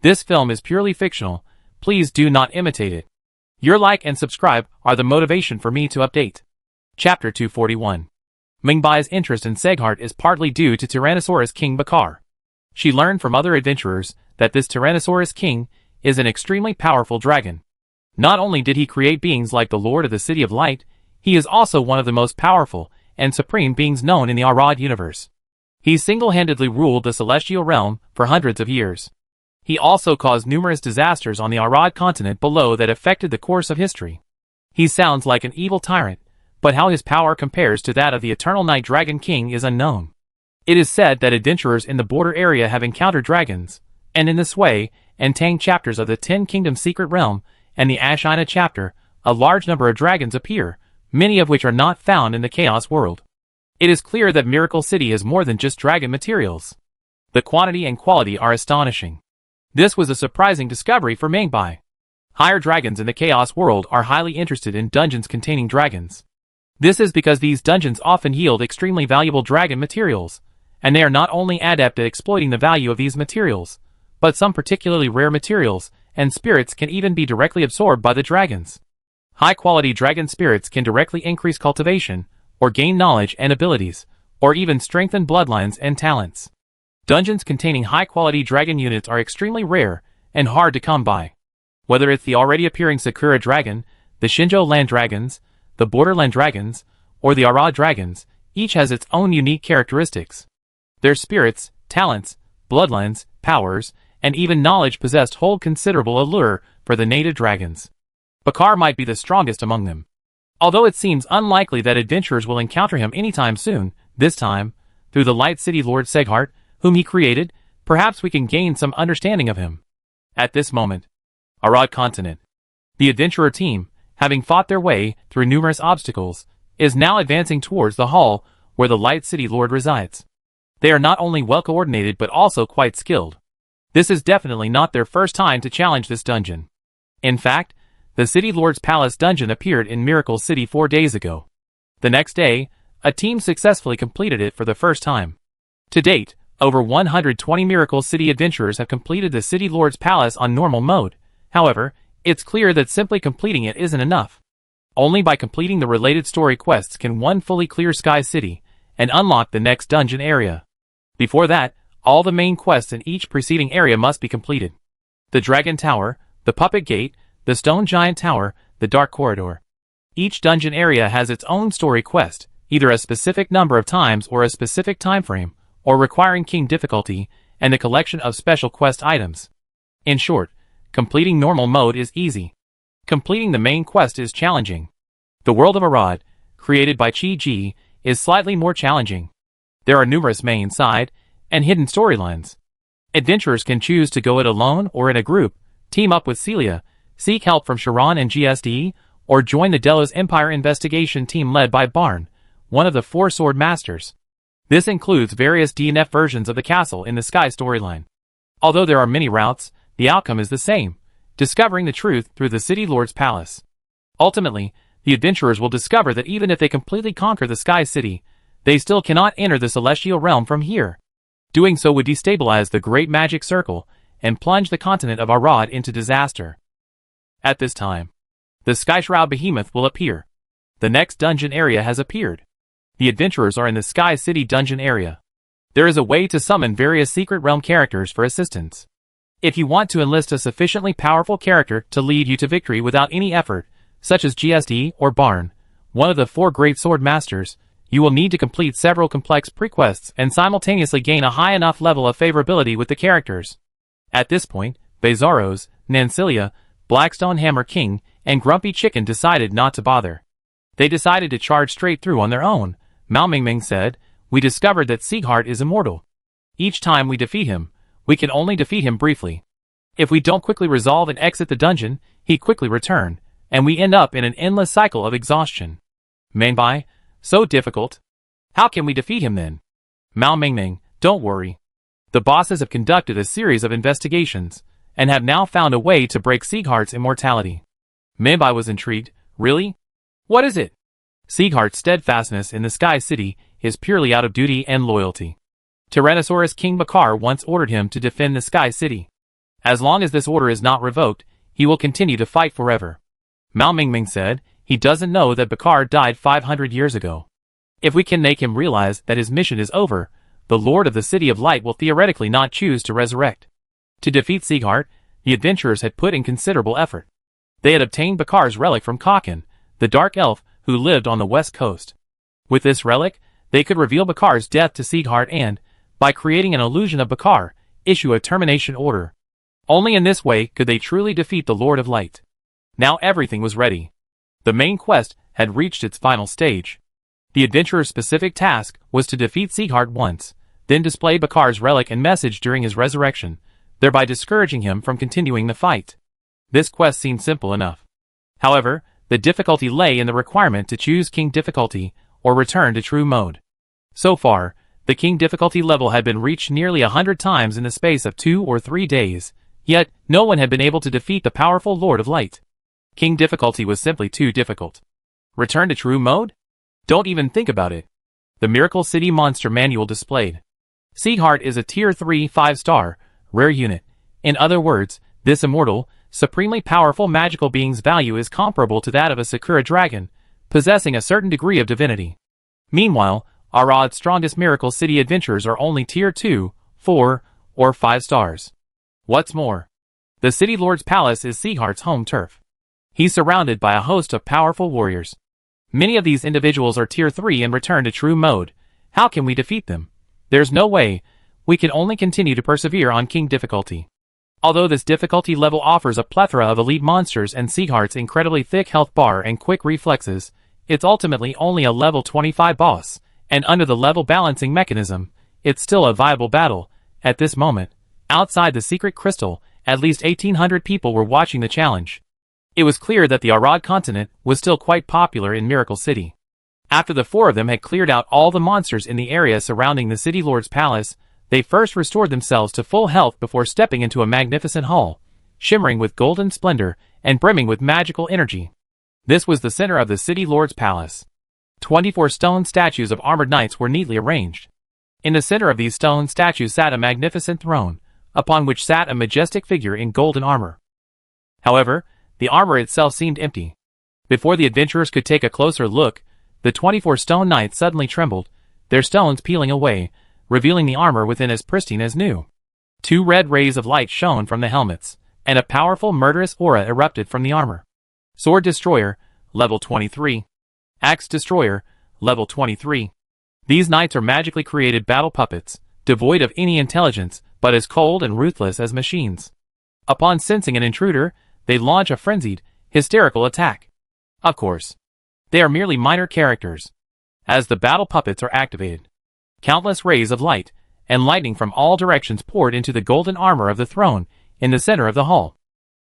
This film is purely fictional. Please do not imitate it. Your like and subscribe are the motivation for me to update. Chapter 241. Mingbai's interest in Seghart is partly due to Tyrannosaurus King Bakar. She learned from other adventurers that this Tyrannosaurus King is an extremely powerful dragon. Not only did he create beings like the Lord of the City of Light, he is also one of the most powerful and supreme beings known in the Arad universe. He single-handedly ruled the celestial realm for hundreds of years. He also caused numerous disasters on the Arad continent below that affected the course of history. He sounds like an evil tyrant, but how his power compares to that of the Eternal Night Dragon King is unknown. It is said that adventurers in the border area have encountered dragons, and in this way, and Tang chapters of the Ten Kingdoms Secret Realm and the Ashina chapter, a large number of dragons appear, many of which are not found in the Chaos world. It is clear that Miracle City is more than just dragon materials. The quantity and quality are astonishing. This was a surprising discovery for Mingbai. Higher dragons in the Chaos world are highly interested in dungeons containing dragons. This is because these dungeons often yield extremely valuable dragon materials, and they are not only adept at exploiting the value of these materials, but some particularly rare materials and spirits can even be directly absorbed by the dragons. High-quality dragon spirits can directly increase cultivation, or gain knowledge and abilities, or even strengthen bloodlines and talents. Dungeons containing high-quality dragon units are extremely rare and hard to come by. Whether it's the already appearing Sakura Dragon, the Shinjo Land Dragons, the Borderland Dragons, or the Arad Dragons, each has its own unique characteristics. Their spirits, talents, bloodlines, powers, and even knowledge possessed hold considerable allure for the native dragons. Bakar might be the strongest among them. Although it seems unlikely that adventurers will encounter him anytime soon, this time, through the Light City Lord Seghart, whom he created, perhaps we can gain some understanding of him. At this moment, Arad Continent. The adventurer team, having fought their way through numerous obstacles, is now advancing towards the hall where the Light City Lord resides. They are not only well coordinated but also quite skilled. This is definitely not their first time to challenge this dungeon. In fact, the City Lord's Palace dungeon appeared in Miracle City 4 days ago. The next day, a team successfully completed it for the first time. To date, over 120 Miracle City adventurers have completed the City Lord's Palace on normal mode. However, it's clear that simply completing it isn't enough. Only by completing the related story quests can one fully clear Sky City and unlock the next dungeon area. Before that, all the main quests in each preceding area must be completed. The Dragon Tower, the Puppet Gate, the Stone Giant Tower, the Dark Corridor. Each dungeon area has its own story quest, either a specific number of times or a specific time frame, or requiring king difficulty, and a collection of special quest items. In short, completing normal mode is easy. Completing the main quest is challenging. The world of Arad, created by Chi Ji, is slightly more challenging. There are numerous main, side, and hidden storylines. Adventurers can choose to go it alone or in a group, team up with Celia, seek help from Sharon and GSD, or join the Delos Empire investigation team led by Barn, one of the 4 sword masters. This includes various DNF versions of the castle in the Sky storyline. Although there are many routes, the outcome is the same, discovering the truth through the City Lord's Palace. Ultimately, the adventurers will discover that even if they completely conquer the Sky City, they still cannot enter the Celestial Realm from here. Doing so would destabilize the Great Magic Circle and plunge the continent of Arad into disaster. At this time, the Sky Shroud Behemoth will appear. The next dungeon area has appeared. The adventurers are in the Sky City dungeon area. There is a way to summon various Secret Realm characters for assistance. If you want to enlist a sufficiently powerful character to lead you to victory without any effort, such as GSD or Barn, one of the 4 great sword masters, you will need to complete several complex prequests and simultaneously gain a high enough level of favorability with the characters. At this point, Bezaros, Nancilia, Blackstone Hammer King, and Grumpy Chicken decided not to bother. They decided to charge straight through on their own. Mao Mingming said, "We discovered that Seghart is immortal. Each time we defeat him, we can only defeat him briefly. If we don't quickly resolve and exit the dungeon, he quickly return, and we end up in an endless cycle of exhaustion. Mingbai, so difficult. How can we defeat him then?" Mao Mingming, "Don't worry. The bosses have conducted a series of investigations, and have now found a way to break Seghart's immortality." Mingbai was intrigued. "Really? What is it?" Seghart's steadfastness in the Sky City is purely out of duty and loyalty. Tyrannosaurus King Bakar once ordered him to defend the Sky City. As long as this order is not revoked, he will continue to fight forever. Mao Mingming said, he doesn't know that Bakar died 500 years ago. If we can make him realize that his mission is over, the Lord of the City of Light will theoretically not choose to resurrect. To defeat Sieghart, the adventurers had put in considerable effort. They had obtained Bakar's relic from Kakin, the dark elf who lived on the west coast. With this relic, they could reveal Bakar's death to Sieghart and, by creating an illusion of Bakar, issue a termination order. Only in this way could they truly defeat the Lord of Light. Now everything was ready. The main quest had reached its final stage. The adventurer's specific task was to defeat Sieghart once, then display Bakar's relic and message during his resurrection, thereby discouraging him from continuing the fight. This quest seemed simple enough. However, the difficulty lay in the requirement to choose King difficulty or return to true mode. So far, the King difficulty level had been reached nearly 100 times in the space of 2 or 3 days, yet no one had been able to defeat the powerful Lord of Light. King difficulty was simply too difficult. Return to true mode? Don't even think about it. The Miracle City Monster Manual displayed. Sieghart is a Tier 3 5-star, rare unit. In other words, this immortal, supremely powerful magical being's value is comparable to that of a Sakura dragon, possessing a certain degree of divinity. Meanwhile, Arad's strongest Miracle City adventurers are only Tier 2, 4, or 5 stars. What's more, the City Lord's palace is Sieghart's home turf. He's surrounded by a host of powerful warriors. Many of these individuals are Tier 3 and return to true mode. How can we defeat them? There's no way. We can only continue to persevere on King difficulty. Although this difficulty level offers a plethora of elite monsters and Sieghart's incredibly thick health bar and quick reflexes, it's ultimately only a level 25 boss, and under the level balancing mechanism, it's still a viable battle. At this moment, outside the secret crystal, at least 1,800 people were watching the challenge. It was clear that the Arad continent was still quite popular in Miracle City. After the 4 of them had cleared out all the monsters in the area surrounding the City Lord's palace, they first restored themselves to full health before stepping into a magnificent hall, shimmering with golden splendor and brimming with magical energy. This was the center of the City Lord's palace. 24 stone statues of armored knights were neatly arranged. In the center of these stone statues sat a magnificent throne, upon which sat a majestic figure in golden armor. However, the armor itself seemed empty. Before the adventurers could take a closer look, the 24 stone knights suddenly trembled, their stones peeling away, revealing the armor within as pristine as new. 2 red rays of light shone from the helmets, and a powerful murderous aura erupted from the armor. Sword Destroyer, level 23. Axe Destroyer, level 23. These knights are magically created battle puppets, devoid of any intelligence, but as cold and ruthless as machines. Upon sensing an intruder, they launch a frenzied, hysterical attack. Of course, they are merely minor characters. As the battle puppets are activated, countless rays of light and lightning from all directions poured into the golden armor of the throne in the center of the hall.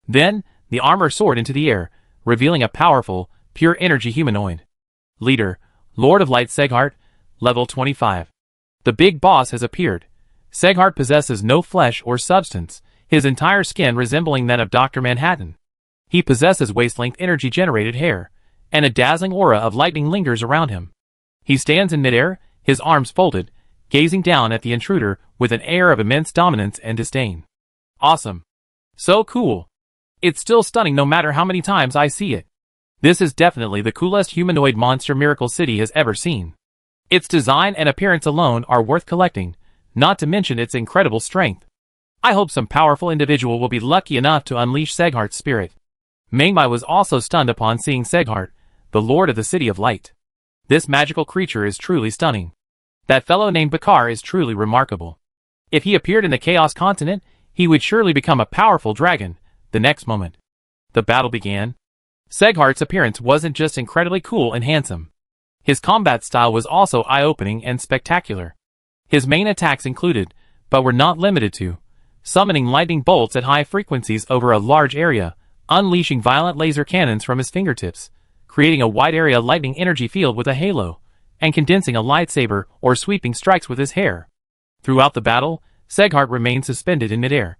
Then, the armor soared into the air, revealing a powerful, pure energy humanoid. Leader, Lord of Light Sieghart, level 25. The big boss has appeared. Sieghart possesses no flesh or substance, his entire skin resembling that of Dr. Manhattan. He possesses waist-length energy-generated hair, and a dazzling aura of lightning lingers around him. He stands in midair, his arms folded, gazing down at the intruder with an air of immense dominance and disdain. Awesome. So cool. It's still stunning no matter how many times I see it. This is definitely the coolest humanoid monster Miracle City has ever seen. Its design and appearance alone are worth collecting, not to mention its incredible strength. I hope some powerful individual will be lucky enough to unleash Sieghart's spirit. Mengmai was also stunned upon seeing Sieghart, the Lord of the City of Light. This magical creature is truly stunning. That fellow named Bakar is truly remarkable. If he appeared in the Chaos Continent, he would surely become a powerful dragon. The next moment, the battle began. Sieghart's appearance wasn't just incredibly cool and handsome. His combat style was also eye-opening and spectacular. His main attacks included, but were not limited to, summoning lightning bolts at high frequencies over a large area, unleashing violent laser cannons from his fingertips, creating a wide-area lightning energy field with a halo, and condensing a lightsaber or sweeping strikes with his hair. Throughout the battle, Sieghart remained suspended in midair.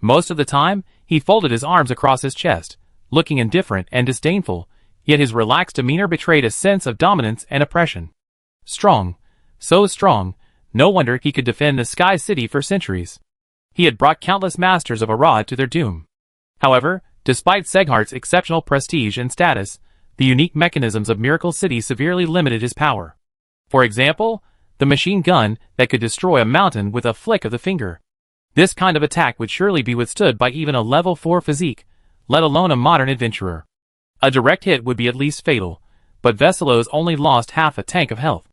Most of the time, he folded his arms across his chest, looking indifferent and disdainful, yet his relaxed demeanor betrayed a sense of dominance and oppression. Strong. So strong, no wonder he could defend the Sky City for centuries. He had brought countless masters of Arad to their doom. However, despite Seghart's exceptional prestige and status, the unique mechanisms of Miracle City severely limited his power. For example, the machine gun that could destroy a mountain with a flick of the finger. This kind of attack would surely be withstood by even a level 4 physique, let alone a modern adventurer. A direct hit would be at least fatal, but Vesilos only lost half a tank of health.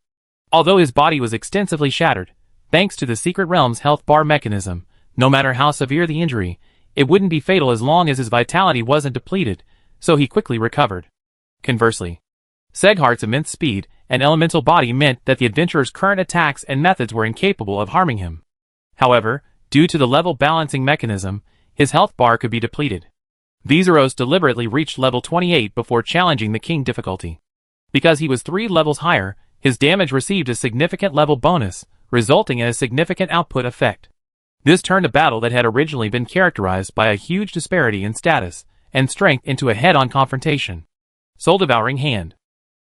Although his body was extensively shattered, thanks to the Secret Realm's health bar mechanism, no matter how severe the injury, it wouldn't be fatal as long as his vitality wasn't depleted, so he quickly recovered. Conversely, Seghart's immense speed and elemental body meant that the adventurer's current attacks and methods were incapable of harming him. However, due to the level balancing mechanism, his health bar could be depleted. Vesilos deliberately reached level 28 before challenging the king difficulty. Because he was 3 levels higher, his damage received a significant level bonus, resulting in a significant output effect. This turned a battle that had originally been characterized by a huge disparity in status and strength into a head-on confrontation. Soul-devouring hand.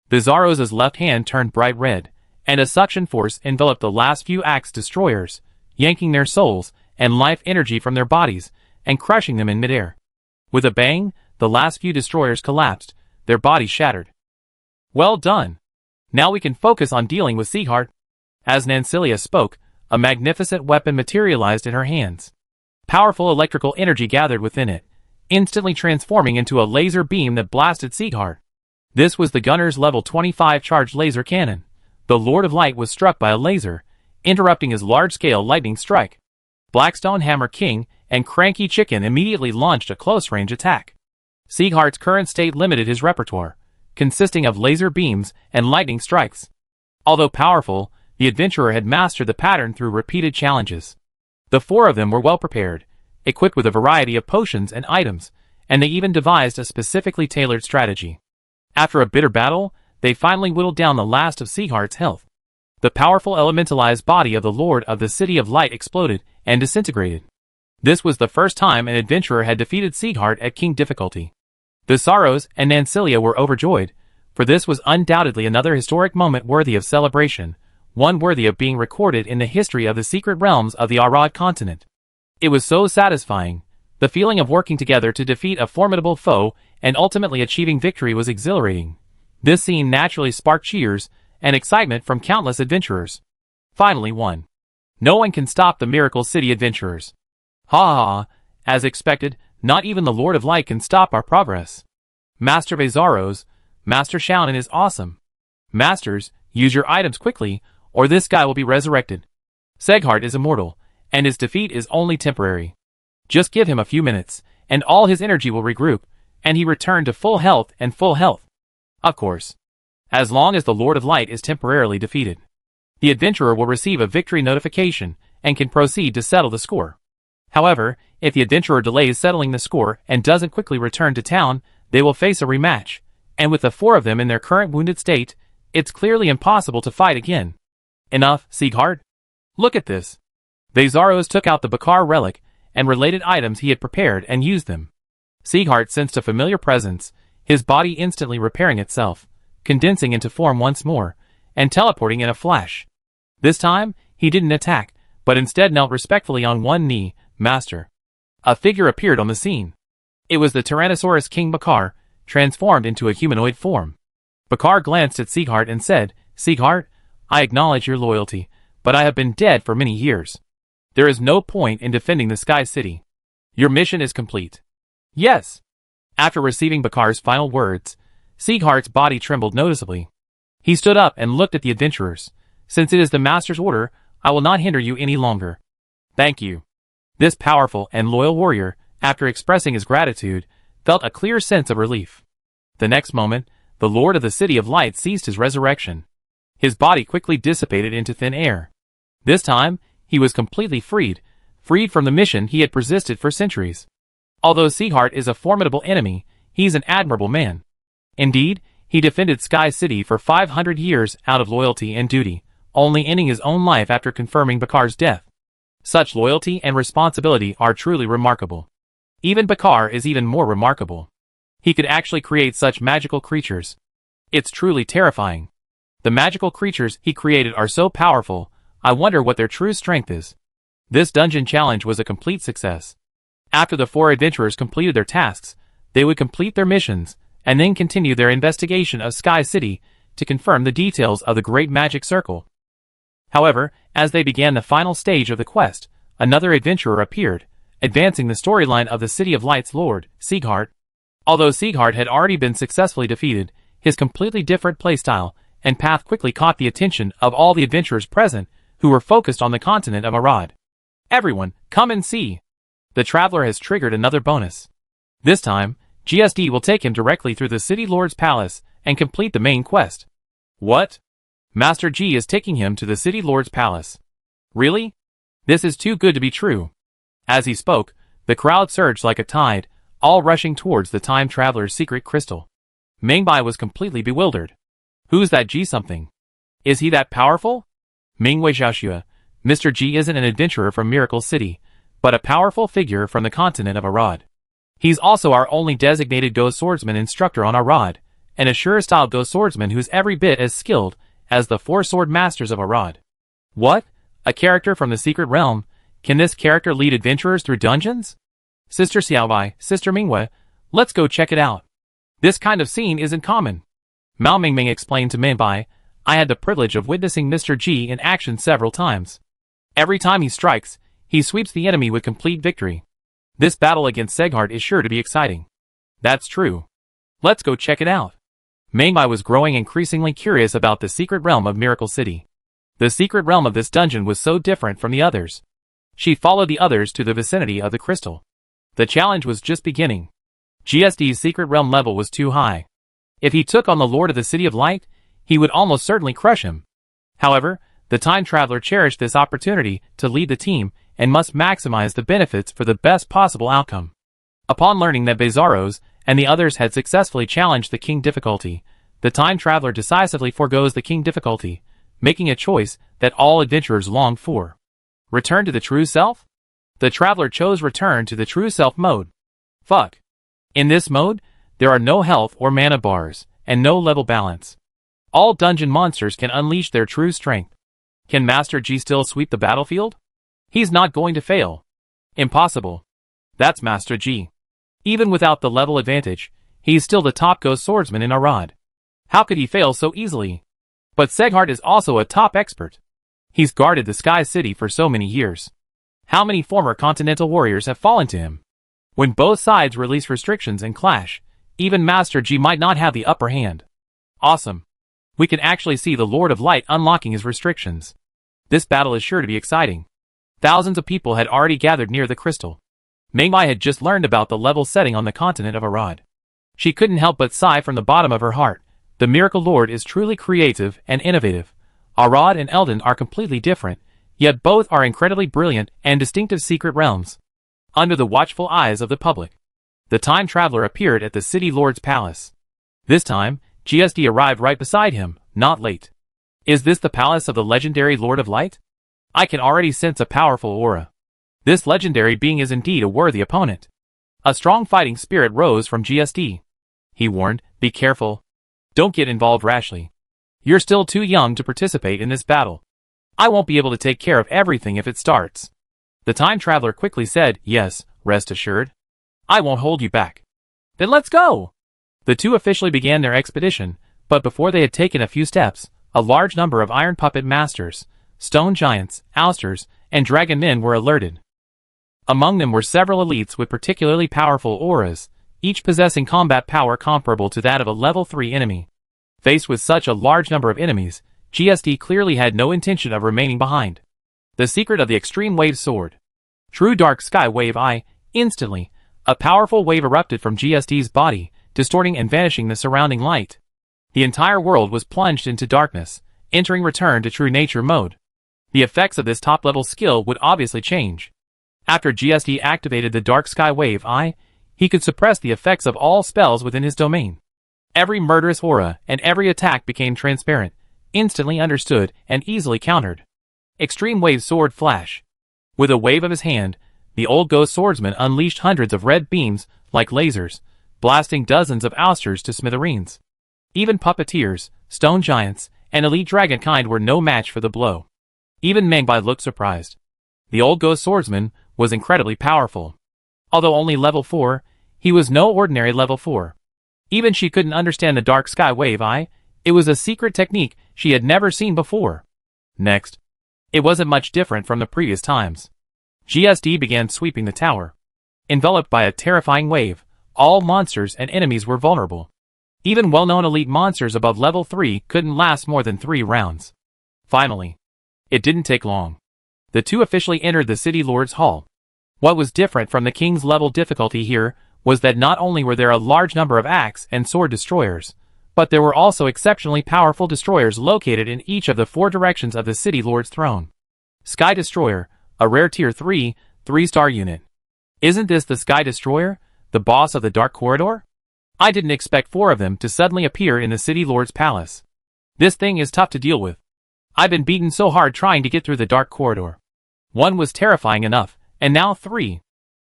Vesilos' left hand turned bright red, and a suction force enveloped the last few axe destroyers, yanking their souls and life energy from their bodies and crushing them in midair. With a bang, the last few destroyers collapsed, their bodies shattered. Well done. Now we can focus on dealing with Seghart. As Nancilia spoke, a magnificent weapon materialized in her hands. Powerful electrical energy gathered within it, instantly transforming into a laser beam that blasted Seghart. This was the gunner's level 25 charged laser cannon. The Lord of Light was struck by a laser, interrupting his large-scale lightning strike. Blackstone Hammer King and Cranky Chicken immediately launched a close-range attack. Seghart's current state limited his repertoire, consisting of laser beams and lightning strikes. Although powerful, the adventurer had mastered the pattern through repeated challenges. The 4 of them were well prepared, equipped with a variety of potions and items, and they even devised a specifically tailored strategy. After a bitter battle, they finally whittled down the last of Seghart's health. The powerful elementalized body of the Lord of the City of Light exploded and disintegrated. This was the first time an adventurer had defeated Seghart at king difficulty. The Sorrows and Nancilia were overjoyed, for this was undoubtedly another historic moment worthy of celebration, one worthy of being recorded in the history of the secret realms of the Arad continent. It was so satisfying. The feeling of working together to defeat a formidable foe and ultimately achieving victory was exhilarating. This scene naturally sparked cheers and excitement from countless adventurers. Finally won. No one can stop the Miracle City adventurers. Ha ha ha, as expected, not even the Lord of Light can stop our progress. Master Vesilos, Master Shaunen is awesome. Masters, use your items quickly, or this guy will be resurrected. Seghart is immortal, and his defeat is only temporary. Just give him a few minutes, and all his energy will regroup, and he returned to full health and full health. Of course. As long as the Lord of Light is temporarily defeated. The adventurer will receive a victory notification, and can proceed to settle the score. However, if the adventurer delays settling the score and doesn't quickly return to town, they will face a rematch, and with the 4 of them in their current wounded state, it's clearly impossible to fight again. Enough, Seghart. Look at this. Vesilos took out the Bakar relic and related items he had prepared and used them. Seghart sensed a familiar presence, his body instantly repairing itself, condensing into form once more, and teleporting in a flash. This time, he didn't attack, but instead knelt respectfully on one knee. Master. A figure appeared on the scene. It was the Tyrannosaurus King Bakar, transformed into a humanoid form. Bakar glanced at Seghart and said, Seghart, I acknowledge your loyalty, but I have been dead for many years. There is no point in defending the Sky City. Your mission is complete. Yes. After receiving Bakar's final words, Seghart's body trembled noticeably. He stood up and looked at the adventurers. Since it is the Master's order, I will not hinder you any longer. Thank you. This powerful and loyal warrior, after expressing his gratitude, felt a clear sense of relief. The next moment, the Lord of the City of Light ceased his resurrection. His body quickly dissipated into thin air. This time, he was completely freed from the mission he had persisted for centuries. Although Seghart is a formidable enemy, he's an admirable man. Indeed, he defended Sky City for 500 years out of loyalty and duty, only ending his own life after confirming Bakar's death. Such loyalty and responsibility are truly remarkable. Even Bakar is even more remarkable. He could actually create such magical creatures. It's truly terrifying. The magical creatures he created are so powerful, I wonder what their true strength is. This dungeon challenge was a complete success. After the 4 adventurers completed their tasks, they would complete their missions, and then continue their investigation of Sky City to confirm the details of the Great Magic Circle. However, as they began the final stage of the quest, another adventurer appeared, advancing the storyline of the City of Light's Lord, Sieghart. Although Sieghart had already been successfully defeated, his completely different playstyle and path quickly caught the attention of all the adventurers present, who were focused on the continent of Arad. Everyone, come and see! The traveler has triggered another bonus. This time, GSD will take him directly through the City Lord's Palace and complete the main quest. What? Master G is taking him to the City Lord's Palace. Really? This is too good to be true. As he spoke, the crowd surged like a tide, all rushing towards the time traveler's secret crystal. Mingbai was completely bewildered. Who's that G something? Is he that powerful? Mingwei Xiaoxue, Mr. G isn't an adventurer from Miracle City, but a powerful figure from the continent of Arad. He's also our only designated Go Swordsman instructor on Arad, and a sure-style Go Swordsman who's every bit as skilled as the 4 sword masters of Arad. What? A character from the secret realm? Can this character lead adventurers through dungeons? Sister Xiaobai, Sister Mingwei, let's go check it out. This kind of scene isn't common. Mao Mingming explained to Mingbai, I had the privilege of witnessing Mr. G in action several times. Every time he strikes, he sweeps the enemy with complete victory. This battle against Sieghart is sure to be exciting. That's true. Let's go check it out. Mingbai was growing increasingly curious about the secret realm of Miracle City. The secret realm of this dungeon was so different from the others. She followed the others to the vicinity of the crystal. The challenge was just beginning. GSD's secret realm level was too high. If he took on the Lord of the City of Light, he would almost certainly crush him. However, the time traveler cherished this opportunity to lead the team and must maximize the benefits for the best possible outcome. Upon learning that Bezaros and the others had successfully challenged the King difficulty, the time traveler decisively forgoes the King difficulty, making a choice that all adventurers longed for. Return to the true self? The traveler chose return to the true self mode. Fuck. In this mode, there are no health or mana bars, and no level balance. All dungeon monsters can unleash their true strength. Can Master G still sweep the battlefield? He's not going to fail. Impossible. That's Master G. Even without the level advantage, he's still the top Go Swordsman in Arad. How could he fail so easily? But Sieghart is also a top expert. He's guarded the Sky City for so many years. How many former Continental warriors have fallen to him? When both sides release restrictions and clash, even Master G might not have the upper hand. Awesome. We can actually see the Lord of Light unlocking his restrictions. This battle is sure to be exciting. Thousands of people had already gathered near the crystal. Mingbai had just learned about the level setting on the continent of Arad. She couldn't help but sigh from the bottom of her heart. The Miracle Lord is truly creative and innovative. Arad and Eldon are completely different, yet both are incredibly brilliant and distinctive secret realms. Under the watchful eyes of the public, the time traveler appeared at the City Lord's palace. This time, GSD arrived right beside him, not late. Is this the palace of the legendary Lord of Light? I can already sense a powerful aura. This legendary being is indeed a worthy opponent. A strong fighting spirit rose from GSD. He warned, be careful. Don't get involved rashly. You're still too young to participate in this battle. I won't be able to take care of everything if it starts. The time traveler quickly said, yes, rest assured. I won't hold you back. Then let's go! The two officially began their expedition, but before they had taken a few steps, a large number of iron puppet masters, stone giants, ousters, and dragon men were alerted. Among them were several elites with particularly powerful auras, each possessing combat power comparable to that of a level 3 enemy. Faced with such a large number of enemies, GSD clearly had no intention of remaining behind. The secret of the Extreme Wave Sword. True Dark Sky Wave I, instantly, a powerful wave erupted from GSD's body, distorting and vanishing the surrounding light. The entire world was plunged into darkness, entering return to true nature mode. The effects of this top-level skill would obviously change. After GSD activated the Dark Sky Wave I, he could suppress the effects of all spells within his domain. Every murderous aura and every attack became transparent, instantly understood and easily countered. Extreme Wave Sword Flash. With a wave of his hand, the old Ghost Swordsman unleashed hundreds of red beams, like lasers, blasting dozens of ousters to smithereens. Even puppeteers, stone giants, and elite dragonkind were no match for the blow. Even Mangbai looked surprised. The old ghost swordsman was incredibly powerful. Although only level 4, he was no ordinary level 4. Even she couldn't understand the dark sky wave eye. It was a secret technique she had never seen before. Next, it wasn't much different from the previous times. GSD began sweeping the tower. Enveloped by a terrifying wave, all monsters and enemies were vulnerable. Even well-known elite monsters above level 3 couldn't last more than 3 rounds. Finally, it didn't take long. The two officially entered the City Lord's Hall. What was different from the King's level difficulty here was that not only were there a large number of axe and sword destroyers, but there were also exceptionally powerful destroyers located in each of the 4 directions of the City Lord's throne. Sky Destroyer, a rare tier 3, 3-star unit. Isn't this the Sky Destroyer, the boss of the Dark Corridor? I didn't expect 4 of them to suddenly appear in the City Lord's palace. This thing is tough to deal with. I've been beaten so hard trying to get through the Dark Corridor. 1 was terrifying enough, and now 3.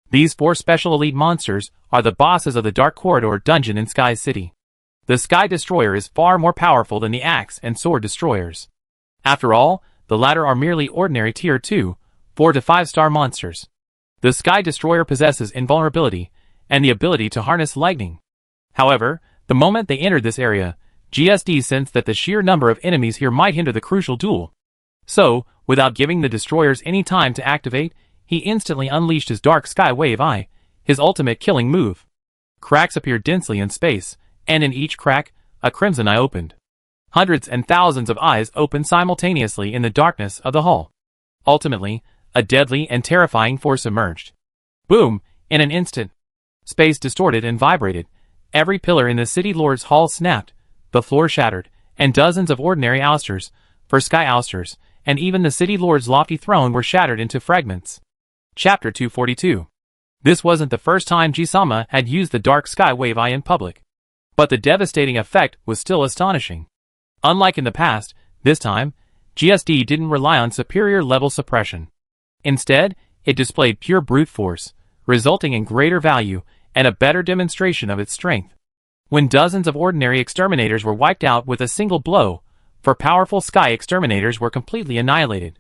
These 4 special elite monsters are the bosses of the Dark Corridor dungeon in Sky City. The Sky Destroyer is far more powerful than the axe and sword destroyers. After all, the latter are merely ordinary tier 2, 4 to 5-star monsters. The Sky Destroyer possesses invulnerability and the ability to harness lightning. However, the moment they entered this area, GSD sensed that the sheer number of enemies here might hinder the crucial duel. So, without giving the destroyers any time to activate, he instantly unleashed his Dark Sky Wave Eye, his ultimate killing move. Cracks appeared densely in space, and in each crack, a crimson eye opened. Hundreds and thousands of eyes opened simultaneously in the darkness of the hall. Ultimately, a deadly and terrifying force emerged. Boom! In an instant. Space distorted and vibrated. Every pillar in the City Lord's hall snapped, the floor shattered, and dozens of ordinary ousters, for sky ousters, and even the City Lord's lofty throne were shattered into fragments. Chapter 242. This wasn't the first time Jisama had used the Dark Sky Wave Eye in public. But the devastating effect was still astonishing. Unlike in the past, this time, GSD didn't rely on superior level suppression. Instead, it displayed pure brute force, resulting in greater value and a better demonstration of its strength. When dozens of ordinary exterminators were wiped out with a single blow, 4 powerful sky exterminators were completely annihilated.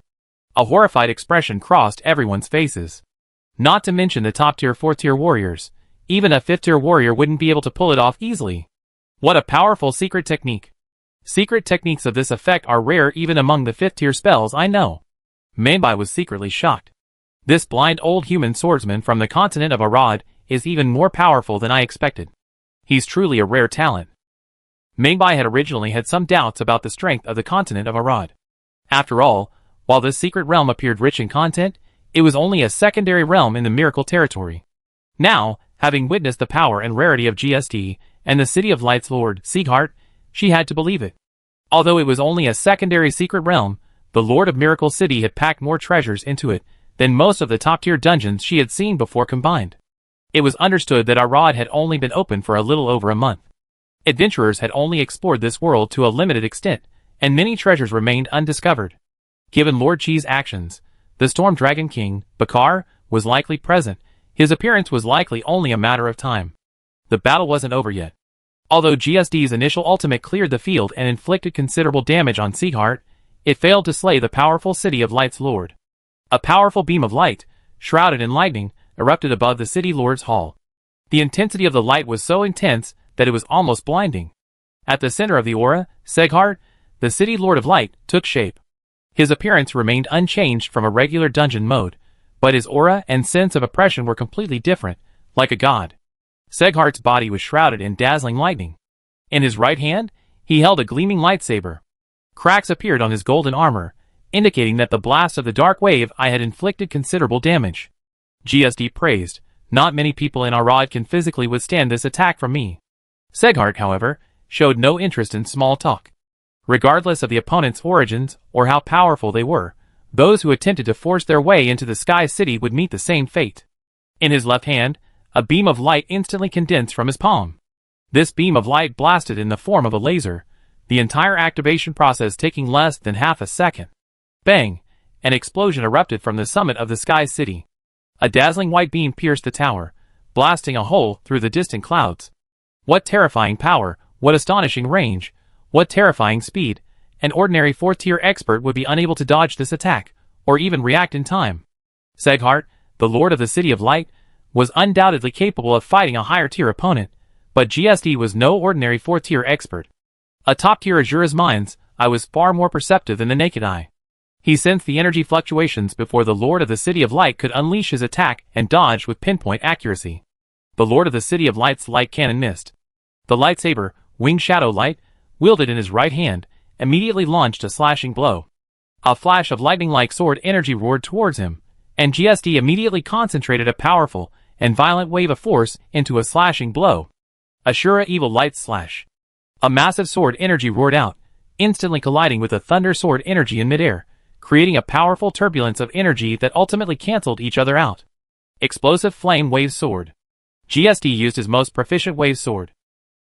A horrified expression crossed everyone's faces. Not to mention the top-tier 4th-tier warriors. Even a 5th-tier warrior wouldn't be able to pull it off easily. What a powerful secret technique. Secret techniques of this effect are rare even among the 5th-tier spells I know. Mainbai was secretly shocked. This blind old human swordsman from the continent of Arad is even more powerful than I expected. He's truly a rare talent. Mainbai had originally had some doubts about the strength of the continent of Arad. After all, while this secret realm appeared rich in content, it was only a secondary realm in the miracle territory. Now, having witnessed the power and rarity of GSD and the City of Light's Lord, Sieghart, she had to believe it. Although it was only a secondary secret realm, the Lord of Miracle City had packed more treasures into it than most of the top-tier dungeons she had seen before combined. It was understood that Arad had only been open for a little over a month. Adventurers had only explored this world to a limited extent, and many treasures remained undiscovered. Given Lord Chi's actions, the Storm Dragon King, Bakar, was likely present. His appearance was likely only a matter of time. The battle wasn't over yet. Although GSD's initial ultimate cleared the field and inflicted considerable damage on Sieghart, it failed to slay the powerful City of Light's Lord. A powerful beam of light, shrouded in lightning, erupted above the City Lord's hall. The intensity of the light was so intense that it was almost blinding. At the center of the aura, Sieghart, the City Lord of Light, took shape. His appearance remained unchanged from a regular dungeon mode, but his aura and sense of oppression were completely different, like a god. Sieghart's body was shrouded in dazzling lightning. In his right hand, he held a gleaming lightsaber. Cracks appeared on his golden armor, indicating that the blast of the dark wave I had inflicted considerable damage. GSD praised, "Not many people in Arad can physically withstand this attack from me." Sieghart, however, showed no interest in small talk. Regardless of the opponent's origins or how powerful they were, those who attempted to force their way into the Sky City would meet the same fate. In his left hand, a beam of light instantly condensed from his palm. This beam of light blasted in the form of a laser, the entire activation process taking less than half a second. Bang! An explosion erupted from the summit of the Sky City. A dazzling white beam pierced the tower, blasting a hole through the distant clouds. What terrifying power, what astonishing range, what terrifying speed. An ordinary 4th-tier expert would be unable to dodge this attack, or even react in time. Seghart, the Lord of the City of Light, was undoubtedly capable of fighting a higher-tier opponent, but GSD was no ordinary 4th-tier expert. A top-tier Azura's Minds, I was far more perceptive than the naked eye. He sensed the energy fluctuations before the Lord of the City of Light could unleash his attack and dodged with pinpoint accuracy. The Lord of the City of Light's light cannon missed. The lightsaber, Winged Shadow Light, wielded in his right hand, immediately launched a slashing blow. A flash of lightning-like sword energy roared towards him, and GSD immediately concentrated a powerful and violent wave of force into a slashing blow. Ashura Evil Light Slash. A massive sword energy roared out, instantly colliding with a thunder sword energy in midair, creating a powerful turbulence of energy that ultimately cancelled each other out. Explosive Flame Wave Sword. GSD used his most proficient wave sword.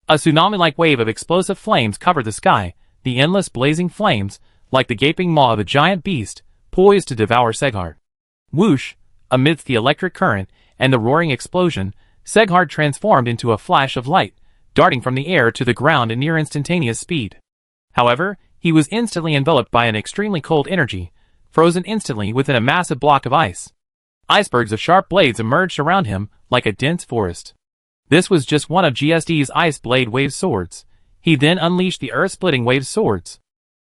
A tsunami-like wave of explosive flames covered the sky, the endless blazing flames, like the gaping maw of a giant beast, poised to devour Seghart. Whoosh! Amidst the electric current and the roaring explosion, Seghart transformed into a flash of light, darting from the air to the ground in near instantaneous speed. However, he was instantly enveloped by an extremely cold energy, frozen instantly within a massive block of ice. Icebergs of sharp blades emerged around him like a dense forest. This was just one of GSD's Ice Blade Wave Swords. He then unleashed the Earth-Splitting Wave Swords.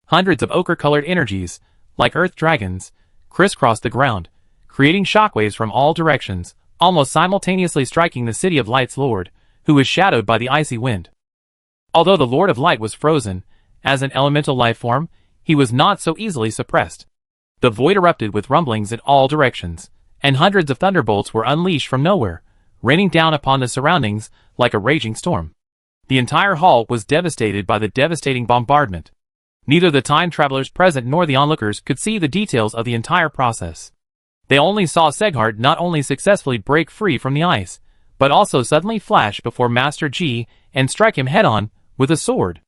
Hundreds of ochre-colored energies, like earth dragons, crisscrossed the ground, creating shockwaves from all directions, almost simultaneously striking the City of Light's Lord, who was shadowed by the icy wind. Although the Lord of Light was frozen, as an elemental life form, he was not so easily suppressed. The void erupted with rumblings in all directions, and hundreds of thunderbolts were unleashed from nowhere, raining down upon the surroundings like a raging storm. The entire hall was devastated by the devastating bombardment. Neither the time travelers present nor the onlookers could see the details of the entire process. They only saw Seghart not only successfully break free from the ice, but also suddenly flash before Master G and strike him head-on with a sword.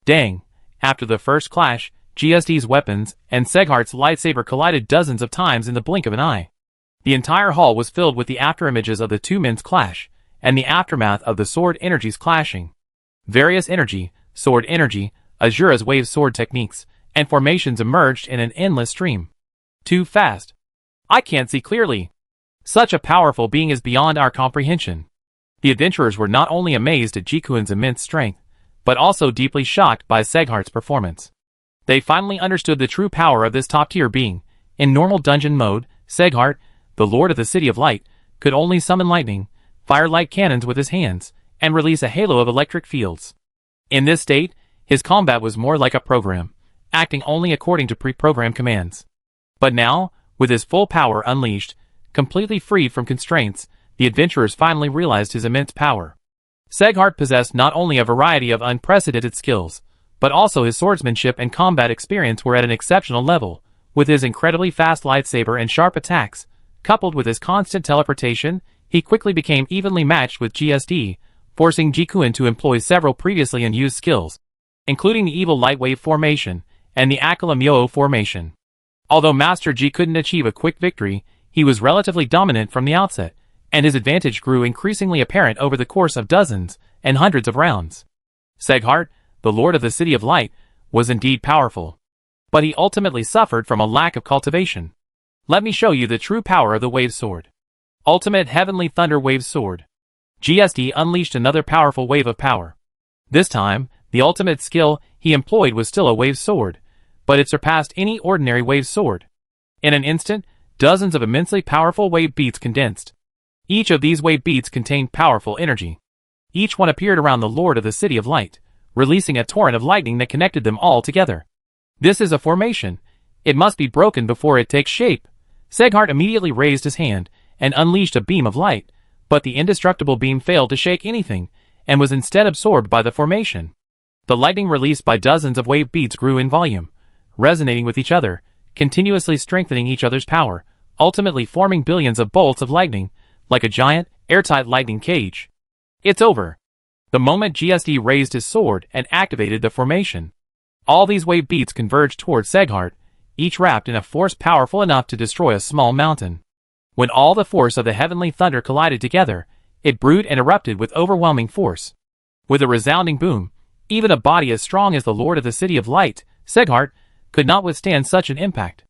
Dang! After the first clash, GSD's weapons and Seghart's lightsaber collided dozens of times in the blink of an eye. The entire hall was filled with the afterimages of the two men's clash, and the aftermath of the sword energies clashing. Various energy, sword energy, Azura's wave sword techniques, and formations emerged in an endless stream. Too fast. I can't see clearly. Such a powerful being is beyond our comprehension. The adventurers were not only amazed at Jikuin's immense strength, but also deeply shocked by Seghart's performance. They finally understood the true power of this top-tier being. In normal dungeon mode, Seghart, the Lord of the City of Light, could only summon lightning, fire light cannons with his hands, and release a halo of electric fields. In this state, his combat was more like a program, acting only according to pre-programmed commands. But now, with his full power unleashed, completely freed from constraints, the adventurers finally realized his immense power. Seghart possessed not only a variety of unprecedented skills, but also his swordsmanship and combat experience were at an exceptional level. With his incredibly fast lightsaber and sharp attacks, coupled with his constant teleportation, he quickly became evenly matched with GSD, forcing Jikuin to employ several previously unused skills, including the Evil Light Wave formation and the Akala Myo formation. Although Master G couldn't achieve a quick victory, he was relatively dominant from the outset, and his advantage grew increasingly apparent over the course of dozens and hundreds of rounds. Seghart, the Lord of the City of Light, was indeed powerful, but he ultimately suffered from a lack of cultivation. Let me show you the true power of the Wave Sword. Ultimate Heavenly Thunder Wave Sword. GSD unleashed another powerful wave of power. This time, the ultimate skill he employed was still a wave sword, but it surpassed any ordinary wave sword. In an instant, dozens of immensely powerful wave beats condensed. Each of these wave beats contained powerful energy. Each one appeared around the Lord of the City of Light, releasing a torrent of lightning that connected them all together. This is a formation. It must be broken before it takes shape. Seghart immediately raised his hand and unleashed a beam of light, but the indestructible beam failed to shake anything, and was instead absorbed by the formation. The lightning released by dozens of wave beats grew in volume, resonating with each other, continuously strengthening each other's power, ultimately forming billions of bolts of lightning, like a giant, airtight lightning cage. It's over. The moment GSD raised his sword and activated the formation, all these wave beats converged towards Seghart, each wrapped in a force powerful enough to destroy a small mountain. When all the force of the heavenly thunder collided together, it brewed and erupted with overwhelming force. With a resounding boom, even a body as strong as the Lord of the City of Light, Seghart, could not withstand such an impact.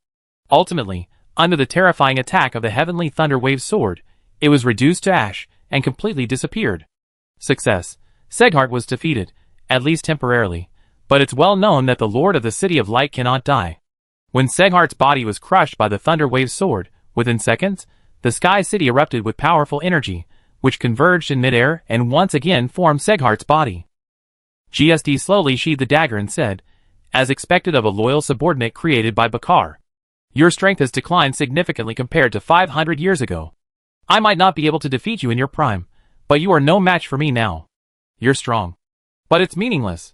Ultimately, Under the terrifying attack of the heavenly thunder wave sword, it was reduced to ash and completely disappeared. Success. Seghart was defeated, at least temporarily, but it's well known that the Lord of the City of Light cannot die. When Seghart's body was crushed by the thunder wave sword, within seconds, the Sky City erupted with powerful energy, which converged in midair and once again formed Seghart's body. GSD slowly sheathed the dagger and said, as expected of a loyal subordinate created by Bakar, your strength has declined significantly compared to 500 years ago. I might not be able to defeat you in your prime, but you are no match for me now. You're strong. But it's meaningless.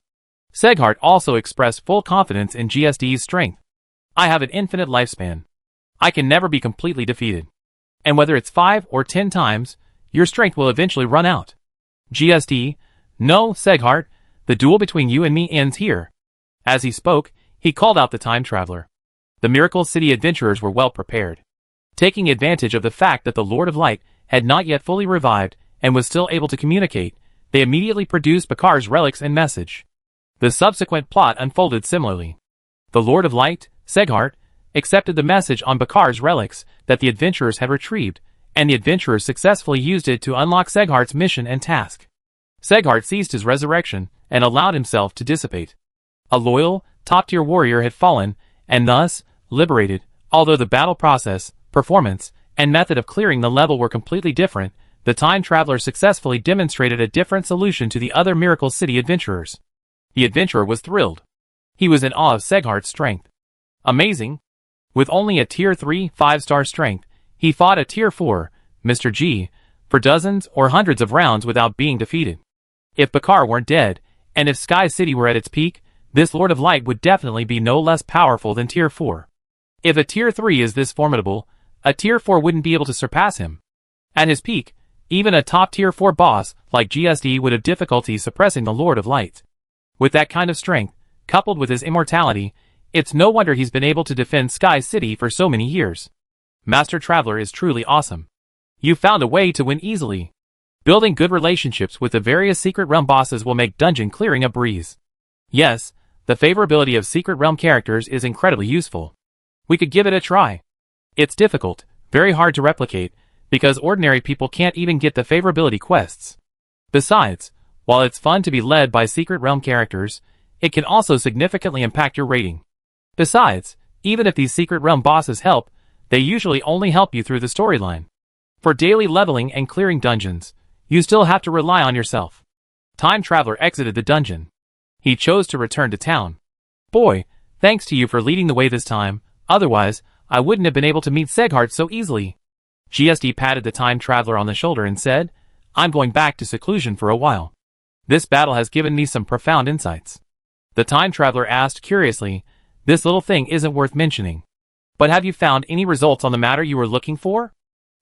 Seghart also expressed full confidence in GSD's strength. I have an infinite lifespan. I can never be completely defeated. And whether it's 5 or 10 times, your strength will eventually run out. GSD, no, Seghart, the duel between you and me ends here. As he spoke, he called out the time traveler. The Miracle City adventurers were well prepared. Taking advantage of the fact that the Lord of Light had not yet fully revived and was still able to communicate, they immediately produced Bakar's relics and message. The subsequent plot unfolded similarly. The Lord of Light, Seghart, accepted the message on Bakar's relics that the adventurers had retrieved, and the adventurers successfully used it to unlock Seghart's mission and task. Seghart ceased his resurrection and allowed himself to dissipate. A loyal, top-tier warrior had fallen, and thus, liberated. Although the battle process, performance, and method of clearing the level were completely different, the time traveler successfully demonstrated a different solution to the other Miracle City adventurers. The adventurer was thrilled. He was in awe of Seghart's strength. Amazing. With only a Tier 3, 5-star strength, he fought a Tier 4, Mr. G, for dozens or hundreds of rounds without being defeated. If Bakar weren't dead, and if Sky City were at its peak, this Lord of Light would definitely be no less powerful than Tier 4. If a Tier 3 is this formidable, a Tier 4 wouldn't be able to surpass him. At his peak, even a top Tier 4 boss like GSD would have difficulty suppressing the Lord of Light. With that kind of strength, coupled with his immortality, it's no wonder he's been able to defend Sky City for so many years. Master Traveler is truly awesome. You found a way to win easily. Building good relationships with the various Secret Realm bosses will make dungeon clearing a breeze. Yes, the favorability of Secret Realm characters is incredibly useful. We could give it a try. It's difficult, very hard to replicate, because ordinary people can't even get the favorability quests. Besides, while it's fun to be led by Secret Realm characters, it can also significantly impact your rating. Besides, even if these Secret Realm bosses help, they usually only help you through the storyline. For daily leveling and clearing dungeons, you still have to rely on yourself. Time Traveler exited the dungeon. He chose to return to town. Boy, thanks to you for leading the way this time, otherwise, I wouldn't have been able to meet Seghart so easily. GSD patted the Time Traveler on the shoulder and said, I'm going back to seclusion for a while. This battle has given me some profound insights. The Time Traveler asked curiously, this little thing isn't worth mentioning. But have you found any results on the matter you were looking for?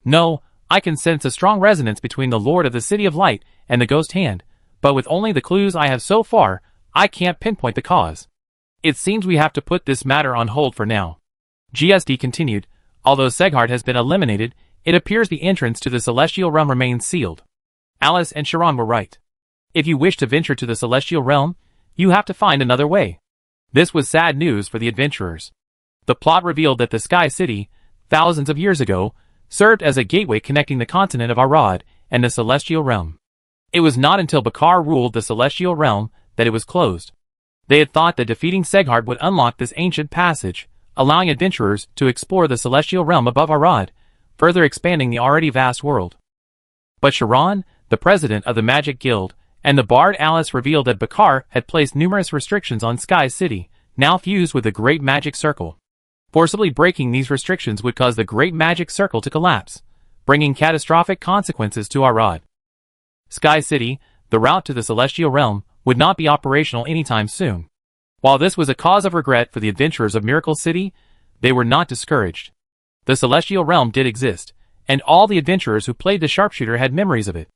No, I can sense a strong resonance between the Lord of the City of Light and the Ghost Hand, but with only the clues I have so far, I can't pinpoint the cause. It seems we have to put this matter on hold for now. GSD continued, although Seghart has been eliminated, it appears the entrance to the Celestial Realm remains sealed. Alice and Sharon were right. If you wish to venture to the Celestial Realm, you have to find another way. This was sad news for the adventurers. The plot revealed that the Sky City, thousands of years ago, served as a gateway connecting the continent of Arad and the Celestial Realm. It was not until Bakar ruled the Celestial Realm that it was closed. They had thought that defeating Seghart would unlock this ancient passage, allowing adventurers to explore the Celestial Realm above Arad, further expanding the already vast world. But Sharon, the president of the Magic Guild, and the Bard Alice revealed that Bakar had placed numerous restrictions on Sky City, now fused with the Great Magic Circle. Forcibly breaking these restrictions would cause the Great Magic Circle to collapse, bringing catastrophic consequences to Arad. Sky City, the route to the Celestial Realm, would not be operational anytime soon. While this was a cause of regret for the adventurers of Miracle City, they were not discouraged. The Celestial Realm did exist, and all the adventurers who played the sharpshooter had memories of it.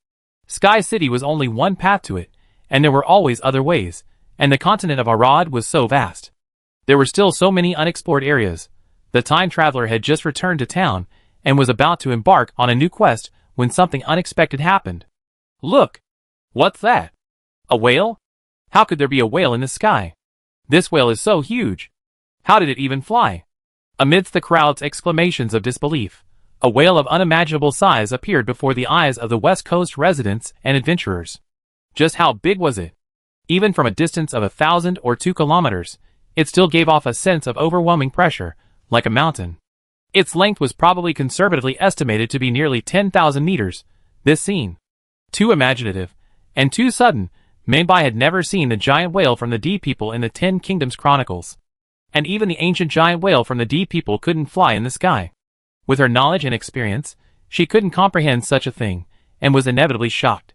Sky City was only one path to it, and there were always other ways, and the continent of Arad was so vast. There were still so many unexplored areas. The Time Traveler had just returned to town, and was about to embark on a new quest when something unexpected happened. Look! What's that? A whale? How could there be a whale in the sky? This whale is so huge. How did it even fly? Amidst the crowd's exclamations of disbelief, a whale of unimaginable size appeared before the eyes of the West Coast residents and adventurers. Just how big was it? Even from a distance of 1,000 or 2 kilometers, it still gave off a sense of overwhelming pressure, like a mountain. Its length was probably conservatively estimated to be nearly 10,000 meters. This scene, too imaginative and too sudden, Mingbai had never seen the giant whale from the Deep People in the Ten Kingdoms Chronicles. And even the ancient giant whale from the Deep People couldn't fly in the sky. With her knowledge and experience, she couldn't comprehend such a thing, and was inevitably shocked.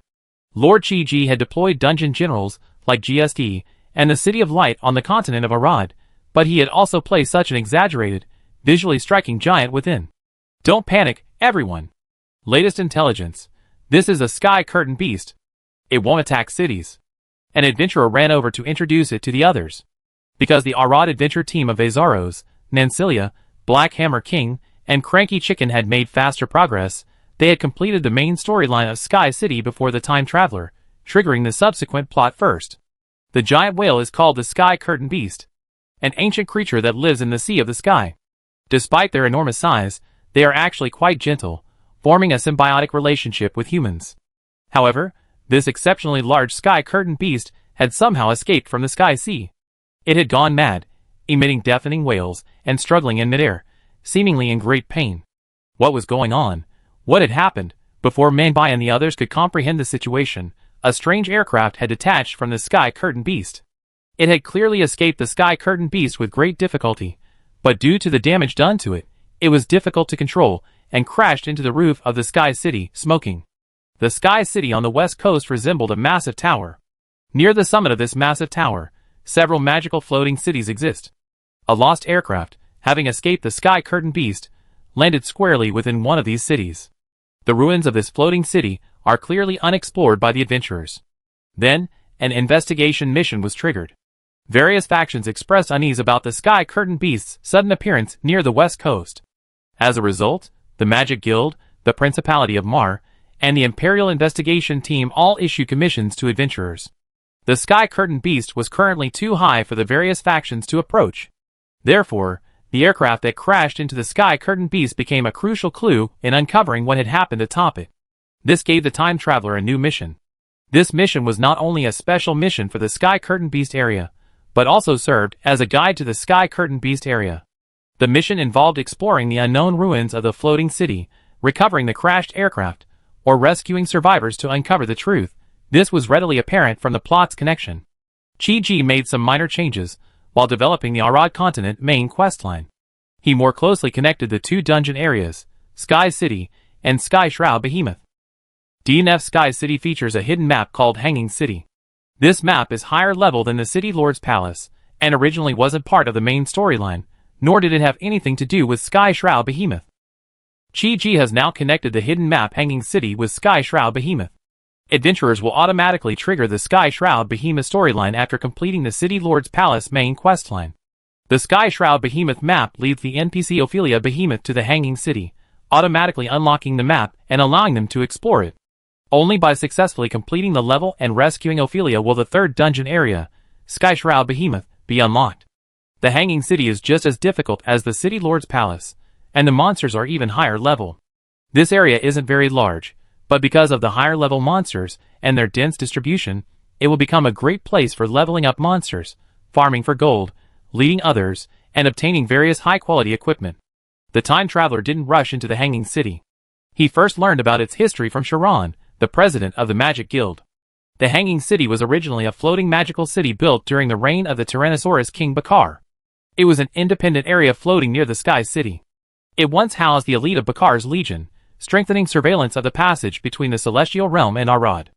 Lord Chi-Ji had deployed dungeon generals, like GSD, and the City of Light on the continent of Arad, but he had also placed such an exaggerated, visually striking giant within. Don't panic, everyone. Latest intelligence. This is a sky curtain beast. It won't attack cities. An adventurer ran over to introduce it to the others. Because the Arad adventure team of Azaros, Nancilia, Black Hammer King, and Cranky Chicken had made faster progress, they had completed the main storyline of Sky City before the Time Traveler, triggering the subsequent plot first. The giant whale is called the Sky Curtain Beast, an ancient creature that lives in the Sea of the Sky. Despite their enormous size, they are actually quite gentle, forming a symbiotic relationship with humans. However, this exceptionally large Sky Curtain Beast had somehow escaped from the Sky Sea. It had gone mad, emitting deafening wails and struggling in midair, seemingly in great pain. What was going on? What had happened? Before Mingbai and the others could comprehend the situation, a strange aircraft had detached from the Sky Curtain Beast. It had clearly escaped the Sky Curtain Beast with great difficulty, but due to the damage done to it, it was difficult to control and crashed into the roof of the Sky City, smoking. The Sky City on the west coast resembled a massive tower. Near the summit of this massive tower, several magical floating cities exist. A lost aircraft, having escaped the Sky Curtain Beast, landed squarely within one of these cities. The ruins of this floating city are clearly unexplored by the adventurers. Then, an investigation mission was triggered. Various factions expressed unease about the Sky Curtain Beast's sudden appearance near the west coast. As a result, the Magic Guild, the Principality of Mar, and the Imperial Investigation Team all issued commissions to adventurers. The Sky Curtain Beast was currently too high for the various factions to approach. Therefore, the aircraft that crashed into the Sky Curtain Beast became a crucial clue in uncovering what had happened atop it. This gave the Time Traveler a new mission. This mission was not only a special mission for the Sky Curtain Beast area, but also served as a guide to the Sky Curtain Beast area. The mission involved exploring the unknown ruins of the floating city, recovering the crashed aircraft, or rescuing survivors to uncover the truth. This was readily apparent from the plot's connection. Chi-Ji made some minor changes while developing the Arad continent main questline. He more closely connected the two dungeon areas, Sky City and Sky Shroud Behemoth. DNF Sky City features a hidden map called Hanging City. This map is higher level than the City Lord's Palace, and originally wasn't part of the main storyline, nor did it have anything to do with Sky Shroud Behemoth. Chi-Ji has now connected the hidden map Hanging City with Sky Shroud Behemoth. Adventurers will automatically trigger the Sky Shroud Behemoth storyline after completing the City Lord's Palace main questline. The Sky Shroud Behemoth map leads the NPC Ophelia Behemoth to the Hanging City, automatically unlocking the map and allowing them to explore it. Only by successfully completing the level and rescuing Ophelia will the third dungeon area, Sky Shroud Behemoth, be unlocked. The Hanging City is just as difficult as the City Lord's Palace, and the monsters are even higher level. This area isn't very large, but because of the higher level monsters and their dense distribution, it will become a great place for leveling up monsters, farming for gold, leading others, and obtaining various high-quality equipment. The Time Traveler didn't rush into the Hanging City. He first learned about its history from Sharon, the president of the Magic Guild. The Hanging City was originally a floating magical city built during the reign of the Tyrannosaurus King Bakar. It was an independent area floating near the Sky City. It once housed the elite of Bakar's legion, strengthening surveillance of the passage between the Celestial Realm and Arad.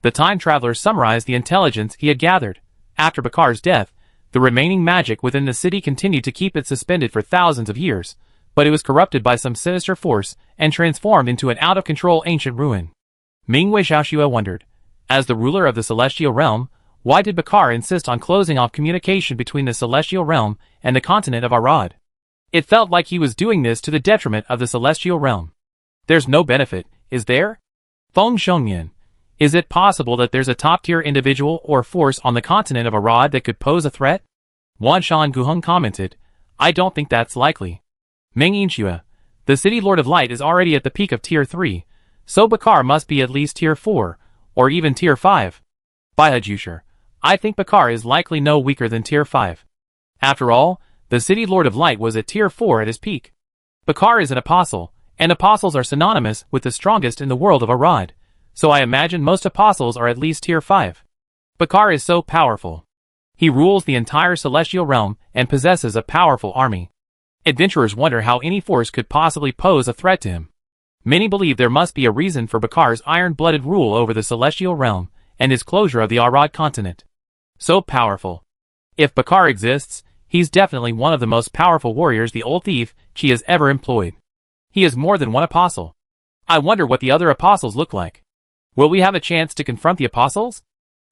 The Time Traveler summarized the intelligence he had gathered. After Bakar's death, the remaining magic within the city continued to keep it suspended for thousands of years, but it was corrupted by some sinister force and transformed into an out-of-control ancient ruin. Mingwei Xiaoxue wondered, as the ruler of the Celestial Realm, why did Bakar insist on closing off communication between the Celestial Realm and the continent of Arad? It felt like he was doing this to the detriment of the Celestial Realm. There's no benefit, is there? Feng Shengyan, is it possible that there's a top-tier individual or force on the continent of Arad that could pose a threat? Wanshan Guheng commented, I don't think that's likely. Meng the City Lord of Light is already at the peak of Tier 3, so Bakar must be at least Tier 4, or even Tier 5. By Hajusher, I think Bakar is likely no weaker than Tier 5. After all, the City Lord of Light was at Tier 4 at his peak. Bakar is an apostle, and apostles are synonymous with the strongest in the world of Arad, so I imagine most apostles are at least Tier 5. Bakar is so powerful. He rules the entire celestial realm and possesses a powerful army. Adventurers wonder how any force could possibly pose a threat to him. Many believe there must be a reason for Bakar's iron-blooded rule over the celestial realm and his closure of the Arad continent. So powerful. If Bakar exists, he's definitely one of the most powerful warriors the old thief Chi has ever employed. He is more than one apostle. I wonder what the other apostles look like. Will we have a chance to confront the apostles?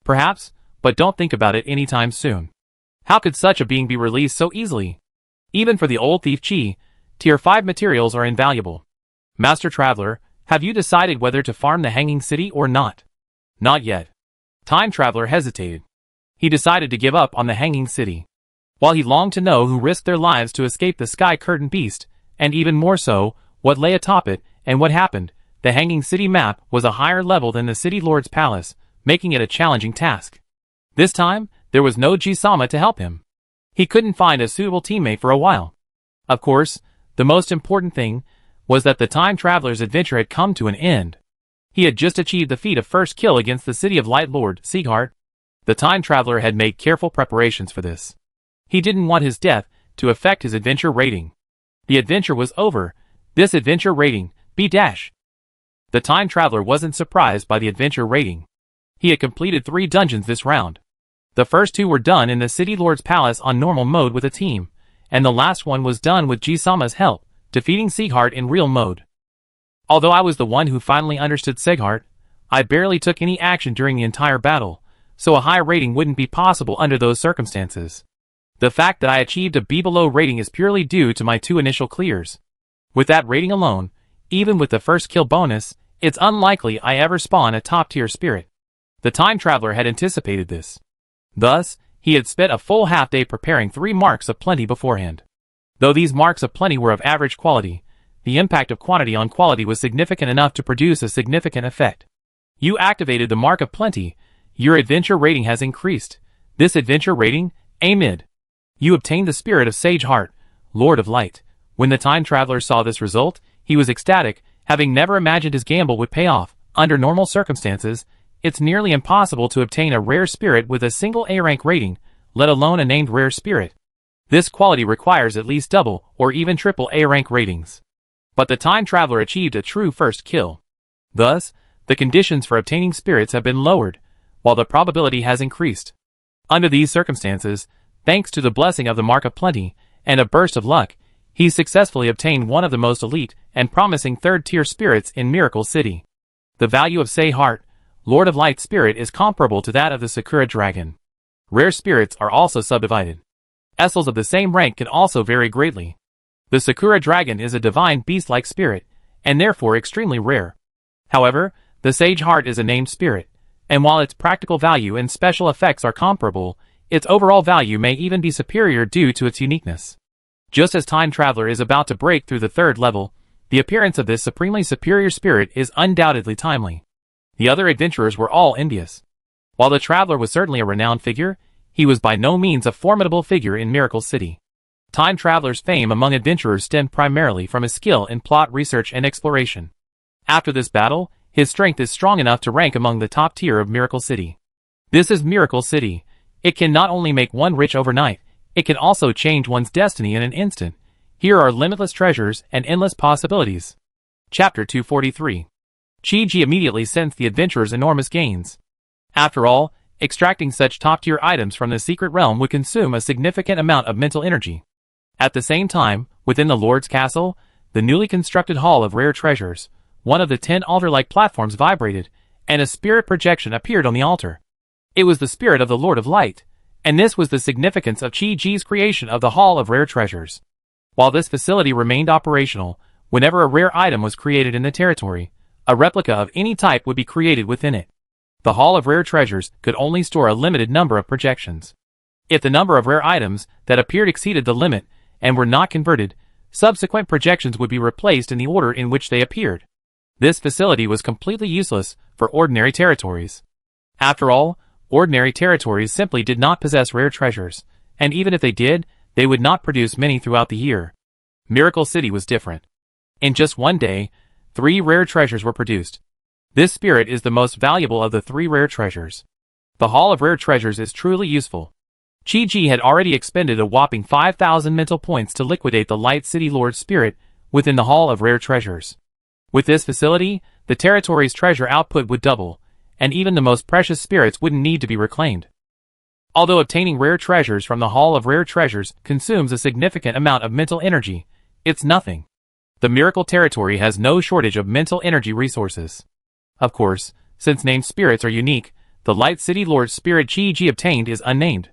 Perhaps, but don't think about it anytime soon. How could such a being be released so easily? Even for the old thief Chi, Tier 5 materials are invaluable. Master Traveler, have you decided whether to farm the Hanging City or not? Not yet. Time Traveler hesitated. He decided to give up on the Hanging City. While he longed to know who risked their lives to escape the Sky Curtain Beast, and even more so, what lay atop it, and what happened, the Hanging City map was a higher level than the City Lord's palace, making it a challenging task. This time, there was no Jisama to help him. He couldn't find a suitable teammate for a while. Of course, the most important thing was that the Time Traveler's adventure had come to an end. He had just achieved the feat of first kill against the City of Light Lord, Sieghart. The Time Traveler had made careful preparations for this. He didn't want his death to affect his adventure rating. The adventure was over. This adventure rating, B-. The Time Traveler wasn't surprised by the adventure rating. He had completed 3 dungeons this round. The first 2 were done in the City Lord's Palace on normal mode with a team, and the last one was done with Jisama's help, defeating Sieghart in real mode. Although I was the one who finally understood Sieghart, I barely took any action during the entire battle, so a high rating wouldn't be possible under those circumstances. The fact that I achieved a B below rating is purely due to my 2 initial clears. With that rating alone, even with the first kill bonus, it's unlikely I ever spawn a top-tier spirit. The Time Traveler had anticipated this. Thus, he had spent a full half-day preparing 3 marks of plenty beforehand. Though these marks of plenty were of average quality, the impact of quantity on quality was significant enough to produce a significant effect. You activated the mark of plenty. Your adventure rating has increased. This adventure rating, A mid. You obtained the spirit of Sage Heart, Lord of Light. When the Time Traveler saw this result, he was ecstatic, having never imagined his gamble would pay off. Under normal circumstances, it's nearly impossible to obtain a rare spirit with a single A-rank rating, let alone a named rare spirit. This quality requires at least double or even triple A-rank ratings. But the Time Traveler achieved a true first kill. Thus, the conditions for obtaining spirits have been lowered, while the probability has increased. Under these circumstances, thanks to the blessing of the Mark of Plenty and a burst of luck, he successfully obtained one of the most elite and promising third-tier spirits in Miracle City. The value of Say Heart, Lord of Light spirit is comparable to that of the Sakura Dragon. Rare spirits are also subdivided. Essels of the same rank can also vary greatly. The Sakura Dragon is a divine beast-like spirit, and therefore extremely rare. However, the Sage Heart is a named spirit, and while its practical value and special effects are comparable, its overall value may even be superior due to its uniqueness. Just as Time Traveler is about to break through the 3rd level, the appearance of this supremely superior spirit is undoubtedly timely. The other adventurers were all envious. While the Traveler was certainly a renowned figure, he was by no means a formidable figure in Miracle City. Time Traveler's fame among adventurers stemmed primarily from his skill in plot research and exploration. After this battle, his strength is strong enough to rank among the top tier of Miracle City. This is Miracle City. It can not only make one rich overnight, it can also change one's destiny in an instant. Here are limitless treasures and endless possibilities. Chapter 243. Chi-Ji immediately sensed the adventurer's enormous gains. After all, extracting such top-tier items from the secret realm would consume a significant amount of mental energy. At the same time, within the Lord's Castle, the newly constructed Hall of Rare Treasures, one of the 10 altar-like platforms vibrated, and a spirit projection appeared on the altar. It was the spirit of the Lord of Light, and this was the significance of Chi-Ji's creation of the Hall of Rare Treasures. While this facility remained operational, whenever a rare item was created in the territory, a replica of any type would be created within it. The Hall of Rare Treasures could only store a limited number of projections. If the number of rare items that appeared exceeded the limit and were not converted, subsequent projections would be replaced in the order in which they appeared. This facility was completely useless for ordinary territories. After all, ordinary territories simply did not possess rare treasures, and even if they did, they would not produce many throughout the year. Miracle City was different. In just one day, 3 rare treasures were produced. This spirit is the most valuable of the 3 rare treasures. The Hall of Rare Treasures is truly useful. Chi-Ji had already expended a whopping 5,000 mental points to liquidate the Light City Lord's spirit within the Hall of Rare Treasures. With this facility, the territory's treasure output would double, and even the most precious spirits wouldn't need to be reclaimed. Although obtaining rare treasures from the Hall of Rare Treasures consumes a significant amount of mental energy, it's nothing. The Miracle Territory has no shortage of mental energy resources. Of course, since named spirits are unique, the Light City Lord's spirit Chi-Ji obtained is unnamed.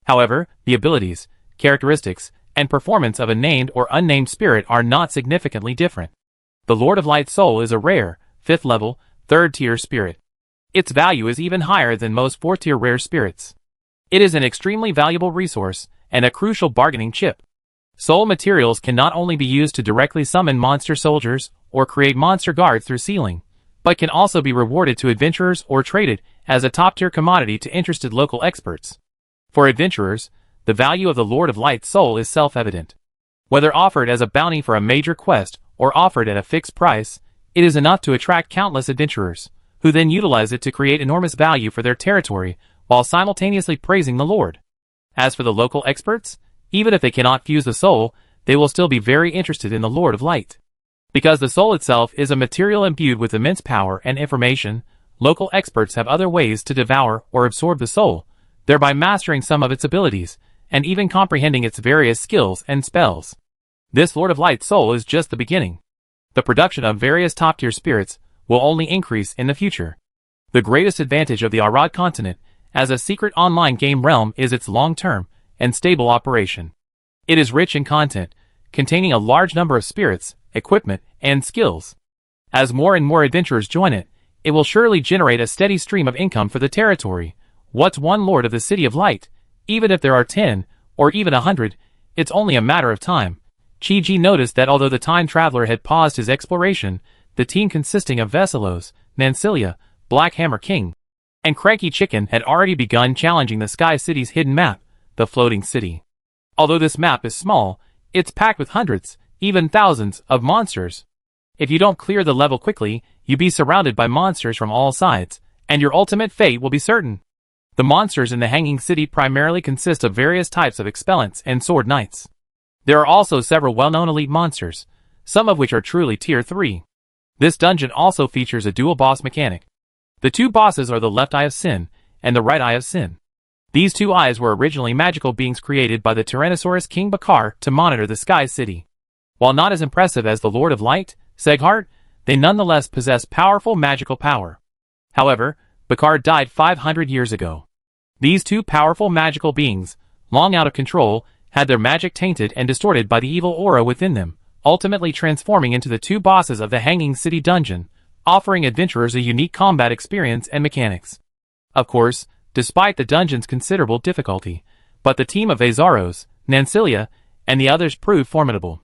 However, the abilities, characteristics, and performance of a named or unnamed spirit are not significantly different. The Lord of Light Soul is a rare, 5th level, 3rd tier spirit. Its value is even higher than most 4th tier rare spirits. It is an extremely valuable resource, and a crucial bargaining chip. Soul materials can not only be used to directly summon monster soldiers, or create monster guards through sealing, but can also be rewarded to adventurers or traded as a top-tier commodity to interested local experts. For adventurers, the value of the Lord of Light Soul is self-evident. Whether offered as a bounty for a major quest or offered at a fixed price, it is enough to attract countless adventurers, who then utilize it to create enormous value for their territory while simultaneously praising the Lord. As for the local experts, even if they cannot fuse the soul, they will still be very interested in the Lord of Light. Because the soul itself is a material imbued with immense power and information, local experts have other ways to devour or absorb the soul, thereby mastering some of its abilities, and even comprehending its various skills and spells. This Lord of Light Soul is just the beginning. The production of various top-tier spirits will only increase in the future. The greatest advantage of the Arad continent as a secret online game realm is its long-term and stable operation. It is rich in content, containing a large number of spirits, equipment, and skills. As more and more adventurers join it, it will surely generate a steady stream of income for the territory. What's one Lord of the City of Light? Even if there are 10, or even 100, it's only a matter of time. Chi-Ji noticed that although the time traveler had paused his exploration, the team consisting of Vesilos, Nansilia, Black Hammer King, and Cranky Chicken had already begun challenging the Sky City's hidden map, the Floating City. Although this map is small, it's packed with hundreds, even thousands, of monsters. If you don't clear the level quickly, you'll be surrounded by monsters from all sides, and your ultimate fate will be certain. The monsters in the Hanging City primarily consist of various types of expellents and sword knights. There are also several well-known elite monsters, some of which are truly tier 3. This dungeon also features a dual boss mechanic. The 2 bosses are the left eye of Sin, and the right eye of Sin. These 2 eyes were originally magical beings created by the Tyrannosaurus King Bakar to monitor the Sky City. While not as impressive as the Lord of Light, Seghart, they nonetheless possess powerful magical power. However, Bakar died 500 years ago. These 2 powerful magical beings, long out of control, had their magic tainted and distorted by the evil aura within them, ultimately transforming into the 2 bosses of the Hanging City dungeon, offering adventurers a unique combat experience and mechanics. Of course, despite the dungeon's considerable difficulty, but the team of Azaros, Nansilia, and the others proved formidable.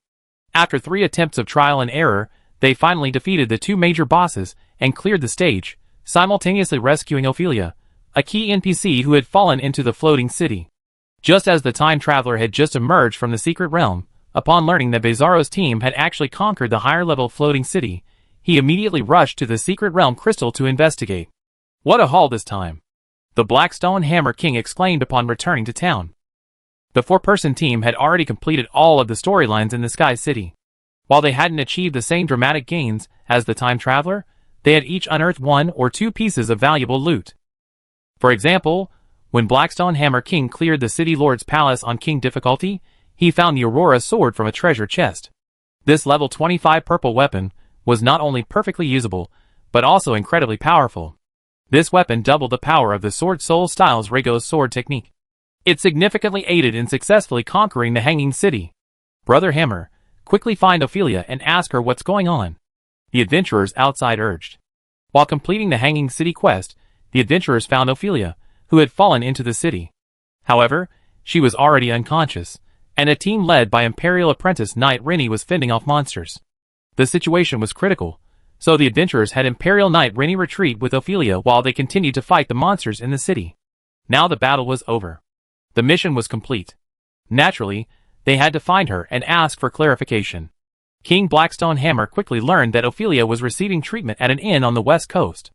After 3 attempts of trial and error, they finally defeated the 2 major bosses and cleared the stage, simultaneously rescuing Ophelia, a key NPC who had fallen into the Floating City. Just as the time traveler had just emerged from the secret realm, upon learning that Bezaro's team had actually conquered the higher-level Floating City, he immediately rushed to the secret realm crystal to investigate. What a haul this time! The Blackstone Hammer King exclaimed upon returning to town. The 4-person team had already completed all of the storylines in the Sky City. While they hadn't achieved the same dramatic gains as the time traveler, they had each unearthed 1 or 2 pieces of valuable loot. For example, when Blackstone Hammer King cleared the City Lord's palace on King difficulty, he found the Aurora sword from a treasure chest. This level 25 purple weapon was not only perfectly usable, but also incredibly powerful. This weapon doubled the power of the Sword Soul Styles Rago's sword technique. It significantly aided in successfully conquering the Hanging City. Brother Hammer, quickly find Ophelia and ask her what's going on, the adventurers outside urged. While completing the Hanging City quest, the adventurers found Ophelia, who had fallen into the city. However, she was already unconscious, and a team led by Imperial apprentice Knight Rennie was fending off monsters. The situation was critical, so the adventurers had Imperial Knight Rennie retreat with Ophelia while they continued to fight the monsters in the city. Now the battle was over. The mission was complete. Naturally, they had to find her and ask for clarification. King Blackstone Hammer quickly learned that Ophelia was receiving treatment at an inn on the west coast.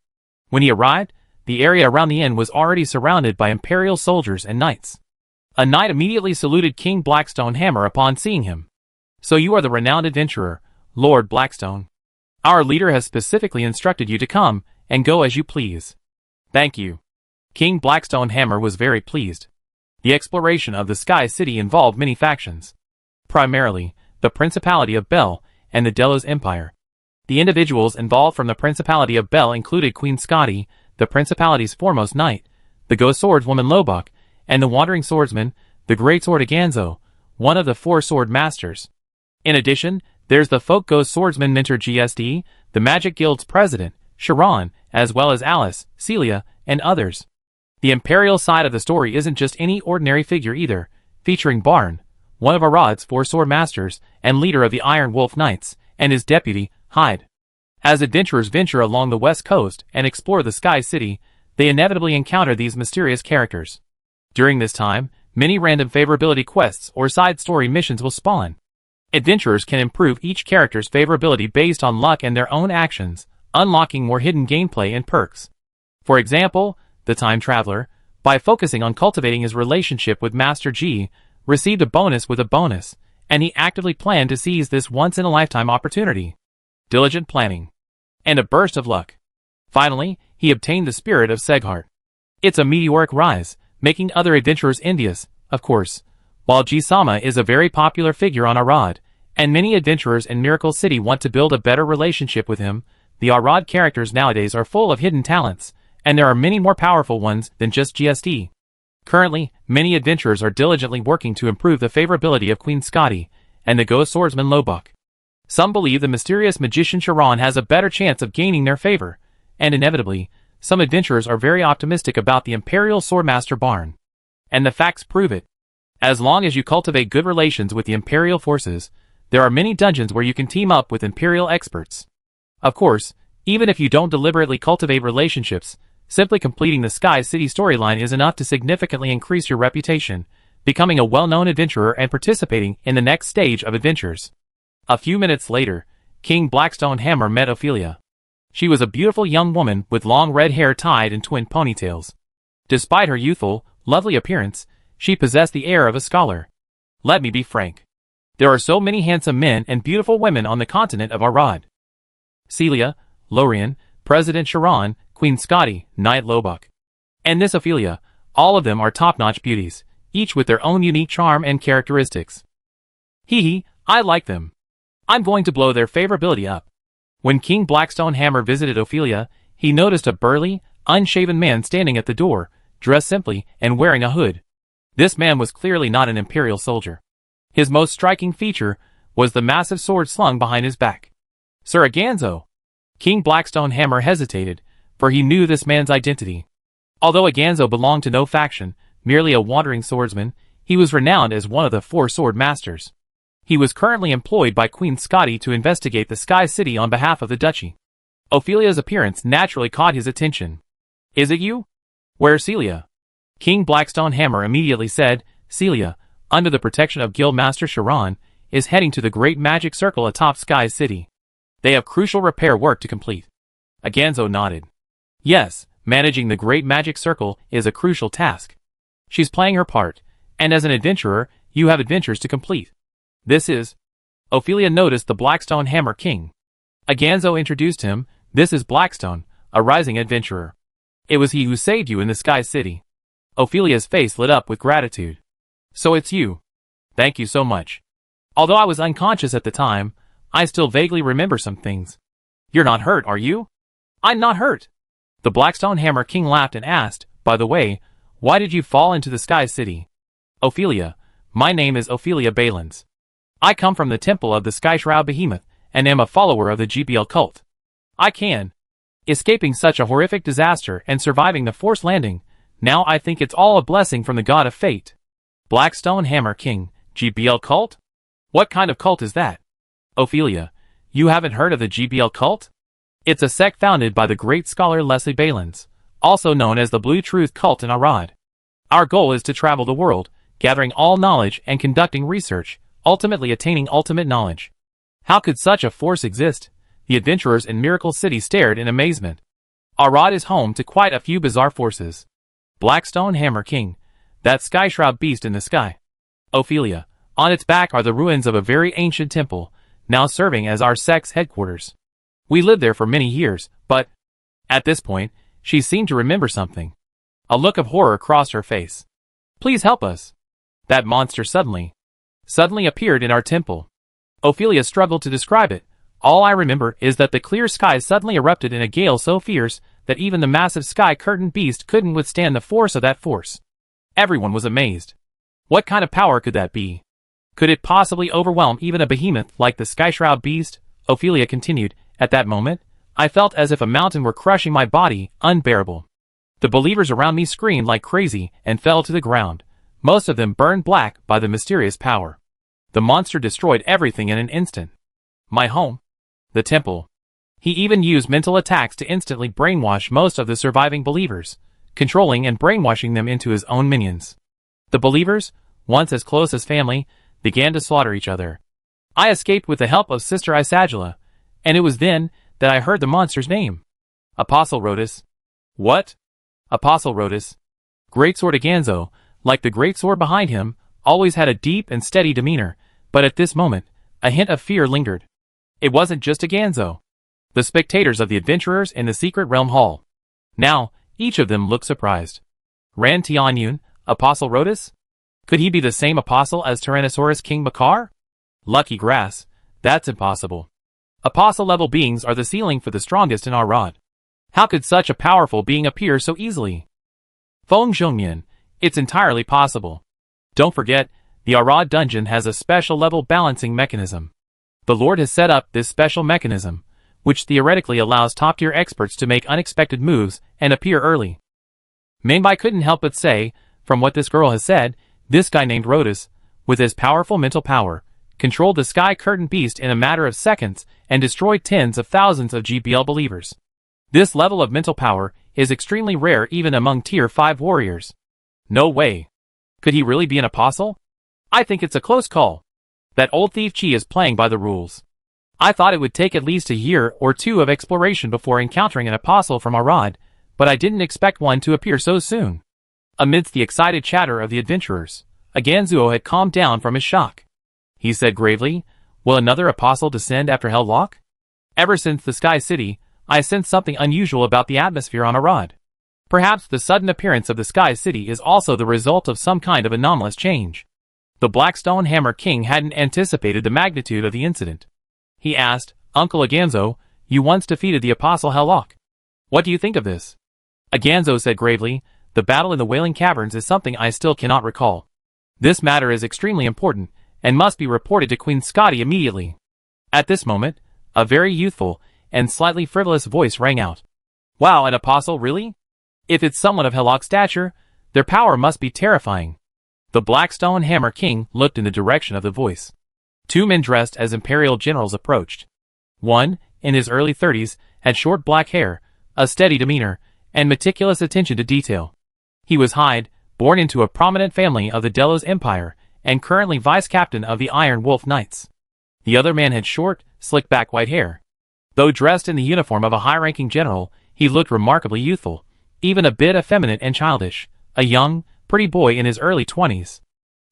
When he arrived, the area around the inn was already surrounded by Imperial soldiers and knights. A knight immediately saluted King Blackstone Hammer upon seeing him. "So you are the renowned adventurer, Lord Blackstone. Our leader has specifically instructed you to come and go as you please." "Thank you." King Blackstone Hammer was very pleased. The exploration of the Sky City involved many factions. Primarily, the Principality of Bel and the Delos Empire. The individuals involved from the Principality of Bel included Queen Scotty, the Principality's foremost knight, the Ghost Swordswoman Lobok, and the Wandering Swordsman, the Greatsword Aganzo, one of the 4 sword masters. In addition, there's the Folk Ghost Swordsman Mentor GSD, the Magic Guild's president, Sharon, as well as Alice, Celia, and others. The Imperial side of the story isn't just any ordinary figure either, featuring Barn, one of Arad's 4 sword masters and leader of the Iron Wolf Knights, and his deputy, Hyde. As adventurers venture along the west coast and explore the Sky City, they inevitably encounter these mysterious characters. During this time, many random favorability quests or side story missions will spawn. Adventurers can improve each character's favorability based on luck and their own actions, unlocking more hidden gameplay and perks. For example, the Time Traveler, by focusing on cultivating his relationship with Master G, received a bonus with a bonus, and he actively planned to seize this once-in-a-lifetime opportunity. Diligent planning. And a burst of luck. Finally, he obtained the Spirit of Seghart. It's a meteoric rise, making other adventurers envious, of course. While G-Sama is a very popular figure on Arad, and many adventurers in Miracle City want to build a better relationship with him, the Arad characters nowadays are full of hidden talents, and there are many more powerful ones than just GSD. Currently, many adventurers are diligently working to improve the favorability of Queen Scotty and the Ghost Swordsman Lobok. Some believe the mysterious magician Sharon has a better chance of gaining their favor, and inevitably, some adventurers are very optimistic about the Imperial Swordmaster Barn. And the facts prove it. As long as you cultivate good relations with the Imperial forces, there are many dungeons where you can team up with Imperial experts. Of course, even if you don't deliberately cultivate relationships, simply completing the Sky City storyline is enough to significantly increase your reputation, becoming a well-known adventurer and participating in the next stage of adventures. A few minutes later, King Blackstone Hammer met Ophelia. She was a beautiful young woman with long red hair tied in twin ponytails. Despite her youthful, lovely appearance, she possessed the air of a scholar. Let me be frank. There are so many handsome men and beautiful women on the continent of Arad. Celia, Lorien, President Sharon, Queen Scotty, Knight Lobok. And this Ophelia, all of them are top-notch beauties, each with their own unique charm and characteristics. Hee, I like them. I'm going to blow their favorability up. When King Blackstone Hammer visited Ophelia, he noticed a burly, unshaven man standing at the door, dressed simply and wearing a hood. This man was clearly not an Imperial soldier. His most striking feature was the massive sword slung behind his back. Sir Aganzo. King Blackstone Hammer hesitated, for he knew this man's identity. Although Aganzo belonged to no faction, merely a wandering swordsman, he was renowned as one of the 4 sword masters. He was currently employed by Queen Scotty to investigate the Sky City on behalf of the duchy. Ophelia's appearance naturally caught his attention. Is it you? Where's Celia? King Blackstone Hammer immediately said, Celia, under the protection of Guildmaster Sharon, is heading to the Great Magic Circle atop Sky City. They have crucial repair work to complete. Aganzo nodded. Yes, managing the Great Magic Circle is a crucial task. She's playing her part, and as an adventurer, you have adventures to complete. This is... Ophelia noticed the Blackstone Hammer King. Aganzo introduced him. This is Blackstone, a rising adventurer. It was he who saved you in the Sky City. Ophelia's face lit up with gratitude. So it's you. Thank you so much. Although I was unconscious at the time, I still vaguely remember some things. You're not hurt, are you? I'm not hurt. The Blackstone Hammer King laughed and asked, by the way, why did you fall into the Sky City? Ophelia, my name is Ophelia Balins. I come from the temple of the Sky Shroud Behemoth, and am a follower of the GBL cult. I can. Escaping such a horrific disaster and surviving the forced landing, now I think it's all a blessing from the god of fate. Blackstone Hammer King, GBL cult? What kind of cult is that? Ophelia, you haven't heard of the GBL cult? It's a sect founded by the great scholar Leslie Balins, also known as the Blue Truth cult in Arad. Our goal is to travel the world, gathering all knowledge and conducting research, ultimately attaining ultimate knowledge. How could such a force exist? The adventurers in Miracle City stared in amazement. Arad is home to quite a few bizarre forces. Blackstone Hammer King, that sky-shroud beast in the sky. Ophelia, on its back are the ruins of a very ancient temple, now serving as our sect's headquarters. We lived there for many years, but... At this point, she seemed to remember something. A look of horror crossed her face. Please help us. That monster suddenly appeared in our temple. Ophelia struggled to describe it. All I remember is that the clear sky suddenly erupted in a gale so fierce that even the massive sky-curtained beast couldn't withstand the force of that force. Everyone was amazed. What kind of power could that be? Could it possibly overwhelm even a behemoth like the sky-shroud beast? Ophelia continued. At that moment, I felt as if a mountain were crushing my body, unbearable. The believers around me screamed like crazy and fell to the ground. Most of them burned black by the mysterious power. The monster destroyed everything in an instant. My home. The temple. He even used mental attacks to instantly brainwash most of the surviving believers, controlling and brainwashing them into his own minions. The believers, once as close as family, began to slaughter each other. I escaped with the help of Sister Isagila, and it was then that I heard the monster's name. Apostle Rhodus. What? Apostle Rhodus. Greatsword Aganzo, like the greatsword behind him, always had a deep and steady demeanor, but at this moment, a hint of fear lingered. It wasn't just Aganzo. The spectators of the adventurers in the secret realm hall. Now, each of them looked surprised. Ran Tianyun, Apostle Rhodus? Could he be the same apostle as Tyrannosaurus King Makar? Lucky grass, that's impossible. Apostle-level beings are the ceiling for the strongest in our rod. How could such a powerful being appear so easily? Feng Zhongmian, it's entirely possible. Don't forget, the Arad dungeon has a special level balancing mechanism. The Lord has set up this special mechanism, which theoretically allows top-tier experts to make unexpected moves and appear early. Mingbai couldn't help but say, from what this girl has said, this guy named Rhodus, with his powerful mental power, controlled the sky curtain beast in a matter of seconds and destroyed tens of thousands of GBL believers. This level of mental power is extremely rare even among tier 5 warriors. No way. Could he really be an apostle? I think it's a close call. That old thief Chi is playing by the rules. I thought it would take at least a year or two of exploration before encountering an apostle from Arad, but I didn't expect one to appear so soon. Amidst the excited chatter of the adventurers, Aganzuo had calmed down from his shock. He said gravely, will another apostle descend after Helllock? Ever since the Sky City, I sensed something unusual about the atmosphere on Arad. Perhaps the sudden appearance of the Sky City is also the result of some kind of anomalous change. The Blackstone Hammer King hadn't anticipated the magnitude of the incident. He asked, Uncle Aganzo, you once defeated the Apostle Helllock. What do you think of this? Aganzo said gravely, the battle in the Wailing Caverns is something I still cannot recall. This matter is extremely important, and must be reported to Queen Scotty immediately. At this moment, a very youthful and slightly frivolous voice rang out. Wow, an apostle, really? If it's someone of Helllock's stature, their power must be terrifying. The Blackstone Hammer King looked in the direction of the voice. Two men dressed as imperial generals approached. One, in his early 30s, had short black hair, a steady demeanor, and meticulous attention to detail. He was Hyde, born into a prominent family of the Delos Empire, and currently vice-captain of the Iron Wolf Knights. The other man had short, slick-back white hair. Though dressed in the uniform of a high-ranking general, he looked remarkably youthful, even a bit effeminate and childish, a young, pretty boy in his early 20s.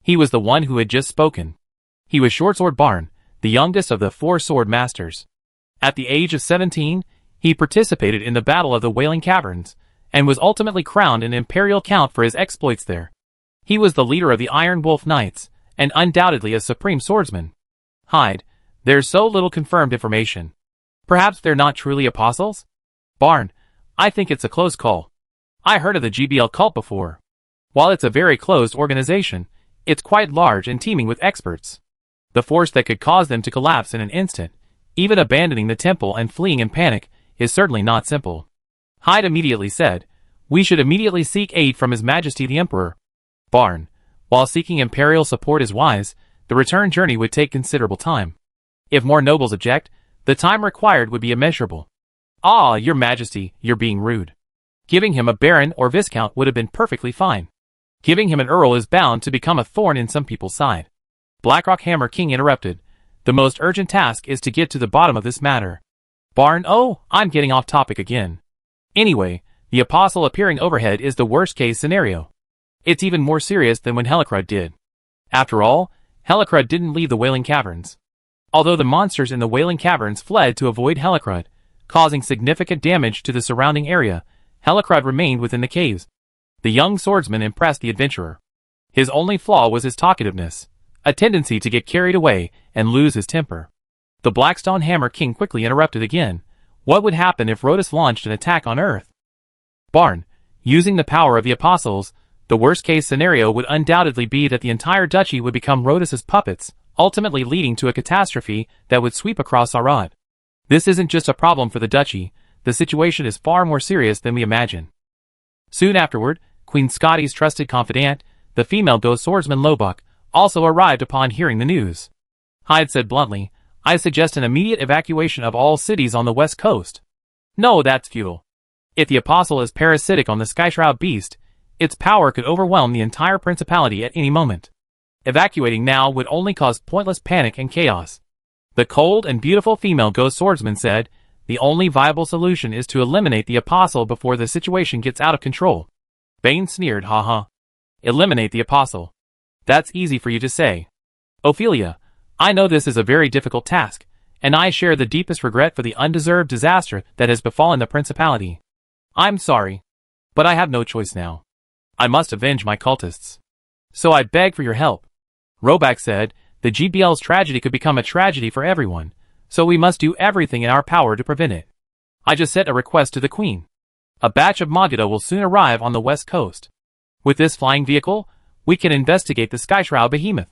He was the one who had just spoken. He was Shortsword Barn, the youngest of the 4 sword masters. At the age of 17, he participated in the Battle of the Wailing Caverns, and was ultimately crowned an imperial count for his exploits there. He was the leader of the Iron Wolf Knights, and undoubtedly a supreme swordsman. Hyde, there's so little confirmed information. Perhaps they're not truly apostles? Barn, I think it's a close call. I heard of the GBL cult before. While it's a very closed organization, it's quite large and teeming with experts. The force that could cause them to collapse in an instant, even abandoning the temple and fleeing in panic, is certainly not simple. Hyde immediately said, we should immediately seek aid from His Majesty the Emperor. Barn, while seeking imperial support is wise, The return journey would take considerable time. If more nobles object, the time required would be immeasurable. Ah, your majesty, you're being rude. Giving him a baron or viscount would have been perfectly fine. Giving him an earl is bound to become a thorn in some people's side. Blackrock Hammer King interrupted. The most urgent task is to get to the bottom of this matter. Barn, oh, I'm getting off topic again. Anyway, the apostle appearing overhead is the worst case scenario. It's even more serious than when Helicrud did. After all, Helicrud didn't leave the Wailing Caverns. Although the monsters in the Wailing Caverns fled to avoid Helicrud, causing significant damage to the surrounding area, Helicrud remained within the caves. The young swordsman impressed the adventurer. His only flaw was his talkativeness, a tendency to get carried away and lose his temper. The Blackstone Hammer King quickly interrupted again. What would happen if Rhodas launched an attack on Earth? Barn, using the power of the apostles, the worst-case scenario would undoubtedly be that the entire duchy would become Rhodas's puppets, ultimately leading to a catastrophe that would sweep across Arad. This isn't just a problem for the duchy, the situation is far more serious than we imagine. Soon afterward, Queen Scotty's trusted confidant, the female ghost swordsman Lobok, also arrived upon hearing the news. Hyde said bluntly, I suggest an immediate evacuation of all cities on the west coast. No, that's futile. If the apostle is parasitic on the Skyshroud beast, its power could overwhelm the entire principality at any moment. Evacuating now would only cause pointless panic and chaos. The cold and beautiful female ghost swordsman said, the only viable solution is to eliminate the apostle before the situation gets out of control. Bane sneered, haha. Eliminate the apostle. That's easy for you to say. Ophelia, I know this is a very difficult task, and I share the deepest regret for the undeserved disaster that has befallen the principality. I'm sorry, but I have no choice now. I must avenge my cultists. So I beg for your help. Roback said, the GBL's tragedy could become a tragedy for everyone, so we must do everything in our power to prevent it. I just sent a request to the Queen. A batch of Magida will soon arrive on the west coast. With this flying vehicle, we can investigate the Skyshroud behemoth.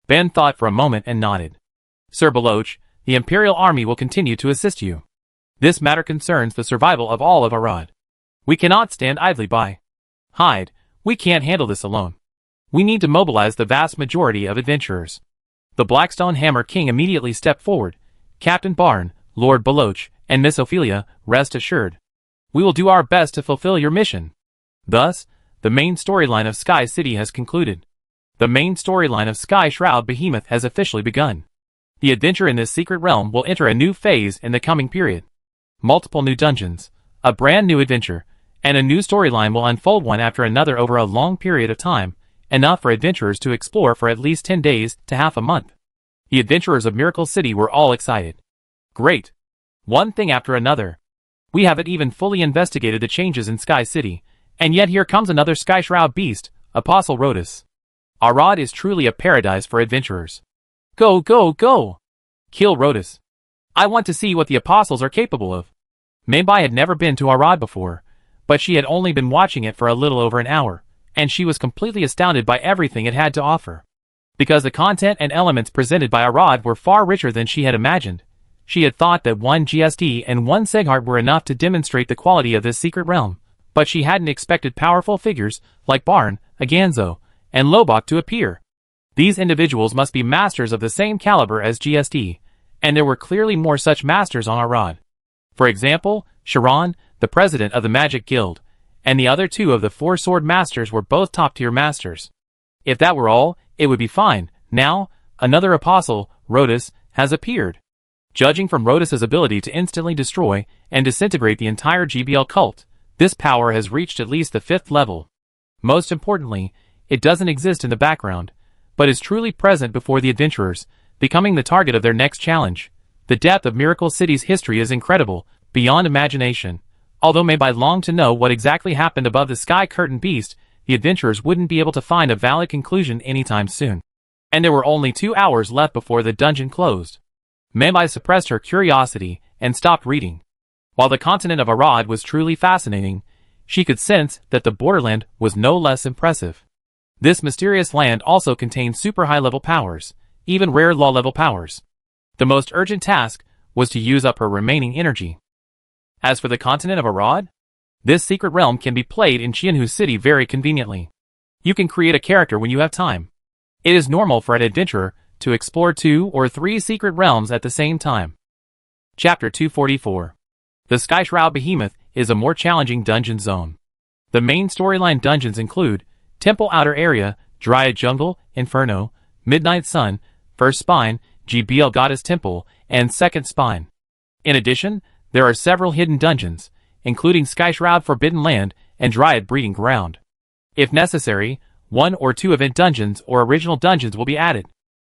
Ben thought for a moment and nodded. Sir Baloch, the Imperial Army will continue to assist you. This matter concerns the survival of all of Arad. We cannot stand idly by. Hyde, we can't handle this alone. We need to mobilize the vast majority of adventurers. The Blackstone Hammer King immediately stepped forward. Captain Barn, Lord Baloch, and Miss Ophelia, rest assured. We will do our best to fulfill your mission. Thus, the main storyline of Sky City has concluded. The main storyline of Skyshroud Behemoth has officially begun. The adventure in this secret realm will enter a new phase in the coming period. Multiple new dungeons, a brand new adventure, and a new storyline will unfold one after another over a long period of time, enough for adventurers to explore for at least 10 days to half a month. The adventurers of Miracle City were all excited. Great! One thing after another. We haven't even fully investigated the changes in Sky City, and yet here comes another Skyshroud beast, Apostle Rhodas. Arad is truly a paradise for adventurers. Go, go, go! Kill Rhodas. I want to see what the apostles are capable of. Maybai had never been to Arad before, but she had only been watching it for a little over an hour, and she was completely astounded by everything it had to offer. Because the content and elements presented by Arad were far richer than she had imagined, she had thought that 1 GSD and 1 Seghart were enough to demonstrate the quality of this secret realm, but she hadn't expected powerful figures like Barn, Aganzo, and Lobok to appear. These individuals must be masters of the same caliber as GSD, and there were clearly more such masters on Arad. For example, Sharon, the president of the Magic Guild, and the other 2 of the 4 sword masters were both top-tier masters. If that were all, it would be fine. Now, another apostle, Rhodas, has appeared. Judging from Rhodas's ability to instantly destroy and disintegrate the entire GBL cult, this power has reached at least the 5th level. Most importantly, it doesn't exist in the background, but is truly present before the adventurers, becoming the target of their next challenge. The depth of Miracle City's history is incredible, beyond imagination. Although Maybai longed to know what exactly happened above the Sky Curtain Beast, the adventurers wouldn't be able to find a valid conclusion anytime soon. And there were only 2 hours left before the dungeon closed. Maybai suppressed her curiosity and stopped reading. While the continent of Arad was truly fascinating, she could sense that the borderland was no less impressive. This mysterious land also contained super high-level powers, even rare law-level powers. The most urgent task was to use up her remaining energy. As for the continent of Arad, this secret realm can be played in Qianhu City very conveniently. You can create a character when you have time. It is normal for an adventurer to explore 2 or 3 secret realms at the same time. Chapter 244. The Skyshroud Behemoth is a more challenging dungeon zone. The main storyline dungeons include Temple Outer Area, Dryad Jungle, Inferno, Midnight Sun, First Spine, GBL Goddess Temple, and Second Spine. In addition, there are several hidden dungeons, including Skyshroud Forbidden Land and Dryad Breeding Ground. If necessary, 1 or 2 event dungeons or original dungeons will be added.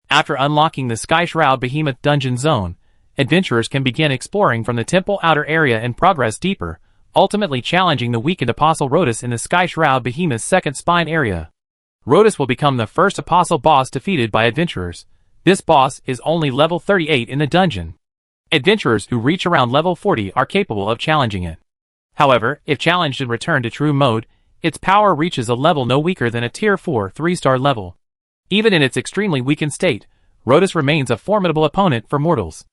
After unlocking the Skyshroud Behemoth dungeon zone, adventurers can begin exploring from the Temple Outer Area and progress deeper, ultimately challenging the weakened Apostle Rhotus in the Skyshroud Behemoth's Second Spine area. Rhotus will become the first Apostle boss defeated by adventurers. This boss is only level 38 in the dungeon. Adventurers who reach around level 40 are capable of challenging it. However, if challenged and returned to true mode, its power reaches a level no weaker than a Tier 4 3-star level. Even in its extremely weakened state, Rhotus remains a formidable opponent for mortals.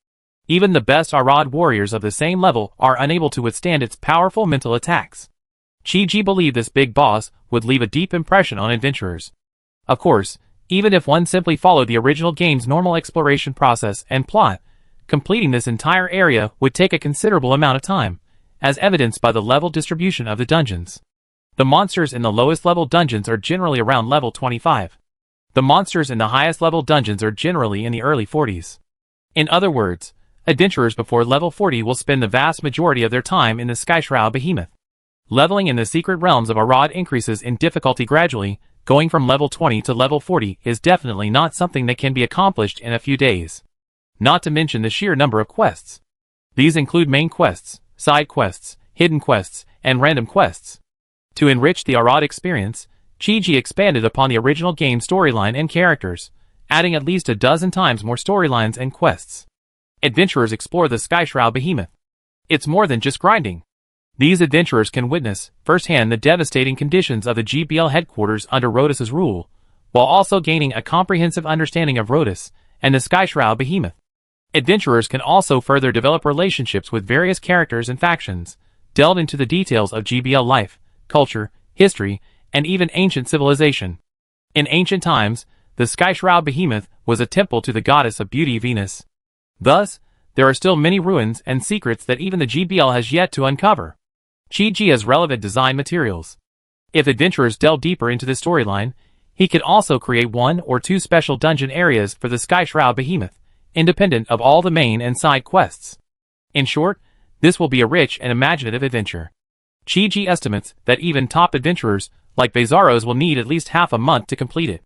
Even the best Arad warriors of the same level are unable to withstand its powerful mental attacks. Chi-Ji believed this big boss would leave a deep impression on adventurers. Of course, even if one simply followed the original game's normal exploration process and plot, completing this entire area would take a considerable amount of time, as evidenced by the level distribution of the dungeons. The monsters in the lowest level dungeons are generally around level 25. The monsters in the highest level dungeons are generally in the early 40s. In other words, adventurers before level 40 will spend the vast majority of their time in the Skyshroud Behemoth. Leveling in the secret realms of Arad increases in difficulty gradually. Going from level 20 to level 40 is definitely not something that can be accomplished in a few days. Not to mention the sheer number of quests. These include main quests, side quests, hidden quests, and random quests. To enrich the Arad experience, Chi-Ji expanded upon the original game storyline and characters, adding at least a dozen times more storylines and quests. Adventurers explore the Skyshroud Behemoth. It's more than just grinding. These adventurers can witness firsthand the devastating conditions of the GBL headquarters under Rhotus's rule, while also gaining a comprehensive understanding of Rhotus and the Skyshroud Behemoth. Adventurers can also further develop relationships with various characters and factions, delve into the details of GBL life, culture, history, and even ancient civilization. In ancient times, the Skyshroud Behemoth was a temple to the goddess of beauty Venus. Thus, there are still many ruins and secrets that even the GBL has yet to uncover. Chi-Ji has relevant design materials. If adventurers delve deeper into this storyline, he could also create 1 or 2 special dungeon areas for the Skyshroud Behemoth, independent of all the main and side quests. In short, this will be a rich and imaginative adventure. Chi-Ji estimates that even top adventurers, like Bezaros, will need at least half a month to complete it.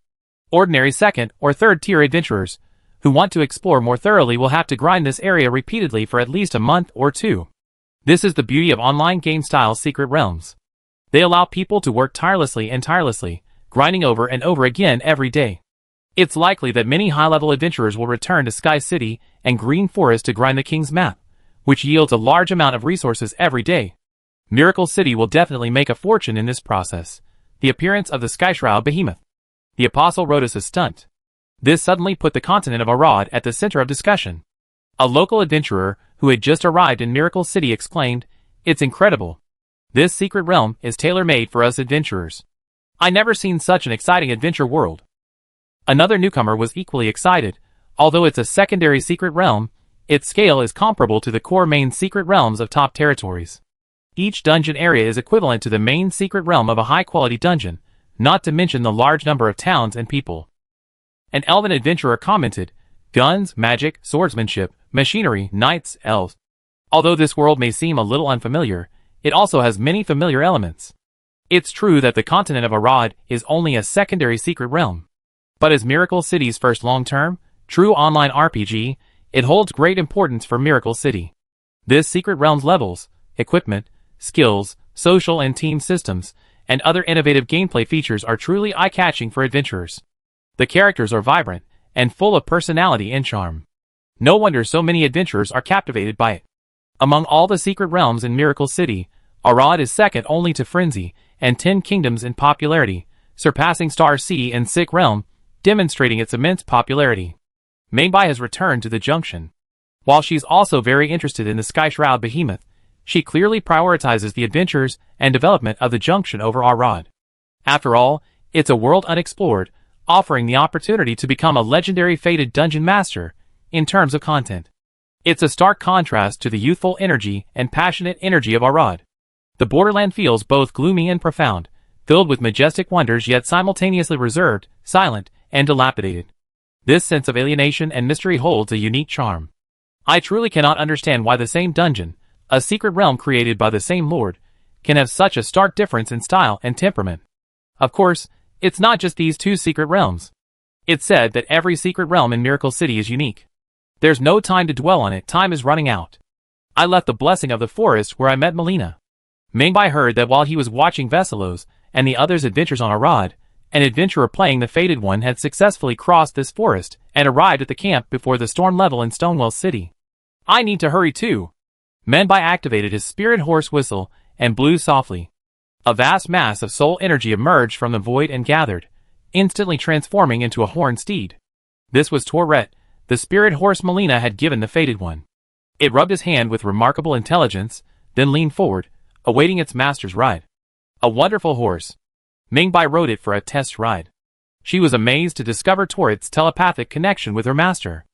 Ordinary second or third tier adventurers, who want to explore more thoroughly, will have to grind this area repeatedly for at least a month or 2. This is the beauty of online game-style secret realms. They allow people to work tirelessly, grinding over and over again every day. It's likely that many high-level adventurers will return to Sky City and Green Forest to grind the King's Map, which yields a large amount of resources every day. Miracle City will definitely make a fortune in this process. The appearance of the Skyshroud Behemoth. The Apostle Rhotus' stunt. This suddenly put the continent of Arad at the center of discussion. A local adventurer who had just arrived in Miracle City exclaimed, "It's incredible. This secret realm is tailor-made for us adventurers. I never seen such an exciting adventure world." Another newcomer was equally excited. Although it's a secondary secret realm, its scale is comparable to the core main secret realms of top territories. Each dungeon area is equivalent to the main secret realm of a high-quality dungeon, not to mention the large number of towns and people. An elven adventurer commented, "Guns, magic, swordsmanship, machinery, knights, elves. Although this world may seem a little unfamiliar, it also has many familiar elements. It's true that the continent of Arad is only a secondary secret realm. But as Miracle City's first long-term, true online RPG, it holds great importance for Miracle City. This secret realm's levels, equipment, skills, social and team systems, and other innovative gameplay features are truly eye-catching for adventurers. The characters are vibrant and full of personality and charm. No wonder so many adventurers are captivated by it. Among all the secret realms in Miracle City, Arad is second only to Frenzy and 10 Kingdoms in popularity, surpassing Star Sea and Sick Realm, demonstrating its immense popularity. Mainbai has returned to the Junction. While she's also very interested in the Skyshroud Behemoth, she clearly prioritizes the adventures and development of the Junction over Arad. After all, it's a world unexplored, offering the opportunity to become a legendary fated dungeon master in terms of content. It's a stark contrast to the youthful energy and passionate energy of Arad. The borderland feels both gloomy and profound, filled with majestic wonders yet simultaneously reserved, silent, and dilapidated. This sense of alienation and mystery holds a unique charm. I truly cannot understand why the same dungeon, a secret realm created by the same lord, can have such a stark difference in style and temperament. Of course, it's not just these two secret realms. It's said that every secret realm in Miracle City is unique. There's no time to dwell on it, time is running out. I left the blessing of the forest where I met Melina. Mingbai heard that while he was watching Vesselos and the others' adventures on Arad, an adventurer playing the Fated One had successfully crossed this forest and arrived at the camp before the storm level in Stonewall City. I need to hurry too. Menbai activated his spirit horse whistle and blew softly. A vast mass of soul energy emerged from the void and gathered, instantly transforming into a horned steed. This was Tourette, the spirit horse Melina had given the Fated One. It rubbed his hand with remarkable intelligence, then leaned forward, awaiting its master's ride. A wonderful horse. Mingbai rode it for a test ride. She was amazed to discover Tourette's telepathic connection with her master.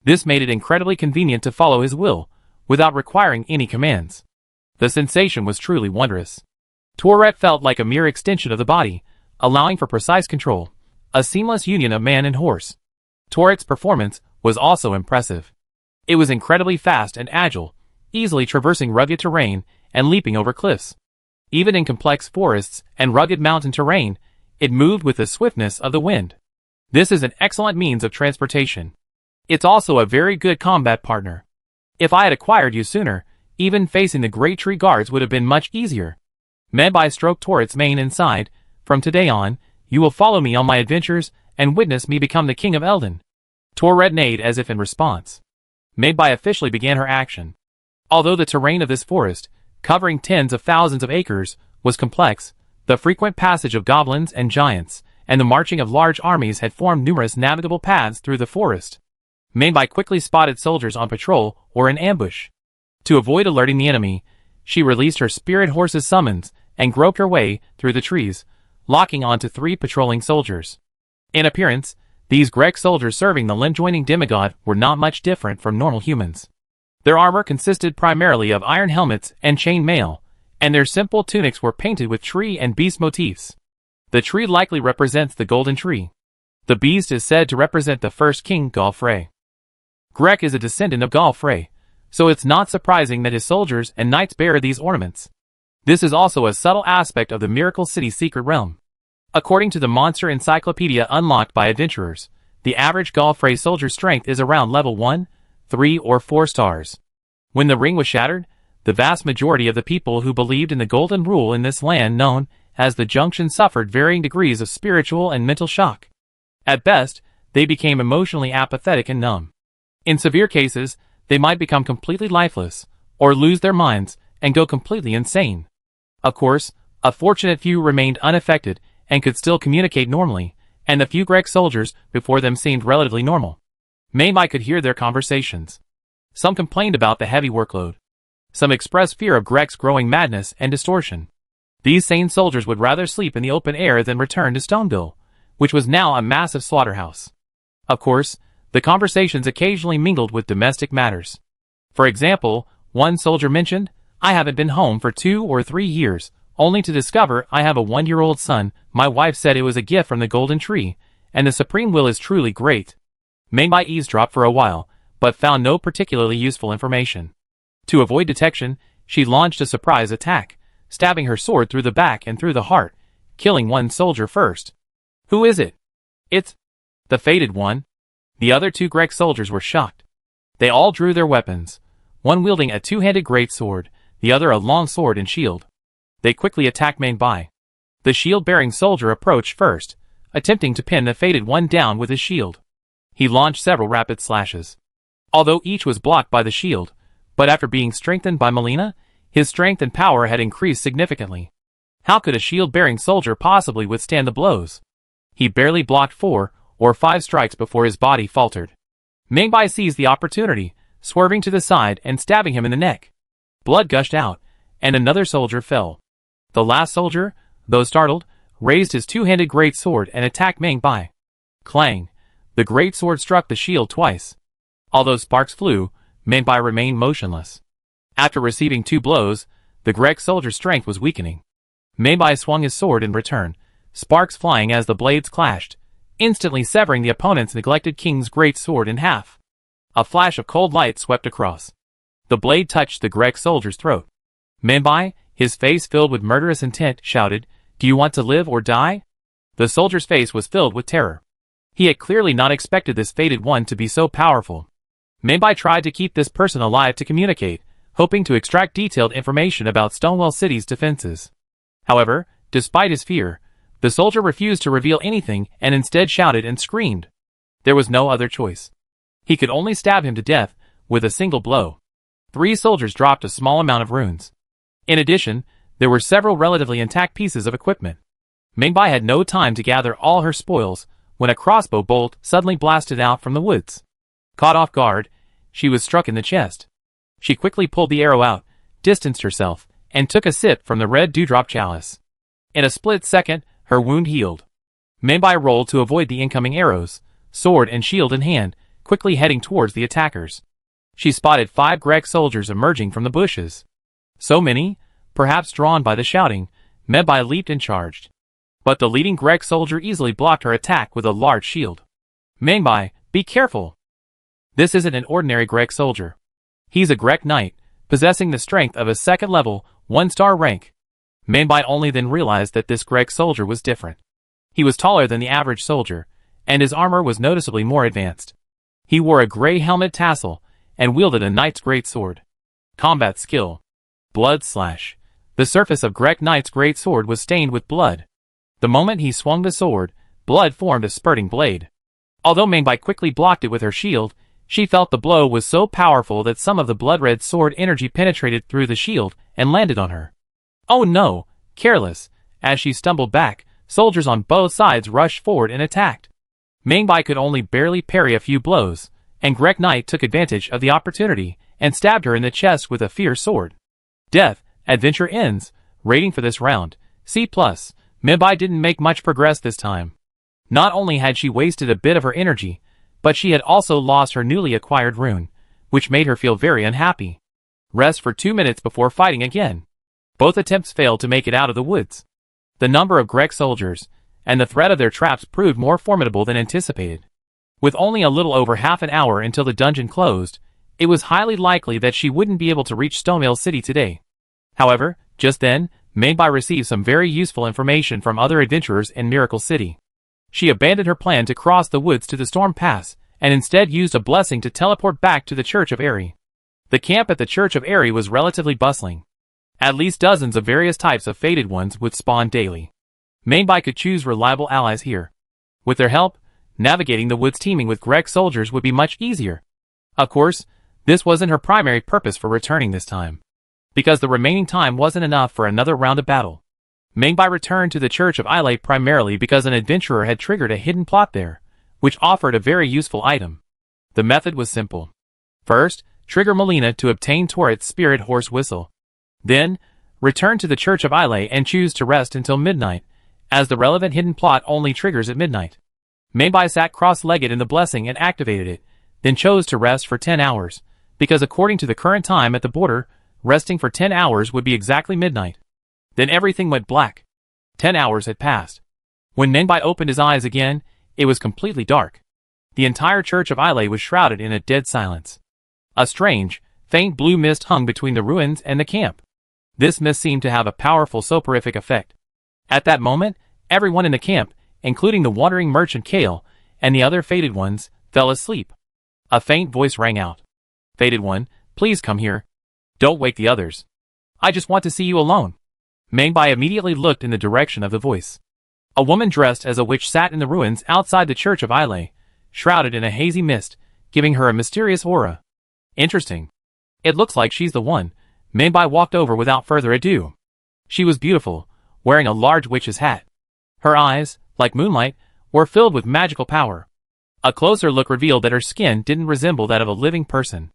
This made it incredibly convenient to follow his will, without requiring any commands. The sensation was truly wondrous. Tourette felt like a mere extension of the body, allowing for precise control, a seamless union of man and horse. Tourette's performance was also impressive. It was incredibly fast and agile, easily traversing rugged terrain and leaping over cliffs. Even in complex forests and rugged mountain terrain, it moved with the swiftness of the wind. This is an excellent means of transportation. It's also a very good combat partner. If I had acquired you sooner, even facing the great tree guards would have been much easier. Menbai stroked Tourette's mane and sighed, from today on, you will follow me on my adventures and witness me become the king of Eldon. Tourette neighed as if in response. Menbai officially began her action. Although the terrain of this forest, covering tens of thousands of acres, was complex, the frequent passage of goblins and giants, and the marching of large armies had formed numerous navigable paths through the forest. Menbai quickly spotted soldiers on patrol or in ambush. To avoid alerting the enemy, she released her spirit horse's summons and groped her way through the trees, locking onto 3 patrolling soldiers. In appearance, these Grek soldiers serving the limb-joining demigod were not much different from normal humans. Their armor consisted primarily of iron helmets and chain mail, and their simple tunics were painted with tree and beast motifs. The tree likely represents the golden tree. The beast is said to represent the first king, Galfrey. Grek is a descendant of Galfrey, so it's not surprising that his soldiers and knights bear these ornaments. This is also a subtle aspect of the Miracle City secret realm. According to the Monster Encyclopedia unlocked by adventurers, the average Galfrey soldier strength is around level 1, 3 or 4 stars. When the ring was shattered, the vast majority of the people who believed in the golden rule in this land known as the Junction suffered varying degrees of spiritual and mental shock. At best, they became emotionally apathetic and numb. In severe cases, they might become completely lifeless, or lose their minds and go completely insane. Of course, a fortunate few remained unaffected and could still communicate normally, and the few Grek soldiers before them seemed relatively normal. Menbai could hear their conversations. Some complained about the heavy workload. Some expressed fear of Grek's growing madness and distortion. These sane soldiers would rather sleep in the open air than return to Stoneville, which was now a massive slaughterhouse. Of course, the conversations occasionally mingled with domestic matters. For example, one soldier mentioned, I haven't been home for 2 or 3 years, only to discover I have a 1-year-old son. My wife said it was a gift from the golden tree, and the supreme will is truly great. Menbai eavesdropped for a while, but found no particularly useful information. To avoid detection, she launched a surprise attack, stabbing her sword through the back and through the heart, killing one soldier first. Who is it? It's the Fated One. The other 2 Grek soldiers were shocked. They all drew their weapons, one wielding a 2-handed greatsword, the other a long sword and shield. They quickly attacked Menbai. The shield-bearing soldier approached first, attempting to pin the Fated One down with his shield. He launched several rapid slashes. Although each was blocked by the shield, but after being strengthened by Melina, his strength and power had increased significantly. How could a shield-bearing soldier possibly withstand the blows? He barely blocked 4 or 5 strikes before his body faltered. Menbai seized the opportunity, swerving to the side and stabbing him in the neck. Blood gushed out, and another soldier fell. The last soldier, though startled, raised his 2-handed greatsword and attacked Menbai. Clang! The great sword struck the shield twice. Although sparks flew, Mingbai remained motionless. After receiving 2 blows, the Grek soldier's strength was weakening. Mingbai swung his sword in return, sparks flying as the blades clashed, instantly severing the opponent's neglected king's great sword in half. A flash of cold light swept across. The blade touched the Grek soldier's throat. Mingbai, his face filled with murderous intent, shouted, "Do you want to live or die?" The soldier's face was filled with terror. He had clearly not expected this fated one to be so powerful. Mingbai tried to keep this person alive to communicate, hoping to extract detailed information about Stonewall City's defenses. However, despite his fear, the soldier refused to reveal anything and instead shouted and screamed. There was no other choice. He could only stab him to death with a single blow. 3 soldiers dropped a small amount of runes. In addition, there were several relatively intact pieces of equipment. Mingbai had no time to gather all her spoils when a crossbow bolt suddenly blasted out from the woods. Caught off guard, she was struck in the chest. She quickly pulled the arrow out, distanced herself, and took a sip from the red dewdrop chalice. In a split second, her wound healed. Mingbai rolled to avoid the incoming arrows, sword and shield in hand, quickly heading towards the attackers. She spotted 5 Grek soldiers emerging from the bushes. So many, perhaps drawn by the shouting, Mingbai leaped and charged. But the leading Grek soldier easily blocked her attack with a large shield. "Mingbai, be careful! This isn't an ordinary Grek soldier. He's a Grek knight, possessing the strength of a 2nd level, 1-star rank." Mingbai only then realized that this Grek soldier was different. He was taller than the average soldier, and his armor was noticeably more advanced. He wore a gray helmet tassel, and wielded a knight's great sword. Combat skill. Blood slash. The surface of Grek knight's great sword was stained with blood. The moment he swung the sword, blood formed a spurting blade. Although Mingbai quickly blocked it with her shield, she felt the blow was so powerful that some of the blood-red sword energy penetrated through the shield and landed on her. Oh no! Careless! As she stumbled back, soldiers on both sides rushed forward and attacked. Mingbai could only barely parry a few blows, and Grek Knight took advantage of the opportunity and stabbed her in the chest with a fierce sword. Death, adventure ends. Rating for this round, C+. Mingbai didn't make much progress this time. Not only had she wasted a bit of her energy, but she had also lost her newly acquired rune, which made her feel very unhappy. Rest for 2 minutes before fighting again. Both attempts failed to make it out of the woods. The number of Grek soldiers, and the threat of their traps proved more formidable than anticipated. With only a little over half an hour until the dungeon closed, it was highly likely that she wouldn't be able to reach Stonewall City today. However, just then, Mingbai received some very useful information from other adventurers in Miracle City. She abandoned her plan to cross the woods to the Storm Pass, and instead used a blessing to teleport back to the Church of Aerie. The camp at the Church of Aerie was relatively bustling. At least dozens of various types of fated ones would spawn daily. Mingbai could choose reliable allies here. With their help, navigating the woods teeming with Grek soldiers would be much easier. Of course, this wasn't her primary purpose for returning this time, because the remaining time wasn't enough for another round of battle. Mingbai returned to the Church of Aerie primarily because an adventurer had triggered a hidden plot there, which offered a very useful item. The method was simple. First, trigger Melina to obtain Torit's spirit horse whistle. Then, return to the Church of Aerie and choose to rest until midnight, as the relevant hidden plot only triggers at midnight. Mingbai sat cross-legged in the blessing and activated it, then chose to rest for 10 hours, because according to the current time at the border, resting for 10 hours would be exactly midnight. Then everything went black. 10 hours had passed. When Mingbai opened his eyes again, it was completely dark. The entire Church of Aerie was shrouded in a dead silence. A strange, faint blue mist hung between the ruins and the camp. This mist seemed to have a powerful soporific effect. At that moment, everyone in the camp, including the wandering merchant Kale, and the other fated ones, fell asleep. A faint voice rang out. "Fated one, please come here. Don't wake the others. I just want to see you alone." Mingbai immediately looked in the direction of the voice. A woman dressed as a witch sat in the ruins outside the Church of Aerie, shrouded in a hazy mist, giving her a mysterious aura. Interesting. It looks like she's the one. Mingbai walked over without further ado. She was beautiful, wearing a large witch's hat. Her eyes, like moonlight, were filled with magical power. A closer look revealed that her skin didn't resemble that of a living person.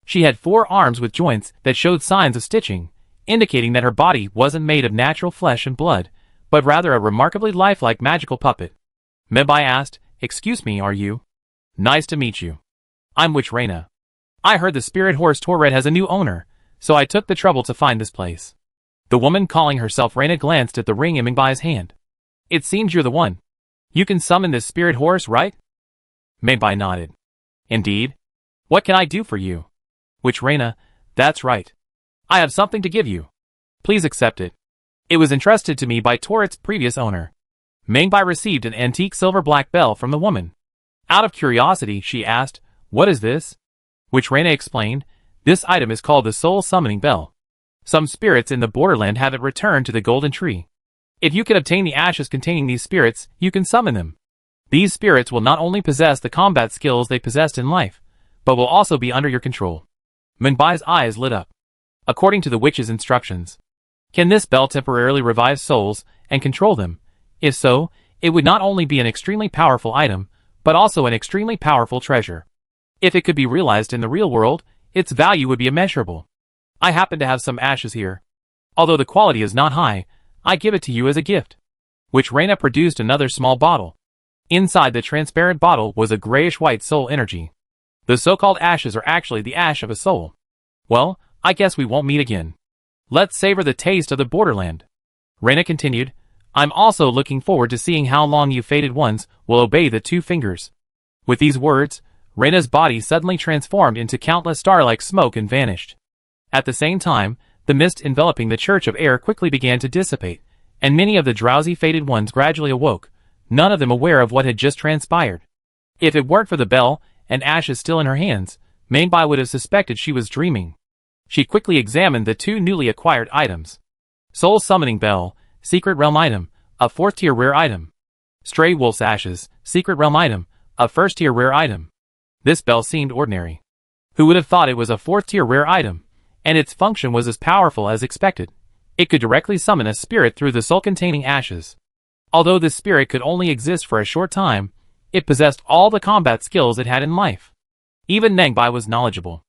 She had 4 arms with joints that showed signs of stitching, indicating that her body wasn't made of natural flesh and blood, but rather a remarkably lifelike magical puppet. Mingbai asked, Excuse me, are you? Nice to meet you. I'm Witch Reina. I heard the spirit horse Torred has a new owner, so I took the trouble to find this place. The woman calling herself Reina glanced at the ring in Mingbai's hand. It seems you're the one. You can summon this spirit horse, right? Mingbai nodded. Indeed. What can I do for you? Witch Reina, that's right. I have something to give you. Please accept it. It was entrusted to me by Torred's previous owner. Mingbai received an antique silver-black bell from the woman. Out of curiosity, she asked, "What is this?" Which Reina explained, "This item is called the Soul Summoning Bell. Some spirits in the borderland have it returned to the Golden Tree. If you can obtain the ashes containing these spirits, you can summon them. These spirits will not only possess the combat skills they possessed in life, but will also be under your control." Mingbai's eyes lit up. According to the witch's instructions, can this bell temporarily revive souls and control them? If so, it would not only be an extremely powerful item, but also an extremely powerful treasure. If it could be realized in the real world, its value would be immeasurable. I happen to have some ashes here. Although the quality is not high, I give it to you as a gift. Which Reina produced another small bottle. Inside the transparent bottle was a grayish-white soul energy. The so-called ashes are actually the ash of a soul. Well, I guess we won't meet again. Let's savor the taste of the borderland. Reina continued, I'm also looking forward to seeing how long you fated ones will obey the two fingers. With these words, Reina's body suddenly transformed into countless star-like smoke and vanished. At the same time, the mist enveloping the Church of Air quickly began to dissipate, and many of the drowsy fated ones gradually awoke, none of them aware of what had just transpired. If it weren't for the bell and ashes still in her hands, Mingbai would have suspected she was dreaming. She quickly examined the two newly acquired items. Soul Summoning Bell, Secret Realm item, a 4th-tier rare item. Stray Wolf's Ashes, Secret Realm item, a 1st-tier rare item. This bell seemed ordinary. Who would have thought it was a 4th-tier rare item? And its function was as powerful as expected. It could directly summon a spirit through the soul-containing ashes. Although this spirit could only exist for a short time, it possessed all the combat skills it had in life. Even Mingbai was knowledgeable.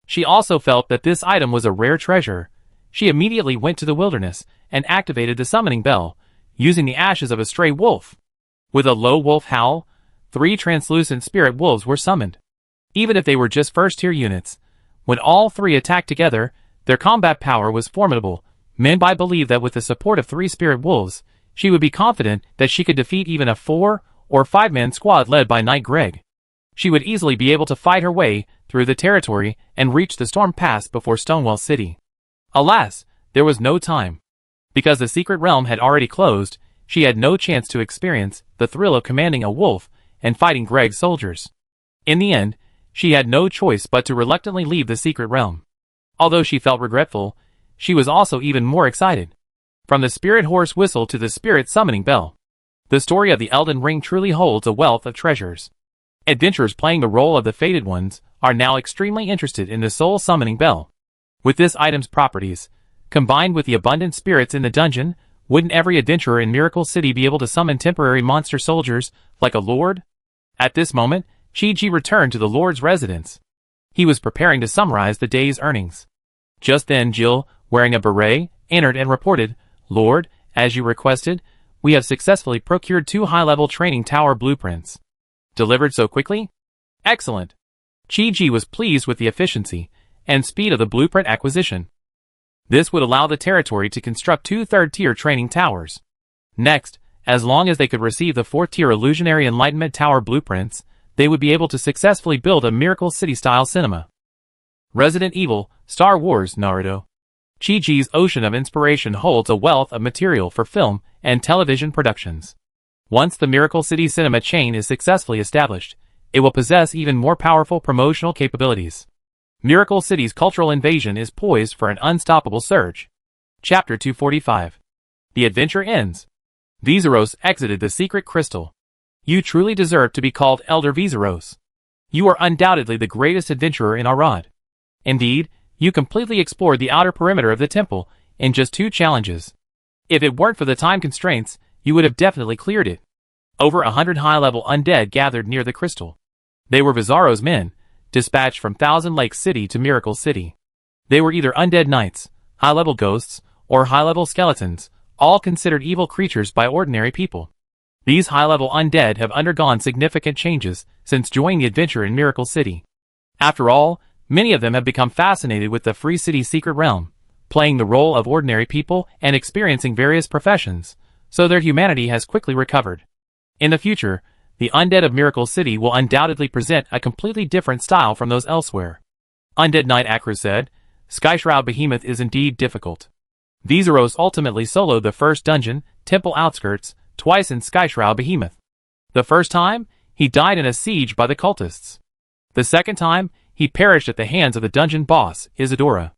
She also felt that this item was a rare treasure. She immediately went to the wilderness and activated the summoning bell, using the ashes of a stray wolf. With a low wolf howl, 3 translucent spirit wolves were summoned. Even if they were just 1st-tier units, when all 3 attacked together, their combat power was formidable. Mingbai believed that with the support of 3 spirit wolves, she would be confident that she could defeat even a 4- or 5-man squad led by Knight Greg. She would easily be able to fight her way through the territory and reach the Storm Pass before Stonewall City. Alas, there was no time. Because the secret realm had already closed, she had no chance to experience the thrill of commanding a wolf and fighting Greg's soldiers. In the end, she had no choice but to reluctantly leave the secret realm. Although she felt regretful, she was also even more excited. From the spirit horse whistle to the spirit summoning bell, the story of the Elden Ring truly holds a wealth of treasures. Adventurers playing the role of the fated ones are now extremely interested in the soul summoning bell. With this item's properties, combined with the abundant spirits in the dungeon, wouldn't every adventurer in Miracle City be able to summon temporary monster soldiers like a lord? At this moment, Chi-Ji returned to the lord's residence. He was preparing to summarize the day's earnings. Just then Jill, wearing a beret, entered and reported, Lord, as you requested, we have successfully procured 2 high-level training tower blueprints. Delivered so quickly? Excellent. Chi-Ji was pleased with the efficiency and speed of the blueprint acquisition. This would allow the territory to construct 2 3rd-tier training towers. Next, as long as they could receive the 4th-tier Illusionary Enlightenment Tower blueprints, they would be able to successfully build a Miracle City-style cinema. Resident Evil, Star Wars, Naruto. Chi-Ji's ocean of inspiration holds a wealth of material for film and television productions. Once the Miracle City cinema chain is successfully established, it will possess even more powerful promotional capabilities. Miracle City's cultural invasion is poised for an unstoppable surge. Chapter 245. The adventure ends. Viseros exited the secret crystal. You truly deserve to be called Elder Viseros. You are undoubtedly the greatest adventurer in Arad. Indeed, you completely explored the outer perimeter of the temple in just 2 challenges. If it weren't for the time constraints, you would have definitely cleared it. Over 100 high-level undead gathered near the crystal. They were Visero's men, dispatched from Thousand Lakes City to Miracle City. They were either undead knights, high-level ghosts, or high-level skeletons, all considered evil creatures by ordinary people. These high-level undead have undergone significant changes since joining the adventure in Miracle City. After all, many of them have become fascinated with the Free City secret realm, playing the role of ordinary people and experiencing various professions, so their humanity has quickly recovered. In the future, the undead of Miracle City will undoubtedly present a completely different style from those elsewhere. Undead Knight Akru said, Skyshroud Behemoth is indeed difficult. Vizeros ultimately soloed the first dungeon, Temple Outskirts, twice in Skyshroud Behemoth. The first time, he died in a siege by the cultists. The second time, he perished at the hands of the dungeon boss, Isadora.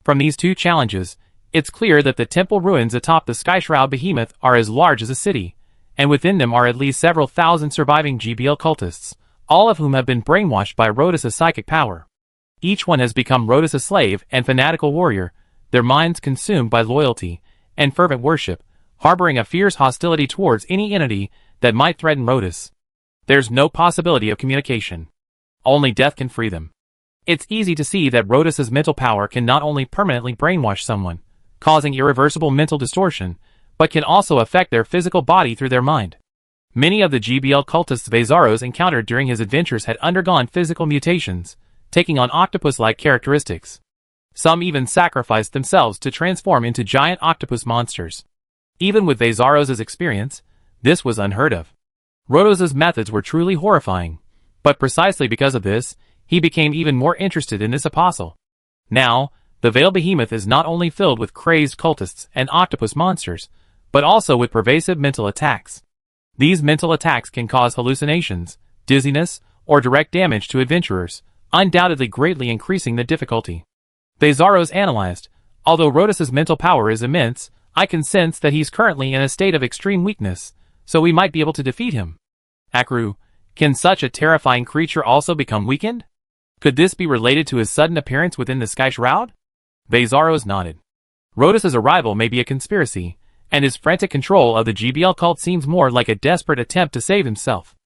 From these two challenges, it's clear that the temple ruins atop the Skyshroud Behemoth are as large as a city, and within them are at least several thousand surviving GBL cultists, all of whom have been brainwashed by Rhodas' psychic power. Each one has become Rhodas' slave and fanatical warrior, their minds consumed by loyalty and fervent worship, harboring a fierce hostility towards any entity that might threaten Rhodas. There's no possibility of communication. Only death can free them. It's easy to see that Rhodas' mental power can not only permanently brainwash someone, causing irreversible mental distortion, but can also affect their physical body through their mind. Many of the GBL cultists Vizeros encountered during his adventures had undergone physical mutations, taking on octopus-like characteristics. Some even sacrificed themselves to transform into giant octopus monsters. Even with Vizeros' experience, this was unheard of. Rhodas' methods were truly horrifying, but precisely because of this, he became even more interested in this apostle. Now, the Veil Behemoth is not only filled with crazed cultists and octopus monsters, but also with pervasive mental attacks. These mental attacks can cause hallucinations, dizziness, or direct damage to adventurers, undoubtedly greatly increasing the difficulty. Vizeros analyzed, although Rhodas' mental power is immense, I can sense that he's currently in a state of extreme weakness, so we might be able to defeat him. Akru, can such a terrifying creature also become weakened? Could this be related to his sudden appearance within the Sky Shroud? Vizeros nodded. Rhodas' arrival may be a conspiracy, and his frantic control of the GBL cult seems more like a desperate attempt to save himself.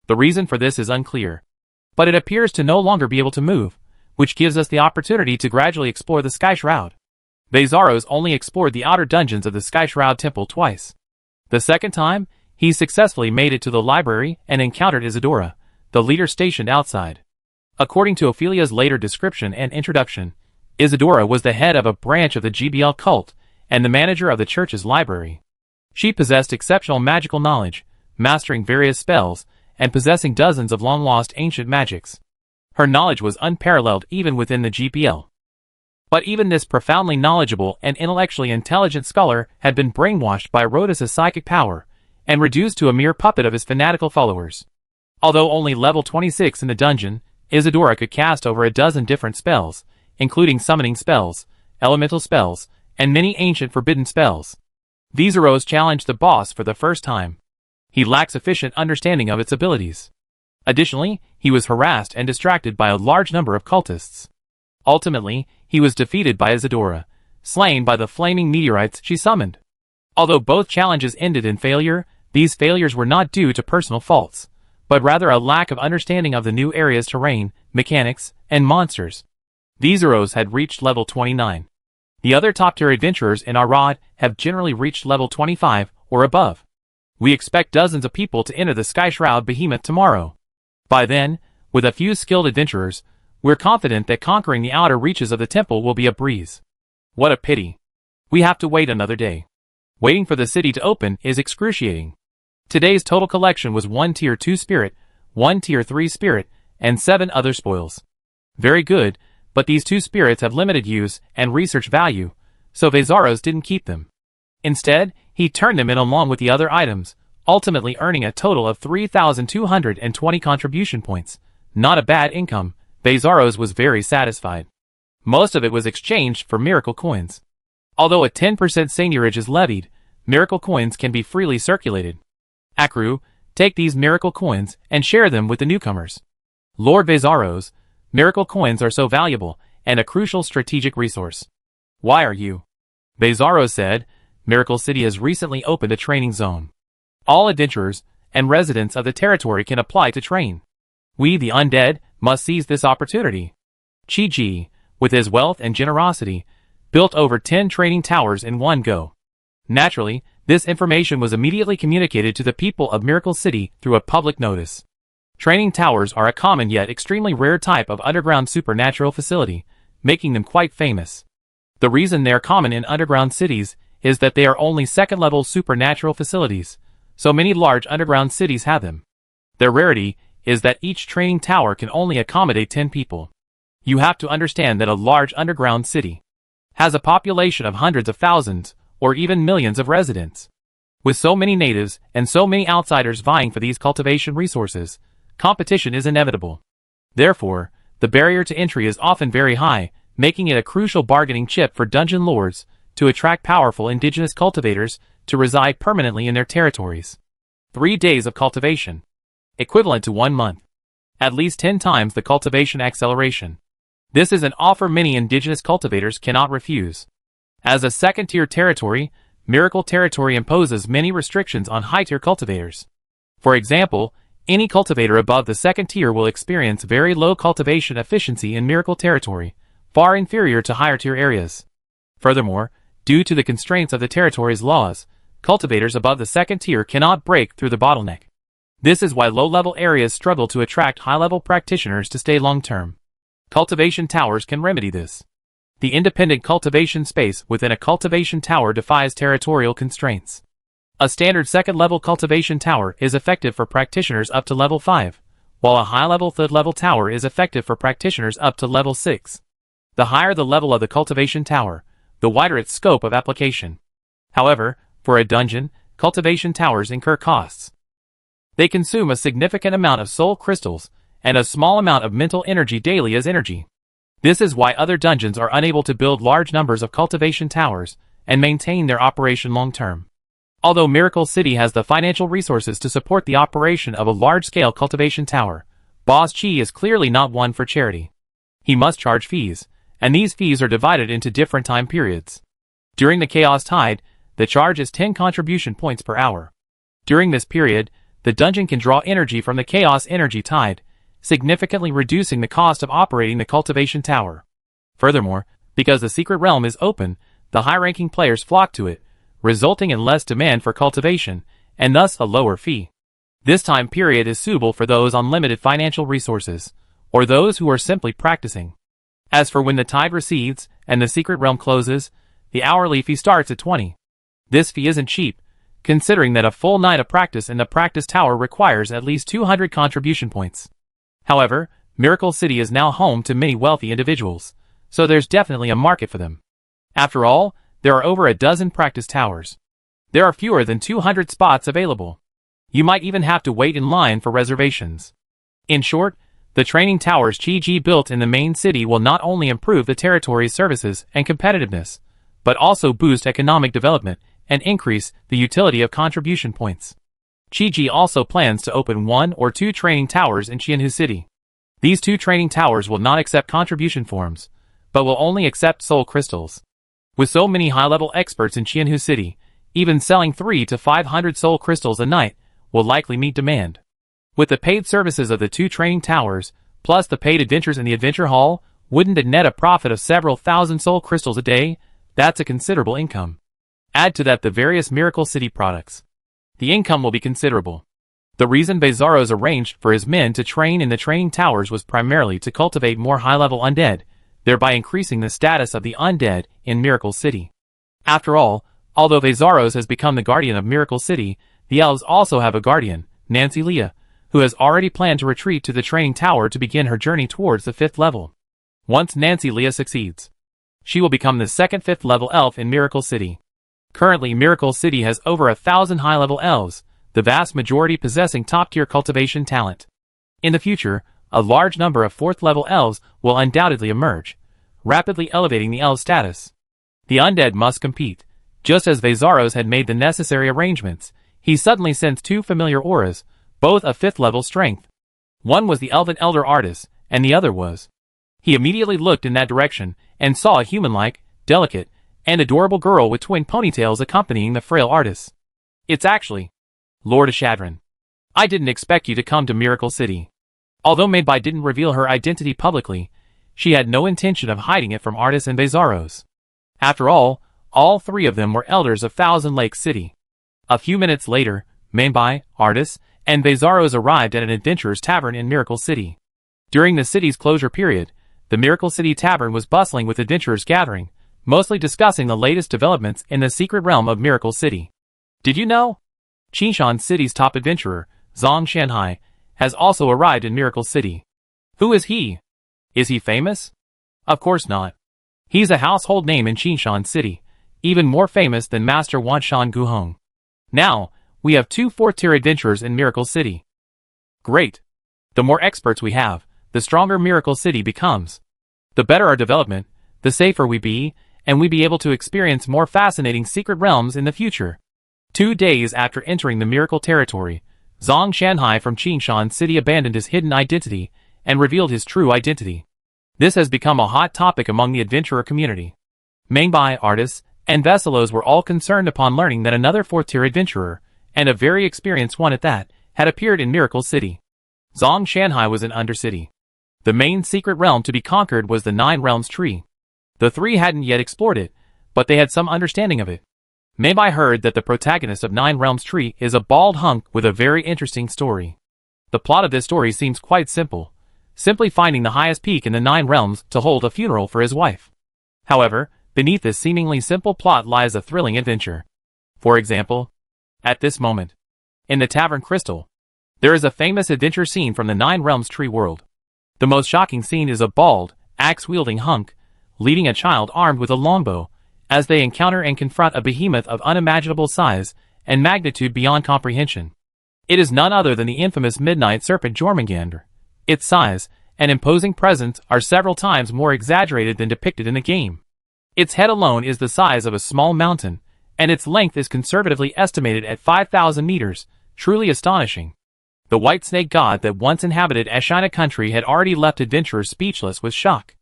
The reason for this is unclear, but it appears to no longer be able to move, which gives us the opportunity to gradually explore the Sky Shroud. Vizeros only explored the outer dungeons of the Sky Shroud Temple twice. The second time, he successfully made it to the library and encountered Isadora, the leader stationed outside. According to Ophelia's later description and introduction, Isadora was the head of a branch of the GBL cult and the manager of the church's library. She possessed exceptional magical knowledge, mastering various spells, and possessing dozens of long-lost ancient magics. Her knowledge was unparalleled even within the GBL. But even this profoundly knowledgeable and intellectually intelligent scholar had been brainwashed by Rhodas' psychic power and reduced to a mere puppet of his fanatical followers. Although only level 26 in the dungeon, Isadora could cast over a dozen different spells, including summoning spells, elemental spells, and many ancient forbidden spells. Vizeros challenged the boss for the first time. He lacked sufficient understanding of its abilities. Additionally, he was harassed and distracted by a large number of cultists. Ultimately, he was defeated by Isadora, slain by the flaming meteorites she summoned. Although both challenges ended in failure, these failures were not due to personal faults, but rather a lack of understanding of the new area's terrain, mechanics, and monsters. Vizeros had reached level 29. The other top-tier adventurers in Arad have generally reached level 25 or above. We expect dozens of people to enter the Sky Shroud Behemoth tomorrow. By then, with a few skilled adventurers, we're confident that conquering the outer reaches of the temple will be a breeze. What a pity. We have to wait another day. Waiting for the city to open is excruciating. Today's total collection was 1 tier 2 spirit, 1 tier 3 spirit, and 7 other spoils. Very good, but these 2 spirits have limited use and research value, so Vizeros didn't keep them. Instead, he turned them in along with the other items, ultimately earning a total of 3,220 contribution points. Not a bad income. Vizeros was very satisfied. Most of it was exchanged for miracle coins. Although a 10% seigniorage is levied, miracle coins can be freely circulated. Akru, take these miracle coins and share them with the newcomers. Lord Vizeros, miracle coins are so valuable and a crucial strategic resource. Why are you? Vizeros said, Miracle City has recently opened a training zone. All adventurers and residents of the territory can apply to train. We, the undead, must seize this opportunity. Chi-Ji, with his wealth and generosity, built over 10 training towers in one go. Naturally, This information was immediately communicated to the people of Miracle City through a public notice. Training towers are a common yet extremely rare type of underground supernatural facility, making them quite famous. The reason they are common in underground cities is that they are only second-level supernatural facilities, so many large underground cities have them. Their rarity is that each training tower can only accommodate 10 people. You have to understand that a large underground city has a population of hundreds of thousands, or even millions of residents. With so many natives and so many outsiders vying for these cultivation resources, competition is inevitable. Therefore, the barrier to entry is often very high, making it a crucial bargaining chip for dungeon lords to attract powerful indigenous cultivators to reside permanently in their territories. 3 days of cultivation, equivalent to 1 month. At least 10 times the cultivation acceleration. This is an offer many indigenous cultivators cannot refuse. As a second-tier territory, Miracle Territory imposes many restrictions on high-tier cultivators. For example, any cultivator above the second tier will experience very low cultivation efficiency in Miracle Territory, far inferior to higher-tier areas. Furthermore, due to the constraints of the territory's laws, cultivators above the second tier cannot break through the bottleneck. This is why low-level areas struggle to attract high-level practitioners to stay long-term. Cultivation towers can remedy this. The independent cultivation space within a cultivation tower defies territorial constraints. A standard second-level cultivation tower is effective for practitioners up to level 5, while a high-level third-level tower is effective for practitioners up to level 6. The higher the level of the cultivation tower, the wider its scope of application. However, for a dungeon, cultivation towers incur costs. They consume a significant amount of soul crystals, and a small amount of mental energy daily as energy. This is why other dungeons are unable to build large numbers of cultivation towers and maintain their operation long-term. Although Miracle City has the financial resources to support the operation of a large-scale cultivation tower, Boss Chi is clearly not one for charity. He must charge fees, and these fees are divided into different time periods. During the Chaos Tide, the charge is 10 contribution points per hour. During this period, the dungeon can draw energy from the Chaos Energy Tide, significantly reducing the cost of operating the cultivation tower. Furthermore, because the secret realm is open, the high-ranking players flock to it, resulting in less demand for cultivation, and thus a lower fee. This time period is suitable for those on limited financial resources, or those who are simply practicing. As for when the tide recedes and the secret realm closes, the hourly fee starts at 20. This fee isn't cheap, considering that a full night of practice in the practice tower requires at least 200 contribution points. However, Miracle City is now home to many wealthy individuals, so there's definitely a market for them. After all, there are over a dozen practice towers. There are fewer than 200 spots available. You might even have to wait in line for reservations. In short, the training towers Chi-Ji built in the main city will not only improve the territory's services and competitiveness, but also boost economic development and increase the utility of contribution points. Chi-Ji also plans to open 1 or 2 training towers in Qianhu City. These 2 training towers will not accept contribution forms, but will only accept soul crystals. With so many high-level experts in Qianhu City, even selling 300 to 500 soul crystals a night will likely meet demand. With the paid services of the 2 training towers, plus the paid adventures in the adventure hall, wouldn't it net a profit of several thousand soul crystals a day? That's a considerable income. Add to that the various Miracle City products. The income will be considerable. The reason Bezaros arranged for his men to train in the training towers was primarily to cultivate more high-level undead, thereby increasing the status of the undead in Miracle City. After all, although Bezaros has become the guardian of Miracle City, the elves also have a guardian, Nancy Leah, who has already planned to retreat to the training tower to begin her journey towards the 5th level. Once Nancy Leah succeeds, she will become the second 5th level elf in Miracle City. Currently, Miracle City has over 1,000 high-level elves, the vast majority possessing top-tier cultivation talent. In the future, a large number of 4th-level elves will undoubtedly emerge, rapidly elevating the elf status. The undead must compete. Just as Bezaros had made the necessary arrangements, he suddenly sensed 2 familiar auras, both of 5th-level strength. One was the elven elder artist, and the other was. He immediately looked in that direction, and saw a human-like, delicate, and adorable girl with twin ponytails accompanying the frail artist. It's actually Lord Ashadran. I didn't expect you to come to Miracle City. Although Maidbai didn't reveal her identity publicly, she had no intention of hiding it from Artis and Bezaros. After all 3 of them were elders of Thousand Lake City. A few minutes later, Manbai, Artis, and Bezaros arrived at an adventurer's tavern in Miracle City. During the city's closure period, the Miracle City Tavern was bustling with adventurers gathering, mostly discussing the latest developments in the secret realm of Miracle City. Did you know? Qinshan City's top adventurer, Zhang Shanhai, has also arrived in Miracle City. Who is he? Is he famous? Of course not. He's a household name in Qinshan City, even more famous than Master Wanshan Guhong. Now, we have 2 4th-tier adventurers in Miracle City. Great. The more experts we have, the stronger Miracle City becomes. The better our development, the safer we be, and we be able to experience more fascinating secret realms in the future. 2 days after entering the Miracle Territory, Zhang Shanhai from Qinshan City abandoned his hidden identity and revealed his true identity. This has become a hot topic among the adventurer community. Manbai, Artis, and Vesselos were all concerned upon learning that another 4th-tier adventurer, and a very experienced one at that, had appeared in Miracle City. Zhang Shanhai was an Undercity. The main secret realm to be conquered was the 9 Realms tree. The 3 hadn't yet explored it, but they had some understanding of it. Manbai heard that the protagonist of 9 Realms tree is a bald hunk with a very interesting story. The plot of this story seems quite simple, simply finding the highest peak in the 9 Realms to hold a funeral for his wife. However, beneath this seemingly simple plot lies a thrilling adventure. For example, at this moment, in the Tavern Crystal, there is a famous adventure scene from the 9 Realms tree world. The most shocking scene is a bald, axe-wielding hunk, leading a child armed with a longbow, as they encounter and confront a behemoth of unimaginable size and magnitude beyond comprehension. It is none other than the infamous Midnight Serpent Jormungandr. Its size and imposing presence are several times more exaggerated than depicted in the game. Its head alone is the size of a small mountain, and its length is conservatively estimated at 5,000 meters, truly astonishing. The white snake god that once inhabited Ashina country had already left adventurers speechless with shock.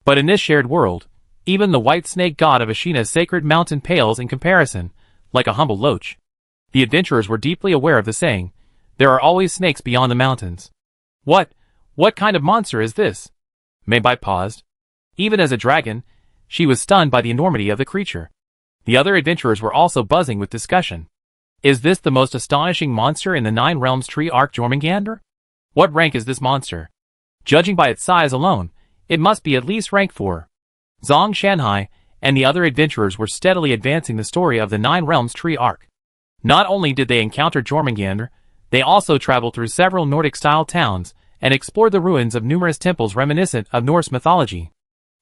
But in this shared world, even the white snake god of Ashina's sacred mountain pales in comparison, like a humble loach. The adventurers were deeply aware of the saying, "There are always snakes beyond the mountains." What kind of monster is this? Manbai paused. Even as a dragon, she was stunned by the enormity of the creature. The other adventurers were also buzzing with discussion. Is this the most astonishing monster in the 9 Realms tree arc Jormungandr? What rank is this monster? Judging by its size alone, it must be at least rank 4. Zhang Shanhai and the other adventurers were steadily advancing the story of the 9 Realms tree arc. Not only did they encounter Jormungandr, they also traveled through several Nordic-style towns and explored the ruins of numerous temples reminiscent of Norse mythology.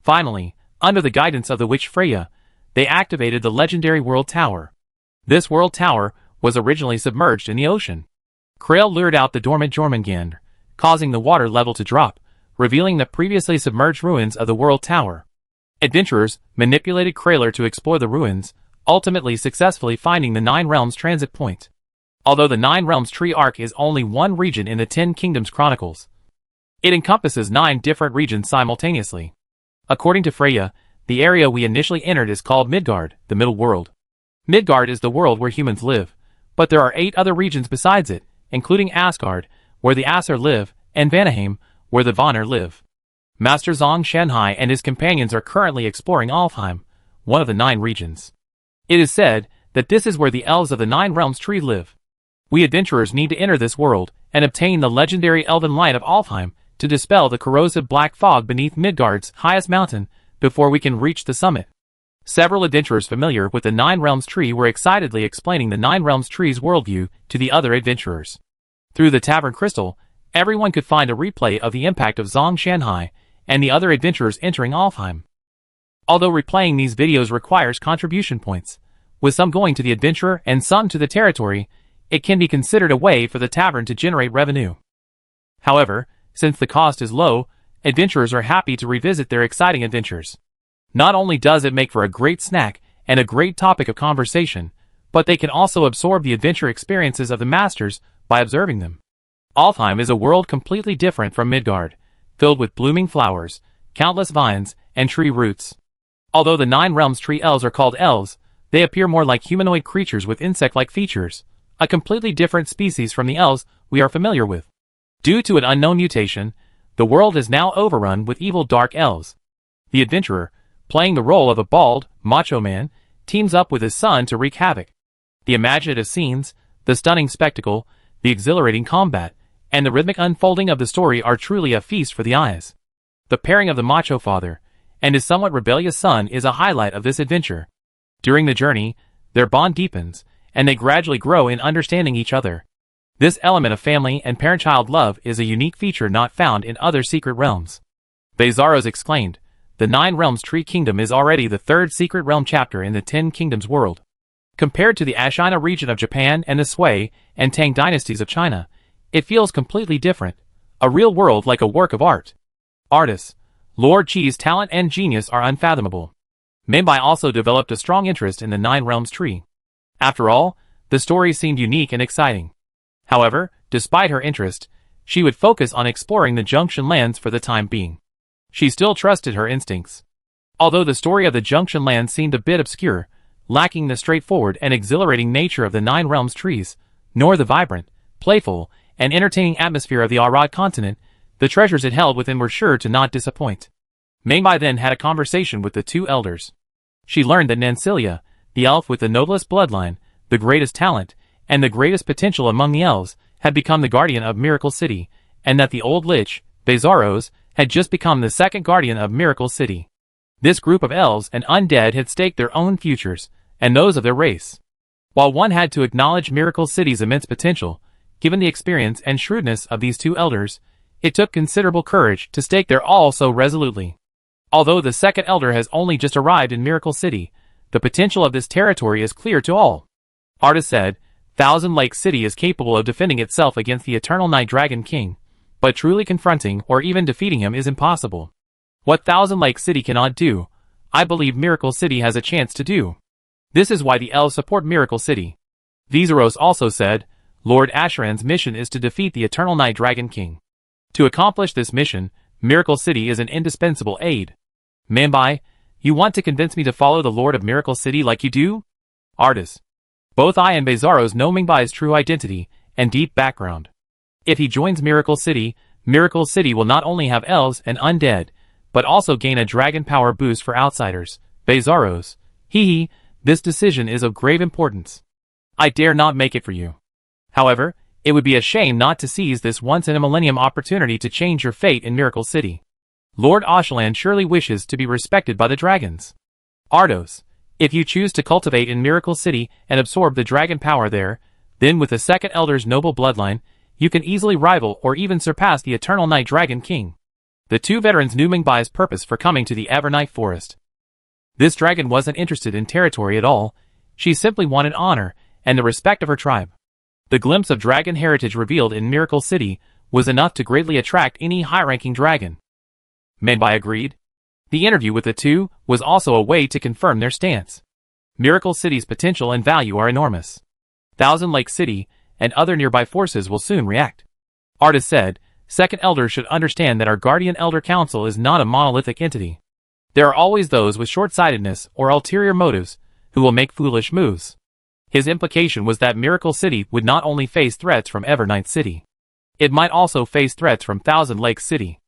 Finally, under the guidance of the witch Freya, they activated the legendary World Tower. This World Tower was originally submerged in the ocean. Krail lured out the dormant Jormungandr, causing the water level to drop, revealing the previously submerged ruins of the World Tower. Adventurers manipulated Krailer to explore the ruins, ultimately successfully finding the 9 Realms transit point. Although the 9 Realms tree arc is only one region in the 10 Kingdoms Chronicles, it encompasses 9 different regions simultaneously. According to Freya, the area we initially entered is called Midgard, the Middle World. Midgard is the world where humans live, but there are 8 other regions besides it, including Asgard, where the Aesir live, and Vanaheim, where the Vanir live. Master Zhang Shanhai and his companions are currently exploring Alfheim, one of the 9 regions. It is said that this is where the elves of the 9 Realms tree live. We adventurers need to enter this world and obtain the legendary elven light of Alfheim to dispel the corrosive black fog beneath Midgard's highest mountain before we can reach the summit. Several adventurers familiar with the 9 Realms tree were excitedly explaining the 9 Realms tree's worldview to the other adventurers. Through the Tavern Crystal, everyone could find a replay of the impact of Zhang Shanhai and the other adventurers entering Alfheim. Although replaying these videos requires contribution points, with some going to the adventurer and some to the territory, it can be considered a way for the tavern to generate revenue. However, since the cost is low, adventurers are happy to revisit their exciting adventures. Not only does it make for a great snack and a great topic of conversation, but they can also absorb the adventure experiences of the masters by observing them. Alfheim is a world completely different from Midgard, filled with blooming flowers, countless vines, and tree roots. Although the 9 Realms tree elves are called elves, they appear more like humanoid creatures with insect-like features, a completely different species from the elves we are familiar with. Due to an unknown mutation, the world is now overrun with evil dark elves. The adventurer, playing the role of a bald, macho man, teams up with his son to wreak havoc. The imaginative scenes, the stunning spectacle, the exhilarating combat, and the rhythmic unfolding of the story are truly a feast for the eyes. The pairing of the macho father and his somewhat rebellious son is a highlight of this adventure. During the journey, their bond deepens, and they gradually grow in understanding each other. This element of family and parent-child love is a unique feature not found in other secret realms. Bezaros exclaimed, "The Nine Realms Tree Kingdom is already the third secret realm chapter in the Ten Kingdoms world. Compared to the Ashina region of Japan and the Sui and Tang dynasties of China, it feels completely different, a real world like a work of art. Artists, Lord Chi's talent and genius are unfathomable." Minbai also developed a strong interest in the Nine Realms tree. After all, the story seemed unique and exciting. However, despite her interest, she would focus on exploring the Junction lands for the time being. She still trusted her instincts. Although the story of the Junction lands seemed a bit obscure, lacking the straightforward and exhilarating nature of the Nine Realms trees, nor the vibrant, playful, and entertaining atmosphere of the Arad continent, the treasures it held within were sure to not disappoint. Mainbai then had a conversation with the two elders. She learned that Nancilia, the elf with the noblest bloodline, the greatest talent, and the greatest potential among the elves, had become the guardian of Miracle City, and that the old lich, Bezaros, had just become the second guardian of Miracle City. This group of elves and undead had staked their own futures, and those of their race. While one had to acknowledge Miracle City's immense potential, given the experience and shrewdness of these two elders, it took considerable courage to stake their all so resolutely. Although the second elder has only just arrived in Miracle City, the potential of this territory is clear to all. Artis said, Thousand Lake City is capable of defending itself against the Eternal Night Dragon King, but truly confronting or even defeating him is impossible. What Thousand Lake City cannot do, I believe Miracle City has a chance to do. This is why the elves support Miracle City. Viseros also said, Lord Asheran's mission is to defeat the Eternal Night Dragon King. To accomplish this mission, Miracle City is an indispensable aid. Mambai, you want to convince me to follow the Lord of Miracle City like you do? Artis. Both I and Bezaros know Mingbai's true identity and deep background. If he joins Miracle City will not only have elves and undead, but also gain a dragon power boost for outsiders. Bezaros. This decision is of grave importance. I dare not make it for you. However, it would be a shame not to seize this once-in-a-millennium opportunity to change your fate in Miracle City. Lord Ashelan surely wishes to be respected by the dragons. Ardos, if you choose to cultivate in Miracle City and absorb the dragon power there, then with the second elder's noble bloodline, you can easily rival or even surpass the Eternal Night Dragon King. The two veterans knew Mingbai's purpose for coming to the Evernight Forest. This dragon wasn't interested in territory at all, she simply wanted honor and the respect of her tribe. The glimpse of dragon heritage revealed in Miracle City was enough to greatly attract any high-ranking dragon. Minbai agreed. The interview with the two was also a way to confirm their stance. Miracle City's potential and value are enormous. Thousand Lake City and other nearby forces will soon react. Artis said, Second Elder should understand that our Guardian Elder Council is not a monolithic entity. There are always those with short-sightedness or ulterior motives who will make foolish moves. His implication was that Miracle City would not only face threats from Evernight City. It might also face threats from Thousand Lake City.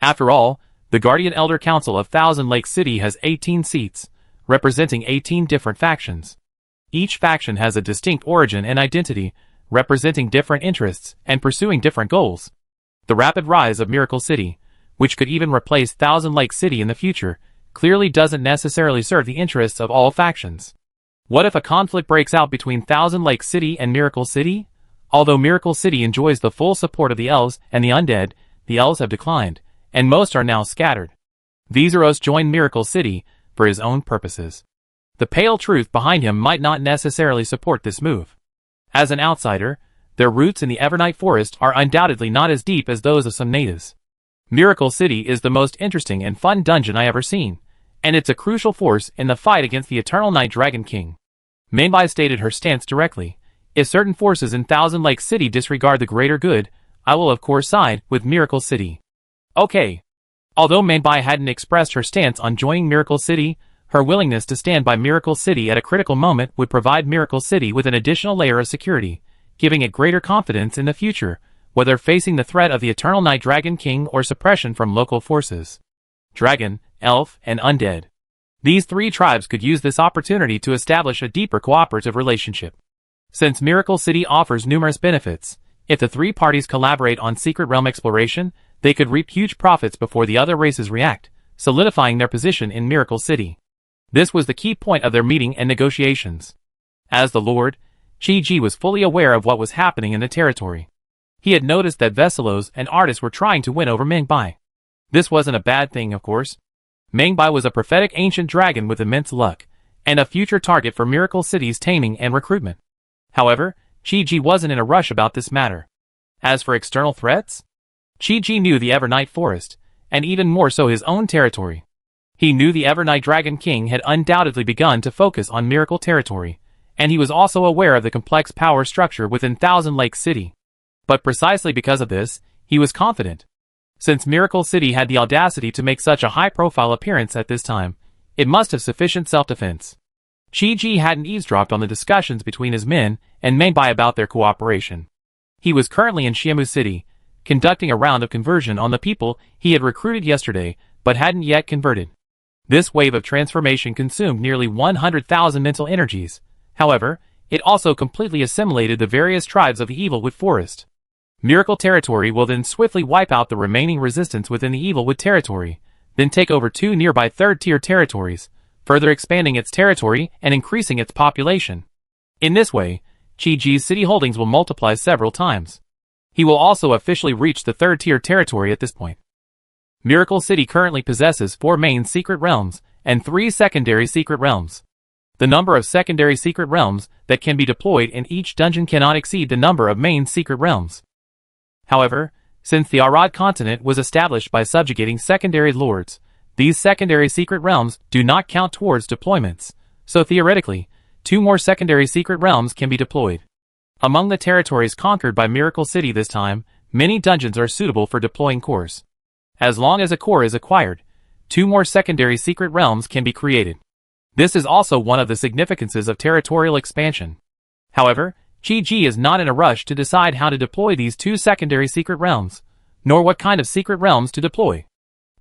After all, the Guardian Elder Council of Thousand Lake City has 18 seats, representing 18 different factions. Each faction has a distinct origin and identity, representing different interests and pursuing different goals. The rapid rise of Miracle City, which could even replace Thousand Lake City in the future, clearly doesn't necessarily serve the interests of all factions. What if a conflict breaks out between Thousand Lake City and Miracle City? Although Miracle City enjoys the full support of the elves and the undead, the elves have declined, and most are now scattered. Viseros joined Miracle City for his own purposes. The pale truth behind him might not necessarily support this move. As an outsider, their roots in the Evernight Forest are undoubtedly not as deep as those of some natives. Miracle City is the most interesting and fun dungeon I ever seen, and it's a crucial force in the fight against the Eternal Night Dragon King. Minbai stated her stance directly. If certain forces in Thousand Lake City disregard the greater good, I will of course side with Miracle City. Okay. Although Minbai hadn't expressed her stance on joining Miracle City, her willingness to stand by Miracle City at a critical moment would provide Miracle City with an additional layer of security, giving it greater confidence in the future, whether facing the threat of the Eternal Night Dragon King or suppression from local forces. Dragon, Elf, and Undead. These three tribes could use this opportunity to establish a deeper cooperative relationship. Since Miracle City offers numerous benefits, if the three parties collaborate on Secret Realm exploration, they could reap huge profits before the other races react, solidifying their position in Miracle City. This was the key point of their meeting and negotiations. As the Lord, Chi-Ji was fully aware of what was happening in the territory. He had noticed that Vesilos and artists were trying to win over Mengbai. This wasn't a bad thing, of course. Mengbai was a prophetic ancient dragon with immense luck, and a future target for Miracle City's taming and recruitment. However, Chi-Ji wasn't in a rush about this matter. As for external threats, Chi-Ji knew the Evernight Forest, and even more so his own territory. He knew the Evernight Dragon King had undoubtedly begun to focus on Miracle territory, and he was also aware of the complex power structure within Thousand Lake City. But precisely because of this, he was confident. Since Miracle City had the audacity to make such a high-profile appearance at this time, it must have sufficient self-defense. Chi-Ji hadn't eavesdropped on the discussions between his men and Mengbai about their cooperation. He was currently in Xiamu City, conducting a round of conversion on the people he had recruited yesterday but hadn't yet converted. This wave of transformation consumed nearly 100,000 mental energies. However, it also completely assimilated the various tribes of the Evilwood Forest. Miracle territory will then swiftly wipe out the remaining resistance within the Evilwood territory, then take over two nearby third-tier territories, further expanding its territory and increasing its population. In this way, Chi-Ji's city holdings will multiply several times. He will also officially reach the third-tier territory at this point. Miracle City currently possesses 4 main secret realms and 3 secondary secret realms. The number of secondary secret realms that can be deployed in each dungeon cannot exceed the number of main secret realms. However, since the Arad continent was established by subjugating secondary lords, these secondary secret realms do not count towards deployments, so theoretically, 2 more secondary secret realms can be deployed. Among the territories conquered by Miracle City this time, many dungeons are suitable for deploying cores. As long as a core is acquired, 2 more secondary secret realms can be created. This is also one of the significances of territorial expansion. However, Chi-Ji is not in a rush to decide how to deploy these 2 secondary secret realms, nor what kind of secret realms to deploy.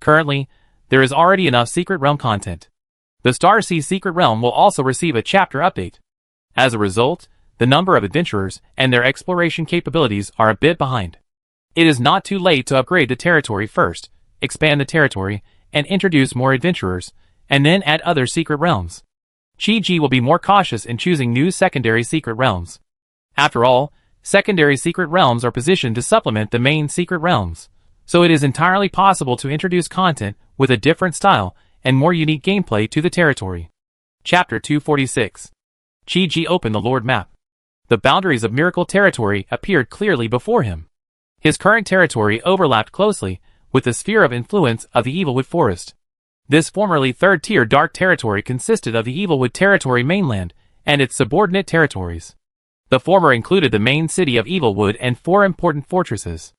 Currently, there is already enough secret realm content. The Starsea secret realm will also receive a chapter update. As a result, the number of adventurers and their exploration capabilities are a bit behind. It is not too late to upgrade the territory first, expand the territory, and introduce more adventurers, and then add other secret realms. Chi-Ji will be more cautious in choosing new secondary secret realms. After all, secondary secret realms are positioned to supplement the main secret realms, so it is entirely possible to introduce content with a different style and more unique gameplay to the territory. Chapter 246. Chi-Ji opened the Lord map. The boundaries of Miracle territory appeared clearly before him. His current territory overlapped closely with the sphere of influence of the Evilwood Forest. This formerly third-tier dark territory consisted of the Evilwood territory mainland and its subordinate territories. The former included the main city of Evilwood and 4 important fortresses.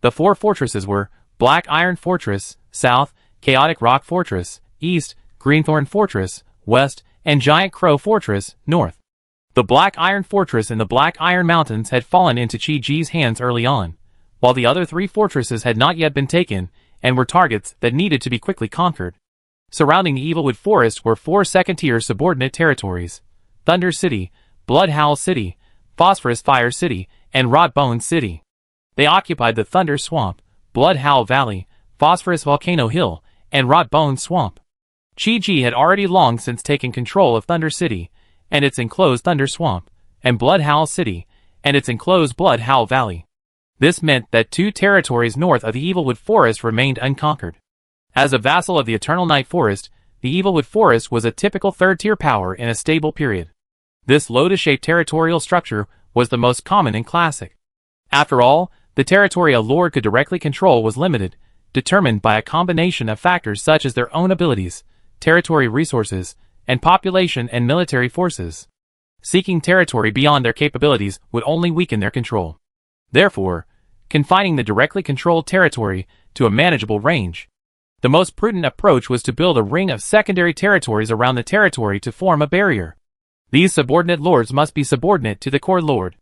The 4 fortresses were Black Iron Fortress, South, Chaotic Rock Fortress, East, Greenthorn Fortress, West, and Giant Crow Fortress, North. The Black Iron Fortress and the Black Iron Mountains had fallen into Chi-Ji's hands early on, while the other 3 fortresses had not yet been taken and were targets that needed to be quickly conquered. Surrounding the Evilwood Forest were 4 second-tier subordinate territories: Thunder City, Bloodhowl City, Phosphorus Fire City, and Rotbone City. They occupied the Thunder Swamp, Bloodhowl Valley, Phosphorus Volcano Hill, and Rotbone Swamp. Chi-Ji had already long since taken control of Thunder City, and its enclosed Thunder Swamp, and Bloodhowl City, and its enclosed Bloodhowl Valley. This meant that 2 territories north of the Evilwood Forest remained unconquered. As a vassal of the Eternal Night Forest, the Evilwood Forest was a typical third-tier power in a stable period. This lotus-shaped territorial structure was the most common in Classic. After all, the territory a lord could directly control was limited, determined by a combination of factors such as their own abilities, territory resources, and population and military forces. Seeking territory beyond their capabilities would only weaken their control. Therefore, confining the directly controlled territory to a manageable range. The most prudent approach was to build a ring of secondary territories around the territory to form a barrier. These subordinate lords must be subordinate to the core lord.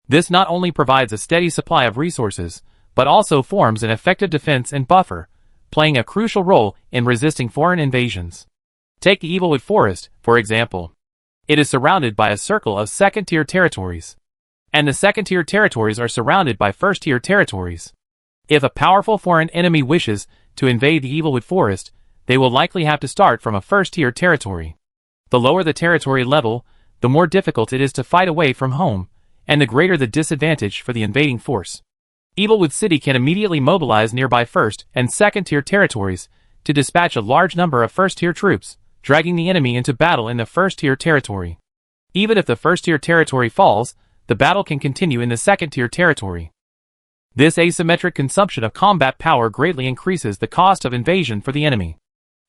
This not only provides a steady supply of resources, but also forms an effective defense and buffer, playing a crucial role in resisting foreign invasions. Take the Evilwood Forest, for example. It is surrounded by a circle of second-tier territories. And the second-tier territories are surrounded by first-tier territories. If a powerful foreign enemy wishes to invade the Evilwood Forest, they will likely have to start from a first-tier territory. The lower the territory level, the more difficult it is to fight away from home, and the greater the disadvantage for the invading force. Evilwood City can immediately mobilize nearby first and second-tier territories to dispatch a large number of first-tier troops, dragging the enemy into battle in the first-tier territory. Even if the first-tier territory falls, the battle can continue in the second-tier territory. This asymmetric consumption of combat power greatly increases the cost of invasion for the enemy.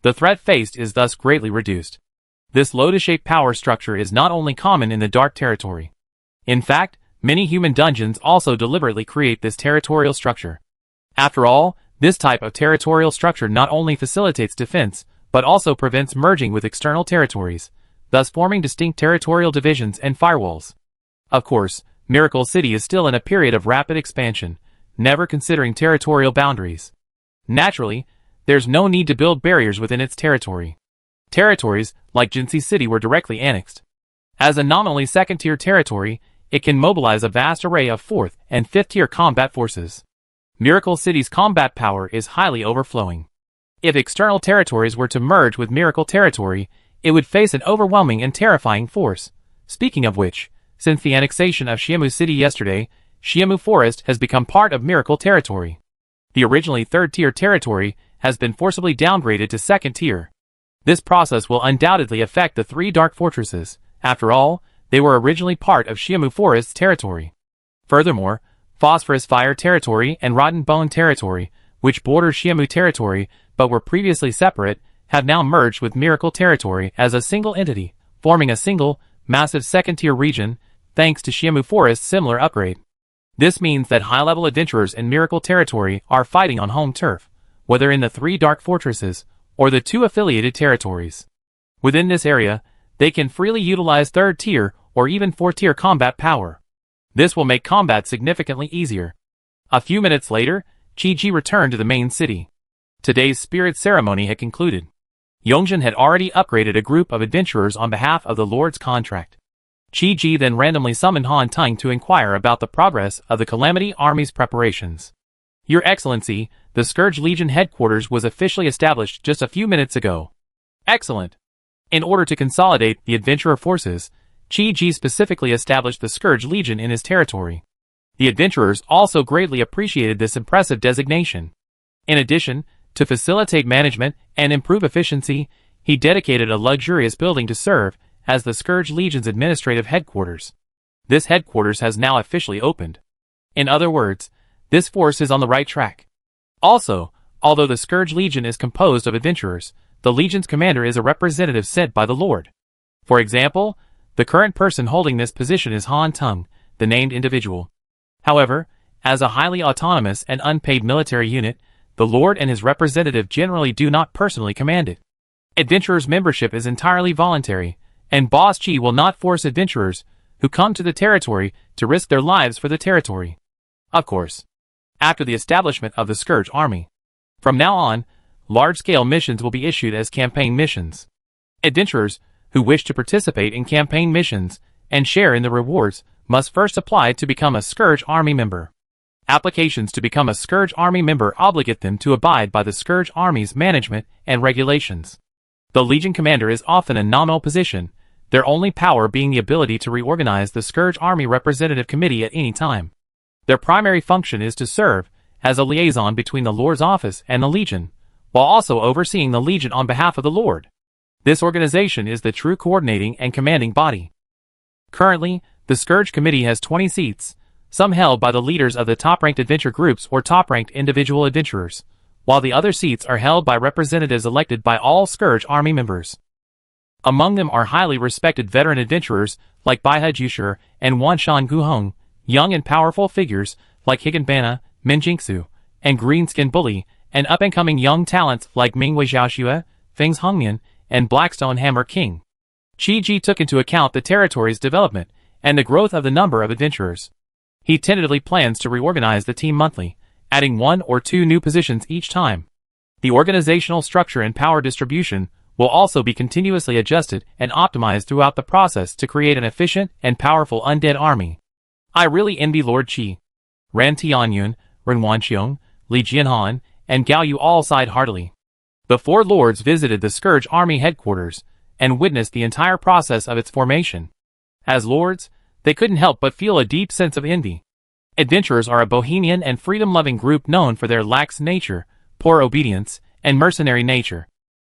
The threat faced is thus greatly reduced. This lotus-shaped power structure is not only common in the Dark Territory. In fact, many human dungeons also deliberately create this territorial structure. After all, this type of territorial structure not only facilitates defense, but also prevents merging with external territories, thus forming distinct territorial divisions and firewalls. Of course, Miracle City is still in a period of rapid expansion, never considering territorial boundaries. Naturally, there's no need to build barriers within its territory. Territories, like Jinsei City, were directly annexed. As a nominally second-tier territory, it can mobilize a vast array of fourth and fifth-tier combat forces. Miracle City's combat power is highly overflowing. If external territories were to merge with Miracle Territory, it would face an overwhelming and terrifying force. Speaking of which, since the annexation of Shiemu City yesterday, Shiemu Forest has become part of Miracle Territory. The originally third-tier territory has been forcibly downgraded to second-tier. This process will undoubtedly affect the three dark fortresses. After all, they were originally part of Shiemu Forest's territory. Furthermore, Phosphorus Fire Territory and Rotten Bone Territory, which border Shiemu Territory but were previously separate, have now merged with Miracle Territory as a single entity, forming a single, massive second-tier region, thanks to Shiemu Forest's similar upgrade. This means that high-level adventurers in Miracle Territory are fighting on home turf, whether in the three dark fortresses or the two affiliated territories. Within this area, they can freely utilize third-tier or even fourth-tier combat power. This will make combat significantly easier. A few minutes later, Chi-Ji returned to the main city. Today's spirit ceremony had concluded. Yongjin had already upgraded a group of adventurers on behalf of the Lord's contract. Chi-Ji then randomly summoned Han Teng to inquire about the progress of the Calamity Army's preparations. Your Excellency, the Scourge Legion headquarters was officially established just a few minutes ago. Excellent. In order to consolidate the adventurer forces, Chi-Ji specifically established the Scourge Legion in his territory. The adventurers also greatly appreciated this impressive designation. In addition, to facilitate management and improve efficiency, he dedicated a luxurious building to serve as the Scourge Legion's administrative headquarters. This headquarters has now officially opened. In other words, this force is on the right track. Also, although the Scourge Legion is composed of adventurers, the Legion's commander is a representative sent by the Lord. For example, the current person holding this position is Han Teng, the named individual. However, as a highly autonomous and unpaid military unit, the Lord and his representative generally do not personally command it. Adventurers' membership is entirely voluntary, and Boss Chi will not force adventurers who come to the territory to risk their lives for the territory. Of course, after the establishment of the Scourge Army. From now on, large-scale missions will be issued as campaign missions. Adventurers who wish to participate in campaign missions and share in the rewards must first apply to become a Scourge Army member. Applications to become a Scourge Army member obligate them to abide by the Scourge Army's management and regulations. The Legion commander is often a nominal position, their only power being the ability to reorganize the Scourge Army Representative Committee at any time. Their primary function is to serve as a liaison between the Lord's office and the Legion, while also overseeing the Legion on behalf of the Lord. This organization is the true coordinating and commanding body. Currently, the Scourge Committee has 20 seats, some held by the leaders of the top-ranked adventure groups or top-ranked individual adventurers, while the other seats are held by representatives elected by all Scourge Army members. Among them are highly respected veteran adventurers like Baihe Jushir and Wanshan Guhong, young and powerful figures like Higanbana, Minjingsu, and Greenskin Bully, and up-and-coming young talents like Mingwei Xiaoxue, Feng's Hongmian, and Blackstone Hammer King. Chi-Ji took into account the territory's development and the growth of the number of adventurers. He tentatively plans to reorganize the team monthly, adding 1 or 2 new positions each time. The organizational structure and power distribution will also be continuously adjusted and optimized throughout the process to create an efficient and powerful undead army. I really envy Lord Qi. Ran Tianyun, Ren Wanqiong, Li Jianhan, and Gao Yu all sighed heartily. The four lords visited the Scourge Army headquarters and witnessed the entire process of its formation. As lords, they couldn't help but feel a deep sense of envy. Adventurers are a bohemian and freedom-loving group known for their lax nature, poor obedience, and mercenary nature.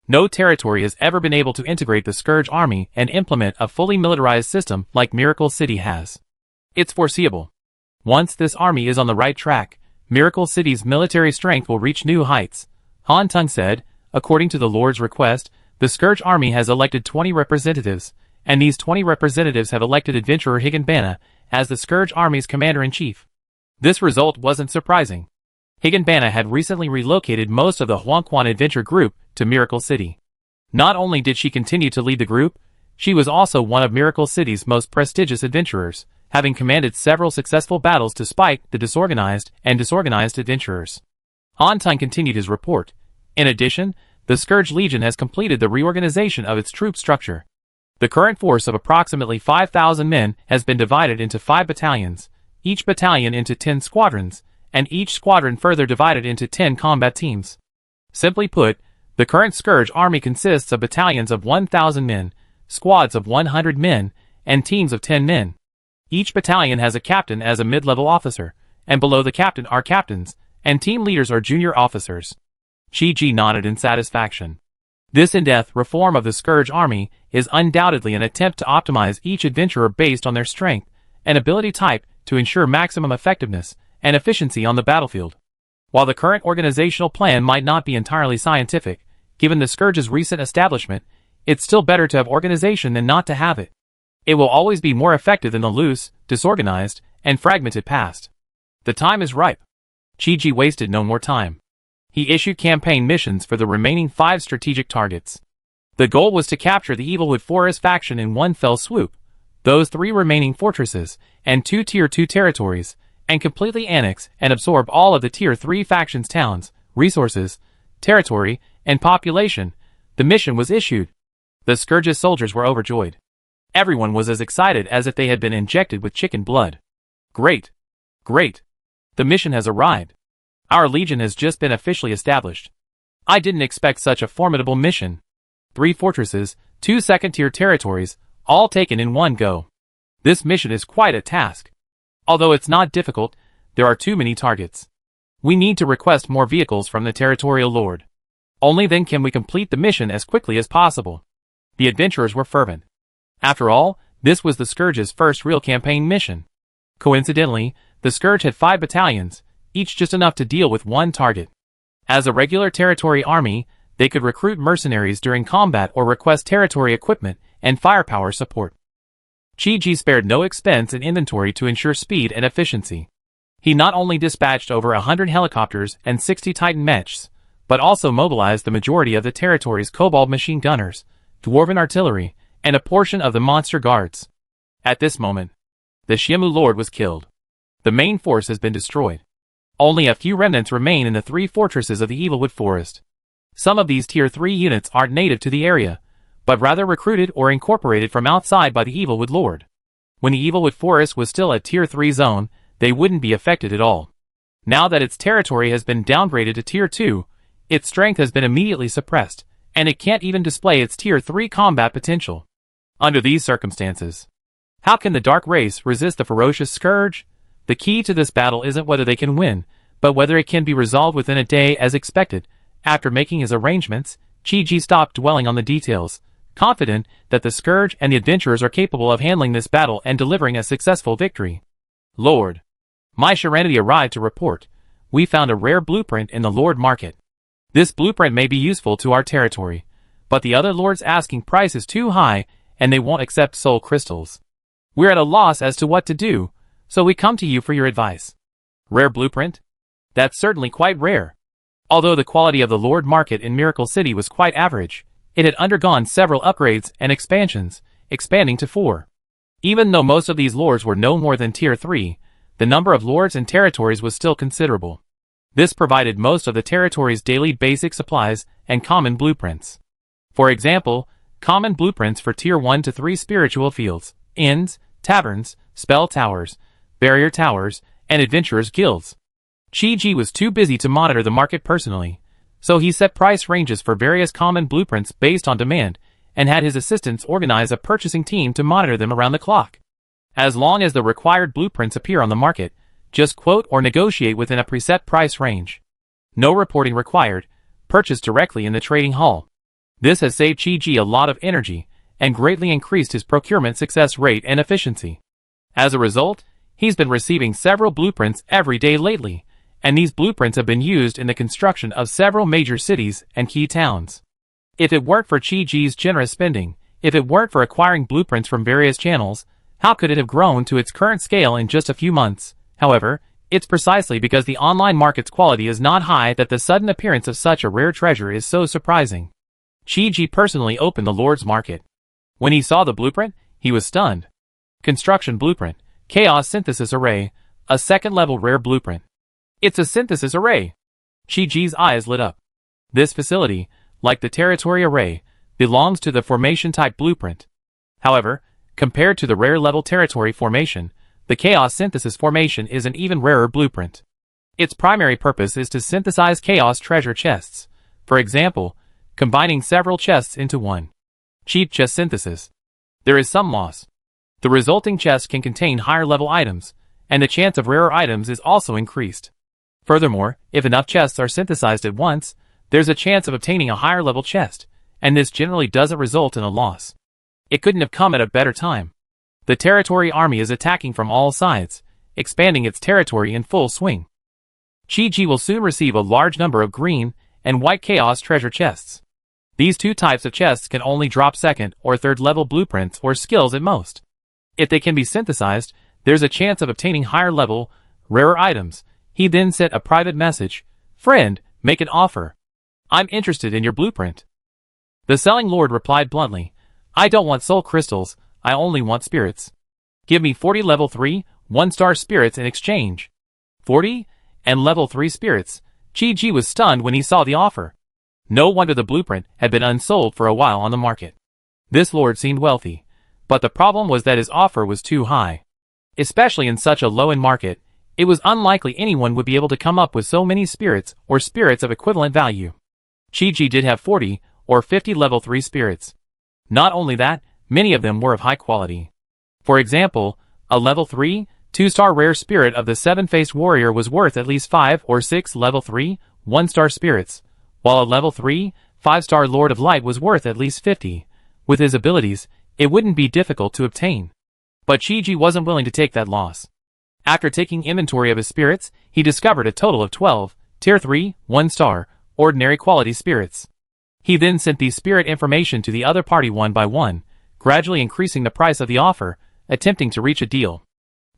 No territory has ever been able to integrate the Scourge Army and implement a fully militarized system like Miracle City has. It's foreseeable. Once this army is on the right track, Miracle City's military strength will reach new heights. Han Tung said, according to the Lord's request, the Scourge Army has elected 20 representatives, and these 20 representatives have elected Adventurer Higanbana as the Scourge Army's commander-in-chief. This result wasn't surprising. Higanbana had recently relocated most of the Huangquan Adventure Group to Miracle City. Not only did she continue to lead the group, she was also one of Miracle City's most prestigious adventurers, having commanded several successful battles to spite the disorganized adventurers. Han Tung continued his report. In addition, the Scourge Legion has completed the reorganization of its troop structure. The current force of approximately 5,000 men has been divided into 5 battalions, each battalion into 10 squadrons, and each squadron further divided into 10 combat teams. Simply put, the current Scourge Army consists of battalions of 1,000 men, squads of 100 men, and teams of 10 men. Each battalion has a captain as a mid-level officer, and below the captain are captains, and team leaders are junior officers. Qi Ji nodded in satisfaction. This in-depth reform of the Scourge Army is undoubtedly an attempt to optimize each adventurer based on their strength and ability type to ensure maximum effectiveness and efficiency on the battlefield. While the current organizational plan might not be entirely scientific, given the Scourge's recent establishment, it's still better to have organization than not to have it. It will always be more effective than the loose, disorganized, and fragmented past. The time is ripe. Qi Ji wasted no more time. He issued campaign missions for the remaining 5 strategic targets. The goal was to capture the Evilwood Forest faction in one fell swoop, those 3 remaining fortresses, and 2 Tier 2 territories, and completely annex and absorb all of the Tier 3 factions' towns, resources, territory, and population. The mission was issued. The Scourge's soldiers were overjoyed. Everyone was as excited as if they had been injected with chicken blood. Great! Great! The mission has arrived. Our legion has just been officially established. I didn't expect such a formidable mission. 3 fortresses, 2 second-tier territories, all taken in one go. This mission is quite a task. Although it's not difficult, there are too many targets. We need to request more vehicles from the Territorial Lord. Only then can we complete the mission as quickly as possible. The adventurers were fervent. After all, this was the Scourge's first real campaign mission. Coincidentally, the Scourge had 5 battalions, each just enough to deal with one target. As a regular territory army, they could recruit mercenaries during combat or request territory equipment and firepower support. Qi Ji spared no expense in inventory to ensure speed and efficiency. He not only dispatched over 100 helicopters and 60 Titan mechs, but also mobilized the majority of the territory's kobold machine gunners, dwarven artillery, and a portion of the monster guards. At this moment, the Xiamu Lord was killed. The main force has been destroyed. Only a few remnants remain in the 3 fortresses of the Evilwood Forest. Some of these Tier 3 units aren't native to the area, but rather recruited or incorporated from outside by the Evilwood Lord. When the Evilwood Forest was still a Tier 3 zone, they wouldn't be affected at all. Now that its territory has been downgraded to Tier 2, its strength has been immediately suppressed, and it can't even display its Tier 3 combat potential. Under these circumstances, how can the Dark Race resist the ferocious Scourge? The key to this battle isn't whether they can win, but whether it can be resolved within a day as expected. After making his arrangements, Qi Ji stopped dwelling on the details, confident that the Scourge and the adventurers are capable of handling this battle and delivering a successful victory. Lord, my Serenity arrived to report. We found a rare blueprint in the Lord Market. This blueprint may be useful to our territory, but the other lords' asking price is too high, and they won't accept soul crystals. We're at a loss as to what to do, so we come to you for your advice. Rare blueprint? That's certainly quite rare. Although the quality of the Lord Market in Miracle City was quite average, it had undergone several upgrades and expansions, expanding to 4. Even though most of these lords were no more than Tier 3, the number of lords and territories was still considerable. This provided most of the territory's daily basic supplies and common blueprints. For example, common blueprints for Tier 1 to 3 spiritual fields, inns, taverns, spell towers, barrier towers, and adventurers' guilds. Chi-Ji was too busy to monitor the market personally, so he set price ranges for various common blueprints based on demand, and had his assistants organize a purchasing team to monitor them around the clock. As long as the required blueprints appear on the market, just quote or negotiate within a preset price range. No reporting required, purchase directly in the trading hall. This has saved Chi-Ji a lot of energy, and greatly increased his procurement success rate and efficiency. As a result, he's been receiving several blueprints every day lately, and these blueprints have been used in the construction of several major cities and key towns. If it weren't for Chi-Ji's generous spending, if it weren't for acquiring blueprints from various channels, how could it have grown to its current scale in just a few months? However, it's precisely because the online market's quality is not high that the sudden appearance of such a rare treasure is so surprising. Chi-Ji personally opened the Lord's Market. When he saw the blueprint, he was stunned. Construction Blueprint, Chaos Synthesis Array, a second-level rare blueprint. It's a synthesis array. Chi-Ji's eyes lit up. This facility, like the territory array, belongs to the formation-type blueprint. However, compared to the rare-level territory formation, the Chaos Synthesis formation is an even rarer blueprint. Its primary purpose is to synthesize chaos treasure chests, for example, combining several chests into one. Cheap chest synthesis. There is some loss. The resulting chest can contain higher-level items, and the chance of rarer items is also increased. Furthermore, if enough chests are synthesized at once, there's a chance of obtaining a higher-level chest, and this generally doesn't result in a loss. It couldn't have come at a better time. The territory army is attacking from all sides, expanding its territory in full swing. Chi-Ji will soon receive a large number of green and white chaos treasure chests. These two types of chests can only drop second or third level blueprints or skills at most. If they can be synthesized, there's a chance of obtaining higher level, rarer items. He then sent a private message. Friend, make an offer. I'm interested in your blueprint. The selling lord replied bluntly, I don't want soul crystals, I only want spirits. Give me 40 level 3, 1-star spirits in exchange. 40? And level 3 spirits. Chi-Ji was stunned when he saw the offer. No wonder the blueprint had been unsold for a while on the market. This lord seemed wealthy, but the problem was that his offer was too high. Especially in such a low-end market, it was unlikely anyone would be able to come up with so many spirits or spirits of equivalent value. Chi-Ji did have 40 or 50 level 3 spirits. Not only that, many of them were of high quality. For example, a level 3, 2-star rare spirit of the seven-faced warrior was worth at least 5 or 6 level 3, 1-star spirits, while a level 3, 5-star Lord of Light was worth at least 50. With his abilities, it wouldn't be difficult to obtain. But Chi-Ji wasn't willing to take that loss. After taking inventory of his spirits, he discovered a total of 12, Tier 3, 1-star, ordinary quality spirits. He then sent these spirit information to the other party one by one, gradually increasing the price of the offer, attempting to reach a deal.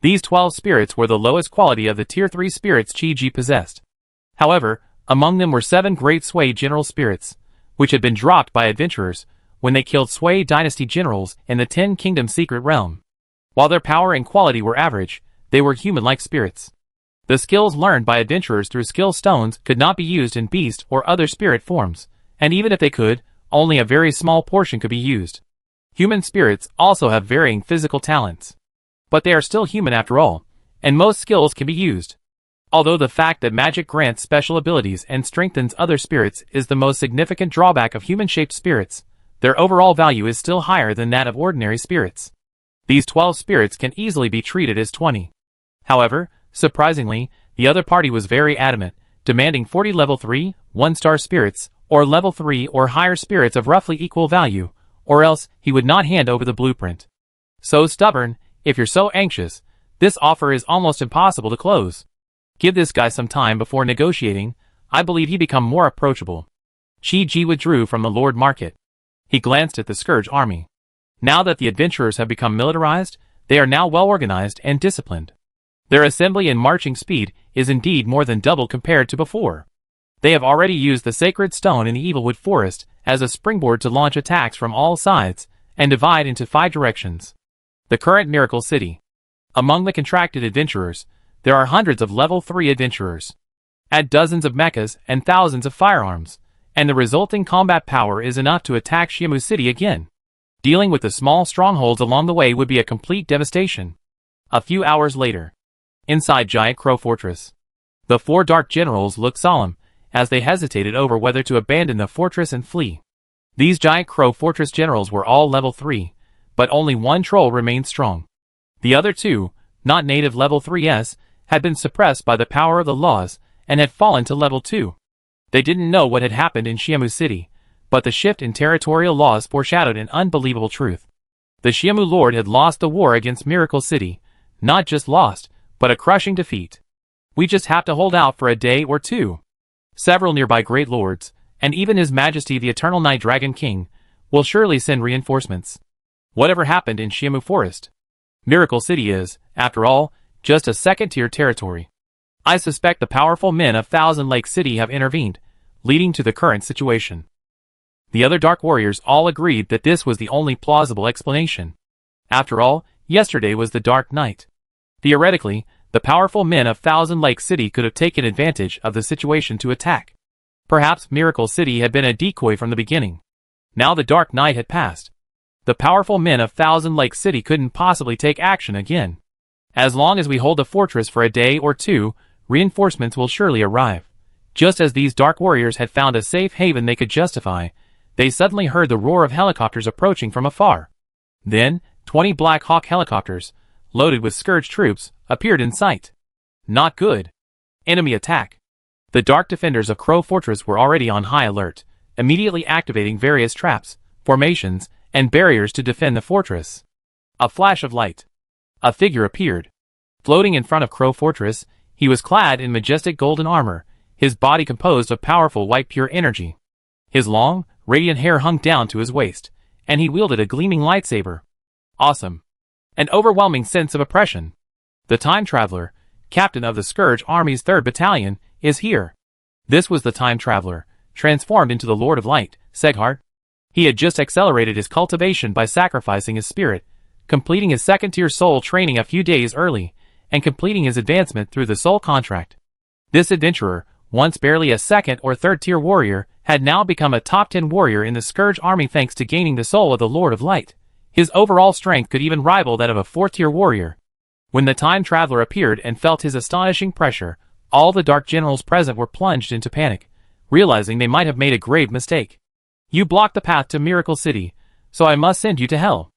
These 12 spirits were the lowest quality of the Tier 3 spirits Chi-Ji possessed. However, among them were 7 great Sui general spirits, which had been dropped by adventurers when they killed Sui dynasty generals in the 10 Kingdom secret realm. While their power and quality were average, they were human-like spirits. The skills learned by adventurers through skill stones could not be used in beast or other spirit forms, and even if they could, only a very small portion could be used. Human spirits also have varying physical talents. But they are still human after all, and most skills can be used. Although the fact that magic grants special abilities and strengthens other spirits is the most significant drawback of human-shaped spirits, their overall value is still higher than that of ordinary spirits. These 12 spirits can easily be treated as 20. However, surprisingly, the other party was very adamant, demanding 40 level 3, 1-star spirits, or level 3 or higher spirits of roughly equal value, or else he would not hand over the blueprint. So stubborn, if you're so anxious, this offer is almost impossible to close. Give this guy some time before negotiating, I believe he'd become more approachable. Chi-Ji withdrew from the Lord Market. He glanced at the Scourge army. Now that the adventurers have become militarized, they are now well organized and disciplined. Their assembly and marching speed is indeed more than double compared to before. They have already used the sacred stone in the Evilwood Forest as a springboard to launch attacks from all sides and divide into 5 directions. The current Miracle City. Among the contracted adventurers, there are hundreds of level 3 adventurers. Add dozens of mechas and thousands of firearms, and the resulting combat power is enough to attack Shimu City again. Dealing with the small strongholds along the way would be a complete devastation. A few hours later, inside Giant Crow Fortress, the 4 dark generals looked solemn, as they hesitated over whether to abandon the fortress and flee. These Giant Crow Fortress generals were all level 3, but only one troll remained strong. The other 2, not native level 3s, had been suppressed by the power of the laws, and had fallen to level 2. They didn't know what had happened in Shimu City, but the shift in territorial laws foreshadowed an unbelievable truth. The Shimu Lord had lost the war against Miracle City, not just lost, but a crushing defeat. We just have to hold out for a day or two. Several nearby great lords, and even His Majesty the Eternal Night Dragon King, will surely send reinforcements. Whatever happened in Shimu Forest, Miracle City is, after all, just a second-tier territory. I suspect the powerful men of Thousand Lake City have intervened, leading to the current situation. The other Dark Warriors all agreed that this was the only plausible explanation. After all, yesterday was the Dark Night. Theoretically, the powerful men of Thousand Lake City could have taken advantage of the situation to attack. Perhaps Miracle City had been a decoy from the beginning. Now the Dark Night had passed. The powerful men of Thousand Lake City couldn't possibly take action again. As long as we hold the fortress for a day or two, reinforcements will surely arrive. Just as these Dark Warriors had found a safe haven they could justify, they suddenly heard the roar of helicopters approaching from afar. Then, 20 Black Hawk helicopters, loaded with Scourge troops, appeared in sight. Not good. Enemy attack. The Dark Defenders of Crow Fortress were already on high alert, immediately activating various traps, formations, and barriers to defend the fortress. A flash of light. A figure appeared. Floating in front of Crow Fortress, he was clad in majestic golden armor, his body composed of powerful white pure energy. His long, radiant hair hung down to his waist, and he wielded a gleaming lightsaber. Awesome. An overwhelming sense of oppression. The Time Traveler, captain of the Scourge Army's 3rd Battalion, is here. This was the Time Traveler, transformed into the Lord of Light, Seghart. He had just accelerated his cultivation by sacrificing his spirit, completing his second-tier soul training a few days early, and completing his advancement through the soul contract. This adventurer, once barely a 2nd or 3rd-tier warrior, had now become a top 10 warrior in the Scourge Army thanks to gaining the soul of the Lord of Light. His overall strength could even rival that of a 4th-tier warrior. When the Time Traveler appeared and felt his astonishing pressure, all the Dark Generals present were plunged into panic, realizing they might have made a grave mistake. You blocked the path to Miracle City, so I must send you to hell.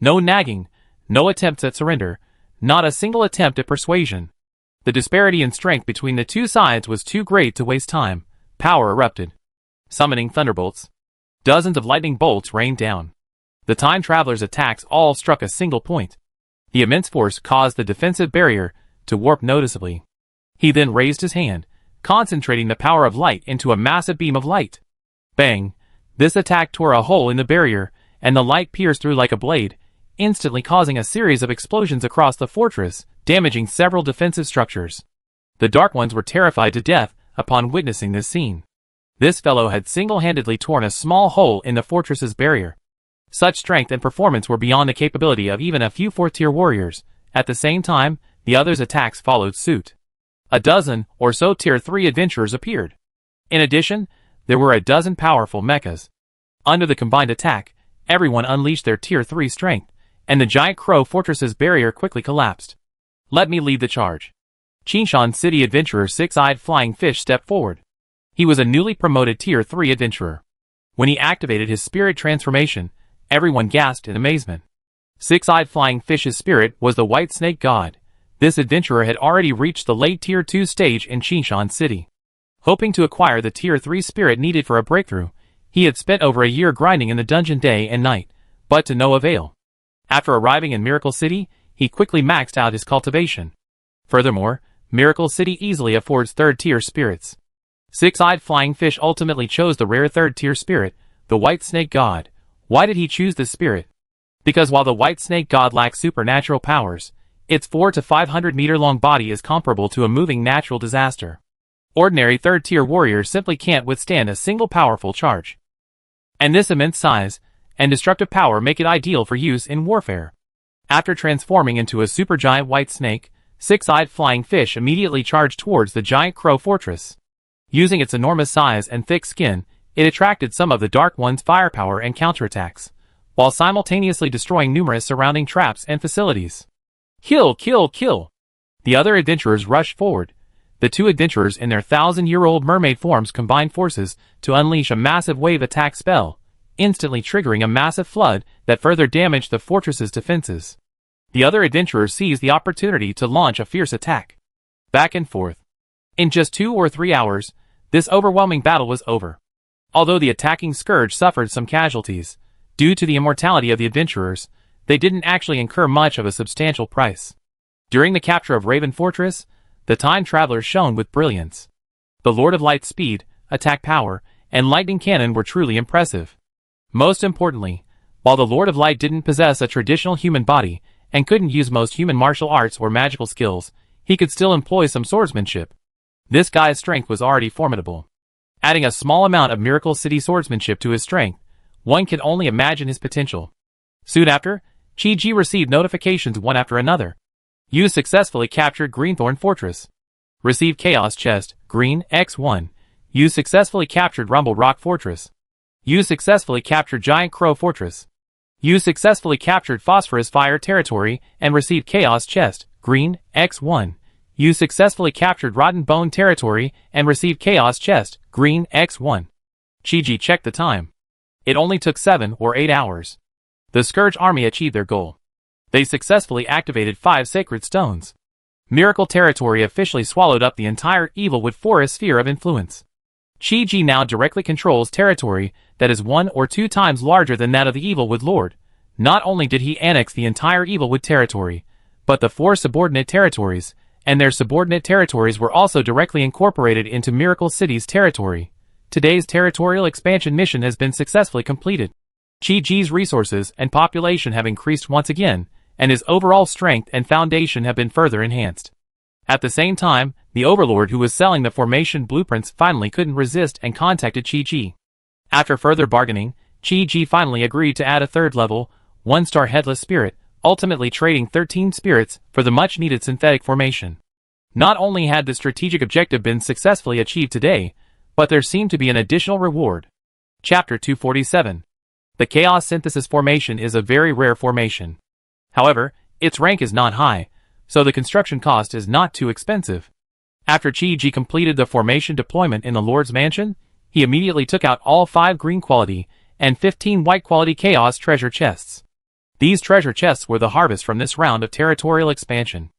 No nagging, no attempts at surrender, not a single attempt at persuasion. The disparity in strength between the two sides was too great to waste time. Power erupted. Summoning thunderbolts. Dozens of lightning bolts rained down. The Time Traveler's attacks all struck a single point. The immense force caused the defensive barrier to warp noticeably. He then raised his hand, concentrating the power of light into a massive beam of light. Bang! This attack tore a hole in the barrier, and the light pierced through like a blade, instantly causing a series of explosions across the fortress, damaging several defensive structures. The Dark Ones were terrified to death upon witnessing this scene. This fellow had single-handedly torn a small hole in the fortress's barrier. Such strength and performance were beyond the capability of even a few 4th-tier warriors. At the same time, the others' attacks followed suit. A dozen or so Tier 3 adventurers appeared. In addition, there were a dozen powerful mechas. Under the combined attack, everyone unleashed their Tier 3 strength, and the Giant Crow Fortress's barrier quickly collapsed. Let me lead the charge. Qinshan City adventurer Six-Eyed Flying Fish stepped forward. He was a newly promoted Tier 3 adventurer. When he activated his spirit transformation, everyone gasped in amazement. Six-Eyed Flying Fish's spirit was the White Snake God. This adventurer had already reached the late Tier 2 stage in Qinshan City. Hoping to acquire the Tier 3 spirit needed for a breakthrough, he had spent over a year grinding in the dungeon day and night, but to no avail. After arriving in Miracle City, he quickly maxed out his cultivation. Furthermore, Miracle City easily affords 3rd-tier spirits. Six-Eyed Flying Fish ultimately chose the rare 3rd-tier spirit, the White Snake God. Why did he choose this spirit? Because while the White Snake God lacks supernatural powers, its 400 to 500 meter long body is comparable to a moving natural disaster. Ordinary 3rd-tier warriors simply can't withstand a single powerful charge. And this immense size and destructive power make it ideal for use in warfare. After transforming into a supergiant white snake, Six-Eyed Flying Fish immediately charged towards the Giant Crow Fortress. Using its enormous size and thick skin, it attracted some of the Dark One's firepower and counterattacks, while simultaneously destroying numerous surrounding traps and facilities. Kill, kill, kill! The other adventurers rushed forward. The two adventurers in their 1,000-year-old mermaid forms combined forces to unleash a massive wave attack spell, instantly triggering a massive flood that further damaged the fortress's defenses. The other adventurers seized the opportunity to launch a fierce attack. Back and forth. In just 2 or 3 hours, this overwhelming battle was over. Although the attacking scourge suffered some casualties, due to the immortality of the adventurers, they didn't actually incur much of a substantial price. During the capture of Raven Fortress, the time travelers shone with brilliance. The Lord of Light's speed, attack power, and lightning cannon were truly impressive. Most importantly, while the Lord of Light didn't possess a traditional human body and couldn't use most human martial arts or magical skills, he could still employ some swordsmanship. This guy's strength was already formidable. Adding a small amount of Miracle City swordsmanship to his strength, one can only imagine his potential. Soon after, Chi-Ji received notifications one after another. You successfully captured Greenthorn Fortress. Received Chaos Chest, Green, X1. You successfully captured Rumble Rock Fortress. You successfully captured Giant Crow Fortress. You successfully captured Phosphorus Fire Territory and received Chaos Chest, Green, X1. You successfully captured Rotten Bone Territory and received Chaos Chest, Green, X1. Chi-Ji checked the time. It only took 7 or 8 hours. The Scourge Army achieved their goal. They successfully activated 5 Sacred Stones. Miracle Territory officially swallowed up the entire Evilwood Forest sphere of influence. Chi-Ji now directly controls territory that is 1 or 2 times larger than that of the Evilwood Lord. Not only did he annex the entire Evilwood territory, but the 4 subordinate territories, and their subordinate territories were also directly incorporated into Miracle City's territory. Today's territorial expansion mission has been successfully completed. Chi-Ji's resources and population have increased once again, and his overall strength and foundation have been further enhanced. At the same time, the Overlord who was selling the formation blueprints finally couldn't resist and contacted Chi-Ji. After further bargaining, Chi-Ji finally agreed to add a 3rd level, 1-star headless spirit, ultimately trading 13 spirits for the much-needed synthetic formation. Not only had the strategic objective been successfully achieved today, but there seemed to be an additional reward. Chapter 247. The Chaos Synthesis Formation is a very rare formation. However, its rank is not high, so the construction cost is not too expensive. After Chi-Ji completed the formation deployment in the Lord's Mansion, he immediately took out all 5 green quality and 15 white quality Chaos treasure chests. These treasure chests were the harvest from this round of territorial expansion.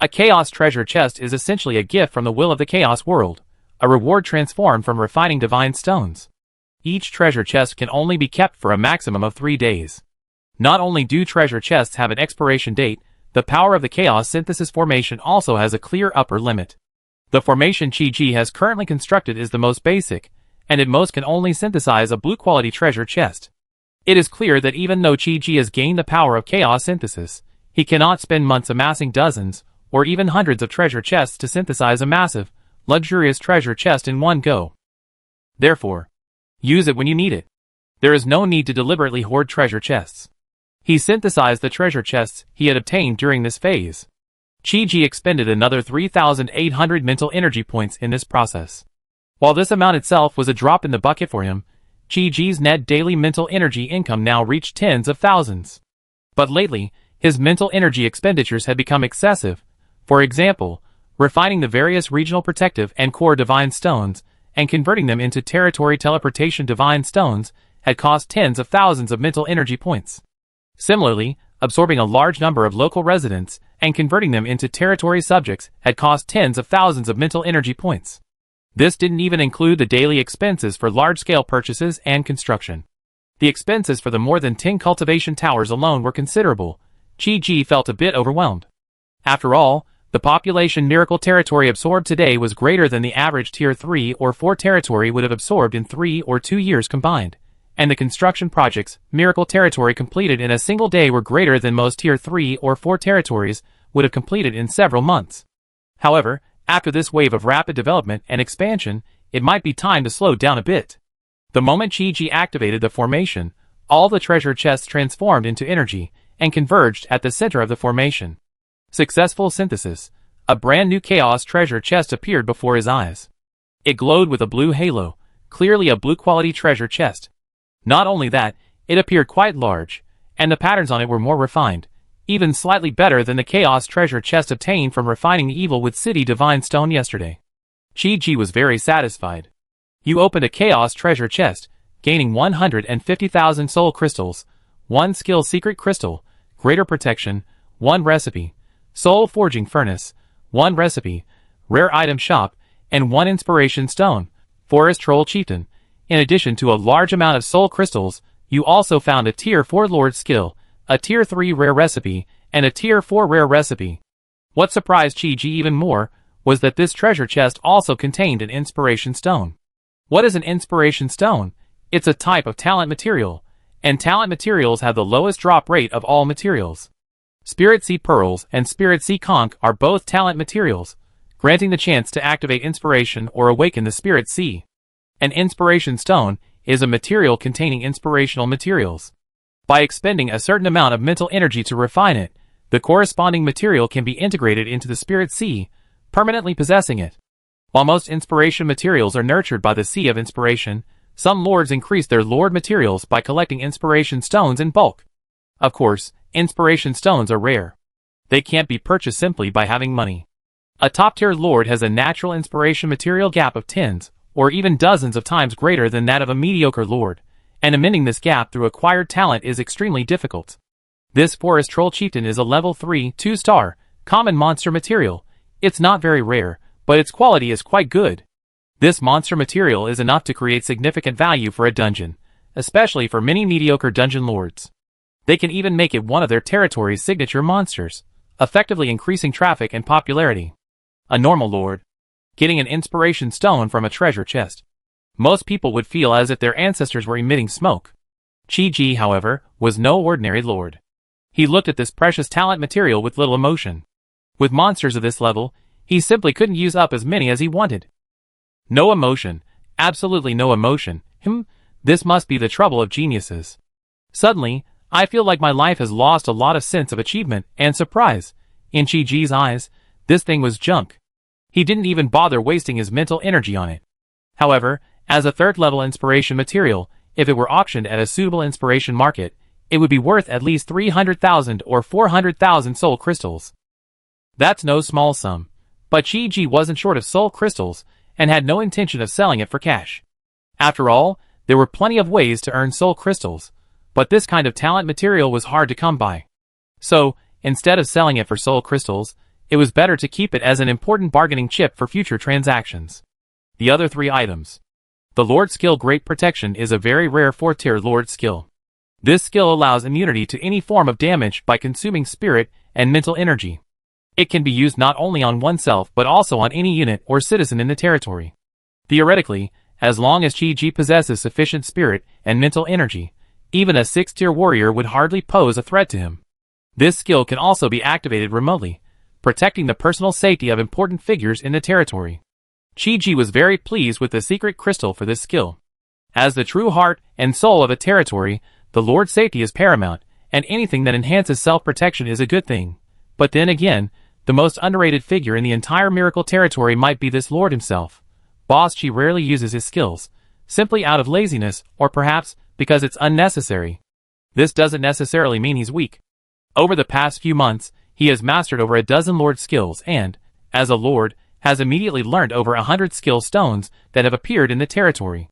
A Chaos treasure chest is essentially a gift from the will of the Chaos world, a reward transformed from refining divine stones. Each treasure chest can only be kept for a maximum of 3 days. Not only do treasure chests have an expiration date, the power of the Chaos Synthesis Formation also has a clear upper limit. The formation Chi-Ji has currently constructed is the most basic, and at most can only synthesize a blue-quality treasure chest. It is clear that even though Chi-Ji has gained the power of Chaos Synthesis, he cannot spend months amassing dozens, or even hundreds of treasure chests to synthesize a massive, luxurious treasure chest in one go. Therefore, use it when you need it. There is no need to deliberately hoard treasure chests. He synthesized the treasure chests he had obtained during this phase. Chi-Ji expended another 3,800 mental energy points in this process. While this amount itself was a drop in the bucket for him, Chi-Ji's net daily mental energy income now reached tens of thousands. But lately, his mental energy expenditures had become excessive. For example, refining the various regional protective and core divine stones, and converting them into territory teleportation divine stones, had cost tens of thousands of mental energy points. Similarly, absorbing a large number of local residents and converting them into territory subjects had cost tens of thousands of mental energy points. This didn't even include the daily expenses for large-scale purchases and construction. The expenses for the more than 10 cultivation towers alone were considerable. Chi-Ji felt a bit overwhelmed. After all, the population Miracle Territory absorbed today was greater than the average Tier 3 or 4 territory would have absorbed in 3 or 2 years combined, and the construction projects Miracle Territory completed in a single day were greater than most Tier 3 or 4 territories would have completed in several months. However, after this wave of rapid development and expansion, it might be time to slow down a bit. The moment Chi-Ji activated the formation, all the treasure chests transformed into energy and converged at the center of the formation. Successful synthesis. A brand new Chaos treasure chest appeared before his eyes. It glowed with a blue halo, clearly a blue-quality treasure chest. Not only that, it appeared quite large, and the patterns on it were more refined, even slightly better than the Chaos treasure chest obtained from refining the evil with City Divine Stone yesterday. Chi-Ji was very satisfied. You opened a Chaos treasure chest, gaining 150,000 soul crystals, 1 skill secret crystal, greater protection, 1 recipe, soul forging furnace, 1 recipe, rare item shop, and 1 inspiration stone, forest troll chieftain. In addition to a large amount of soul crystals, you also found a tier 4 lord skill, a tier 3 rare recipe, and a tier 4 rare recipe. What surprised Chi-Ji even more was that this treasure chest also contained an inspiration stone. What is an inspiration stone? It's a type of talent material, and talent materials have the lowest drop rate of all materials. Spirit Sea Pearls and Spirit Sea Conch are both talent materials, granting the chance to activate inspiration or awaken the Spirit Sea. An inspiration stone is a material containing inspirational materials. By expending a certain amount of mental energy to refine it, the corresponding material can be integrated into the Spirit Sea, permanently possessing it. While most inspiration materials are nurtured by the Sea of Inspiration, some lords increase their lord materials by collecting inspiration stones in bulk. Of course, inspiration stones are rare. They can't be purchased simply by having money. A top-tier lord has a natural inspiration material gap of tens, or even dozens of times greater than that of a mediocre lord, and amending this gap through acquired talent is extremely difficult. This forest troll chieftain is a level 3, 2-star, common monster material. It's not very rare, but its quality is quite good. This monster material is enough to create significant value for a dungeon, especially for many mediocre dungeon lords. They can even make it one of their territory's signature monsters, effectively increasing traffic and popularity. A normal lord getting an inspiration stone from a treasure chest. Most people would feel as if their ancestors were emitting smoke. Chi-Ji, however, was no ordinary lord. He looked at this precious talent material with little emotion. With monsters of this level, he simply couldn't use up as many as he wanted. No emotion, absolutely no emotion. This must be the trouble of geniuses. Suddenly, I feel like my life has lost a lot of sense of achievement and surprise. In Chi-Ji's eyes, this thing was junk. He didn't even bother wasting his mental energy on it. However, as a third-level inspiration material, if it were auctioned at a suitable inspiration market, it would be worth at least 300,000 or 400,000 soul crystals. That's no small sum. But Chi-Ji wasn't short of soul crystals, and had no intention of selling it for cash. After all, there were plenty of ways to earn soul crystals, but this kind of talent material was hard to come by. So, instead of selling it for soul crystals, it was better to keep it as an important bargaining chip for future transactions. The other 3 items. The Lord Skill Great Protection is a very rare 4th-tier Lord skill. This skill allows immunity to any form of damage by consuming spirit and mental energy. It can be used not only on oneself but also on any unit or citizen in the territory. Theoretically, as long as Chi-Ji possesses sufficient spirit and mental energy, even a 6th-tier warrior would hardly pose a threat to him. This skill can also be activated remotely, protecting the personal safety of important figures in the territory. Chi-Ji was very pleased with the secret crystal for this skill. As the true heart and soul of a territory, the Lord's safety is paramount, and anything that enhances self-protection is a good thing. But then again, the most underrated figure in the entire Miracle territory might be this Lord himself. Boss Chi rarely uses his skills, simply out of laziness, or perhaps because it's unnecessary. This doesn't necessarily mean he's weak. Over the past few months, he has mastered over a dozen Lord skills and, as a Lord, has immediately learned over 100 skill stones that have appeared in the territory.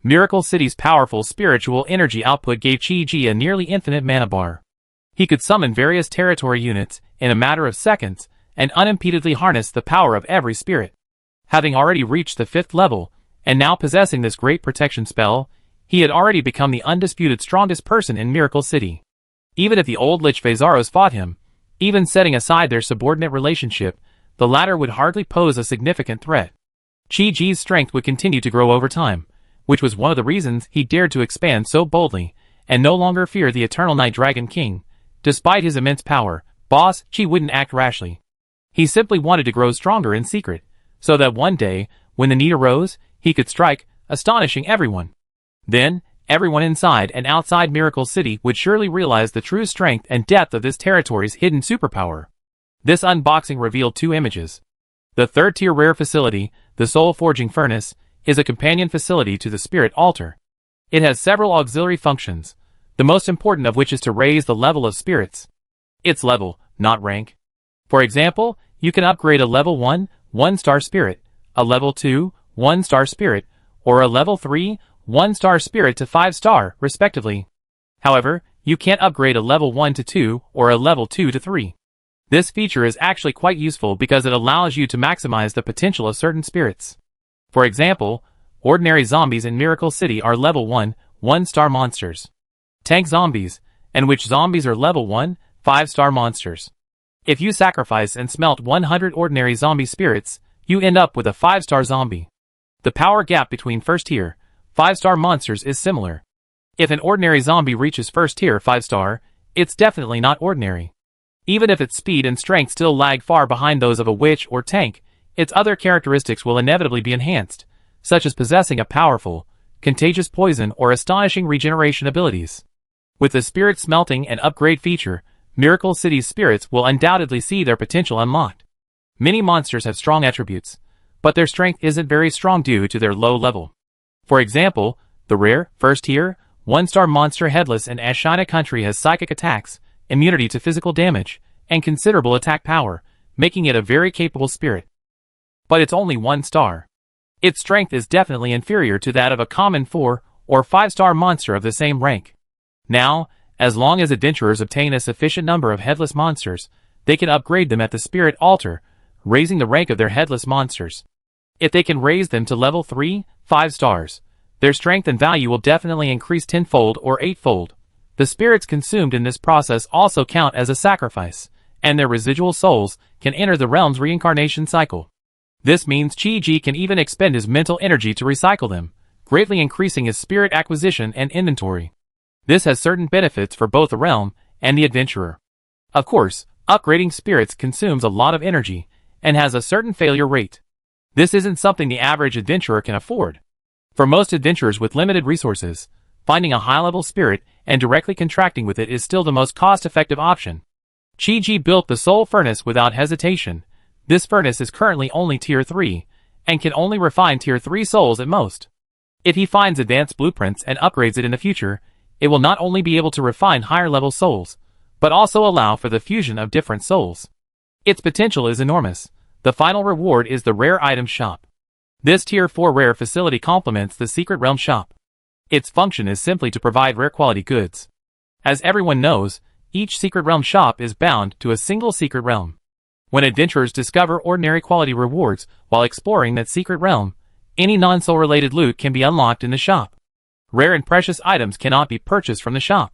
Miracle City's powerful spiritual energy output gave Chi-Ji a nearly infinite mana bar. He could summon various territory units in a matter of seconds and unimpededly harness the power of every spirit. Having already reached the 5th level, and now possessing this great protection spell, he had already become the undisputed strongest person in Miracle City. Even if the old Lich Phasaros fought him, even setting aside their subordinate relationship, the latter would hardly pose a significant threat. Chi-Ji's strength would continue to grow over time, which was one of the reasons he dared to expand so boldly, and no longer fear the Eternal Night Dragon King. Despite his immense power, Boss Chi wouldn't act rashly. He simply wanted to grow stronger in secret, so that one day, when the need arose, he could strike, astonishing everyone. Then, everyone inside and outside Miracle City would surely realize the true strength and depth of this territory's hidden superpower. This unboxing revealed 2 images. The 3rd-tier rare facility, the Soul Forging Furnace, is a companion facility to the spirit altar. It has several auxiliary functions, the most important of which is to raise the level of spirits. It's level, not rank. For example, you can upgrade a level 1, 1-star spirit, a level 2, 1-star spirit, or a level 3, 1-star spirit to 5-star, respectively. However, you can't upgrade a level 1 to 2 or a level 2 to 3. This feature is actually quite useful because it allows you to maximize the potential of certain spirits. For example, ordinary zombies in Miracle City are level 1, 1-star monsters. Tank zombies, and witch zombies are level 1, 5-star monsters. If you sacrifice and smelt 100 ordinary zombie spirits, you end up with a 5-star zombie. The power gap between first-tier, 5-star monsters is similar. If an ordinary zombie reaches first-tier 5-star, it's definitely not ordinary. Even if its speed and strength still lag far behind those of a witch or tank, its other characteristics will inevitably be enhanced, such as possessing a powerful, contagious poison or astonishing regeneration abilities. With the spirit smelting and upgrade feature, Miracle City's spirits will undoubtedly see their potential unlocked. Many monsters have strong attributes, but their strength isn't very strong due to their low level. For example, the rare, first-tier, 1-star monster Headless in Ashina Country has psychic attacks, immunity to physical damage, and considerable attack power, making it a very capable spirit. But it's only 1 star. Its strength is definitely inferior to that of a common 4 or 5-star monster of the same rank. Now, as long as adventurers obtain a sufficient number of headless monsters, they can upgrade them at the spirit altar, raising the rank of their headless monsters. If they can raise them to level 3, 5 stars, their strength and value will definitely increase 10-fold or 8-fold. The spirits consumed in this process also count as a sacrifice, and their residual souls can enter the realm's reincarnation cycle. This means Chi-Ji can even expend his mental energy to recycle them, greatly increasing his spirit acquisition and inventory. This has certain benefits for both the realm and the adventurer. Of course, upgrading spirits consumes a lot of energy, and has a certain failure rate. This isn't something the average adventurer can afford. For most adventurers with limited resources, finding a high-level spirit and directly contracting with it is still the most cost-effective option. Chi-Ji built the Soul Furnace without hesitation. This furnace is currently only Tier 3, and can only refine Tier 3 souls at most. If he finds advanced blueprints and upgrades it in the future, it will not only be able to refine higher-level souls, but also allow for the fusion of different souls. Its potential is enormous. The final reward is the Rare Item Shop. This Tier 4 rare facility complements the Secret Realm Shop. Its function is simply to provide rare quality goods. As everyone knows, each Secret Realm shop is bound to a single secret realm. When adventurers discover ordinary quality rewards while exploring that secret realm, any non-soul related loot can be unlocked in the shop. Rare and precious items cannot be purchased from the shop.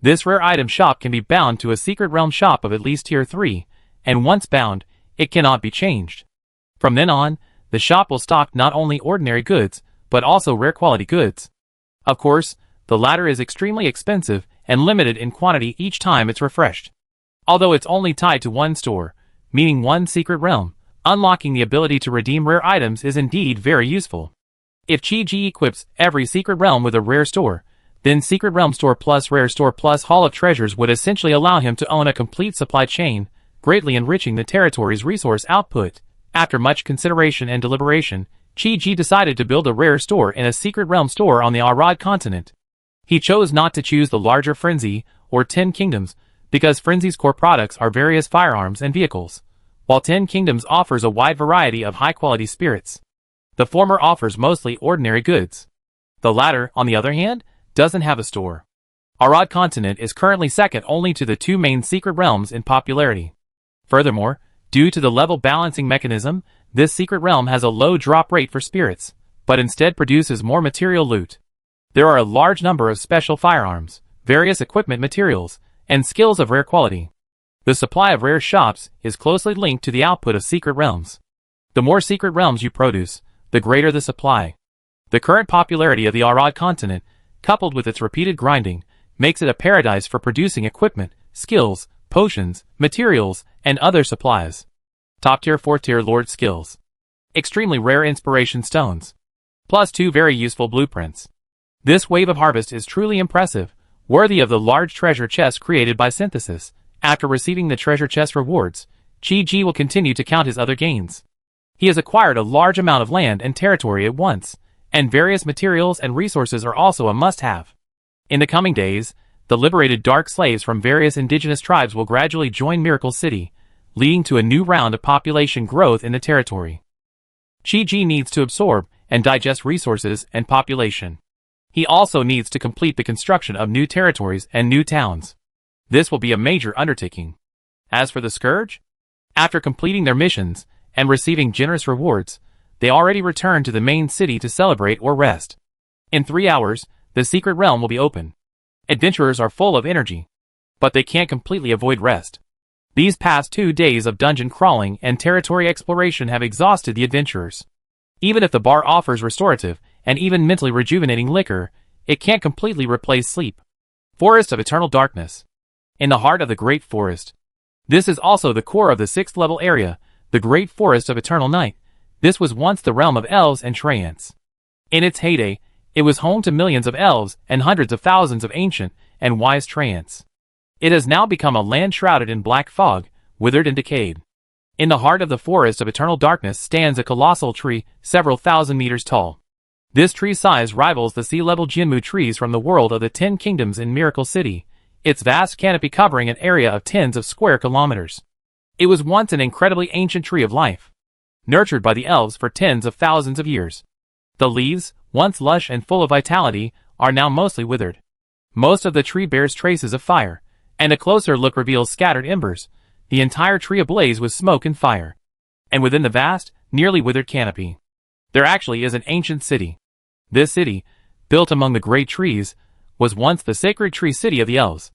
This rare item shop can be bound to a secret realm shop of at least Tier 3, and once bound, it cannot be changed. From then on, the shop will stock not only ordinary goods, but also rare quality goods. Of course, the latter is extremely expensive and limited in quantity each time it's refreshed. Although it's only tied to one store, meaning one secret realm, unlocking the ability to redeem rare items is indeed very useful. If Chi-Ji equips every secret realm with a rare store, then Secret Realm Store plus Rare Store plus Hall of Treasures would essentially allow him to own a complete supply chain, greatly enriching the territory's resource output. After much consideration and deliberation, Chi-Ji decided to build a rare store in a Secret Realm store on the Arad continent. He chose not to choose the larger Frenzy, or 10 Kingdoms, because Frenzy's core products are various firearms and vehicles, while 10 Kingdoms offers a wide variety of high-quality spirits. The former offers mostly ordinary goods. The latter, on the other hand, doesn't have a store. Arad continent is currently second only to the two main secret realms in popularity. Furthermore, due to the level balancing mechanism, this secret realm has a low drop rate for spirits, but instead produces more material loot. There are a large number of special firearms, various equipment materials, and skills of rare quality. The supply of rare shops is closely linked to the output of secret realms. The more secret realms you produce, the greater the supply. The current popularity of the Arad continent, coupled with its repeated grinding, makes it a paradise for producing equipment, skills, potions, materials, and other supplies. Top tier 4 tier Lord skills. Extremely rare inspiration stones. Plus 2 very useful blueprints. This wave of harvest is truly impressive, worthy of the large treasure chest created by Synthesis. After receiving the treasure chest rewards, Chi-Ji will continue to count his other gains. He has acquired a large amount of land and territory at once, and various materials and resources are also a must-have. In the coming days, the liberated dark slaves from various indigenous tribes will gradually join Miracle City, leading to a new round of population growth in the territory. Chi-Ji needs to absorb and digest resources and population. He also needs to complete the construction of new territories and new towns. This will be a major undertaking. As for the Scourge, after completing their missions and receiving generous rewards, they already returned to the main city to celebrate or rest. In 3 hours, the secret realm will be open. Adventurers are full of energy, but they can't completely avoid rest. These past 2 days of dungeon crawling and territory exploration have exhausted the adventurers. Even if the bar offers restorative and even mentally rejuvenating liquor, it can't completely replace sleep. Forest of Eternal Darkness. In the heart of the Great Forest. This is also the core of the 6th level area, the Great Forest of Eternal Night. This was once the realm of elves and treants. In its heyday, it was home to millions of elves and hundreds of thousands of ancient and wise treants. It has now become a land shrouded in black fog, withered and decayed. In the heart of the Forest of Eternal Darkness stands a colossal tree, several thousand meters tall. This tree's size rivals the sea-level Jinmu trees from the world of the 10 Kingdoms in Miracle City, its vast canopy covering an area of tens of square kilometers. It was once an incredibly ancient tree of life, nurtured by the elves for tens of thousands of years. The leaves, once lush and full of vitality, are now mostly withered. Most of the tree bears traces of fire, and a closer look reveals scattered embers, the entire tree ablaze with smoke and fire. And within the vast, nearly withered canopy, there actually is an ancient city. This city, built among the great trees, was once the sacred tree city of the elves.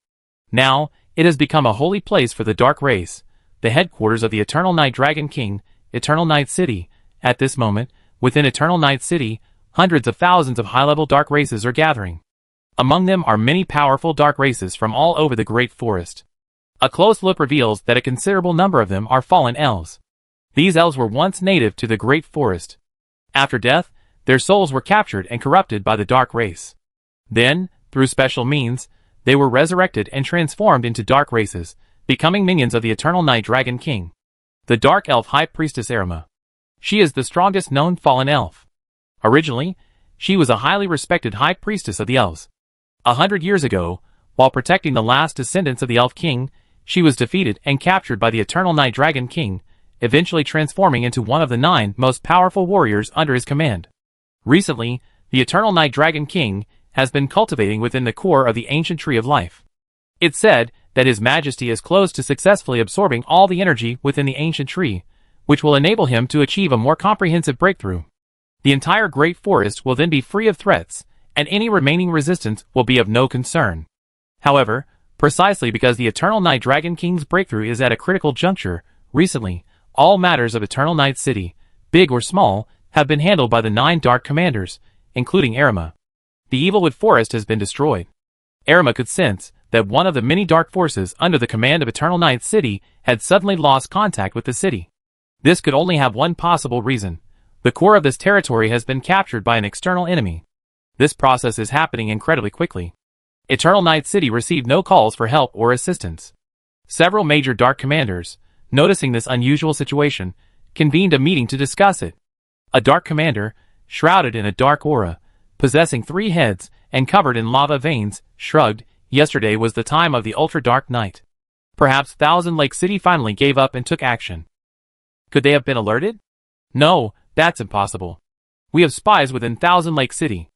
Now, it has become a holy place for the dark race, the headquarters of the Eternal Night Dragon King, Eternal Night City. At this moment, within Eternal Night City, hundreds of thousands of high-level dark races are gathering. Among them are many powerful dark races from all over the Great Forest. A close look reveals that a considerable number of them are fallen elves. These elves were once native to the Great Forest. After death, their souls were captured and corrupted by the dark race. Then, through special means, they were resurrected and transformed into dark races, becoming minions of the Eternal Night Dragon King, the Dark Elf High Priestess Erema. She is the strongest known fallen elf. Originally, she was a highly respected High Priestess of the Elves. 100 years ago, while protecting the last descendants of the Elf King, she was defeated and captured by the Eternal Night Dragon King, eventually transforming into one of the 9 most powerful warriors under his command. Recently, the Eternal Night Dragon King has been cultivating within the core of the ancient tree of life. It's said that His Majesty is close to successfully absorbing all the energy within the ancient tree, which will enable him to achieve a more comprehensive breakthrough. The entire Great Forest will then be free of threats, and any remaining resistance will be of no concern. However, precisely because the Eternal Night Dragon King's breakthrough is at a critical juncture, recently, all matters of Eternal Night City, big or small, have been handled by the 9 Dark Commanders, including Erema. The Evilwood Forest has been destroyed. Erema could sense that one of the many dark forces under the command of Eternal Night City had suddenly lost contact with the city. This could only have one possible reason. The core of this territory has been captured by an external enemy. This process is happening incredibly quickly. Eternal Night City received no calls for help or assistance. Several major Dark Commanders, noticing this unusual situation, convened a meeting to discuss it. A Dark Commander, shrouded in a dark aura, possessing 3 heads and covered in lava veins, shrugged. Yesterday was the time of the ultra-dark night. Perhaps Thousand Lake City finally gave up and took action. Could they have been alerted? No, that's impossible. We have spies within Thousand Lake City.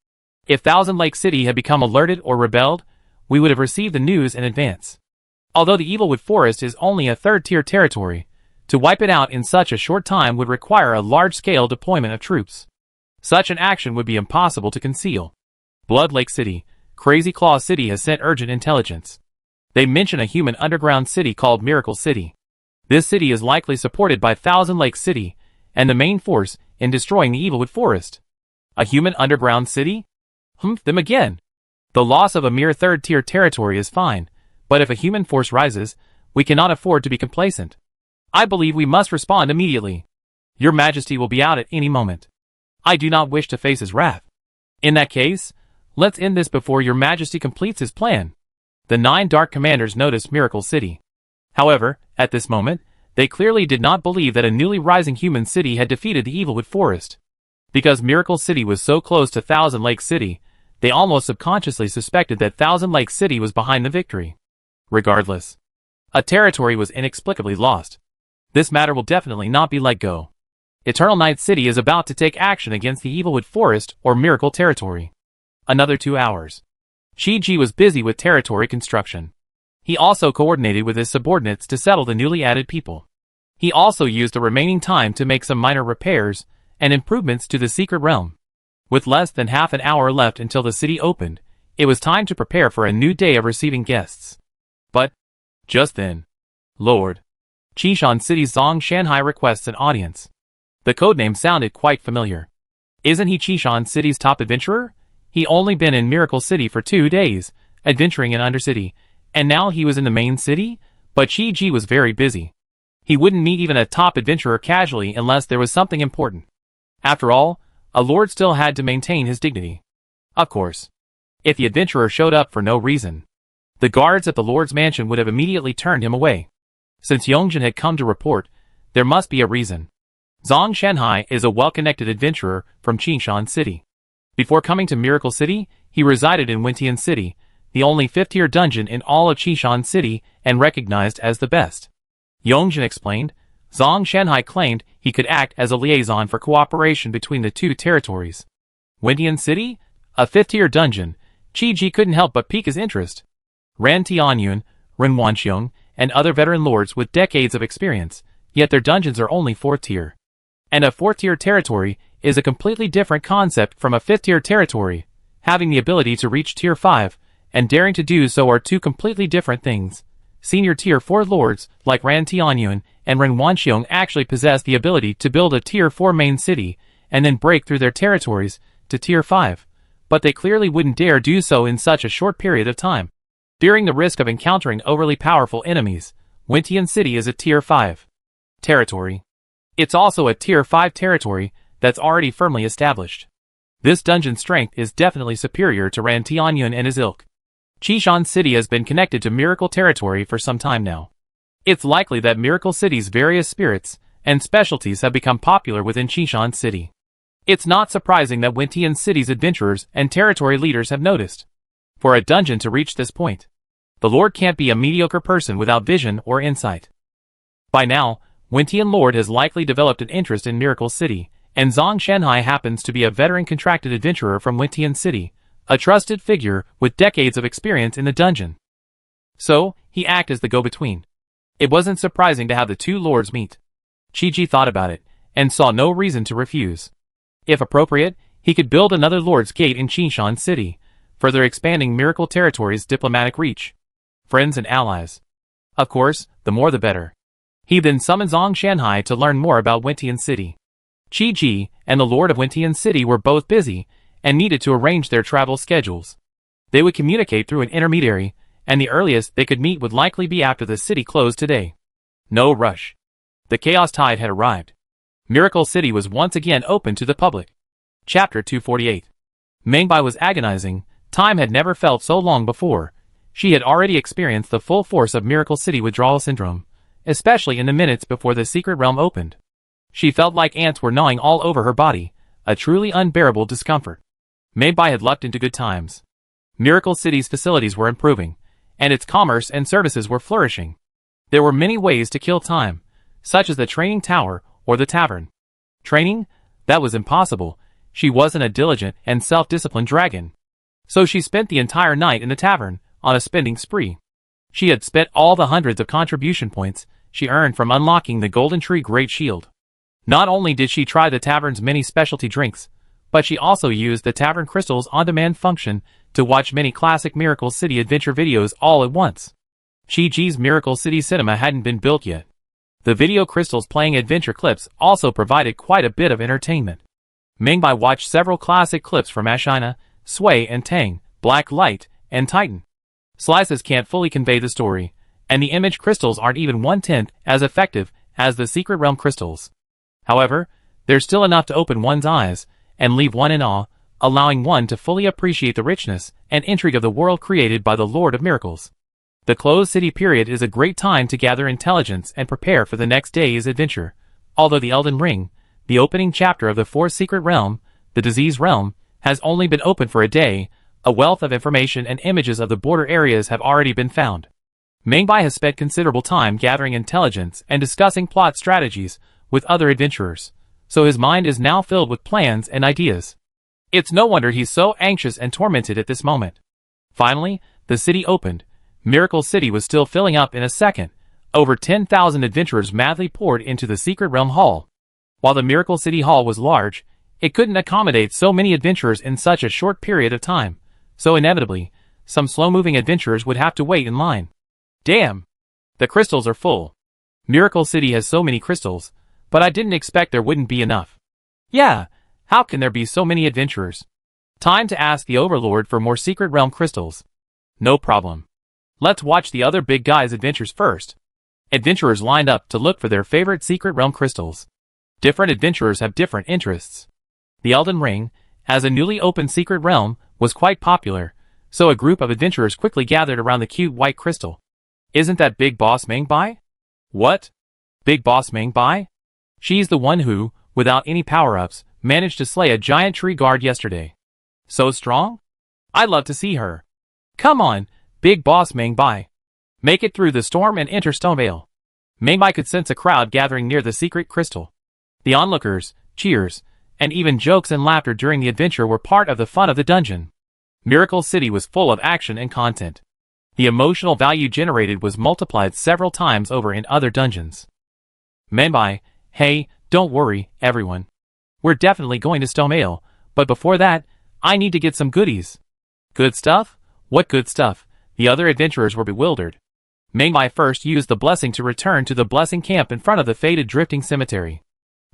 If Thousand Lake City had become alerted or rebelled, we would have received the news in advance. Although the Evilwood Forest is only a 3rd-tier territory, to wipe it out in such a short time would require a large-scale deployment of troops. Such an action would be impossible to conceal. Blood Lake City, Crazy Claw City has sent urgent intelligence. They mention a human underground city called Miracle City. This city is likely supported by Thousand Lake City, and the main force in destroying the Evilwood Forest. A human underground city? Them again. The loss of a mere 3rd-tier territory is fine, but if a human force rises, we cannot afford to be complacent. I believe we must respond immediately. Your Majesty will be out at any moment. I do not wish to face his wrath. In that case, let's end this before Your Majesty completes his plan. The 9 Dark Commanders noticed Miracle City. However, at this moment, They clearly did not believe that a newly rising human city had defeated the Evilwood Forest. Because Miracle City was so close to Thousand Lake City, they almost subconsciously suspected that Thousand Lake City was behind the victory. Regardless, a territory was inexplicably lost. This matter will definitely not be let go. Eternal Night City is about to take action against the Evilwood Forest or Miracle Territory. Another 2 hours. Chi-Ji was busy with territory construction. He also coordinated with his subordinates to settle the newly added people. He also used the remaining time to make some minor repairs and improvements to the secret realm. With less than half an hour left until the city opened, it was time to prepare for a new day of receiving guests. But, just then, Lord Qishan City's Zhong Shanhai requests an audience. The codename sounded quite familiar. Isn't he Qishan City's top adventurer? He only been in Miracle City for 2 days, adventuring in Undercity, and now he was in the main city? But Chi-Ji was very busy. He wouldn't meet even a top adventurer casually unless there was something important. After all, a lord still had to maintain his dignity. Of course, if the adventurer showed up for no reason, the guards at the lord's mansion would have immediately turned him away. Since Yongjin had come to report, there must be a reason. Zhong Shanhai is a well-connected adventurer from Qishan City. Before coming to Miracle City, he resided in Wintian City, the only 5th-tier dungeon in all of Qishan City and recognized as the best. Yongjin explained. Zhong Shanhai claimed he could act as a liaison for cooperation between the 2 territories. Wintian City? A 5th-tier dungeon. Chi-Ji couldn't help but pique his interest. Ran Tianyun, Ren Wanxiong, and other veteran lords with decades of experience, yet their dungeons are only 4th tier. And a 4th-tier territory is a completely different concept from a 5th-tier territory. Having the ability to reach Tier 5, and daring to do so are 2 completely different things. Senior Tier 4 lords, like Ran Tianyun and Ren Wanxiong, actually possess the ability to build a Tier 4 main city, and then break through their territories to Tier 5. But they clearly wouldn't dare do so in such a short period of time. Fearing the risk of encountering overly powerful enemies, Wintian City is a Tier 5 territory. It's also a Tier 5 territory that's already firmly established. This dungeon strength is definitely superior to Ran Tianyun and his ilk. Qishan City has been connected to Miracle Territory for some time now. It's likely that Miracle City's various spirits and specialties have become popular within Qishan City. It's not surprising that Wintian City's adventurers and territory leaders have noticed. For a dungeon to reach this point, the Lord can't be a mediocre person without vision or insight. By now, Wintian Lord has likely developed an interest in Miracle City, and Zhong Shanhai happens to be a veteran contracted adventurer from Wintian City, a trusted figure with decades of experience in the dungeon. So, he acted as the go-between. It wasn't surprising to have the 2 lords meet. Chi-Ji thought about it, and saw no reason to refuse. If appropriate, he could build another Lord's Gate in Qishan City, further expanding Miracle Territory's diplomatic reach. Friends and allies. Of course, the more the better. He then summoned Zhong Shanhai to learn more about Wintian City. Chi-Ji and the Lord of Wintian City were both busy, and needed to arrange their travel schedules. They would communicate through an intermediary, and the earliest they could meet would likely be after the city closed today. No rush. The chaos tide had arrived. Miracle City was once again open to the public. Chapter 248. Mengbai was agonizing. Time had never felt so long before. She had already experienced the full force of Miracle City withdrawal syndrome, especially in the minutes before the secret realm opened. She felt like ants were gnawing all over her body, a truly unbearable discomfort. Mengbai had lucked into good times. Miracle City's facilities were improving, and its commerce and services were flourishing. There were many ways to kill time, such as the training tower or the tavern. Training? That was impossible. She wasn't a diligent and self-disciplined dragon. So she spent the entire night in the tavern, on a spending spree. She had spent all the hundreds of contribution points she earned from unlocking the Golden Tree Great Shield. Not only did she try the tavern's many specialty drinks, but she also used the Tavern Crystal's on-demand function to watch many classic Miracle City adventure videos all at once. Chi-Ji's Miracle City cinema hadn't been built yet. The video crystals playing adventure clips also provided quite a bit of entertainment. Mengbai watched several classic clips from Ashina, Sway and Tang, Black Light, and Titan. Slices can't fully convey the story, and the image crystals aren't even 1/10 as effective as the Secret Realm crystals. However, there's still enough to open one's eyes and leave one in awe, allowing one to fully appreciate the richness and intrigue of the world created by the Lord of Miracles. The closed city period is a great time to gather intelligence and prepare for the next day's adventure. Although the Elden Ring, the opening chapter of the fourth secret realm, the Disease Realm, has only been open for a day, a wealth of information and images of the border areas have already been found. Mengbai has spent considerable time gathering intelligence and discussing plot strategies with other adventurers, so his mind is now filled with plans and ideas. It's no wonder he's so anxious and tormented at this moment. Finally, the city opened. Miracle City was still filling up in a second. Over 10,000 adventurers madly poured into the Secret Realm Hall. While the Miracle City Hall was large, it couldn't accommodate so many adventurers in such a short period of time, so inevitably, some slow-moving adventurers would have to wait in line. Damn! The crystals are full. Miracle City has so many crystals, but I didn't expect there wouldn't be enough. Yeah, how can there be so many adventurers? Time to ask the Overlord for more Secret Realm crystals. No problem. Let's watch the other big guys' adventures first. Adventurers lined up to look for their favorite Secret Realm crystals. Different adventurers have different interests. The Elden Ring, as a newly opened Secret Realm, was quite popular, so a group of adventurers quickly gathered around the cute white crystal. Isn't that Big Boss Mengbai? What? Big Boss Mengbai? She's the one who, without any power-ups, managed to slay a giant tree guard yesterday. So strong? I'd love to see her. Come on, Big Boss Mengbai. Make it through the storm and enter Stonevale. Mengbai could sense a crowd gathering near the secret crystal. The onlookers, cheers, and even jokes and laughter during the adventure were part of the fun of the dungeon. Miracle City was full of action and content. The emotional value generated was multiplied several times over in other dungeons. Mengbai, hey, don't worry, everyone. We're definitely going to Stonevale, but before that, I need to get some goodies. Good stuff? What good stuff? The other adventurers were bewildered. Mengbai first used the blessing to return to the blessing camp in front of the faded drifting cemetery.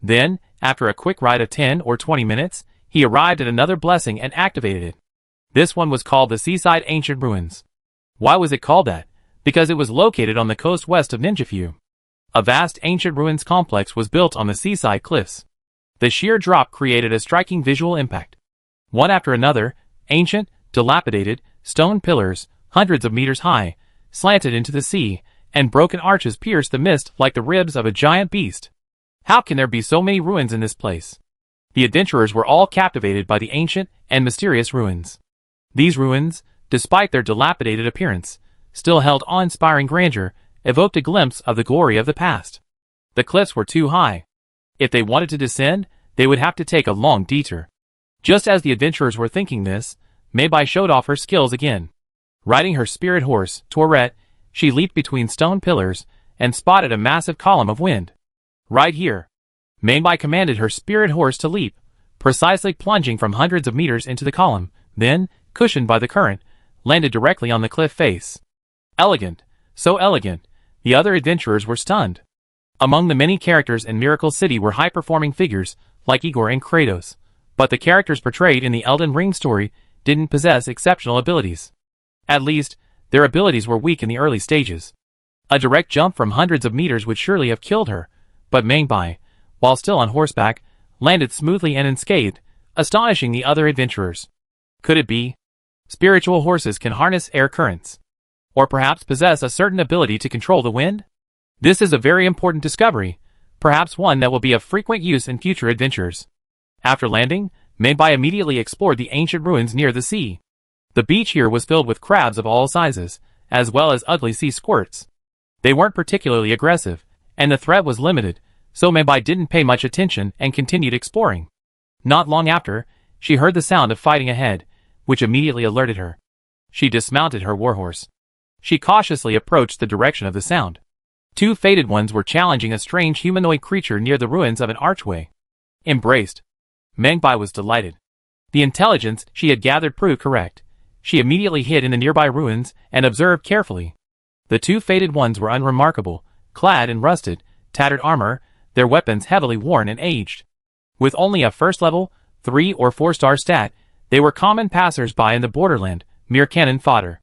Then, after a quick ride of 10 or 20 minutes, he arrived at another blessing and activated it. This one was called the Seaside Ancient Ruins. Why was it called that? Because it was located on the coast west of Ninjafu. A vast ancient ruins complex was built on the seaside cliffs. The sheer drop created a striking visual impact. One after another, ancient, dilapidated, stone pillars, hundreds of meters high, slanted into the sea, and broken arches pierced the mist like the ribs of a giant beast. How can there be so many ruins in this place? The adventurers were all captivated by the ancient and mysterious ruins. These ruins, despite their dilapidated appearance, still held awe-inspiring grandeur, evoked a glimpse of the glory of the past. The cliffs were too high. If they wanted to descend, they would have to take a long detour. Just as the adventurers were thinking this, Mengbai showed off her skills again. Riding her spirit horse, Tourette, she leaped between stone pillars and spotted a massive column of wind. Right here. Mengbai commanded her spirit horse to leap, precisely plunging from hundreds of meters into the column, then, cushioned by the current, landed directly on the cliff face. Elegant. So elegant. The other adventurers were stunned. Among the many characters in Miracle City were high-performing figures, like Igor and Kratos, but the characters portrayed in the Elden Ring story didn't possess exceptional abilities. At least, their abilities were weak in the early stages. A direct jump from hundreds of meters would surely have killed her, but Mengbai, while still on horseback, landed smoothly and unscathed, astonishing the other adventurers. Could it be? Spiritual horses can harness air currents. Or perhaps possess a certain ability to control the wind? This is a very important discovery, perhaps one that will be of frequent use in future adventures. After landing, Mengbai immediately explored the ancient ruins near the sea. The beach here was filled with crabs of all sizes, as well as ugly sea squirts. They weren't particularly aggressive, and the threat was limited, so Mengbai didn't pay much attention and continued exploring. Not long after, she heard the sound of fighting ahead, which immediately alerted her. She dismounted her warhorse. She cautiously approached the direction of the sound. Two faded ones were challenging a strange humanoid creature near the ruins of an archway. Embraced. Mengbai was delighted. The intelligence she had gathered proved correct. She immediately hid in the nearby ruins and observed carefully. The two faded ones were unremarkable, clad in rusted, tattered armor, their weapons heavily worn and aged. With only a first-level, 3 or 4-star stat, they were common passers-by in the borderland, mere cannon fodder.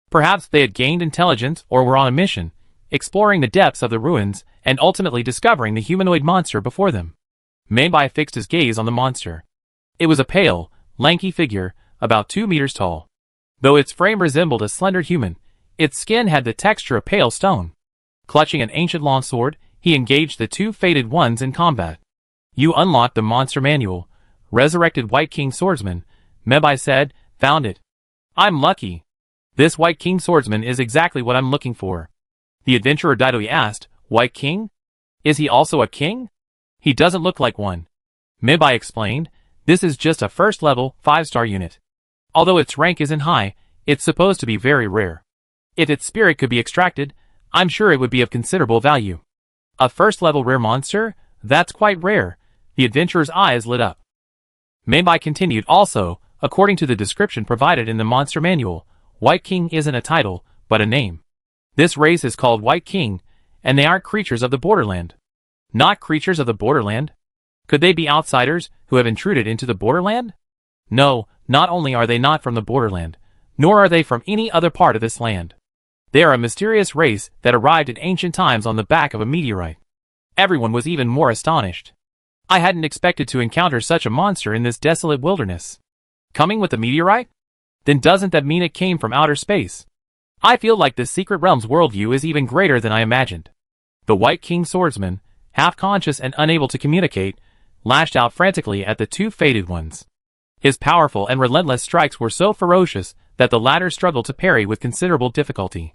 Perhaps they had gained intelligence or were on a mission, exploring the depths of the ruins and ultimately discovering the humanoid monster before them. Mengbai fixed his gaze on the monster. It was a pale, lanky figure, about 2 meters tall. Though its frame resembled a slender human, Its skin had the texture of pale stone. Clutching an ancient longsword, he engaged the two fated ones in combat. You unlocked the monster manual. Resurrected White King Swordsman, Mebai said. Found it. I'm lucky. This White King Swordsman is exactly what I'm looking for. The adventurer Daidoi asked, White King? Is he also a king? He doesn't look like one. Mebai explained, this is just a first-level, 5-star unit. Although its rank isn't high, it's supposed to be very rare. If its spirit could be extracted, I'm sure it would be of considerable value. A first-level rare monster? That's quite rare. The adventurer's eyes lit up. Mebai continued also, according to the description provided in the monster manual, White King isn't a title, but a name. This race is called White King, and they aren't creatures of the borderland. Not creatures of the borderland? Could they be outsiders who have intruded into the borderland? No, not only are they not from the borderland, nor are they from any other part of this land. They are a mysterious race that arrived in ancient times on the back of a meteorite. Everyone was even more astonished. I hadn't expected to encounter such a monster in this desolate wilderness. Coming with a meteorite? Then doesn't that mean it came from outer space? I feel like this secret realm's worldview is even greater than I imagined. The White King Swordsman, half-conscious and unable to communicate, lashed out frantically at the two fated ones. His powerful and relentless strikes were so ferocious that the latter struggled to parry with considerable difficulty.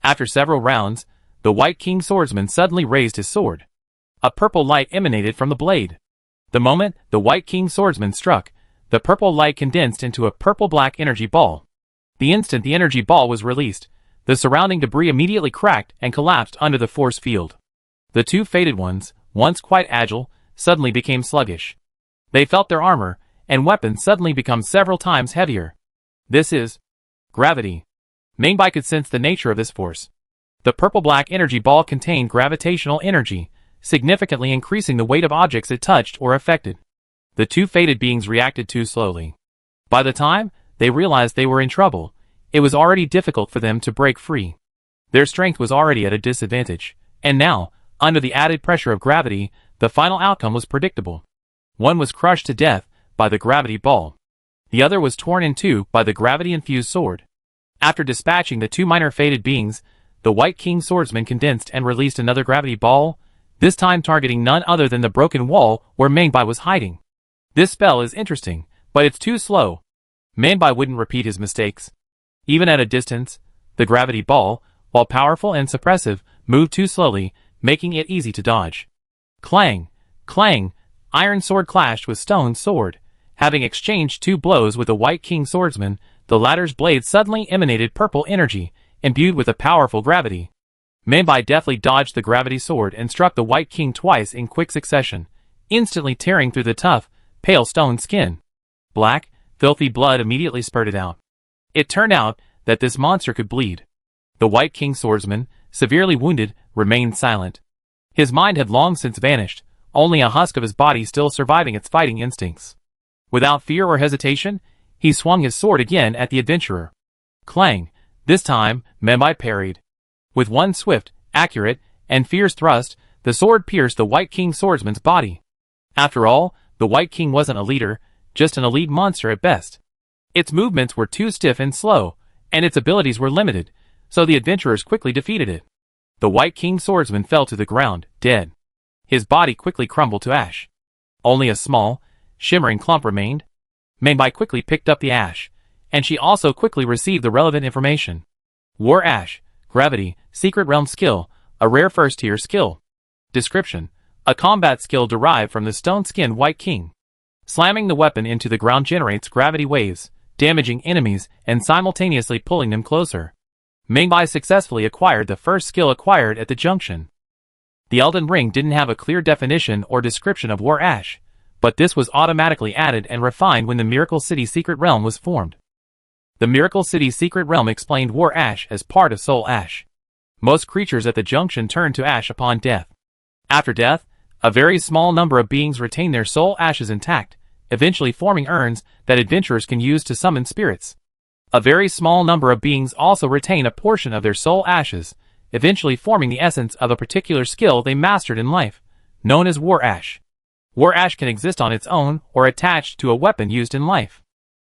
After several rounds, the White King Swordsman suddenly raised his sword. A purple light emanated from the blade. The moment the White King Swordsman struck, the purple light condensed into a purple-black energy ball. The instant the energy ball was released, the surrounding debris immediately cracked and collapsed under the force field. The two fated ones, once quite agile, suddenly became sluggish. They felt their armor and weapons suddenly become several times heavier. This is gravity. Mingbai could sense the nature of this force. The purple-black energy ball contained gravitational energy, significantly increasing the weight of objects it touched or affected. The two fated beings reacted too slowly. By the time they realized they were in trouble, it was already difficult for them to break free. Their strength was already at a disadvantage, and now, under the added pressure of gravity, the final outcome was predictable. One was crushed to death by the gravity ball. The other was torn in two by the gravity-infused sword. After dispatching the two minor fated beings, the White King Swordsman condensed and released another gravity ball, this time targeting none other than the broken wall where Mingbai was hiding. This spell is interesting, but it's too slow. Mingbai wouldn't repeat his mistakes. Even at a distance, the gravity ball, while powerful and suppressive, moved too slowly, making it easy to dodge. Clang! Clang! Iron sword clashed with stone sword. Having exchanged two blows with the White King Swordsman, the latter's blade suddenly emanated purple energy, imbued with a powerful gravity. Mingbai deftly dodged the gravity sword and struck the White King twice in quick succession, instantly tearing through the tough, pale stone skin. Black, filthy blood immediately spurted out. It turned out that this monster could bleed. The White King Swordsman, severely wounded, remained silent. His mind had long since vanished, only a husk of his body still surviving its fighting instincts. Without fear or hesitation, he swung his sword again at the adventurer. Clang! This time, Mingbai parried. With one swift, accurate, and fierce thrust, the sword pierced the White King Swordsman's body. After all, the White King wasn't a leader, just an elite monster at best. Its movements were too stiff and slow, and its abilities were limited, so the adventurers quickly defeated it. The White King Swordsman fell to the ground, dead. His body quickly crumbled to ash. Only a small, shimmering clump remained. Mingbai quickly picked up the ash, and she also quickly received the relevant information. War Ash, Gravity, Secret Realm Skill, a rare first-tier skill. Description: a combat skill derived from the stone-skinned White King. Slamming the weapon into the ground generates gravity waves, damaging enemies and simultaneously pulling them closer. Mingbai successfully acquired the first skill acquired at the junction. The Elden Ring didn't have a clear definition or description of War Ash, but this was automatically added and refined when the Miracle City Secret Realm was formed. The Miracle City Secret Realm explained War Ash as part of Soul Ash. Most creatures at the junction turn to ash upon death. After death, a very small number of beings retain their soul ashes intact, eventually forming urns that adventurers can use to summon spirits. A very small number of beings also retain a portion of their soul ashes, eventually forming the essence of a particular skill they mastered in life, known as War Ash. War Ash can exist on its own or attached to a weapon used in life.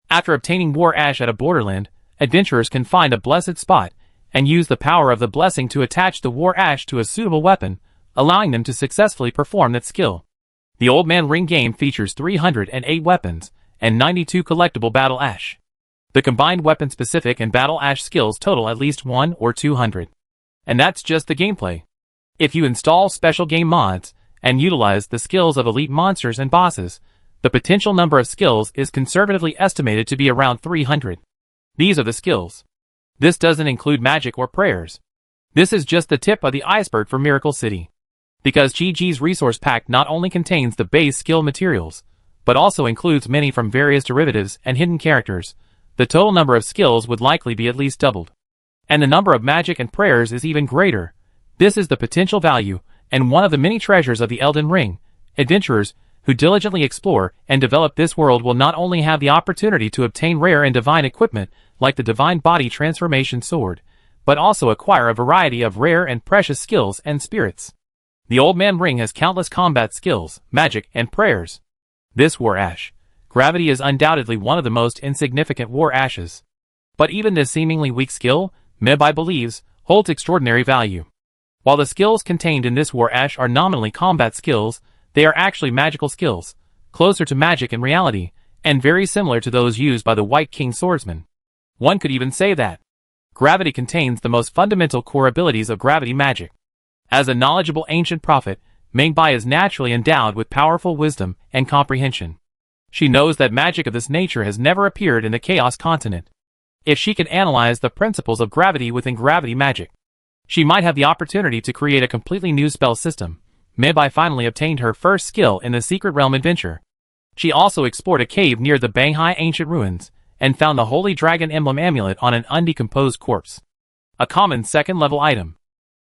After obtaining War Ash at a borderland, adventurers can find a blessed spot and use the power of the blessing to attach the war ash to a suitable weapon, allowing them to successfully perform that skill. The Old Man Ring game features 308 weapons and 92 collectible battle ash. The combined weapon-specific and battle ash skills total at least 1 or 200. And that's just the gameplay. If you install special game mods and utilize the skills of elite monsters and bosses, the potential number of skills is conservatively estimated to be around 300. These are the skills. This doesn't include magic or prayers. This is just the tip of the iceberg for Miracle City. Because GG's resource pack not only contains the base skill materials, but also includes many from various derivatives and hidden characters, the total number of skills would likely be at least doubled. And the number of magic and prayers is even greater. This is the potential value, and one of the many treasures of the Elden Ring. Adventurers who diligently explore and develop this world will not only have the opportunity to obtain rare and divine equipment, like the Divine Body Transformation Sword, but also acquire a variety of rare and precious skills and spirits. The Old Man Ring has countless combat skills, magic, and prayers. This war ash, gravity, is undoubtedly one of the most insignificant war ashes. But even this seemingly weak skill, Mebai believes, holds extraordinary value. While the skills contained in this war ash are nominally combat skills, they are actually magical skills, closer to magic in reality, and very similar to those used by the White King swordsman. One could even say that gravity contains the most fundamental core abilities of gravity magic. As a knowledgeable ancient prophet, Mingbai is naturally endowed with powerful wisdom and comprehension. She knows that magic of this nature has never appeared in the Chaos Continent. If she could analyze the principles of gravity within gravity magic, she might have the opportunity to create a completely new spell system. Mingbai finally obtained her first skill in the Secret Realm adventure. She also explored a cave near the Banghai ancient ruins, and found the Holy Dragon Emblem amulet on an undecomposed corpse. A common second-level item.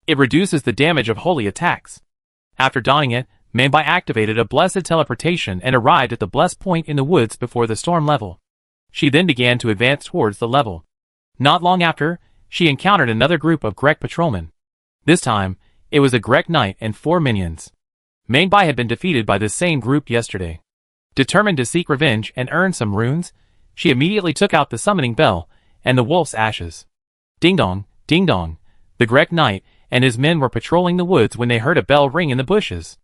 It reduces the damage of holy attacks. After donning it, Mingbai activated a blessed teleportation and arrived at the blessed point in the woods before the storm level. She then began to advance towards the level. Not long after, she encountered another group of Grek patrolmen. This time, it was a Grek knight and 4 minions. Mingbai had been defeated by this same group yesterday. Determined to seek revenge and earn some runes, she immediately took out the summoning bell and the wolf's ashes. Ding dong, ding dong. The Grek knight and his men were patrolling the woods when they heard a bell ring in the bushes.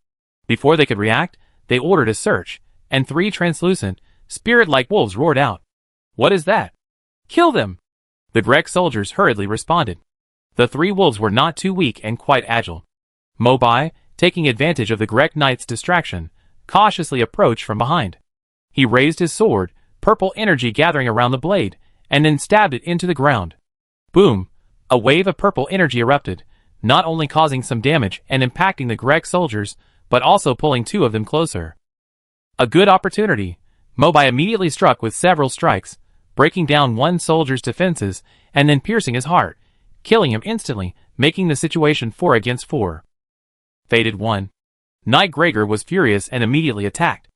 Before they could react, they ordered a search, and 3 translucent, spirit-like wolves roared out. "What is that? Kill them!" The Grek soldiers hurriedly responded. The 3 wolves were not too weak and quite agile. Mingbai, taking advantage of the Grek knight's distraction, cautiously approached from behind. He raised his sword, purple energy gathering around the blade, and then stabbed it into the ground. Boom! A wave of purple energy erupted, not only causing some damage and impacting the Grek soldiers, but also pulling 2 of them closer. A good opportunity. Mingbai immediately struck with several strikes, breaking down one soldier's defenses and then piercing his heart, killing him instantly, making the situation 4 against 4. Fated 1. Knight Gregor was furious and immediately attacked.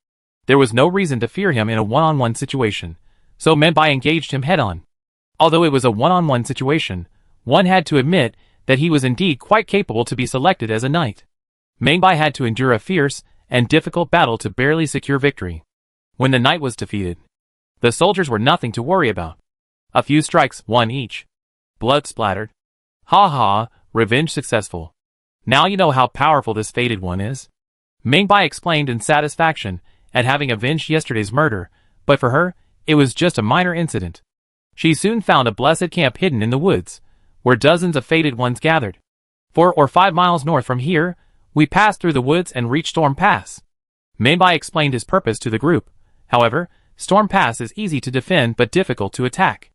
There was no reason to fear him in a one-on-one situation, so Mingbai engaged him head-on. Although it was a one-on-one situation, one had to admit that he was indeed quite capable to be selected as a knight. Mingbai had to endure a fierce and difficult battle to barely secure victory. When the knight was defeated, the soldiers were nothing to worry about. A few strikes, 1 each. Blood splattered. Ha ha, revenge successful. Now you know how powerful this fated one is. Mingbai exclaimed in satisfaction at having avenged yesterday's murder, but for her, it was just a minor incident. She soon found a blessed camp hidden in the woods, where dozens of fated ones gathered. 4 or 5 miles north from here, we passed through the woods and reached Storm Pass. Mingbai explained his purpose to the group. However, Storm Pass is easy to defend but difficult to attack.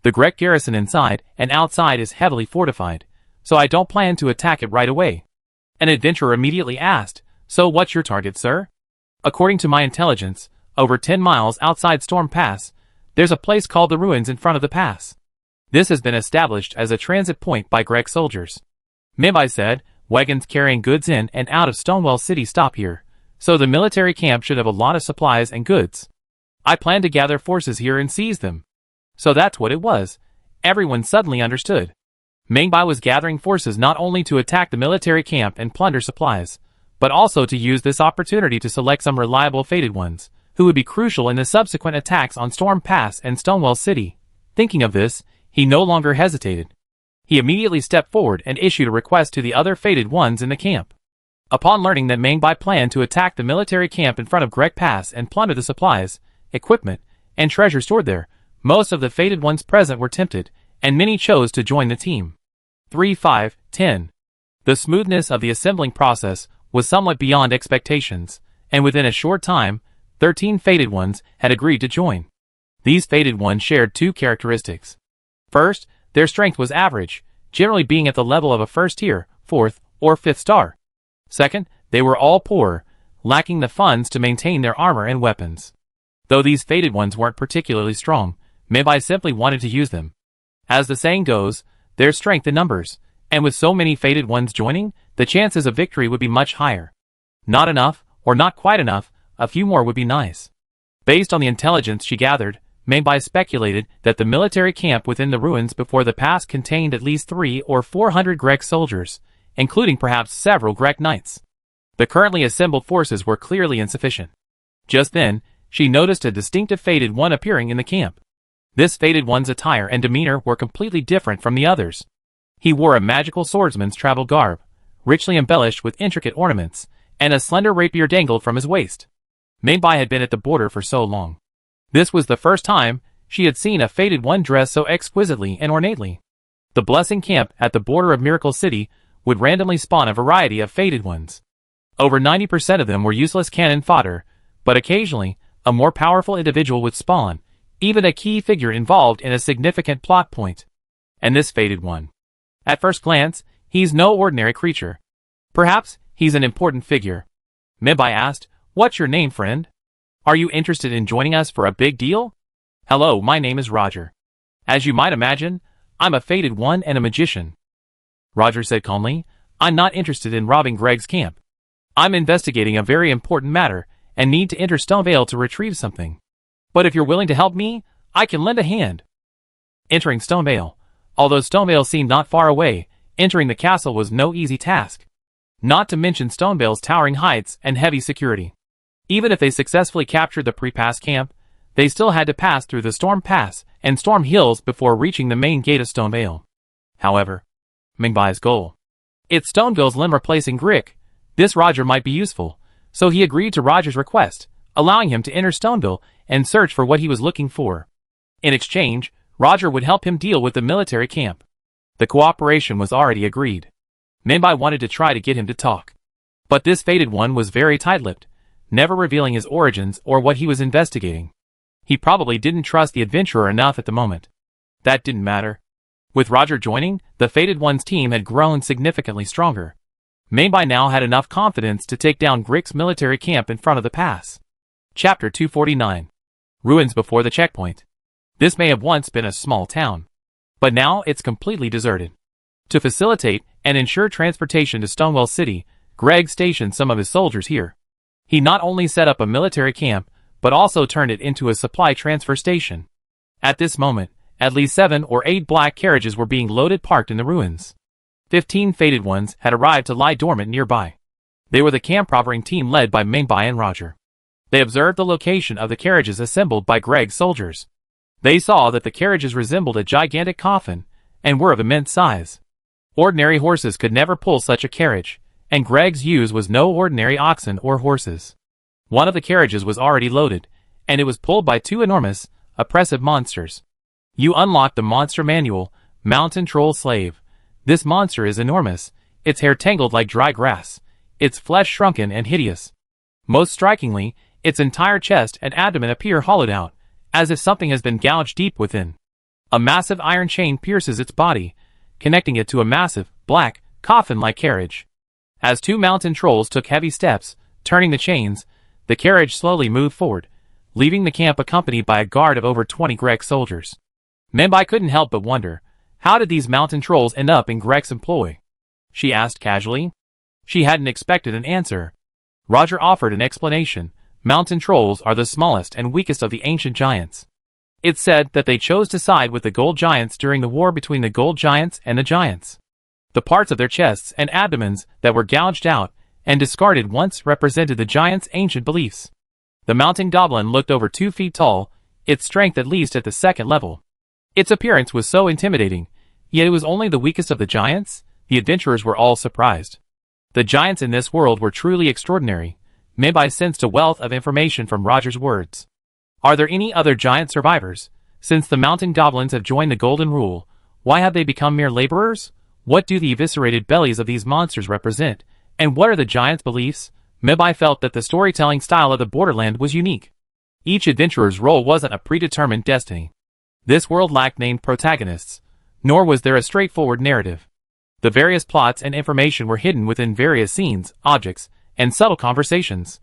The Grek garrison inside and outside is heavily fortified, so I don't plan to attack it right away. An adventurer immediately asked, "So what's your target, sir?" According to my intelligence, over 10 miles outside Storm Pass, there's a place called the Ruins in front of the pass. This has been established as a transit point by Grek soldiers. Mingbai said, wagons carrying goods in and out of Stonewall City stop here, so the military camp should have a lot of supplies and goods. I plan to gather forces here and seize them. So that's what it was. Everyone suddenly understood. Mingbai was gathering forces not only to attack the military camp and plunder supplies, but also to use this opportunity to select some reliable fated ones, who would be crucial in the subsequent attacks on Storm Pass and Stonewall City. Thinking of this, he no longer hesitated. He immediately stepped forward and issued a request to the other fated ones in the camp. Upon learning that Mingbai planned to attack the military camp in front of Greg Pass and plunder the supplies, equipment, and treasure stored there, most of the fated ones present were tempted, and many chose to join the team. 3-5-10. The smoothness of the assembling process was somewhat beyond expectations, and within a short time, 13 fated ones had agreed to join. These fated ones shared two characteristics. First, their strength was average, generally being at the level of a first tier, 4th, or 5th star. Second, they were all poor, lacking the funds to maintain their armor and weapons. Though these fated ones weren't particularly strong, Mingbai simply wanted to use them. As the saying goes, there's strength in numbers, and with so many fated ones joining, the chances of victory would be much higher. Not enough, or not quite enough, a few more would be nice. Based on the intelligence she gathered, Mingbai speculated that the military camp within the ruins before the pass contained at least 300 or 400 Grek soldiers, including perhaps several Grek knights. The currently assembled forces were clearly insufficient. Just then, she noticed a distinctive fated one appearing in the camp. This fated one's attire and demeanor were completely different from the others. He wore a magical swordsman's travel garb, richly embellished with intricate ornaments, and a slender rapier dangled from his waist. Mingbai had been at the border for so long. This was the first time she had seen a fated one dressed so exquisitely and ornately. The blessing camp at the border of Miracle City would randomly spawn a variety of fated ones. Over 90% of them were useless cannon fodder, but occasionally, a more powerful individual would spawn, even a key figure involved in a significant plot point. And this fated one. At first glance, he's no ordinary creature. Perhaps, he's an important figure. Mingbai asked, "What's your name, friend? Are you interested in joining us for a big deal?" "Hello, my name is Roger. As you might imagine, I'm a fated one and a magician." Roger said calmly, "I'm not interested in robbing Greg's camp. I'm investigating a very important matter and need to enter Stonevale to retrieve something. But if you're willing to help me, I can lend a hand." Entering Stonevale. Although Stonevale seemed not far away, entering the castle was no easy task. Not to mention Stonevale's towering heights and heavy security. Even if they successfully captured the pre-pass camp, they still had to pass through the Storm Pass and Storm Hills before reaching the main gate of Stonevale. However, Mingbai's goal. It's Stonevale's limb replacing Grick. This Roger might be useful, so he agreed to Roger's request, allowing him to enter Stonevale and search for what he was looking for. In exchange, Roger would help him deal with the military camp. The cooperation was already agreed. Mingbai wanted to try to get him to talk. But this fated one was very tight-lipped, never revealing his origins or what he was investigating. He probably didn't trust the adventurer enough at the moment. That didn't matter. With Roger joining, the fated one's team had grown significantly stronger. Mingbai now had enough confidence to take down Grick's military camp in front of the pass. Chapter 249. Ruins before the checkpoint. This may have once been a small town, but now it's completely deserted. To facilitate and ensure transportation to Stonewall City, Greg stationed some of his soldiers here. He not only set up a military camp, but also turned it into a supply transfer station. At this moment, at least 7 or 8 black carriages were being loaded parked in the ruins. 15 fated ones had arrived to lie dormant nearby. They were the camp robbing team led by Mingbai and Roger. They observed the location of the carriages assembled by Greg's soldiers. They saw that the carriages resembled a gigantic coffin, and were of immense size. Ordinary horses could never pull such a carriage, and Greg's use was no ordinary oxen or horses. One of the carriages was already loaded, and it was pulled by 2 enormous, oppressive monsters. You unlock the monster manual, Mountain Troll Slave. This monster is enormous, its hair tangled like dry grass, its flesh shrunken and hideous. Most strikingly, its entire chest and abdomen appear hollowed out, as if something has been gouged deep within. A massive iron chain pierces its body, connecting it to a massive, black, coffin-like carriage. As 2 mountain trolls took heavy steps, turning the chains, the carriage slowly moved forward, leaving the camp accompanied by a guard of over 20 Grek soldiers. Mingbai couldn't help but wonder, how did these mountain trolls end up in Greg's employ? She asked casually. She hadn't expected an answer. Roger offered an explanation. Mountain trolls are the smallest and weakest of the ancient giants. It's said that they chose to side with the gold giants during the war between the gold giants and the giants. The parts of their chests and abdomens that were gouged out and discarded once represented the giants' ancient beliefs. The mountain goblin looked over 2 feet tall, its strength at least at the 2nd level. Its appearance was so intimidating, Yet it was only the weakest of the giants. The adventurers were all surprised. The giants in this world were truly extraordinary. Menbai sensed a wealth of information from Roger's words. Are there any other giant survivors? Since the mountain goblins have joined the Golden Rule, why have they become mere laborers? What do the eviscerated bellies of these monsters represent? And what are the giants' beliefs? Menbai felt that the storytelling style of the Borderland was unique. Each adventurer's role wasn't a predetermined destiny. This world lacked named protagonists, nor was there a straightforward narrative. The various plots and information were hidden within various scenes, objects, and subtle conversations.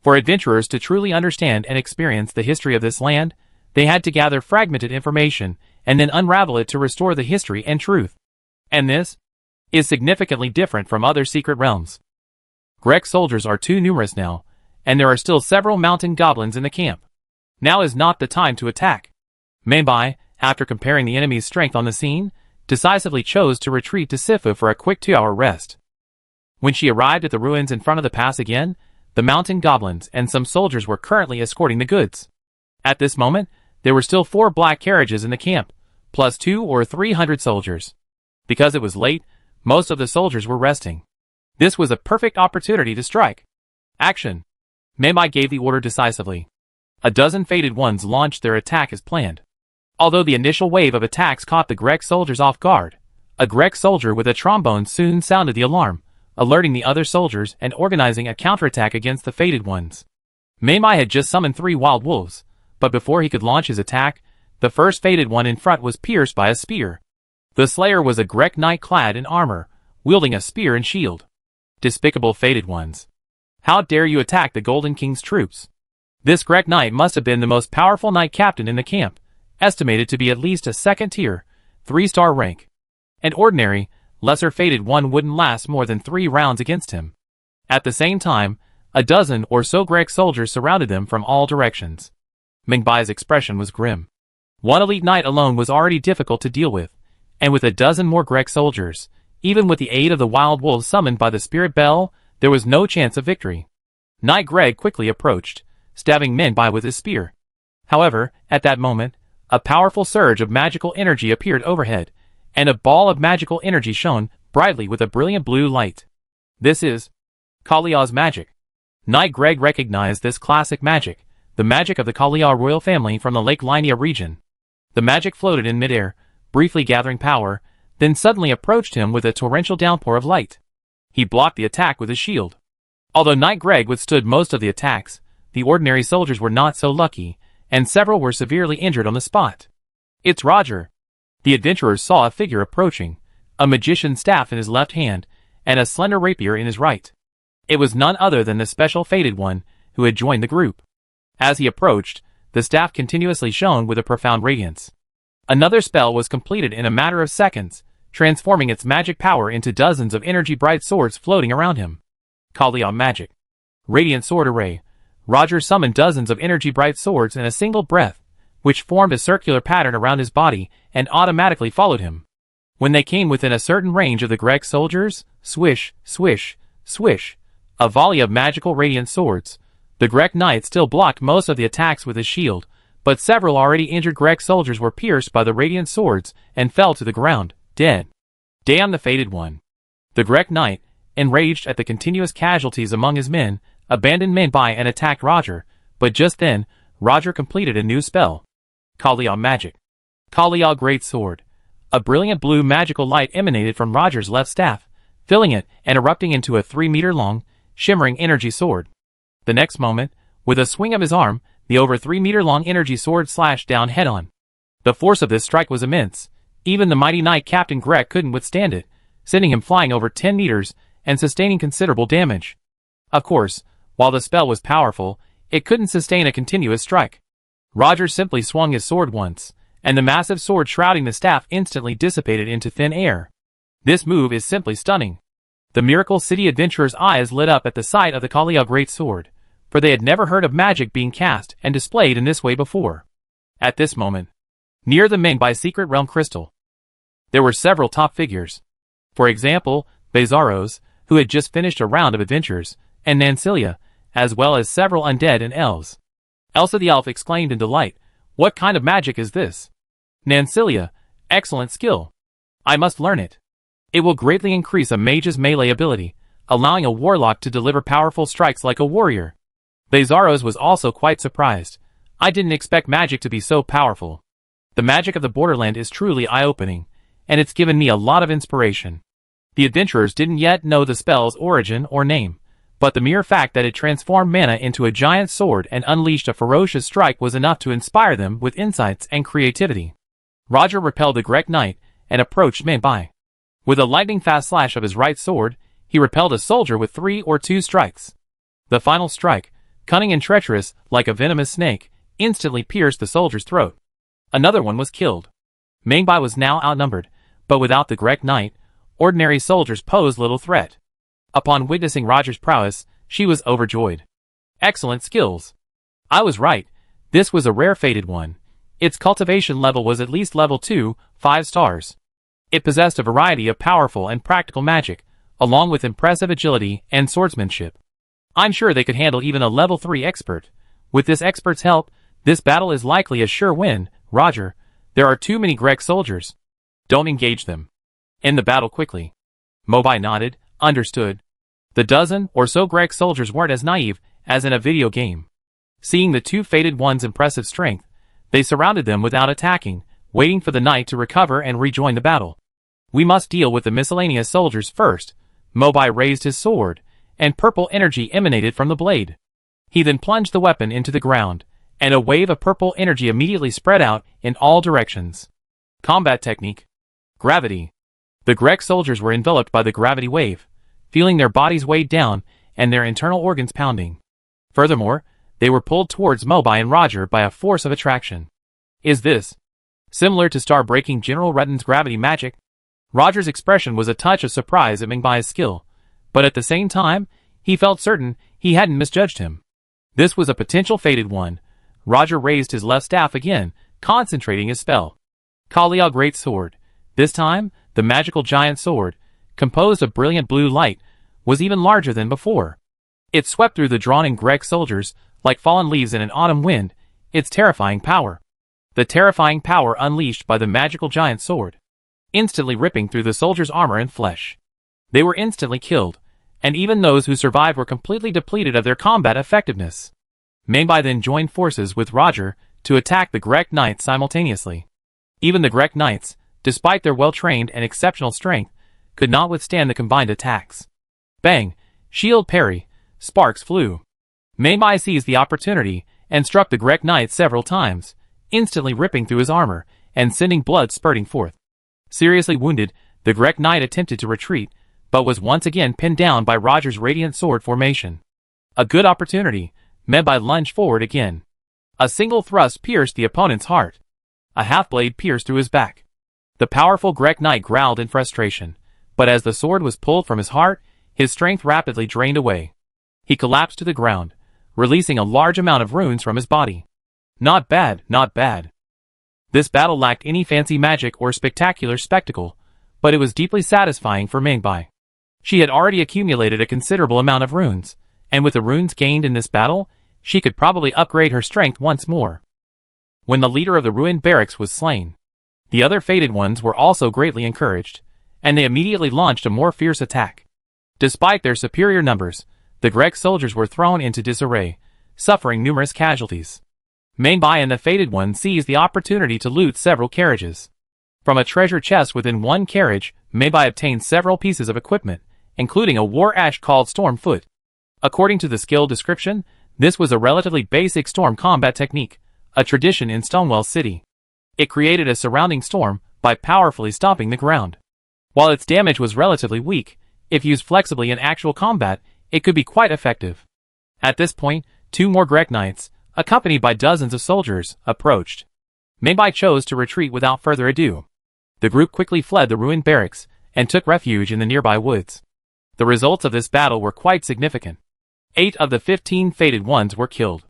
For adventurers to truly understand and experience the history of this land, they had to gather fragmented information and then unravel it to restore the history and truth. And this is significantly different from other secret realms. Grek soldiers are too numerous now, and there are still several mountain goblins in the camp. Now is not the time to attack. Menbai, after comparing the enemy's strength on the scene, decisively chose to retreat to Sifu for a quick 2-hour rest. When she arrived at the ruins in front of the pass again, the mountain goblins and some soldiers were currently escorting the goods. At this moment, there were still 4 black carriages in the camp, plus 200 or 300 soldiers. Because it was late, most of the soldiers were resting. This was a perfect opportunity to strike. Action! Menbai gave the order decisively. A dozen Fated Ones launched their attack as planned. Although the initial wave of attacks caught the Grek soldiers off guard, a Grek soldier with a trombone soon sounded the alarm, alerting the other soldiers and organizing a counterattack against the Fated Ones. Menbai had just summoned 3 wild wolves, but before he could launch his attack, the first Fated One in front was pierced by a spear. The slayer was a Grek knight clad in armor, wielding a spear and shield. Despicable Fated Ones! How dare you attack the Golden King's troops? This Grek knight must have been the most powerful knight captain in the camp, estimated to be at least a 2nd tier, 3-star rank. An ordinary, lesser Fated One wouldn't last more than 3 rounds against him. At the same time, a dozen or so Grek soldiers surrounded them from all directions. Mengbai's expression was grim. One elite knight alone was already difficult to deal with, and with a dozen more Grek soldiers, even with the aid of the wild wolves summoned by the spirit bell, there was no chance of victory. Knight Greg quickly approached, stabbing Menbai with his spear. However, at that moment, a powerful surge of magical energy appeared overhead, and a ball of magical energy shone brightly with a brilliant blue light. This is Kalia's magic. Knight Greg recognized this classic magic, the magic of the Kalia royal family from the Lake Linia region. The magic floated in midair, briefly gathering power, then suddenly approached him with a torrential downpour of light. He blocked the attack with his shield. Although Knight Greg withstood most of the attacks, the ordinary soldiers were not so lucky, and several were severely injured on the spot. It's Roger! The adventurers saw a figure approaching, a magician's staff in his left hand, and a slender rapier in his right. It was none other than the special Fated One, who had joined the group. As he approached, the staff continuously shone with a profound radiance. Another spell was completed in a matter of seconds, transforming its magic power into dozens of energy-bright swords floating around him. Kalia magic. Radiant sword array. Roger summoned dozens of energy-bright swords in a single breath, which formed a circular pattern around his body and automatically followed him. When they came within a certain range of the Grek soldiers, swish, swish, swish, a volley of magical radiant swords. The Grek knight still blocked most of the attacks with his shield, but several already injured Grek soldiers were pierced by the radiant swords and fell to the ground, dead. Damn the Fated One! The Grek knight, enraged at the continuous casualties among his men, abandoned Menbai and attacked Roger, but just then, Roger completed a new spell. Kalia magic. Kalia great sword. A brilliant blue magical light emanated from Roger's left staff, filling it and erupting into a 3-meter-long, shimmering energy sword. The next moment, with a swing of his arm, the over 3-meter-long energy sword slashed down head-on. The force of this strike was immense. Even the mighty knight Captain Grek couldn't withstand it, sending him flying over 10 meters and sustaining considerable damage. Of course, while the spell was powerful, it couldn't sustain a continuous strike. Roger simply swung his sword once, and the massive sword shrouding the staff instantly dissipated into thin air. This move is simply stunning. The Miracle City adventurers' eyes lit up at the sight of the Kalia great sword, for they had never heard of magic being cast and displayed in this way before. At this moment, near the Menbai secret realm crystal, there were several top figures. For example, Bezaros, who had just finished a round of adventures, and Nancilia, as well as several undead and elves. Elsa the elf exclaimed in delight, "What kind of magic is this?" Nancilia, "Excellent skill. I must learn it. It will greatly increase a mage's melee ability, allowing a warlock to deliver powerful strikes like a warrior. Bezaros was also quite surprised. I didn't expect magic to be so powerful. The magic of the borderland is truly eye-opening, and it's given me a lot of inspiration. The adventurers didn't yet know the spell's origin or name, but the mere fact that it transformed mana into a giant sword and unleashed a ferocious strike was enough to inspire them with insights and creativity. Roger repelled the Grek Knight and approached Mingbai. With a lightning-fast slash of his right sword, he repelled a soldier with 3 or 2 strikes. The final strike, cunning and treacherous like a venomous snake, instantly pierced the soldier's throat. Another one was killed. Mingbai was now outnumbered, but without the Grek Knight, ordinary soldiers posed little threat. Upon witnessing Roger's prowess, she was overjoyed. Excellent skills. I was right, this was a rare fated one. Its cultivation level was at least level 2, 5 stars. It possessed a variety of powerful and practical magic, along with impressive agility and swordsmanship. I'm sure they could handle even a level 3 expert. With this expert's help, this battle is likely a sure win. Roger, there are too many Grek soldiers. Don't engage them. End the battle quickly. Mobai nodded, understood. The dozen or so Grek soldiers weren't as naive as in a video game. Seeing the 2 fated ones' impressive strength, they surrounded them without attacking, waiting for the knight to recover and rejoin the battle. We must deal with the miscellaneous soldiers first. Mobai raised his sword, and purple energy emanated from the blade. He then plunged the weapon into the ground, and a wave of purple energy immediately spread out in all directions. Combat technique. Gravity. The Grek soldiers were enveloped by the gravity wave, feeling their bodies weighed down and their internal organs pounding. Furthermore, they were pulled towards Mobai and Roger by a force of attraction. Is this similar to star-breaking General Retton's gravity magic? Roger's expression was a touch of surprise at Mingbai's skill, but at the same time, he felt certain he hadn't misjudged him. This was a potential fated one. Roger raised his left staff again, concentrating his spell. Kaliel Great Sword. This time, the magical giant sword, composed of brilliant blue light, was even larger than before. It swept through the drawn-in Grek soldiers like fallen leaves in an autumn wind, its terrifying power. The terrifying power unleashed by the magical giant sword, instantly ripping through the soldiers' armor and flesh. They were instantly killed, and even those who survived were completely depleted of their combat effectiveness. Mingbai then joined forces with Roger to attack the Grek Knights simultaneously. Even the Grek Knights, despite their well-trained and exceptional strength, could not withstand the combined attacks. Bang! Shield parry! Sparks flew. Mingbai seized the opportunity and struck the Grek Knight several times, instantly ripping through his armor and sending blood spurting forth. Seriously wounded, the Grek Knight attempted to retreat, but was once again pinned down by Roger's radiant sword formation. A good opportunity. Mingbai lunged forward again. A single thrust pierced the opponent's heart. A half-blade pierced through his back. The powerful Grek Knight growled in frustration, but as the sword was pulled from his heart, his strength rapidly drained away. He collapsed to the ground, releasing a large amount of runes from his body. Not bad, not bad. This battle lacked any fancy magic or spectacular spectacle, but it was deeply satisfying for Mingbai. She had already accumulated a considerable amount of runes, and with the runes gained in this battle, she could probably upgrade her strength once more. When the leader of the ruined barracks was slain, the other fated ones were also greatly encouraged, and they immediately launched a more fierce attack. Despite their superior numbers, the Grek soldiers were thrown into disarray, suffering numerous casualties. Mingbai and the fated one seized the opportunity to loot several carriages. From a treasure chest within one carriage, Mingbai obtained several pieces of equipment, including a war axe called Stormfoot. According to the skill description, this was a relatively basic storm combat technique, a tradition in Stonewall City. It created a surrounding storm by powerfully stomping the ground. While its damage was relatively weak, if used flexibly in actual combat, it could be quite effective. At this point, 2 more Grek Knights, accompanied by dozens of soldiers, approached. Mingbai chose to retreat without further ado. The group quickly fled the ruined barracks and took refuge in the nearby woods. The results of this battle were quite significant. 8 of the 15 fated ones were killed.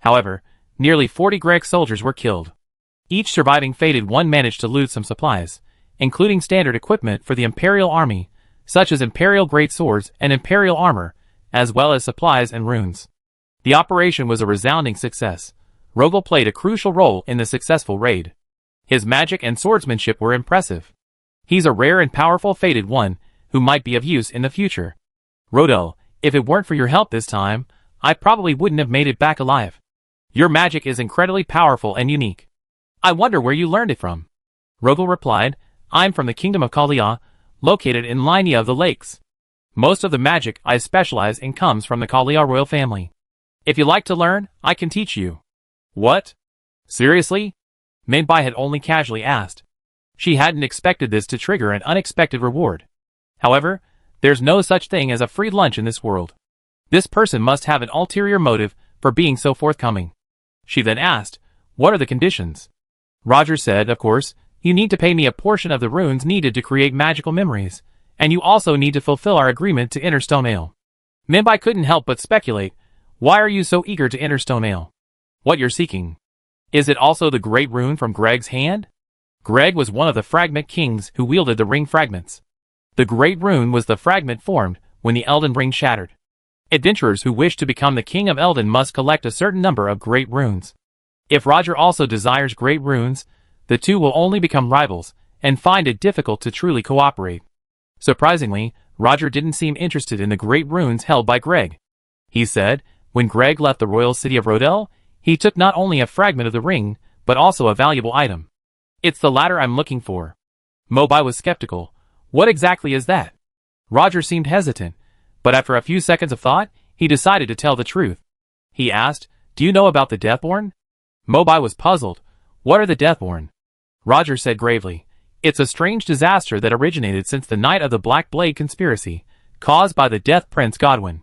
However, nearly 40 Grek soldiers were killed. Each surviving fated one managed to loot some supplies, including standard equipment for the Imperial Army, such as Imperial Great Swords and Imperial Armor, as well as supplies and runes. The operation was a resounding success. Rogel played a crucial role in the successful raid. His magic and swordsmanship were impressive. He's a rare and powerful fated one, who might be of use in the future. Rodel, if it weren't for your help this time, I probably wouldn't have made it back alive. Your magic is incredibly powerful and unique. I wonder where you learned it from. Rogel replied, I'm from the kingdom of Kalia, located in Linia of the Lakes. Most of the magic I specialize in comes from the Kalia royal family. If you like to learn, I can teach you. What? Seriously? Minbai had only casually asked. She hadn't expected this to trigger an unexpected reward. However, there's no such thing as a free lunch in this world. This person must have an ulterior motive for being so forthcoming. She then asked, what are the conditions? Roger said, of course, you need to pay me a portion of the runes needed to create magical memories, and you also need to fulfill our agreement to enter Stonemail. Minbai couldn't help but speculate, why are you so eager to enter Stonemail? What you're seeking? Is it also the great rune from Greg's hand? Greg was one of the fragment kings who wielded the ring fragments. The great rune was the fragment formed when the Elden ring shattered. Adventurers who wish to become the king of Elden must collect a certain number of great runes. If Roger also desires great runes, the two will only become rivals and find it difficult to truly cooperate. Surprisingly, Roger didn't seem interested in the great runes held by Greg. He said, when Greg left the royal city of Rodel, he took not only a fragment of the ring, but also a valuable item. It's the latter I'm looking for. Mobai was skeptical. What exactly is that? Roger seemed hesitant, but after a few seconds of thought, he decided to tell the truth. He asked, do you know about the Deathborn? Mobai was puzzled. What are the Deathborn? Roger said gravely, it's a strange disaster that originated since the night of the Black Blade conspiracy, caused by the Death Prince Godwin.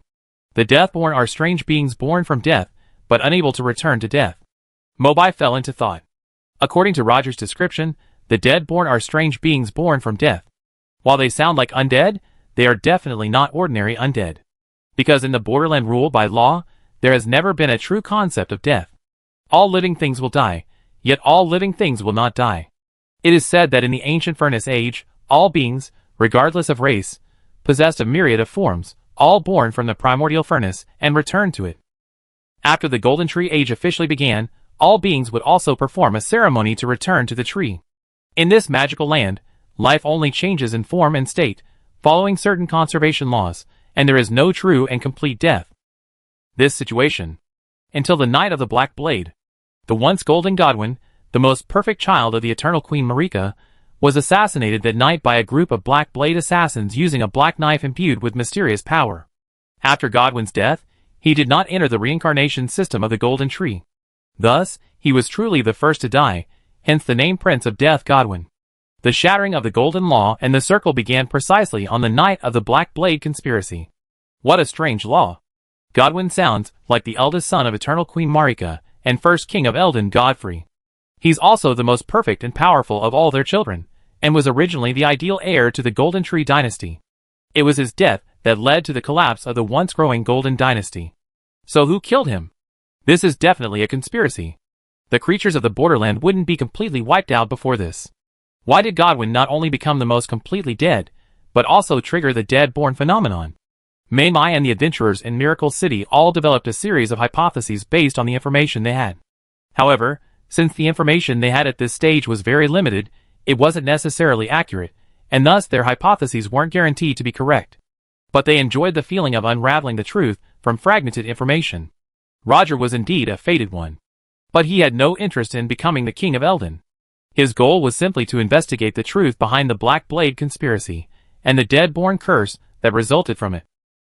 The Deathborn are strange beings born from death, but unable to return to death. Mobai fell into thought. According to Roger's description, the Deadborn are strange beings born from death. While they sound like undead, they are definitely not ordinary undead. Because in the borderland ruled by law, there has never been a true concept of death. All living things will die, yet all living things will not die. It is said that in the ancient furnace age, all beings, regardless of race, possessed a myriad of forms, all born from the primordial furnace and returned to it. After the Golden Tree Age officially began, all beings would also perform a ceremony to return to the tree. In this magical land, life only changes in form and state, following certain conservation laws, and there is no true and complete death. This situation. Until the night of the Black Blade. The once golden Godwin, the most perfect child of the eternal Queen Marika, was assassinated that night by a group of Black Blade assassins using a black knife imbued with mysterious power. After Godwin's death, he did not enter the reincarnation system of the Golden Tree. Thus, he was truly the first to die, hence the name Prince of Death Godwin. The shattering of the Golden Law and the Circle began precisely on the night of the Black Blade conspiracy. What a strange law. Godwin sounds like the eldest son of Eternal Queen Marika and first king of Elden Godfrey. He's also the most perfect and powerful of all their children, and was originally the ideal heir to the Golden Tree dynasty. It was his death that led to the collapse of the once growing Golden Dynasty. So who killed him? This is definitely a conspiracy. The creatures of the borderland wouldn't be completely wiped out before this. Why did Godwin not only become the most completely dead, but also trigger the dead-born phenomenon? Mei Mai and the adventurers in Miracle City all developed a series of hypotheses based on the information they had. However, since the information they had at this stage was very limited, it wasn't necessarily accurate, and thus their hypotheses weren't guaranteed to be correct. But they enjoyed the feeling of unraveling the truth from fragmented information. Roger was indeed a fated one. But he had no interest in becoming the king of Elden. His goal was simply to investigate the truth behind the Black Blade conspiracy, and the Deadborn curse that resulted from it.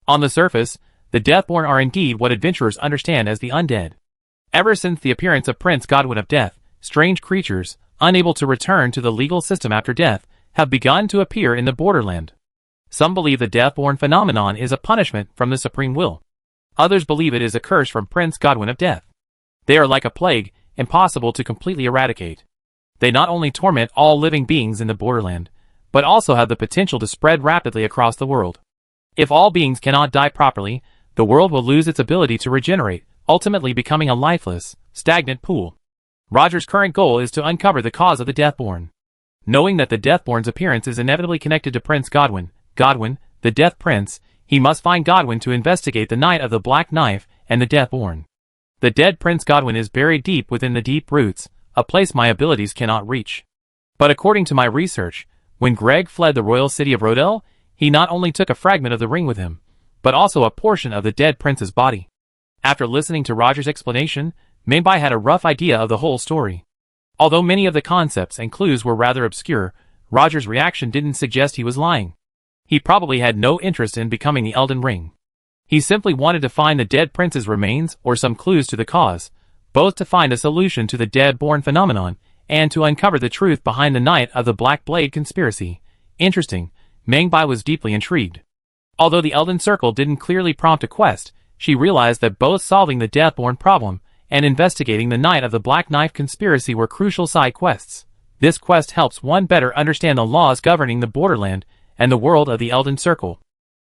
On the surface, the Deathborn are indeed what adventurers understand as the undead. Ever since the appearance of Prince Godwin of Death, strange creatures, unable to return to the legal system after death, have begun to appear in the borderland. Some believe the Deathborn phenomenon is a punishment from the Supreme Will. Others believe it is a curse from Prince Godwin of Death. They are like a plague, impossible to completely eradicate. They not only torment all living beings in the borderland, but also have the potential to spread rapidly across the world. If all beings cannot die properly, the world will lose its ability to regenerate, ultimately becoming a lifeless, stagnant pool. Roger's current goal is to uncover the cause of the Deathborn. Knowing that the Deathborn's appearance is inevitably connected to Prince Godwin, the Death Prince, he must find Godwin to investigate the Night of the Black Knife and the Deathborn. The dead Prince Godwin is buried deep within the deep roots, a place my abilities cannot reach. But according to my research, When Greg fled the royal city of Rodel, he not only took a fragment of the ring with him, but also a portion of the dead prince's body. After listening to Roger's explanation, Mingbai had a rough idea of the whole story. Although many of the concepts and clues were rather obscure, Roger's reaction didn't suggest he was lying. He probably had no interest in becoming the Elden Ring. He simply wanted to find the dead prince's remains or some clues to the cause, both to find a solution to the dead-born phenomenon and to uncover the truth behind the Knight of the Black Blade conspiracy. Interesting, Mingbai was deeply intrigued. Although the Elden Circle didn't clearly prompt a quest, she realized that both solving the Deathborn problem and investigating the Knight of the Black Knife conspiracy were crucial side quests. This quest helps one better understand the laws governing the borderland and the world of the Elden Circle.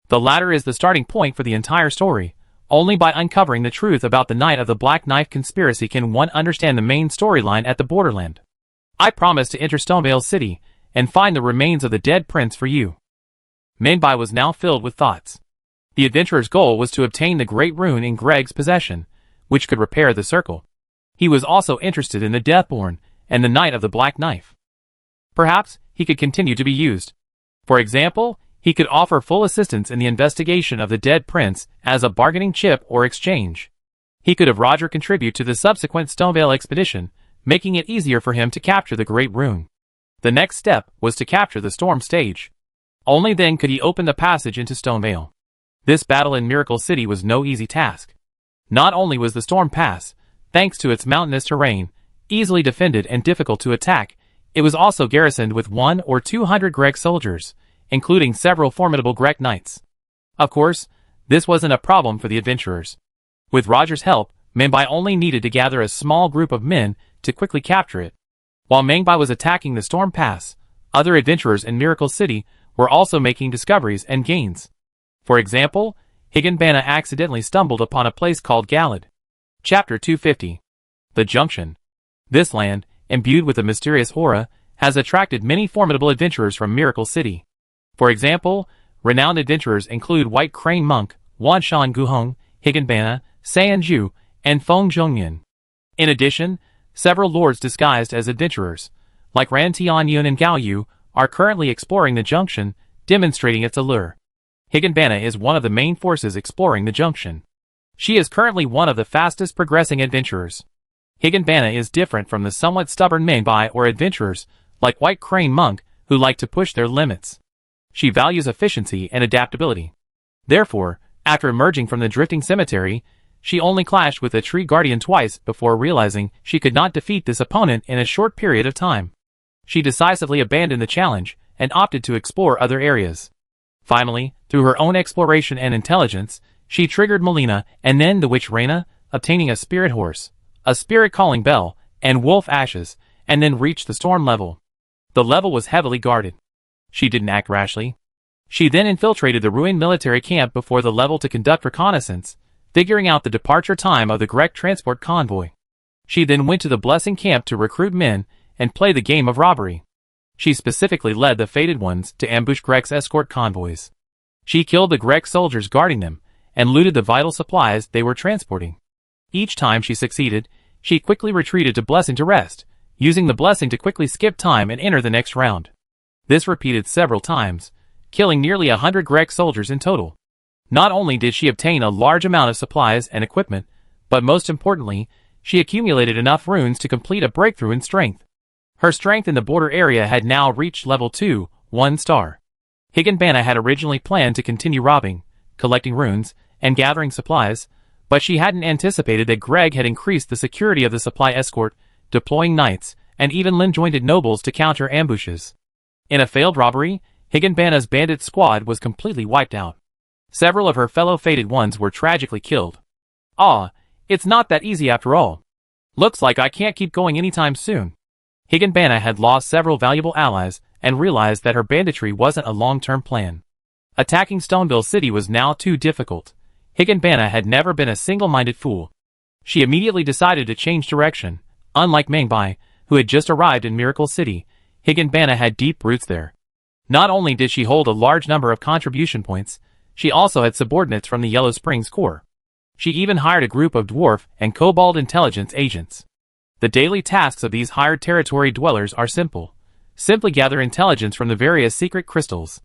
The latter is the starting point for the entire story. Only by uncovering the truth about the Knight of the Black Knife conspiracy can one understand the main storyline at the borderland. I promise to enter Stonevale City and find the remains of the dead prince for you. Mingbai was now filled with thoughts. The adventurer's goal was to obtain the great rune in Greg's possession, which could repair the circle. He was also interested in the Deathborn and the Knight of the Black Knife. Perhaps he could continue to be used. For example, he could offer full assistance in the investigation of the dead prince as a bargaining chip or exchange. He could have Roger contribute to the subsequent Stonevale expedition, making it easier for him to capture the great rune. The next step was to capture the storm stage. Only then could he open the passage into Stonevale. This battle in Miracle City was no easy task. Not only was the storm pass, thanks to its mountainous terrain, easily defended and difficult to attack, it was also garrisoned with 100 or 200 Grek soldiers, including several formidable Grek knights. Of course, this wasn't a problem for the adventurers. With Roger's help, Mingbai only needed to gather a small group of men to quickly capture it. While Mingbai was attacking the storm pass, other adventurers in Miracle City were also making discoveries and gains. For example, Higanbana accidentally stumbled upon a place called Galad. Chapter 250. The Junction. This land, imbued with a mysterious aura, has attracted many formidable adventurers from Miracle City. For example, renowned adventurers include White Crane Monk, Wanshan Guhong, Higanbana, Sayanju, and Feng Zhongyan. In addition, several lords disguised as adventurers, like Ran Tianyun and Gao Yu, are currently exploring the junction, demonstrating its allure. Higanbana is one of the main forces exploring the junction. She is currently one of the fastest progressing adventurers. Higanbana is different from the somewhat stubborn Mingbai or adventurers, like White Crane Monk, who like to push their limits. She values efficiency and adaptability. Therefore, after emerging from the drifting cemetery, she only clashed with the tree guardian twice before realizing she could not defeat this opponent in a short period of time. She decisively abandoned the challenge and opted to explore other areas. Finally, through her own exploration and intelligence, she triggered Melina and then the witch Reyna, obtaining a spirit horse, a spirit calling bell, and wolf ashes, and then reached the storm level. The level was heavily guarded. She didn't act rashly. She then infiltrated the ruined military camp before the level to conduct reconnaissance, figuring out the departure time of the Grek transport convoy. She then went to the Blessing camp to recruit men and play the game of robbery. She specifically led the Fated Ones to ambush Grek's escort convoys. She killed the Grek soldiers guarding them and looted the vital supplies they were transporting. Each time she succeeded, she quickly retreated to Blessing to rest, using the Blessing to quickly skip time and enter the next round. This repeated several times, killing nearly 100 Grek soldiers in total. Not only did she obtain a large amount of supplies and equipment, but most importantly, she accumulated enough runes to complete a breakthrough in strength. Her strength in the border area had now reached level 2, 1 star. Higanbana had originally planned to continue robbing, collecting runes, and gathering supplies, but she hadn't anticipated that Greg had increased the security of the supply escort, deploying knights, and even limb-jointed nobles to counter ambushes. In a failed robbery, Higanbana's bandit squad was completely wiped out. Several of her fellow Fated Ones were tragically killed. It's not that easy after all. Looks like I can't keep going anytime soon. Higanbana had lost several valuable allies and realized that her banditry wasn't a long-term plan. Attacking Stonevale City was now too difficult. Higanbana had never been a single-minded fool. She immediately decided to change direction. Unlike Mingbai, who had just arrived in Miracle City, Higanbana had deep roots there. Not only did she hold a large number of contribution points, she also had subordinates from the Yellow Springs Corps. She even hired a group of dwarf and kobold intelligence agents. The daily tasks of these hired territory dwellers are simple: simply gather intelligence from the various secret crystals.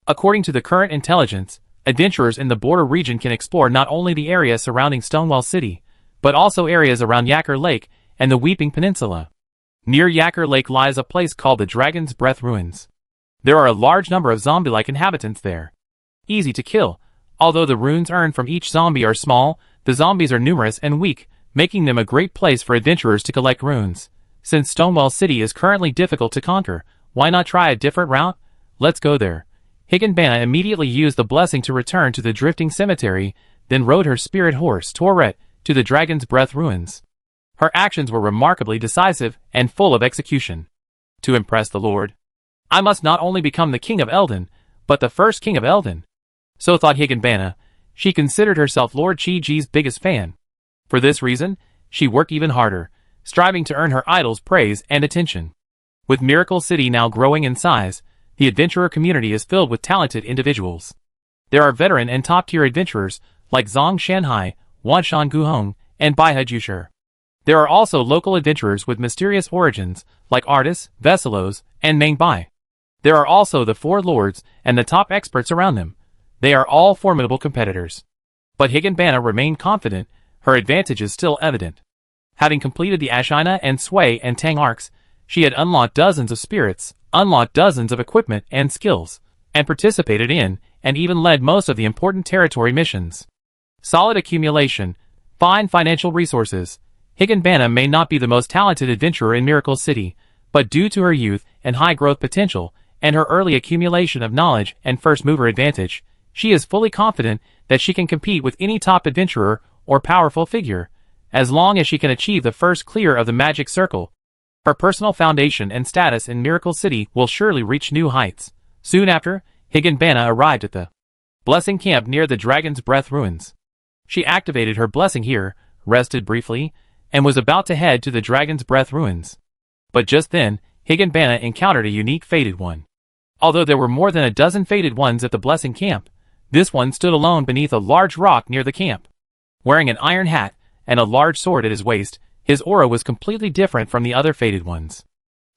According to the current intelligence, adventurers in the border region can explore not only the area surrounding Stonewall City, but also areas around Yacker Lake and the Weeping Peninsula. Near Yacker Lake lies a place called the Dragon's Breath Ruins. There are a large number of zombie-like inhabitants there. Easy to kill. Although the runes earned from each zombie are small, the zombies are numerous and weak, making them a great place for adventurers to collect runes. Since Stonewall City is currently difficult to conquer, why not try a different route? Let's go there. Higanbana immediately used the blessing to return to the drifting cemetery, then rode her spirit horse, Tourette, to the Dragon's Breath Ruins. Her actions were remarkably decisive and full of execution. To impress the Lord, I must not only become the King of Eldin, but the first King of Eldin. So thought Higanbana. She considered herself Lord Chi-Ji's biggest fan. For this reason, she worked even harder, striving to earn her idol's praise and attention. With Miracle City now growing in size, the adventurer community is filled with talented individuals. There are veteran and top-tier adventurers like Zhang Shanhai, Wanshan Guhong, and Baihe Jushi. There are also local adventurers with mysterious origins like Artis, Vesselos, and Meng Bai. There are also the four lords and the top experts around them. They are all formidable competitors. But Higanbana remained confident. Her advantage is still evident. Having completed the Ashina and Sui and Tang arcs, she had unlocked dozens of spirits, unlocked dozens of equipment and skills, and participated in, and even led most of the important territory missions. Solid accumulation, fine financial resources. Higanbana may not be the most talented adventurer in Miracle City, but due to her youth and high growth potential, and her early accumulation of knowledge and first mover advantage, she is fully confident that she can compete with any top adventurer or powerful figure, as long as she can achieve the first clear of the magic circle. Her personal foundation and status in Miracle City will surely reach new heights. Soon after, Higanbana arrived at the Blessing Camp near the Dragon's Breath Ruins. She activated her blessing here, rested briefly, and was about to head to the Dragon's Breath Ruins. But just then, Higanbana encountered a unique Fated One. Although there were more than a dozen Fated Ones at the Blessing Camp, this one stood alone beneath a large rock near the camp. Wearing an iron hat and a large sword at his waist, his aura was completely different from the other Fated Ones.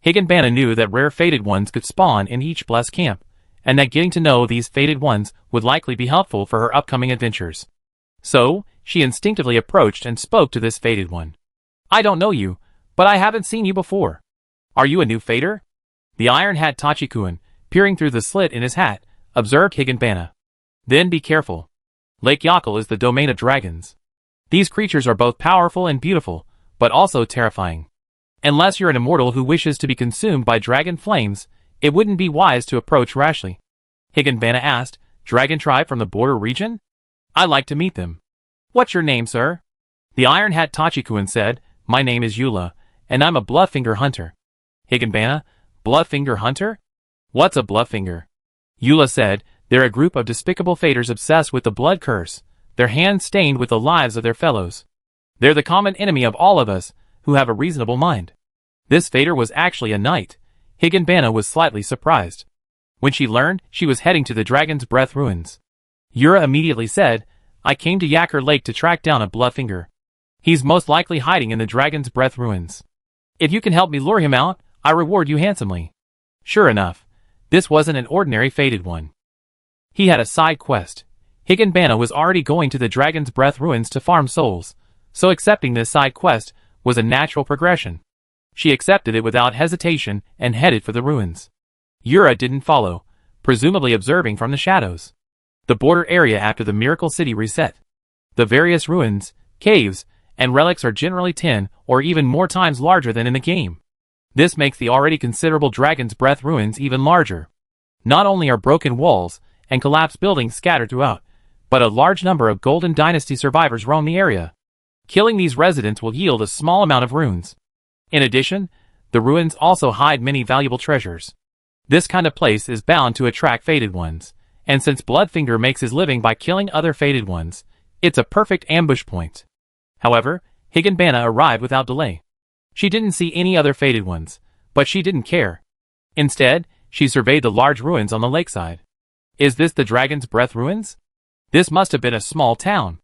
Higanbana knew that rare Fated Ones could spawn in each blessed camp, and that getting to know these Fated Ones would likely be helpful for her upcoming adventures. So, she instinctively approached and spoke to this Fated One. I don't know you, but I haven't seen you before. Are you a new Fader? The Iron Hat Tachikuan, peering through the slit in his hat, observed Higanbana. Then be careful. Lake Yakel is the domain of dragons. These creatures are both powerful and beautiful, but also terrifying. Unless you're an immortal who wishes to be consumed by dragon flames, it wouldn't be wise to approach rashly. Higanbana asked, Dragon tribe from the border region? I'd like to meet them. What's your name, sir? The Iron Hat Tachikuan said, My name is Eula, and I'm a Bloodfinger hunter. Higanbana, Bloodfinger hunter? What's a Bloodfinger? Eula said, They're a group of despicable faders obsessed with the blood curse, their hands stained with the lives of their fellows. They're the common enemy of all of us, who have a reasonable mind. This fader was actually a knight. Higanbana was slightly surprised. When she learned, she was heading to the Dragon's Breath Ruins. Yura immediately said, I came to Yacker Lake to track down a Bloodfinger. He's most likely hiding in the Dragon's Breath Ruins. If you can help me lure him out, I reward you handsomely. Sure enough, this wasn't an ordinary Fated One. He had a side quest. Higanbana was already going to the Dragon's Breath Ruins to farm souls, so accepting this side quest was a natural progression. She accepted it without hesitation and headed for the ruins. Yura didn't follow, presumably observing from the shadows. The border area after the Miracle City reset. The various ruins, caves, and relics are generally 10 or even more times larger than in the game. This makes the already considerable Dragon's Breath Ruins even larger. Not only are broken walls and collapsed buildings scattered throughout, but a large number of Golden Dynasty survivors roam the area. Killing these residents will yield a small amount of runes. In addition, the ruins also hide many valuable treasures. This kind of place is bound to attract Fated Ones, and since Bloodfinger makes his living by killing other Fated Ones, it's a perfect ambush point. However, Higanbana arrived without delay. She didn't see any other Fated Ones, but she didn't care. Instead, she surveyed the large ruins on the lakeside. Is this the Dragon's Breath Ruins? This must have been a small town.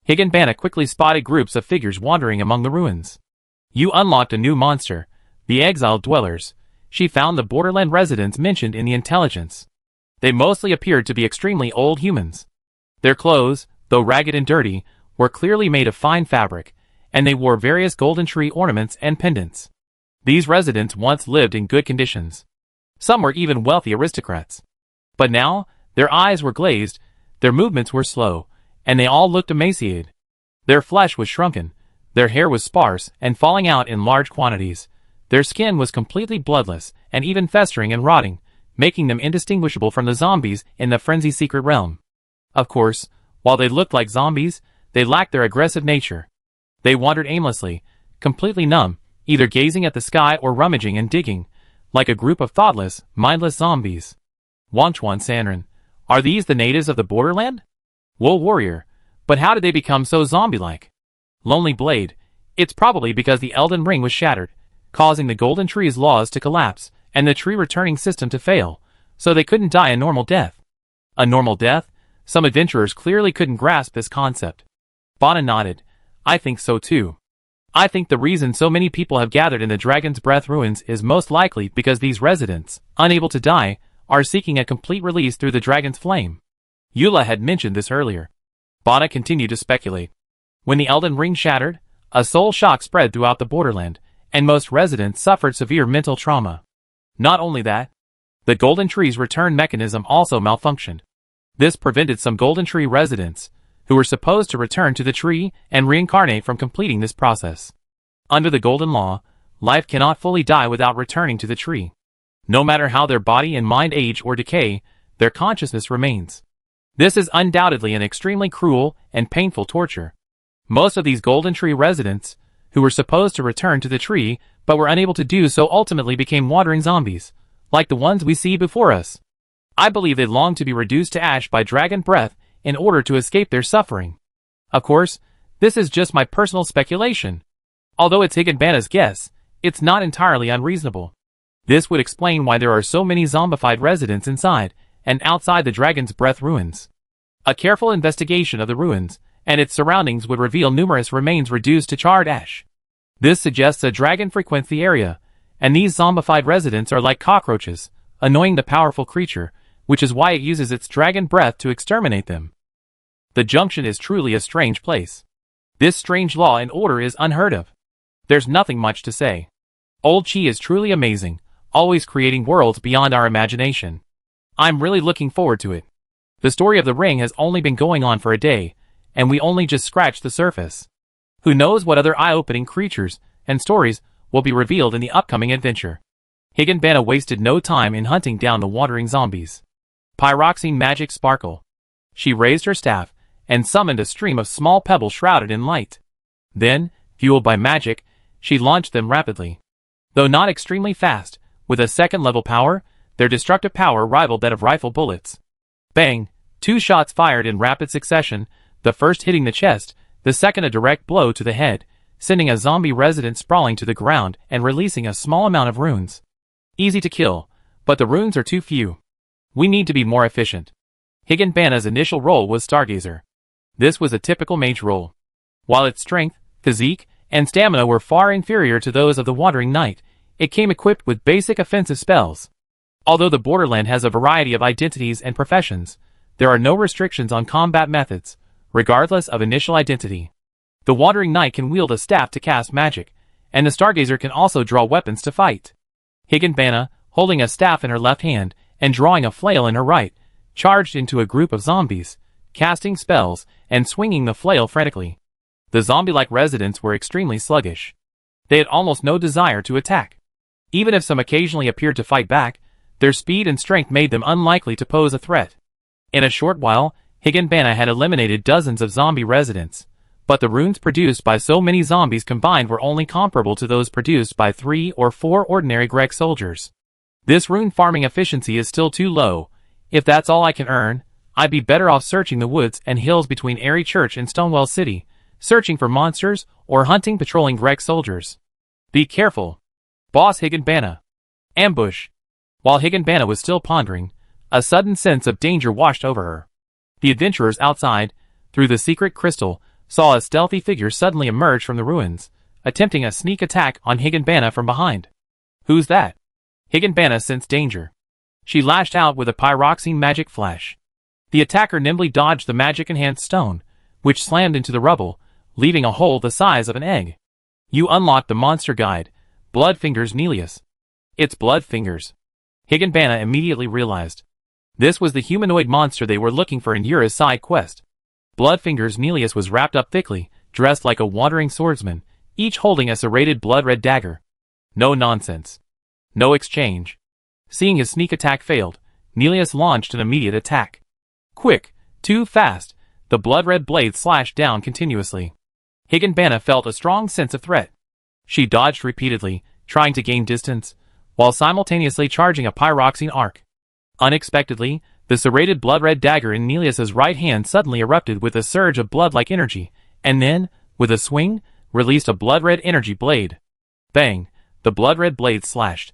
Higanbana quickly spotted groups of figures wandering among the ruins. You unlocked a new monster, the Exiled Dwellers. she found the borderland residents mentioned in the intelligence. They mostly appeared to be extremely old humans. Their clothes, though ragged and dirty, were clearly made of fine fabric, and they wore various golden tree ornaments and pendants. These residents once lived in good conditions. Some were even wealthy aristocrats. But now, their eyes were glazed, their movements were slow, and they all looked emaciated. Their flesh was shrunken, their hair was sparse and falling out in large quantities. Their skin was completely bloodless and even festering and rotting, making them indistinguishable from the zombies in the Frenzy Secret Realm. Of course, while they looked like zombies, they lacked their aggressive nature. They wandered aimlessly, completely numb, either gazing at the sky or rummaging and digging, like a group of thoughtless, mindless zombies. Wangchuan Sanren, are these the natives of the borderland? Wool Warrior, but how did they become so zombie-like? Lonely Blade, it's probably because the Elden Ring was shattered, causing the Golden Tree's laws to collapse and the tree returning system to fail, so they couldn't die a normal death. A normal death? Some adventurers clearly couldn't grasp this concept. Bana nodded. I think so too. I think the reason so many people have gathered in the Dragon's Breath ruins is most likely because these residents, unable to die, are seeking a complete release through the Dragon's Flame. Eula had mentioned this earlier. Bana continued to speculate. When the Elden Ring shattered, a soul shock spread throughout the borderland, and most residents suffered severe mental trauma. Not only that, the Golden Tree's return mechanism also malfunctioned. This prevented some Golden Tree residents, who were supposed to return to the tree and reincarnate from completing this process. Under the Golden Law, life cannot fully die without returning to the tree. No matter how their body and mind age or decay, their consciousness remains. This is undoubtedly an extremely cruel and painful torture. Most of these Golden Tree residents, who were supposed to return to the tree but were unable to do so, ultimately became wandering zombies, like the ones we see before us. I believe they long to be reduced to ash by dragon breath in order to escape their suffering. Of course, this is just my personal speculation. Although it's Higanbana's guess, it's not entirely unreasonable. This would explain why there are so many zombified residents inside and outside the Dragon's Breath ruins. A careful investigation of the ruins and its surroundings would reveal numerous remains reduced to charred ash. This suggests a dragon frequents the area, and these zombified residents are like cockroaches, annoying the powerful creature, which is why it uses its dragon breath to exterminate them. The junction is truly a strange place. This strange law and order is unheard of. There's nothing much to say. Old Chi is truly amazing, always creating worlds beyond our imagination. I'm really looking forward to it. The story of the ring has only been going on for a day, and we only just scratched the surface. Who knows what other eye-opening creatures and stories will be revealed in the upcoming adventure. Higanbana wasted no time in hunting down the wandering zombies. Pyroxene magic sparkle. She raised her staff and summoned a stream of small pebbles shrouded in light. Then, fueled by magic, she launched them rapidly. Though not extremely fast, with a second-level power, their destructive power rivaled that of rifle bullets. Bang! 2 shots fired in rapid succession, the first hitting the chest, the second a direct blow to the head, sending a zombie resident sprawling to the ground and releasing a small amount of runes. Easy to kill, but the runes are too few. We need to be more efficient. Higanbana's initial role was Stargazer. This was a typical mage role. While its strength, physique, and stamina were far inferior to those of the Wandering Knight, it came equipped with basic offensive spells. Although the Borderland has a variety of identities and professions, there are no restrictions on combat methods, regardless of initial identity. The Wandering Knight can wield a staff to cast magic, and the Stargazer can also draw weapons to fight. Higanbana, holding a staff in her left hand and drawing a flail in her right, charged into a group of zombies, casting spells and swinging the flail frantically. The zombie-like residents were extremely sluggish. They had almost no desire to attack. Even if some occasionally appeared to fight back, their speed and strength made them unlikely to pose a threat. In a short while, Higanbana had eliminated dozens of zombie residents, but the runes produced by so many zombies combined were only comparable to those produced by 3 or 4 ordinary Grek soldiers. This rune farming efficiency is still too low. If that's all I can earn, I'd be better off searching the woods and hills between Airy Church and Stonewell City, searching for monsters or hunting patrolling Grek soldiers. Be careful. Boss Higanbana. Ambush. While Higanbana was still pondering, a sudden sense of danger washed over her. The adventurers outside, through the secret crystal, saw a stealthy figure suddenly emerge from the ruins, attempting a sneak attack on Higanbana from behind. Who's that? Higanbana sensed danger. She lashed out with a pyroxene magic flash. The attacker nimbly dodged the magic-enhanced stone, which slammed into the rubble, leaving a hole the size of an egg. You unlocked the monster guide, Bloodfingers Nelius. It's Bloodfingers. Higanbana immediately realized. This was the humanoid monster they were looking for in Yura's side quest. Bloodfingers Nelius was wrapped up thickly, dressed like a wandering swordsman, each holding a serrated blood-red dagger. No nonsense. No exchange. Seeing his sneak attack failed, Nelius launched an immediate attack. Quick, too fast, the blood-red blade slashed down continuously. Higanbana felt a strong sense of threat. She dodged repeatedly, trying to gain distance, while simultaneously charging a pyroxene arc. Unexpectedly, the serrated blood-red dagger in Nelius's right hand suddenly erupted with a surge of blood-like energy, and then, with a swing, released a blood-red energy blade. Bang! The blood-red blade slashed.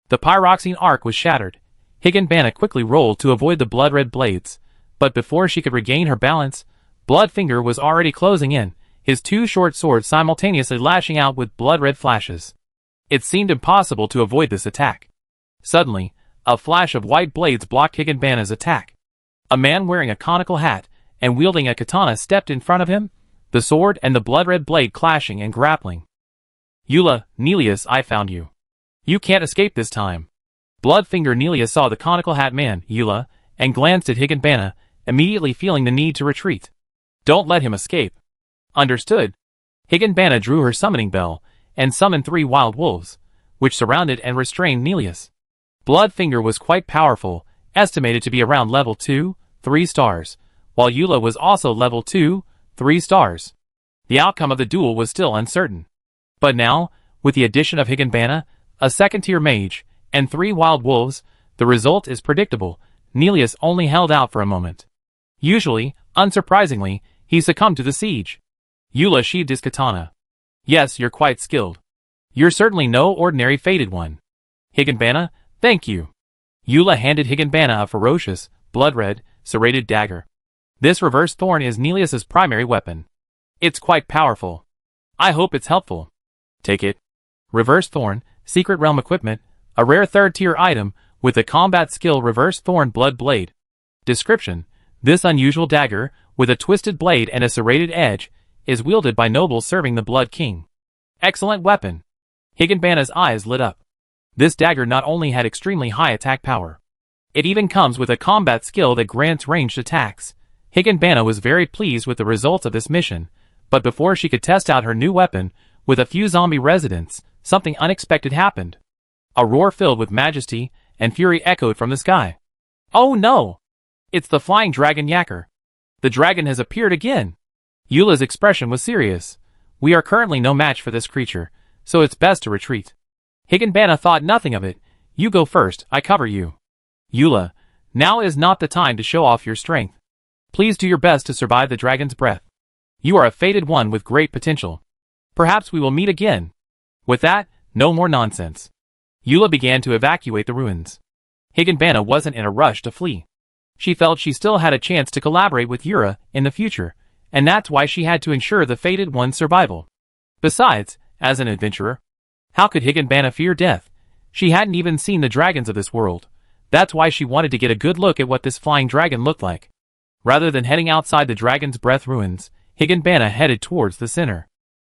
The pyroxene arc was shattered. Higanbana quickly rolled to avoid the blood-red blades, but before she could regain her balance, Bloodfinger was already closing in, his two short swords simultaneously lashing out with blood-red flashes. It seemed impossible to avoid this attack. Suddenly, a flash of white blades blocked Higanbana's attack. A man wearing a conical hat and wielding a katana stepped in front of him, the sword and the blood-red blade clashing and grappling. Eula, Nelius, I found you. You can't escape this time. Bloodfinger Nelius saw the conical hat man, Eula, and glanced at Higanbana, immediately feeling the need to retreat. Don't let him escape. Understood. Higanbana drew her summoning bell, and summoned 3 wild wolves, which surrounded and restrained Nelius. Bloodfinger was quite powerful, estimated to be around level 2, 3 stars, while Eula was also level 2, 3 stars. The outcome of the duel was still uncertain. But now, with the addition of Higanbana, a second-tier mage, and 3 wild wolves, the result is predictable. Nelius only held out for a moment. Usually, unsurprisingly, he succumbed to the siege. Eula sheathed his katana. Yes, you're quite skilled. You're certainly no ordinary fated one. Higanbana, thank you. Eula handed Higanbana a ferocious, blood-red, serrated dagger. This reverse thorn is Nelius's primary weapon. It's quite powerful. I hope it's helpful. Take it. Reverse thorn, secret realm equipment, a rare 3rd-tier item, with the combat skill Reverse Thorn Blood Blade. Description: this unusual dagger, with a twisted blade and a serrated edge, is wielded by nobles serving the Blood King. Excellent weapon. Higanbana's eyes lit up. This dagger not only had extremely high attack power. It even comes with a combat skill that grants ranged attacks. Higanbana was very pleased with the results of this mission, but before she could test out her new weapon, with a few zombie residents, something unexpected happened. A roar filled with majesty and fury echoed from the sky. Oh no! It's the flying dragon Yacker. The dragon has appeared again. Eula's expression was serious. We are currently no match for this creature, so it's best to retreat. Higanbana thought nothing of it. You go first, I cover you. Eula, now is not the time to show off your strength. Please do your best to survive the dragon's breath. You are a fated one with great potential. Perhaps we will meet again. With that, no more nonsense. Eula began to evacuate the ruins. Higanbana wasn't in a rush to flee. She felt she still had a chance to collaborate with Yura in the future, and that's why she had to ensure the fated one's survival. Besides, as an adventurer, how could Higanbana fear death? She hadn't even seen the dragons of this world. That's why she wanted to get a good look at what this flying dragon looked like. Rather than heading outside the Dragon's Breath ruins, Higanbana headed towards the center.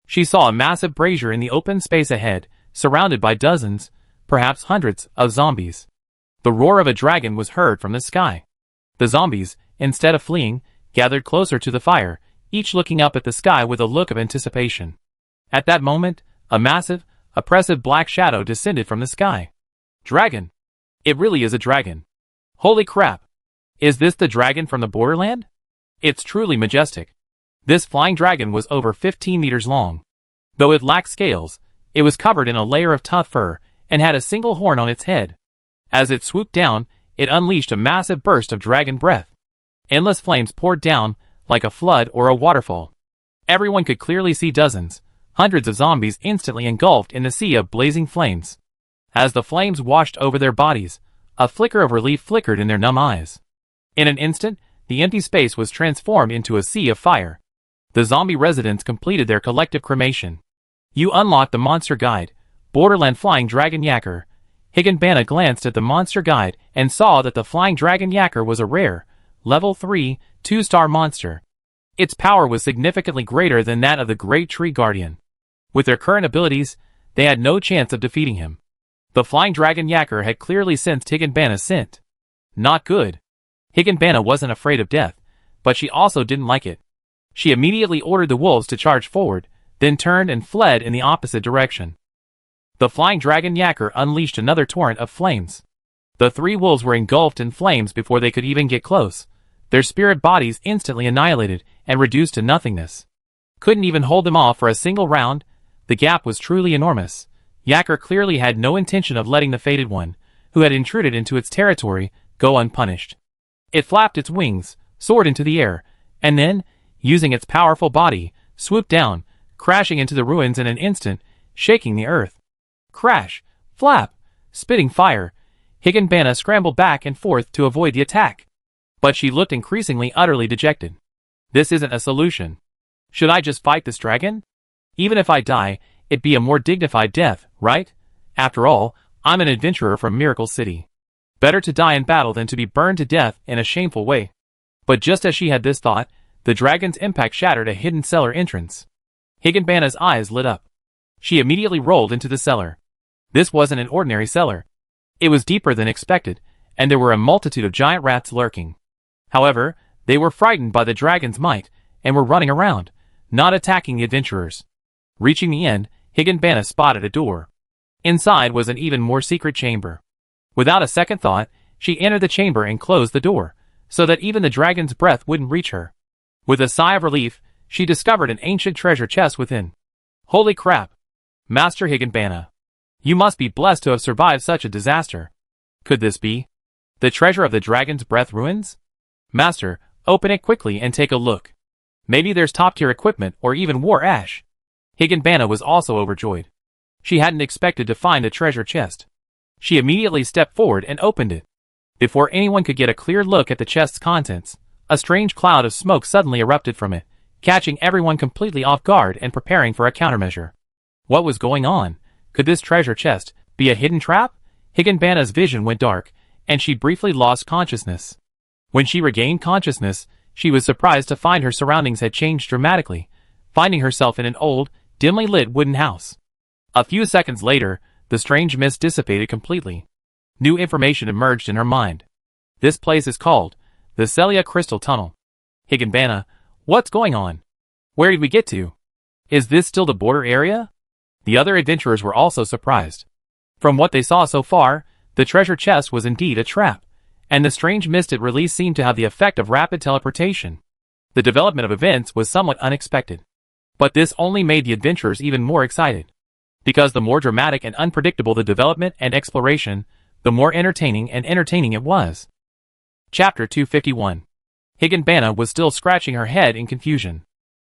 She saw a massive brazier in the open space ahead, surrounded by dozens, perhaps hundreds, of zombies. The roar of a dragon was heard from the sky. The zombies, instead of fleeing, gathered closer to the fire, each looking up at the sky with a look of anticipation. At that moment, a massive, oppressive black shadow descended from the sky. Dragon! It really is a dragon. Holy crap! Is this the dragon from the borderland? It's truly majestic. This flying dragon was over 15 meters long. Though it lacked scales, it was covered in a layer of tough fur and had a single horn on its head. As it swooped down, it unleashed a massive burst of dragon breath. Endless flames poured down, like a flood or a waterfall. Everyone could clearly see dozens, hundreds of zombies instantly engulfed in the sea of blazing flames. As the flames washed over their bodies, a flicker of relief flickered in their numb eyes. In an instant, the empty space was transformed into a sea of fire. The zombie residents completed their collective cremation. You unlocked the monster guide, Borderland Flying Dragon Yacker. Higanbana glanced at the monster guide and saw that the flying dragon yakker was a rare, level 3, 2-star monster. Its power was significantly greater than that of the Great Tree Guardian. With their current abilities, they had no chance of defeating him. The flying dragon yakker had clearly sensed Higanbana's scent. Not good. Higanbana wasn't afraid of death, but she also didn't like it. She immediately ordered the wolves to charge forward, then turned and fled in the opposite direction. The flying dragon yakker unleashed another torrent of flames. The 3 wolves were engulfed in flames before they could even get close, their spirit bodies instantly annihilated and reduced to nothingness. Couldn't even hold them off for a single round. The gap was truly enormous. Yakker clearly had no intention of letting the fated one, who had intruded into its territory, go unpunished. It flapped its wings, soared into the air, and then, using its powerful body, swooped down, crashing into the ruins in an instant, shaking the earth. Crash, flap, spitting fire, Higanbana scrambled back and forth to avoid the attack. But she looked increasingly utterly dejected. This isn't a solution. Should I just fight this dragon? Even if I die, it'd be a more dignified death, right? After all, I'm an adventurer from Miracle City. Better to die in battle than to be burned to death in a shameful way. But just as she had this thought, the dragon's impact shattered a hidden cellar entrance. Higanbana's eyes lit up. She immediately rolled into the cellar. This wasn't an ordinary cellar. It was deeper than expected, and there were a multitude of giant rats lurking. However, they were frightened by the dragon's might, and were running around, not attacking the adventurers. Reaching the end, Higanbana spotted a door. Inside was an even more secret chamber. Without a second thought, she entered the chamber and closed the door, so that even the dragon's breath wouldn't reach her. With a sigh of relief, she discovered an ancient treasure chest within. Holy crap! Master Higanbana. You must be blessed to have survived such a disaster. Could this be the treasure of the dragon's breath ruins? Master, open it quickly and take a look. Maybe there's top-tier equipment or even war ash. Higanbana was also overjoyed. She hadn't expected to find a treasure chest. She immediately stepped forward and opened it. Before anyone could get a clear look at the chest's contents, a strange cloud of smoke suddenly erupted from it, catching everyone completely off guard and preparing for a countermeasure. What was going on? Could this treasure chest be a hidden trap? Higanbana's vision went dark, and she briefly lost consciousness. When she regained consciousness, she was surprised to find her surroundings had changed dramatically, finding herself in an old, dimly lit wooden house. A few seconds later, the strange mist dissipated completely. New information emerged in her mind. This place is called the Celia Crystal Tunnel. Higanbana, what's going on? Where did we get to? Is this still the border area? The other adventurers were also surprised. From what they saw so far, the treasure chest was indeed a trap, and the strange mist it released seemed to have the effect of rapid teleportation. The development of events was somewhat unexpected. But this only made the adventurers even more excited. Because the more dramatic and unpredictable the development and exploration, the more entertaining it was. Chapter 251. Higanbana was still scratching her head in confusion.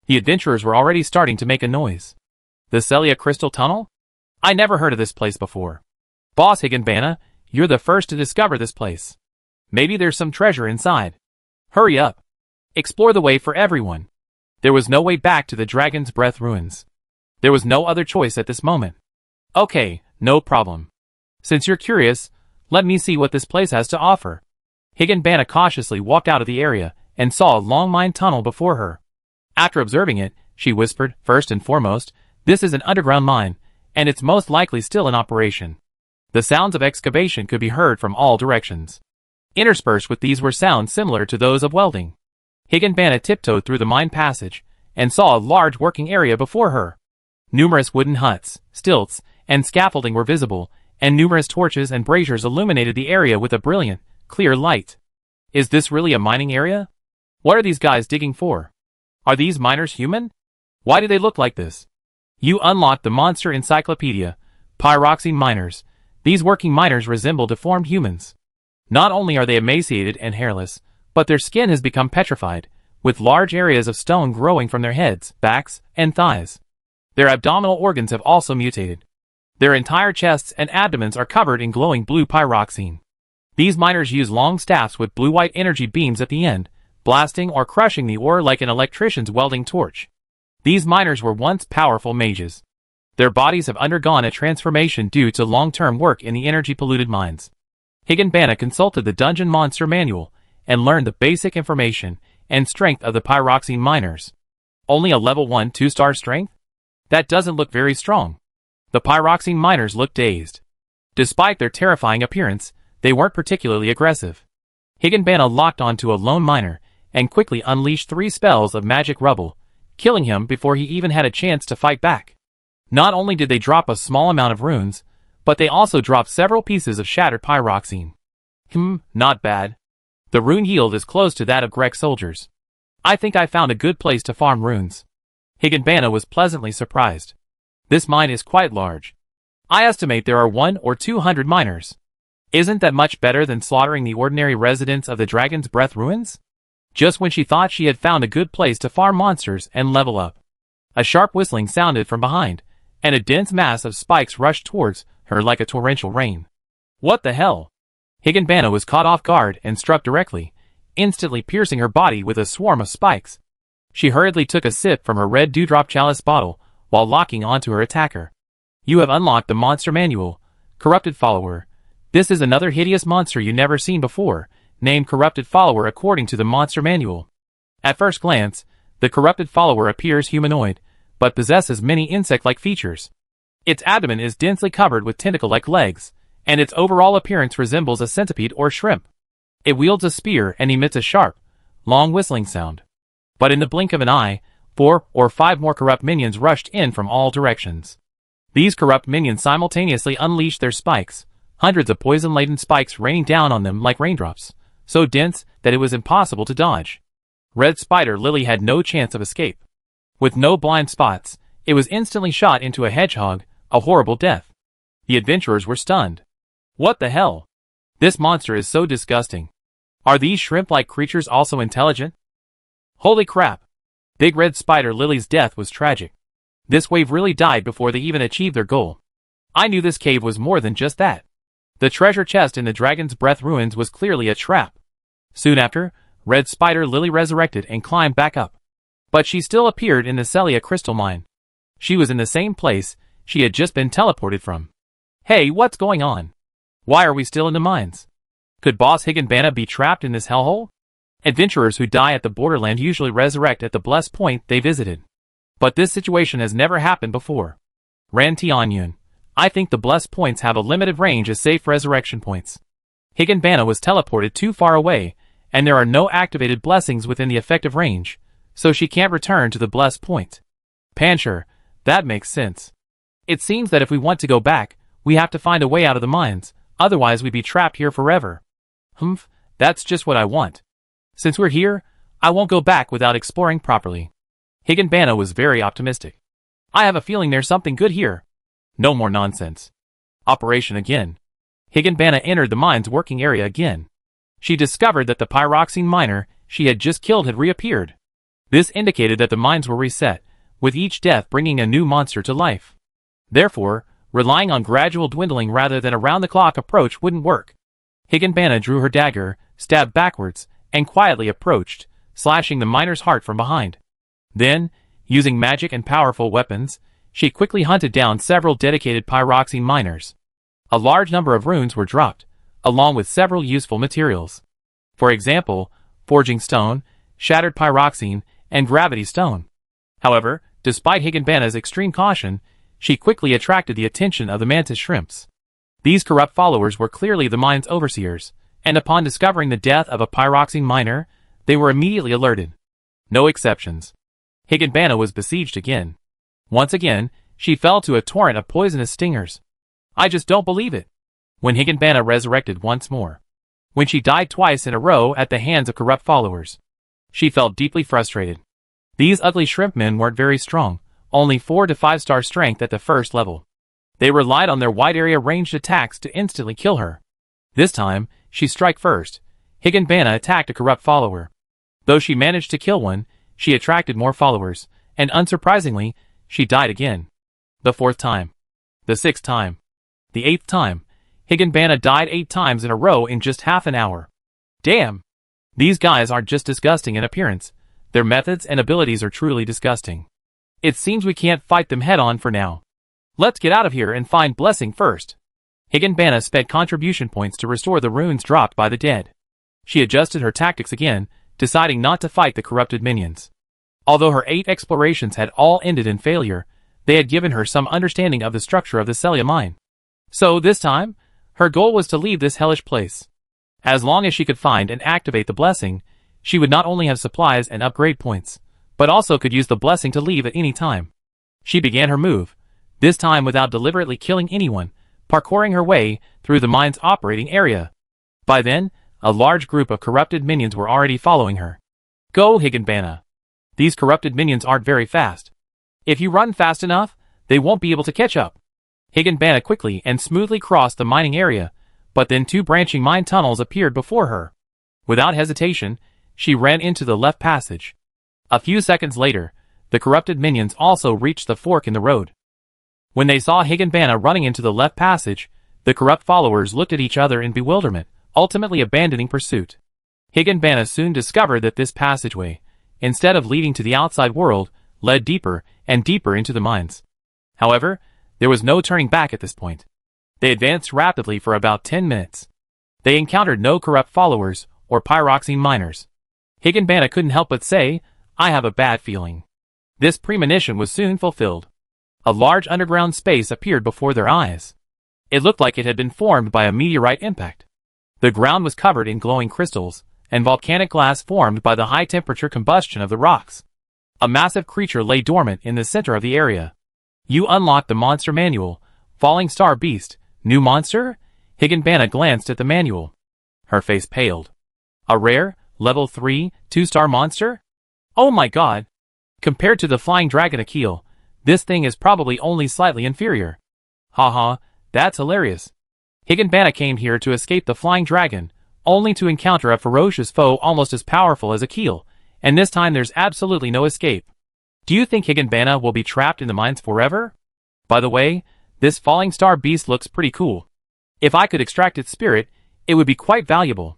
The adventurers were already starting to make a noise. The Celia Crystal Tunnel? I never heard of this place before. Boss Higanbana, you're the first to discover this place. Maybe there's some treasure inside. Hurry up. Explore the way for everyone. There was no way back to the Dragon's Breath ruins. There was no other choice at this moment. Okay, no problem. Since you're curious, let me see what this place has to offer. Higanbana cautiously walked out of the area and saw a long mine tunnel before her. After observing it, she whispered, first and foremost, this is an underground mine, and it's most likely still in operation. The sounds of excavation could be heard from all directions. Interspersed with these were sounds similar to those of welding. Higanbana tiptoed through the mine passage and saw a large working area before her. Numerous wooden huts, stilts, and scaffolding were visible, and numerous torches and braziers illuminated the area with a brilliant, clear light. Is this really a mining area? What are these guys digging for? Are these miners human? Why do they look like this? You unlocked the monster encyclopedia, Pyroxene miners. These working miners resemble deformed humans. Not only are they emaciated and hairless, but their skin has become petrified, with large areas of stone growing from their heads, backs, and thighs. Their abdominal organs have also mutated. Their entire chests and abdomens are covered in glowing blue pyroxene. These miners use long staffs with blue-white energy beams at the end, blasting or crushing the ore like an electrician's welding torch. These miners were once powerful mages. Their bodies have undergone a transformation due to long-term work in the energy-polluted mines. Higanbana consulted the Dungeon Monster Manual and learned the basic information and strength of the pyroxene miners. Only a level 1 2-star strength? That doesn't look very strong. The pyroxene miners looked dazed. Despite their terrifying appearance, they weren't particularly aggressive. Higanbana locked onto a lone miner and quickly unleashed 3 spells of magic rubble, killing him before he even had a chance to fight back. Not only did they drop a small amount of runes, but they also dropped several pieces of shattered pyroxene. Not bad. The rune yield is close to that of Grek soldiers. I think I found a good place to farm runes. Higanbana was pleasantly surprised. This mine is quite large. I estimate there are 100 or 200 miners. Isn't that much better than slaughtering the ordinary residents of the Dragon's Breath ruins? Just when she thought she had found a good place to farm monsters and level up, a sharp whistling sounded from behind, and a dense mass of spikes rushed towards her like a torrential rain. What the hell? Higanbana was caught off guard and struck directly, instantly piercing her body with a swarm of spikes. She hurriedly took a sip from her red dewdrop chalice bottle while locking onto her attacker. You have unlocked the Monster Manual, Corrupted Follower. This is another hideous monster you never seen before, named Corrupted Follower according to the Monster Manual. At first glance, the Corrupted Follower appears humanoid, but possesses many insect-like features. Its abdomen is densely covered with tentacle-like legs, and its overall appearance resembles a centipede or shrimp. It wields a spear and emits a sharp, long whistling sound. But in the blink of an eye, 4 or 5 more corrupt minions rushed in from all directions. These corrupt minions simultaneously unleashed their spikes, hundreds of poison-laden spikes raining down on them like raindrops, so dense that it was impossible to dodge. Red Spider Lily had no chance of escape. With no blind spots, it was instantly shot into a hedgehog, a horrible death. The adventurers were stunned. What the hell? This monster is so disgusting. Are these shrimp-like creatures also intelligent? Holy crap! Big Red Spider Lily's death was tragic. This wave really died before they even achieved their goal. I knew this cave was more than just that. The treasure chest in the Dragon's Breath ruins was clearly a trap. Soon after, Red Spider Lily resurrected and climbed back up. But she still appeared in the Celia crystal mine. She was in the same place she had just been teleported from. Hey, what's going on? Why are we still in the mines? Could Boss Higanbana be trapped in this hellhole? Adventurers who die at the borderland usually resurrect at the blessed point they visited. But this situation has never happened before. Ran Tianyun, I think the blessed points have a limited range as safe resurrection points. Higanbana was teleported too far away, and there are no activated blessings within the effective range, so she can't return to the blessed point. Pancher, that makes sense. It seems that if we want to go back, we have to find a way out of the mines, otherwise we'd be trapped here forever. That's just what I want. Since we're here, I won't go back without exploring properly. Higanbana was very optimistic. I have a feeling there's something good here. No more nonsense. Operation again. Higanbana entered the mine's working area again. She discovered that the pyroxene miner she had just killed had reappeared. This indicated that the mines were reset, with each death bringing a new monster to life. Therefore, relying on gradual dwindling rather than a round-the-clock approach wouldn't work. Higanbana drew her dagger, stabbed backwards, and quietly approached, slashing the miner's heart from behind. Then, using magic and powerful weapons, she quickly hunted down several dedicated pyroxene miners. A large number of runes were dropped, along with several useful materials. For example, forging stone, shattered pyroxene, and gravity stone. However, despite Higanbana's extreme caution, she quickly attracted the attention of the mantis shrimps. These corrupt followers were clearly the mine's overseers, and upon discovering the death of a pyroxene miner, they were immediately alerted. No exceptions. Higanbana was besieged again. Once again, she fell to a torrent of poisonous stingers. I just don't believe it. When Higanbana resurrected once more. When she died twice in a row at the hands of corrupt followers. She felt deeply frustrated. These ugly shrimp men weren't very strong, only 4 to 5 star strength at the first level. They relied on their wide area ranged attacks to instantly kill her. This time, she struck first. Higanbana attacked a corrupt follower. Though she managed to kill one, she attracted more followers, and unsurprisingly, she died again. The 4th time. The 6th time. The 8th time. Higanbana died 8 times in a row in just half an hour. Damn! These guys aren't just disgusting in appearance, their methods and abilities are truly disgusting. It seems we can't fight them head on for now. Let's get out of here and find blessing first. Higanbana spent contribution points to restore the runes dropped by the dead. She adjusted her tactics again, deciding not to fight the corrupted minions. Although her 8 explorations had all ended in failure, they had given her some understanding of the structure of the Celia mine. So this time, her goal was to leave this hellish place. As long as she could find and activate the blessing, she would not only have supplies and upgrade points, but also could use the blessing to leave at any time. She began her move, this time without deliberately killing anyone, parkouring her way through the mine's operating area. By then, a large group of corrupted minions were already following her. Go, Higanbana. These corrupted minions aren't very fast. If you run fast enough, they won't be able to catch up. Higanbana quickly and smoothly crossed the mining area, but then 2 branching mine tunnels appeared before her. Without hesitation, she ran into the left passage. A few seconds later, the corrupted minions also reached the fork in the road. When they saw Higanbana running into the left passage, the corrupt followers looked at each other in bewilderment, ultimately abandoning pursuit. Higanbana soon discovered that this passageway, instead of leading to the outside world, led deeper and deeper into the mines. However, there was no turning back at this point. They advanced rapidly for about 10 minutes. They encountered no corrupt followers or pyroxene miners. Higanbana couldn't help but say, "I have a bad feeling." This premonition was soon fulfilled. A large underground space appeared before their eyes. It looked like it had been formed by a meteorite impact. The ground was covered in glowing crystals, and volcanic glass formed by the high-temperature combustion of the rocks. A massive creature lay dormant in the center of the area. You unlocked the monster manual, Falling Star Beast, new monster? Higanbana glanced at the manual. Her face paled. A rare, level 3, 2-star monster? Oh my god! Compared to the flying dragon Akil, this thing is probably only slightly inferior. Haha, that's hilarious. Higanbana came here to escape the flying dragon, only to encounter a ferocious foe almost as powerful as Akil, and this time there's absolutely no escape. Do you think Higanbana will be trapped in the mines forever? By the way, this falling star beast looks pretty cool. If I could extract its spirit, it would be quite valuable.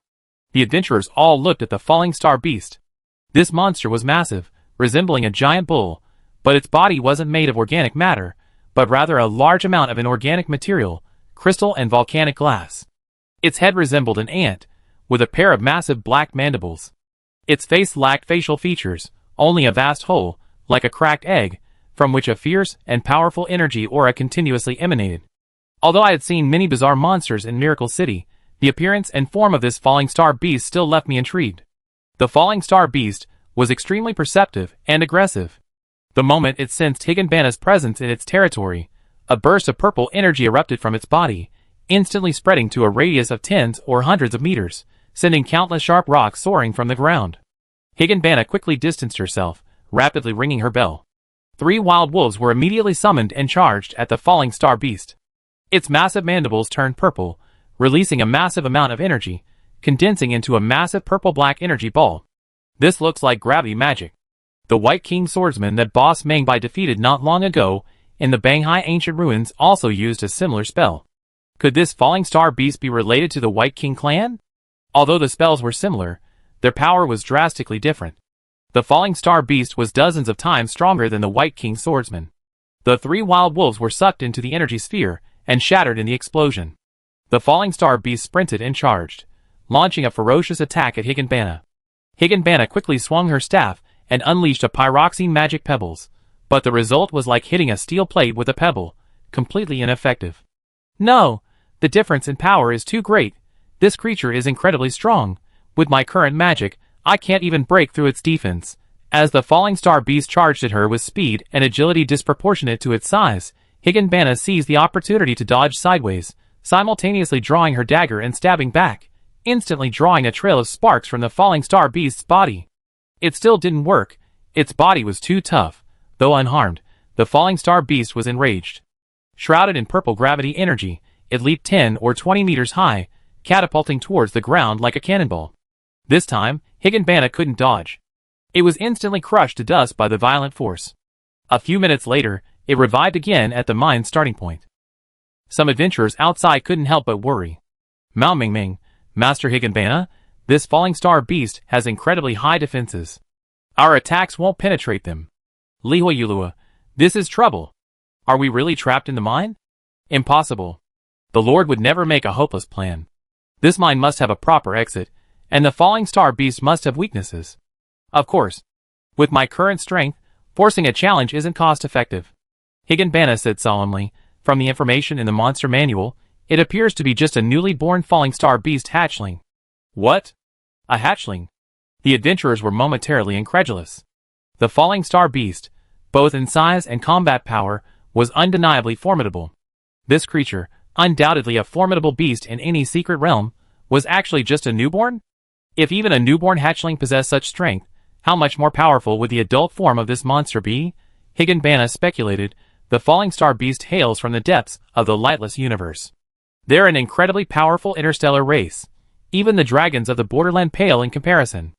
The adventurers all looked at the falling star beast. This monster was massive, resembling a giant bull, but its body wasn't made of organic matter, but rather a large amount of inorganic material, crystal and volcanic glass. Its head resembled an ant, with a pair of massive black mandibles. Its face lacked facial features, only a vast hole, like a cracked egg, from which a fierce and powerful energy aura continuously emanated. Although I had seen many bizarre monsters in Miracle City, the appearance and form of this falling star beast still left me intrigued. The falling star beast was extremely perceptive and aggressive. The moment it sensed Higanbana's presence in its territory, a burst of purple energy erupted from its body, instantly spreading to a radius of tens or hundreds of meters, sending countless sharp rocks soaring from the ground. Higanbana quickly distanced herself, rapidly ringing her bell. 3 wild wolves were immediately summoned and charged at the falling star beast. Its massive mandibles turned purple, releasing a massive amount of energy, condensing into a massive purple-black energy ball. This looks like gravity magic. The White King swordsman that Boss Mangbai defeated not long ago in the Banghai ancient ruins also used a similar spell. Could this falling star beast be related to the White King clan? Although the spells were similar, their power was drastically different. The falling star beast was dozens of times stronger than the White King swordsman. The 3 wild wolves were sucked into the energy sphere and shattered in the explosion. The falling star beast sprinted and charged, launching a ferocious attack at Higanbana. Higanbana quickly swung her staff and unleashed a pyroxene magic pebbles, but the result was like hitting a steel plate with a pebble, completely ineffective. No, the difference in power is too great. This creature is incredibly strong. With my current magic, I can't even break through its defense. As the falling star beast charged at her with speed and agility disproportionate to its size, Higanbana seized the opportunity to dodge sideways, simultaneously drawing her dagger and stabbing back, instantly drawing a trail of sparks from the falling star beast's body. It still didn't work. Its body was too tough. Though unharmed, the falling star beast was enraged. Shrouded in purple gravity energy, it leaped 10 or 20 meters high, catapulting towards the ground like a cannonball. This time, Higanbana couldn't dodge. It was instantly crushed to dust by the violent force. A few minutes later, it revived again at the mine's starting point. Some adventurers outside couldn't help but worry. Mao Mingming, Master Higanbana, this falling star beast has incredibly high defenses. Our attacks won't penetrate them. Li Huiyulua, this is trouble. Are we really trapped in the mine? Impossible. The Lord would never make a hopeless plan. This mine must have a proper exit, and the falling star beast must have weaknesses. Of course. With my current strength, forcing a challenge isn't cost-effective. Higginbana said solemnly. From the information in the monster manual, it appears to be just a newly born falling star beast hatchling. What? A hatchling? The adventurers were momentarily incredulous. The falling star beast, both in size and combat power, was undeniably formidable. This creature, undoubtedly a formidable beast in any secret realm, was actually just a newborn? If even a newborn hatchling possessed such strength, how much more powerful would the adult form of this monster be? Higginbana speculated. The falling star beast hails from the depths of the lightless universe. They're an incredibly powerful interstellar race. Even the dragons of the borderland pale in comparison.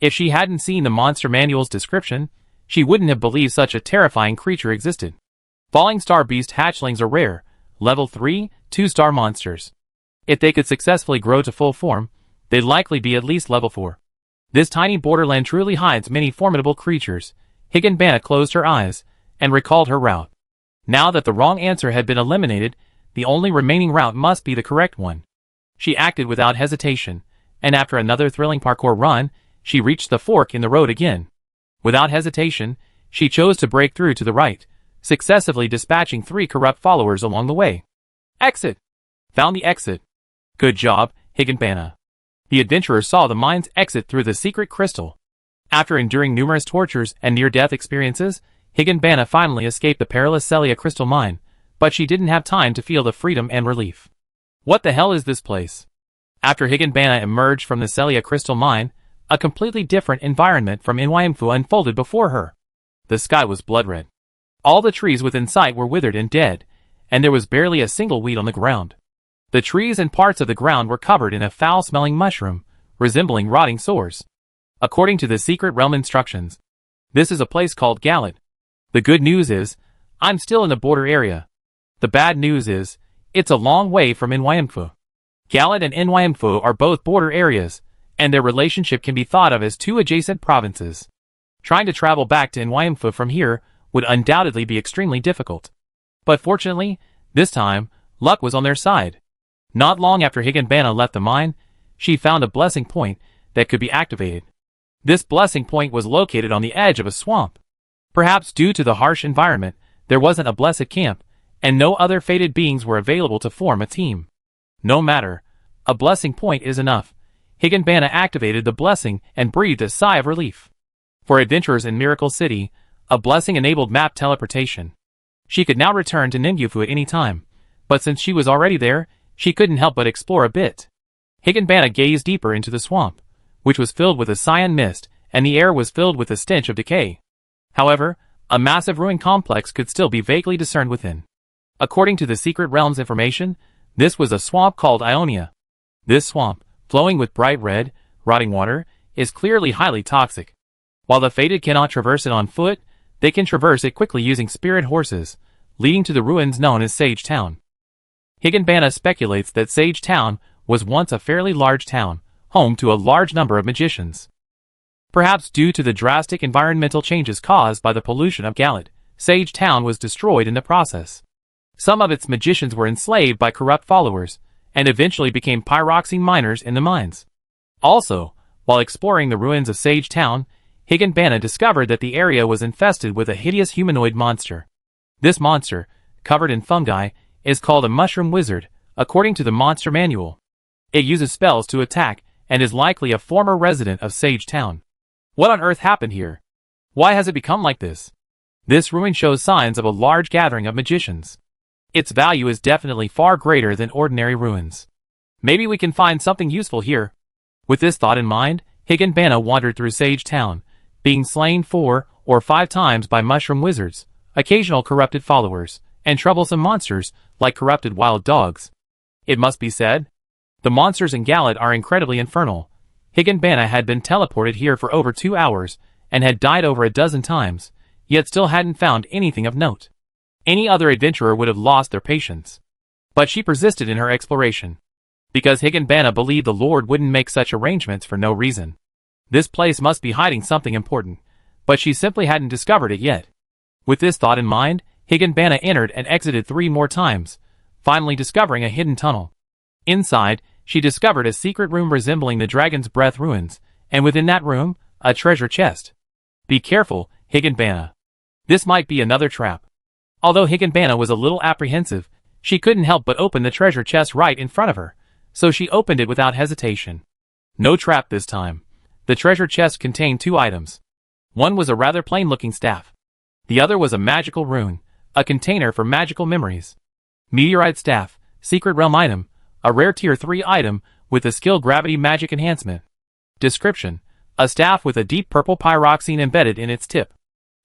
If she hadn't seen the monster manual's description, she wouldn't have believed such a terrifying creature existed. Falling star beast hatchlings are rare, level 3, 2-star monsters. If they could successfully grow to full form, they'd likely be at least level 4. This tiny borderland truly hides many formidable creatures. Higginbana closed her eyes and recalled her route. Now that the wrong answer had been eliminated, the only remaining route must be the correct one. She acted without hesitation, and after another thrilling parkour run, she reached the fork in the road again. Without hesitation, she chose to break through to the right, successively dispatching 3 corrupt followers along the way. Exit! Found the exit. Good job, Higginbana. The adventurer saw the mine's exit through the secret crystal. After enduring numerous tortures and near-death experiences, Higginbana finally escaped the perilous Celia crystal mine, but she didn't have time to feel the freedom and relief. What the hell is this place? After Higginbana emerged from the Celia crystal mine, a completely different environment from Nwamfu unfolded before her. The sky was blood red. All the trees within sight were withered and dead, and there was barely a single weed on the ground. The trees and parts of the ground were covered in a foul-smelling mushroom, resembling rotting sores. According to the secret realm instructions, this is a place called Galit. The good news is, I'm still in the border area. The bad news is, it's a long way from Nwamfu. Galit and Nwamfu are both border areas, and their relationship can be thought of as 2 adjacent provinces. Trying to travel back to Nwamfu from here would undoubtedly be extremely difficult. But fortunately, this time, luck was on their side. Not long after Higginbana left the mine, she found a blessing point that could be activated. This blessing point was located on the edge of a swamp. Perhaps due to the harsh environment, there wasn't a blessed camp, and no other fated beings were available to form a team. No matter, a blessing point is enough. Higginbana activated the blessing and breathed a sigh of relief. For adventurers in Miracle City, a blessing enabled map teleportation. She could now return to Nwamfu at any time, but since she was already there, she couldn't help but explore a bit. Higginbana gazed deeper into the swamp, which was filled with a cyan mist, and the air was filled with the stench of decay. However, a massive ruin complex could still be vaguely discerned within. According to the secret realm's information, this was a swamp called Ionia. This swamp, flowing with bright red, rotting water, is clearly highly toxic. While the fated cannot traverse it on foot, they can traverse it quickly using spirit horses, leading to the ruins known as Sage Town. Higginbana speculates that Sage Town was once a fairly large town, home to a large number of magicians. Perhaps due to the drastic environmental changes caused by the pollution of Galit, Sage Town was destroyed in the process. Some of its magicians were enslaved by corrupt followers, and eventually became pyroxene miners in the mines. Also, while exploring the ruins of Sage Town, Higginbana discovered that the area was infested with a hideous humanoid monster. This monster, covered in fungi, is called a mushroom wizard, according to the monster manual. It uses spells to attack, and is likely a former resident of Sage Town. What on earth happened here? Why has it become like this? This ruin shows signs of a large gathering of magicians. Its value is definitely far greater than ordinary ruins. Maybe we can find something useful here. With this thought in mind, Higginbana wandered through Sage Town, being slain 4 or 5 times by mushroom wizards, occasional corrupted followers, and troublesome monsters like corrupted wild dogs. It must be said, the monsters in Galit are incredibly infernal. Higginbana had been teleported here for over 2 hours, and had died over a dozen times, yet still hadn't found anything of note. Any other adventurer would have lost their patience. But she persisted in her exploration. Because Higginbana believed the Lord wouldn't make such arrangements for no reason. This place must be hiding something important, but she simply hadn't discovered it yet. With this thought in mind, Higanbana entered and exited 3 more times, finally discovering a hidden tunnel. Inside, she discovered a secret room resembling the Dragon's Breath ruins, and within that room, a treasure chest. Be careful, Higanbana. This might be another trap. Although Higanbana was a little apprehensive, she couldn't help but open the treasure chest right in front of her, so she opened it without hesitation. No trap this time. The treasure chest contained 2 items. One was a rather plain-looking staff. The other was a magical rune, a container for magical memories. Meteorite staff, secret realm item, a rare tier 3 item with a skill gravity magic enhancement. Description: a staff with a deep purple pyroxene embedded in its tip.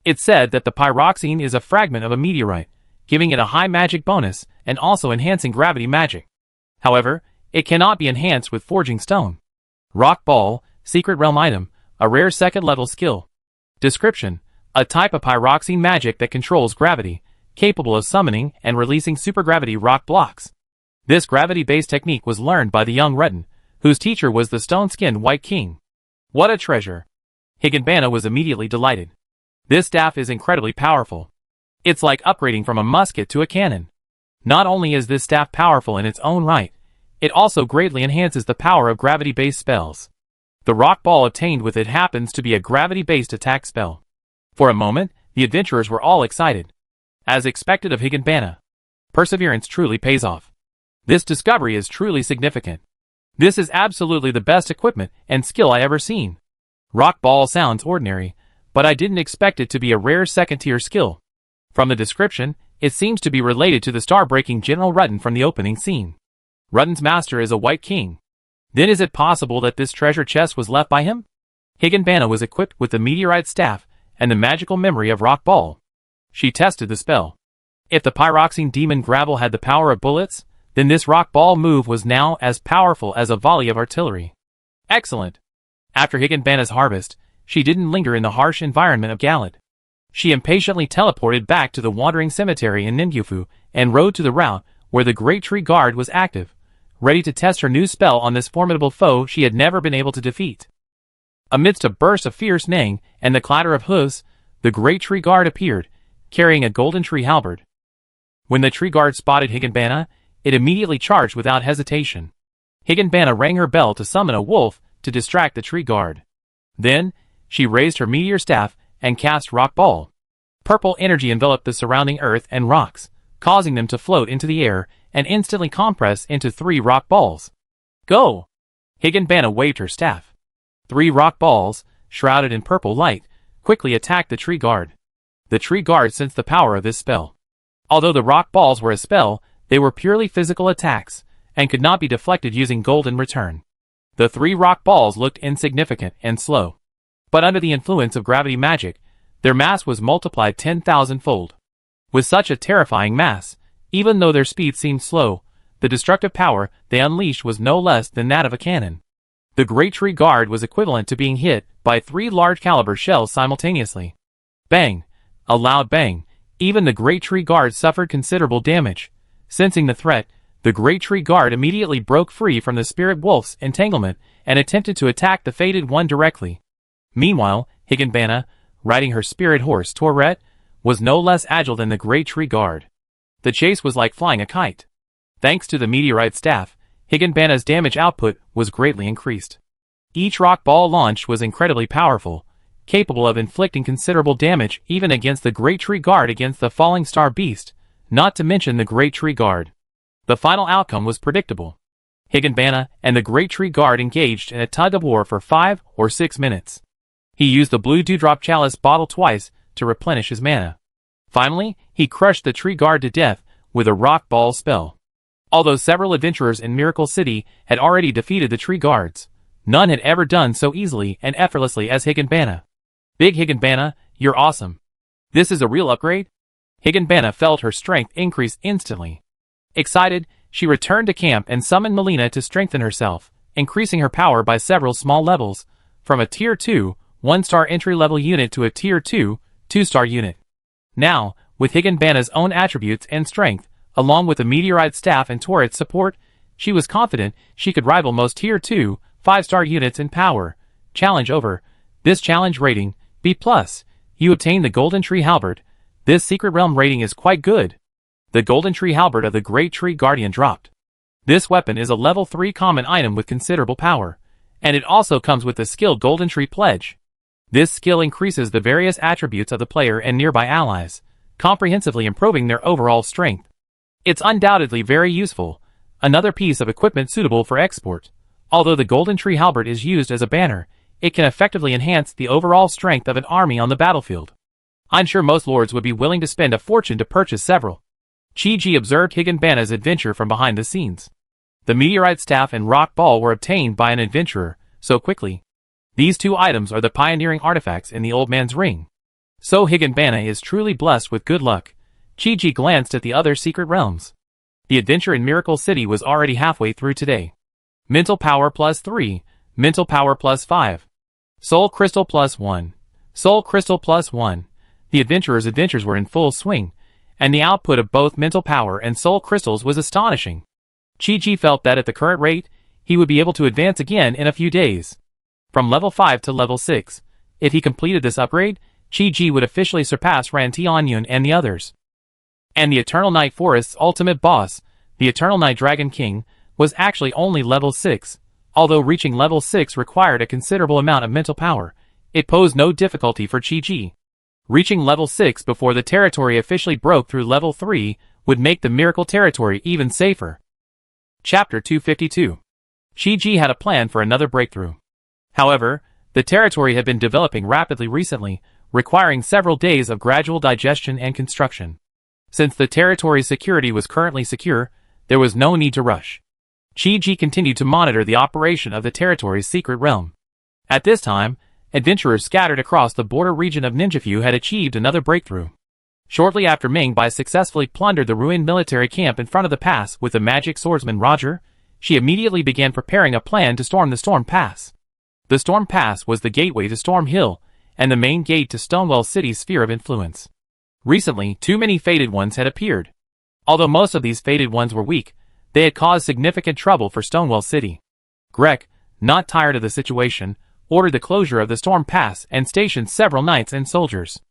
It's said that the pyroxene is a fragment of a meteorite, giving it a high magic bonus and also enhancing gravity magic. However, it cannot be enhanced with forging stone. Rock ball, secret realm item, a rare 2nd level skill. Description: a type of pyroxene magic that controls gravity, capable of summoning and releasing supergravity rock blocks. This gravity-based technique was learned by the young Rutten, whose teacher was the stone-skinned White King. What a treasure! Higanbana was immediately delighted. This staff is incredibly powerful. It's like upgrading from a musket to a cannon. Not only is this staff powerful in its own right, it also greatly enhances the power of gravity-based spells. The rock ball obtained with it happens to be a gravity-based attack spell. For a moment, the adventurers were all excited. As expected of Higanbana, perseverance truly pays off. This discovery is truly significant. This is absolutely the best equipment and skill I ever seen. Rock ball sounds ordinary, but I didn't expect it to be a rare 2nd-tier skill. From the description, it seems to be related to the star-breaking General Rutten from the opening scene. Rutten's master is a White King. Then is it possible that this treasure chest was left by him? Higanbana was equipped with the meteorite staff and the magical memory of rock ball. She tested the spell. If the pyroxene demon gravel had the power of bullets, then this rock ball move was now as powerful as a volley of artillery. Excellent! After Higanbana's harvest, she didn't linger in the harsh environment of Galad. She impatiently teleported back to the wandering cemetery in Ningyufu and rode to the route where the Great Tree Guard was active, ready to test her new spell on this formidable foe she had never been able to defeat. Amidst a burst of fierce neighing and the clatter of hooves, the Great Tree Guard appeared, carrying a golden tree halberd. When the tree guard spotted Higanbana, it immediately charged without hesitation. Higanbana rang her bell to summon a wolf to distract the tree guard. Then, she raised her meteor staff and cast Rock Ball. Purple energy enveloped the surrounding earth and rocks, causing them to float into the air and instantly compress into 3 rock balls. Go! Higanbana waved her staff. 3 rock balls, shrouded in purple light, quickly attacked the tree guard. The tree guard sensed the power of this spell. Although the rock balls were a spell, they were purely physical attacks, and could not be deflected using gold in return. The 3 rock balls looked insignificant and slow. But under the influence of gravity magic, their mass was multiplied 10,000-fold. With such a terrifying mass, even though their speed seemed slow, the destructive power they unleashed was no less than that of a cannon. The Great Tree Guard was equivalent to being hit by 3 large-caliber shells simultaneously. Bang! A loud bang. Even the Great Tree Guard suffered considerable damage. Sensing the threat, the Great Tree Guard immediately broke free from the Spirit Wolf's entanglement and attempted to attack the Fated One directly. Meanwhile, Higanbana, riding her spirit horse Tourette, was no less agile than the Great Tree Guard. The chase was like flying a kite. Thanks to the meteorite staff, Higanbana's damage output was greatly increased. Each rock ball launched was incredibly powerful, capable of inflicting considerable damage even against the Great Tree Guard against the Falling Star Beast, not to mention the Great Tree Guard. The final outcome was predictable. Higanbana and the Great Tree Guard engaged in a tug-of-war for 5 or 6 minutes. He used the blue dewdrop chalice bottle twice to replenish his mana. Finally, he crushed the tree guard to death with a rock ball spell. Although several adventurers in Miracle City had already defeated the tree guards, none had ever done so easily and effortlessly as Higanbana. Big Higanbana, you're awesome. This is a real upgrade? Higanbana felt her strength increase instantly. Excited, she returned to camp and summoned Melina to strengthen herself, increasing her power by several small levels, from a Tier 2, 1-star entry-level unit to a Tier 2, 2-star unit. Now, with Higanbana's own attributes and strength, along with the meteorite staff and turret support, she was confident she could rival most Tier 2, 5-star units in power. Challenge over. This challenge rating, B+. You obtain the Golden Tree Halberd. This secret realm rating is quite good. The Golden Tree Halberd of the Great Tree Guardian dropped. This weapon is a level 3 common item with considerable power, and it also comes with the skill Golden Tree Pledge. This skill increases the various attributes of the player and nearby allies, comprehensively improving their overall strength. It's undoubtedly very useful, another piece of equipment suitable for export. Although the Golden Tree Halberd is used as a banner, it can effectively enhance the overall strength of an army on the battlefield. I'm sure most lords would be willing to spend a fortune to purchase several. Chi-Ji observed Higanbana's adventure from behind the scenes. The meteorite staff and rock ball were obtained by an adventurer so quickly. These two items are the pioneering artifacts in the old man's ring. So Higanbana is truly blessed with good luck. Chi-Ji glanced at the other secret realms. The adventure in Miracle City was already halfway through today. Mental power plus 3, mental power plus 5. Soul crystal plus 1. Soul crystal plus 1. The adventurer's adventures were in full swing, and the output of both mental power and soul crystals was astonishing. Chi-Ji felt that at the current rate, he would be able to advance again in a few days. From level 5 to level 6, if he completed this upgrade, Chi-Ji would officially surpass Ran Tianyun and the others. And the Eternal Night Forest's ultimate boss, the Eternal Night Dragon King, was actually only level 6. Although reaching level 6 required a considerable amount of mental power, it posed no difficulty for Chi-Ji. Reaching level 6 before the territory officially broke through level 3 would make the Miracle Territory even safer. Chapter 252. Chi-Ji had a plan for another breakthrough. However, the territory had been developing rapidly recently, requiring several days of gradual digestion and construction. Since the territory's security was currently secure, there was no need to rush. Chi-Ji continued to monitor the operation of the territory's secret realm. At this time, adventurers scattered across the border region of Ninjafu had achieved another breakthrough. Shortly after Ming Bai successfully plundered the ruined military camp in front of the pass with the magic swordsman Roger, she immediately began preparing a plan to storm the Storm Pass. The Storm Pass was the gateway to Storm Hill, and the main gate to Stonewall City's sphere of influence. Recently, too many Fated Ones had appeared. Although most of these Fated Ones were weak, they had caused significant trouble for Stonewall City. Grek, not tired of the situation, ordered the closure of the Storm Pass and stationed several knights and soldiers.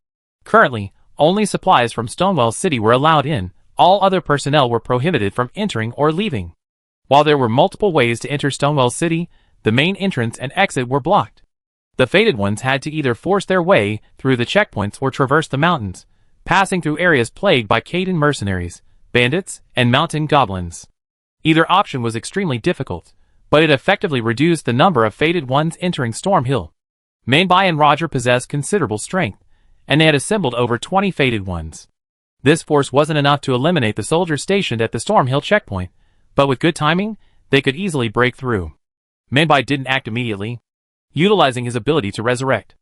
Currently, only supplies from Stonewall City were allowed in, all other personnel were prohibited from entering or leaving. While there were multiple ways to enter Stonewall City, the main entrance and exit were blocked. The Fated Ones had to either force their way through the checkpoints or traverse the mountains, passing through areas plagued by Khadan mercenaries, bandits, and mountain goblins. Either option was extremely difficult, but it effectively reduced the number of Fated Ones entering Storm Hill. Ming Bai and Roger possessed considerable strength, and they had assembled over 20 Fated Ones. This force wasn't enough to eliminate the soldiers stationed at the Storm Hill checkpoint, but with good timing, they could easily break through. Ming Bai didn't act immediately. Utilizing his ability to resurrect,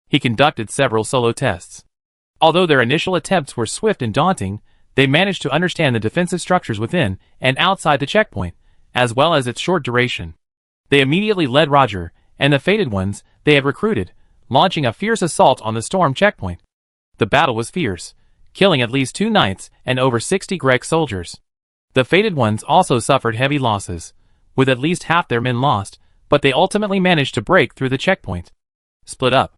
he conducted several solo tests. Although their initial attempts were swift and daunting, they managed to understand the defensive structures within and outside the checkpoint, as well as its short duration. They immediately led Roger and the Fated Ones they had recruited, launching a fierce assault on the Storm checkpoint. The battle was fierce, killing at least 2 knights and over 60 Grek soldiers. The Fated Ones also suffered heavy losses, with at least half their men lost, but they ultimately managed to break through the checkpoint. Split up.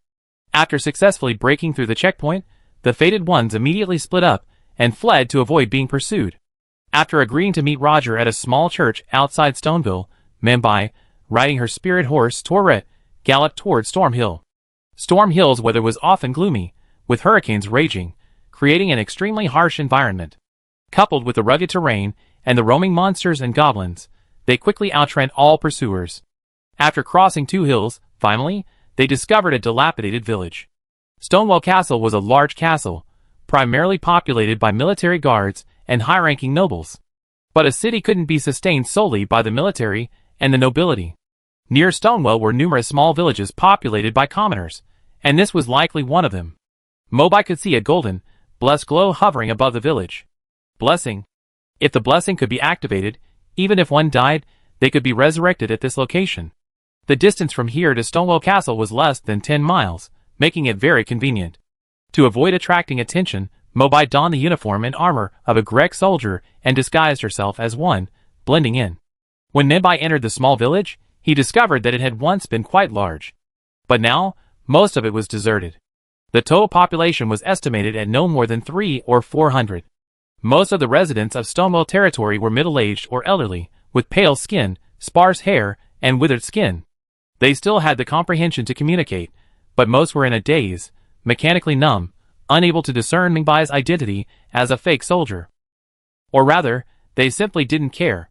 After successfully breaking through the checkpoint, the Fated Ones immediately split up and fled to avoid being pursued. After agreeing to meet Roger at a small church outside Stoneville, Ming Bai, riding her spirit horse Tourette, galloped toward Storm Hill. Storm Hill's weather was often gloomy, with hurricanes raging, creating an extremely harsh environment. Coupled with the rugged terrain and the roaming monsters and goblins, they quickly outran all pursuers. After crossing 2 hills, finally, they discovered a dilapidated village. Stonewall Castle was a large castle, primarily populated by military guards and high-ranking nobles. But a city couldn't be sustained solely by the military and the nobility. Near Stonewall were numerous small villages populated by commoners, and this was likely one of them. Mobai could see a golden, blessed glow hovering above the village. Blessing. If the blessing could be activated, even if one died, they could be resurrected at this location. The distance from here to Stonewall Castle was less than 10 miles, making it very convenient. To avoid attracting attention, Mobai donned the uniform and armor of a Grek soldier and disguised herself as one, blending in. When Ming Bai entered the small village, he discovered that it had once been quite large. But now, most of it was deserted. The total population was estimated at no more than 300 or 400. Most of the residents of Stonewall territory were middle-aged or elderly, with pale skin, sparse hair, and withered skin. They still had the comprehension to communicate, but most were in a daze, mechanically numb, unable to discern Mingbai's identity as a fake soldier. Or rather, they simply didn't care.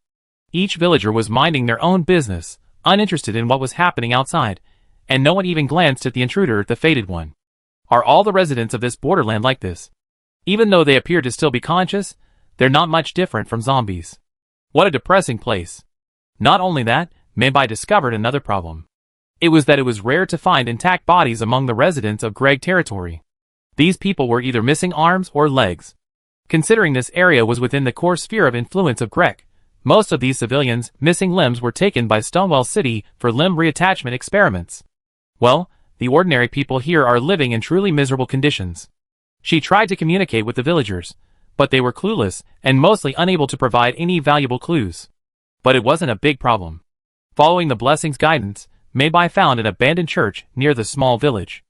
Each villager was minding their own business, uninterested in what was happening outside, and no one even glanced at the intruder, the Fated One. Are all the residents of this borderland like this? Even though they appear to still be conscious, they're not much different from zombies. What a depressing place. Not only that, Minbai discovered another problem. It was that it was rare to find intact bodies among the residents of Greg territory. These people were either missing arms or legs. Considering this area was within the core sphere of influence of Greg, most of these civilians' missing limbs were taken by Stonewall City for limb reattachment experiments. Well, the ordinary people here are living in truly miserable conditions. She tried to communicate with the villagers, but they were clueless and mostly unable to provide any valuable clues. But it wasn't a big problem. Following the blessing's guidance, Minbai found an abandoned church near the small village.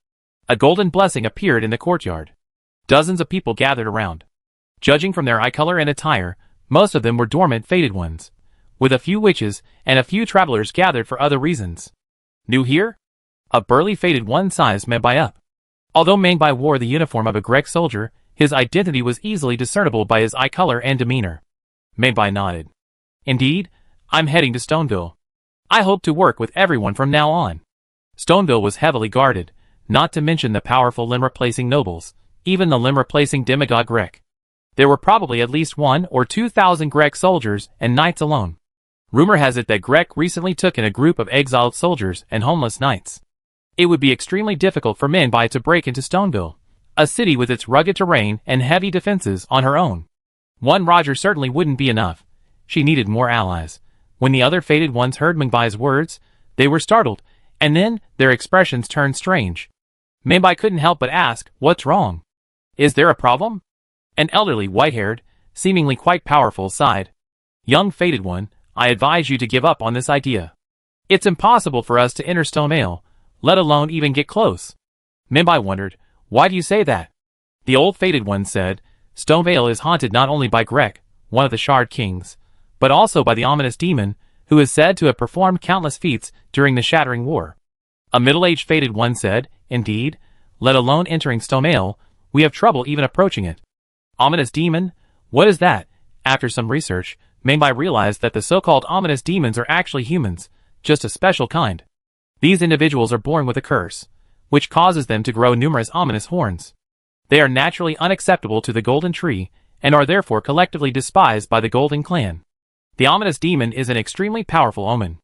A golden blessing appeared in the courtyard. Dozens of people gathered around. Judging from their eye color and attire, most of them were dormant Fated Ones, with a few witches and a few travelers gathered for other reasons. New here? A burly Fated One sized Minbai up. Although Minbai wore the uniform of a Grek soldier, his identity was easily discernible by his eye color and demeanor. Minbai nodded. Indeed, I'm heading to Stoneville. I hope to work with everyone from now on. Stoneville was heavily guarded, not to mention the powerful limb-replacing nobles, even the limb-replacing demigod Grek. There were probably at least 1,000 or 2,000 Grek soldiers and knights alone. Rumor has it that Grek recently took in a group of exiled soldiers and homeless knights. It would be extremely difficult for Minbai to break into Stoneville, a city with its rugged terrain and heavy defenses, on her own. One Roger certainly wouldn't be enough. She needed more allies. When the other Fated Ones heard Mingbai's words, they were startled, and then their expressions turned strange. Minbai couldn't help but ask, "What's wrong? Is there a problem?" An elderly, white-haired, seemingly quite powerful, sighed. "Young Fated One, I advise you to give up on this idea. It's impossible for us to enter Stonevale, let alone even get close." Minbai wondered, "Why do you say that?" The old Fated One said, "Stonevale is haunted not only by Grek, one of the Shard Kings, but also by the ominous demon, who is said to have performed countless feats during the Shattering War." A middle-aged Fated One said, "Indeed, let alone entering Stonevale, we have trouble even approaching it." Ominous demon? What is that? After some research, Minbai realized that the so-called ominous demons are actually humans, just a special kind. These individuals are born with a curse, which causes them to grow numerous ominous horns. They are naturally unacceptable to the Golden Tree, and are therefore collectively despised by the Golden Clan. The ominous demon is an extremely powerful omen.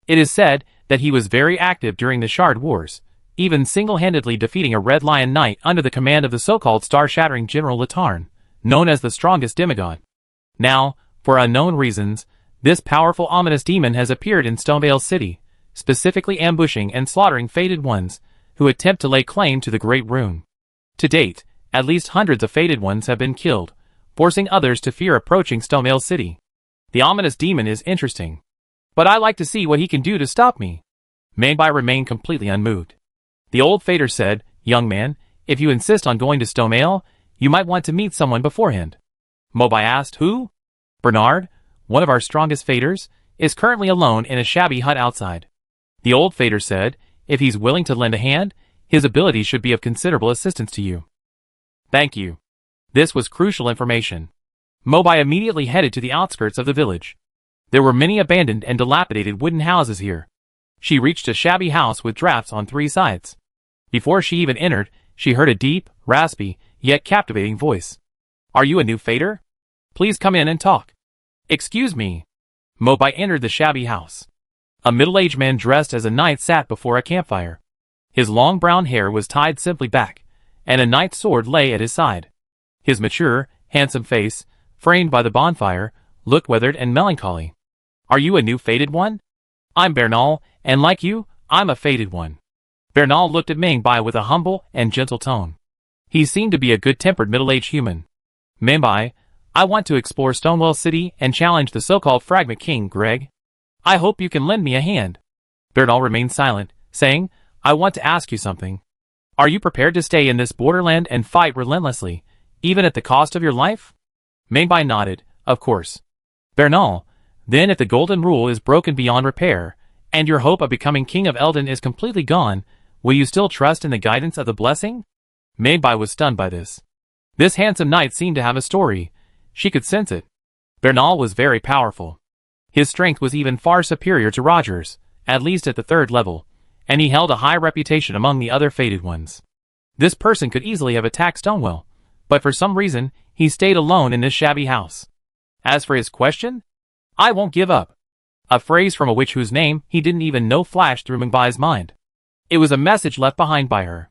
It is said that he was very active during the Shard Wars, even single-handedly defeating a Red Lion Knight under the command of the so-called star-shattering General Latarn, known as the strongest demigod. Now, for unknown reasons, this powerful ominous demon has appeared in Stonevale City, specifically ambushing and slaughtering Fated Ones who attempt to lay claim to the Great Rune. To date, at least hundreds of Fated Ones have been killed, forcing others to fear approaching Stonevale City. The ominous demon is interesting, but I like to see what he can do to stop me. Minbai remained completely unmoved. The old Fader said, "Young man, if you insist on going to Stonevale, you might want to meet someone beforehand." Minbai asked, "Who?" "Bernard, one of our strongest Faders, is currently alone in a shabby hut outside." The old Fader said, "If he's willing to lend a hand, his abilities should be of considerable assistance to you." "Thank you." This was crucial information. Minbai immediately headed to the outskirts of the village. There were many abandoned and dilapidated wooden houses here. She reached a shabby house with drafts on 3 sides. Before she even entered, she heard a deep, raspy, yet captivating voice. "Are you a new Fader? Please come in and talk." "Excuse me." Minbai entered the shabby house. A middle-aged man dressed as a knight sat before a campfire. His long brown hair was tied simply back, and a knight's sword lay at his side. His mature, handsome face, framed by the bonfire, looked weathered and melancholy. "Are you a new Fated One?" "I'm Bernal, and like you, I'm a Fated One." Bernal looked at Minbai with a humble and gentle tone. He seemed to be a good-tempered middle-aged human. "Minbai, I want to explore Stonewall City and challenge the so-called Fragment King, Greg. I hope you can lend me a hand." Bernal remained silent, saying, "I want to ask you something." Are you prepared to stay in this borderland and fight relentlessly, even at the cost of your life? Mengbai nodded, of course. Bernal, then if the golden rule is broken beyond repair, and your hope of becoming king of Eldon is completely gone, will you still trust in the guidance of the blessing? Mengbai was stunned by this. This handsome knight seemed to have a story. She could sense it. Bernal was very powerful. His strength was even far superior to Roger's, at least at the 3rd level, and he held a high reputation among the other fated ones. This person could easily have attacked Stonewell, but for some reason, he stayed alone in this shabby house. As for his question, I won't give up. A phrase from a witch whose name he didn't even know flashed through Mengbai's mind. It was a message left behind by her.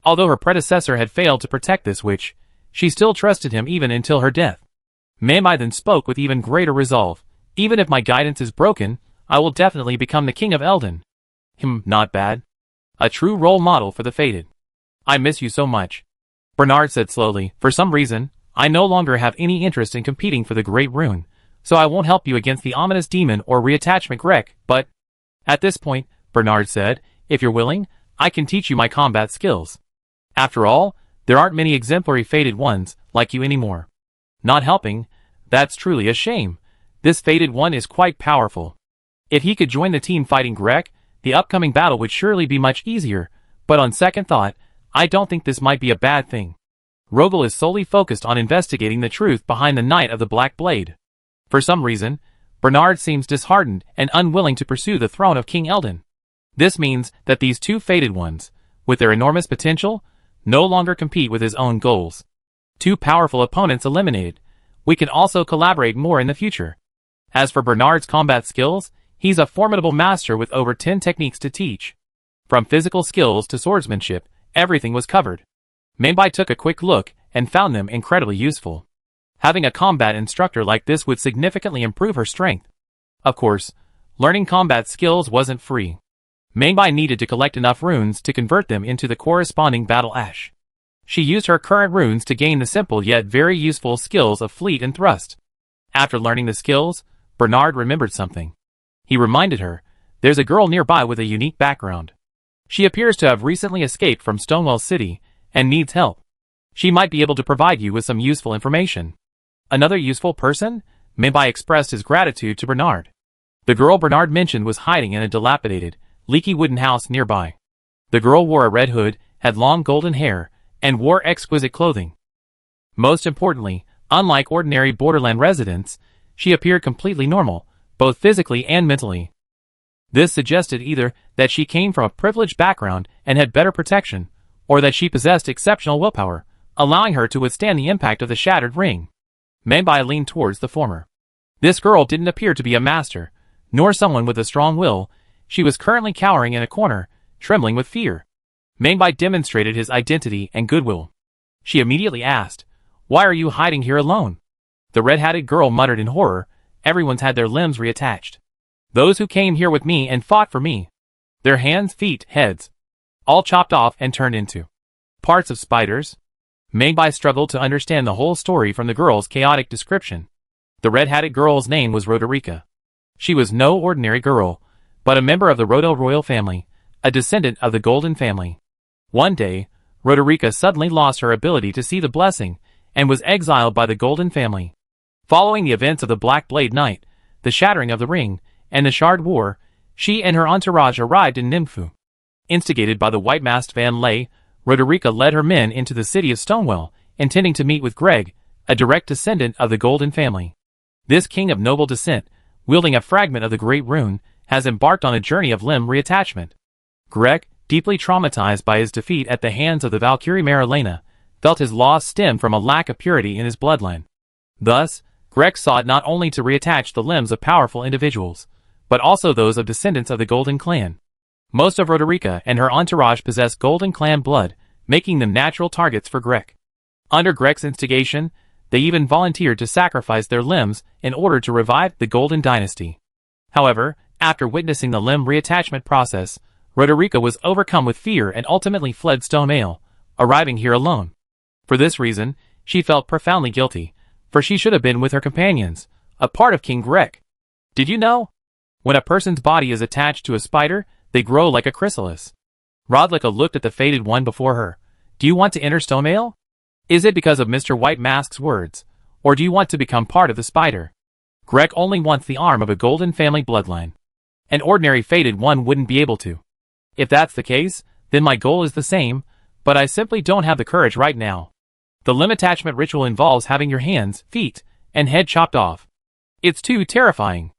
Although her predecessor had failed to protect this witch, she still trusted him even until her death. Mengbai then spoke with even greater resolve. Even if my guidance is broken, I will definitely become the king of Eldon. Not bad. A true role model for the fated. I miss you so much. Bernard said slowly. For some reason, I no longer have any interest in competing for the Great Rune, so I won't help you against the ominous demon or reattachment Grek, but... At this point, Bernard said, if you're willing, I can teach you my combat skills. After all, there aren't many exemplary fated ones like you anymore. Not helping? That's truly a shame. This fated one is quite powerful. If he could join the team fighting Grek, the upcoming battle would surely be much easier, but on second thought, I don't think this might be a bad thing. Rogel is solely focused on investigating the truth behind the Knight of the Black Blade. For some reason, Bernard seems disheartened and unwilling to pursue the throne of King Eldon. This means that these two fated ones, with their enormous potential, no longer compete with his own goals. Two powerful opponents eliminated. We can also collaborate more in the future. As for Bernard's combat skills, he's a formidable master with over 10 techniques to teach. From physical skills to swordsmanship, everything was covered. Mengbai took a quick look and found them incredibly useful. Having a combat instructor like this would significantly improve her strength. Of course, learning combat skills wasn't free. Mengbai needed to collect enough runes to convert them into the corresponding battle ash. She used her current runes to gain the simple yet very useful skills of fleet and thrust. After learning the skills, Bernard remembered something. He reminded her, there's a girl nearby with a unique background. She appears to have recently escaped from Stonewall City and needs help. She might be able to provide you with some useful information. Another useful person? Mengbai expressed his gratitude to Bernard. The girl Bernard mentioned was hiding in a dilapidated, leaky wooden house nearby. The girl wore a red hood, had long golden hair, and wore exquisite clothing. Most importantly, unlike ordinary borderland residents, she appeared completely normal, both physically and mentally. This suggested either that she came from a privileged background and had better protection, or that she possessed exceptional willpower, allowing her to withstand the impact of the shattered ring. Mengbai leaned towards the former. This girl didn't appear to be a master, nor someone with a strong will. She was currently cowering in a corner, trembling with fear. Mengbai demonstrated his identity and goodwill. She immediately asked, "Why are you hiding here alone?" The red-hatted girl muttered in horror, "Everyone's had their limbs reattached. Those who came here with me and fought for me. Their hands, feet, heads, all chopped off and turned into parts of spiders." Mengbai struggled to understand the whole story from the girl's chaotic description. The red-hatted girl's name was Roderica. She was no ordinary girl, but a member of the Rodo royal family, a descendant of the Golden family. One day, Roderica suddenly lost her ability to see the blessing, and was exiled by the Golden family. Following the events of the Black Blade Night, the shattering of the ring, and the Shard War, she and her entourage arrived in Ningfu. Instigated by the white-masked Van Lay, Roderica led her men into the city of Stonewell, intending to meet with Greg, a direct descendant of the Golden family. This king of noble descent, wielding a fragment of the Great Rune, has embarked on a journey of limb reattachment. Greg, deeply traumatized by his defeat at the hands of the Valkyrie Marilena, felt his loss stem from a lack of purity in his bloodline. Thus, Greg sought not only to reattach the limbs of powerful individuals, but also those of descendants of the Golden clan. Most of Roderica and her entourage possess Golden clan blood, making them natural targets for Greg. Under Greg's instigation, they even volunteered to sacrifice their limbs in order to revive the Golden dynasty. However, after witnessing the limb reattachment process, Roderica was overcome with fear and ultimately fled Stoneale, arriving here alone. For this reason, she felt profoundly guilty, for she should have been with her companions, a part of King Greg. Did you know? When a person's body is attached to a spider, they grow like a chrysalis. Rodlika looked at the faded one before her. Do you want to enter Stonevale? Is it because of Mr. White Mask's words, or do you want to become part of the spider? Greg only wants the arm of a golden family bloodline. An ordinary faded one wouldn't be able to. If that's the case, then my goal is the same, but I simply don't have the courage right now. The limb attachment ritual involves having your hands, feet, and head chopped off. It's too terrifying.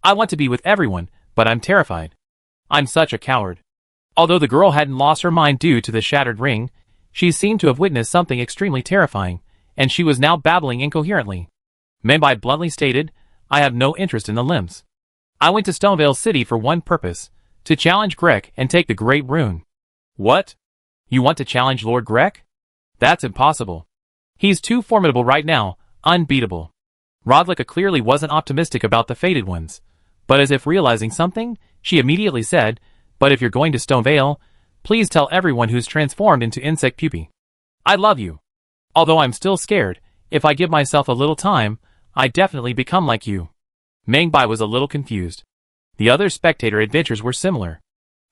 I want to be with everyone, but I'm terrified. I'm such a coward. Although the girl hadn't lost her mind due to the shattered ring, she seemed to have witnessed something extremely terrifying, and she was now babbling incoherently. Menbai bluntly stated, I have no interest in the limbs. I went to Stonevale City for one purpose, to challenge Grek and take the Great Rune. What? You want to challenge Lord Grek? That's impossible. He's too formidable right now, unbeatable. Rodlika clearly wasn't optimistic about the faded ones, but as if realizing something, she immediately said, but if you're going to Stonevale, please tell everyone who's transformed into insect pupae. I love you. Although I'm still scared, if I give myself a little time, I definitely become like you. Mengbai was a little confused. The other spectator adventures were similar.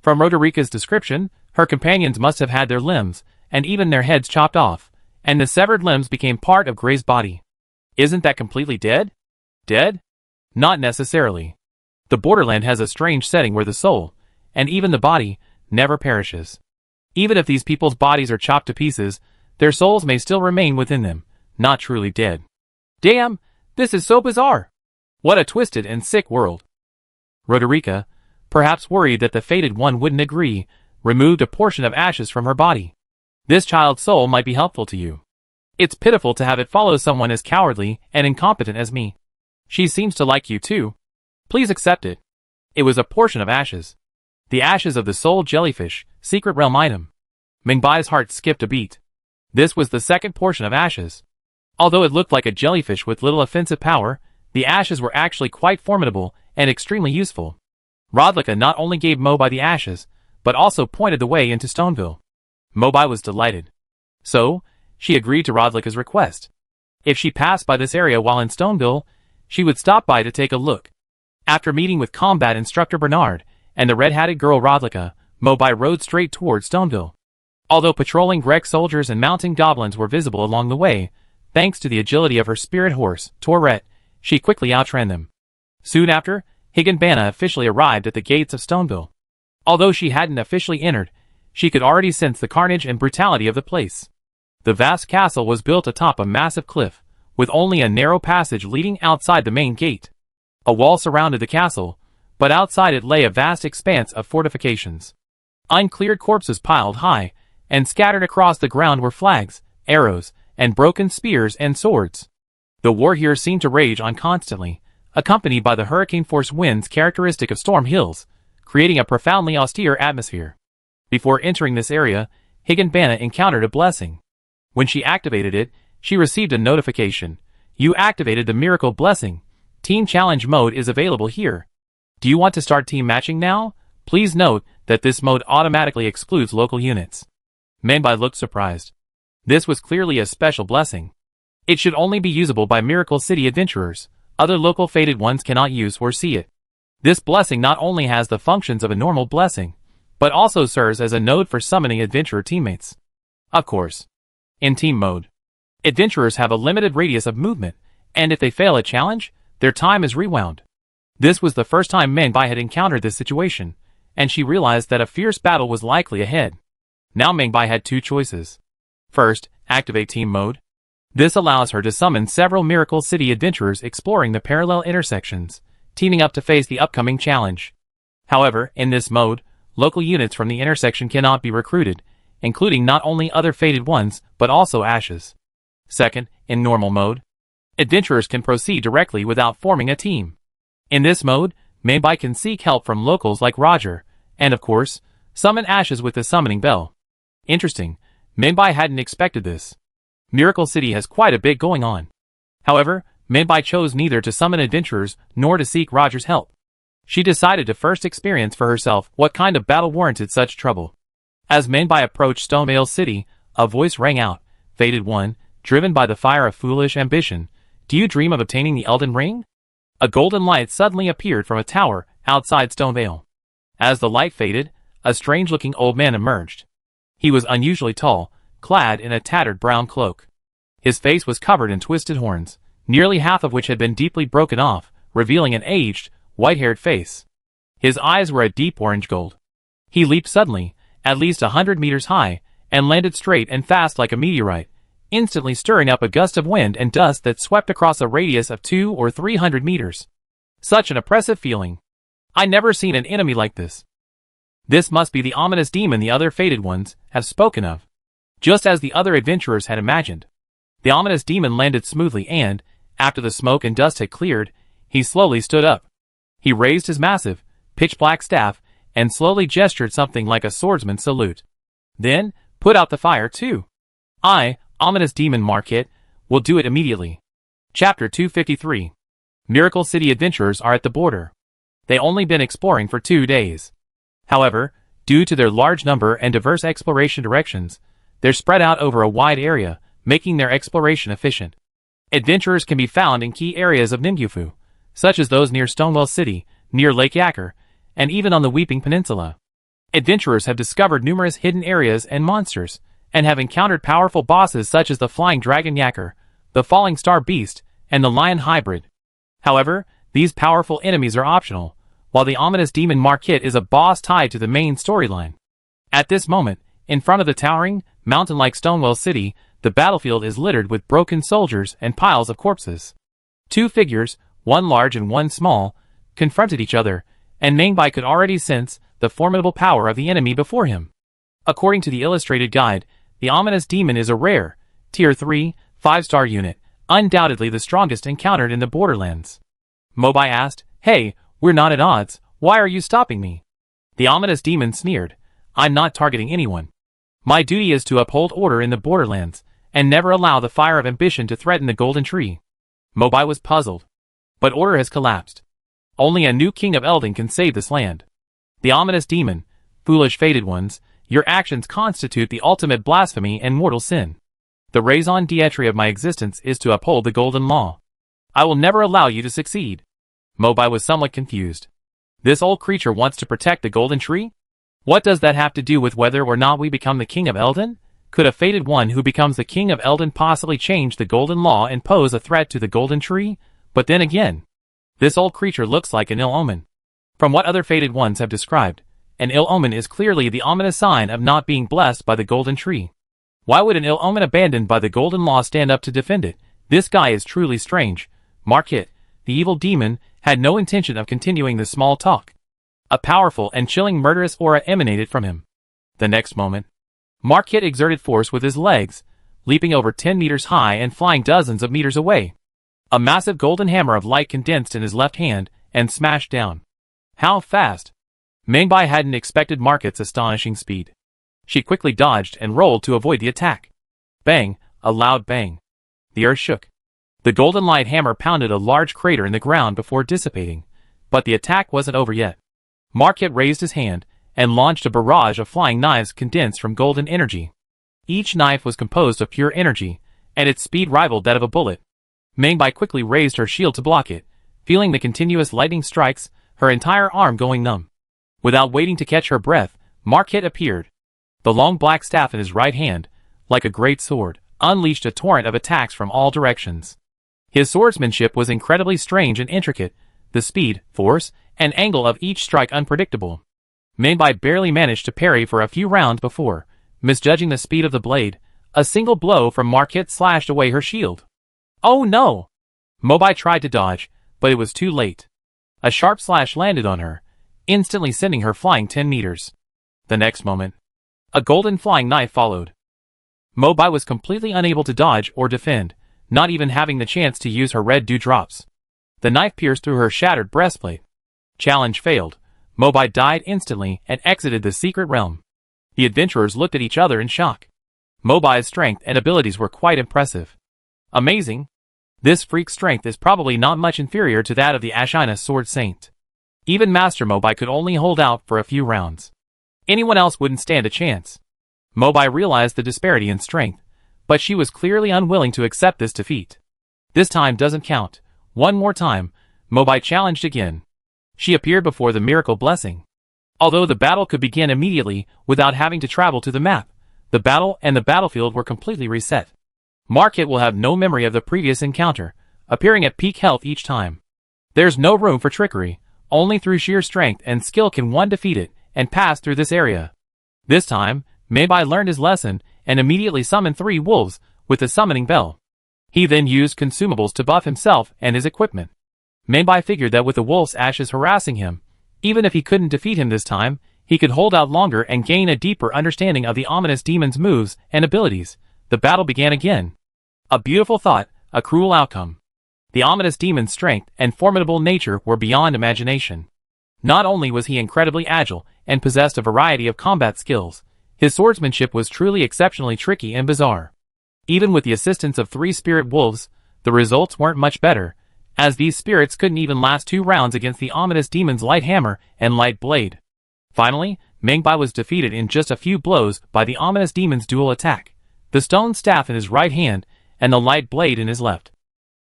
From Roderica's description, her companions must have had their limbs, and even their heads chopped off, and the severed limbs became part of Gray's body. Isn't that completely dead? Dead? Not necessarily. The borderland has a strange setting where the soul, and even the body, never perishes. Even if these people's bodies are chopped to pieces, their souls may still remain within them, not truly dead. Damn, this is so bizarre. What a twisted and sick world. Roderica, perhaps worried that the faded one wouldn't agree, removed a portion of ashes from her body. This child's soul might be helpful to you. It's pitiful to have it follow someone as cowardly and incompetent as me. She seems to like you too. Please accept it. It was a portion of ashes. The ashes of the soul jellyfish, secret realm item. Mengbai's heart skipped a beat. This was the second portion of ashes. Although it looked like a jellyfish with little offensive power, the ashes were actually quite formidable and extremely useful. Rodlika not only gave Mobai the ashes, but also pointed the way into Stoneville. Mobai was delighted. So, she agreed to Rodlika's request. If she passed by this area while in Stoneville, she would stop by to take a look. After meeting with combat instructor Bernard and the red-hatted girl Rodlika, Mobai rode straight towards Stoneville. Although patrolling Grek soldiers and mounting goblins were visible along the way, thanks to the agility of her spirit horse, Tourette, she quickly outran them. Soon after, Higanbana officially arrived at the gates of Stoneville. Although she hadn't officially entered, she could already sense the carnage and brutality of the place. The vast castle was built atop a massive cliff, with only a narrow passage leading outside the main gate. A wall surrounded the castle, but outside it lay a vast expanse of fortifications. Uncleared corpses piled high, and scattered across the ground were flags, arrows, and broken spears and swords. The war here seemed to rage on constantly, accompanied by the hurricane-force winds characteristic of storm hills, creating a profoundly austere atmosphere. Before entering this area, Higanbana encountered a blessing. When she activated it, she received a notification. You activated the miracle blessing. Team challenge mode is available here. Do you want to start team matching now? Please note that this mode automatically excludes local units. Menbai looked surprised. This was clearly a special blessing. It should only be usable by Miracle City adventurers. Other local fated ones cannot use or see it. This blessing not only has the functions of a normal blessing, but also serves as a node for summoning adventurer teammates. Of course, in team mode, adventurers have a limited radius of movement, and if they fail a challenge, their time is rewound. This was the first time Menbai had encountered this situation, and she realized that a fierce battle was likely ahead. Now Menbai had two choices. First, activate team mode. This allows her to summon several Miracle City adventurers exploring the parallel intersections, teaming up to face the upcoming challenge. However, in this mode, local units from the intersection cannot be recruited, including not only other fated ones, but also ashes. Second, in normal mode, adventurers can proceed directly without forming a team. In this mode, Menbai can seek help from locals like Roger, and of course, summon ashes with the summoning bell. Interesting, Menbai hadn't expected this. Miracle City has quite a bit going on. However, Menbai chose neither to summon adventurers nor to seek Roger's help. She decided to first experience for herself what kind of battle warranted such trouble. As Menbai approached Stonevale City, a voice rang out, Fated One, driven by the fire of foolish ambition, do you dream of obtaining the Elden Ring? A golden light suddenly appeared from a tower outside Stonevale. As the light faded, a strange-looking old man emerged. He was unusually tall, clad in a tattered brown cloak. His face was covered in twisted horns, nearly half of which had been deeply broken off, revealing an aged, white-haired face. His eyes were a deep orange gold. He leaped suddenly, at least 100 meters high, and landed straight and fast like a meteorite, instantly stirring up a gust of wind and dust that swept across a radius of 200 or 300 meters. Such an oppressive feeling. I'd never seen an enemy like this. This must be the ominous demon the other fated ones have spoken of. Just as the other adventurers had imagined. The ominous demon landed smoothly and, after the smoke and dust had cleared, he slowly stood up. He raised his massive, pitch-black staff and slowly gestured something like a swordsman's salute. Then, put out the fire too. I, ominous demon Marquette, will do it immediately. Chapter 253. Miracle City adventurers are at the border. They only been exploring for 2 days. However, due to their large number and diverse exploration directions, they're spread out over a wide area, making their exploration efficient. Adventurers can be found in key areas of Ningyufu, such as those near Stonewall City, near Lake Yaker, and even on the Weeping Peninsula. Adventurers have discovered numerous hidden areas and monsters, and have encountered powerful bosses such as the Flying Dragon Yaker, the Falling Star Beast, and the Lion Hybrid. However, these powerful enemies are optional, while the ominous demon Marquette is a boss tied to the main storyline. At this moment, in front of the towering, mountain-like Stonewall City, the battlefield is littered with broken soldiers and piles of corpses. 2 figures, one large and one small, confronted each other, and Mangbai could already sense the formidable power of the enemy before him. According to the illustrated guide, the ominous demon is a rare, Tier 3, 5-star unit, undoubtedly the strongest encountered in the Borderlands. Mobai asked, "Hey, we're not at odds, why are you stopping me?" The ominous demon sneered, "I'm not targeting anyone. My duty is to uphold order in the Borderlands, and never allow the fire of ambition to threaten the Golden Tree." Mobai was puzzled. But order has collapsed. Only a new king of Eldin can save this land. The ominous demon, foolish fated ones, your actions constitute the ultimate blasphemy and mortal sin. The raison d'etre of my existence is to uphold the golden law. I will never allow you to succeed. Mobai was somewhat confused. This old creature wants to protect the Golden Tree? What does that have to do with whether or not we become the king of Eldin? Could a fated one who becomes the king of Eldin possibly change the golden law and pose a threat to the Golden Tree? But then again, this old creature looks like an ill omen. From what other fated ones have described, an ill omen is clearly the ominous sign of not being blessed by the Golden Tree. Why would an ill omen abandoned by the golden law stand up to defend it? This guy is truly strange. Marquette, the evil demon, had no intention of continuing the small talk. A powerful and chilling murderous aura emanated from him. The next moment, Marquette exerted force with his legs, leaping over 10 meters high and flying dozens of meters away. A massive golden hammer of light condensed in his left hand and smashed down. How fast? Mangbai hadn't expected Marquette's astonishing speed. She quickly dodged and rolled to avoid the attack. Bang, a loud bang. The earth shook. The golden light hammer pounded a large crater in the ground before dissipating, but the attack wasn't over yet. Marquette raised his hand and launched a barrage of flying knives condensed from golden energy. Each knife was composed of pure energy, and its speed rivaled that of a bullet. Mangbai quickly raised her shield to block it, feeling the continuous lightning strikes, her entire arm going numb. Without waiting to catch her breath, Marquette appeared. The long black staff in his right hand, like a great sword, unleashed a torrent of attacks from all directions. His swordsmanship was incredibly strange and intricate, the speed, force, and angle of each strike unpredictable. Mangbai barely managed to parry for a few rounds before, misjudging the speed of the blade, a single blow from Marquette slashed away her shield. Oh no! Mobai tried to dodge, but it was too late. A sharp slash landed on her, instantly sending her flying 10 meters. The next moment, a golden flying knife followed. Mobai was completely unable to dodge or defend, not even having the chance to use her red dewdrops. The knife pierced through her shattered breastplate. Challenge failed. Mobai died instantly and exited the secret realm. The adventurers looked at each other in shock. Mobai's strength and abilities were quite impressive. Amazing. This freak's strength is probably not much inferior to that of the Ashina Sword Saint. Even Master Mobai could only hold out for a few rounds. Anyone else wouldn't stand a chance. Mobai realized the disparity in strength, but she was clearly unwilling to accept this defeat. This time doesn't count. One more time, Mobai challenged again. She appeared before the miracle blessing. Although the battle could begin immediately without having to travel to the map, the battle and the battlefield were completely reset. Market will have no memory of the previous encounter, appearing at peak health each time. There's no room for trickery, only through sheer strength and skill can one defeat it and pass through this area. This time, Meibai learned his lesson and immediately summoned 3 wolves with the summoning bell. He then used consumables to buff himself and his equipment. Meibai figured that with the wolf's ashes harassing him, even if he couldn't defeat him this time, he could hold out longer and gain a deeper understanding of the ominous demon's moves and abilities. The battle began again. A beautiful thought, a cruel outcome. The ominous demon's strength and formidable nature were beyond imagination. Not only was he incredibly agile and possessed a variety of combat skills, his swordsmanship was truly exceptionally tricky and bizarre. Even with the assistance of 3 spirit wolves, the results weren't much better, as these spirits couldn't even last 2 rounds against the ominous demon's light hammer and light blade. Finally, Meibai was defeated in just a few blows by the ominous demon's dual attack, the stone staff in his right hand and the light blade in his left.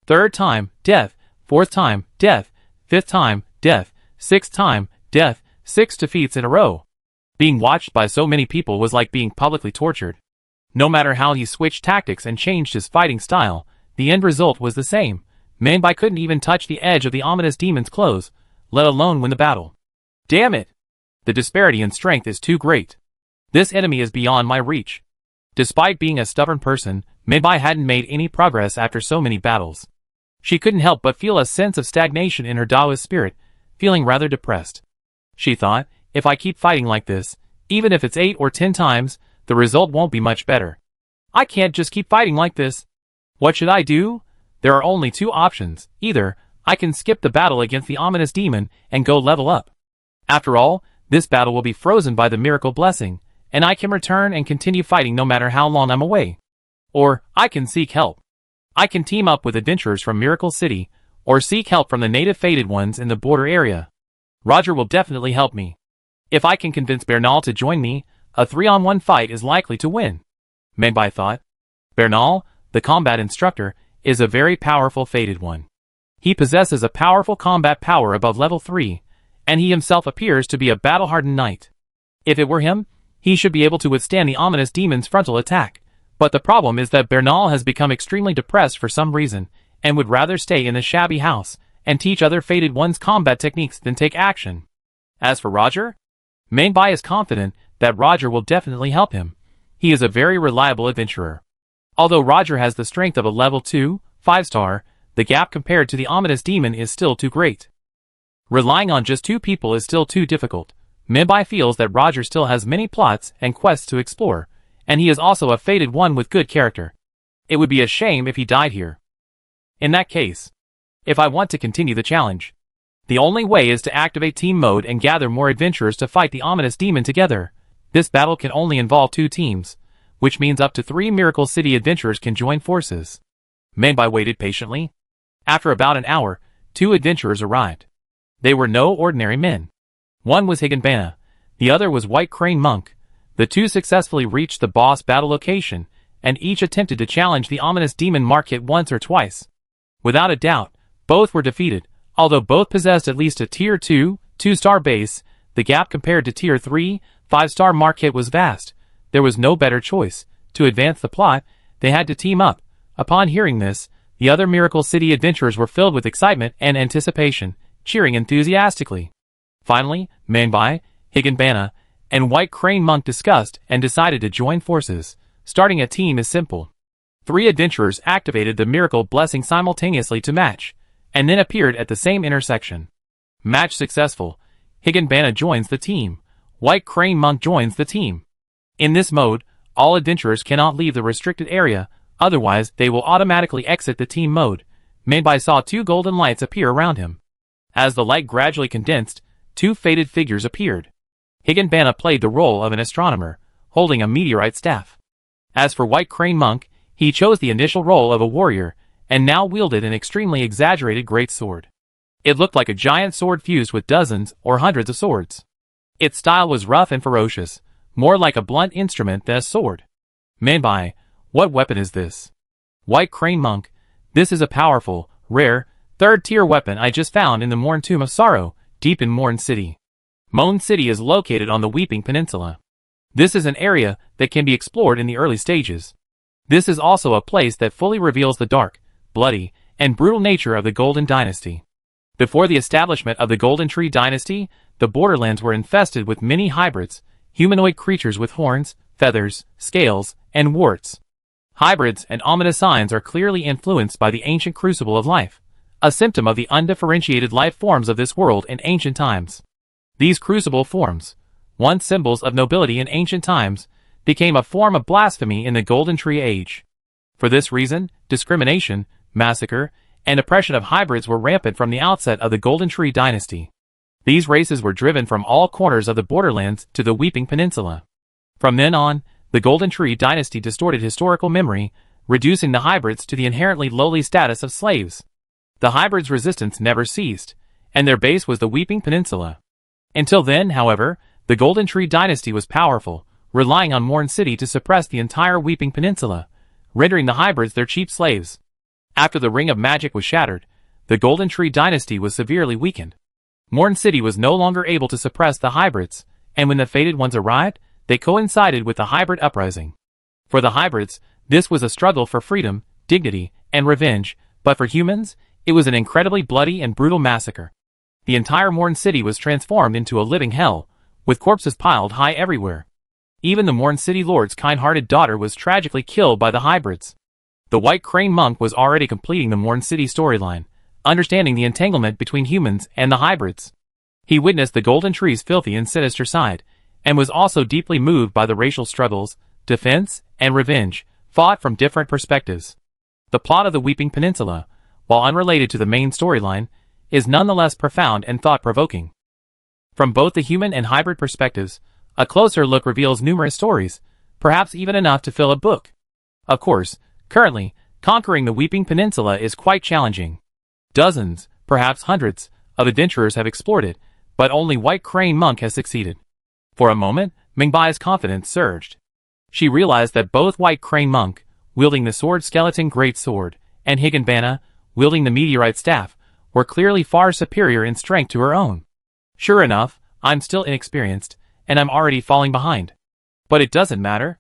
3rd time, death. 4th time, death. 5th time, death. 6th time, death. 6 defeats in a row. Being watched by so many people was like being publicly tortured. No matter how he switched tactics and changed his fighting style, the end result was the same. Meibai couldn't even touch the edge of the ominous demon's clothes, let alone win the battle. Damn it! The disparity in strength is too great. This enemy is beyond my reach. Despite being a stubborn person, Meibai hadn't made any progress after so many battles. She couldn't help but feel a sense of stagnation in her Taoist spirit, feeling rather depressed. She thought, if I keep fighting like this, even if it's 8 or 10 times, the result won't be much better. I can't just keep fighting like this. What should I do? There are only 2 options. Either, I can skip the battle against the ominous demon and go level up. After all, this battle will be frozen by the miracle blessing, and I can return and continue fighting no matter how long I'm away. Or, I can seek help. I can team up with adventurers from Miracle City, or seek help from the native fated ones in the border area. Roger will definitely help me. If I can convince Bernal to join me, a 3-on-1 fight is likely to win. Meibai thought. Bernal, the combat instructor, is a very powerful fated one. He possesses a powerful combat power above level 3, and he himself appears to be a battle-hardened knight. If it were him, he should be able to withstand the ominous demon's frontal attack. But the problem is that Bernal has become extremely depressed for some reason, and would rather stay in the shabby house and teach other fated ones combat techniques than take action. As for Roger, Meibai is confident that Roger will definitely help him. He is a very reliable adventurer. Although Roger has the strength of a level 2, 5-star, the gap compared to the ominous demon is still too great. Relying on just 2 people is still too difficult. Meibai feels that Roger still has many plots and quests to explore, and he is also a fated one with good character. It would be a shame if he died here. In that case, if I want to continue the challenge, the only way is to activate team mode and gather more adventurers to fight the ominous demon together. This battle can only involve 2 teams, which means up to 3 Miracle City adventurers can join forces. Meibai waited patiently. After about an hour, 2 adventurers arrived. They were no ordinary men. One was Higanbana, the other was White Crane Monk. The 2 successfully reached the boss battle location, and each attempted to challenge the ominous demon Market once or twice. Without a doubt, both were defeated. Although both possessed at least a Tier 2, 2-star base, the gap compared to Tier 3, 5-star Market was vast. There was no better choice. To advance the plot, they had to team up. Upon hearing this, the other Miracle City adventurers were filled with excitement and anticipation, cheering enthusiastically. Finally, Meibai, Higanbana, and White Crane Monk discussed and decided to join forces. Starting a team is simple. 3 adventurers activated the miracle blessing simultaneously to match, and then appeared at the same intersection. Match successful. Higanbana joins the team. White Crane Monk joins the team. In this mode, all adventurers cannot leave the restricted area, otherwise they will automatically exit the team mode. Meibai saw 2 golden lights appear around him. As the light gradually condensed, 2 fated figures appeared. Higanbana played the role of an astronomer, holding a meteorite staff. As for White Crane Monk, he chose the initial role of a warrior, and now wielded an extremely exaggerated great sword. It looked like a giant sword fused with dozens or hundreds of swords. Its style was rough and ferocious, more like a blunt instrument than a sword. Meibai, what weapon is this? White Crane Monk, this is a powerful, rare, 3rd-tier weapon I just found in the Morn Tomb of Sorrow, deep in Morn City. Moan City is located on the Weeping Peninsula. This is an area that can be explored in the early stages. This is also a place that fully reveals the dark, bloody, and brutal nature of the Golden Dynasty. Before the establishment of the Golden Tree Dynasty, the borderlands were infested with many hybrids, humanoid creatures with horns, feathers, scales, and warts. Hybrids and ominous signs are clearly influenced by the ancient crucible of life, a symptom of the undifferentiated life forms of this world in ancient times. These crucible forms, once symbols of nobility in ancient times, became a form of blasphemy in the Golden Tree Age. For this reason, discrimination, massacre, and oppression of hybrids were rampant from the outset of the Golden Tree Dynasty. These races were driven from all corners of the borderlands to the Weeping Peninsula. From then on, the Golden Tree Dynasty distorted historical memory, reducing the hybrids to the inherently lowly status of slaves. The hybrids' resistance never ceased, and their base was the Weeping Peninsula. Until then, however, the Golden Tree Dynasty was powerful, relying on Moan City to suppress the entire Weeping Peninsula, rendering the hybrids their cheap slaves. After the Ring of Magic was shattered, the Golden Tree Dynasty was severely weakened. Moan City was no longer able to suppress the hybrids, and when the Fated Ones arrived, they coincided with the hybrid uprising. For the hybrids, this was a struggle for freedom, dignity, and revenge, but for humans, it was an incredibly bloody and brutal massacre. The entire Moan City was transformed into a living hell, with corpses piled high everywhere. Even the Moan City Lord's kind-hearted daughter was tragically killed by the hybrids. The White Crane Monk was already completing the Moan City storyline, understanding the entanglement between humans and the hybrids. He witnessed the Golden Tree's filthy and sinister side, and was also deeply moved by the racial struggles, defense, and revenge, fought from different perspectives. The plot of the Weeping Peninsula, while unrelated to the main storyline, is nonetheless profound and thought-provoking. From both the human and hybrid perspectives, a closer look reveals numerous stories, perhaps even enough to fill a book. Of course, currently, conquering the Weeping Peninsula is quite challenging. Dozens, perhaps hundreds, of adventurers have explored it, but only White Crane Monk has succeeded. For a moment, Mingbai's confidence surged. She realized that both White Crane Monk, wielding the Sword Skeleton Great Sword, and Higanbana, wielding the Meteorite Staff, were clearly far superior in strength to her own. Sure enough, I'm still inexperienced, and I'm already falling behind. But it doesn't matter.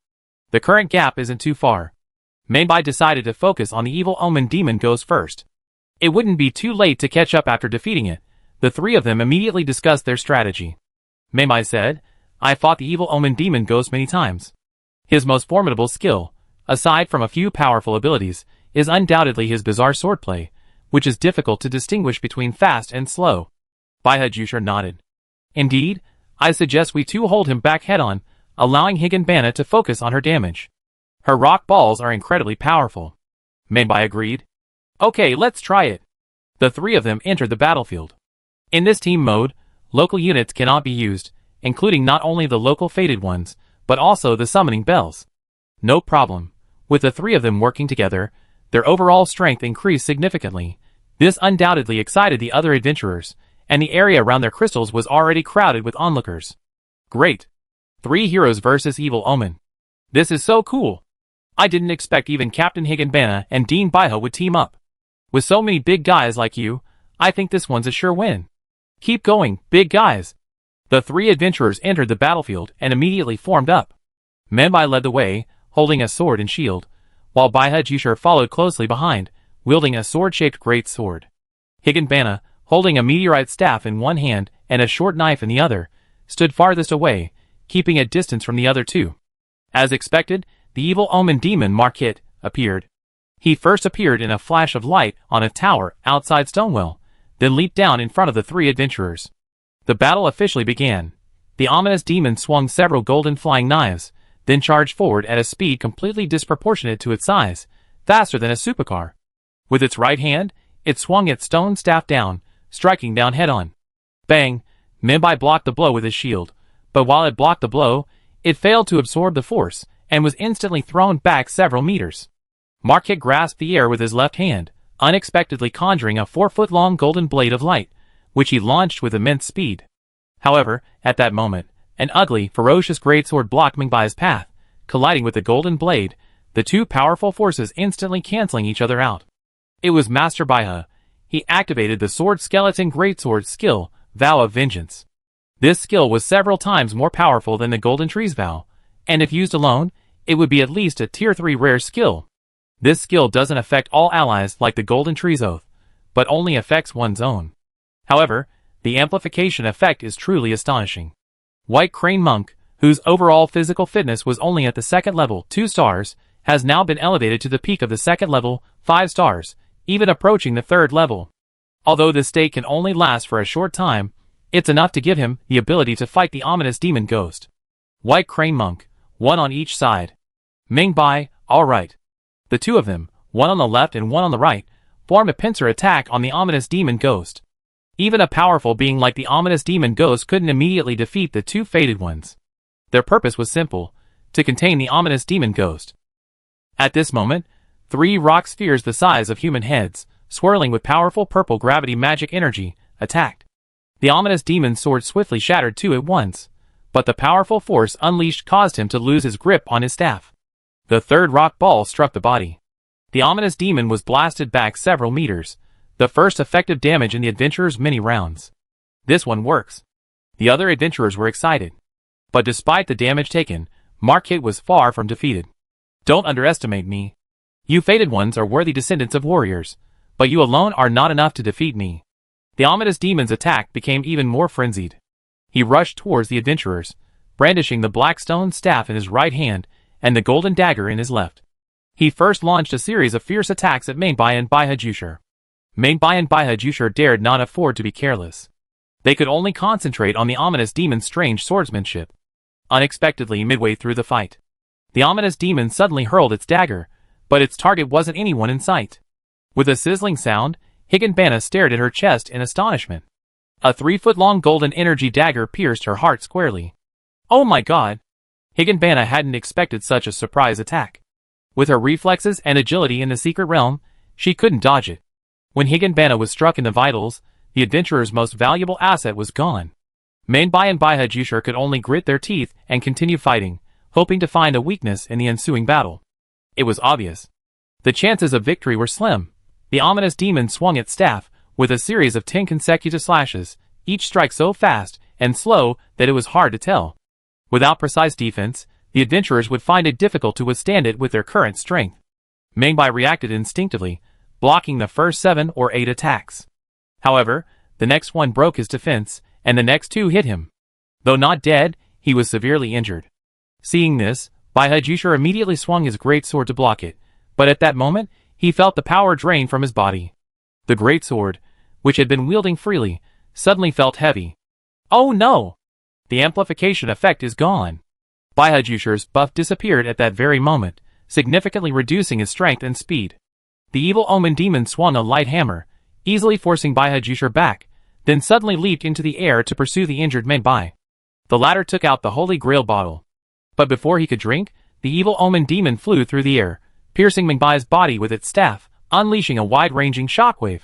The current gap isn't too far. Mingbai decided to focus on the evil omen demon ghost first. It wouldn't be too late to catch up after defeating it. The three of them immediately discussed their strategy. Mingbai said, "I fought the evil omen demon ghost many times. His most formidable skill, aside from a few powerful abilities, is undoubtedly his bizarre swordplay, which is difficult to distinguish between fast and slow." Baihajusher nodded. "Indeed, I suggest we two hold him back head-on, allowing Higanbana to focus on her damage. Her rock balls are incredibly powerful." Mingbai agreed. "Okay, let's try it." The three of them entered the battlefield. In this team mode, local units cannot be used, including not only the local Fated Ones, but also the summoning bells. No problem. With the three of them working together, their overall strength increased significantly. This undoubtedly excited the other adventurers, and the area around their crystals was already crowded with onlookers. Great. 3 heroes versus Evil Omen. This is so cool. I didn't expect even Captain Higanbana and Dean Baiha would team up. With so many big guys like you, I think this one's a sure win. Keep going, big guys. The 3 adventurers entered the battlefield and immediately formed up. Mingbai led the way, holding a sword and shield, while Baihajusher followed closely behind, wielding a sword-shaped great sword. Higanbana, holding a meteorite staff in one hand and a short knife in the other, stood farthest away, keeping a distance from the other two. As expected, the evil omen demon Marquette appeared. He first appeared in a flash of light on a tower outside Stonewell, then leaped down in front of the 3 adventurers. The battle officially began. The ominous demon swung several golden flying knives, then charged forward at a speed completely disproportionate to its size, faster than a supercar. With its right hand, it swung its stone staff down, striking down head-on. Bang! Mingbai blocked the blow with his shield, but while it blocked the blow, it failed to absorb the force, and was instantly thrown back several meters. Marquette grasped the air with his left hand, unexpectedly conjuring a 4-foot-long golden blade of light, which he launched with immense speed. However, at that moment, an ugly, ferocious greatsword blocked Mingbai's path, colliding with the golden blade, the 2 powerful forces instantly canceling each other out. It was Master Baiha. He activated the Sword Skeleton Greatsword skill, Vow of Vengeance. This skill was several times more powerful than the Golden Tree's Vow, and if used alone, it would be at least a Tier 3 rare skill. This skill doesn't affect all allies like the Golden Tree's Oath, but only affects one's own. However, the amplification effect is truly astonishing. White Crane Monk, whose overall physical fitness was only at the second level 2 stars, has now been elevated to the peak of the second level 5 stars, even approaching the third level. Although this state can only last for a short time, it's enough to give him the ability to fight the ominous demon ghost. White Crane Monk, one on each side. Ming Bai, alright. The two of them, one on the left and one on the right, form a pincer attack on the ominous demon ghost. Even a powerful being like the ominous demon ghost couldn't immediately defeat the two fated ones. Their purpose was simple, to contain the ominous demon ghost. At this moment, 3 rock spheres the size of human heads, swirling with powerful purple gravity magic energy, attacked. The ominous demon's sword swiftly shattered 2 at once, but the powerful force unleashed caused him to lose his grip on his staff. The third rock ball struck the body. The ominous demon was blasted back several meters, the first effective damage in the adventurer's many rounds. This one works. The other adventurers were excited. But despite the damage taken, Marquette was far from defeated. Don't underestimate me. You fated ones are worthy descendants of warriors, but you alone are not enough to defeat me. The ominous demon's attack became even more frenzied. He rushed towards the adventurers, brandishing the black stone staff in his right hand and the golden dagger in his left. He first launched a series of fierce attacks at Ming Bai and Bai Hajusher. Ming Bai and Bai Hajusher dared not afford to be careless. They could only concentrate on the ominous demon's strange swordsmanship. Unexpectedly midway through the fight, the ominous demon suddenly hurled its dagger, but its target wasn't anyone in sight. With a sizzling sound, Higanbana stared at her chest in astonishment. A 3-foot-long golden energy dagger pierced her heart squarely. Oh my god! Higanbana hadn't expected such a surprise attack. With her reflexes and agility in the secret realm, she couldn't dodge it. When Higanbana was struck in the vitals, the adventurer's most valuable asset was gone. Ming Bai and Bai Hajusher could only grit their teeth and continue fighting, hoping to find a weakness in the ensuing battle. It was obvious. The chances of victory were slim. The ominous demon swung its staff, with a series of 10 consecutive slashes, each strike so fast and slow that it was hard to tell. Without precise defense, the adventurers would find it difficult to withstand it with their current strength. Ming Bai reacted instinctively, blocking the first 7 or 8 attacks. However, the next one broke his defense, and the next 2 hit him. Though not dead, he was severely injured. Seeing this, Bai Hajusher immediately swung his greatsword to block it, but at that moment, he felt the power drain from his body. The greatsword, which had been wielding freely, suddenly felt heavy. Oh no! The amplification effect is gone. Bai Hajusher's buff disappeared at that very moment, significantly reducing his strength and speed. The evil omen demon swung a light hammer, easily forcing Bai Hajusher back, then suddenly leaped into the air to pursue the injured Ming Bai. The latter took out the Holy Grail bottle. But before he could drink, the evil omen demon flew through the air, piercing Ming Bai's body with its staff, unleashing a wide-ranging shockwave.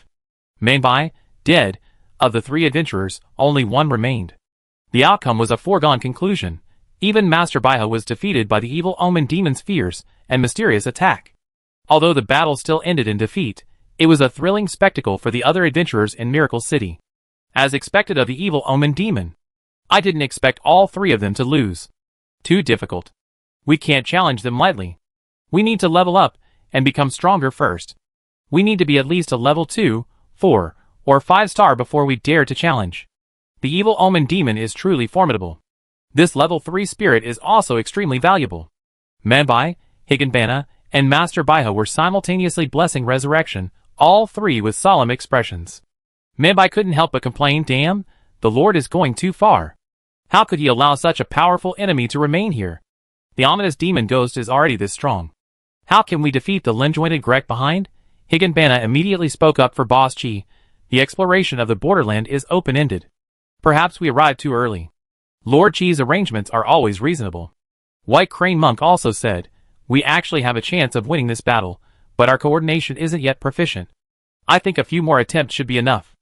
Ming Bai, dead. Of the 3 adventurers, only one remained. The outcome was a foregone conclusion. Even Master Baiha was defeated by the evil omen demon's fierce and mysterious attack. Although the battle still ended in defeat, it was a thrilling spectacle for the other adventurers in Miracle City. As expected of the evil omen demon, I didn't expect all 3 of them to lose. Too difficult. We can't challenge them lightly. We need to level up and become stronger first. We need to be at least a level 2, 4, or 5 star before we dare to challenge. The evil omen demon is truly formidable. This level 3 spirit is also extremely valuable. Ming Bai, Higanbana, and Master Baiha were simultaneously blessing resurrection, all 3 with solemn expressions. Ming Bai couldn't help but complain, damn, the Lord is going too far. How could he allow such a powerful enemy to remain here? The ominous demon ghost is already this strong. How can we defeat the limb-jointed Grek behind? Higanbana immediately spoke up for Boss Chi. The exploration of the borderland is open-ended. Perhaps we arrived too early. Lord Chi's arrangements are always reasonable. White Crane Monk also said, we actually have a chance of winning this battle, but our coordination isn't yet proficient. I think a few more attempts should be enough.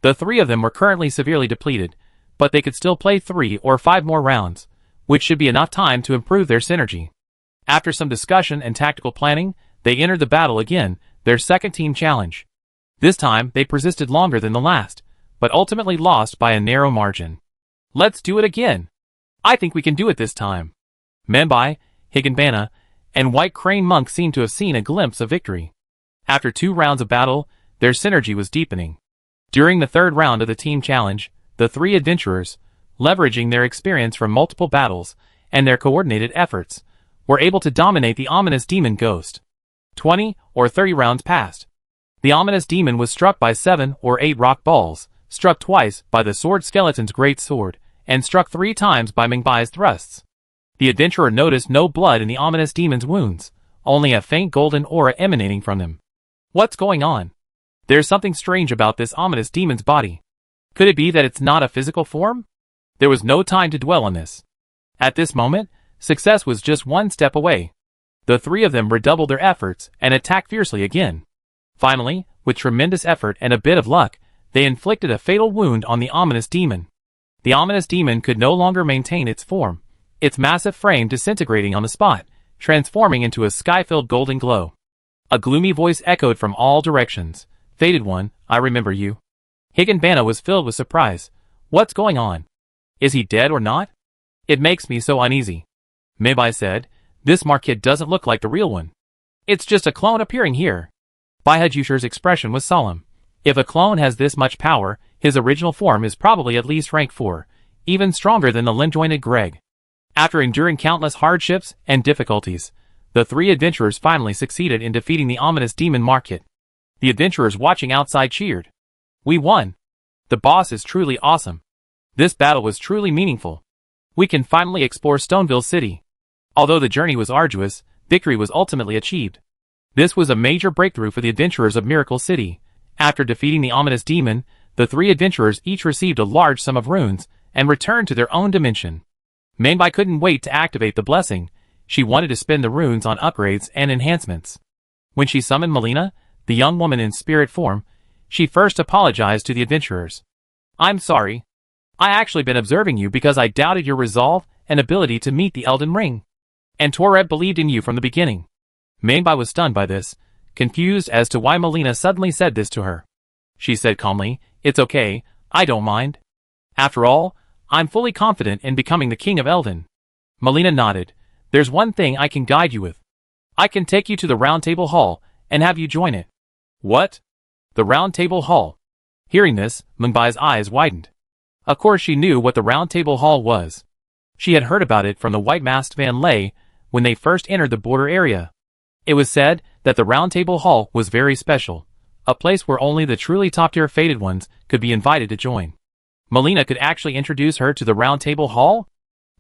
The 3 of them were currently severely depleted, but they could still play 3 or 5 more rounds, which should be enough time to improve their synergy. After some discussion and tactical planning, they entered the battle again, their second team challenge. This time, they persisted longer than the last, but ultimately lost by a narrow margin. Let's do it again. I think we can do it this time. Mumbai, Higanbana, and White Crane Monk seemed to have seen a glimpse of victory. After 2 rounds of battle, their synergy was deepening. During the 3rd round of the team challenge, the 3 adventurers, leveraging their experience from multiple battles and their coordinated efforts, were able to dominate the ominous demon ghost. 20 or 30 rounds passed. The ominous demon was struck by 7 or 8 rock balls, struck twice by the sword skeleton's great sword, and struck 3 times by Mingbai's thrusts. The adventurer noticed no blood in the ominous demon's wounds, only a faint golden aura emanating from them. What's going on? There's something strange about this ominous demon's body. Could it be that it's not a physical form? There was no time to dwell on this. At this moment, success was just 1 step away. The 3 of them redoubled their efforts and attacked fiercely again. Finally, with tremendous effort and a bit of luck, they inflicted a fatal wound on the ominous demon. The ominous demon could no longer maintain its form, its massive frame disintegrating on the spot, transforming into a sky-filled golden glow. A gloomy voice echoed from all directions. "Fated one, I remember you." Higanbana was filled with surprise. "What's going on? Is he dead or not? It makes me so uneasy." Mumbai said, "This Markid doesn't look like the real one. It's just a clone appearing here." Baihajushur's expression was solemn. If a clone has this much power, his original form is probably at least rank 4, even stronger than the limb-jointed Greg. After enduring countless hardships and difficulties, the 3 adventurers finally succeeded in defeating the ominous demon Markid. The adventurers watching outside cheered. "We won! The boss is truly awesome. This battle was truly meaningful. We can finally explore Stoneville City." Although the journey was arduous, victory was ultimately achieved. This was a major breakthrough for the adventurers of Miracle City. After defeating the ominous demon, the 3 adventurers each received a large sum of runes and returned to their own dimension. Mumbai couldn't wait to activate the blessing. She wanted to spend the runes on upgrades and enhancements. When she summoned Melina, the young woman in spirit form, she first apologized to the adventurers. "I'm sorry. I actually been observing you because I doubted your resolve and ability to meet the Elden Ring. And Toreb believed in you from the beginning." Mumbai was stunned by this, confused as to why Melina suddenly said this to her. She said calmly, "It's okay, I don't mind. After all, I'm fully confident in becoming the King of Elden." Melina nodded. "There's one thing I can guide you with. I can take you to the Round Table Hall and have you join it." "What? The Round Table Hall?" Hearing this, Mungbai's eyes widened. Of course she knew what the Round Table Hall was. She had heard about it from the white-masked Van Lay when they first entered the border area. It was said that the Round Table Hall was very special, a place where only the truly top-tier fated ones could be invited to join. Melina could actually introduce her to the Round Table Hall?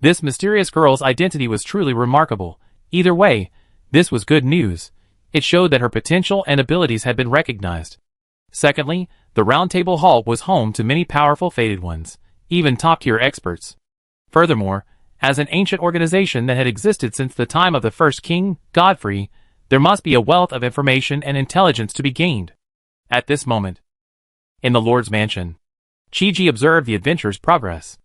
This mysterious girl's identity was truly remarkable. Either way, this was good news. It showed that her potential and abilities had been recognized. Secondly, the Round Table Hall was home to many powerful fated ones, even top-tier experts. Furthermore, as an ancient organization that had existed since the time of the first king, Godfrey, there must be a wealth of information and intelligence to be gained. At this moment, in the Lord's mansion, Chiji observed the adventure's progress.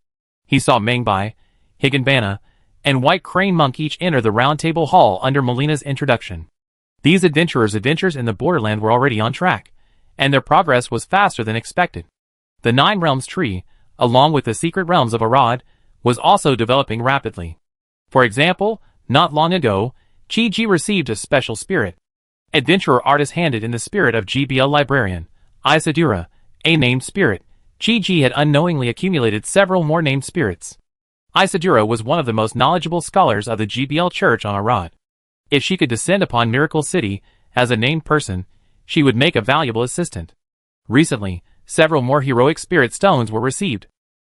He saw Mumbai, Higanbana, and White Crane Monk each enter the Round Table Hall under Melina's introduction. These adventurers' adventures in the borderland were already on track, and their progress was faster than expected. The 9 Realms tree, along with the secret realms of Arad, was also developing rapidly. For example, not long ago, Chiji received a special spirit. Adventurer artist handed in the spirit of GBL librarian, Isadura, a named spirit. Chiji had unknowingly accumulated several more named spirits. Isadura was one of the most knowledgeable scholars of the GBL Church on Arad. If she could descend upon Miracle City as a named person, she would make a valuable assistant. Recently, several more heroic spirit stones were received.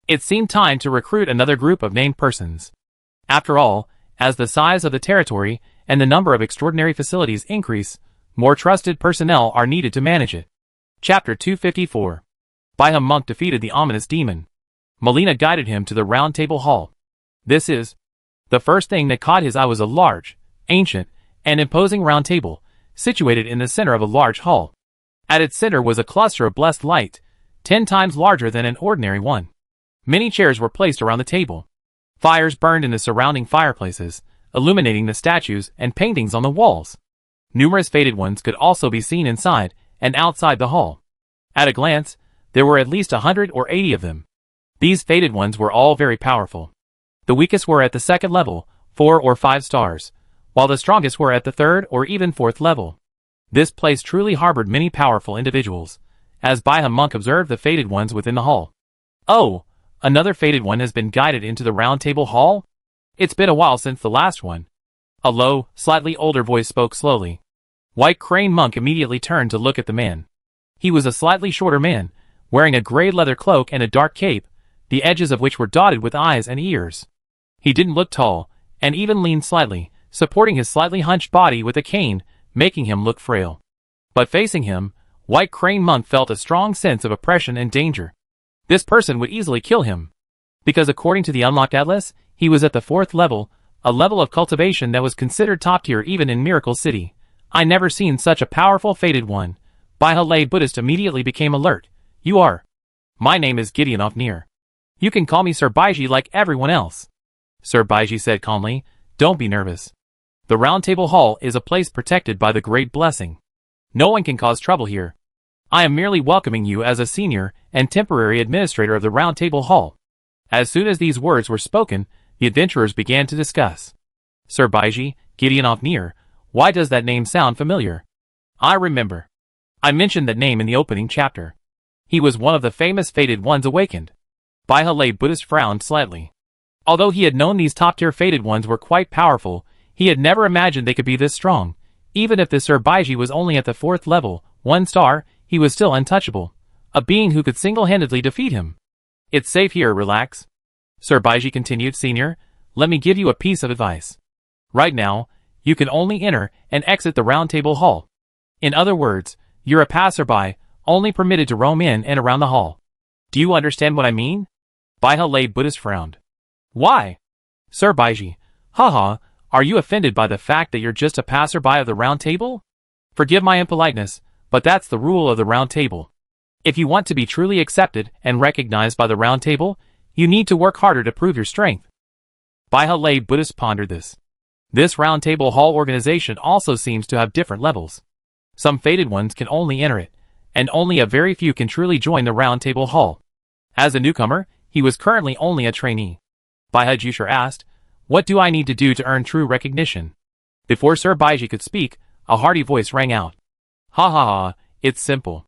It seemed time to recruit another group of named persons. After all, as the size of the territory and the number of extraordinary facilities increase, more trusted personnel are needed to manage it. Chapter 254. Baiham Monk defeated the ominous demon. Melina guided him to the Round Table Hall. The first thing that caught his eye was a large, ancient, and imposing round table, situated in the center of a large hall. At its center was a cluster of blessed light, 10 times larger than an ordinary one. Many chairs were placed around the table. Fires burned in the surrounding fireplaces, illuminating the statues and paintings on the walls. Numerous fated ones could also be seen inside and outside the hall. At a glance, there were at least 100 or 80 of them. These fated ones were all very powerful. The weakest were at the second level, 4 or 5 stars, while the strongest were at the third or even fourth level. This place truly harbored many powerful individuals, as Baiha Monk observed the fated ones within the hall. Oh, another fated one has been guided into the round table hall? It's been a while since the last one. A low, slightly older voice spoke slowly. White Crane Monk immediately turned to look at the man. He was a slightly shorter man, wearing a gray leather cloak and a dark cape, the edges of which were dotted with eyes and ears. He didn't look tall, and even leaned slightly, supporting his slightly hunched body with a cane, making him look frail. But facing him, White Crane Monk felt a strong sense of oppression and danger. This person would easily kill him. Because according to the Unlocked Atlas, he was at the 4th level, a level of cultivation that was considered top tier even in Miracle City. I never seen such a powerful fated one. Baiha Lay Buddhist immediately became alert. You are. My name is Gideon Ofnir. You can call me Sir Baiji like everyone else. Sir Baiji said calmly, don't be nervous. The Round Table Hall is a place protected by the Great Blessing. No one can cause trouble here. I am merely welcoming you as a senior and temporary administrator of the Round Table Hall. As soon as these words were spoken, the adventurers began to discuss. Sir Baiji, Gideon Ofnir, why does that name sound familiar? I remember. I mentioned that name in the opening chapter. He was one of the famous fated ones awakened. Baiha Lay Buddhist frowned slightly. Although he had known these top-tier fated ones were quite powerful, he had never imagined they could be this strong. Even if the Sir Baiji was only at the 4th level, 1 star, he was still untouchable. A being who could single-handedly defeat him. It's safe here, relax. Sir Baiji continued, Senior, let me give you a piece of advice. Right now, you can only enter and exit the Round Table Hall. In other words, you're a passerby, only permitted to roam in and around the hall. Do you understand what I mean? Baiha Lay Buddhist frowned. Why? Sir Baiji, haha, are you offended by the fact that you're just a passerby of the Round Table? Forgive my impoliteness, but that's the rule of the Round Table. If you want to be truly accepted and recognized by the Round Table, you need to work harder to prove your strength. Baiha Lay Buddhist pondered this. This Round Table Hall organization also seems to have different levels. Some fated ones can only enter it, and only a very few can truly join the Round Table Hall. As a newcomer, he was currently only a trainee. Baiha Jusher asked, what do I need to do to earn true recognition? Before Sir Baiji could speak, a hearty voice rang out. Ha ha ha, it's simple.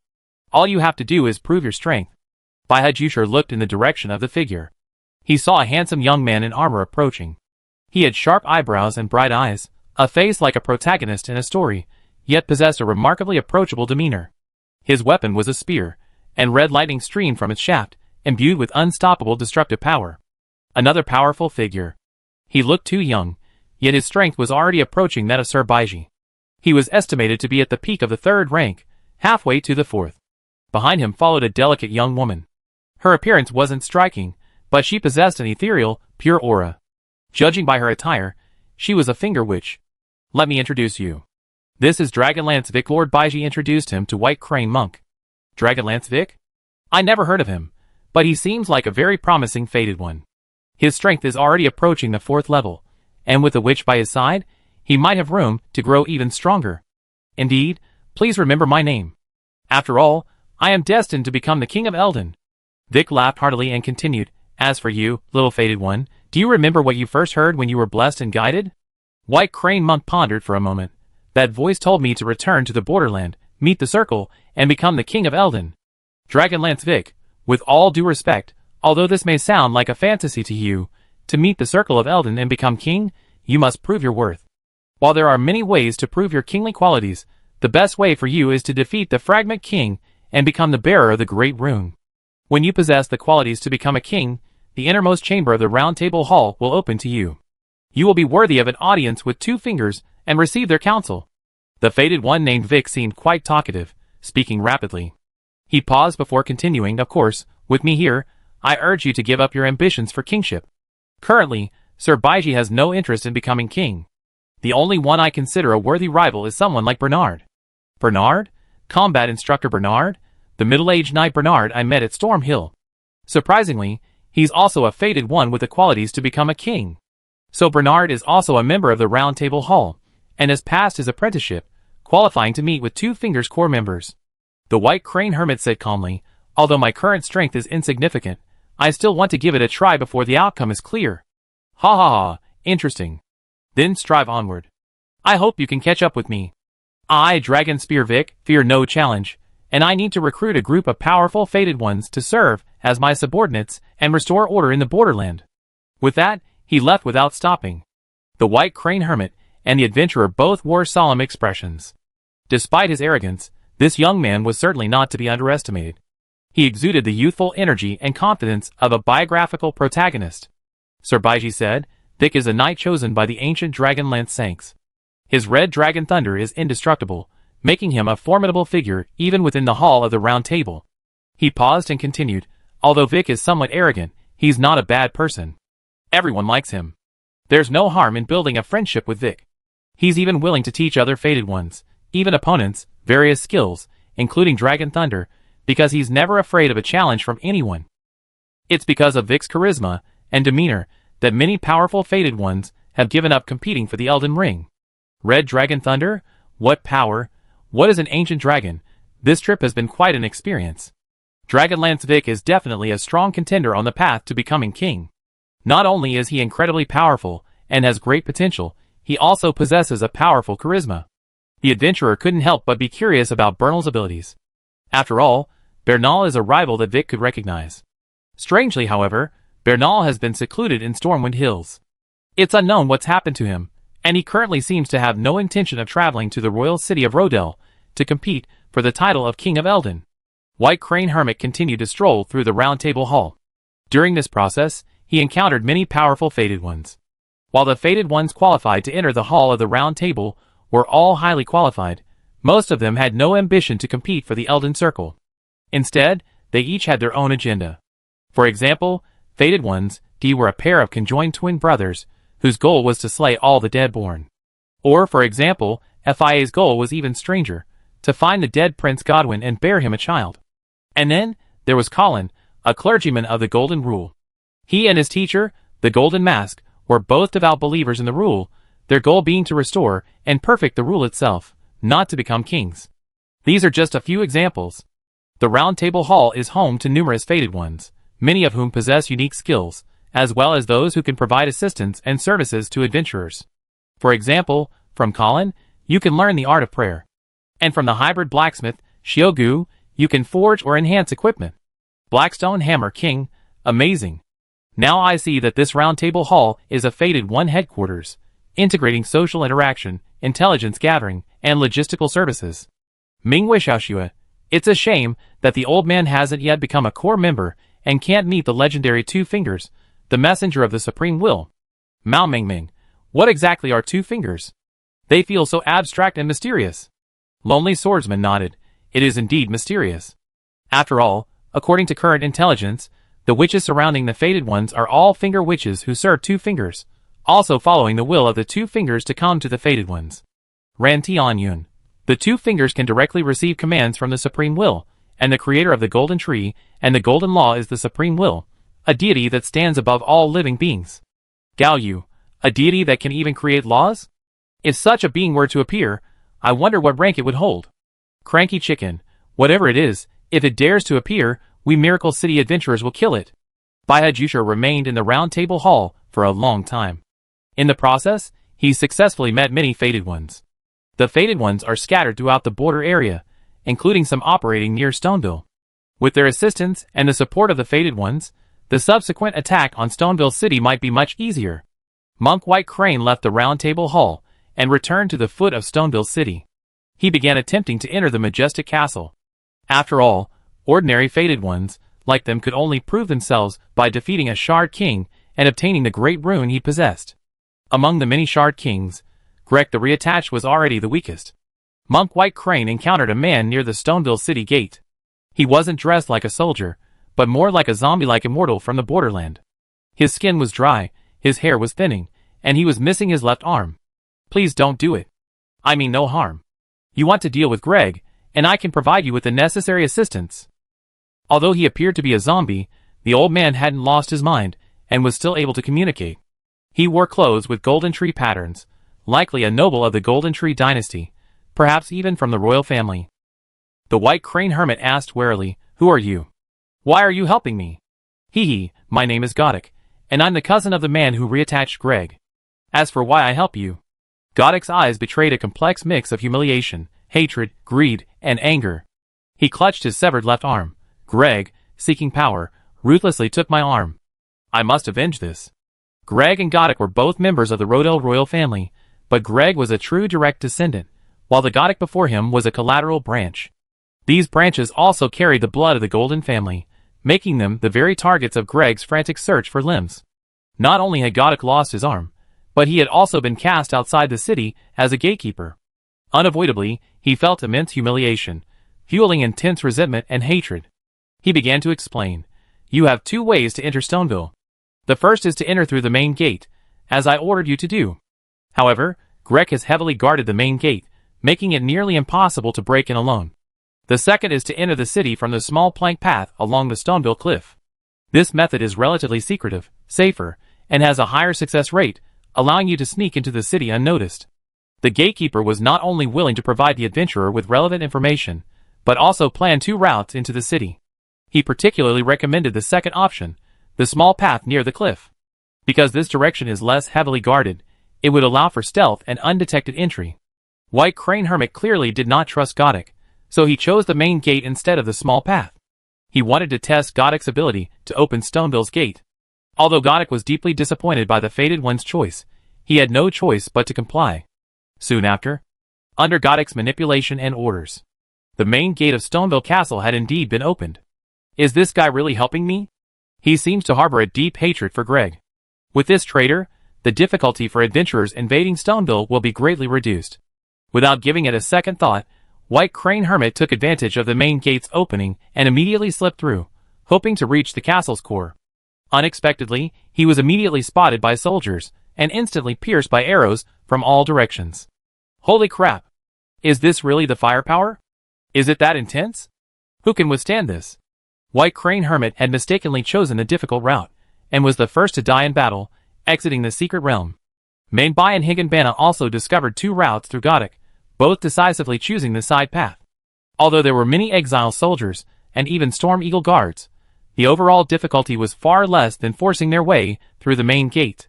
All you have to do is prove your strength. Baiha Jusher looked in the direction of the figure. He saw a handsome young man in armor approaching. He had sharp eyebrows and bright eyes, a face like a protagonist in a story, yet possessed a remarkably approachable demeanor. His weapon was a spear, and red lightning streamed from its shaft, imbued with unstoppable destructive power. Another powerful figure. He looked too young, yet his strength was already approaching that of Sir Baiji. He was estimated to be at the peak of the 3rd rank, halfway to the 4th. Behind him followed a delicate young woman. Her appearance wasn't striking, but she possessed an ethereal, pure aura. Judging by her attire, she was a finger witch. Let me introduce you. This is Dragonlance Vic. Lord Baiji introduced him to White Crane Monk. Dragonlance Vic? I never heard of him, but he seems like a very promising fated one. His strength is already approaching the 4th level, and with a witch by his side, he might have room to grow even stronger. Indeed, please remember my name. After all, I am destined to become the King of Eldon. Vic laughed heartily and continued, as for you, little fated one, do you remember what you first heard when you were blessed and guided? White Crane Monk pondered for a moment. That voice told me to return to the borderland, meet the circle, and become the King of Eldon. Dragonlance Vic, with all due respect, although this may sound like a fantasy to you, to meet the circle of Eldon and become king, you must prove your worth. While there are many ways to prove your kingly qualities, the best way for you is to defeat the Fragment King and become the bearer of the Great Rune. When you possess the qualities to become a king, the innermost chamber of the Round Table Hall will open to you. You will be worthy of an audience with 2 fingers and receive their counsel. The fated one named Vic seemed quite talkative, speaking rapidly. He paused before continuing, of course, with me here, I urge you to give up your ambitions for kingship. Currently, Sir Baiji has no interest in becoming king. The only one I consider a worthy rival is someone like Bernard. Bernard? Combat instructor Bernard? The middle-aged knight Bernard I met at Storm Hill. Surprisingly, he's also a fated one with the qualities to become a king. So Bernard is also a member of the Round Table Hall, and has passed his apprenticeship, qualifying to meet with 2 Fingers Corps members. The White Crane Hermit said calmly, although my current strength is insignificant, I still want to give it a try before the outcome is clear. Ha ha ha, interesting. Then strive onward. I hope you can catch up with me. I, Dragon Spear Vic, fear no challenge, and I need to recruit a group of powerful fated ones to serve as my subordinates and restore order in the borderland. With that, he left without stopping. The White Crane Hermit and the adventurer both wore solemn expressions. Despite his arrogance, this young man was certainly not to be underestimated. He exuded the youthful energy and confidence of a biographical protagonist. Sir Baiji said, Vic is a knight chosen by the ancient Dragonlance Saints. His red dragon thunder is indestructible, making him a formidable figure even within the hall of the Round Table. He paused and continued, although Vic is somewhat arrogant, he's not a bad person. Everyone likes him. There's no harm in building a friendship with Vic. He's even willing to teach other fated ones, even opponents, various skills, including Dragon Thunder, because he's never afraid of a challenge from anyone. It's because of Vic's charisma and demeanor that many powerful fated ones have given up competing for the Elden Ring. Red Dragon Thunder? What power? What is an ancient dragon? This trip has been quite an experience. Dragonlance Vic is definitely a strong contender on the path to becoming king. Not only is he incredibly powerful and has great potential, he also possesses a powerful charisma. The adventurer couldn't help but be curious about Bernal's abilities. After all, Bernal is a rival that Vic could recognize. Strangely, however, Bernal has been secluded in Stormwind Hills. It's unknown what's happened to him, and he currently seems to have no intention of traveling to the royal city of Rodel to compete for the title of King of Eldin. White Crane Hermit continued to stroll through the Round Table Hall. During this process, he encountered many powerful fated ones. While the fated ones qualified to enter the Hall of the Round Table were all highly qualified, most of them had no ambition to compete for the Elden Circle. Instead, they each had their own agenda. For example, fated ones, D were a pair of conjoined twin brothers, whose goal was to slay all the dead-born. Or, for example, FIA's goal was even stranger, to find the dead Prince Godwin and bear him a child. And then, there was Colin, a clergyman of the Golden Rule. He and his teacher, the Golden Mask, were both devout believers in the rule, their goal being to restore and perfect the rule itself, not to become kings. These are just a few examples. The Round Table Hall is home to numerous fated ones, many of whom possess unique skills, as well as those who can provide assistance and services to adventurers. For example, from Colin, you can learn the art of prayer. And from the hybrid blacksmith, Shiogu, you can forge or enhance equipment. Blackstone Hammer King, amazing. Now I see that this Round Table Hall is a fated one headquarters, integrating social interaction, intelligence gathering, and logistical services. Mingwei Xiaoxue, it's a shame that the old man hasn't yet become a core member and can't meet the legendary Two Fingers, the messenger of the Supreme Will. Mao Mingming, what exactly are Two Fingers? They feel so abstract and mysterious. Lonely Swordsman nodded, it is indeed mysterious. After all, according to current intelligence, the witches surrounding the fated ones are all finger witches who serve Two Fingers, also following the will of the Two Fingers to come to the fated ones. Ran Tianyun, the Two Fingers can directly receive commands from the Supreme Will, and the creator of the Golden Tree and the Golden Law is the Supreme Will, a deity that stands above all living beings. Gao Yu, a deity that can even create laws? If such a being were to appear, I wonder what rank it would hold. Cranky Chicken, whatever it is, if it dares to appear, we Miracle City adventurers will kill it. Baihe Jusha remained in the Round Table Hall for a long time. In the process, he successfully met many fated ones. The fated ones are scattered throughout the border area, including some operating near Stoneville. With their assistance and the support of the fated ones, the subsequent attack on Stoneville City might be much easier. Monk White Crane left the Round Table Hall and returned to the foot of Stoneville City. He began attempting to enter the majestic castle. After all, ordinary fated ones, like them, could only prove themselves by defeating a Shard King and obtaining the great rune he possessed. Among the many Shard Kings, Greg the Reattached was already the weakest. Monk White Crane encountered a man near the Stoneville City gate. He wasn't dressed like a soldier, but more like a zombie-like immortal from the borderland. His skin was dry, his hair was thinning, and he was missing his left arm. Please don't do it. I mean no harm. You want to deal with Greg, and I can provide you with the necessary assistance. Although he appeared to be a zombie, the old man hadn't lost his mind, and was still able to communicate. He wore clothes with Golden Tree patterns, likely a noble of the Golden Tree dynasty, perhaps even from the royal family. The White Crane Hermit asked warily, "Who are you? Why are you helping me?" Hee hee, my name is Godok, and I'm the cousin of the man who reattached Greg. As for why I help you. Godok's eyes betrayed a complex mix of humiliation, hatred, greed, and anger. He clutched his severed left arm. Greg, seeking power, ruthlessly took my arm. I must avenge this. Greg and Godok were both members of the Rodell royal family, but Greg was a true direct descendant, while the Godok before him was a collateral branch. These branches also carried the blood of the Golden family, making them the very targets of Greg's frantic search for limbs. Not only had Godok lost his arm, but he had also been cast outside the city as a gatekeeper. Unavoidably, he felt immense humiliation, fueling intense resentment and hatred. He began to explain. You have two ways to enter Stoneville. The first is to enter through the main gate, as I ordered you to do. However, Greg has heavily guarded the main gate, making it nearly impossible to break in alone. The second is to enter the city from the small plank path along the Stoneville cliff. This method is relatively secretive, safer, and has a higher success rate, allowing you to sneak into the city unnoticed. The gatekeeper was not only willing to provide the adventurer with relevant information, but also planned two routes into the city. He particularly recommended the second option, the small path near the cliff. Because this direction is less heavily guarded, it would allow for stealth and undetected entry. White Crane Hermit clearly did not trust Godok, so he chose the main gate instead of the small path. He wanted to test Godok's ability to open Stoneville's gate. Although Godok was deeply disappointed by the Fated One's choice, he had no choice but to comply. Soon after, under Godok's manipulation and orders, the main gate of Stoneville Castle had indeed been opened. Is this guy really helping me? He seems to harbor a deep hatred for Greg. With this traitor, the difficulty for adventurers invading Stoneville will be greatly reduced. Without giving it a second thought, White Crane Hermit took advantage of the main gate's opening and immediately slipped through, hoping to reach the castle's core. Unexpectedly, he was immediately spotted by soldiers and instantly pierced by arrows from all directions. Holy crap! Is this really the firepower? Is it that intense? Who can withstand this? White Crane Hermit had mistakenly chosen a difficult route, and was the first to die in battle, exiting the secret realm. Mainbai and Higanbana also discovered two routes through Godok, both decisively choosing the side path. Although there were many exile soldiers, and even Storm Eagle guards, the overall difficulty was far less than forcing their way through the main gate.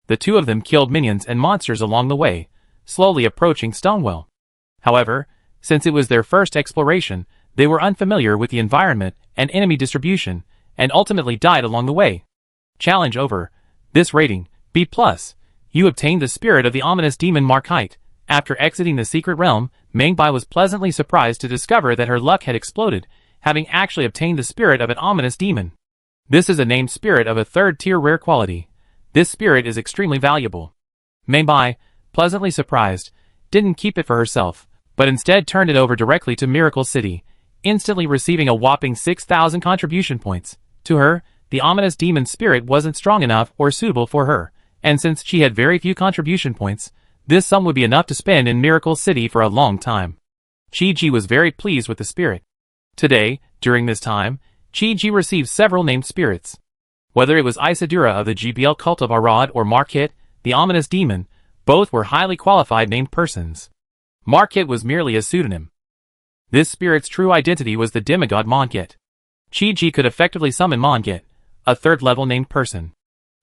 The two of them killed minions and monsters along the way, slowly approaching Stonewell. However, since it was their first exploration, they were unfamiliar with the environment and enemy distribution, and ultimately died along the way. Challenge over. This rating, B+. You obtained the spirit of the ominous demon Markite. After exiting the secret realm, Mangbai was pleasantly surprised to discover that her luck had exploded, having actually obtained the spirit of an ominous demon. This is a named spirit of a third-tier rare quality. This spirit is extremely valuable. Mangbai, pleasantly surprised, didn't keep it for herself, but instead turned it over directly to Miracle City, instantly receiving a whopping 6,000 contribution points. To her, the ominous demon spirit wasn't strong enough or suitable for her, and since she had very few contribution points, this sum would be enough to spend in Miracle City for a long time. Chi-Ji was very pleased with the spirit. Today, during this time, Chi-Ji received several named spirits. Whether it was Isadura of the GBL cult of Arad or Markit, the ominous demon, both were highly qualified named persons. Markit was merely a pseudonym. This spirit's true identity was the demigod Mongit. Chi-Ji could effectively summon Mongit, a third-level named person.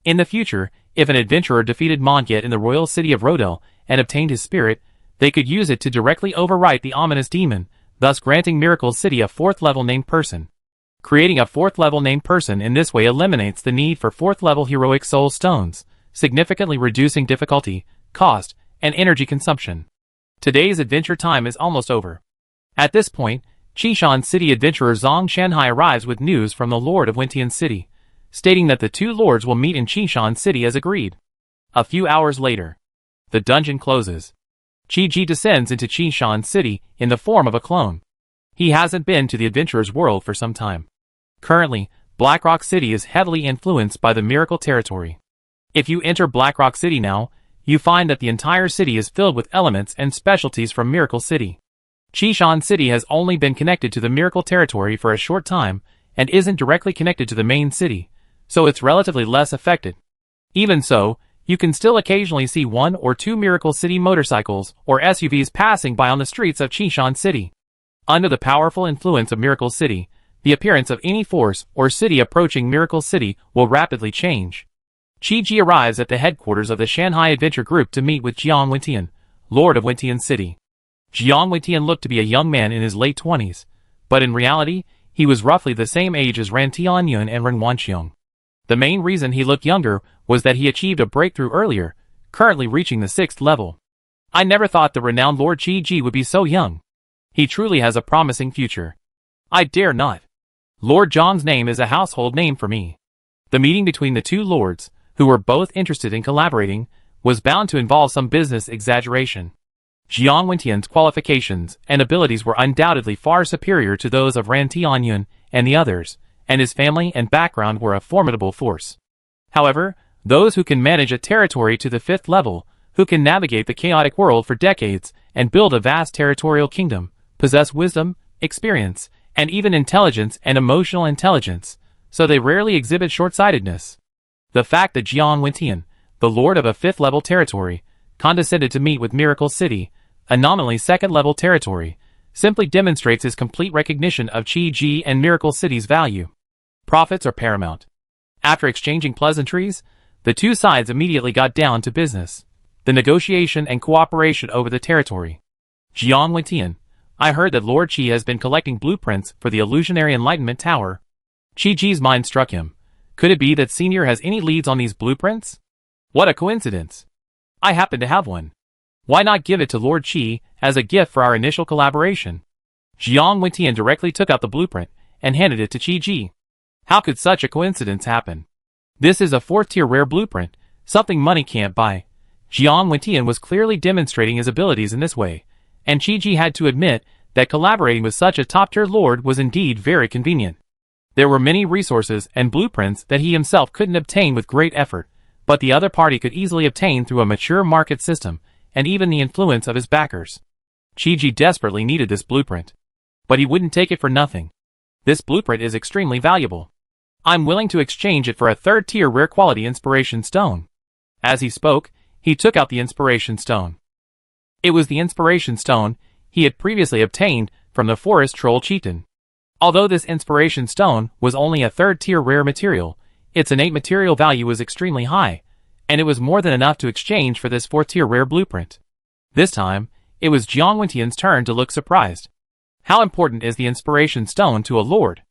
In the future, if an adventurer defeated Mongit in the royal city of Rodell and obtained his spirit, they could use it to directly overwrite the ominous demon, thus granting Miracle City a fourth-level named person. Creating a fourth-level named person in this way eliminates the need for fourth-level heroic soul stones, significantly reducing difficulty, cost, and energy consumption. Today's adventure time is almost over. At this point, Qishan City adventurer Zhang Shanhai arrives with news from the Lord of Wintian City, stating that the two lords will meet in Qishan City as agreed. A few hours later, the dungeon closes. Chi-Ji descends into Qishan City in the form of a clone. He hasn't been to the adventurer's world for some time. Currently, Blackrock City is heavily influenced by the Miracle Territory. If you enter Blackrock City now, you find that the entire city is filled with elements and specialties from Miracle City. Qishan City has only been connected to the Miracle Territory for a short time, and isn't directly connected to the main city, so it's relatively less affected. Even so, you can still occasionally see one or two Miracle City motorcycles or SUVs passing by on the streets of Qishan City. Under the powerful influence of Miracle City, The appearance of any force or city approaching Miracle City will rapidly change. Qi arrives at the headquarters of the Shanghai Adventure Group to meet with Jiang Wentian, Lord of Wentian City. Jiang Wentian looked to be a young man in his late 20s, but in reality, he was roughly the same age as Ran Tianyun and Ren Wanxiong. The main reason he looked younger was that he achieved a breakthrough earlier, currently reaching the 6th level. I never thought the renowned Lord Qi would be so young. He truly has a promising future. I dare not. Lord Zhang's name is a household name for me. The meeting between the two lords, who were both interested in collaborating, was bound to involve some business exaggeration. Jiang Wentian's qualifications and abilities were undoubtedly far superior to those of Ran Tianyun and the others, and his family and background were a formidable force. However, those who can manage a territory to the 5th level, who can navigate the chaotic world for decades and build a vast territorial kingdom, possess wisdom, experience, and even intelligence and emotional intelligence, so they rarely exhibit short-sightedness. The fact that Jiang Wentian, the lord of a 5th-level territory, condescended to meet with Miracle City, a nominally 2nd-level territory, simply demonstrates his complete recognition of Qi and Miracle City's value. Profits are paramount. After exchanging pleasantries, the two sides immediately got down to business. The negotiation and cooperation over the territory. Jiang Wentian, I heard that Lord Qi has been collecting blueprints for the illusionary enlightenment tower. Qi's mind struck him. Could it be that Senior has any leads on these blueprints? What a coincidence. I happen to have one. Why not give it to Lord Qi as a gift for our initial collaboration? Jiang Wentian directly took out the blueprint and handed it to Qi. How could such a coincidence happen? This is a 4th-tier rare blueprint, something money can't buy. Jiang Wentian was clearly demonstrating his abilities in this way, and Qi had to admit that collaborating with such a top-tier lord was indeed very convenient. There were many resources and blueprints that he himself couldn't obtain with great effort, but the other party could easily obtain through a mature market system, and even the influence of his backers. Qi desperately needed this blueprint. But he wouldn't take it for nothing. This blueprint is extremely valuable. I'm willing to exchange it for a 3rd-tier rare quality inspiration stone. As he spoke, he took out the inspiration stone. It was the inspiration stone he had previously obtained from the forest troll chieftain. Although this inspiration stone was only a 3rd-tier rare material, its innate material value was extremely high, and it was more than enough to exchange for this 4th-tier rare blueprint. This time, it was Jiang Wentian's turn to look surprised. How important is the inspiration stone to a lord?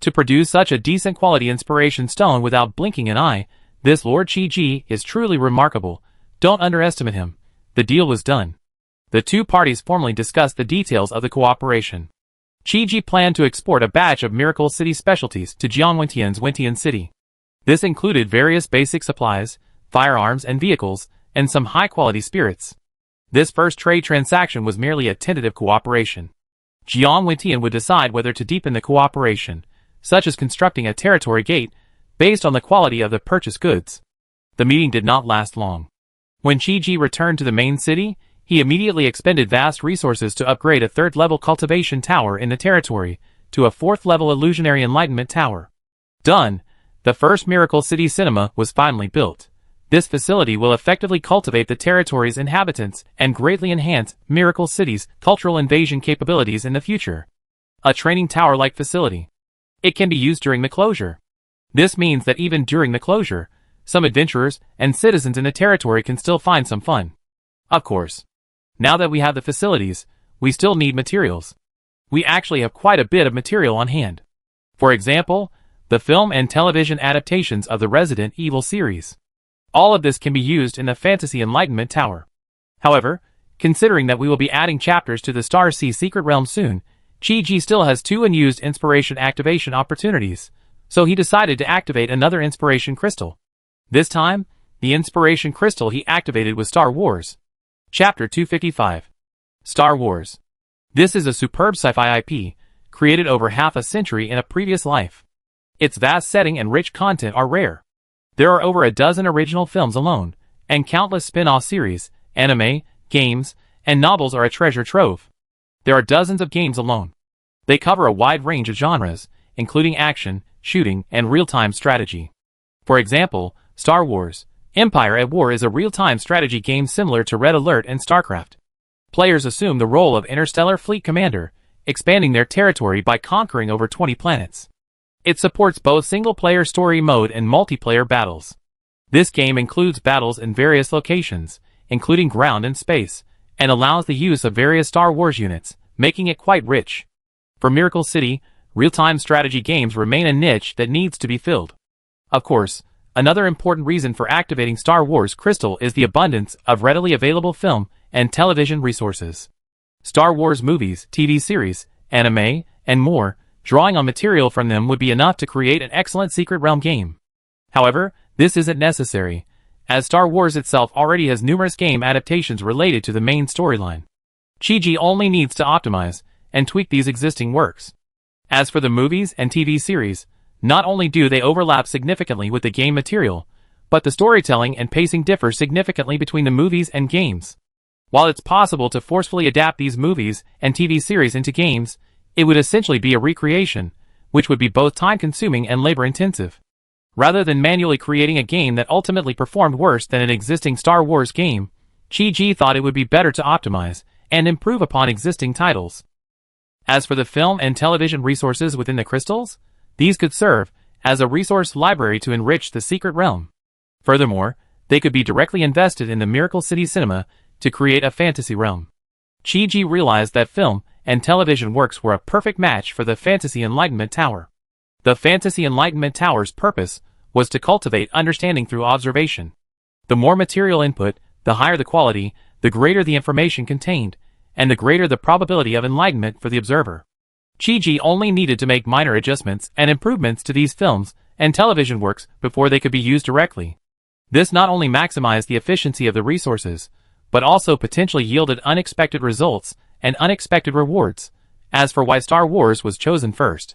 To produce such a decent quality inspiration stone without blinking an eye, this Lord Qi is truly remarkable. Don't underestimate him. The deal was done. The two parties formally discussed the details of the cooperation. Qi planned to export a batch of Miracle City specialties to Jiang Wentian's Wentian City. This included various basic supplies, firearms and vehicles, and some high-quality spirits. This first trade transaction was merely a tentative cooperation. Jiang Wentian would decide whether to deepen the cooperation, such as constructing a territory gate, based on the quality of the purchased goods. The meeting did not last long. When Qi returned to the main city, he immediately expended vast resources to upgrade a 3rd-level cultivation tower in the territory to a 4th-level illusionary enlightenment tower. Done. The first Miracle City cinema was finally built. This facility will effectively cultivate the territory's inhabitants and greatly enhance Miracle City's cultural invasion capabilities in the future. A training tower-like facility. It can be used during the closure. This means that even during the closure, some adventurers and citizens in the territory can still find some fun. Of course. Now that we have the facilities, we still need materials. We actually have quite a bit of material on hand. For example, the film and television adaptations of the Resident Evil series. All of this can be used in the Fantasy Enlightenment Tower. However, considering that we will be adding chapters to the Star Sea Secret Realm soon, Qi still has 2 unused inspiration activation opportunities, so he decided to activate another inspiration crystal. This time, the inspiration crystal he activated was Star Wars. Chapter 255. Star Wars. This is a superb sci-fi IP, created over half a century in a previous life. Its vast setting and rich content are rare. There are over a dozen original films alone, and countless spin-off series, anime, games, and novels are a treasure trove. There are dozens of games alone. They cover a wide range of genres, including action, shooting, and real-time strategy. For example, Star Wars: Empire at War is a real-time strategy game similar to Red Alert and StarCraft. Players assume the role of interstellar fleet commander, expanding their territory by conquering over 20 planets. It supports both single-player story mode and multiplayer battles. This game includes battles in various locations, including ground and space, and allows the use of various Star Wars units, making it quite rich. For Miracle City, real-time strategy games remain a niche that needs to be filled. Of course, another important reason for activating Star Wars Crystal is the abundance of readily available film and television resources. Star Wars movies, TV series, anime, and more, drawing on material from them would be enough to create an excellent Secret Realm game. However, this isn't necessary, as Star Wars itself already has numerous game adaptations related to the main storyline. CG only needs to optimize and tweak these existing works. As for the movies and TV series, not only do they overlap significantly with the game material, but the storytelling and pacing differ significantly between the movies and games. While it's possible to forcefully adapt these movies and TV series into games, it would essentially be a recreation, which would be both time-consuming and labor-intensive. Rather than manually creating a game that ultimately performed worse than an existing Star Wars game, GG thought it would be better to optimize and improve upon existing titles. As for the film and television resources within the crystals, these could serve as a resource library to enrich the Secret Realm. Furthermore, they could be directly invested in the Miracle City cinema to create a fantasy realm. GG realized that film and television works were a perfect match for the Fantasy Enlightenment Tower. The Fantasy Enlightenment Tower's purpose was to cultivate understanding through observation. The more material input, the higher the quality, the greater the information contained, and the greater the probability of enlightenment for the observer. GG only needed to make minor adjustments and improvements to these films and television works before they could be used directly. This not only maximized the efficiency of the resources, but also potentially yielded unexpected results and unexpected rewards. As for why Star Wars was chosen first,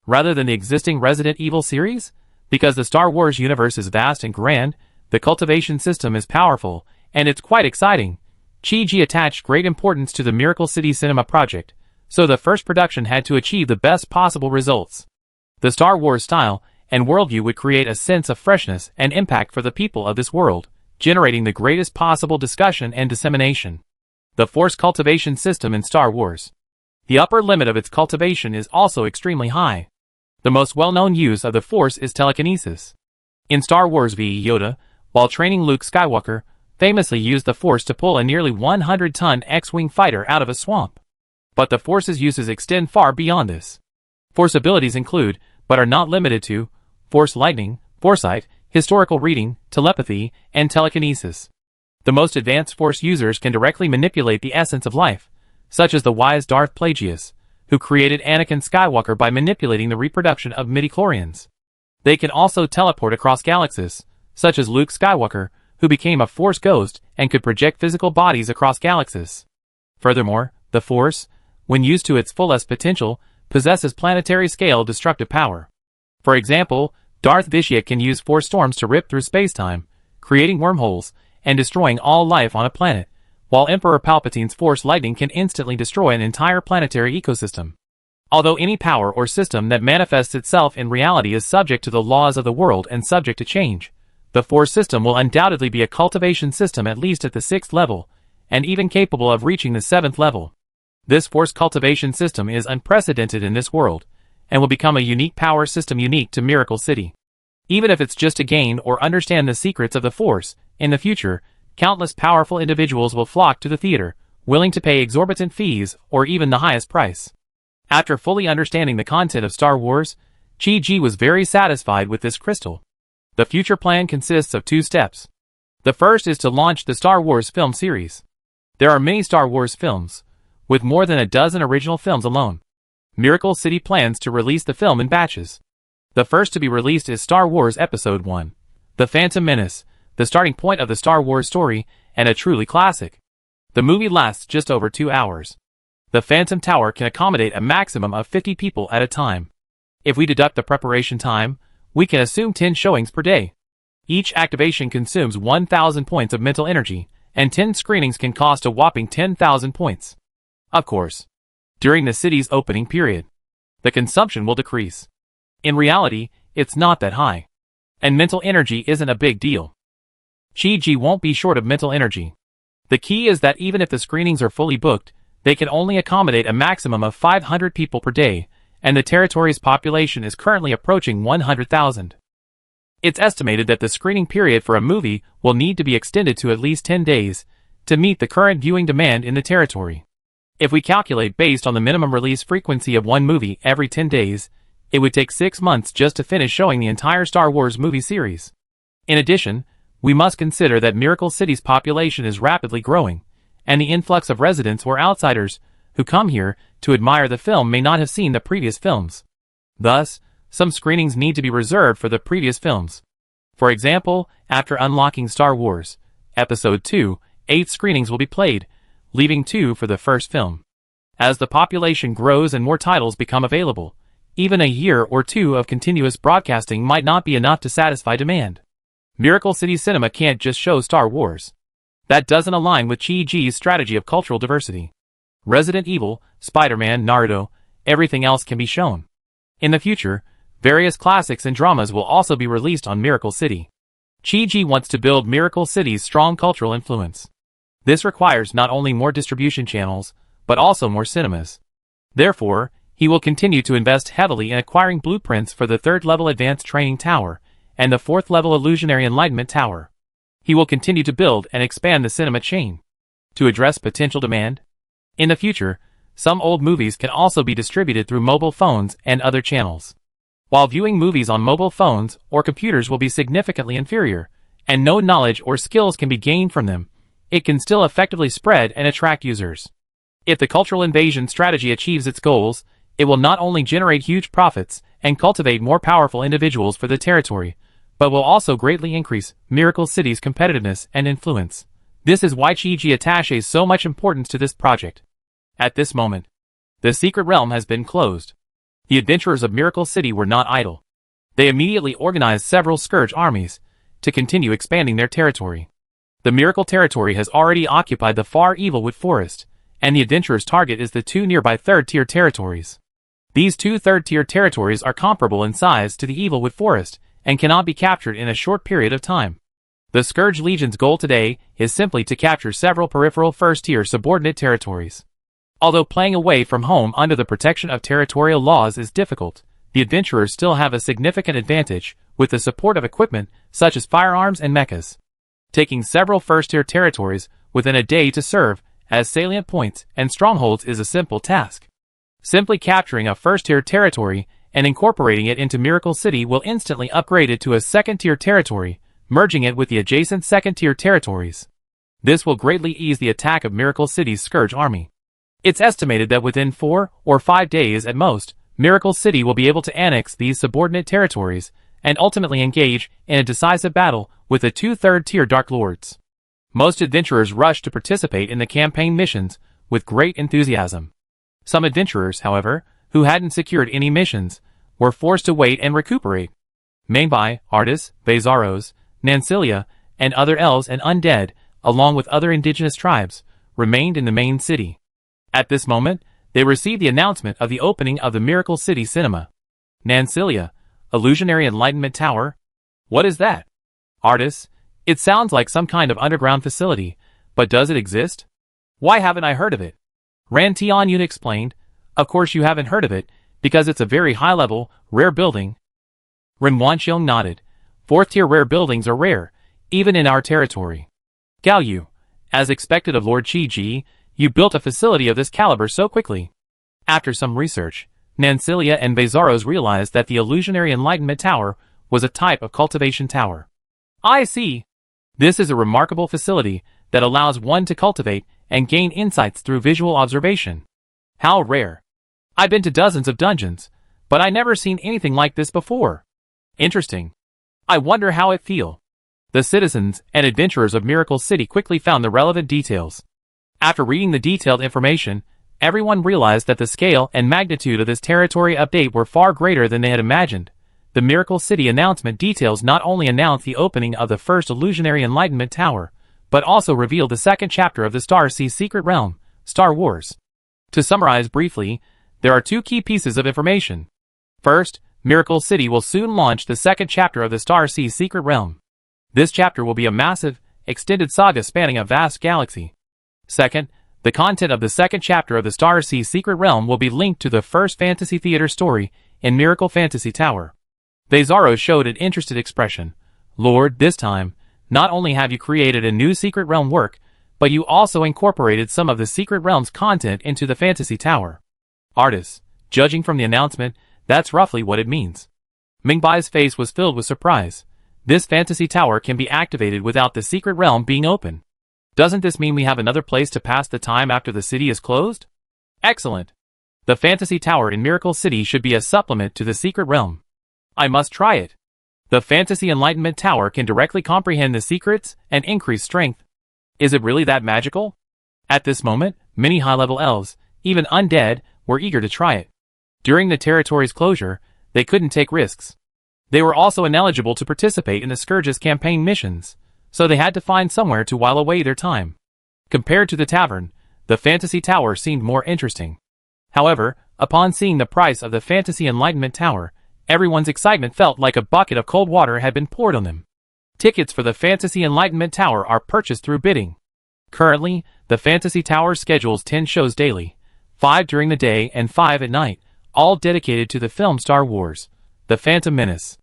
rather than the existing Resident Evil series, because the Star Wars universe is vast and grand, the cultivation system is powerful, and it's quite exciting. GG attached great importance to the Miracle City Cinema project, so the first production had to achieve the best possible results. The Star Wars style and worldview would create a sense of freshness and impact for the people of this world, generating the greatest possible discussion and dissemination. The Force cultivation system in Star Wars. The upper limit of its cultivation is also extremely high. The most well-known use of the Force is telekinesis. In Star Wars v Yoda, while training Luke Skywalker, famously used the Force to pull a nearly 100-ton X-Wing fighter out of a swamp. But the Force's uses extend far beyond this. Force abilities include, but are not limited to, Force lightning, foresight, historical reading, telepathy, and telekinesis. The most advanced Force users can directly manipulate the essence of life, such as the wise Darth Plagueis, who created Anakin Skywalker by manipulating the reproduction of midichlorians. They can also teleport across galaxies, such as Luke Skywalker, who became a Force ghost and could project physical bodies across galaxies. Furthermore, the Force, when used to its fullest potential, possesses planetary-scale destructive power. For example, Darth Vitiate can use Force storms to rip through space-time, creating wormholes and destroying all life on a planet, while Emperor Palpatine's Force lightning can instantly destroy an entire planetary ecosystem. Although any power or system that manifests itself in reality is subject to the laws of the world and subject to change, the Force system will undoubtedly be a cultivation system at least at the 6th level, and even capable of reaching the 7th level. This Force cultivation system is unprecedented in this world, and will become a unique power system unique to Miracle City. Even if it's just to gain or understand the secrets of the Force, in the future, countless powerful individuals will flock to the theater, willing to pay exorbitant fees or even the highest price. After fully understanding the content of Star Wars, GG was very satisfied with this crystal. The future plan consists of 2 steps. The first is to launch the Star Wars film series. There are many Star Wars films, with more than a dozen original films alone. Miracle City plans to release the film in batches. The first to be released is Star Wars Episode 1, The Phantom Menace, the starting point of the Star Wars story, and a truly classic. The movie lasts just over 2 hours. The Phantom Tower can accommodate a maximum of 50 people at a time. If we deduct the preparation time, we can assume 10 showings per day. Each activation consumes 1,000 points of mental energy, and 10 screenings can cost a whopping 10,000 points. Of course, during the city's opening period, the consumption will decrease. In reality, it's not that high. And mental energy isn't a big deal. GG won't be short of mental energy. The key is that even if the screenings are fully booked, They can only accommodate a maximum of 500 people per day, and the territory's population is currently approaching 100,000. It's estimated that the screening period for a movie will need to be extended to at least 10 days to meet the current viewing demand in the territory. If we calculate based on the minimum release frequency of one movie every 10 days, it would take 6 months just to finish showing the entire Star Wars movie series. In addition, we must consider that Miracle City's population is rapidly growing, and the influx of residents or outsiders who come here to admire the film may not have seen the previous films. Thus, some screenings need to be reserved for the previous films. For example, after unlocking Star Wars Episode 2, 8 screenings will be played, leaving 2 for the first film. As the population grows and more titles become available, even a year or two of continuous broadcasting might not be enough to satisfy demand. Miracle City Cinema can't just show Star Wars. That doesn't align with Chi-Ji's strategy of cultural diversity. Resident Evil, Spider-Man, Naruto, everything else can be shown. In the future, various classics and dramas will also be released on Miracle City. Chi-Ji wants to build Miracle City's strong cultural influence. This requires not only more distribution channels, but also more cinemas. Therefore, he will continue to invest heavily in acquiring blueprints for the 3rd level Advanced Training Tower and the 4th level Illusionary Enlightenment Tower. He will continue to build and expand the cinema chain to address potential demand. In the future, some old movies can also be distributed through mobile phones and other channels. While viewing movies on mobile phones or computers will be significantly inferior, and no knowledge or skills can be gained from them, it can still effectively spread and attract users. If the cultural invasion strategy achieves its goals, it will not only generate huge profits and cultivate more powerful individuals for the territory, but will also greatly increase Miracle City's competitiveness and influence. This is why Chi-Ji attaches so much importance to this project. At this moment, the secret realm has been closed. The adventurers of Miracle City were not idle. They immediately organized several Scourge armies to continue expanding their territory. The Miracle territory has already occupied the far Evilwood Forest, and the adventurers' target is the 2 nearby 3rd-tier territories. These 2 3rd-tier territories are comparable in size to the Evilwood Forest and cannot be captured in a short period of time. The Scourge Legion's goal today is simply to capture several peripheral 1st-tier subordinate territories. Although playing away from home under the protection of territorial laws is difficult, the adventurers still have a significant advantage with the support of equipment such as firearms and mechas. Taking several 1st-tier territories within a day to serve as salient points and strongholds is a simple task. Simply capturing a 1st-tier territory and incorporating it into Miracle City will instantly upgrade it to a 2nd-tier territory, merging it with the adjacent 2nd-tier territories. This will greatly ease the attack of Miracle City's Scourge army. It's estimated that within 4 or 5 days at most, Miracle City will be able to annex these subordinate territories and ultimately engage in a decisive battle with the 2 3rd-tier Dark Lords. Most adventurers rush to participate in the campaign missions with great enthusiasm. Some adventurers, however, who hadn't secured any missions, were forced to wait and recuperate. Mangbai, Artis, Bezaros, Nancilia, and other elves and undead, along with other indigenous tribes, remained in the main city. At this moment, they received the announcement of the opening of the Miracle City Cinema. Nancilia, Illusionary Enlightenment Tower? What is that? Artis, it sounds like some kind of underground facility, but does it exist? Why haven't I heard of it? Ran Tianyun explained, of course you haven't heard of it, because it's a very high-level, rare building. Ren Wanxiong nodded. 4th-tier rare buildings are rare, even in our territory. Gao Yu, as expected of Lord Chi-Ji, you built a facility of this caliber so quickly. After some research, Nancilia and Bezaros realized that the Illusionary Enlightenment Tower was a type of cultivation tower. I see. This is a remarkable facility that allows one to cultivate and gain insights through visual observation. How rare. I've been to dozens of dungeons, but I never seen anything like this before. Interesting. I wonder how it feel. The citizens and adventurers of Miracle City quickly found the relevant details. After reading the detailed information, everyone realized that the scale and magnitude of this territory update were far greater than they had imagined. The Miracle City announcement details not only announced the opening of the first Illusionary Enlightenment Tower, but also revealed the 2nd chapter of the Star Sea Secret Realm, Star Wars. To summarize briefly, there are 2 key pieces of information. First, Miracle City will soon launch the 2nd chapter of the Star Sea Secret Realm. This chapter will be a massive, extended saga spanning a vast galaxy. Second, The content of the second chapter of the Star Sea Secret Realm will be linked to the first fantasy theater story in Miracle Fantasy Tower. Bezaro showed an interested expression. Lord, this time, not only have you created a new Secret Realm work, but you also incorporated some of the Secret Realm's content into the Fantasy Tower. Artists, judging from the announcement, that's roughly what it means. Mingbai's face was filled with surprise. This Fantasy Tower can be activated without the Secret Realm being open. Doesn't this mean we have another place to pass the time after the city is closed? Excellent. The Fantasy Tower in Miracle City should be a supplement to the Secret Realm. I must try it. The Fantasy Enlightenment Tower can directly comprehend the secrets and increase strength. Is it really that magical? At this moment, many high-level elves, even undead, were eager to try it. During the territory's closure, they couldn't take risks. They were also ineligible to participate in the Scourge's campaign missions, so they had to find somewhere to while away their time. Compared to the tavern, the Fantasy Tower seemed more interesting. However, upon seeing the price of the Fantasy Enlightenment Tower, everyone's excitement felt like a bucket of cold water had been poured on them. Tickets for the Fantasy Enlightenment Tower are purchased through bidding. Currently, the Fantasy Tower schedules 10 shows daily, 5 during the day and 5 at night, all dedicated to the film Star Wars: The Phantom Menace.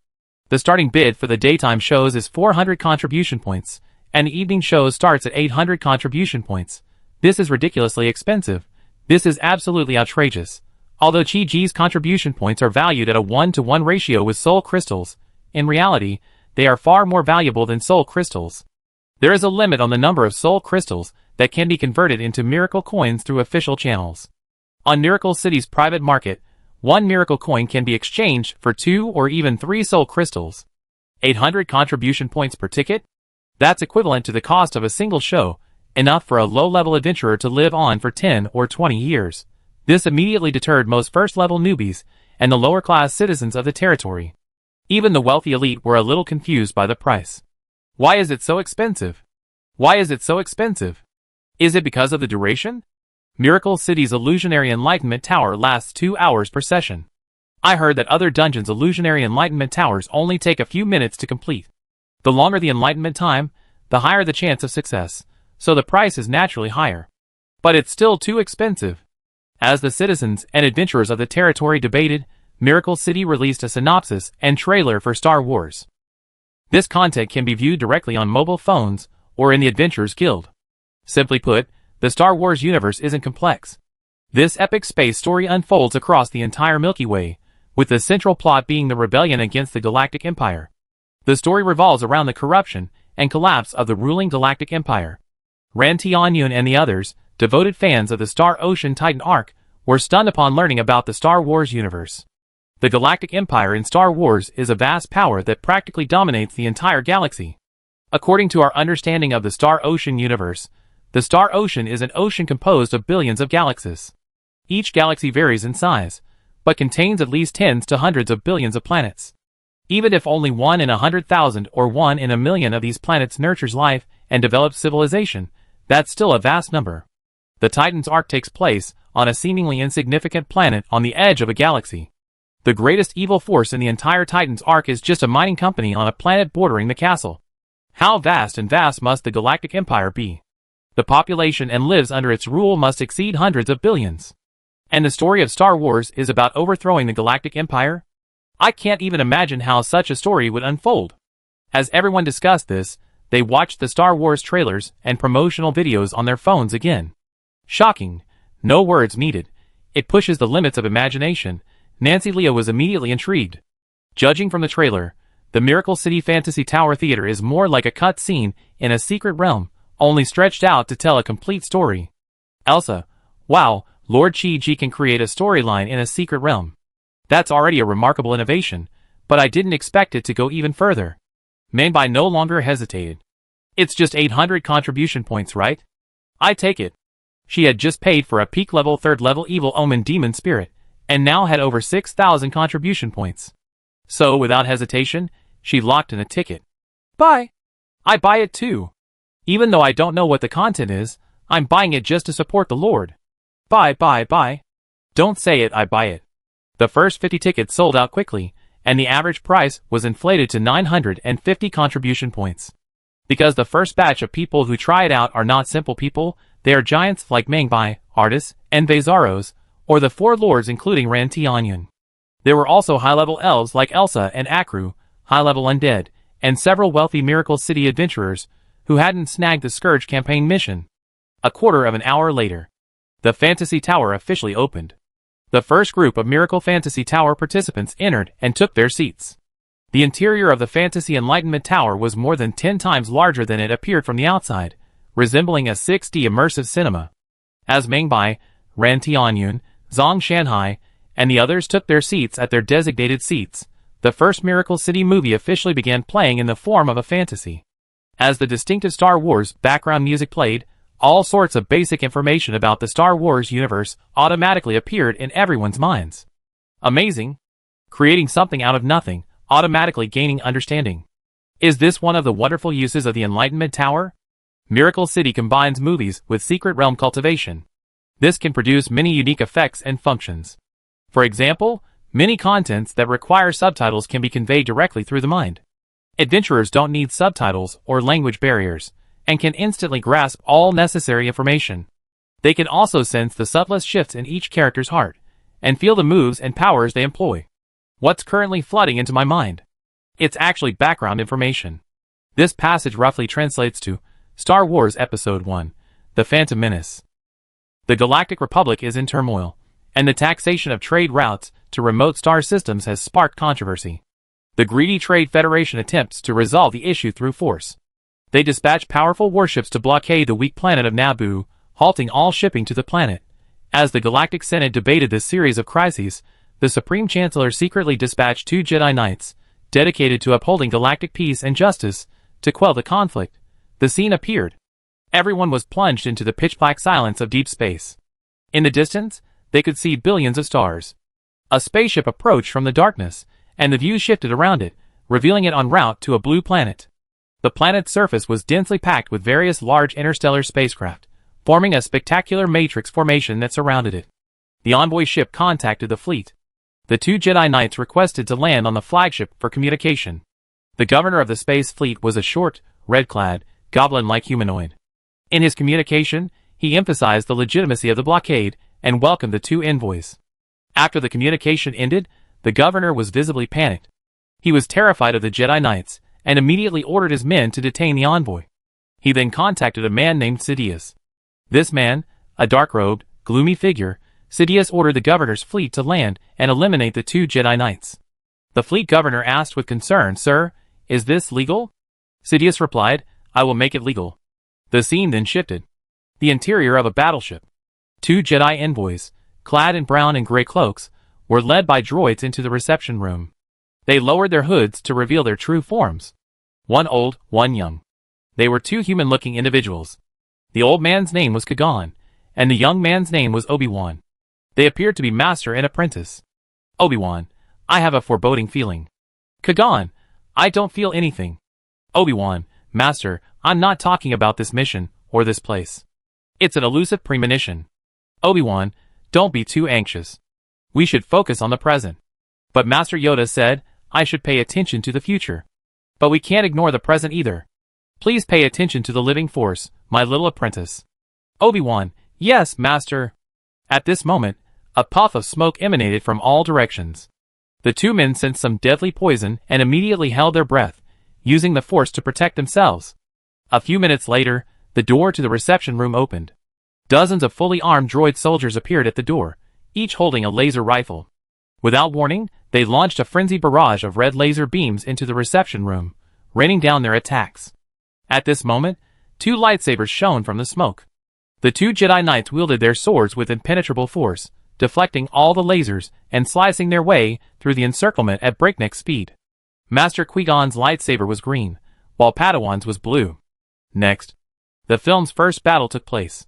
The starting bid for the daytime shows is 400 contribution points, and the evening shows starts at 800 contribution points. This is ridiculously expensive. This is absolutely outrageous. Although Chi-Ji's contribution points are valued at a 1-to-1 ratio with soul crystals, in reality, they are far more valuable than soul crystals. There is a limit on the number of soul crystals that can be converted into miracle coins through official channels. On Miracle City's private market, 1 miracle coin can be exchanged for 2 or even 3 soul crystals. 800 contribution points per ticket? That's equivalent to the cost of a single show, enough for a low-level adventurer to live on for 10 or 20 years. This immediately deterred most first-level newbies and the lower-class citizens of the territory. Even the wealthy elite were a little confused by the price. Why is it so expensive? Why is it so expensive? Is it because of the duration? Miracle City's Illusionary Enlightenment Tower lasts 2 hours per session. I heard that other dungeons' Illusionary Enlightenment Towers only take a few minutes to complete. The longer the enlightenment time, the higher the chance of success, so the price is naturally higher. But it's still too expensive. As the citizens and adventurers of the territory debated, Miracle City released a synopsis and trailer for Star Wars. This content can be viewed directly on mobile phones or in the Adventurers Guild. Simply put, the Star Wars universe isn't complex. This epic space story unfolds across the entire Milky Way, with the central plot being the rebellion against the Galactic Empire. The story revolves around the corruption and collapse of the ruling Galactic Empire. Ran Tianyun and the others, devoted fans of the Star Ocean Titan arc, were stunned upon learning about the Star Wars universe. The Galactic Empire in Star Wars is a vast power that practically dominates the entire galaxy. According to our understanding of the Star Ocean universe, the Star Ocean is an ocean composed of billions of galaxies. Each galaxy varies in size, but contains at least tens to hundreds of billions of planets. Even if only 1 in 100,000 or 1 in a million of these planets nurtures life and develops civilization, that's still a vast number. The Titan's arc takes place on a seemingly insignificant planet on the edge of a galaxy. The greatest evil force in the entire Titan's arc is just a mining company on a planet bordering the castle. How vast and vast must the Galactic Empire be? The population and lives under its rule must exceed hundreds of billions. And the story of Star Wars is about overthrowing the Galactic Empire? I can't even imagine how such a story would unfold. As everyone discussed this, they watched the Star Wars trailers and promotional videos on their phones again. Shocking. No words needed. It pushes the limits of imagination. Nancy Leo was immediately intrigued. Judging from the trailer, the Miracle City Fantasy Tower Theater is more like a cut scene in a secret realm, only stretched out to tell a complete story. Elsa, wow, Lord Chi-Ji can create a storyline in a secret realm. That's already a remarkable innovation, but I didn't expect it to go even further. Minbai no longer hesitated. It's just 800 contribution points, right? I take it. She had just paid for a peak-level 3rd-level Evil Omen Demon Spirit, and now had over 6,000 contribution points. So, without hesitation, she locked in a ticket. Buy! I buy it too. Even though I don't know what the content is, I'm buying it just to support the Lord. Buy. Don't say it, I buy it. The first 50 tickets sold out quickly, and the average price was inflated to 950 contribution points. Because the first batch of people who try it out are not simple people, They are giants like Mangbai, Artis, and Vazaros, or the four lords including Ran Tianyun. There were also high-level elves like Elsa and Akru, high-level undead, and several wealthy Miracle City adventurers who hadn't snagged the Scourge campaign mission. A quarter of an hour later, the Fantasy Tower officially opened. The first group of Miracle Fantasy Tower participants entered and took their seats. The interior of the Fantasy Enlightenment Tower was more than 10 times larger than it appeared from the outside, resembling a 6D immersive cinema. As Mengbai, Ran Tianyun, Zhang Shanhai, and the others took their seats at their designated seats, the first Miracle City movie officially began playing in the form of a fantasy. As the distinctive Star Wars background music played, all sorts of basic information about the Star Wars universe automatically appeared in everyone's minds. Amazing! Creating something out of nothing, automatically gaining understanding. Is this one of the wonderful uses of the Enlightenment Tower? Miracle City combines movies with secret realm cultivation. This can produce many unique effects and functions. For example, many contents that require subtitles can be conveyed directly through the mind. Adventurers don't need subtitles or language barriers, and can instantly grasp all necessary information. They can also sense the subtlest shifts in each character's heart, and feel the moves and powers they employ. What's currently flooding into my mind? It's actually background information. This passage roughly translates to Star Wars Episode 1, The Phantom Menace. The Galactic Republic is in turmoil, and the taxation of trade routes to remote star systems has sparked controversy. The greedy Trade Federation attempts to resolve the issue through force. They dispatch powerful warships to blockade the weak planet of Naboo, halting all shipping to the planet. As the Galactic Senate debated this series of crises, the Supreme Chancellor secretly dispatched 2 Jedi Knights, dedicated to upholding galactic peace and justice, to quell the conflict. The scene appeared. Everyone was plunged into the pitch-black silence of deep space. In the distance, they could see billions of stars. A spaceship approached from the darkness, and the view shifted around it, revealing it en route to a blue planet. The planet's surface was densely packed with various large interstellar spacecraft, forming a spectacular matrix formation that surrounded it. The envoy ship contacted the fleet. The 2 Jedi Knights requested to land on the flagship for communication. The governor of the space fleet was a short, red-clad, goblin-like humanoid. In his communication, he emphasized the legitimacy of the blockade and welcomed the 2 envoys. After the communication ended, the governor was visibly panicked. He was terrified of the Jedi Knights and immediately ordered his men to detain the envoy. He then contacted a man named Sidious. This man, a dark-robed, gloomy figure, Sidious ordered the governor's fleet to land and eliminate the 2 Jedi Knights. The fleet governor asked with concern, "Sir, is this legal?" Sidious replied, "I will make it legal." The scene then shifted. The interior of a battleship. 2 Jedi envoys, clad in brown and gray cloaks, were led by droids into the reception room. They lowered their hoods to reveal their true forms. One old, one young. They were 2 human-looking individuals. The old man's name was Kagan, and the young man's name was Obi-Wan. They appeared to be master and apprentice. Obi-Wan, I have a foreboding feeling. Kagan, I don't feel anything. Obi-Wan, Master, I'm not talking about this mission, or this place. It's an elusive premonition. Obi-Wan, don't be too anxious. We should focus on the present. But Master Yoda said, I should pay attention to the future. But we can't ignore the present either. Please pay attention to the living force, my little apprentice. Obi-Wan, yes, Master. At this moment, a puff of smoke emanated from all directions. The 2 men sensed some deadly poison and immediately held their breath, using the force to protect themselves. A few minutes later, the door to the reception room opened. Dozens of fully armed droid soldiers appeared at the door, each holding a laser rifle. Without warning, they launched a frenzied barrage of red laser beams into the reception room, raining down their attacks. At this moment, 2 lightsabers shone from the smoke. The 2 Jedi Knights wielded their swords with impenetrable force, deflecting all the lasers and slicing their way through the encirclement at breakneck speed. Master Qui-Gon's lightsaber was green, while Padawan's was blue. Next, the film's first battle took place.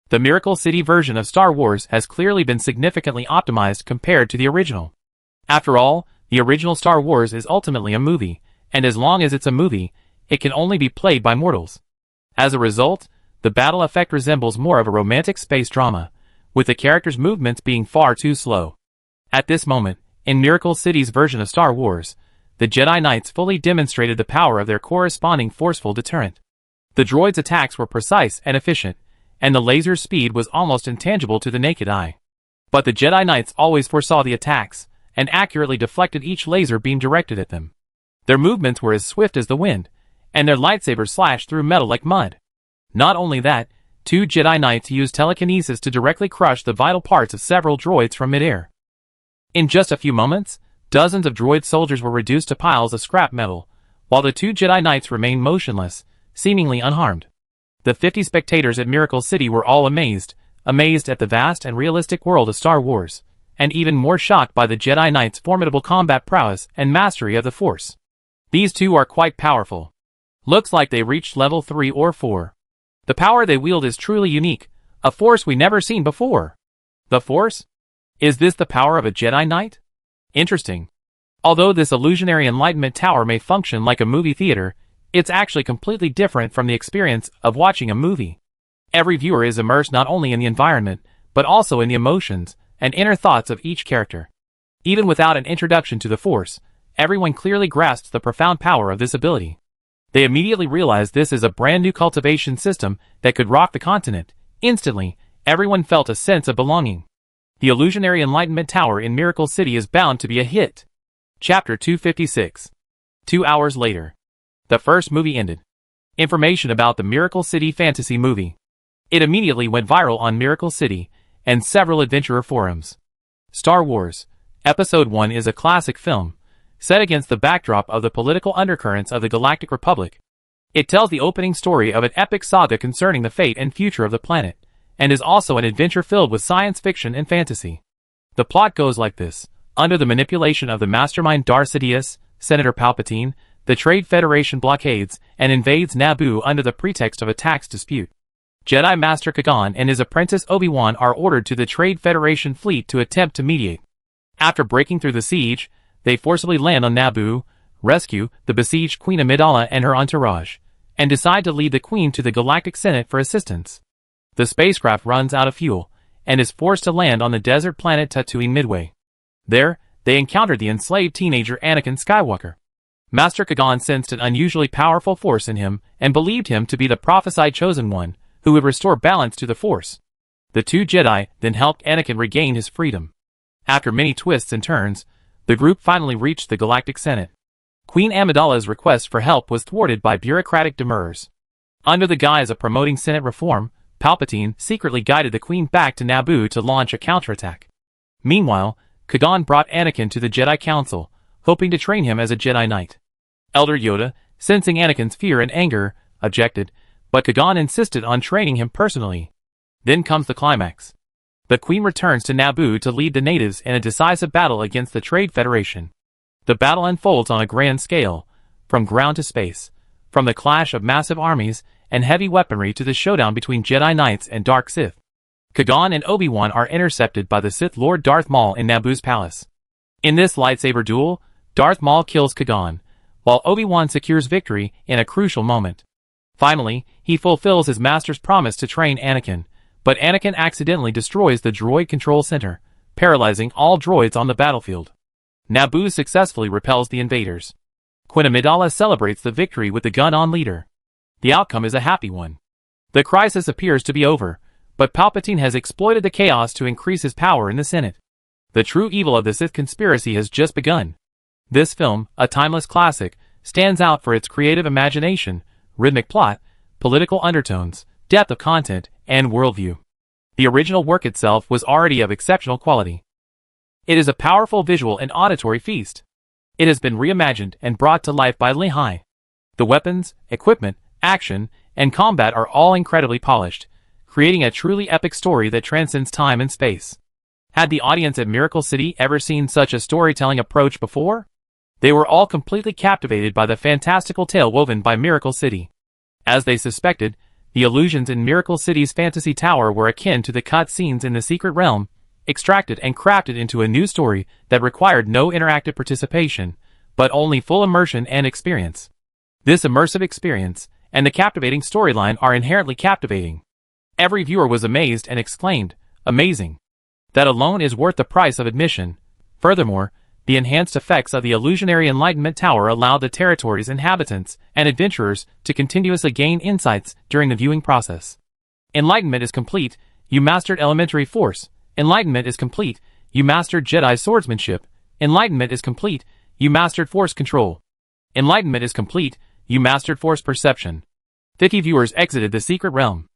The Miracle City version of Star Wars has clearly been significantly optimized compared to the original. After all, the original Star Wars is ultimately a movie, and as long as it's a movie, it can only be played by mortals. As a result, the battle effect resembles more of a romantic space drama, with the characters' movements being far too slow. At this moment, in Miracle City's version of Star Wars, the Jedi Knights fully demonstrated the power of their corresponding forceful deterrent. The droids' attacks were precise and efficient, and the laser's speed was almost intangible to the naked eye. But the Jedi Knights always foresaw the attacks, and accurately deflected each laser beam directed at them. Their movements were as swift as the wind, and their lightsabers slashed through metal like mud. Not only that, 2 Jedi Knights used telekinesis to directly crush the vital parts of several droids from midair. In just a few moments, dozens of droid soldiers were reduced to piles of scrap metal, while the 2 Jedi Knights remained motionless, seemingly unharmed. The 50 spectators at Miracle City were all amazed at the vast and realistic world of Star Wars, and even more shocked by the Jedi Knights' formidable combat prowess and mastery of the Force. These two are quite powerful. Looks like they reached level 3 or 4. The power they wield is truly unique, a force we never seen before. The Force? Is this the power of a Jedi Knight? Interesting. Although this illusionary enlightenment tower may function like a movie theater, it's actually completely different from the experience of watching a movie. Every viewer is immersed not only in the environment, but also in the emotions and inner thoughts of each character. Even without an introduction to the Force, everyone clearly grasps the profound power of this ability. They immediately realize this is a brand new cultivation system that could rock the continent. Instantly, everyone felt a sense of belonging. The illusionary enlightenment tower in Miracle City is bound to be a hit. Chapter 256. 2 hours later. The first movie ended. Information about the Miracle City fantasy movie. It immediately went viral on Miracle City and several adventurer forums. Star Wars Episode 1 is a classic film, set against the backdrop of the political undercurrents of the Galactic Republic. It tells the opening story of an epic saga concerning the fate and future of the planet, and is also an adventure filled with science fiction and fantasy. The plot goes like this. Under the manipulation of the mastermind Darth Sidious, Senator Palpatine, the Trade Federation blockades and invades Naboo under the pretext of a tax dispute. Jedi Master Qui-Gon and his apprentice Obi-Wan are ordered to the Trade Federation fleet to attempt to mediate. After breaking through the siege, they forcibly land on Naboo, rescue the besieged Queen Amidala and her entourage, and decide to lead the Queen to the Galactic Senate for assistance. The spacecraft runs out of fuel, and is forced to land on the desert planet Tatooine midway. There, they encountered the enslaved teenager Anakin Skywalker. Master Qui-Gon sensed an unusually powerful force in him, and believed him to be the prophesied chosen one, who would restore balance to the Force. The 2 Jedi then helped Anakin regain his freedom. After many twists and turns, the group finally reached the Galactic Senate. Queen Amidala's request for help was thwarted by bureaucratic demurs. Under the guise of promoting Senate reform, Palpatine secretly guided the Queen back to Naboo to launch a counterattack. Meanwhile, Qui-Gon brought Anakin to the Jedi Council, hoping to train him as a Jedi Knight. Elder Yoda, sensing Anakin's fear and anger, objected, but Qui-Gon insisted on training him personally. Then comes the climax. The Queen returns to Naboo to lead the natives in a decisive battle against the Trade Federation. The battle unfolds on a grand scale, from ground to space, from the clash of massive armies and heavy weaponry to the showdown between Jedi Knights and Dark Sith. Qui-Gon and Obi-Wan are intercepted by the Sith Lord Darth Maul in Naboo's palace. In this lightsaber duel, Darth Maul kills Qui-Gon, while Obi-Wan secures victory in a crucial moment. Finally, he fulfills his master's promise to train Anakin, but Anakin accidentally destroys the droid control center, paralyzing all droids on the battlefield. Naboo successfully repels the invaders. Queen Amidala celebrates the victory with the gun-on leader. The outcome is a happy one. The crisis appears to be over, but Palpatine has exploited the chaos to increase his power in the Senate. The true evil of the Sith conspiracy has just begun. This film, a timeless classic, stands out for its creative imagination, rhythmic plot, political undertones, depth of content, and worldview. The original work itself was already of exceptional quality. It is a powerful visual and auditory feast. It has been reimagined and brought to life by Lehigh. The weapons, equipment, action, and combat are all incredibly polished, creating a truly epic story that transcends time and space. Had the audience at Miracle City ever seen such a storytelling approach before? They were all completely captivated by the fantastical tale woven by Miracle City. As they suspected, the illusions in Miracle City's fantasy tower were akin to the cut scenes in the Secret Realm, extracted and crafted into a new story that required no interactive participation, but only full immersion and experience. This immersive experience and the captivating storyline are inherently captivating. Every viewer was amazed and exclaimed, "Amazing!" That alone is worth the price of admission. Furthermore, the enhanced effects of the illusionary Enlightenment Tower allowed the territory's inhabitants and adventurers to continuously gain insights during the viewing process. Enlightenment is complete, you mastered elementary force. Enlightenment is complete, you mastered Jedi swordsmanship. Enlightenment is complete, you mastered force control. Enlightenment is complete, you mastered force perception. 50 viewers exited the secret realm.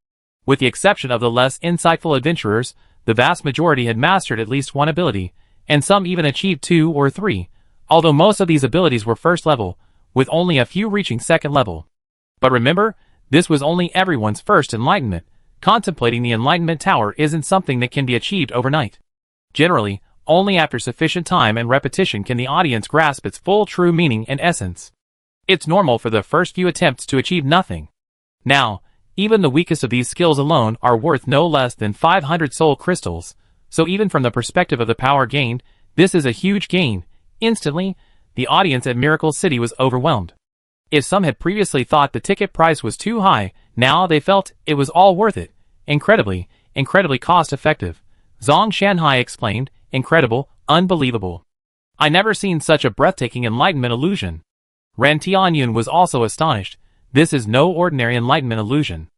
With the exception of the less insightful adventurers, the vast majority had mastered at least one ability, and some even achieved 2 or 3, although most of these abilities were first level, with only a few reaching second level. But remember, this was only everyone's first enlightenment. Contemplating the Enlightenment Tower isn't something that can be achieved overnight. Generally, only after sufficient time and repetition can the audience grasp its full true meaning and essence. It's normal for the first few attempts to achieve nothing. Now, even the weakest of these skills alone are worth no less than 500 soul crystals, so even from the perspective of the power gained, this is a huge gain. Instantly, the audience at Miracle City was overwhelmed. If some had previously thought the ticket price was too high, now they felt it was all worth it. Incredibly cost-effective. Zhong Shanhai explained, incredible, unbelievable. I never seen such a breathtaking enlightenment illusion. Ran Tianyun was also astonished. This is no ordinary enlightenment illusion.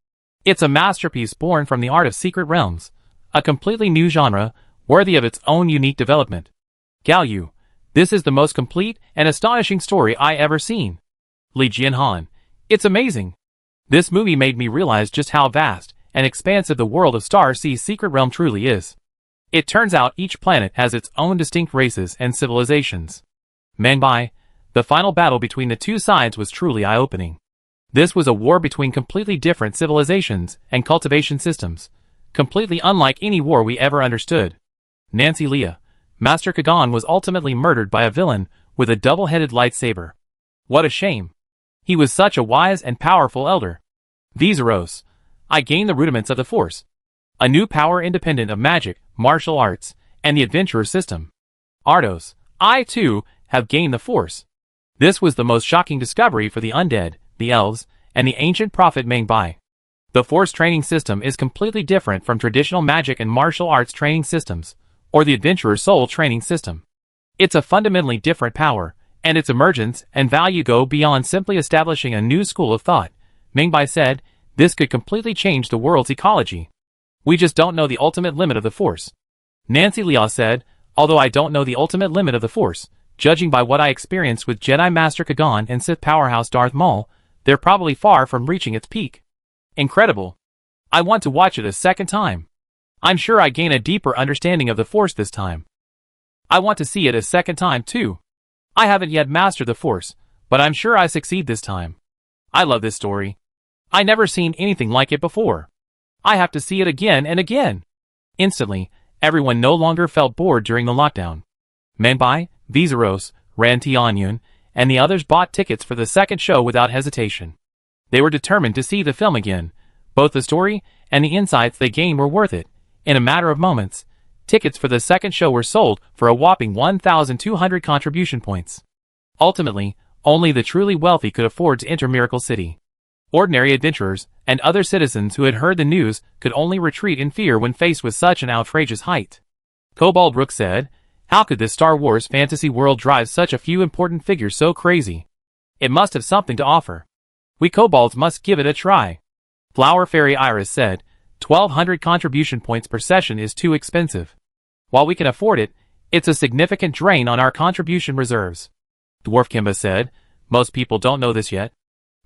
It's a masterpiece born from the art of secret realms, a completely new genre, worthy of its own unique development. Gao Yu, this is the most complete and astonishing story I ever seen. Li Jianhan, it's amazing. This movie made me realize just how vast and expansive the world of Star C's secret realm truly is. It turns out each planet has its own distinct races and civilizations. Mangbai, the final battle between the two sides was truly eye-opening. This was a war between completely different civilizations and cultivation systems, completely unlike any war we ever understood. Nancy Leah, Master Kagan was ultimately murdered by a villain with a double-headed lightsaber. What a shame. He was such a wise and powerful elder. Viseros, I gained the rudiments of the Force. A new power independent of magic, martial arts, and the adventurer system. Ardos, I too have gained the Force. This was the most shocking discovery for the undead, the elves, and the ancient prophet Mangbai. The Force training system is completely different from traditional magic and martial arts training systems, or the adventurer soul training system. It's a fundamentally different power, and its emergence and value go beyond simply establishing a new school of thought. Mingbai said, this could completely change the world's ecology. We just don't know the ultimate limit of the Force. Nancy Liao said, although I don't know the ultimate limit of the Force, judging by what I experienced with Jedi Master Kagan and Sith powerhouse Darth Maul, they're probably far from reaching its peak. Incredible. I want to watch it a second time. I'm sure I gain a deeper understanding of the Force this time. I want to see it a second time too. I haven't yet mastered the Force, but I'm sure I succeed this time. I love this story. I never seen anything like it before. I have to see it again and again. Instantly, everyone no longer felt bored during the lockdown. Mangbai, Viseros, Ran Tianyun, and the others bought tickets for the second show without hesitation. They were determined to see the film again. Both the story and the insights they gained were worth it. In a matter of moments, tickets for the second show were sold for a whopping 1,200 contribution points. Ultimately, only the truly wealthy could afford to enter Miracle City. Ordinary adventurers and other citizens who had heard the news could only retreat in fear when faced with such an outrageous height. Cobalt Brook said, how could this Star Wars fantasy world drive such a few important figures so crazy? It must have something to offer. We kobolds must give it a try. Flower Fairy Iris said, 1,200 contribution points per session is too expensive. While we can afford it, it's a significant drain on our contribution reserves. Dwarf Kimba said, most people don't know this yet.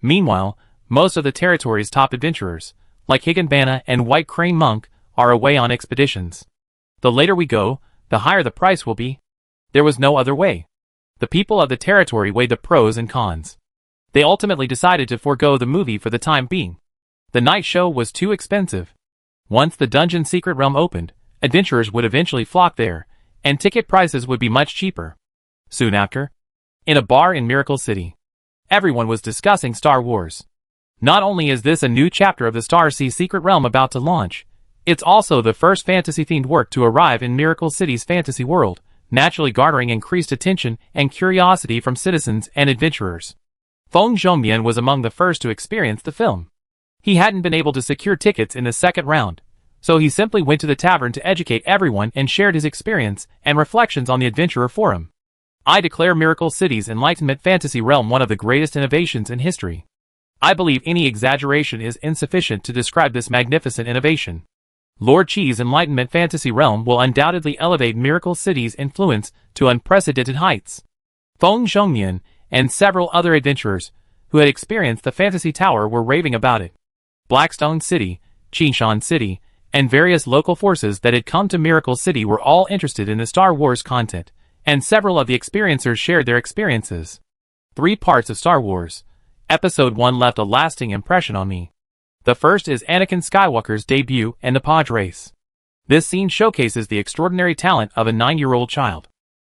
Meanwhile, most of the territory's top adventurers, like Higanbana and White Crane Monk, are away on expeditions. The later we go, the higher the price will be. There was no other way. The people of the territory weighed the pros and cons. They ultimately decided to forego the movie for the time being. The night show was too expensive. Once the dungeon secret realm opened, adventurers would eventually flock there, and ticket prices would be much cheaper. Soon after, in a bar in Miracle City, everyone was discussing Star Wars. Not only is this a new chapter of the Star Sea secret realm about to launch, it's also the first fantasy-themed work to arrive in Miracle City's fantasy world, naturally garnering increased attention and curiosity from citizens and adventurers. Feng Zhongmian was among the first to experience the film. He hadn't been able to secure tickets in the second round, so he simply went to the tavern to educate everyone and shared his experience and reflections on the Adventurer Forum. I declare Miracle City's Enlightenment fantasy realm one of the greatest innovations in history. I believe any exaggeration is insufficient to describe this magnificent innovation. Lord Chi's Enlightenment fantasy realm will undoubtedly elevate Miracle City's influence to unprecedented heights. Feng Zhongnian and several other adventurers who had experienced the Fantasy Tower were raving about it. Blackstone City, Qingshan City, and various local forces that had come to Miracle City were all interested in the Star Wars content, and several of the experiencers shared their experiences. 3 parts of Star Wars. Episode 1 left a lasting impression on me. The first is Anakin Skywalker's debut and the Pod race. This scene showcases the extraordinary talent of a 9-year-old child.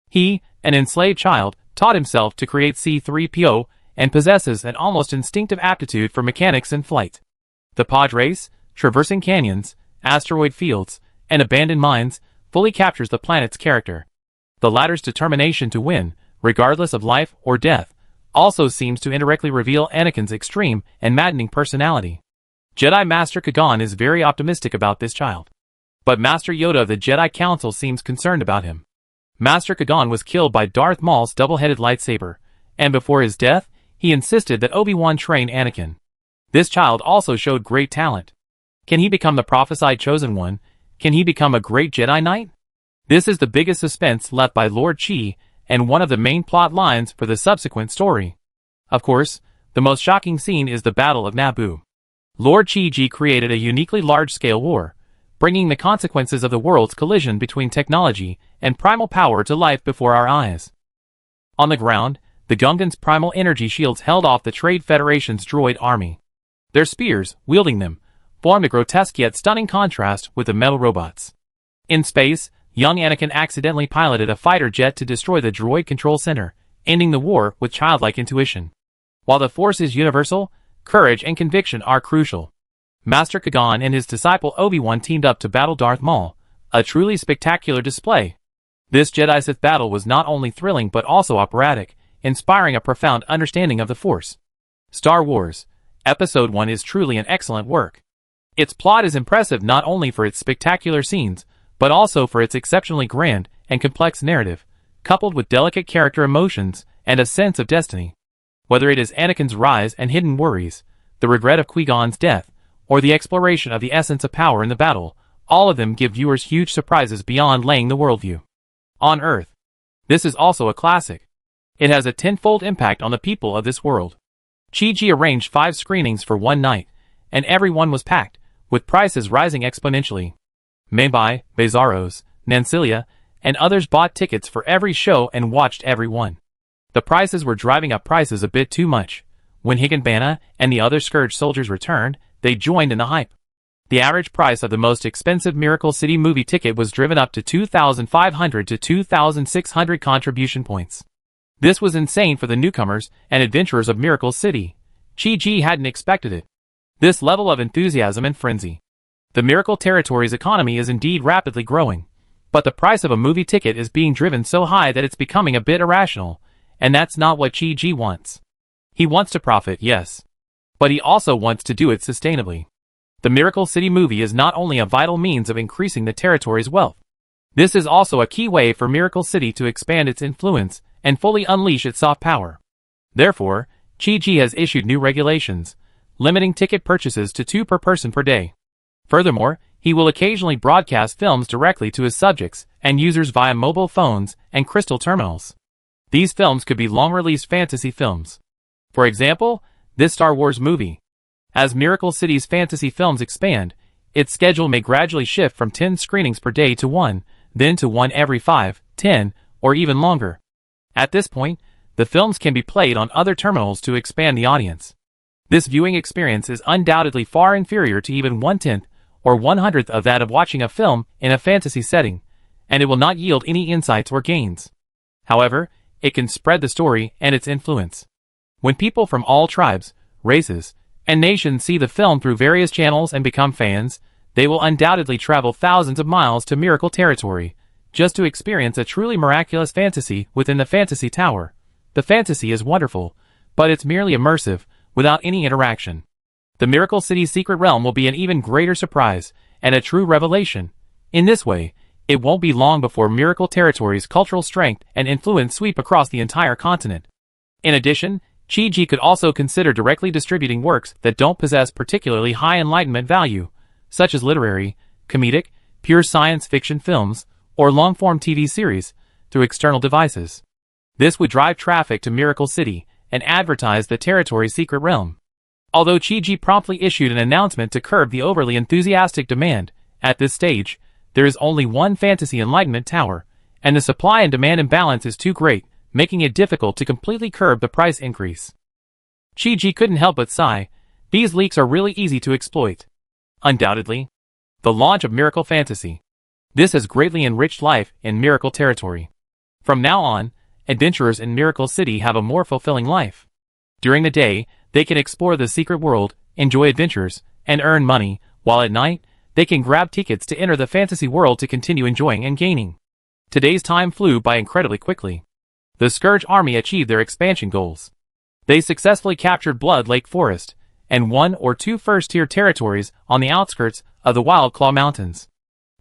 He, an enslaved child, taught himself to create C-3PO and possesses an almost instinctive aptitude for mechanics and flight. The Pod race, traversing canyons, asteroid fields, and abandoned mines, fully captures the planet's character. The latter's determination to win, regardless of life or death, also seems to indirectly reveal Anakin's extreme and maddening personality. Jedi Master Kagan is very optimistic about this child. But Master Yoda of the Jedi Council seems concerned about him. Master Kagan was killed by Darth Maul's double-headed lightsaber, and before his death, he insisted that Obi-Wan train Anakin. This child also showed great talent. Can he become the prophesied chosen one? Can he become a great Jedi Knight? This is the biggest suspense left by Lord Chi, and one of the main plot lines for the subsequent story. Of course, the most shocking scene is the Battle of Naboo. Lord Chi created a uniquely large-scale war, bringing the consequences of the world's collision between technology and primal power to life before our eyes. On the ground, the Gungans' primal energy shields held off the Trade Federation's droid army. Their spears, wielding them, formed a grotesque yet stunning contrast with the metal robots. In space, young Anakin accidentally piloted a fighter jet to destroy the droid control center, ending the war with childlike intuition. While the Force is universal, courage and conviction are crucial. Master Kagan and his disciple Obi-Wan teamed up to battle Darth Maul, a truly spectacular display. This Jedi-Sith battle was not only thrilling but also operatic, inspiring a profound understanding of the Force. Star Wars Episode 1 is truly an excellent work. Its plot is impressive not only for its spectacular scenes, but also for its exceptionally grand and complex narrative, coupled with delicate character emotions and a sense of destiny. Whether it is Anakin's rise and hidden worries, the regret of Qui-Gon's death, or the exploration of the essence of power in the battle, all of them give viewers huge surprises beyond laying the worldview. On Earth. This is also a classic. It has a tenfold impact on the people of this world. Chi-Ji arranged 5 screenings for one night, and everyone was packed, with prices rising exponentially. Mumbai, Bezaros, Nancilia, and others bought tickets for every show and watched every one. The prices were driving up prices a bit too much. When Higanbana and the other Scourge soldiers returned, they joined in the hype. The average price of the most expensive Miracle City movie ticket was driven up to 2,500 to 2,600 contribution points. This was insane for the newcomers and adventurers of Miracle City. Chi-Ji hadn't expected it. This level of enthusiasm and frenzy. The Miracle Territory's economy is indeed rapidly growing, but the price of a movie ticket is being driven so high that it's becoming a bit irrational, and that's not what Chi-Ji wants. He wants to profit, yes, but he also wants to do it sustainably. The Miracle City movie is not only a vital means of increasing the territory's wealth. This is also a key way for Miracle City to expand its influence and fully unleash its soft power. Therefore, Chi-Ji has issued new regulations, limiting ticket purchases to 2 per person per day. Furthermore, he will occasionally broadcast films directly to his subjects and users via mobile phones and crystal terminals. These films could be long-release fantasy films. For example, this Star Wars movie. As Miracle City's fantasy films expand, its schedule may gradually shift from 10 screenings per day to 1, then to 1 every 5, 10, or even longer. At this point, the films can be played on other terminals to expand the audience. This viewing experience is undoubtedly far inferior to even 1/10 or 1/100th of that of watching a film in a fantasy setting, and it will not yield any insights or gains. However, it can spread the story and its influence. When people from all tribes, races, and nations see the film through various channels and become fans, they will undoubtedly travel thousands of miles to Miracle Territory, just to experience a truly miraculous fantasy within the Fantasy Tower. The fantasy is wonderful, but it's merely immersive, without any interaction. The Miracle City's secret realm will be an even greater surprise, and a true revelation. In this way, it won't be long before Miracle Territory's cultural strength and influence sweep across the entire continent. In addition, Chi could also consider directly distributing works that don't possess particularly high enlightenment value, such as literary, comedic, pure science fiction films, or long-form TV series, through external devices. This would drive traffic to Miracle City and advertise the territory's secret realm. Although Chi promptly issued an announcement to curb the overly enthusiastic demand, at this stage, there is only one fantasy enlightenment tower, and the supply and demand imbalance is too great, making it difficult to completely curb the price increase. Chi couldn't help but sigh. These leaks are really easy to exploit. Undoubtedly. The launch of Miracle Fantasy. This has greatly enriched life in Miracle Territory. From now on, adventurers in Miracle City have a more fulfilling life. During the day, they can explore the secret world, enjoy adventures, and earn money, while at night, they can grab tickets to enter the fantasy world to continue enjoying and gaining. Today's time flew by incredibly quickly. The Scourge Army achieved their expansion goals. They successfully captured Blood Lake Forest, and 1 or 2 first-tier territories on the outskirts of the Wild Claw Mountains.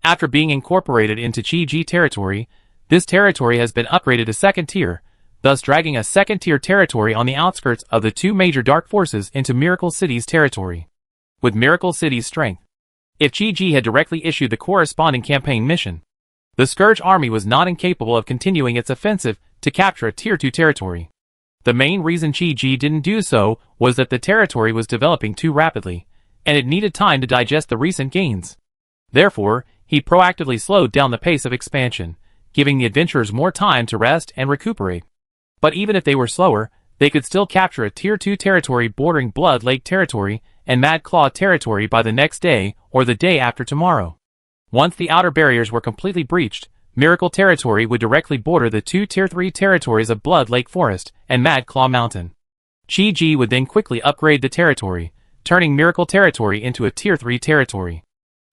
After being incorporated into Chi territory, this territory has been upgraded to second tier, thus dragging a second-tier territory on the outskirts of the 2 major dark forces into Miracle City's territory. With Miracle City's strength, if Chi had directly issued the corresponding campaign mission, the Scourge Army was not incapable of continuing its offensive to capture a Tier 2 territory. The main reason Chi didn't do so was that the territory was developing too rapidly, and it needed time to digest the recent gains. Therefore, he proactively slowed down the pace of expansion, giving the adventurers more time to rest and recuperate. But even if they were slower, they could still capture a Tier 2 territory bordering Blood Lake territory and Mad Claw territory by the next day or the day after tomorrow. Once the outer barriers were completely breached, Miracle Territory would directly border the 2 Tier 3 territories of Blood Lake Forest and Mad Claw Mountain. Chi would then quickly upgrade the territory, turning Miracle Territory into a Tier 3 territory.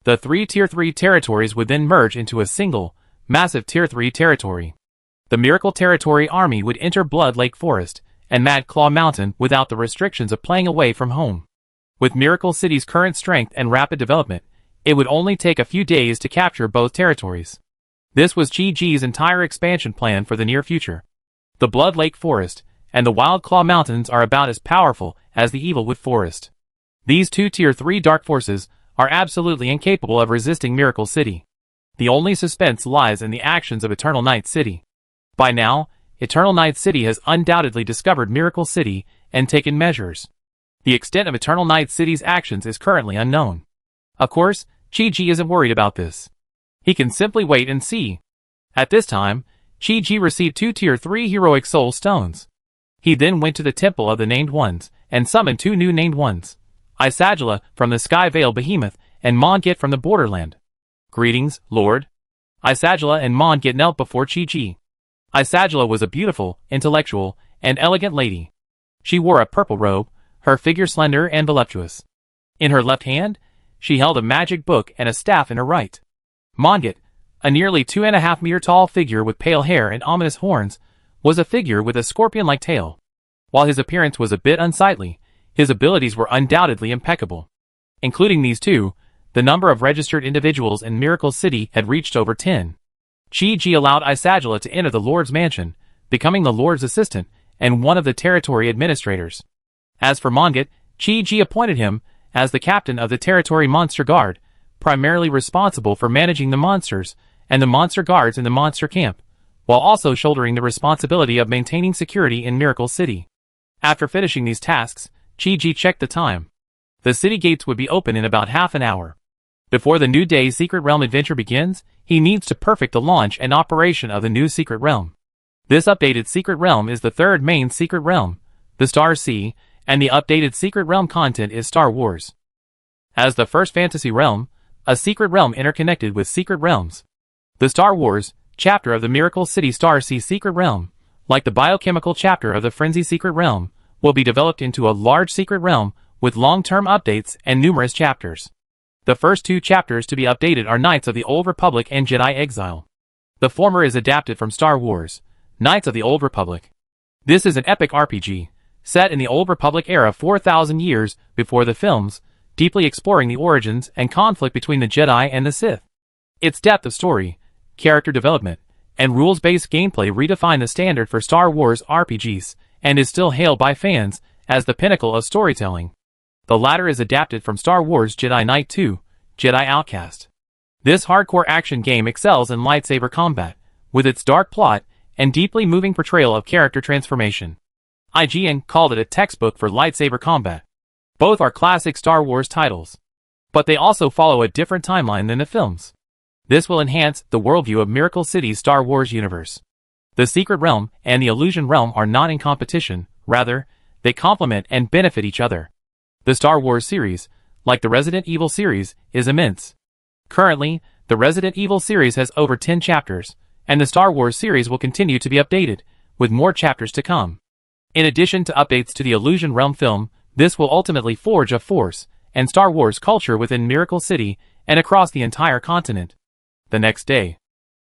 The 3 Tier 3 territories would then merge into a single, massive Tier 3 territory. The Miracle Territory Army would enter Blood Lake Forest and Mad Claw Mountain without the restrictions of playing away from home. With Miracle City's current strength and rapid development, it would only take a few days to capture both territories. This was Chi's entire expansion plan for the near future. The Blood Lake Forest and the Wild Claw Mountains are about as powerful as the Evilwood Forest. These 2 Tier 3 dark forces are absolutely incapable of resisting Miracle City. The only suspense lies in the actions of Eternal Night City. By now, Eternal Night City has undoubtedly discovered Miracle City and taken measures. The extent of Eternal Night City's actions is currently unknown. Of course, Chi isn't worried about this. He can simply wait and see. At this time, Chi received 2 Tier 3 Heroic Soul Stones. He then went to the Temple of the Named Ones and summoned 2 new Named Ones, Isagila from the Sky Veil Behemoth and Mongit from the Borderland. Greetings, Lord. Isagila and Mongit knelt before Chi. Isagila was a beautiful, intellectual, and elegant lady. She wore a purple robe, her figure slender and voluptuous. In her left hand, she held a magic book and a staff in her right. Mongit, a nearly 2.5 meter tall figure with pale hair and ominous horns, was a figure with a scorpion-like tail. While his appearance was a bit unsightly, his abilities were undoubtedly impeccable. Including these 2, the number of registered individuals in Miracle City had reached over 10. Chi allowed Isagila to enter the Lord's mansion, becoming the Lord's assistant and one of the territory administrators. As for Mongit, Chi appointed him as the captain of the Territory Monster Guard, primarily responsible for managing the monsters and the monster guards in the monster camp, while also shouldering the responsibility of maintaining security in Miracle City. After finishing these tasks, Chi checked the time. The city gates would be open in about half an hour. Before the new day's Secret Realm adventure begins, he needs to perfect the launch and operation of the new Secret Realm. This updated Secret Realm is the 3rd main Secret Realm, the Star Sea, and the updated Secret Realm content is Star Wars. As the first fantasy realm, a secret realm interconnected with secret realms. The Star Wars chapter of the Miracle City Star Sea Secret Realm, like the biochemical chapter of the Frenzy Secret Realm, will be developed into a large secret realm with long-term updates and numerous chapters. The first 2 chapters to be updated are Knights of the Old Republic and Jedi Exile. The former is adapted from Star Wars, Knights of the Old Republic. This is an epic RPG, set in the Old Republic era 4,000 years before the films, deeply exploring the origins and conflict between the Jedi and the Sith. Its depth of story, character development, and rules-based gameplay redefine the standard for Star Wars RPGs, and is still hailed by fans as the pinnacle of storytelling. The latter is adapted from Star Wars Jedi Knight 2, Jedi Outcast. This hardcore action game excels in lightsaber combat, with its dark plot and deeply moving portrayal of character transformation. IGN called it a textbook for lightsaber combat. Both are classic Star Wars titles, but they also follow a different timeline than the films. This will enhance the worldview of Miracle City's Star Wars universe. The Secret Realm and the Illusion Realm are not in competition, rather, they complement and benefit each other. The Star Wars series, like the Resident Evil series, is immense. Currently, the Resident Evil series has over 10 chapters, and the Star Wars series will continue to be updated, with more chapters to come. In addition to updates to the Illusion Realm film, this will ultimately forge a Force and Star Wars culture within Miracle City and across the entire continent. The next day,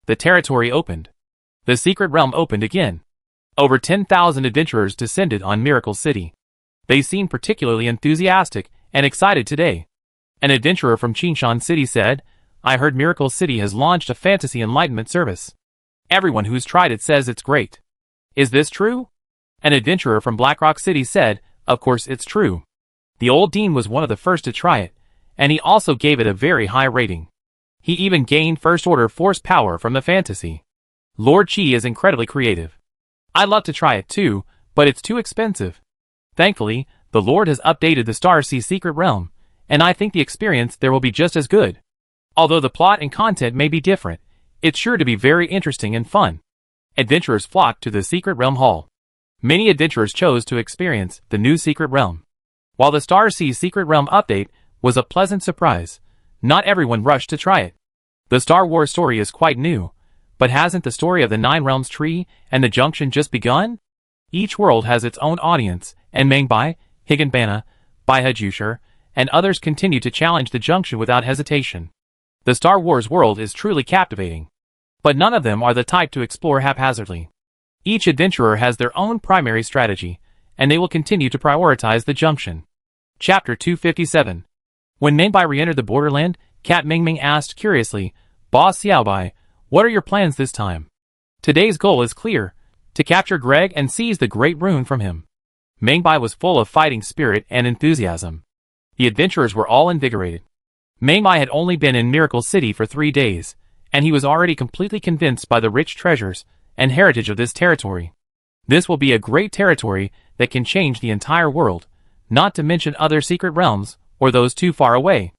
the territory opened. The Secret Realm opened again. Over 10,000 adventurers descended on Miracle City. They seemed particularly enthusiastic and excited today. An adventurer from Qinshan City said, "I heard Miracle City has launched a fantasy enlightenment service. Everyone who's tried it says it's great. Is this true?" An adventurer from Blackrock City said, "Of course it's true. The old dean was one of the first to try it, and he also gave it a very high rating. He even gained first-order force power from the fantasy. Lord Qi is incredibly creative. I'd love to try it too, but it's too expensive. Thankfully, the Lord has updated the Star Sea Secret Realm, and I think the experience there will be just as good. Although the plot and content may be different, it's sure to be very interesting and fun." Adventurers flocked to the Secret Realm Hall. Many adventurers chose to experience the new Secret Realm. While the Star Sea Secret Realm update was a pleasant surprise, not everyone rushed to try it. The Star Wars story is quite new, but hasn't the story of the Nine Realms tree and the Junction just begun? Each world has its own audience, and Mengbai, Higanbana, Baihajusher, and others continue to challenge the Junction without hesitation. The Star Wars world is truly captivating, but none of them are the type to explore haphazardly. Each adventurer has their own primary strategy, and they will continue to prioritize the Junction. Chapter 257. When Mengbai re-entered the borderland, Cat Mingming asked curiously, "Boss Xiaobai, what are your plans this time?" "Today's goal is clear, to capture Greg and seize the Great Rune from him." Mengbai was full of fighting spirit and enthusiasm. The adventurers were all invigorated. Mengbai had only been in Miracle City for 3 days, and he was already completely convinced by the rich treasures and heritage of this territory. This will be a great territory that can change the entire world, not to mention other secret realms, or those too far away.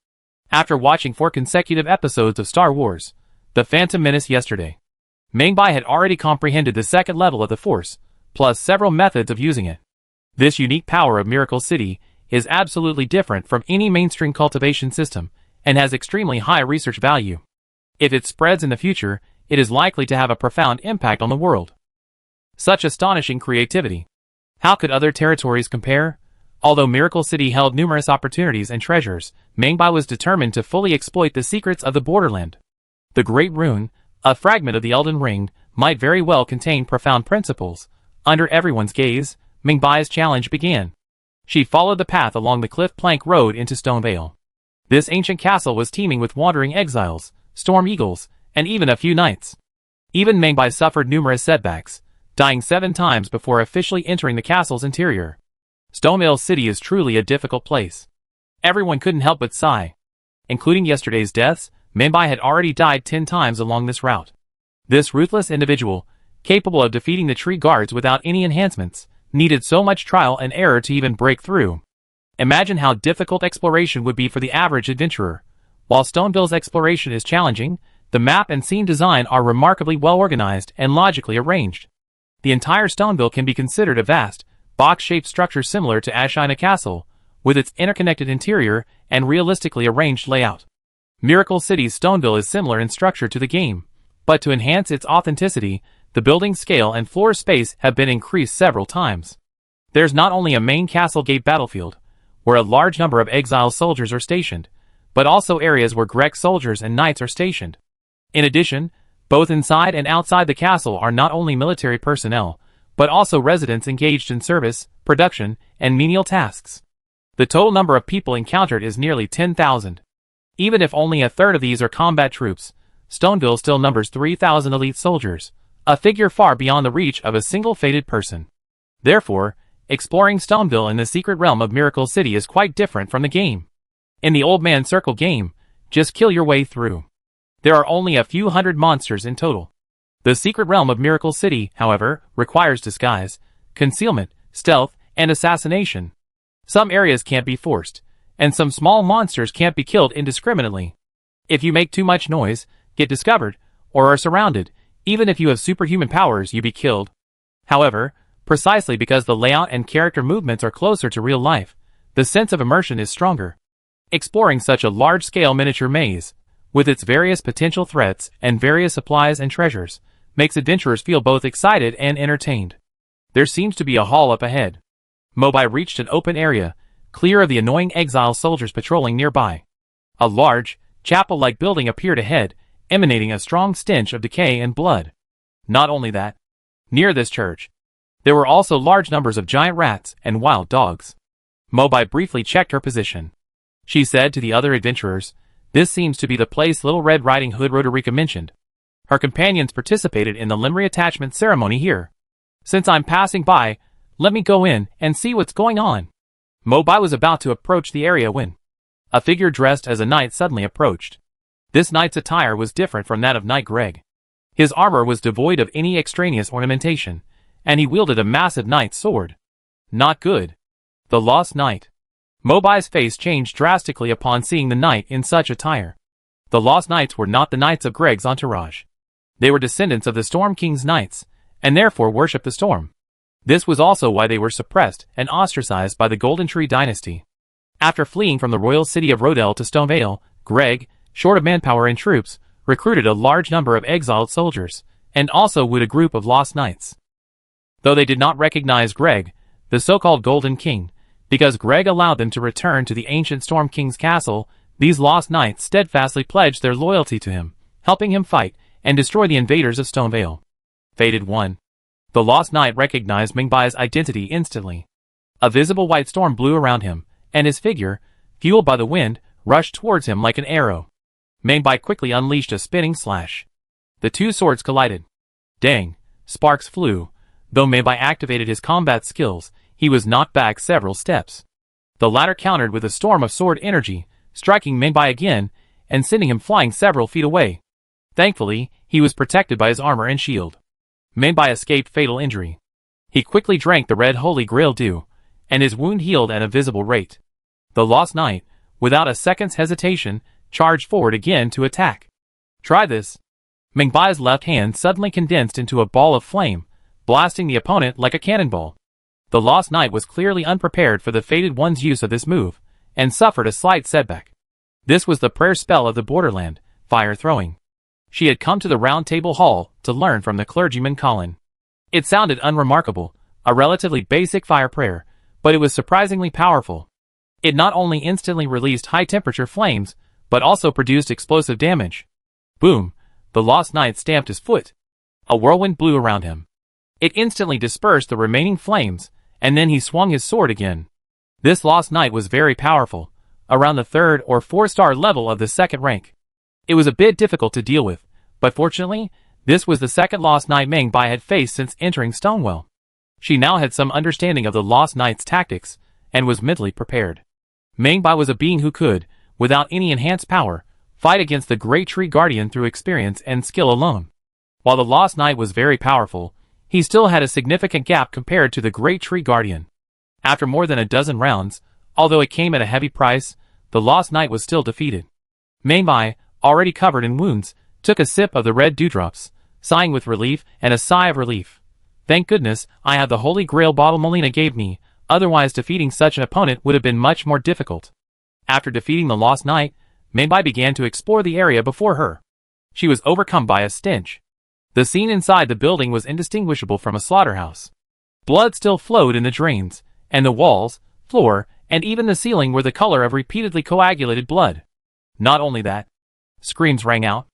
After watching 4 consecutive episodes of Star Wars, The Phantom Menace yesterday, Mengbai had already comprehended the second level of the Force, plus several methods of using it. This unique power of Miracle City is absolutely different from any mainstream cultivation system, and has extremely high research value. If it spreads in the future, it is likely to have a profound impact on the world. Such astonishing creativity. How could other territories compare? Although Miracle City held numerous opportunities and treasures, Mengbai was determined to fully exploit the secrets of the borderland. The Great Rune, a fragment of the Elden Ring, might very well contain profound principles. Under everyone's gaze, Mengbai's challenge began. She followed the path along the cliff plank road into Stonevale. This ancient castle was teeming with wandering exiles, storm eagles, and even a few knights. Even Mengbai suffered numerous setbacks, dying 7 times before officially entering the castle's interior. Stonevale City is truly a difficult place. Everyone couldn't help but sigh. Including yesterday's deaths, Mengbai had already died 10 times along this route. This ruthless individual, capable of defeating the tree guards without any enhancements, needed so much trial and error to even break through. Imagine how difficult exploration would be for the average adventurer. While Stoneville's exploration is challenging, the map and scene design are remarkably well organized and logically arranged. The entire Stoneville can be considered a vast, box-shaped structure similar to Ashina Castle, with its interconnected interior and realistically arranged layout. Miracle City's Stoneville is similar in structure to the game, but to enhance its authenticity, the building scale and floor space have been increased several times. There's not only a main castle gate battlefield, where a large number of exile soldiers are stationed, but also areas where Grek soldiers and knights are stationed. In addition, both inside and outside the castle are not only military personnel, but also residents engaged in service, production, and menial tasks. The total number of people encountered is nearly 10,000. Even if only a third of these are combat troops, Stoneville still numbers 3,000 elite soldiers, a figure far beyond the reach of a single fated person. Therefore, exploring Stoneville in the secret realm of Miracle City is quite different from the game. In the Old Man Circle game, just kill your way through. There are only a few hundred monsters in total. The secret realm of Miracle City, however, requires disguise, concealment, stealth, and assassination. Some areas can't be forced, and some small monsters can't be killed indiscriminately. If you make too much noise, get discovered, or are surrounded, even if you have superhuman powers, you be killed. However, precisely because the layout and character movements are closer to real life, the sense of immersion is stronger. Exploring such a large-scale miniature maze, with its various potential threats and various supplies and treasures, makes adventurers feel both excited and entertained. There seems to be a hall up ahead. Mobai reached an open area, clear of the annoying exile soldiers patrolling nearby. A large, chapel-like building appeared ahead, emanating a strong stench of decay and blood. Not only that, near this church, there were also large numbers of giant rats and wild dogs. Mobai briefly checked her position. She said to the other adventurers, "This seems to be the place Little Red Riding Hood Roderica mentioned. Her companions participated in the livery attachment ceremony here. Since I'm passing by, let me go in and see what's going on." Mobai was about to approach the area when a figure dressed as a knight suddenly approached. This knight's attire was different from that of Knight Greg. His armor was devoid of any extraneous ornamentation, and he wielded a massive knight's sword. Not good. The Lost Knight. Mobai's face changed drastically upon seeing the knight in such attire. The Lost Knights were not the knights of Greg's entourage. They were descendants of the Storm King's knights, and therefore worshipped the storm. This was also why they were suppressed and ostracized by the Golden Tree dynasty. After fleeing from the royal city of Rodell to Stonevale, Greg, short of manpower and troops, recruited a large number of exiled soldiers, and also wooed a group of lost knights. Though they did not recognize Greg, the so-called Golden King, because Greg allowed them to return to the ancient Storm King's castle, these lost knights steadfastly pledged their loyalty to him, helping him fight and destroy the invaders of Stonevale. Fated 1. The Lost Knight recognized Mingbai's identity instantly. A visible white storm blew around him, and his figure, fueled by the wind, rushed towards him like an arrow. Mingbai quickly unleashed a spinning slash. The two swords collided. Dang! Sparks flew. Though Mingbai activated his combat skills, he was knocked back several steps. The latter countered with a storm of sword energy, striking Mingbai again, and sending him flying several feet away. Thankfully, he was protected by his armor and shield. Mingbai escaped fatal injury. He quickly drank the red holy grail dew, and his wound healed at a visible rate. The Lost Knight, without a second's hesitation, charged forward again to attack. Try this. Mingbai's left hand suddenly condensed into a ball of flame, blasting the opponent like a cannonball. The Lost Knight was clearly unprepared for the Fated One's use of this move, and suffered a slight setback. This was the prayer spell of the borderland, fire throwing. She had come to the Round Table Hall to learn from the clergyman Colin. It sounded unremarkable, a relatively basic fire prayer, but it was surprisingly powerful. It not only instantly released high-temperature flames, but also produced explosive damage. Boom! The Lost Knight stamped his foot. A whirlwind blew around him. It instantly dispersed the remaining flames, and then he swung his sword again. This Lost Knight was very powerful, around the 3rd or 4-star level of the 2nd rank. It was a bit difficult to deal with, but fortunately, this was the second Lost Knight Mingbai had faced since entering Stonewell. She now had some understanding of the Lost Knight's tactics, and was mentally prepared. Mingbai was a being who could, without any enhanced power, fight against the Great Tree Guardian through experience and skill alone. While the Lost Knight was very powerful, he still had a significant gap compared to the Great Tree Guardian. After more than a dozen rounds, although it came at a heavy price, the Lost Knight was still defeated. Mingbai, already covered in wounds, took a sip of the red dewdrops, sighing with relief and a sigh of relief. Thank goodness, I have the Holy Grail bottle Melina gave me, otherwise defeating such an opponent would have been much more difficult. After defeating the Lost Knight, Mingbai began to explore the area before her. She was overcome by a stench. The scene inside the building was indistinguishable from a slaughterhouse. Blood still flowed in the drains, and the walls, floor, and even the ceiling were the color of repeatedly coagulated blood. Not only that, screams rang out.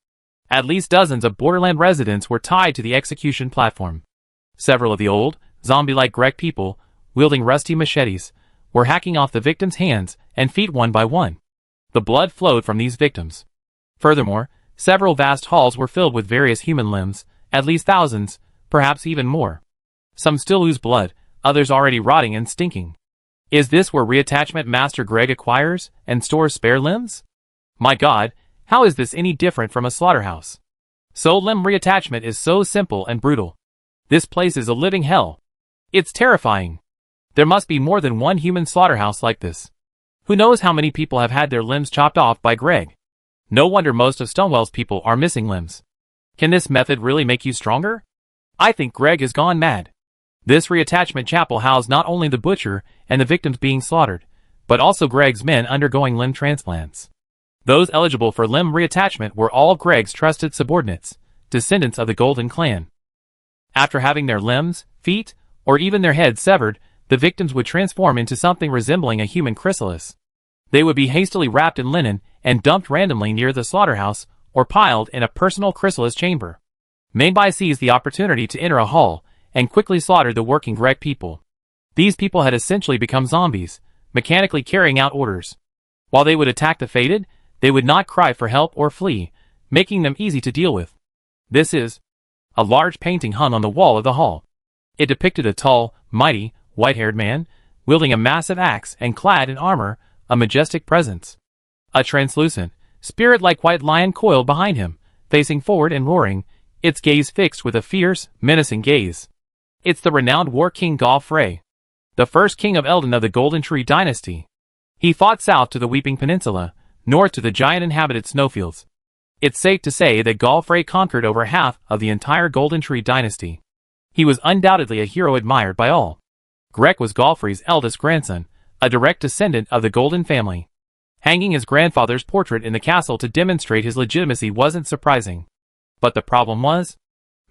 At least dozens of Borderland residents were tied to the execution platform. Several of the old, zombie-like Greg people, wielding rusty machetes, were hacking off the victims' hands and feet one by one. The blood flowed from these victims. Furthermore, several vast halls were filled with various human limbs, at least thousands, perhaps even more. Some still oozed blood, others already rotting and stinking. Is this where reattachment master Greg acquires and stores spare limbs? My god, how is this any different from a slaughterhouse? Soul limb reattachment is so simple and brutal. This place is a living hell. It's terrifying. There must be more than one human slaughterhouse like this. Who knows how many people have had their limbs chopped off by Greg? No wonder most of Stonewall's people are missing limbs. Can this method really make you stronger? I think Greg has gone mad. This reattachment chapel housed not only the butcher and the victims being slaughtered, but also Greg's men undergoing limb transplants. Those eligible for limb reattachment were all Greg's trusted subordinates, descendants of the Golden Clan. After having their limbs, feet, or even their heads severed, the victims would transform into something resembling a human chrysalis. They would be hastily wrapped in linen and dumped randomly near the slaughterhouse or piled in a personal chrysalis chamber. Mainbai seized the opportunity to enter a hall and quickly slaughtered the working Greg people. These people had essentially become zombies, mechanically carrying out orders. While they would attack the fated, they would not cry for help or flee, making them easy to deal with. This is a large painting hung on the wall of the hall. It depicted a tall, mighty, white-haired man, wielding a massive axe and clad in armor, a majestic presence. A translucent, spirit-like white lion coiled behind him, facing forward and roaring, its gaze fixed with a fierce, menacing gaze. It's the renowned war king Galfrey, the first king of Eldon of the Golden Tree dynasty. He fought south to the Weeping Peninsula, north to the giant-inhabited snowfields. It's safe to say that Galfrey conquered over half of the entire Golden Tree dynasty. He was undoubtedly a hero admired by all. Greg was Galfrey's eldest grandson, a direct descendant of the Golden family. Hanging his grandfather's portrait in the castle to demonstrate his legitimacy wasn't surprising. But the problem was,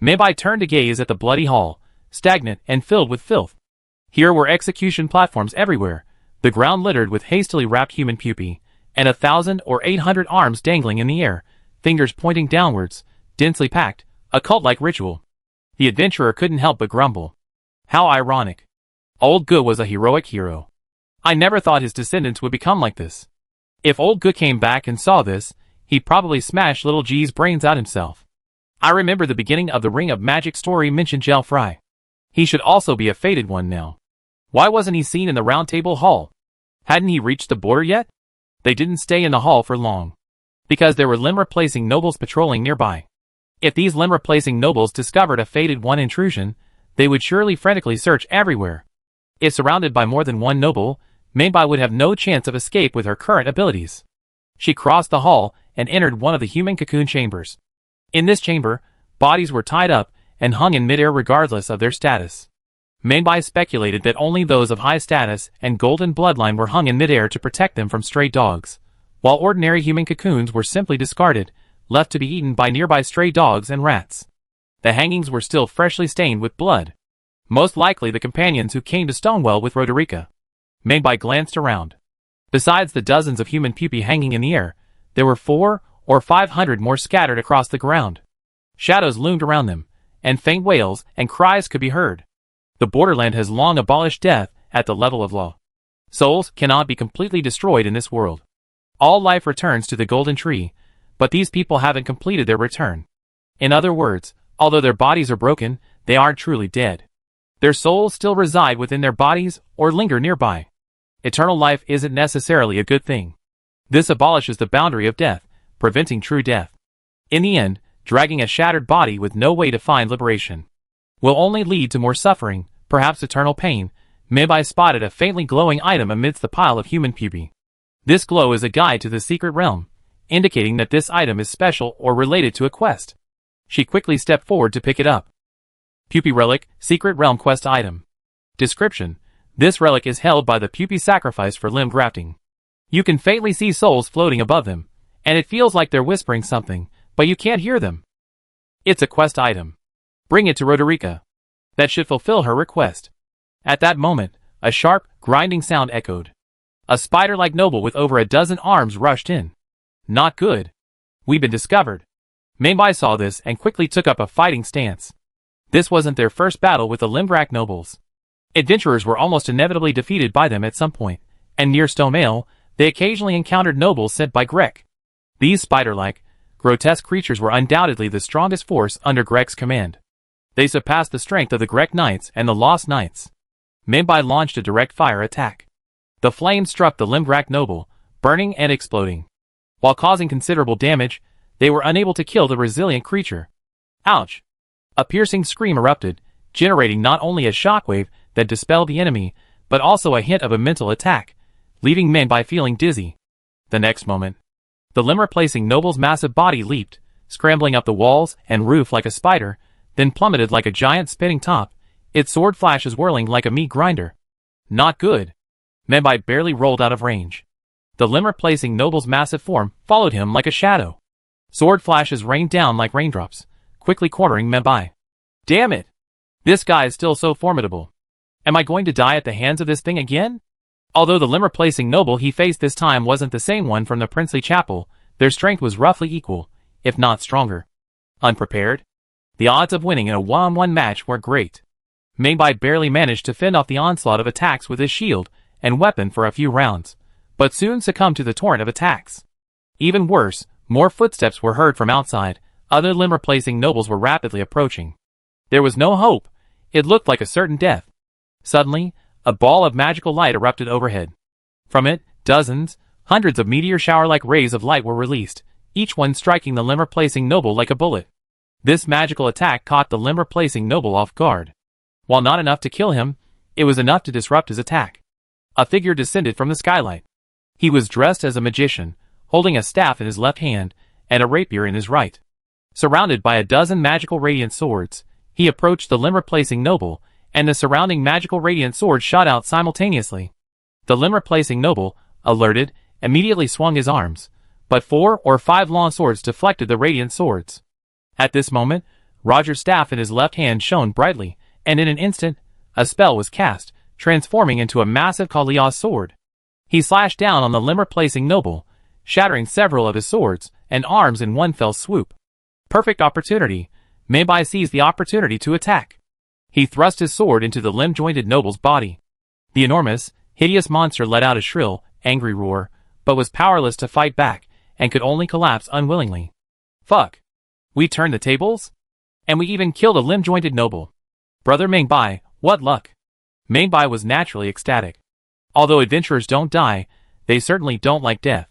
Mainbai turned to gaze at the bloody hall, stagnant and filled with filth. Here were execution platforms everywhere, the ground littered with hastily wrapped human pupae, and 1,000 or 800 arms dangling in the air, fingers pointing downwards, densely packed, a cult-like ritual. The adventurer couldn't help but grumble. How ironic. Old Good was a heroic hero. I never thought his descendants would become like this. If Old Good came back and saw this, he'd probably smash Little G's brains out himself. I remember the beginning of the Ring of Magic story mentioned Gelfry. He should also be a fated one now. Why wasn't he seen in the Round Table Hall? Hadn't he reached the border yet? They didn't stay in the hall for long, because there were limb-replacing nobles patrolling nearby. If these limb-replacing nobles discovered a fated one intrusion, they would surely frantically search everywhere. If surrounded by more than one noble, Mainbai would have no chance of escape with her current abilities. She crossed the hall and entered one of the human cocoon chambers. In this chamber, bodies were tied up and hung in midair regardless of their status. Mainbai speculated that only those of high status and golden bloodline were hung in midair to protect them from stray dogs, while ordinary human cocoons were simply discarded, left to be eaten by nearby stray dogs and rats. The hangings were still freshly stained with blood. Most likely the companions who came to Stonewall with Roderica. Mainbai glanced around. Besides the dozens of human pupae hanging in the air, there were 400 or 500 more scattered across the ground. Shadows loomed around them, and faint wails and cries could be heard. The borderland has long abolished death at the level of law. Souls cannot be completely destroyed in this world. All life returns to the Golden Tree, but these people haven't completed their return. In other words, although their bodies are broken, they aren't truly dead. Their souls still reside within their bodies or linger nearby. Eternal life isn't necessarily a good thing. This abolishes the boundary of death, preventing true death. In the end, dragging a shattered body with no way to find liberation will only lead to more suffering, perhaps eternal pain. Mainbai spotted a faintly glowing item amidst the pile of human pupae. This glow is a guide to the secret realm, indicating that this item is special or related to a quest. She quickly stepped forward to pick it up. Pupae Relic, Secret Realm Quest Item. Description: this relic is held by the pupae sacrificed for limb grafting. You can faintly see souls floating above them, and it feels like they're whispering something, but you can't hear them. It's a quest item. Bring it to Roderica. That should fulfill her request. At that moment, a sharp, grinding sound echoed. A spider-like noble with over a dozen arms rushed in. Not good. We've been discovered. Mainbai saw this and quickly took up a fighting stance. This wasn't their first battle with the Limbrack nobles. Adventurers were almost inevitably defeated by them at some point, and near Stonemail, they occasionally encountered nobles sent by Greg. These spider-like, grotesque creatures were undoubtedly the strongest force under Greg's command. They surpassed the strength of the Greg Knights and the Lost Knights. Mingbai launched a direct fire attack. The flames struck the Limgrak noble, burning and exploding. While causing considerable damage, they were unable to kill the resilient creature. Ouch! A piercing scream erupted, generating not only a shockwave that dispelled the enemy, but also a hint of a mental attack, leaving Mingbai feeling dizzy. The next moment, the limb-replacing noble's massive body leaped, scrambling up the walls and roof like a spider, then plummeted like a giant spinning top, its sword flashes whirling like a meat grinder. Not good. Mingbai barely rolled out of range. The limb-replacing noble's massive form followed him like a shadow. Sword flashes rained down like raindrops, quickly cornering Mingbai. Damn it! This guy is still so formidable. Am I going to die at the hands of this thing again? Although the limb-replacing noble he faced this time wasn't the same one from the princely chapel, their strength was roughly equal, if not stronger. Unprepared? The odds of winning in a one-on-one match were great. Mingbai barely managed to fend off the onslaught of attacks with his shield and weapon for a few rounds, but soon succumbed to the torrent of attacks. Even worse, more footsteps were heard from outside. Other limb-replacing nobles were rapidly approaching. There was no hope. It looked like a certain death. Suddenly, a ball of magical light erupted overhead. From it, dozens, hundreds of meteor shower-like rays of light were released, each one striking the limb-replacing noble like a bullet. This magical attack caught the limb-replacing noble off guard. While not enough to kill him, it was enough to disrupt his attack. A figure descended from the skylight. He was dressed as a magician, holding a staff in his left hand and a rapier in his right. Surrounded by a dozen magical radiant swords, he approached the limb-replacing noble, and the surrounding magical radiant swords shot out simultaneously. The limb-replacing noble, alerted, immediately swung his arms, but 4 or 5 long swords deflected the radiant swords. At this moment, Roger's staff in his left hand shone brightly, and in an instant, a spell was cast, transforming into a massive Kalia's sword. He slashed down on the limb-replacing noble, shattering several of his swords and arms in one fell swoop. Perfect opportunity. Mingbai seized the opportunity to attack. He thrust his sword into the limb-jointed noble's body. The enormous, hideous monster let out a shrill, angry roar, but was powerless to fight back, and could only collapse unwillingly. Fuck. We turned the tables? And we even killed a limb-jointed noble. Brother Mingbai, what luck. Mingbai was naturally ecstatic. Although adventurers don't die, they certainly don't like death.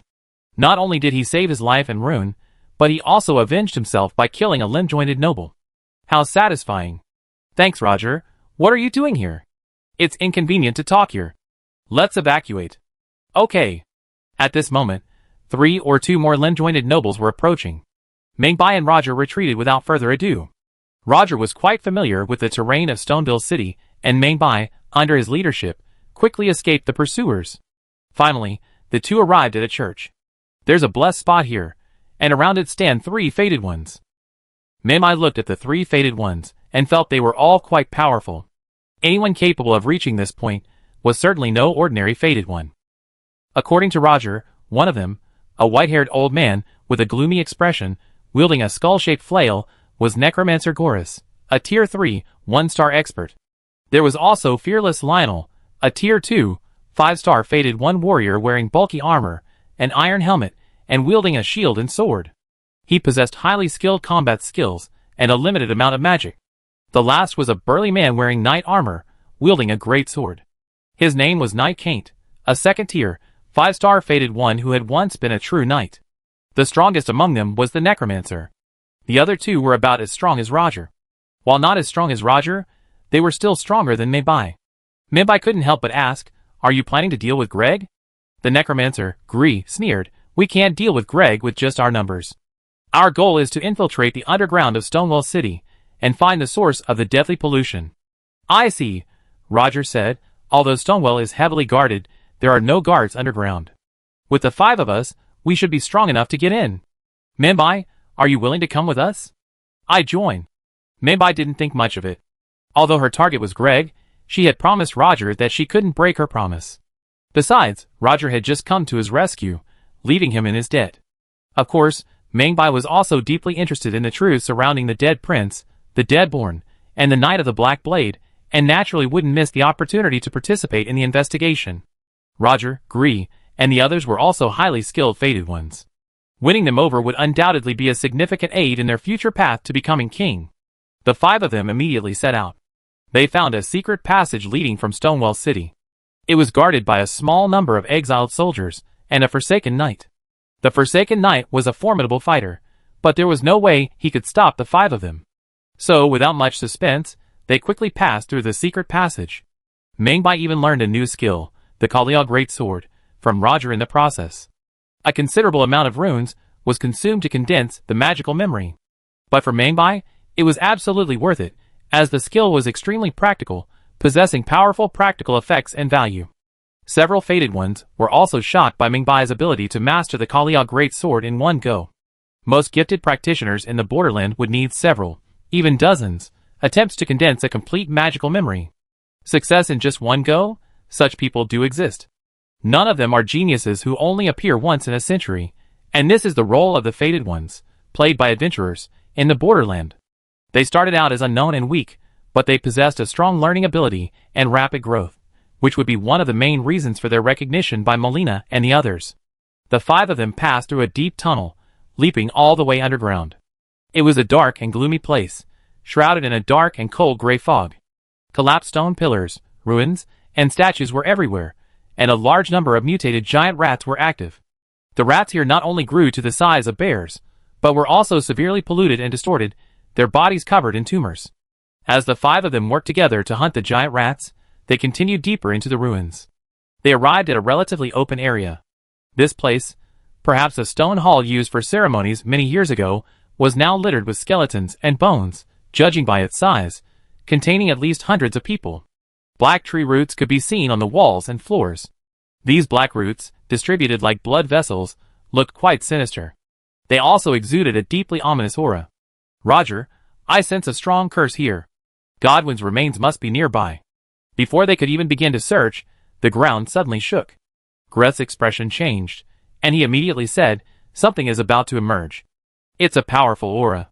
Not only did he save his life and ruin, but he also avenged himself by killing a limb-jointed noble. How satisfying. Thanks, Roger. What are you doing here? It's inconvenient to talk here. Let's evacuate. Okay. At this moment, 3 or 2 more limb-jointed nobles were approaching. Mingbai and Roger retreated without further ado. Roger was quite familiar with the terrain of Stoneville City, and Mingbai, under his leadership, quickly escaped the pursuers. Finally, the two arrived at a church. There's a blessed spot here, and around it stand 3 Fated Ones. Mingbai looked at the 3 Fated Ones, and felt they were all quite powerful. Anyone capable of reaching this point was certainly no ordinary Fated One. According to Roger, one of them, a white-haired old man with a gloomy expression, wielding a skull-shaped flail, was Necromancer Goris, a Tier 3, 1-star expert. There was also Fearless Lionel, a Tier 2, 5-star Fated 1 warrior wearing bulky armor, an iron helmet, and wielding a shield and sword. He possessed highly skilled combat skills and a limited amount of magic. The last was a burly man wearing knight armor, wielding a great sword. His name was Knight Kaint, a 2nd-tier, 5-star Fated 1 who had once been a true knight. The strongest among them was the Necromancer. The other 2 were about as strong as Roger. While not as strong as Roger, they were still stronger than Mingbai. Mingbai couldn't help but ask, "Are you planning to deal with Greg?" The Necromancer, Gree, sneered, "We can't deal with Greg with just our numbers. Our goal is to infiltrate the underground of Stonewall City and find the source of the deadly pollution." "I see," Roger said. "Although Stonewall is heavily guarded, there are no guards underground. With the 5 of us, we should be strong enough to get in. Mingbai, are you willing to come with us?" "I join." Mingbai didn't think much of it. Although her target was Greg, she had promised Roger that she couldn't break her promise. Besides, Roger had just come to his rescue, leaving him in his debt. Of course, Mingbai was also deeply interested in the truth surrounding the dead prince, the Deadborn, and the Knight of the Black Blade, and naturally wouldn't miss the opportunity to participate in the investigation. Roger, Gree, and the others were also highly skilled Fated Ones. Winning them over would undoubtedly be a significant aid in their future path to becoming king. The 5 of them immediately set out. They found a secret passage leading from Stonewall City. It was guarded by a small number of exiled soldiers and a Forsaken Knight. The Forsaken Knight was a formidable fighter, but there was no way he could stop the 5 of them. So, without much suspense, they quickly passed through the secret passage. Mengbai even learned a new skill, the Kaliao Great Sword, from Roger in the process. A considerable amount of runes was consumed to condense the magical memory. But for Mengbai, it was absolutely worth it, as the skill was extremely practical, possessing powerful practical effects and value. Several Fated Ones were also shocked by Mengbai's ability to master the Kaliao Great Sword in one go. Most gifted practitioners in the borderland would need several, even dozens, attempts to condense a complete magical memory. Success in just one go? Such people do exist. None of them are geniuses who only appear once in a century, and this is the role of the Fated Ones, played by adventurers, in the borderland. They started out as unknown and weak, but they possessed a strong learning ability and rapid growth, which would be one of the main reasons for their recognition by Molina and the others. The 5 of them passed through a deep tunnel, leaping all the way underground. It was a dark and gloomy place, shrouded in a dark and cold gray fog. Collapsed stone pillars, ruins, and statues were everywhere, and a large number of mutated giant rats were active. The rats here not only grew to the size of bears, but were also severely polluted and distorted, their bodies covered in tumors. As the 5 of them worked together to hunt the giant rats, they continued deeper into the ruins. They arrived at a relatively open area. This place, perhaps a stone hall used for ceremonies many years ago, was now littered with skeletons and bones, judging by its size, containing at least hundreds of people. Black tree roots could be seen on the walls and floors. These black roots, distributed like blood vessels, looked quite sinister. They also exuded a deeply ominous aura. Roger, I sense a strong curse here. Godwin's remains must be nearby. Before they could even begin to search, the ground suddenly shook. Greth's expression changed, and he immediately said, something is about to emerge. It's a powerful aura.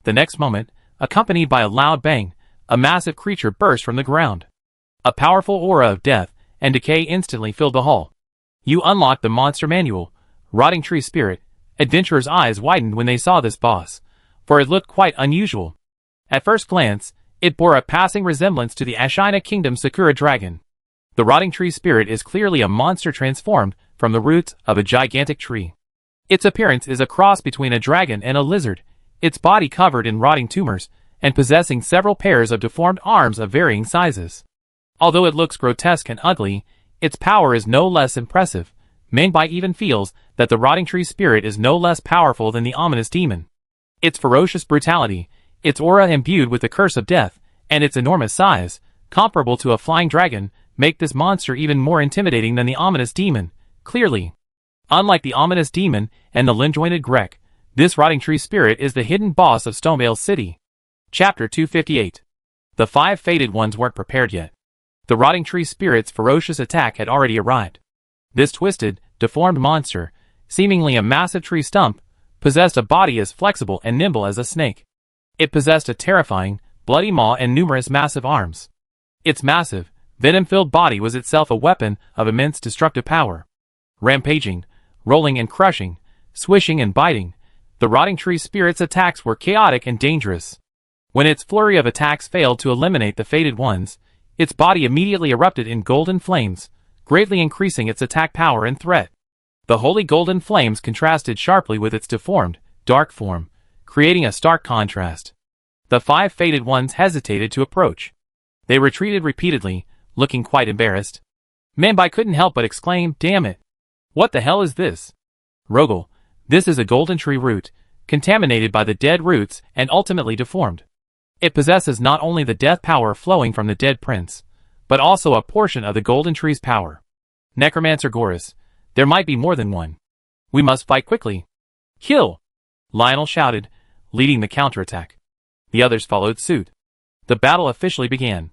The next moment, accompanied by a loud bang, a massive creature burst from the ground. A powerful aura of death and decay instantly filled the hall. You unlocked the monster manual, Rotting Tree Spirit. Adventurers' eyes widened when they saw this boss, for it looked quite unusual. At first glance, it bore a passing resemblance to the Ashina Kingdom's Sakura dragon. The Rotting Tree Spirit is clearly a monster transformed from the roots of a gigantic tree. Its appearance is a cross between a dragon and a lizard, its body covered in rotting tumors, and possessing several pairs of deformed arms of varying sizes. Although it looks grotesque and ugly, its power is no less impressive. Mengbai even feels that the Rotting Tree Spirit is no less powerful than the ominous demon. Its ferocious brutality, its aura imbued with the curse of death, and its enormous size, comparable to a flying dragon, make this monster even more intimidating than the ominous demon. Clearly, unlike the ominous demon and the limb-jointed Grek, this Rotting Tree Spirit is the hidden boss of Stonevale City. Chapter 258. The 5 Fated Ones weren't prepared yet. The Rotting Tree Spirit's ferocious attack had already arrived. This twisted, deformed monster, seemingly a massive tree stump, possessed a body as flexible and nimble as a snake. It possessed a terrifying, bloody maw and numerous massive arms. Its massive, venom-filled body was itself a weapon of immense destructive power. Rampaging, rolling and crushing, swishing and biting, the Rotting Tree Spirit's attacks were chaotic and dangerous. When its flurry of attacks failed to eliminate the Fated Ones, its body immediately erupted in golden flames, greatly increasing its attack power and threat. The holy golden flames contrasted sharply with its deformed, dark form, creating a stark contrast. The 5 Fated Ones hesitated to approach. They retreated repeatedly, looking quite embarrassed. Mengbai couldn't help but exclaim, "Damn it! What the hell is this?" "Rogel, this is a golden tree root, contaminated by the dead roots and ultimately deformed. It possesses not only the death power flowing from the dead prince, but also a portion of the golden tree's power. Necromancer Goris, there might be more than one. We must fight quickly." "Kill!" Lionel shouted, leading the counterattack. The others followed suit. The battle officially began.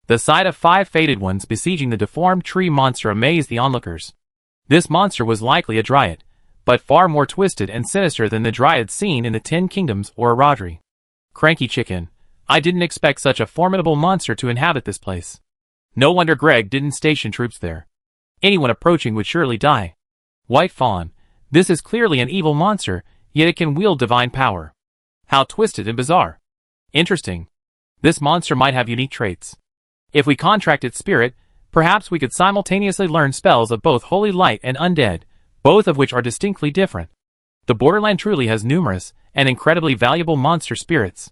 The sight of 5 Fated Ones besieging the deformed tree monster amazed the onlookers. This monster was likely a dryad, but far more twisted and sinister than the dryads seen in the 10 Kingdoms or Aradri. "Cranky chicken, I didn't expect such a formidable monster to inhabit this place. No wonder Greg didn't station troops there. Anyone approaching would surely die. White Fawn, this is clearly an evil monster, yet it can wield divine power. How twisted and bizarre. Interesting. This monster might have unique traits. If we contract its spirit, perhaps we could simultaneously learn spells of both Holy Light and Undead, both of which are distinctly different. The borderland truly has numerous and incredibly valuable monster spirits.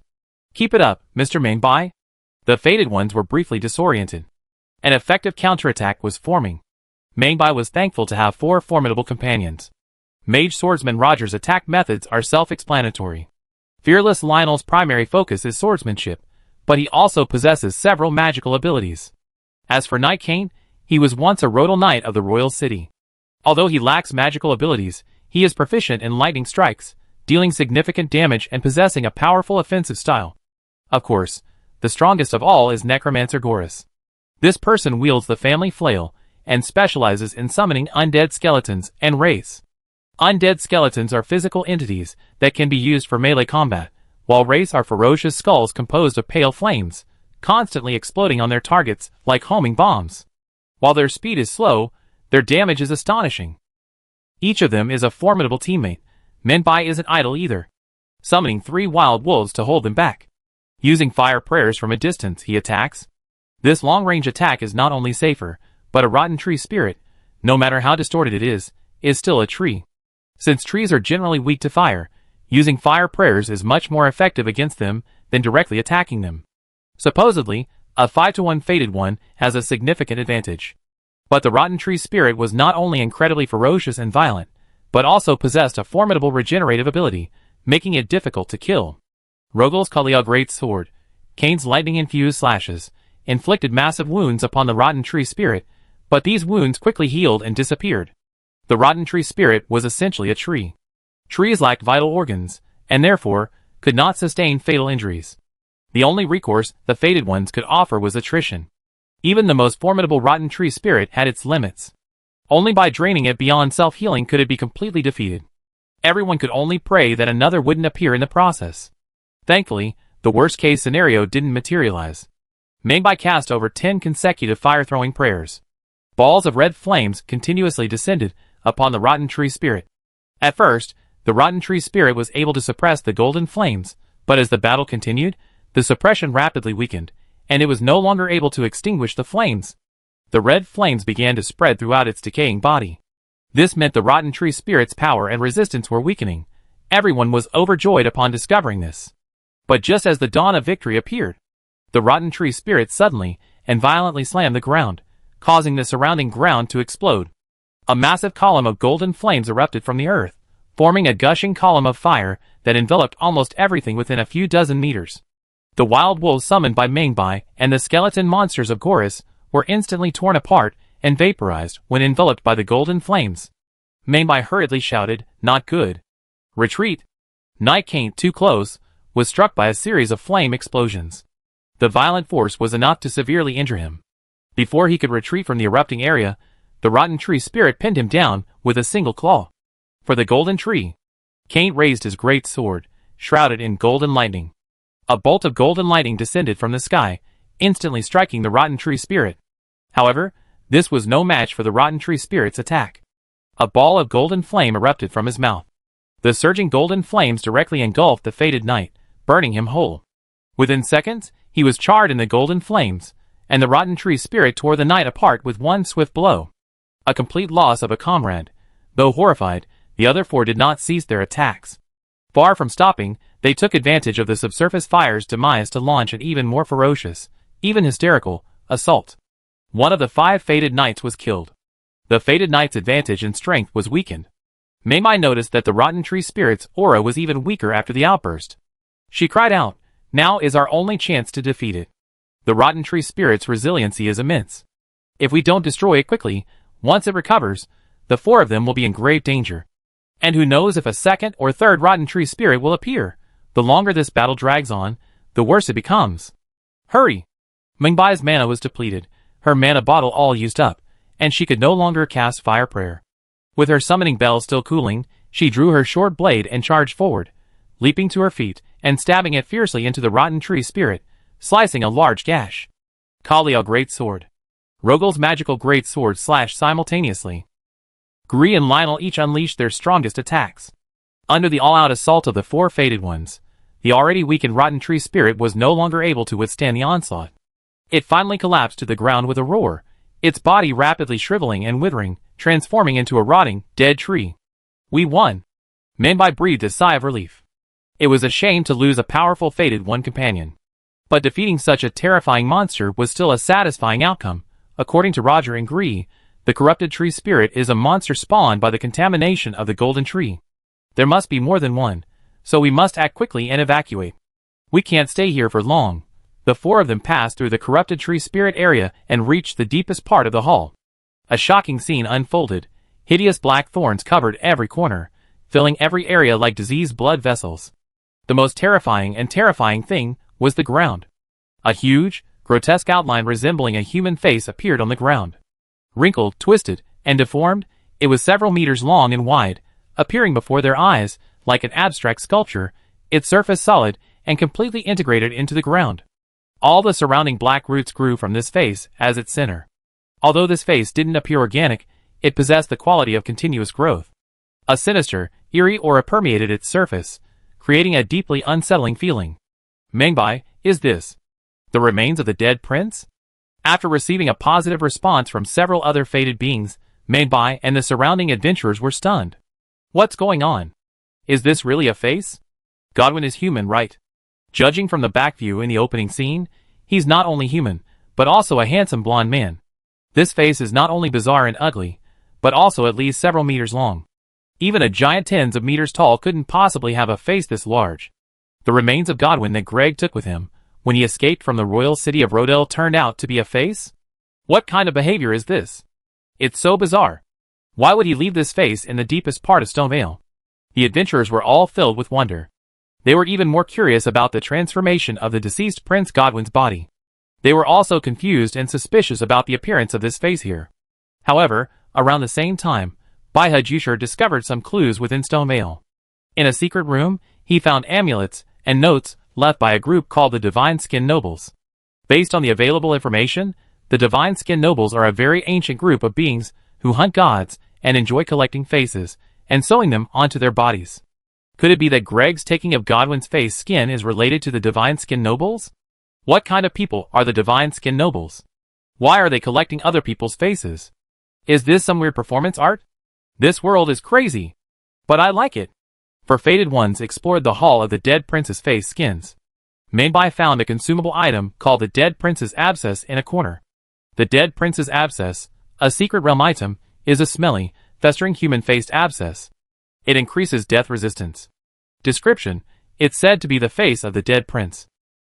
Keep it up, Mr. Mingbai. The Fated Ones were briefly disoriented. An effective counterattack was forming. Mingbai was thankful to have 4 formidable companions. Mage Swordsman Roger's attack methods are self-explanatory. Fearless Lionel's primary focus is swordsmanship, but he also possesses several magical abilities. As for Knight Kane, he was once a Rodal Knight of the Royal City. Although he lacks magical abilities, he is proficient in lightning strikes, dealing significant damage and possessing a powerful offensive style. Of course, the strongest of all is Necromancer Goris. This person wields the family flail and specializes in summoning undead skeletons and wraiths. Undead skeletons are physical entities that can be used for melee combat, while wraiths are ferocious skulls composed of pale flames, constantly exploding on their targets like homing bombs. While their speed is slow, their damage is astonishing. Each of them is a formidable teammate. Mingbai isn't idle either, summoning 3 wild wolves to hold them back. Using fire prayers from a distance, he attacks. This long-range attack is not only safer, but a rotten tree spirit, no matter how distorted it is still a tree. Since trees are generally weak to fire, using fire prayers is much more effective against them than directly attacking them. Supposedly, a 5-to-1 Fated One has a significant advantage. But the rotten tree spirit was not only incredibly ferocious and violent, but also possessed a formidable regenerative ability, making it difficult to kill. Rogal's Kaliel Great Sword, Kane's lightning-infused slashes, inflicted massive wounds upon the rotten tree spirit, but these wounds quickly healed and disappeared. The rotten tree spirit was essentially a tree. Trees lacked vital organs, and therefore, could not sustain fatal injuries. The only recourse the Fated Ones could offer was attrition. Even the most formidable rotten tree spirit had its limits. Only by draining it beyond self-healing could it be completely defeated. Everyone could only pray that another wouldn't appear in the process. Thankfully, the worst-case scenario didn't materialize. Mingbai cast over 10 consecutive fire-throwing prayers. Balls of red flames continuously descended upon the rotten tree spirit. At first, the rotten tree spirit was able to suppress the golden flames, but as the battle continued, the suppression rapidly weakened, and it was no longer able to extinguish the flames. The red flames began to spread throughout its decaying body. This meant the rotten tree spirit's power and resistance were weakening. Everyone was overjoyed upon discovering this. But just as the dawn of victory appeared, the rotten tree spirit suddenly and violently slammed the ground, causing the surrounding ground to explode. A massive column of golden flames erupted from the earth, forming a gushing column of fire that enveloped almost everything within a few dozen meters. The wild wolves summoned by Mingbai and the skeleton monsters of Goris were instantly torn apart and vaporized when enveloped by the golden flames. Mingbai hurriedly shouted, "Not good. Retreat!" Knight Kane, too close, was struck by a series of flame explosions. The violent force was enough to severely injure him. Before he could retreat from the erupting area, the rotten tree spirit pinned him down with a single claw. For the golden tree, Kane raised his great sword, shrouded in golden lightning. A bolt of golden lightning descended from the sky, instantly striking the rotten tree spirit. However, this was no match for the rotten tree spirit's attack. A ball of golden flame erupted from his mouth. The surging golden flames directly engulfed the fated knight, burning him whole. Within seconds, he was charred in the golden flames, and the rotten tree spirit tore the knight apart with one swift blow. A complete loss of a comrade. Though horrified, the other 4 did not cease their attacks. Far from stopping, they took advantage of the subsurface fire's demise to launch an even more ferocious, even hysterical, assault. One of the 5 fated knights was killed. The fated knight's advantage in strength was weakened. Mingbai noticed that the rotten tree spirit's aura was even weaker after the outburst. She cried out, "Now is our only chance to defeat it." The rotten tree spirit's resiliency is immense. If we don't destroy it quickly, once it recovers, the 4 of them will be in grave danger. And who knows if a second or third rotten tree spirit will appear. The longer this battle drags on, the worse it becomes. Hurry! Mingbai's mana was depleted, her mana bottle all used up, and she could no longer cast fire prayer. With her summoning bell still cooling, she drew her short blade and charged forward, leaping to her feet and stabbing it fiercely into the rotten tree spirit, slicing a large gash. Kaliel Great Sword. Rogal's magical great sword slashed simultaneously. Gree and Lionel each unleashed their strongest attacks. Under the all-out assault of the 4 fated ones, The already weak and rotten tree spirit was no longer able to withstand the onslaught. It finally collapsed to the ground with a roar, its body rapidly shriveling and withering, transforming into a rotting, dead tree. We won. Menbai breathed a sigh of relief. It was a shame to lose a powerful fated one companion. But defeating such a terrifying monster was still a satisfying outcome. According to Roger and Gree, the corrupted tree spirit is a monster spawned by the contamination of the golden tree. There must be more than one, so we must act quickly and evacuate. We can't stay here for long. The four of them passed through the corrupted tree spirit area and reached the deepest part of the hall. A shocking scene unfolded. Hideous black thorns covered every corner, filling every area like diseased blood vessels. The most terrifying thing was the ground. A huge, grotesque outline resembling a human face appeared on the ground. Wrinkled, twisted, and deformed, it was several meters long and wide, appearing before their eyes like an abstract sculpture, its surface solid and completely integrated into the ground. All the surrounding black roots grew from this face as its center. Although this face didn't appear organic, it possessed the quality of continuous growth. A sinister, eerie aura permeated its surface, creating a deeply unsettling feeling. Menbai, is this the remains of the dead prince? After receiving a positive response from several other fated beings, Menbai and the surrounding adventurers were stunned. What's going on? Is this really a face? Godwin is human, right? Judging from the back view in the opening scene, he's not only human, but also a handsome blonde man. This face is not only bizarre and ugly, but also at least several meters long. Even a giant tens of meters tall couldn't possibly have a face this large. The remains of Godwin that Greg took with him when he escaped from the royal city of Rodell turned out to be a face? What kind of behavior is this? It's so bizarre. Why would he leave this face in the deepest part of Stonevale? The adventurers were all filled with wonder. They were even more curious about the transformation of the deceased Prince Godwin's body. They were also confused and suspicious about the appearance of this face here. However, around the same time, Baihajushar discovered some clues within Stonevale. In a secret room, he found amulets and notes left by a group called the Divine Skin Nobles. Based on the available information, the Divine Skin Nobles are a very ancient group of beings who hunt gods and enjoy collecting faces and sewing them onto their bodies. Could it be that Greg's taking of Godwin's face skin is related to the Divine Skin Nobles? What kind of people are the Divine Skin Nobles? Why are they collecting other people's faces? Is this some weird performance art? This world is crazy. But I like it. For fated ones explored the hall of the dead prince's face skins. Menbai found a consumable item called the Dead Prince's Abscess in a corner. The Dead Prince's Abscess, a secret realm item, is a smelly, festering human-faced abscess. It increases death resistance. Description: it's said to be the face of the dead prince.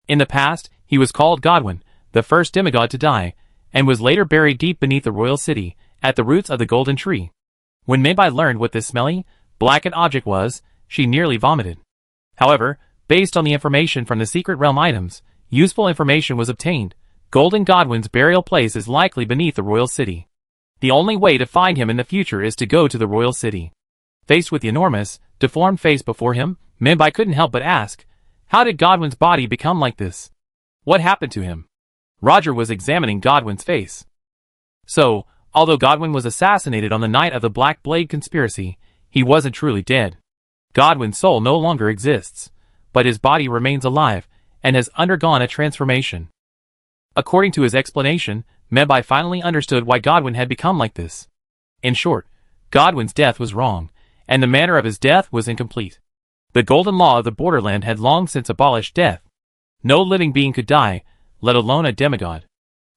In the past, he was called Godwin, the first demigod to die, and was later buried deep beneath the royal city, at the roots of the golden tree. When Menbai learned what this smelly, blackened object was, she nearly vomited. However, based on the information from the secret realm items, useful information was obtained. Golden Godwin's burial place is likely beneath the royal city. The only way to find him in the future is to go to the royal city. Faced with the enormous, deformed face before him, Menbai couldn't help but ask, how did Godwin's body become like this? What happened to him? Roger was examining Godwin's face. So, although Godwin was assassinated on the night of the Black Blade conspiracy, he wasn't truly dead. Godwin's soul no longer exists, but his body remains alive and has undergone a transformation. According to his explanation, Menbai finally understood why Godwin had become like this. In short, Godwin's death was wrong, and the manner of his death was incomplete. The golden law of the borderland had long since abolished death. No living being could die, let alone a demigod.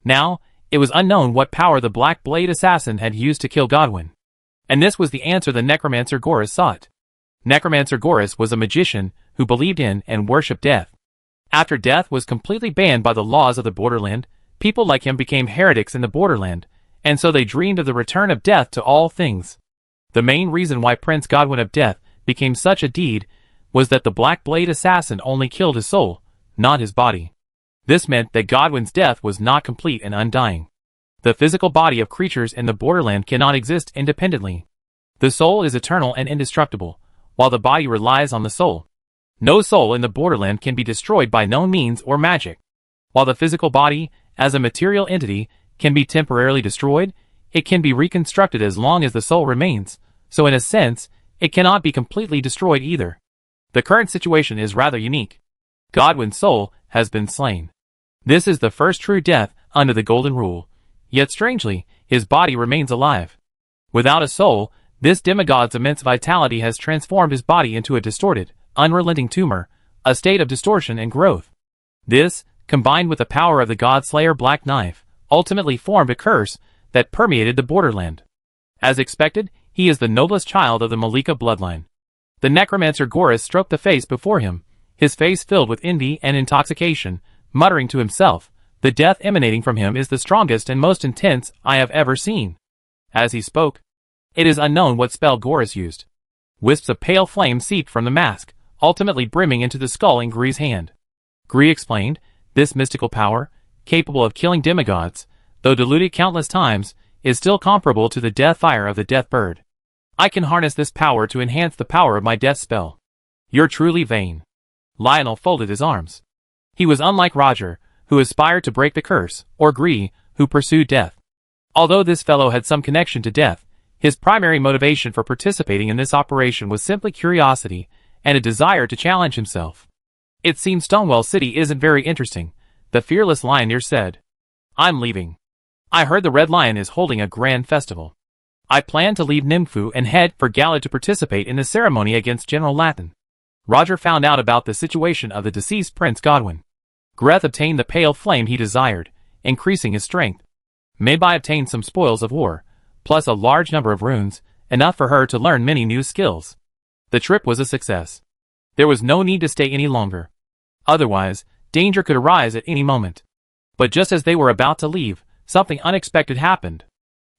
Now, it was unknown what power the Black Blade assassin had used to kill Godwin. And this was the answer the necromancer Goris sought. Necromancer Goris was a magician who believed in and worshipped death. After death was completely banned by the laws of the borderland, people like him became heretics in the borderland, and so they dreamed of the return of death to all things. The main reason why Prince Godwin of Death became such a deed was that the Black Blade assassin only killed his soul, not his body. This meant that Godwin's death was not complete and undying. The physical body of creatures in the borderland cannot exist independently. The soul is eternal and indestructible, while the body relies on the soul. No soul in the borderland can be destroyed by known means or magic. While the physical body, as a material entity, can be temporarily destroyed, it can be reconstructed as long as the soul remains, so in a sense, it cannot be completely destroyed either. The current situation is rather unique. Godwin's soul has been slain. This is the first true death under the Golden Rule, yet strangely, his body remains alive. Without a soul, this demigod's immense vitality has transformed his body into a distorted, unrelenting tumor, a state of distortion and growth. This, combined with the power of the God-Slayer Black Knife, ultimately formed a curse that permeated the borderland. As expected, he is the noblest child of the Malika bloodline. The necromancer Goris stroked the face before him, his face filled with envy and intoxication, muttering to himself, "The death emanating from him is the strongest and most intense I have ever seen." As he spoke, it is unknown what spell Goris used. Wisps of pale flame seeped from the mask, ultimately brimming into the skull in Gree's hand. Gree explained, this mystical power, capable of killing demigods, though diluted countless times, is still comparable to the death fire of the death bird. I can harness this power to enhance the power of my death spell. You're truly vain. Lionel folded his arms. He was unlike Roger, who aspired to break the curse, or Gree, who pursued death. Although this fellow had some connection to death, his primary motivation for participating in this operation was simply curiosity and a desire to challenge himself. "It seems Stonewall City isn't very interesting," the fearless Lioneer said. "I'm leaving. I heard the Red Lion is holding a grand festival. I plan to leave Nimfu and head for Gala to participate in the ceremony against General Latin." Roger found out about the situation of the deceased Prince Godwin. Greth obtained the pale flame he desired, increasing his strength. Maybai obtained some spoils of war, plus a large number of runes, enough for her to learn many new skills. The trip was a success. There was no need to stay any longer. Otherwise, danger could arise at any moment. But just as they were about to leave, something unexpected happened.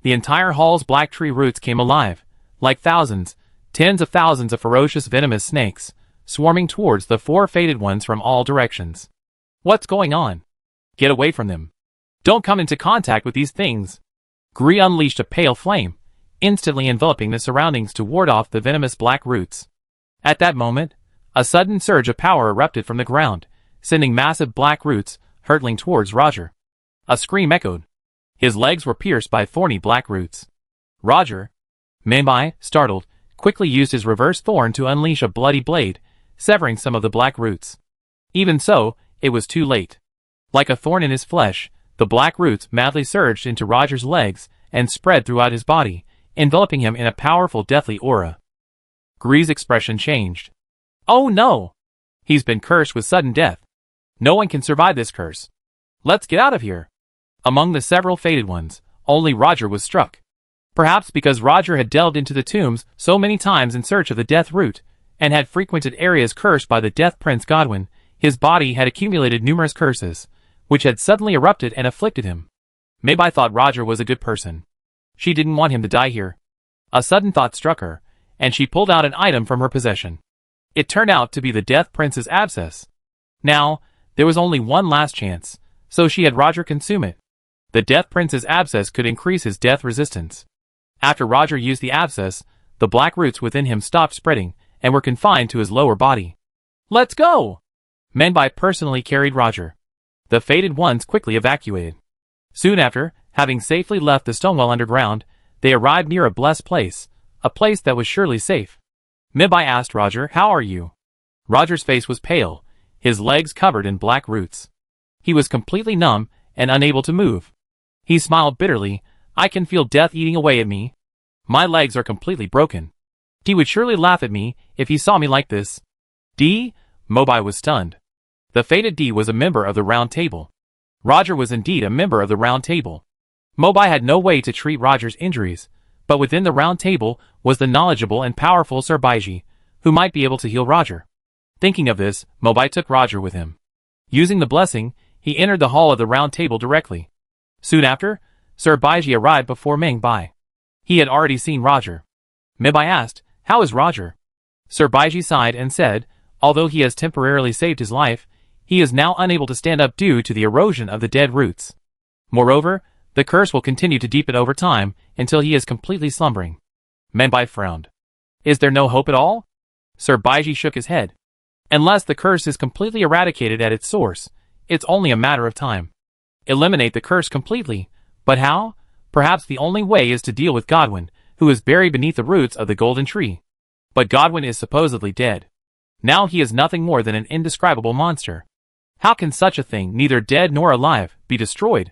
The entire hall's black tree roots came alive, like thousands, tens of thousands of ferocious venomous snakes, swarming towards the four faded ones from all directions. "What's going on? Get away from them. Don't come into contact with these things." Gree unleashed a pale flame, instantly enveloping the surroundings to ward off the venomous black roots. At that moment, a sudden surge of power erupted from the ground, sending massive black roots hurtling towards Roger. A scream echoed. His legs were pierced by thorny black roots. Roger, Maybai, startled, quickly used his reverse thorn to unleash a bloody blade, severing some of the black roots. Even so, it was too late. Like a thorn in his flesh, the black roots madly surged into Roger's legs and spread throughout his body, enveloping him in a powerful deathly aura. Gree's expression changed. "Oh no! He's been cursed with sudden death. No one can survive this curse. Let's get out of here." Among the several faded ones, only Roger was struck. Perhaps because Roger had delved into the tombs so many times in search of the death root, and had frequented areas cursed by the Death Prince Godwin, his body had accumulated numerous curses, which had suddenly erupted and afflicted him. Maybai thought Roger was a good person. She didn't want him to die here. A sudden thought struck her, and she pulled out an item from her possession. It turned out to be the Death Prince's abscess. Now, there was only one last chance, so she had Roger consume it. The Death Prince's abscess could increase his death resistance. After Roger used the abscess, the black roots within him stopped spreading and were confined to his lower body. "Let's go!" Maybai personally carried Roger. The faded ones quickly evacuated. Soon after, having safely left the Stonewall underground, they arrived near a blessed place, a place that was surely safe. Maybai asked Roger, "How are you?" Roger's face was pale, his legs covered in black roots. He was completely numb and unable to move. He smiled bitterly. "I can feel death eating away at me. My legs are completely broken. He would surely laugh at me if he saw me like this." D? Maybai was stunned. The faded D was a member of the Round Table. Roger was indeed a member of the Round Table. Maybai had no way to treat Roger's injuries, but within the Round Table was the knowledgeable and powerful Sir Baiji, who might be able to heal Roger. Thinking of this, Maybai took Roger with him. Using the blessing, he entered the hall of the Round Table directly. Soon after, Sir Baiji arrived before Maybai. He had already seen Roger. Maybai asked, "How is Roger?" Sir Baiji sighed and said, "Although he has temporarily saved his life, he is now unable to stand up due to the erosion of the dead roots. Moreover, the curse will continue to deepen over time until he is completely slumbering." Maybai frowned. "Is there no hope at all?" Sir Baiji shook his head. "Unless the curse is completely eradicated at its source, it's only a matter of time. Eliminate the curse completely, but how? Perhaps the only way is to deal with Godwin, who is buried beneath the roots of the golden tree. But Godwin is supposedly dead. Now he is nothing more than an indescribable monster. How can such a thing, neither dead nor alive, be destroyed?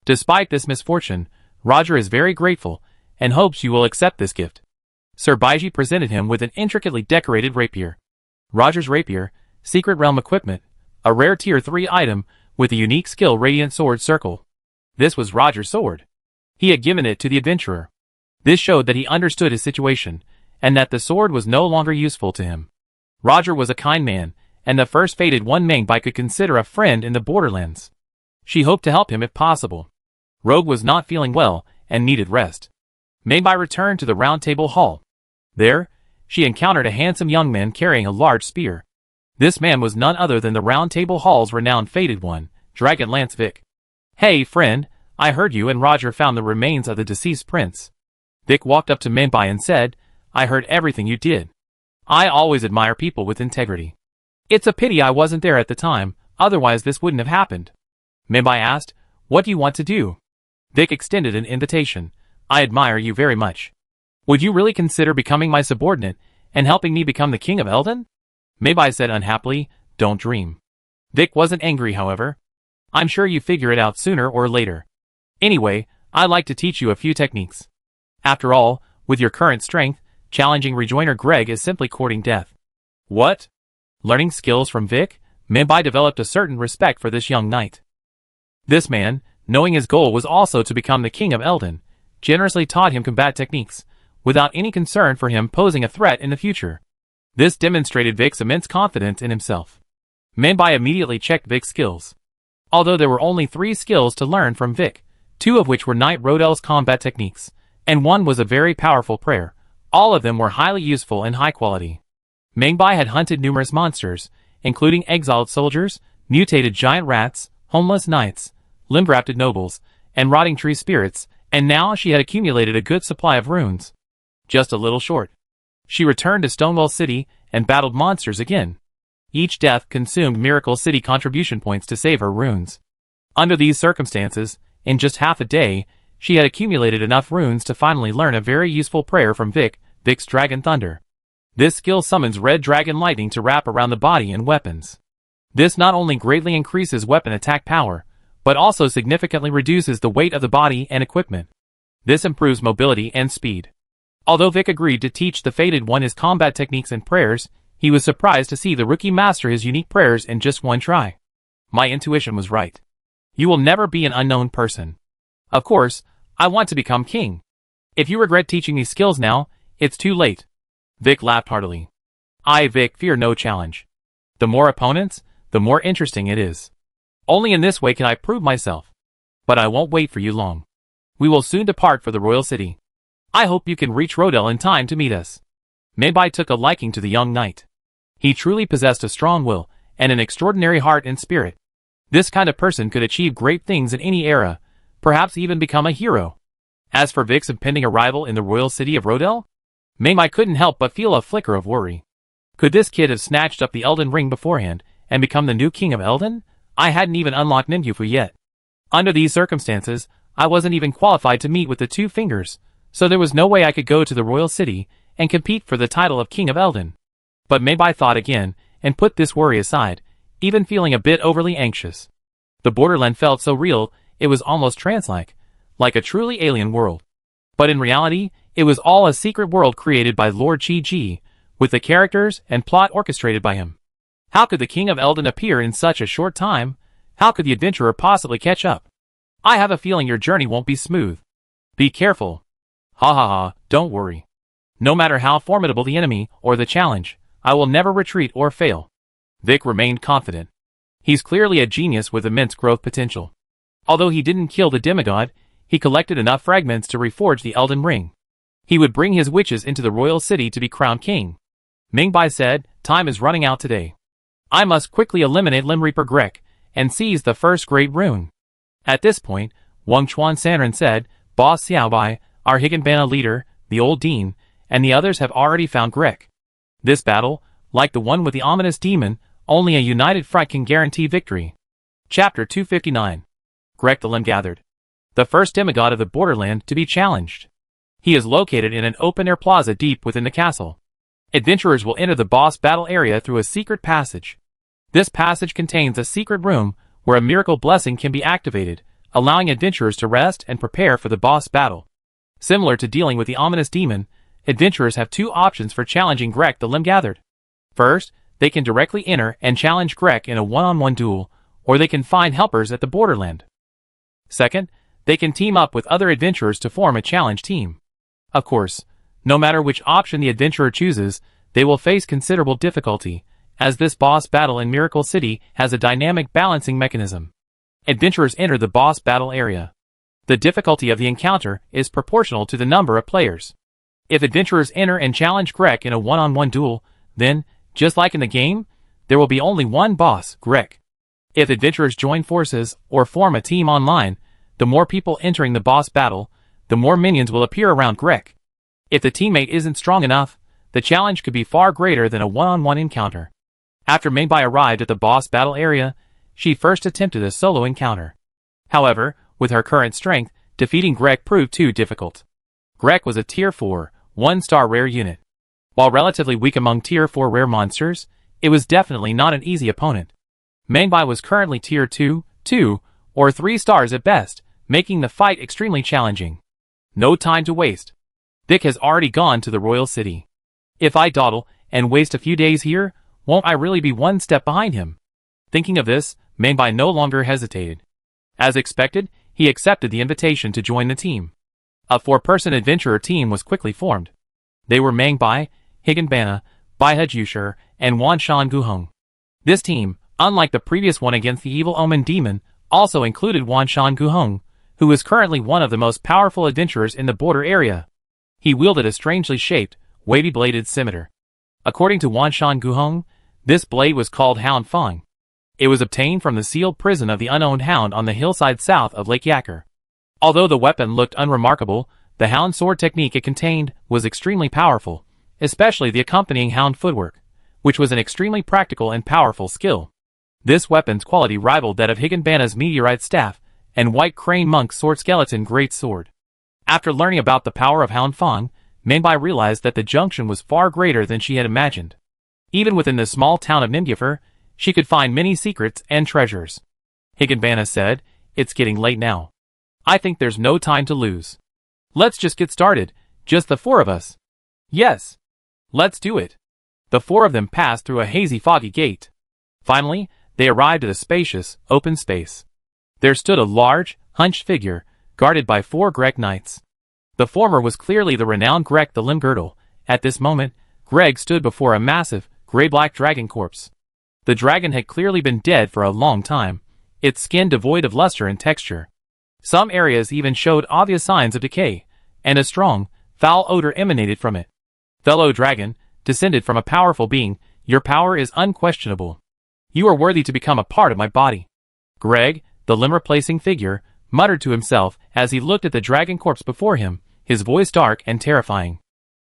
Despite this misfortune, Roger is very grateful, and hopes you will accept this gift. Sir Baiji presented him with an intricately decorated rapier. Roger's rapier, secret realm equipment, a rare tier 3 item, with a unique skill radiant sword circle. This was Roger's sword. He had given it to the adventurer. This showed that he understood his situation, and that the sword was no longer useful to him. Roger was a kind man, and the first fated one Mengbai could consider a friend in the borderlands. She hoped to help him if possible. Rogue was not feeling well, and needed rest. Mengbai returned to the round table hall. There, she encountered a handsome young man carrying a large spear. This man was none other than the round table hall's renowned fated one, Dragonlance Vic. Hey friend, I heard you and Roger found the remains of the deceased prince. Vic walked up to Mengbai and said, I heard everything you did. I always admire people with integrity. It's a pity I wasn't there at the time, otherwise this wouldn't have happened. Mengbai asked, what do you want to do? Vic extended an invitation. I admire you very much. Would you really consider becoming my subordinate, and helping me become the king of Eldon? Mengbai said unhappily, don't dream. Vic wasn't angry however. I'm sure you figure it out sooner or later. Anyway, I'd like to teach you a few techniques. After all, with your current strength, challenging rejoiner Greg is simply courting death. What? Learning skills from Vic, Mengbai developed a certain respect for this young knight. This man, knowing his goal was also to become the king of Eldon, generously taught him combat techniques, without any concern for him posing a threat in the future. This demonstrated Vic's immense confidence in himself. Mengbai immediately checked Vic's skills. Although there were only 3 skills to learn from Vic, 2 of which were Knight Rodel's combat techniques, and 1 was a very powerful prayer, all of them were highly useful and high quality. Mengbai had hunted numerous monsters, including exiled soldiers, mutated giant rats, homeless knights, limb-wrapped nobles, and rotting tree spirits, and now she had accumulated a good supply of runes. Just a little short. She returned to Stonewall City and battled monsters again. Each death consumed Miracle City contribution points to save her runes. Under these circumstances, in just half a day, she had accumulated enough runes to finally learn a very useful prayer from Vic's Dragon Thunder. This skill summons red dragon lightning to wrap around the body and weapons. This not only greatly increases weapon attack power, but also significantly reduces the weight of the body and equipment. This improves mobility and speed. Although Vic agreed to teach the fated one his combat techniques and prayers, he was surprised to see the rookie master his unique prayers in just one try. My intuition was right. You will never be an unknown person. Of course, I want to become king. If you regret teaching these skills now, it's too late. Vic laughed heartily. I, Vic, fear no challenge. The more opponents, the more interesting it is. Only in this way can I prove myself. But I won't wait for you long. We will soon depart for the royal city. I hope you can reach Rodel in time to meet us. Mengbai took a liking to the young knight. He truly possessed a strong will, and an extraordinary heart and spirit. This kind of person could achieve great things in any era, perhaps even become a hero. As for Vic's impending arrival in the royal city of Rodel, Mengbai couldn't help but feel a flicker of worry. Could this kid have snatched up the Elden Ring beforehand, and become the new king of Eldon? I hadn't even unlocked Ninjufu yet. Under these circumstances, I wasn't even qualified to meet with the 2 fingers, so there was no way I could go to the royal city and compete for the title of king of Eldon. But Mengbai thought again, and put this worry aside, even feeling a bit overly anxious. The borderland felt so real, it was almost trance-like, like a truly alien world. But in reality, it was all a secret world created by Lord Chi-Ji, with the characters and plot orchestrated by him. How could the king of Eldon appear in such a short time? How could the adventurer possibly catch up? I have a feeling your journey won't be smooth. Be careful. Ha ha ha, don't worry. No matter how formidable the enemy or the challenge, I will never retreat or fail. Vic remained confident. He's clearly a genius with immense growth potential. Although he didn't kill the demigod, he collected enough fragments to reforge the Elden Ring. He would bring his witches into the royal city to be crowned king. Mengbai said, time is running out today. I must quickly eliminate Limb Reaper Grek, and seize the first great rune. At this point, Wang Chuan Sanren said, Boss Xiaobai, our Higanbana leader, the old dean, and the others have already found Grek. This battle, like the one with the ominous demon, only a united front can guarantee victory. Chapter 259. Grek the Limb Gathered. The first demigod of the borderland to be challenged. He is located in an open-air plaza deep within the castle. Adventurers will enter the boss battle area through a secret passage. This passage contains a secret room where a miracle blessing can be activated, allowing adventurers to rest and prepare for the boss battle. Similar to dealing with the ominous demon, adventurers have two options for challenging Greg the Limb Gathered. First, they can directly enter and challenge Greg in a one-on-one duel, or they can find helpers at the borderland. Second, they can team up with other adventurers to form a challenge team. Of course, no matter which option the adventurer chooses, they will face considerable difficulty, as this boss battle in Miracle City has a dynamic balancing mechanism. Adventurers enter the boss battle area. The difficulty of the encounter is proportional to the number of players. If adventurers enter and challenge Greg in a one-on-one duel, then, just like in the game, there will be only one boss, Greg. If adventurers join forces or form a team online, the more people entering the boss battle, the more minions will appear around Greg. If the teammate isn't strong enough, the challenge could be far greater than a one-on-one encounter. After Mingbai arrived at the boss battle area, she first attempted a solo encounter. However, with her current strength, defeating Greg proved too difficult. Greg was a Tier 4, 1-star rare unit. While relatively weak among Tier 4 rare monsters, it was definitely not an easy opponent. Mingbai was currently Tier 2, 2, or 3 stars at best, making the fight extremely challenging. No time to waste. Vic has already gone to the Royal City. If I dawdle and waste a few days here, won't I really be one step behind him? Thinking of this, Mingbai no longer hesitated. As expected, he accepted the invitation to join the team. A 4-person adventurer team was quickly formed. They were Mingbai, Higanbana, Baihe Jushir, and Wanshan Guhong. This team, unlike the previous one against the evil omen demon, also included Wanshan Guhong, who is currently one of the most powerful adventurers in the border area. He wielded a strangely shaped, wavy-bladed scimitar. According to Wanshan Guhong, this blade was called Hound Fang. It was obtained from the sealed prison of the unowned hound on the hillside south of Lake Yaker. Although the weapon looked unremarkable, the hound sword technique it contained was extremely powerful, especially the accompanying hound footwork, which was an extremely practical and powerful skill. This weapon's quality rivaled that of Higanbana's meteorite staff and White Crane Monk's sword skeleton great sword. After learning about the power of Hound Fang, Mingbai realized that the junction was far greater than she had imagined. Even within the small town of Nimgifur, she could find many secrets and treasures. Higanbana said, "It's getting late now. I think there's no time to lose. Let's just get started, just the 4 of us." "Yes. Let's do it." The 4 of them passed through a hazy foggy gate. Finally, they arrived at a spacious, open space. There stood a large, hunched figure, guarded by 4 Greg knights. The former was clearly the renowned Greg the Limb Girdle. At this moment, Greg stood before a massive, gray-black dragon corpse. The dragon had clearly been dead for a long time, its skin devoid of luster and texture. Some areas even showed obvious signs of decay, and a strong, foul odor emanated from it. "Fellow dragon, descended from a powerful being, your power is unquestionable. You are worthy to become a part of my body." Greg, the limb-replacing figure, muttered to himself as he looked at the dragon corpse before him, his voice dark and terrifying.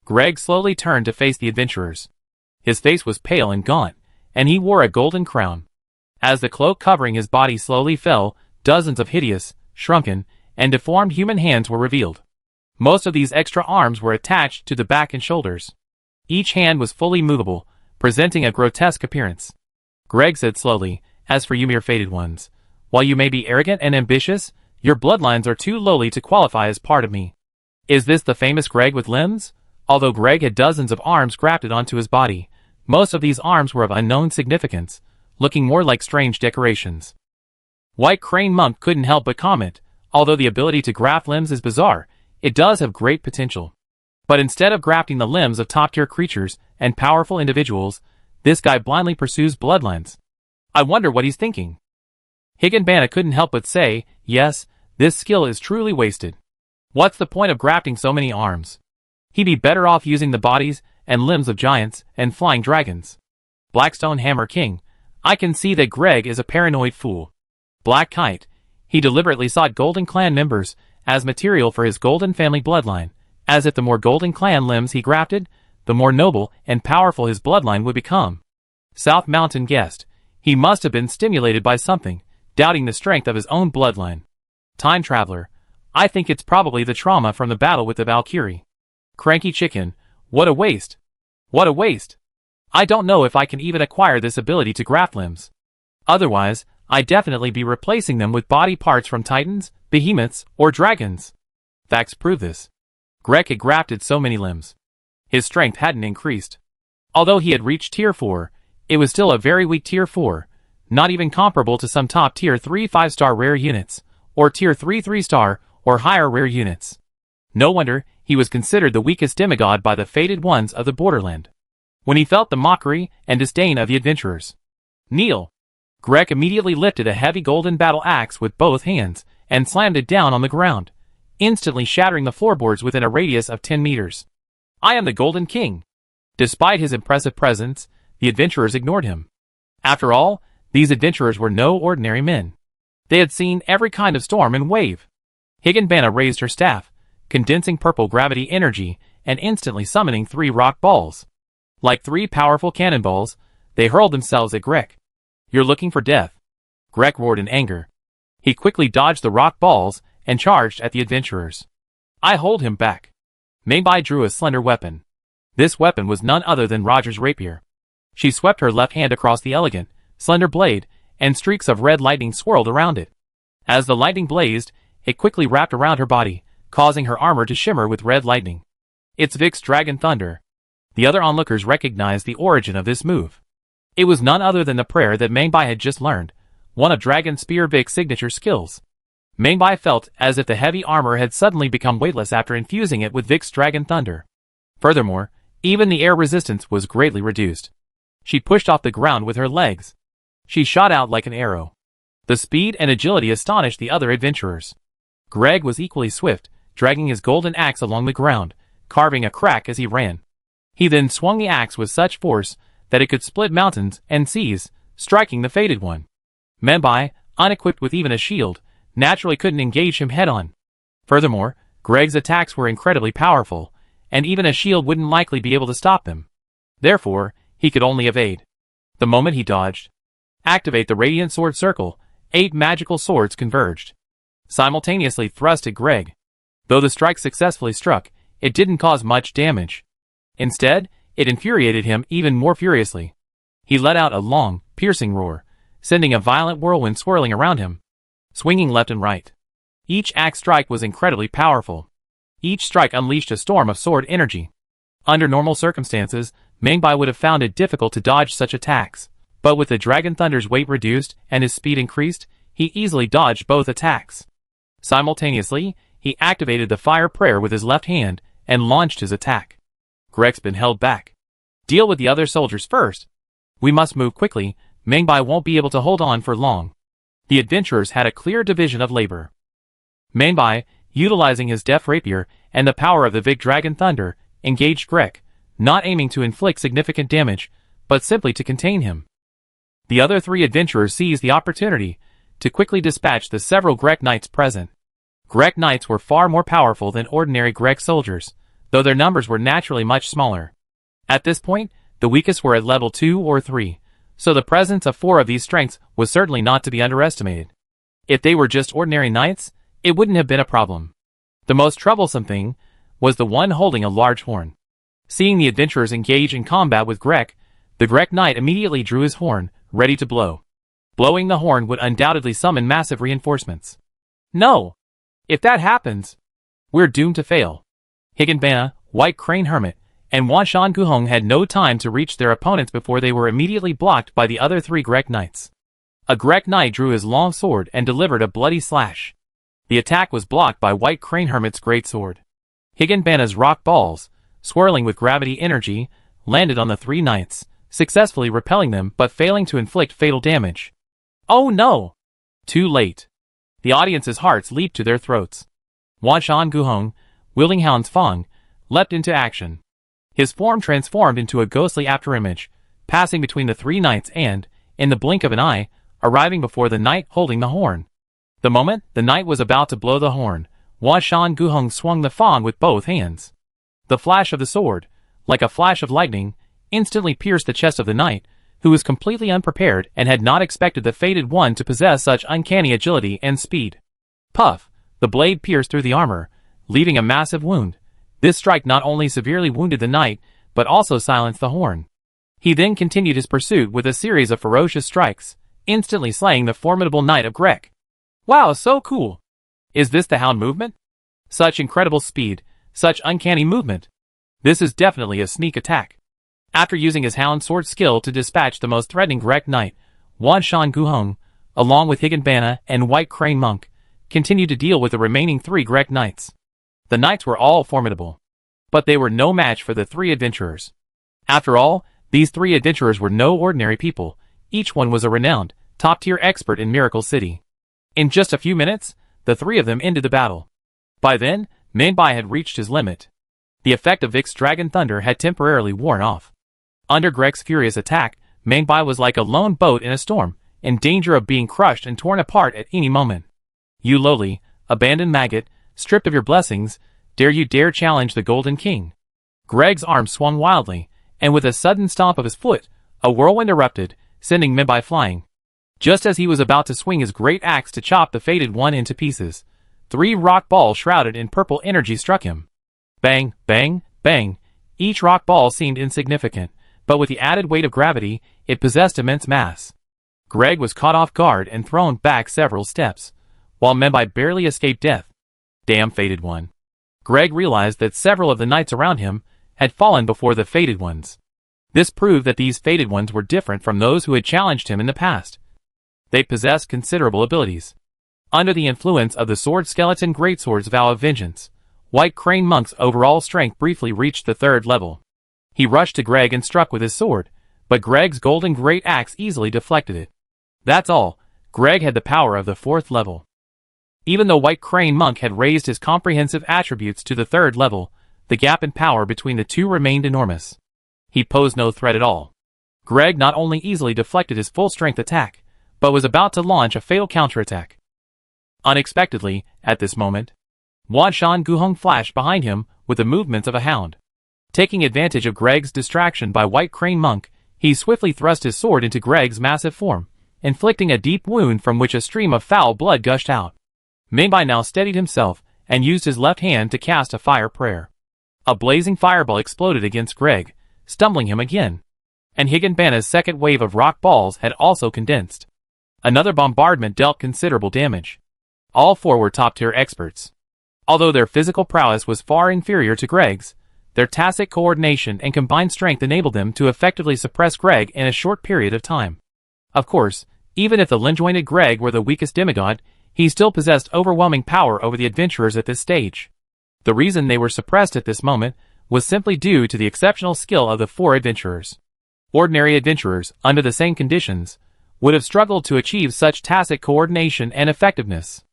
Greg slowly turned to face the adventurers. His face was pale and gaunt, and he wore a golden crown. As the cloak covering his body slowly fell, dozens of hideous, shrunken, and deformed human hands were revealed. Most of these extra arms were attached to the back and shoulders. Each hand was fully movable, presenting a grotesque appearance. Greg said slowly, "As for you mere fated ones, while you may be arrogant and ambitious, your bloodlines are too lowly to qualify as part of me." Is this the famous Greg with limbs? Although Greg had dozens of arms grafted onto his body, most of these arms were of unknown significance, looking more like strange decorations. White Crane Monk couldn't help but comment, although the ability to graft limbs is bizarre, it does have great potential. But instead of grafting the limbs of top-tier creatures and powerful individuals, this guy blindly pursues bloodlines. I wonder what he's thinking. Higanbana couldn't help but say, "Yes, this skill is truly wasted. What's the point of grafting so many arms? He'd be better off using the bodies and limbs of giants and flying dragons." Blackstone Hammer King, I can see that Greg is a paranoid fool. Black Kite, he deliberately sought Golden Clan members as material for his Golden family bloodline, as if the more Golden Clan limbs he grafted, the more noble and powerful his bloodline would become. South Mountain Guest, he must have been stimulated by something, doubting the strength of his own bloodline. Time Traveler, I think it's probably the trauma from the battle with the Valkyrie. Cranky Chicken, what a waste. What a waste. I don't know if I can even acquire this ability to graft limbs. Otherwise, I'd definitely be replacing them with body parts from titans, behemoths, or dragons. Facts prove this. Greg had grafted so many limbs. His strength hadn't increased. Although he had reached tier 4, it was still a very weak tier 4, not even comparable to some top tier 3 5-star rare units, or tier 3 3-star or higher rare units. No wonder he was considered the weakest demigod by the fated ones of the borderland. When he felt the mockery and disdain of the adventurers. Kneel! Greg immediately lifted a heavy golden battle axe with both hands and slammed it down on the ground, instantly shattering the floorboards within a radius of 10 meters. I am the Golden King! Despite his impressive presence, the adventurers ignored him. After all, these adventurers were no ordinary men. They had seen every kind of storm and wave. Higanbana raised her staff, condensing purple gravity energy and instantly summoning 3 rock balls. Like 3 powerful cannonballs, they hurled themselves at Greg. You're looking for death. Greg roared in anger. He quickly dodged the rock balls and charged at the adventurers. I hold him back. Meibai drew a slender weapon. This weapon was none other than Roger's rapier. She swept her left hand across the elegant, slender blade, and streaks of red lightning swirled around it. As the lightning blazed, it quickly wrapped around her body, causing her armor to shimmer with red lightning. It's Vic's Dragon Thunder. The other onlookers recognized the origin of this move. It was none other than the prayer that Meibai had just learned, one of Dragon Spear Vic's signature skills. Meibai felt as if the heavy armor had suddenly become weightless after infusing it with Vic's Dragon Thunder. Furthermore, even the air resistance was greatly reduced. She pushed off the ground with her legs. She shot out like an arrow. The speed and agility astonished the other adventurers. Greg was equally swift, dragging his golden axe along the ground, carving a crack as he ran. He then swung the axe with such force that it could split mountains and seas, striking the fated one. Meibai, unequipped with even a shield, naturally couldn't engage him head-on. Furthermore, Greg's attacks were incredibly powerful, and even a shield wouldn't likely be able to stop them. Therefore, he could only evade. The moment he dodged. Activate the Radiant Sword Circle, 8 magical swords converged. Simultaneously thrust at Greg. Though the strike successfully struck, it didn't cause much damage. Instead, it infuriated him even more furiously. He let out a long, piercing roar, sending a violent whirlwind swirling around him, swinging left and right. Each axe strike was incredibly powerful. Each strike unleashed a storm of sword energy. Under normal circumstances, Meibai would have found it difficult to dodge such attacks, but with the Dragon Thunder's weight reduced and his speed increased, he easily dodged both attacks. Simultaneously, he activated the fire prayer with his left hand and launched his attack. Greg's been held back. Deal with the other soldiers first. We must move quickly, Meibai won't be able to hold on for long. The adventurers had a clear division of labor. Meibai, utilizing his deft rapier and the power of the Vic Dragon Thunder, engaged Greg, not aiming to inflict significant damage, but simply to contain him. The other 3 adventurers seized the opportunity to quickly dispatch the several Greg Knights present. Greg Knights were far more powerful than ordinary Greg soldiers, though their numbers were naturally much smaller. At this point, the weakest were at level 2 or 3, so the presence of 4 of these strengths was certainly not to be underestimated. If they were just ordinary knights, it wouldn't have been a problem. The most troublesome thing was the one holding a large horn. Seeing the adventurers engage in combat with Greg, the Greg Knight immediately drew his horn, ready to blow. Blowing the horn would undoubtedly summon massive reinforcements. No! If that happens, we're doomed to fail. Higanbana, White Crane Hermit, and Wanshan Guhong had no time to reach their opponents before they were immediately blocked by the other 3 Greg Knights. A Greg Knight drew his long sword and delivered a bloody slash. The attack was blocked by White Crane Hermit's great sword. Higanbana's rock balls, swirling with gravity energy, landed on the 3 knights, successfully repelling them but failing to inflict fatal damage. Oh no! Too late. The audience's hearts leaped to their throats. Wanshan Guhong, wielding Hound's Fang, leapt into action. His form transformed into a ghostly afterimage, passing between the 3 knights and, in the blink of an eye, arriving before the knight holding the horn. The moment the knight was about to blow the horn, Wanshan Guhong swung the Fang with both hands. The flash of the sword, like a flash of lightning, instantly pierced the chest of the knight, who was completely unprepared and had not expected the fated one to possess such uncanny agility and speed. Puff! The blade pierced through the armor, leaving a massive wound. This strike not only severely wounded the knight, but also silenced the horn. He then continued his pursuit with a series of ferocious strikes, instantly slaying the formidable knight of Greg. Wow, so cool! Is this the hound movement? Such incredible speed, such uncanny movement. This is definitely a sneak attack. After using his hound sword skill to dispatch the most threatening Greg knight, Wan Shan Guhong, along with Higanbana and White Crane Monk, continued to deal with the remaining 3 Greg knights. The knights were all formidable, but they were no match for the 3 adventurers. After all, these 3 adventurers were no ordinary people. Each one was a renowned, top-tier expert in Miracle City. In just a few minutes, the 3 of them ended the battle. By then, Mingbai had reached his limit. The effect of Vic's Dragon Thunder had temporarily worn off. Under Greg's furious attack, Mingbai was like a lone boat in a storm, in danger of being crushed and torn apart at any moment. You lowly, abandoned maggot, stripped of your blessings, dare challenge the Golden King? Greg's arm swung wildly, and with a sudden stomp of his foot, a whirlwind erupted, sending Mingbai flying. Just as he was about to swing his great axe to chop the fated one into pieces, 3 rock balls shrouded in purple energy struck him. Bang, bang, bang. Each rock ball seemed insignificant, but with the added weight of gravity, it possessed immense mass. Greg was caught off guard and thrown back several steps, while Mingbai barely escaped death. Damn fated one. Greg realized that several of the knights around him had fallen before the fated ones. This proved that these fated ones were different from those who had challenged him in the past. They possessed considerable abilities. Under the influence of the Sword Skeleton Greatsword's vow of vengeance, White Crane Monk's overall strength briefly reached the 3rd level. He rushed to Greg and struck with his sword, but Greg's golden great axe easily deflected it. That's all, Greg had the power of the 4th level. Even though White Crane Monk had raised his comprehensive attributes to the 3rd level, the gap in power between the 2 remained enormous. He posed no threat at all. Greg not only easily deflected his full-strength attack, but was about to launch a fatal counterattack. Unexpectedly, at this moment, Wan Shan Guhong flashed behind him with the movements of a hound. Taking advantage of Greg's distraction by White Crane Monk, he swiftly thrust his sword into Greg's massive form, inflicting a deep wound from which a stream of foul blood gushed out. Mingbai now steadied himself and used his left hand to cast a fire prayer. A blazing fireball exploded against Greg, stumbling him again. And Higanbana's second wave of rock balls had also condensed. Another bombardment dealt considerable damage. All 4 were top-tier experts. Although their physical prowess was far inferior to Greg's, their tacit coordination and combined strength enabled them to effectively suppress Greg in a short period of time. Of course, even if the limb-jointed Greg were the weakest demigod, he still possessed overwhelming power over the adventurers at this stage. The reason they were suppressed at this moment was simply due to the exceptional skill of the 4 adventurers. Ordinary adventurers, under the same conditions, would have struggled to achieve such tacit coordination and effectiveness.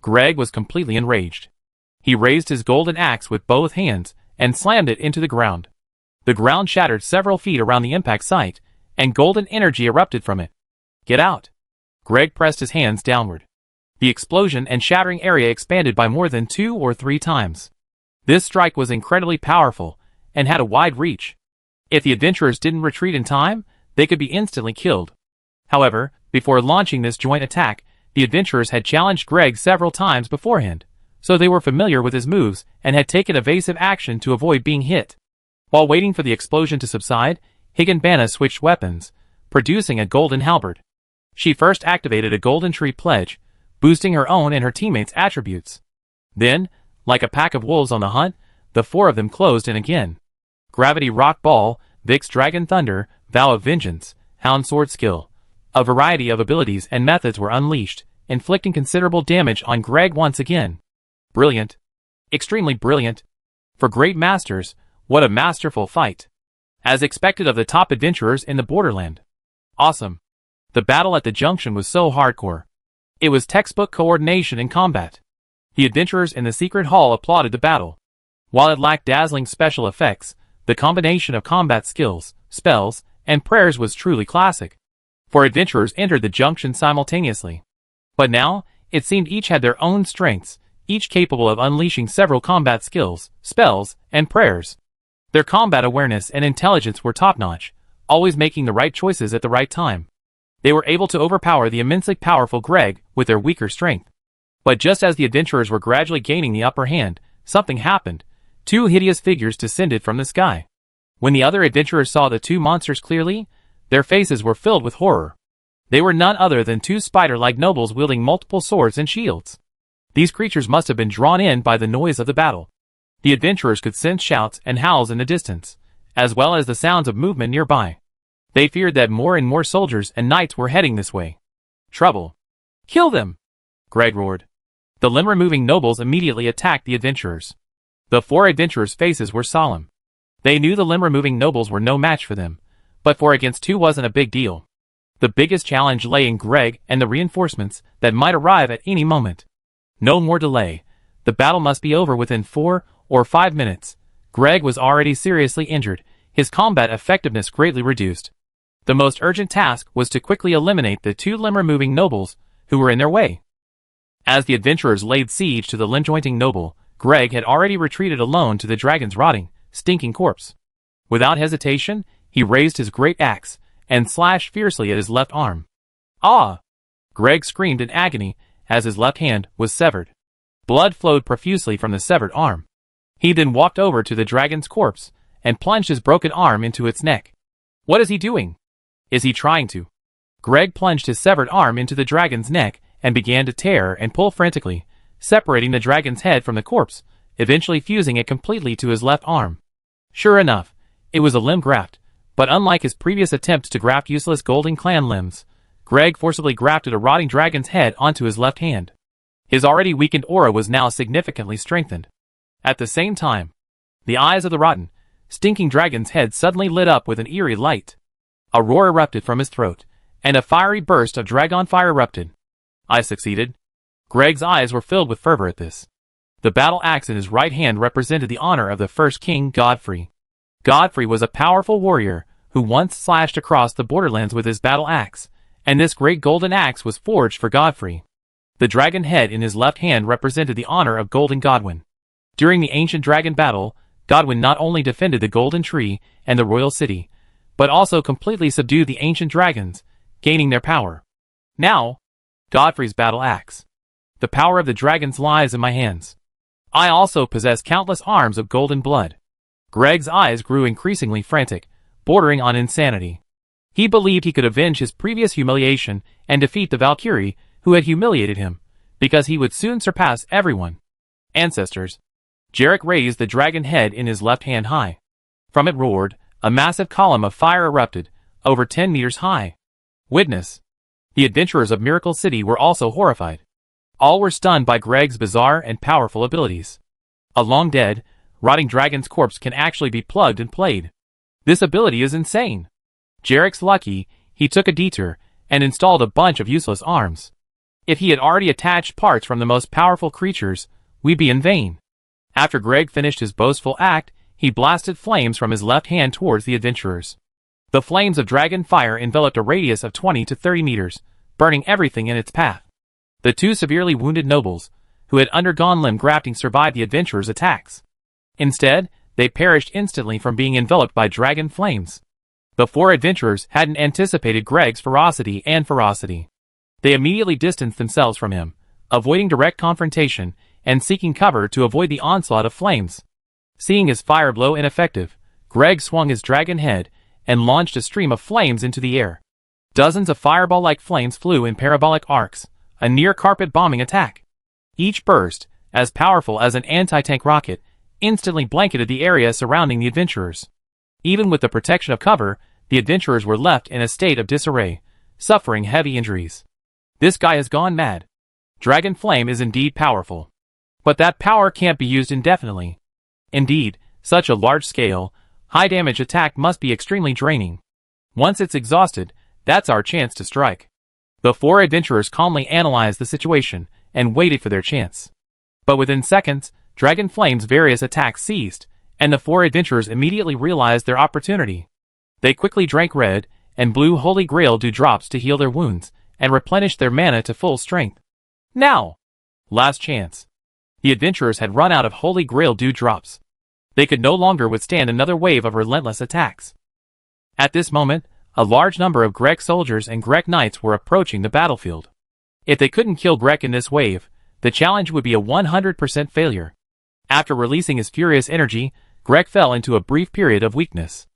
Greg was completely enraged. He raised his golden axe with both hands and slammed it into the ground. The ground shattered several feet around the impact site, and golden energy erupted from it. Get out! Greg pressed his hands downward. The explosion and shattering area expanded by more than 2 or 3 times. This strike was incredibly powerful, and had a wide reach. If the adventurers didn't retreat in time, they could be instantly killed. However, before launching this joint attack, the adventurers had challenged Greg several times beforehand, so they were familiar with his moves and had taken evasive action to avoid being hit. While waiting for the explosion to subside, Higanbana switched weapons, producing a golden halberd. She first activated a golden tree pledge, boosting her own and her teammates' attributes. Then, like a pack of wolves on the hunt, the 4 of them closed in again. Gravity Rock Ball, Vic's Dragon Thunder, Vow of Vengeance, Hound Sword Skill. A variety of abilities and methods were unleashed, inflicting considerable damage on Greg once again. Brilliant. Extremely brilliant. For great masters, what a masterful fight. As expected of the top adventurers in the borderland. Awesome. The battle at the junction was so hardcore. It was textbook coordination in combat. The adventurers in the secret hall applauded the battle. While it lacked dazzling special effects, the combination of combat skills, spells, and prayers was truly classic. 4 adventurers entered the junction simultaneously. But now, it seemed each had their own strengths, each capable of unleashing several combat skills, spells, and prayers. Their combat awareness and intelligence were top-notch, always making the right choices at the right time. They were able to overpower the immensely powerful Greg with their weaker strength. But just as the adventurers were gradually gaining the upper hand, something happened. 2 hideous figures descended from the sky. When the other adventurers saw the two monsters clearly, their faces were filled with horror. They were none other than two spider-like nobles wielding multiple swords and shields. These creatures must have been drawn in by the noise of the battle. The adventurers could sense shouts and howls in the distance, as well as the sounds of movement nearby. They feared that more and more soldiers and knights were heading this way. Trouble. Kill them! Greg roared. The limb-removing nobles immediately attacked the adventurers. The four adventurers' faces were solemn. They knew the limb-removing nobles were no match for them, but 4 against 2 wasn't a big deal. The biggest challenge lay in Greg and the reinforcements that might arrive at any moment. No more delay. The battle must be over within 4 or 5 minutes. Greg was already seriously injured, his combat effectiveness greatly reduced. The most urgent task was to quickly eliminate the 2 limb-removing nobles who were in their way. As the adventurers laid siege to the limb-jointing noble, Greg had already retreated alone to the dragon's rotting, stinking corpse. Without hesitation, he raised his great axe and slashed fiercely at his left arm. Ah! Greg screamed in agony as his left hand was severed. Blood flowed profusely from the severed arm. He then walked over to the dragon's corpse and plunged his broken arm into its neck. What is he doing? Is he trying to? Greg plunged his severed arm into the dragon's neck and began to tear and pull frantically, separating the dragon's head from the corpse, eventually fusing it completely to his left arm. Sure enough, it was a limb graft, but unlike his previous attempts to graft useless Golden Clan limbs, Greg forcibly grafted a rotting dragon's head onto his left hand. His already weakened aura was now significantly strengthened. At the same time, the eyes of the rotten, stinking dragon's head suddenly lit up with an eerie light. A roar erupted from his throat, and a fiery burst of dragon fire erupted. I succeeded. Greg's eyes were filled with fervor at this. The battle axe in his right hand represented the honor of the first king, Godfrey. Godfrey was a powerful warrior who once slashed across the borderlands with his battle axe, and this great golden axe was forged for Godfrey. The dragon head in his left hand represented the honor of Golden Godwin. During the ancient dragon battle, Godwin not only defended the Golden Tree and the royal city, but also completely subdued the ancient dragons, gaining their power. Now, Godfrey's battle axe. The power of the dragons lies in my hands. I also possess countless arms of golden blood. Greg's eyes grew increasingly frantic, bordering on insanity. He believed he could avenge his previous humiliation and defeat the Valkyrie who had humiliated him, because he would soon surpass everyone. Ancestors. Jarek raised the dragon head in his left hand high. From it roared, a massive column of fire erupted, over 10 meters high. Witness. The adventurers of Miracle City were also horrified. All were stunned by Greg's bizarre and powerful abilities. A long-dead, rotting dragon's corpse can actually be plugged and played. This ability is insane. Jarek's lucky, he took a detour and installed a bunch of useless arms. If he had already attached parts from the most powerful creatures, we'd be in vain. After Greg finished his boastful act, he blasted flames from his left hand towards the adventurers. The flames of dragon fire enveloped a radius of 20 to 30 meters, burning everything in its path. The 2 severely wounded nobles, who had undergone limb grafting, survived the adventurers' attacks. Instead, they perished instantly from being enveloped by dragon flames. The 4 adventurers hadn't anticipated Greg's ferocity. They immediately distanced themselves from him, avoiding direct confrontation and seeking cover to avoid the onslaught of flames. Seeing his fire blow ineffective, Greg swung his dragon head and launched a stream of flames into the air. Dozens of fireball-like flames flew in parabolic arcs, a near-carpet bombing attack. Each burst, as powerful as an anti-tank rocket, instantly blanketed the area surrounding the adventurers. Even with the protection of cover, the adventurers were left in a state of disarray, suffering heavy injuries. This guy has gone mad. Dragon Flame is indeed powerful. But that power can't be used indefinitely. Indeed, such a large-scale, high-damage attack must be extremely draining. Once it's exhausted, that's our chance to strike. The 4 adventurers calmly analyzed the situation and waited for their chance. But within seconds, Dragon Flame's various attacks ceased, and the 4 adventurers immediately realized their opportunity. They quickly drank red and blue Holy Grail dewdrops to heal their wounds and replenish their mana to full strength. Now! Last chance. The adventurers had run out of Holy Grail dewdrops. They could no longer withstand another wave of relentless attacks. At this moment, a large number of Grek soldiers and Grek knights were approaching the battlefield. If they couldn't kill Grek in this wave, the challenge would be a 100% failure. After releasing his furious energy, Grek fell into a brief period of weakness.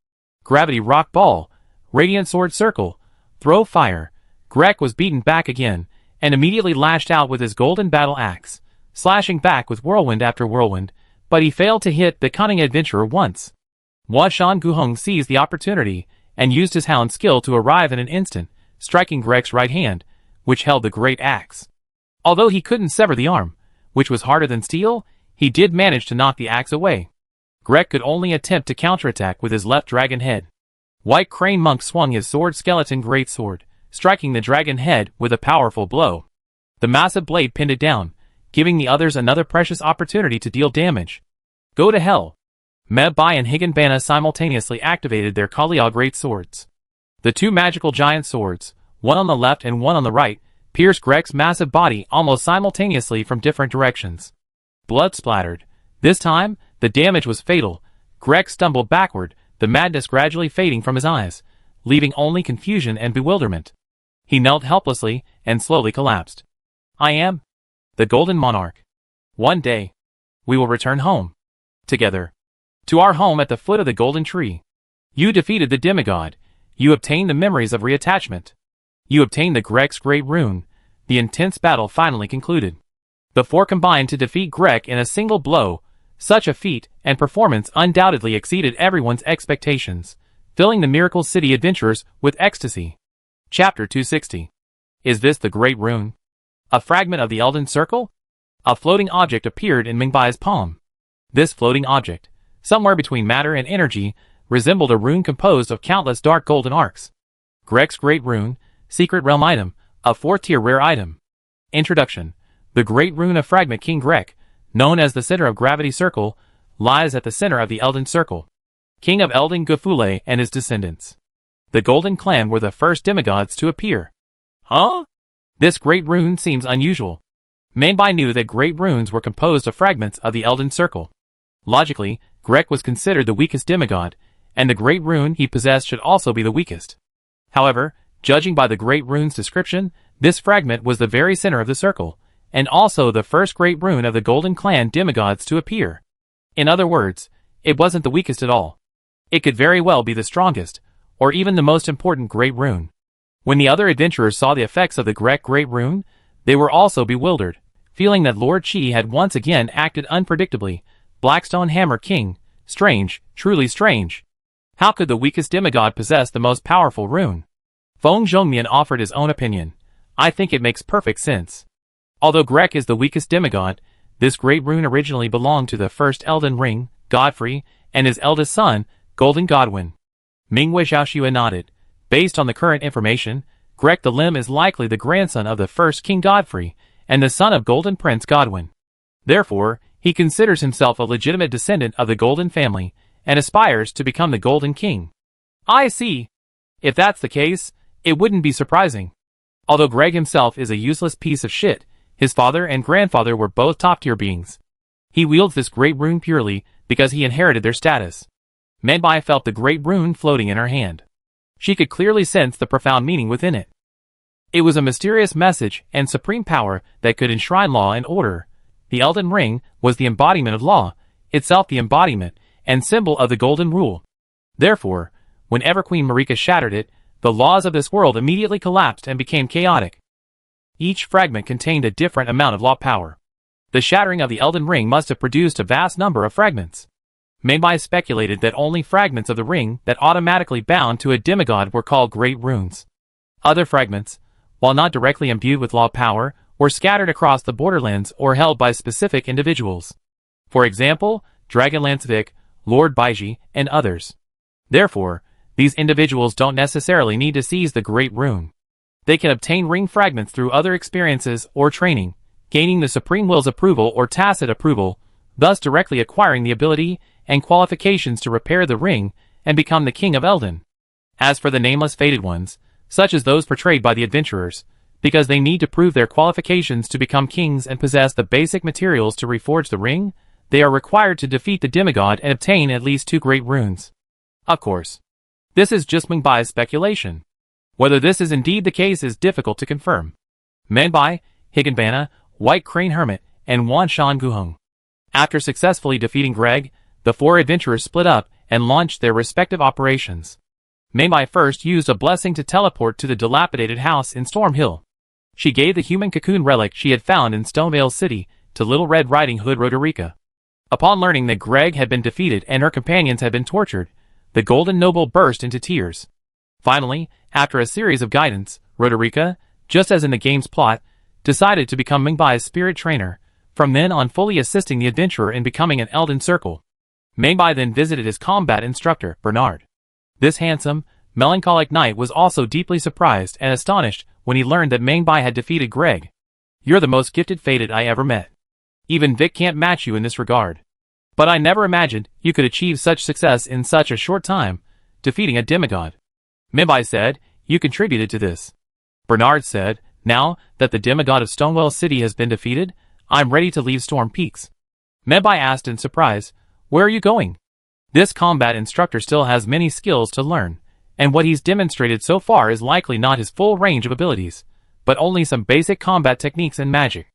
Gravity Rock Ball, Radiant Sword Circle, Throw Fire. Greg was beaten back again, and immediately lashed out with his golden battle axe, slashing back with whirlwind after whirlwind, but he failed to hit the cunning adventurer once. Shan Guhong seized the opportunity, and used his hound skill to arrive in an instant, striking Greg's right hand, which held the great axe. Although he couldn't sever the arm, which was harder than steel, he did manage to knock the axe away. Greg could only attempt to counterattack with his left dragon head. White Crane Monk swung his sword skeleton greatsword, striking the dragon head with a powerful blow. The massive blade pinned it down, giving the others another precious opportunity to deal damage. Go to hell! Bai and Higanbana simultaneously activated their Kaliao great swords. The two magical giant swords, one on the left and one on the right, pierced Greg's massive body almost simultaneously from different directions. Blood splattered. This time, the damage was fatal. Greg stumbled backward, the madness gradually fading from his eyes, leaving only confusion and bewilderment. He knelt helplessly and slowly collapsed. I am the Golden Monarch. One day, we will return home. Together. To our home at the foot of the Golden Tree. You defeated the demigod. You obtained the memories of reattachment. You obtained the Greg's Great Rune. The intense battle finally concluded. The four combined to defeat Greg in a single blow. Such a feat and performance undoubtedly exceeded everyone's expectations, filling the Miracle City adventurers with ecstasy. Chapter 260. Is this the Great Rune? A fragment of the Elden Circle? A floating object appeared in Mingbai's palm. This floating object, somewhere between matter and energy, resembled a rune composed of countless dark golden arcs. Greg's Great Rune, Secret Realm Item, a 4th-tier rare item. Introduction. The Great Rune of Fragment King Greg, known as the Center of Gravity Circle, lies at the center of the Elden Circle. King of Elden Gufule and his descendants. The Golden Clan were the first demigods to appear. Huh? This Great Rune seems unusual. Minbai knew that Great Runes were composed of fragments of the Elden Circle. Logically, Greg was considered the weakest demigod, and the Great Rune he possessed should also be the weakest. However, judging by the Great Rune's description, this fragment was the very center of the circle, and also the first Great Rune of the Golden Clan demigods to appear. In other words, it wasn't the weakest at all. It could very well be the strongest, or even the most important Great Rune. When the other adventurers saw the effects of the Great Rune, they were also bewildered, feeling that Lord Qi had once again acted unpredictably. Blackstone Hammer King, strange, truly strange. How could the weakest demigod possess the most powerful rune? Feng Zhongmian offered his own opinion. I think it makes perfect sense. Although Greg is the weakest demigod, this Great Rune originally belonged to the first Elden Ring, Godfrey, and his eldest son, Golden Godwin. Mingwei Xiaoxue nodded. Based on the current information, Greg the Limb is likely the grandson of the first King Godfrey, and the son of Golden Prince Godwin. Therefore, he considers himself a legitimate descendant of the Golden family, and aspires to become the Golden King. I see. If that's the case, it wouldn't be surprising. Although Greg himself is a useless piece of shit, his father and grandfather were both top-tier beings. He wields this Great Rune purely because he inherited their status. Minbai felt the Great Rune floating in her hand. She could clearly sense the profound meaning within it. It was a mysterious message and supreme power that could enshrine law and order. The Elden Ring was the embodiment of law, itself the embodiment and symbol of the Golden Rule. Therefore, whenever Queen Marika shattered it, the laws of this world immediately collapsed and became chaotic. Each fragment contained a different amount of law power. The shattering of the Elden Ring must have produced a vast number of fragments. Minbai speculated that only fragments of the ring that automatically bound to a demigod were called Great Runes. Other fragments, while not directly imbued with law power, were scattered across the borderlands or held by specific individuals. For example, Dragonlance Vic, Lord Baiji, and others. Therefore, these individuals don't necessarily need to seize the Great Rune. They can obtain ring fragments through other experiences or training, gaining the Supreme Will's approval or tacit approval, thus directly acquiring the ability and qualifications to repair the ring and become the King of Elden. As for the nameless fated ones, such as those portrayed by the adventurers, because they need to prove their qualifications to become kings and possess the basic materials to reforge the ring, they are required to defeat the demigod and obtain at least 2 Great Runes. Of course, this is just Mingbai's speculation. Whether this is indeed the case is difficult to confirm. Minbai, Higanbana, White Crane Hermit, and Shan Guhong. After successfully defeating Greg, The four adventurers split up and launched their respective operations. Mingbai first used a blessing to teleport to the dilapidated house in Storm Hill. She gave the human cocoon relic she had found in Stonevale City to Little Red Riding Hood Roderica. Upon learning that Greg had been defeated and her companions had been tortured, the Golden Noble burst into tears. Finally, after a series of guidance, Roderica, just as in the game's plot, decided to become Mingbai's spirit trainer, from then on fully assisting the adventurer in becoming an Elden Circle. Mingbai then visited his combat instructor, Bernard. This handsome, melancholic knight was also deeply surprised and astonished when he learned that Mingbai had defeated Greg. "You're the most gifted fated I ever met. Even Vic can't match you in this regard. But I never imagined you could achieve such success in such a short time, defeating a demigod." Mingbai said, "You contributed to this." Bernard said, "Now that the demigod of Stonewell City has been defeated, I'm ready to leave Storm Peaks." Mingbai asked in surprise, "Where are you going?" This combat instructor still has many skills to learn, and what he's demonstrated so far is likely not his full range of abilities, but only some basic combat techniques and magic.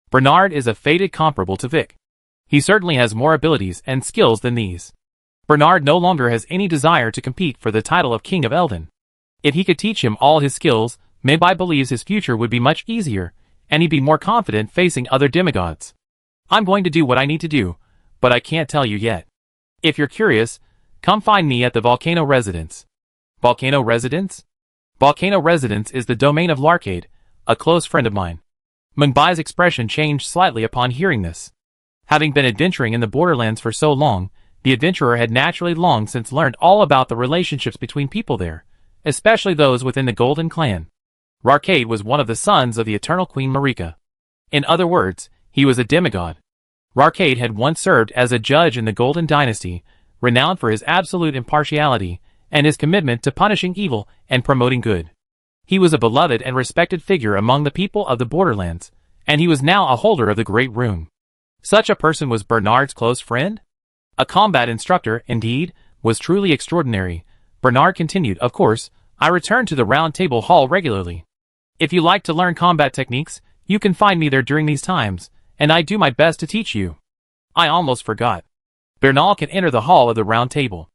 Bernard is a fated comparable to Vic. He certainly has more abilities and skills than these. Bernard no longer has any desire to compete for the title of King of Elden. If he could teach him all his skills, Mingbai believes his future would be much easier, and he'd be more confident facing other demigods. "I'm going to do what I need to do, but I can't tell you yet. If you're curious, come find me at the Volcano Residence." Volcano Residence? Volcano Residence is the domain of Larcade, a close friend of mine. Mingbai's expression changed slightly upon hearing this. Having been adventuring in the Borderlands for so long, the adventurer had naturally long since learned all about the relationships between people there, especially those within the Golden Clan. Larcade was one of the sons of the Eternal Queen Marika. In other words, he was a demigod. Larcade had once served as a judge in the Golden Dynasty, renowned for his absolute impartiality and his commitment to punishing evil and promoting good. He was a beloved and respected figure among the people of the Borderlands, and he was now a holder of the Great Rune. Such a person was Bernard's close friend? A combat instructor, indeed, was truly extraordinary. Bernard continued, "Of course, I return to the Round Table Hall regularly. If you like to learn combat techniques, you can find me there during these times, and I do my best to teach you." I almost forgot. Bernard can enter the Hall of the Round Table.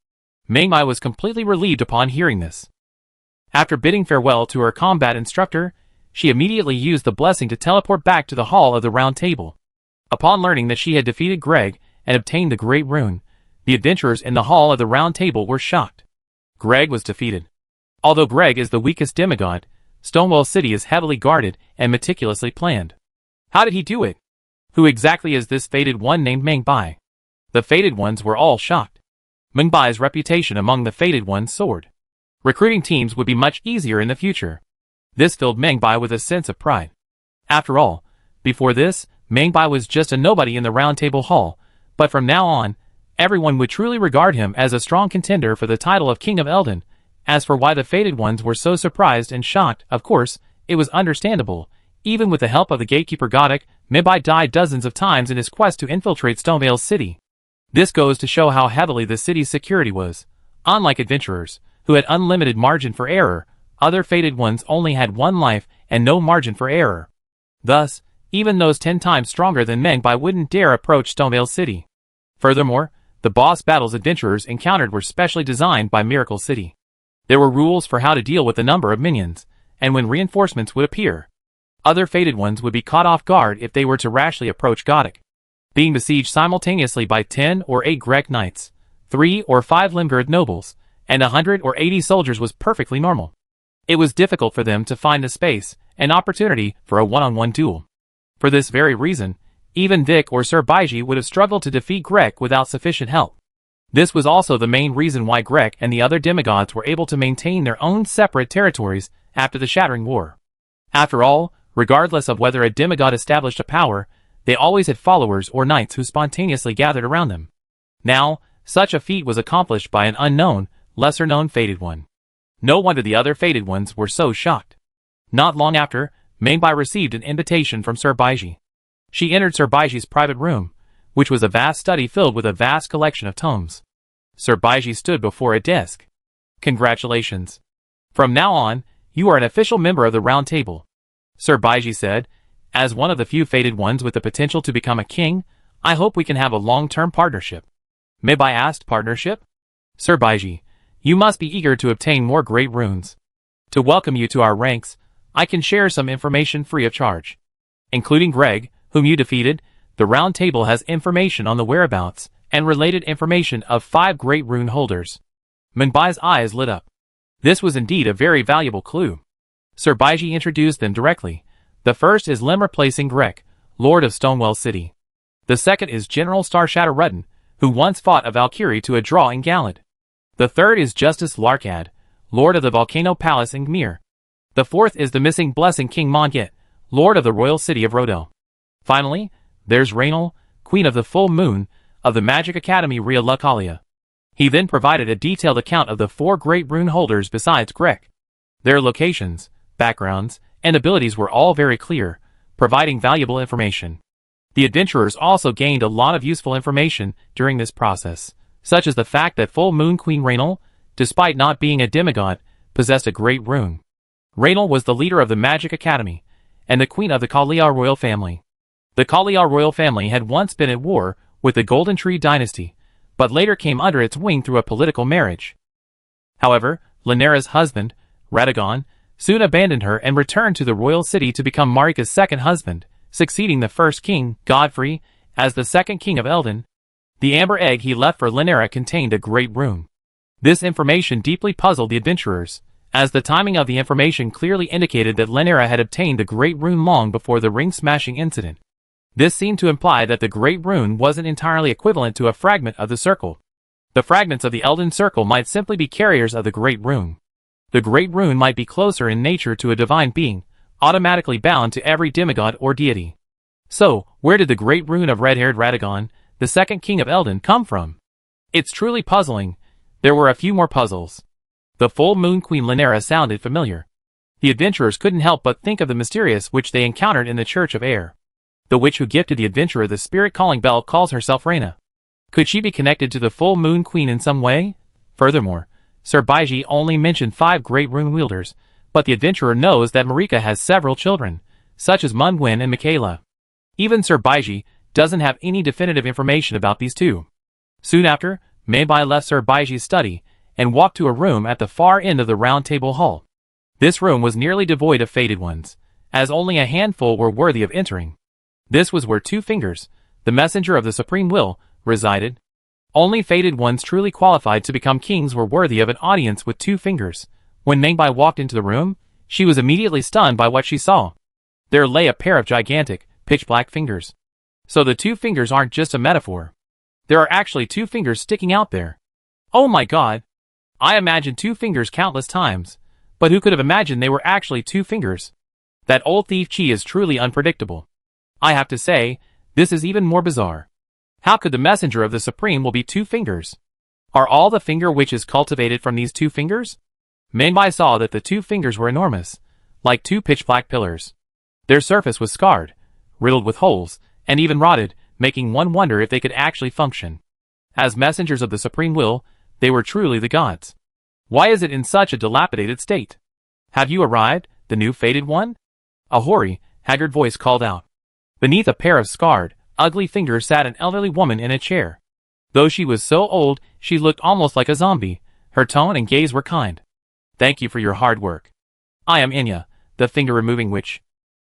Mingbai was completely relieved upon hearing this. After bidding farewell to her combat instructor, she immediately used the blessing to teleport back to the Hall of the Round Table. Upon learning that she had defeated Greg and obtained the Great Rune, the adventurers in the Hall of the Round Table were shocked. Greg was defeated. Although Greg is the weakest demigod, Stonewell City is heavily guarded and meticulously planned. How did he do it? Who exactly is this fated one named Mingbai? The fated ones were all shocked. Mingbai's reputation among the fated ones soared. Recruiting teams would be much easier in the future. This filled Mingbai with a sense of pride. After all, before this, Mingbai was just a nobody in the Round Table Hall, but from now on, everyone would truly regard him as a strong contender for the title of King of Elden. As for why the fated ones were so surprised and shocked, of course, it was understandable. Even with the help of the gatekeeper Godok, Mingbai died dozens of times in his quest to infiltrate Stonevale City. This goes to show how heavily the city's security was. Unlike adventurers, who had unlimited margin for error, other fated ones only had one life and no margin for error. Thus, even those 10 times stronger than Mingbai wouldn't dare approach Stonevale City. Furthermore, the boss battles adventurers encountered were specially designed by Miracle City. There were rules for how to deal with the number of minions, and when reinforcements would appear. Other fated ones would be caught off guard if they were to rashly approach Godok. Being besieged simultaneously by 10 or 8 Grek knights, 3 or 5 Limgard nobles, and 100 or 80 soldiers was perfectly normal. It was difficult for them to find the space and opportunity for a one-on-one duel. For this very reason, even Vic or Sir Baiji would have struggled to defeat Grek without sufficient help. This was also the main reason why Grek and the other demigods were able to maintain their own separate territories after the Shattering War. After all, regardless of whether a demigod established a power, they always had followers or knights who spontaneously gathered around them. Now, such a feat was accomplished by an unknown, lesser-known fated one. No wonder the other fated ones were so shocked. Not long after, Mingbai received an invitation from Sir Baiji. She entered Sir Baiji's private room, which was a vast study filled with a vast collection of tomes. Sir Baiji stood before a desk. "Congratulations. From now on, you are an official member of the Round Table," Sir Baiji said. "As one of the few fated ones with the potential to become a king, I hope we can have a long-term partnership." Maybai asked partnership. Sir Baiji, you must be eager to obtain more great runes. To welcome you to our ranks, I can share some information free of charge. Including Greg, whom you defeated, the round table has information on the whereabouts and related information of 5 great rune holders. Minbai's eyes lit up. This was indeed a very valuable clue. Sir Baiji introduced them directly. The first is Lemmer Placing Grek, Lord of Stonewell City. The second is General Starshatter Rudden, who once fought a Valkyrie to a draw in Galad. The third is Justice Larkad, Lord of the Volcano Palace in Gmir. The fourth is the missing Blessing King Mongit, Lord of the Royal City of Rodel. Finally, there's Rainal, Queen of the Full Moon, of the Magic Academy Ria Lucalia. He then provided a detailed account of the 4 great rune holders besides Grek. Their locations, backgrounds, and abilities were all very clear, providing valuable information. The adventurers also gained a lot of useful information during this process, such as the fact that Full Moon Queen Rainal, despite not being a demigod, possessed a great rune. Rainal was the leader of the Magic Academy, and the queen of the Kalia royal family. The Kalia royal family had once been at war with the Golden Tree dynasty, but later came under its wing through a political marriage. However, Lanera's husband, Radagon, soon abandoned her and returned to the royal city to become Marika's second husband, succeeding the first king, Godfrey, as the second king of Eldon. The amber egg he left for Lanera contained a great rune. This information deeply puzzled the adventurers, as the timing of the information clearly indicated that Lanera had obtained the great rune long before the ring-smashing incident. This seemed to imply that the great rune wasn't entirely equivalent to a fragment of the circle. The fragments of the Eldon circle might simply be carriers of the great rune. The great rune might be closer in nature to a divine being, automatically bound to every demigod or deity. So, where did the great rune of red-haired Radagon, the second king of Eldon, come from? It's truly puzzling. There were a few more puzzles. The Full Moon Queen Lanera sounded familiar. The adventurers couldn't help but think of the mysterious witch they encountered in the Church of Air. The witch who gifted the adventurer the spirit-calling bell calls herself Reyna. Could she be connected to the Full Moon Queen in some way? Furthermore, Sir Baiji only mentioned 5 great rune wielders, but the adventurer knows that Marika has several children, such as Mungwen and Michaela. Even Sir Baiji doesn't have any definitive information about these two. Soon after, Maybai left Sir Baiji's study and walked to a room at the far end of the round table hall. This room was nearly devoid of fated ones, as only a handful were worthy of entering. This was where 2 fingers, the messenger of the Supreme Will, resided. Only fated ones truly qualified to become kings were worthy of an audience with 2 fingers. When Maybai walked into the room, she was immediately stunned by what she saw. There lay a pair of gigantic, pitch-black fingers. So the 2 fingers aren't just a metaphor. There are actually 2 fingers sticking out there. Oh my god! I imagined 2 fingers countless times, but who could have imagined they were actually 2 fingers? That old thief Chi is truly unpredictable. I have to say, this is even more bizarre. How could the messenger of the Supreme will be 2 fingers? Are all the finger witches cultivated from these 2 fingers? Maybai saw that the 2 fingers were enormous, like 2 pitch-black pillars. Their surface was scarred, riddled with holes, and even rotted, making one wonder if they could actually function. As messengers of the Supreme Will, they were truly the gods. Why is it in such a dilapidated state? Have you arrived, the new fated one? A hoary, haggard voice called out. Beneath a pair of scarred, ugly fingers sat an elderly woman in a chair. Though she was so old, she looked almost like a zombie. Her tone and gaze were kind. Thank you for your hard work. I am Inya, the finger-removing witch.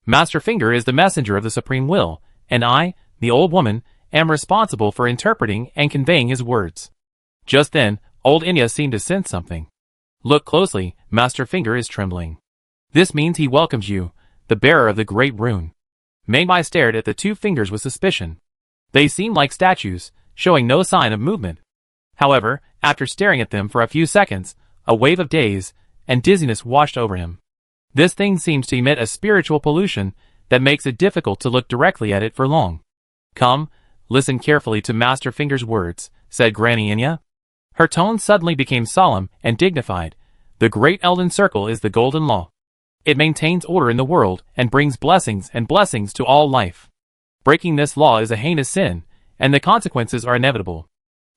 Master Finger is the messenger of the Supreme Will, and I, the old woman, am responsible for interpreting and conveying his words. Just then, old Inya seemed to sense something. Look closely, Master Finger is trembling. This means he welcomes you, the bearer of the great rune. Maybai stared at the 2 fingers with suspicion. They seemed like statues, showing no sign of movement. However, after staring at them for a few seconds, a wave of daze and dizziness washed over him. This thing seems to emit a spiritual pollution that makes it difficult to look directly at it for long. Come, listen carefully to Master Finger's words, said Granny Inya. Her tone suddenly became solemn and dignified. The Great Eldon Circle is the Golden Law. It maintains order in the world and brings blessings to all life. Breaking this law is a heinous sin, and the consequences are inevitable.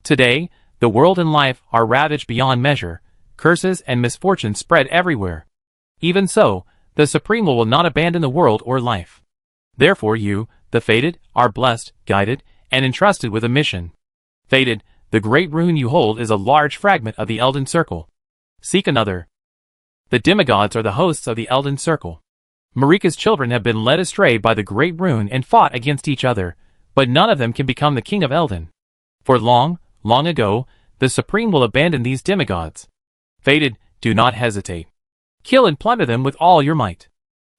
Today, the world and life are ravaged beyond measure. Curses and misfortune spread everywhere. Even so, the Supreme will not abandon the world or life. Therefore you, the fated, are blessed, guided, and entrusted with a mission. Fated, The great rune you hold is a large fragment of the Elden Circle. Seek another. The demigods are the hosts of the Elden Circle. Marika's children have been led astray by the great rune and fought against each other, but none of them can become the king of Elden. For long, long ago, the Supreme will abandon these demigods. Fated, do not hesitate. Kill and plunder them with all your might.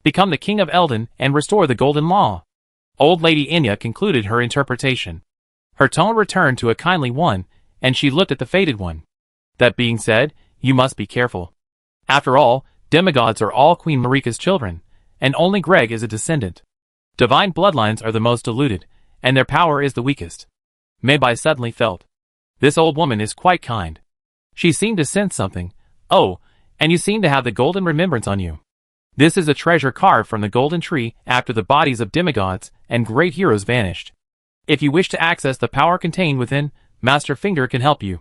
Become the king of Elden and restore the golden law. Old Lady Inya concluded her interpretation. Her tone returned to a kindly one, and she looked at the Fated one. That being said, you must be careful. After all, demigods are all Queen Marika's children, and only Greg is a descendant. Divine bloodlines are the most diluted, and their power is the weakest. Maybai suddenly felt. This old woman is quite kind. She seemed to sense something. Oh, and you seem to have the golden remembrance on you. This is a treasure carved from the golden tree after the bodies of demigods and great heroes vanished. If you wish to access the power contained within, Master Finger can help you.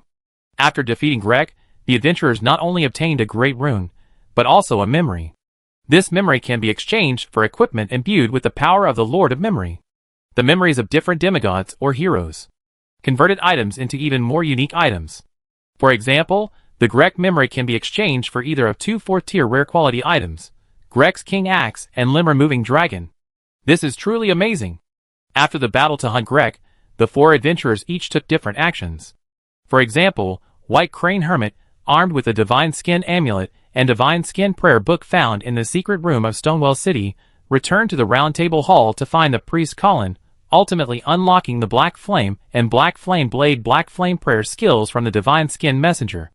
After defeating Greg, the adventurers not only obtained a great rune, but also a memory. This memory can be exchanged for equipment imbued with the power of the Lord of Memory. The memories of different demigods or heroes. Converted items into even more unique items. For example, the Greg memory can be exchanged for either of two 4th-tier rare quality items, Greg's King Axe and Limb Removing Dragon. This is truly amazing. After the battle to hunt Greg, the 4 adventurers each took different actions. For example, White Crane Hermit, armed with a Divine Skin Amulet and Divine Skin Prayer Book found in the secret room of Stonewell City, returned to the Round Table Hall to find the priest Colin, ultimately unlocking the Black Flame and Black Flame Blade Black Flame Prayer skills from the Divine Skin Messenger.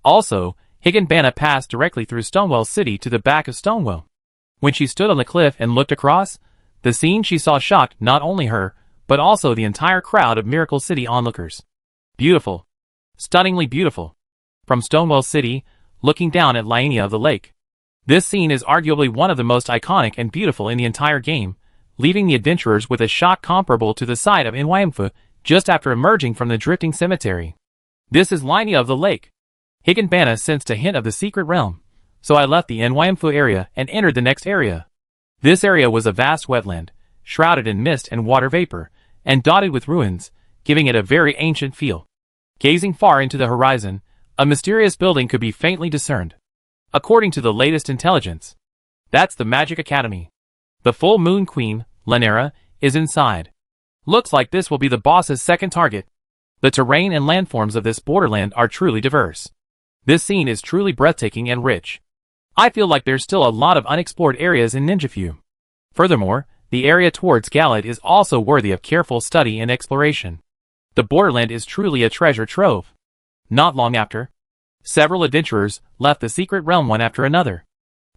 Also, Higginbanna passed directly through Stonewell City to the back of Stonewell. When she stood on the cliff and looked across, the scene she saw shocked not only her, but also the entire crowd of Miracle City onlookers. Beautiful. Stunningly beautiful. From Stonewell City, looking down at Liania of the Lake. This scene is arguably one of the most iconic and beautiful in the entire game, leaving the adventurers with a shock comparable to the sight of Nwamfu just after emerging from the drifting cemetery. This is Liania of the Lake. Higginbanna sensed a hint of the secret realm, so I left the Nwamfu area and entered the next area. This area was a vast wetland, shrouded in mist and water vapor, and dotted with ruins, giving it a very ancient feel. Gazing far into the horizon, a mysterious building could be faintly discerned. According to the latest intelligence, that's the Magic Academy. The Full Moon Queen, Lanera, is inside. Looks like this will be the boss's second target. The terrain and landforms of this borderland are truly diverse. This scene is truly breathtaking and rich. I feel like there's still a lot of unexplored areas in Ninjafu. Furthermore, the area towards Galad is also worthy of careful study and exploration. The borderland is truly a treasure trove. Not long after, several adventurers left the secret realm one after another.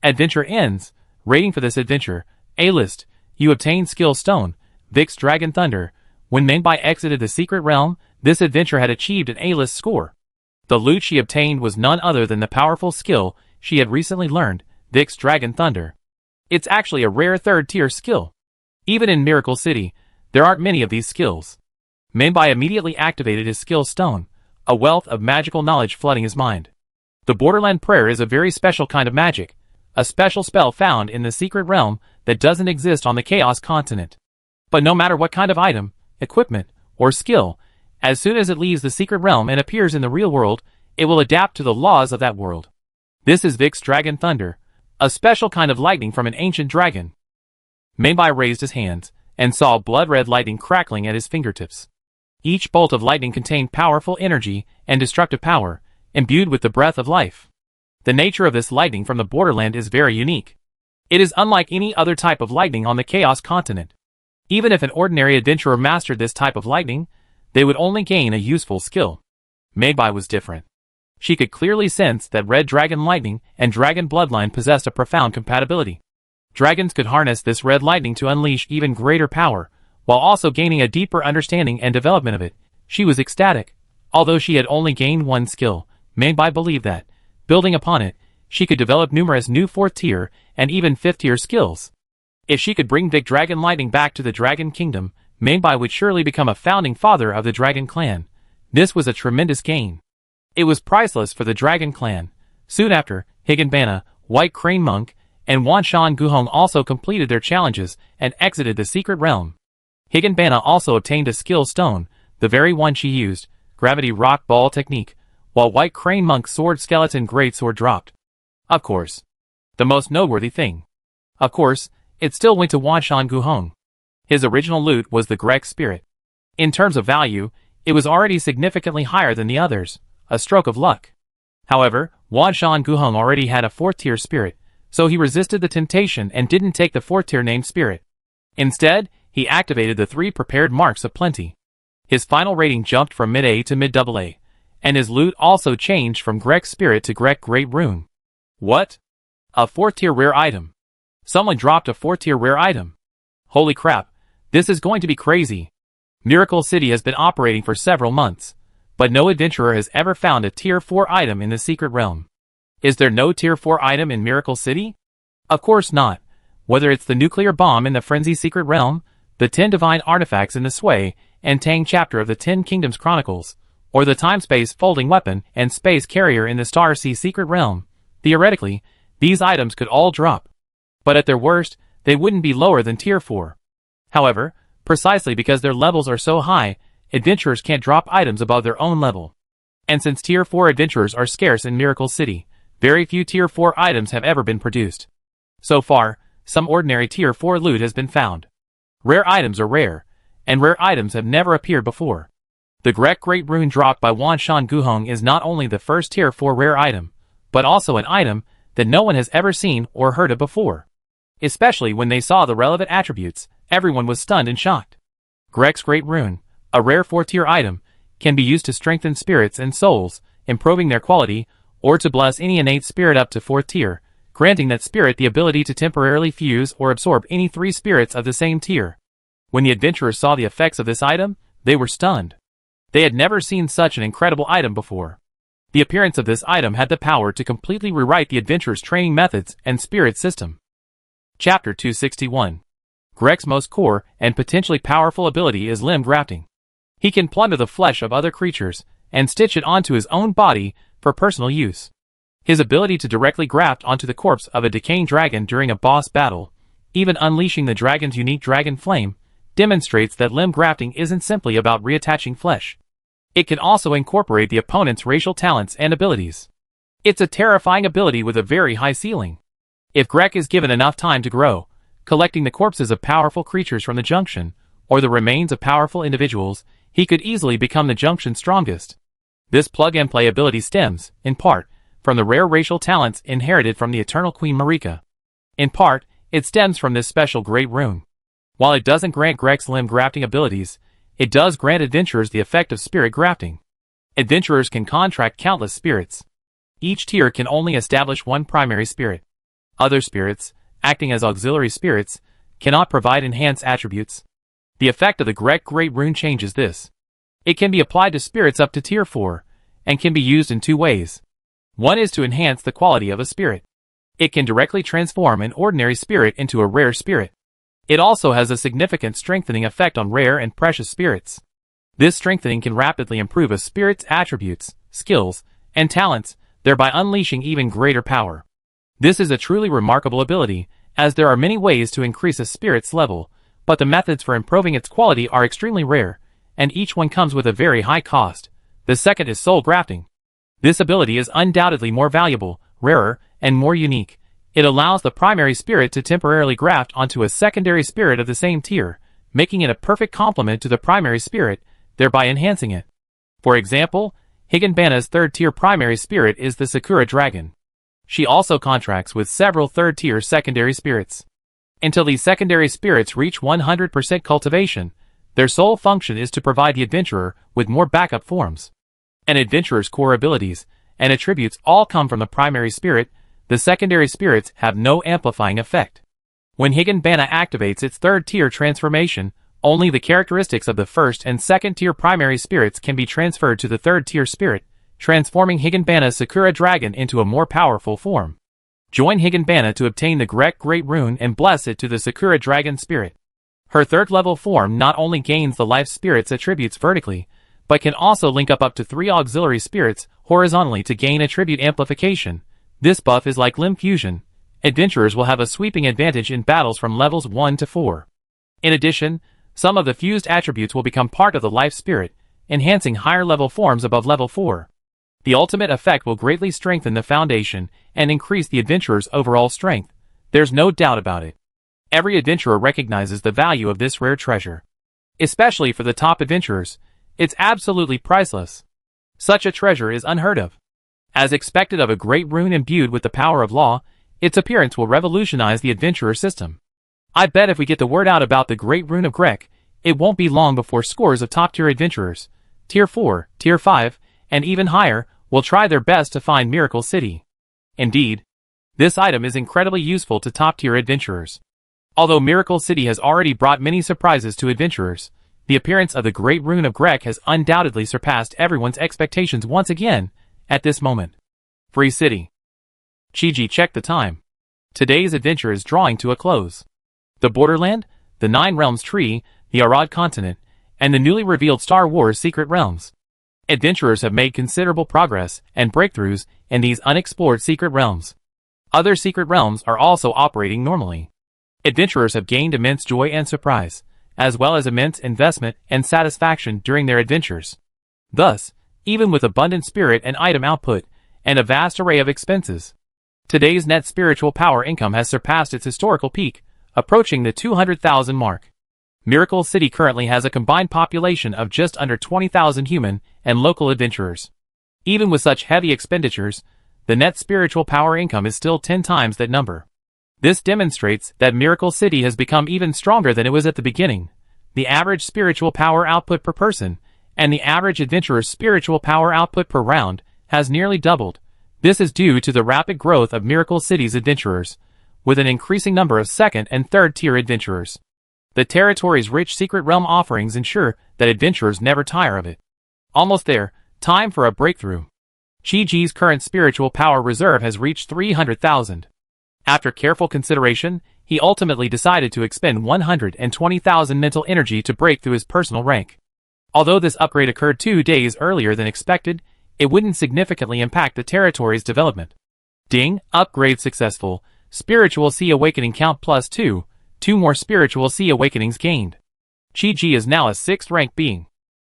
Adventure ends. Rating for this adventure, A-list, you obtain Skill Stone, Vix Dragon Thunder. When Mengbai exited the secret realm, this adventure had achieved an A-list score. The loot she obtained was none other than the powerful skill she had recently learned, Vix Dragon Thunder. It's actually a rare 3rd-tier skill. Even in Miracle City, there aren't many of these skills. Mengbai immediately activated his Skill Stone, a wealth of magical knowledge flooding his mind. The Borderland Prayer is a very special kind of magic, a special spell found in the secret realm that doesn't exist on the Chaos Continent. But no matter what kind of item, equipment, or skill, as soon as it leaves the secret realm and appears in the real world, it will adapt to the laws of that world. This is Vix Dragon Thunder, a special kind of lightning from an ancient dragon. Mengbai raised his hands, and saw blood-red lightning crackling at his fingertips. Each bolt of lightning contained powerful energy and destructive power, imbued with the breath of life. The nature of this lightning from the borderland is very unique. It is unlike any other type of lightning on the Chaos Continent. Even if an ordinary adventurer mastered this type of lightning, they would only gain a useful skill. Mengbai was different. She could clearly sense that Red Dragon Lightning and Dragon Bloodline possessed a profound compatibility. Dragons could harness this red lightning to unleash even greater power, while also gaining a deeper understanding and development of it. She was ecstatic. Although she had only gained one skill, Mengbai believed that, building upon it, she could develop numerous new 4th-tier and even 5th-tier skills. If she could bring Big Dragon Lightning back to the Dragon Kingdom, Mengbai would surely become a founding father of the Dragon Clan. This was a tremendous gain. It was priceless for the Dragon Clan. Soon after, Higginbanna, White Crane Monk, and Wanshan Guhong also completed their challenges and exited the secret realm. Higginbanna also obtained a skill stone, the very one she used, Gravity Rock Ball Technique, while White Crane Monk Sword Skeleton Greatsword dropped. Of course. The most noteworthy thing. Of course, it still went to Wanshan Guhong. His original loot was the Grek Spirit. In terms of value, it was already significantly higher than the others, a stroke of luck. However, Wanshan Guhong already had a 4th tier spirit, so he resisted the temptation and didn't take the 4th tier named spirit. Instead, he activated the 3 prepared marks of plenty. His final rating jumped from mid-A to mid-AA, and his loot also changed from Grek Spirit to Grek Great Rune. What? A 4th tier rare item. Someone dropped a 4th tier rare item. Holy crap, this is going to be crazy. Miracle City has been operating for several months, but no adventurer has ever found a tier 4 item in the secret realm. Is there no tier 4 item in Miracle City? Of course not. Whether it's the nuclear bomb in the Frenzy Secret Realm, the 10 divine artifacts in the Sway and Tang chapter of the 10 Kingdoms Chronicles, or the time-space folding weapon and space carrier in the Star Sea Secret Realm, theoretically, these items could all drop. But at their worst, they wouldn't be lower than tier 4. However, precisely because their levels are so high, adventurers can't drop items above their own level. And since tier 4 adventurers are scarce in Miracle City, very few tier 4 items have ever been produced. So far, some ordinary tier 4 loot has been found. Rare items are rare, and rare items have never appeared before. The Grek Great Rune dropped by Wanshan Guhong is not only the first tier 4 rare item, but also an item that no one has ever seen or heard of before. Especially when they saw the relevant attributes, everyone was stunned and shocked. Grek's Great Rune, a rare 4-tier item, can be used to strengthen spirits and souls, improving their quality, or to bless any innate spirit up to 4th tier, granting that spirit the ability to temporarily fuse or absorb any 3 spirits of the same tier. When the adventurers saw the effects of this item, they were stunned. They had never seen such an incredible item before. The appearance of this item had the power to completely rewrite the adventurers' training methods and spirit system. Chapter 261. Grek's most core and potentially powerful ability is limb grafting. He can plunder the flesh of other creatures and stitch it onto his own body for personal use. His ability to directly graft onto the corpse of a decaying dragon during a boss battle, even unleashing the dragon's unique dragon flame, demonstrates that limb grafting isn't simply about reattaching flesh. It can also incorporate the opponent's racial talents and abilities. It's a terrifying ability with a very high ceiling. If Grek is given enough time to grow, collecting the corpses of powerful creatures from the junction, or the remains of powerful individuals, he could easily become the junction's strongest. This plug-and-play ability stems, in part, from the rare racial talents inherited from the Eternal Queen Marika. In part, it stems from this special Great Rune. While it doesn't grant Grek's limb grafting abilities, it does grant adventurers the effect of spirit grafting. Adventurers can contract countless spirits. Each tier can only establish one primary spirit. Other spirits, acting as auxiliary spirits, cannot provide enhanced attributes. The effect of the Grek Great Rune changes this. It can be applied to spirits up to tier 4, and can be used in 2 ways. One is to enhance the quality of a spirit. It can directly transform an ordinary spirit into a rare spirit. It also has a significant strengthening effect on rare and precious spirits. This strengthening can rapidly improve a spirit's attributes, skills, and talents, thereby unleashing even greater power. This is a truly remarkable ability, as there are many ways to increase a spirit's level, but the methods for improving its quality are extremely rare, and each one comes with a very high cost. The second is soul grafting. This ability is undoubtedly more valuable, rarer, and more unique. It allows the primary spirit to temporarily graft onto a secondary spirit of the same tier, making it a perfect complement to the primary spirit, thereby enhancing it. For example, Higanbana's 3rd-tier primary spirit is the Sakura Dragon. She also contracts with several 3rd-tier secondary spirits. Until these secondary spirits reach 100% cultivation, their sole function is to provide the adventurer with more backup forms. An adventurer's core abilities and attributes all come from the primary spirit. The secondary spirits have no amplifying effect. When Higanbana activates its 3rd-tier transformation, only the characteristics of the 1st and 2nd-tier primary spirits can be transferred to the 3rd-tier spirit, transforming Higanbana's Sakura Dragon into a more powerful form. Join Higanbana to obtain the Grek Great Rune and bless it to the Sakura Dragon spirit. Her 3rd-level form not only gains the life spirit's attributes vertically, but can also link up to 3 auxiliary spirits horizontally to gain attribute amplification. This buff is like limb fusion. Adventurers will have a sweeping advantage in battles from levels 1 to 4. In addition, some of the fused attributes will become part of the life spirit, enhancing higher level forms above level 4. The ultimate effect will greatly strengthen the foundation and increase the adventurer's overall strength. There's no doubt about it. Every adventurer recognizes the value of this rare treasure. Especially for the top adventurers, it's absolutely priceless. Such a treasure is unheard of. As expected of a great rune imbued with the power of law, its appearance will revolutionize the adventurer system. I bet if we get the word out about the great rune of Grek, it won't be long before scores of top-tier adventurers, Tier 4, Tier 5, and even higher, will try their best to find Miracle City. Indeed, this item is incredibly useful to top-tier adventurers. Although Miracle City has already brought many surprises to adventurers, the appearance of the Great Rune of Grek has undoubtedly surpassed everyone's expectations once again, at this moment. Free City. Chiji checked the time. Today's adventure is drawing to a close. The Borderland, the Nine Realms Tree, the Arad Continent, and the newly revealed Star Wars Secret Realms. Adventurers have made considerable progress and breakthroughs in these unexplored secret realms. Other secret realms are also operating normally. Adventurers have gained immense joy and surprise, as well as immense investment and satisfaction during their adventures. Thus, even with abundant spirit and item output, and a vast array of expenses, today's net spiritual power income has surpassed its historical peak, approaching the 200,000 mark. Miracle City currently has a combined population of just under 20,000 human and local adventurers. Even with such heavy expenditures, the net spiritual power income is still 10 times that number. This demonstrates that Miracle City has become even stronger than it was at the beginning. The average spiritual power output per person, and the average adventurer's spiritual power output per round, has nearly doubled. This is due to the rapid growth of Miracle City's adventurers, with an increasing number of second and third tier adventurers. The territory's rich secret realm offerings ensure that adventurers never tire of it. Almost there, time for a breakthrough. Chiji's current spiritual power reserve has reached 300,000. After careful consideration, he ultimately decided to expend 120,000 mental energy to break through his personal rank. Although this upgrade occurred 2 days earlier than expected, it wouldn't significantly impact the territory's development. Ding, upgrade successful. Spiritual Sea Awakening count plus 2. 2 more Spiritual Sea Awakenings gained. Chiji is now a 6th rank being.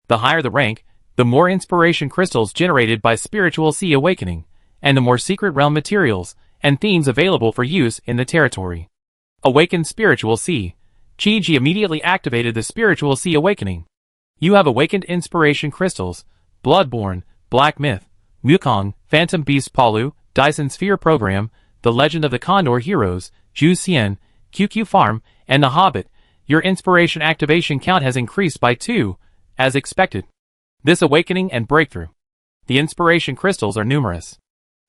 The higher the rank, the more inspiration crystals generated by Spiritual Sea Awakening, and the more secret realm materials and themes available for use in the territory. Awakened Spiritual Sea. Chiji immediately activated the Spiritual Sea Awakening. You have awakened inspiration crystals, Bloodborne, Black Myth, Wukong, Phantom Beast Palu, Dyson Sphere Program, The Legend of the Condor Heroes, Ju Xian, QQ Farm, and The Hobbit. Your inspiration activation count has increased by 2, as expected. This awakening and breakthrough. The inspiration crystals are numerous.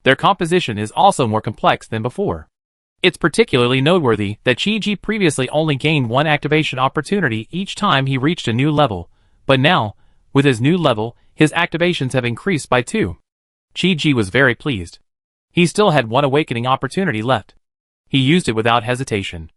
Their composition is also more complex than before. It's particularly noteworthy that Chiji previously only gained 1 activation opportunity each time he reached a new level, but now, with his new level, his activations have increased by 2. Chiji was very pleased. He still had 1 awakening opportunity left. He used it without hesitation.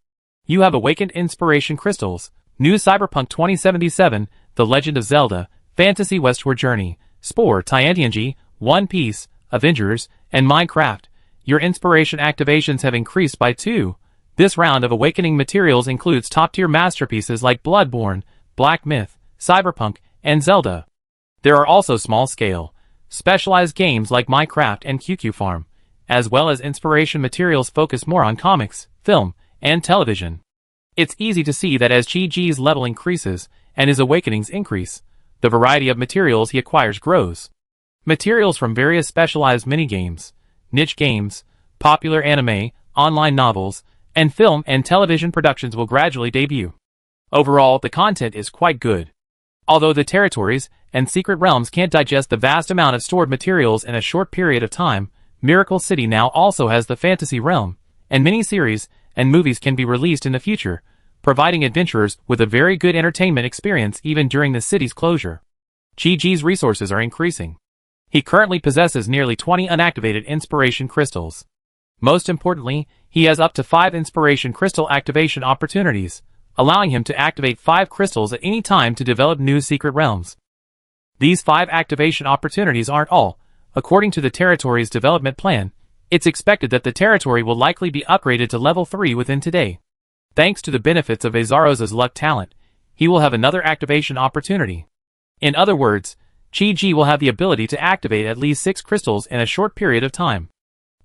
You have awakened inspiration crystals, New Cyberpunk 2077, The Legend of Zelda, Fantasy Westward Journey, Spore Tiantianji, One Piece, Avengers, and Minecraft. Your inspiration activations have increased by 2. This round of awakening materials includes top-tier masterpieces like Bloodborne, Black Myth, Cyberpunk, and Zelda. There are also small-scale, specialized games like Minecraft and QQ Farm, as well as inspiration materials focused more on comics, film, and television. It's easy to see that as Chiji's level increases and his awakenings increase, the variety of materials he acquires grows. Materials from various specialized minigames, niche games, popular anime, online novels, and film and television productions will gradually debut. Overall, the content is quite good. Although the territories and secret realms can't digest the vast amount of stored materials in a short period of time, Miracle City now also has the fantasy realm, and mini-series and movies can be released in the future, providing adventurers with a very good entertainment experience even during the city's closure. Chiji's resources are increasing. He currently possesses nearly 20 unactivated inspiration crystals. Most importantly, he has up to 5 inspiration crystal activation opportunities, allowing him to activate 5 crystals at any time to develop new secret realms. These 5 activation opportunities aren't all. According to the territory's development plan, it's expected that the territory will likely be upgraded to level 3 within today. Thanks to the benefits of Azaro's luck talent, he will have another activation opportunity. In other words, Chi-Ji will have the ability to activate at least 6 crystals in a short period of time.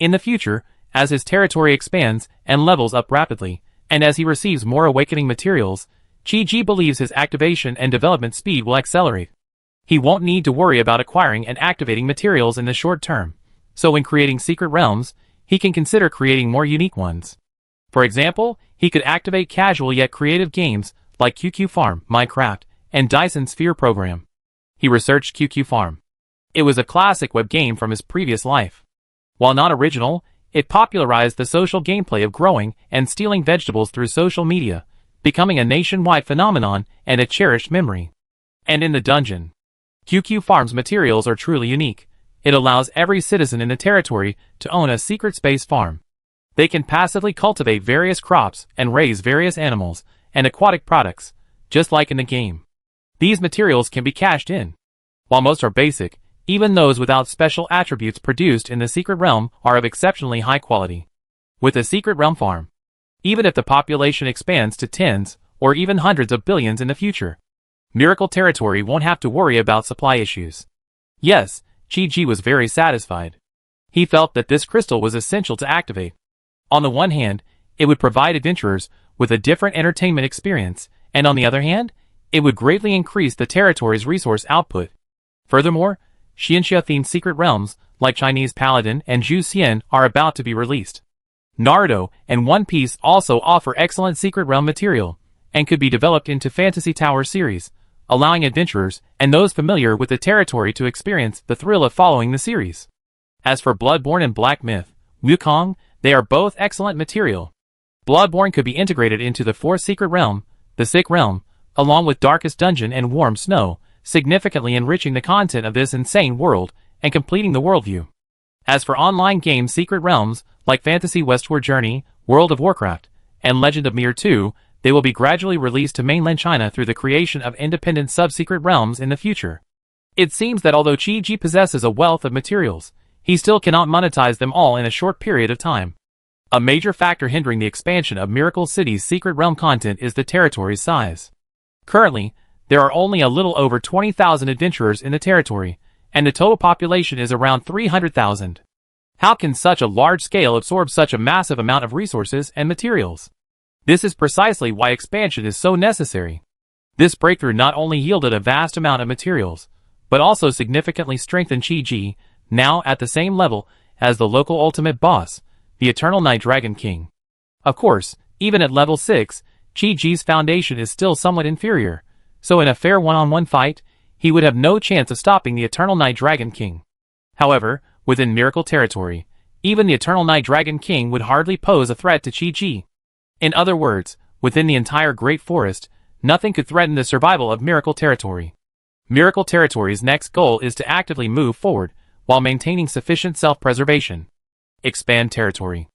In the future, as his territory expands and levels up rapidly, and as he receives more awakening materials, Chi-Ji believes his activation and development speed will accelerate. He won't need to worry about acquiring and activating materials in the short term, so when creating secret realms, he can consider creating more unique ones. For example, he could activate casual yet creative games like QQ Farm, Minecraft, and Dyson Sphere Program. He researched QQ Farm. It was a classic web game from his previous life. While not original, it popularized the social gameplay of growing and stealing vegetables through social media, becoming a nationwide phenomenon and a cherished memory. And in the dungeon, QQ Farm's materials are truly unique. It allows every citizen in the territory to own a secret space farm. They can passively cultivate various crops and raise various animals and aquatic products, just like in the game. These materials can be cashed in. While most are basic, even those without special attributes produced in the secret realm are of exceptionally high quality. With a secret realm farm, even if the population expands to tens or even hundreds of billions in the future, Miracle Territory won't have to worry about supply issues. Yes, Chi-Ji was very satisfied. He felt that this crystal was essential to activate. On the one hand, it would provide adventurers with a different entertainment experience, and on the other hand, it would greatly increase the territory's resource output. Furthermore, Xianxia-themed secret realms, like Chinese Paladin and Zhu Xian, are about to be released. Naruto and One Piece also offer excellent secret realm material, and could be developed into Fantasy Tower series, allowing adventurers and those familiar with the territory to experience the thrill of following the series. As for Bloodborne and Black Myth, Wukong, they are both excellent material. Bloodborne could be integrated into the 4th secret realm, the Sick Realm, along with Darkest Dungeon and Warm Snow, significantly enriching the content of this insane world and completing the worldview. As for online game secret realms, like Fantasy Westward Journey, World of Warcraft, and Legend of Mir 2, they will be gradually released to mainland China through the creation of independent sub-secret realms in the future. It seems that although Chi-Ji possesses a wealth of materials, he still cannot monetize them all in a short period of time. A major factor hindering the expansion of Miracle City's secret realm content is the territory's size. Currently, there are only a little over 20,000 adventurers in the territory, and the total population is around 300,000. How can such a large scale absorb such a massive amount of resources and materials? This is precisely why expansion is so necessary. This breakthrough not only yielded a vast amount of materials, but also significantly strengthened Chi-Ji, now at the same level as the local ultimate boss, the Eternal Night Dragon King. Of course, even at level 6, Chi-Ji's foundation is still somewhat inferior, so in a fair one-on-one fight, he would have no chance of stopping the Eternal Night Dragon King. However, within Miracle Territory, even the Eternal Night Dragon King would hardly pose a threat to Chi-Ji. In other words, within the entire Great Forest, nothing could threaten the survival of Miracle Territory. Miracle Territory's next goal is to actively move forward, while maintaining sufficient self-preservation. Expand territory.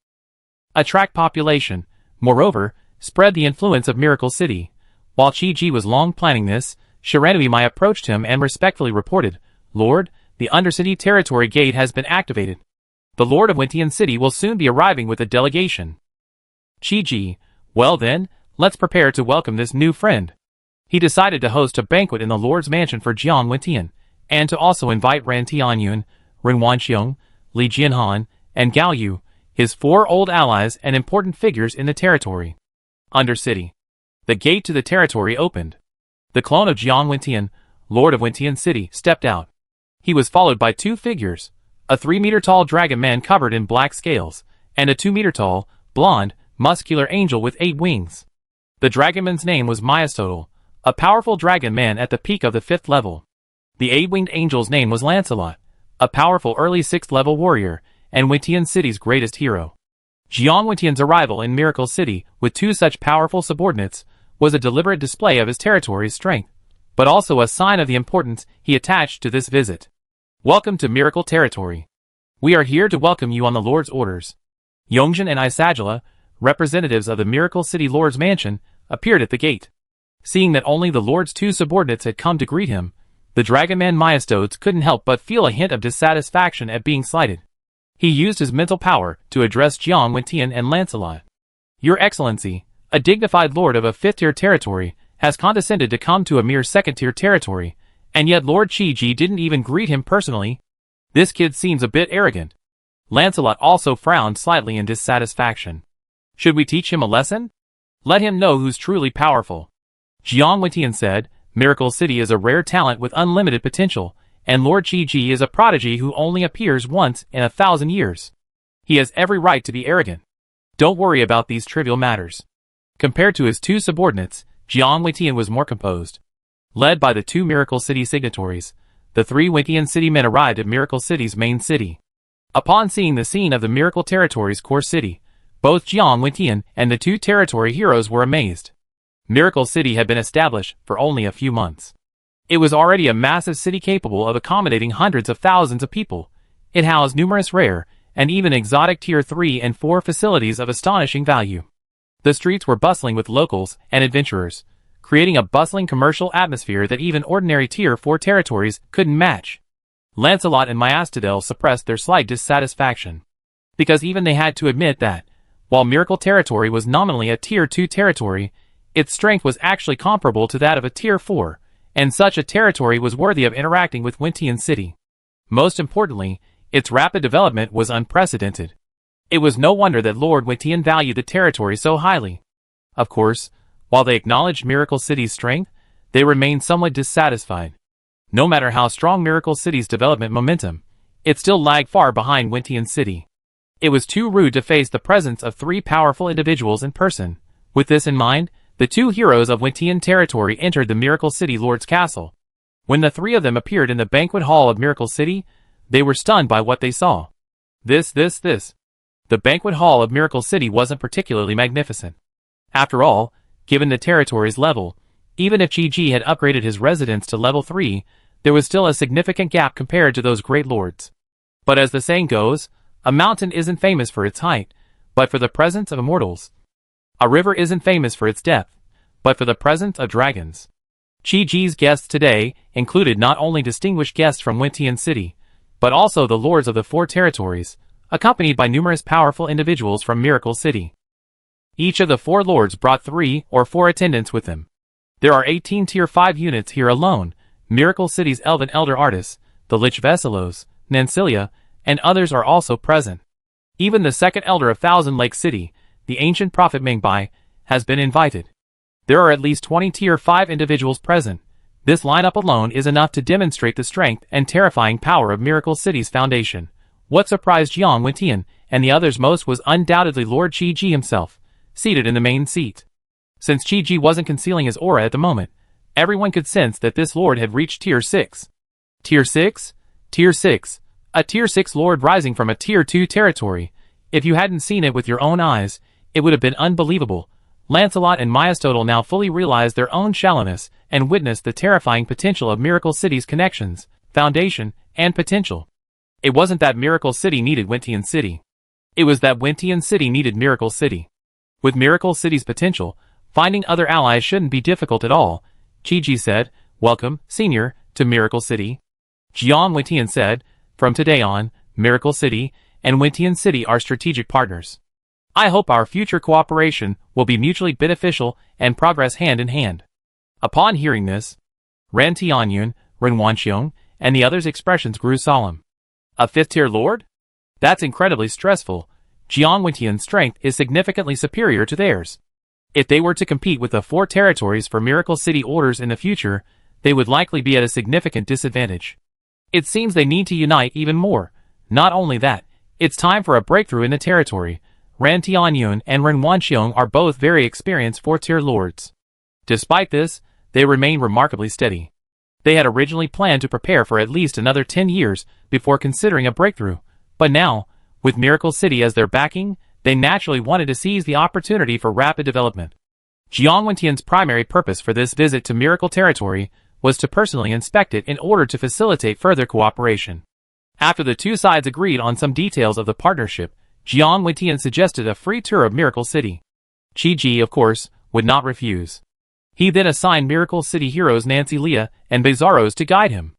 Attract population. Moreover, spread the influence of Miracle City. While Chi-Ji was long planning this, Shiranui approached him and respectfully reported, "Lord, the Undercity Territory Gate has been activated. The Lord of Wintian City will soon be arriving with a delegation." Chi-Ji, well then, let's prepare to welcome this new friend. He decided to host a banquet in the Lord's mansion for Jiang Wintian, and to also invite Ran Tianyun, Ren Wanxiong, Li Jianhan, and Gao Yu, his 4 old allies and important figures in the territory. Undercity. The gate to the territory opened. The clone of Jiang Wintian, Lord of Wintian City, stepped out. He was followed by 2 figures, a 3-meter-tall dragon man covered in black scales, and a 2-meter-tall, blonde, muscular angel with 8 wings. The dragonman's name was Myastodal, a powerful dragon man at the peak of the 5th level. The 8-winged angel's name was Lancelot, a powerful early 6th level warrior, and Wintian City's greatest hero. Jiang Wintian's arrival in Miracle City with 2 such powerful subordinates was a deliberate display of his territory's strength, but also a sign of the importance he attached to this visit. Welcome to Miracle Territory. We are here to welcome you on the Lord's orders. Yongjin and Isagila, representatives of the Miracle City Lord's Mansion, appeared at the gate. Seeing that only the Lord's 2 subordinates had come to greet him, the Dragonman Myastodes couldn't help but feel a hint of dissatisfaction at being slighted. He used his mental power to address Jiang Wintian and Lancelot. "Your Excellency, a dignified lord of a 5th-tier territory, has condescended to come to a mere 2nd-tier territory, And yet Lord Chi-Ji didn't even greet him personally. This kid seems a bit arrogant. Lancelot also frowned slightly in dissatisfaction. Should we teach him a lesson? Let him know who's truly powerful. Jiang Wentian said, Miracle City is a rare talent with unlimited potential, and Lord Chi-Ji is a prodigy who only appears once in 1,000 years. He has every right to be arrogant. Don't worry about these trivial matters. Compared to his two subordinates, Jiang Wentian was more composed. Led by the two Miracle City signatories, the three Wentian City men arrived at Miracle City's main city. Upon seeing the scene of the Miracle Territory's core city, both Jiang Wentian and the two territory heroes were amazed. Miracle City had been established for only a few months. It was already a massive city capable of accommodating hundreds of thousands of people. It housed numerous rare, and even exotic Tier 3 and 4 facilities of astonishing value. The streets were bustling with locals and adventurers, creating a bustling commercial atmosphere that even ordinary Tier 4 territories couldn't match. Lancelot and Myastadel suppressed their slight dissatisfaction, because even they had to admit that, while Miracle Territory was nominally a Tier 2 territory, its strength was actually comparable to that of a Tier 4, and such a territory was worthy of interacting with Wentian City. Most importantly, its rapid development was unprecedented. It was no wonder that Lord Wentian valued the territory so highly. Of course, while they acknowledged Miracle City's strength, they remained somewhat dissatisfied. No matter how strong Miracle City's development momentum, it still lagged far behind Wentian City. It was too rude to face the presence of three powerful individuals in person. With this in mind, the two heroes of Wentian Territory entered the Miracle City Lord's castle. When the three of them appeared in the banquet hall of Miracle City, they were stunned by what they saw. This. The banquet hall of Miracle City wasn't particularly magnificent. After all, given the territory's level, even if Chi-Ji had upgraded his residence to level 3, there was still a significant gap compared to those great lords. But as the saying goes, a mountain isn't famous for its height, but for the presence of immortals. A river isn't famous for its depth, but for the presence of dragons. Chi-Ji's guests today included not only distinguished guests from Wentian City, but also the lords of the 4 territories, accompanied by numerous powerful individuals from Miracle City. Each of the 4 lords brought 3 or 4 attendants with them. There are 18 Tier 5 units here alone. Miracle City's Elven Elder Artists, the Lich Vesilos, Nancilia, and others are also present. Even the second Elder of Thousand Lake City, the ancient prophet Mingbai, has been invited. There are at least 20 Tier 5 individuals present. This lineup alone is enough to demonstrate the strength and terrifying power of Miracle City's foundation. What surprised Jiang Wentian and the others most was undoubtedly Lord Chi-Ji himself, seated in the main seat. Since Chi-Ji wasn't concealing his aura at the moment, everyone could sense that this lord had reached Tier 6. Tier 6? Tier 6. A Tier 6 lord rising from a Tier 2 territory. If you hadn't seen it with your own eyes, it would have been unbelievable. Lancelot and Myastodal now fully realized their own shallowness and witnessed the terrifying potential of Miracle City's connections, foundation, and potential. It wasn't that Miracle City needed Wentian City. It was that Wentian City needed Miracle City. With Miracle City's potential, finding other allies shouldn't be difficult at all. Chi-Ji said, "Welcome, Senior, to Miracle City." Jiang Wentian said, "From today on, Miracle City and Wentian City are strategic partners. I hope our future cooperation will be mutually beneficial and progress hand in hand." Upon hearing this, Ran Tianyun, Ren Wanxiong, and the others' expressions grew solemn. A 5th-tier lord? That's incredibly stressful. Jiang Wentian's strength is significantly superior to theirs. If they were to compete with the 4 territories for Miracle City orders in the future, they would likely be at a significant disadvantage. It seems they need to unite even more. Not only that, it's time for a breakthrough in the territory. Ran Tianyun and Ren Wanxiong are both very experienced 4th-tier lords. Despite this, they remain remarkably steady. They had originally planned to prepare for at least another 10 years before considering a breakthrough, but now, with Miracle City as their backing, they naturally wanted to seize the opportunity for rapid development. Jiang Wentian's primary purpose for this visit to Miracle Territory was to personally inspect it in order to facilitate further cooperation. After the two sides agreed on some details of the partnership, Jiang Wentian suggested a free tour of Miracle City. Chi-Ji, of course, would not refuse. He then assigned Miracle City heroes Nancilia and Bezaros to guide him.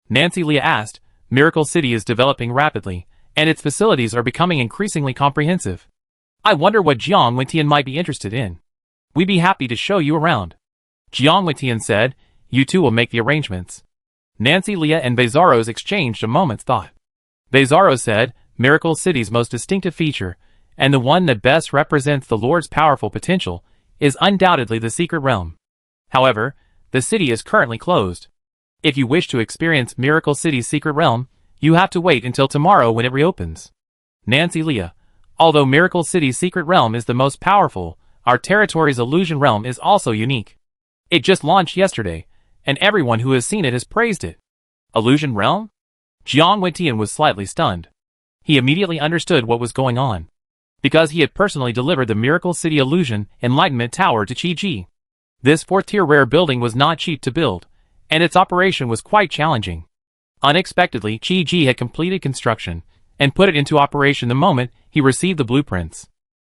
Nancilia asked, "Miracle City is developing rapidly, and its facilities are becoming increasingly comprehensive. I wonder what Jiang Wentian might be interested in. We'd be happy to show you around." Jiang Wentian said, "You two will make the arrangements." Nancy, Leah, and Bezaros exchanged a moment's thought. Bezaros said, Miracle City's most distinctive feature, and the one that best represents the Lord's powerful potential, is undoubtedly the secret realm. However, the city is currently closed. If you wish to experience Miracle City's secret realm, you have to wait until tomorrow when it reopens. Nancy, Leah, although Miracle City's secret realm is the most powerful, our territory's illusion realm is also unique. It just launched yesterday, and everyone who has seen it has praised it. Illusion realm? Jiang Wentian was slightly stunned. He immediately understood what was going on, because he had personally delivered the Miracle City Illusion Enlightenment Tower to Qi Ji. This 4th-tier rare building was not cheap to build, and its operation was quite challenging. Unexpectedly, Qi Ji had completed construction and put it into operation the moment he received the blueprints.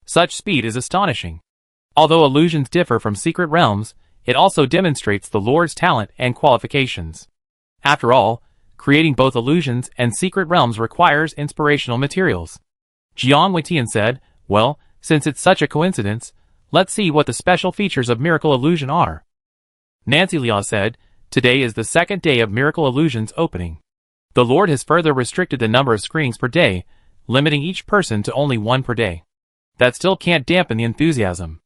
Such speed is astonishing. Although illusions differ from secret realms, it also demonstrates the Lord's talent and qualifications. After all, creating both illusions and secret realms requires inspirational materials. Jiang Wentian said, well, since it's such a coincidence, let's see what the special features of Miracle Illusion are. Nancy Liao said, today is the 2nd day of Miracle Illusion's opening. The Lord has further restricted the number of screenings per day, limiting each person to only 1 per day. That still can't dampen the enthusiasm.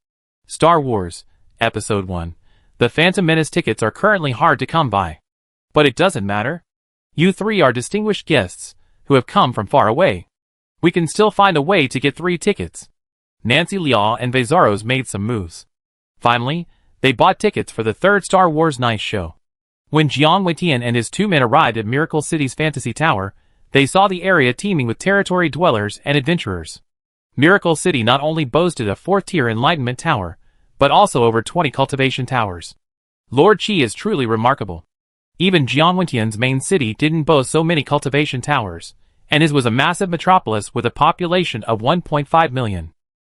Star Wars, Episode 1. The Phantom Menace tickets are currently hard to come by. But it doesn't matter. You 3 are distinguished guests, who have come from far away. We can still find a way to get 3 tickets. Nancy Liao and Bezaros made some moves. Finally, they bought tickets for the 3rd Star Wars Night show. When Jiang Wentian and his 2 men arrived at Miracle City's Fantasy Tower, they saw the area teeming with territory dwellers and adventurers. Miracle City not only boasted a 4th-tier Enlightenment Tower, but also over 20 cultivation towers. Lord Qi is truly remarkable. Even Jiang Wentian's main city didn't boast so many cultivation towers, and his was a massive metropolis with a population of 1.5 million.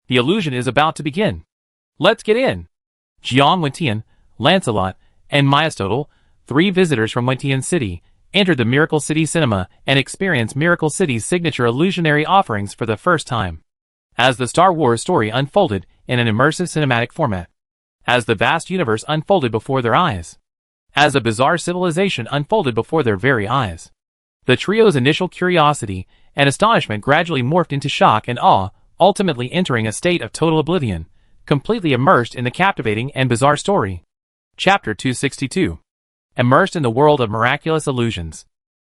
The illusion is about to begin. Let's get in. Jiang Wentian, Lancelot, and Maestodal, 3 visitors from Wentian City, entered the Miracle City Cinema and experienced Miracle City's signature illusionary offerings for the first time. As the Star Wars story unfolded in an immersive cinematic format. As the vast universe unfolded before their eyes. As a bizarre civilization unfolded before their very eyes. The trio's initial curiosity and astonishment gradually morphed into shock and awe, ultimately entering a state of total oblivion, completely immersed in the captivating and bizarre story. Chapter 262. Immersed in the world of miraculous illusions.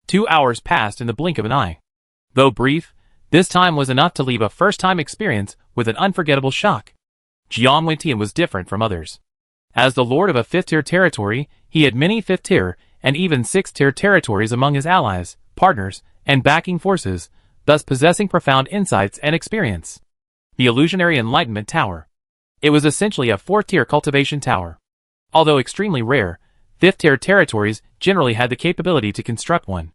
2 hours passed in the blink of an eye. Though brief, this time was enough to leave a first-time experience with an unforgettable shock. Jiang Wentian was different from others. As the lord of a 5th-tier territory, he had many 5th-tier and even 6th-tier territories among his allies, partners, and backing forces, thus possessing profound insights and experience. The Illusionary Enlightenment Tower. It was essentially a 4th-tier cultivation tower. Although extremely rare, 5th-tier territories generally had the capability to construct one.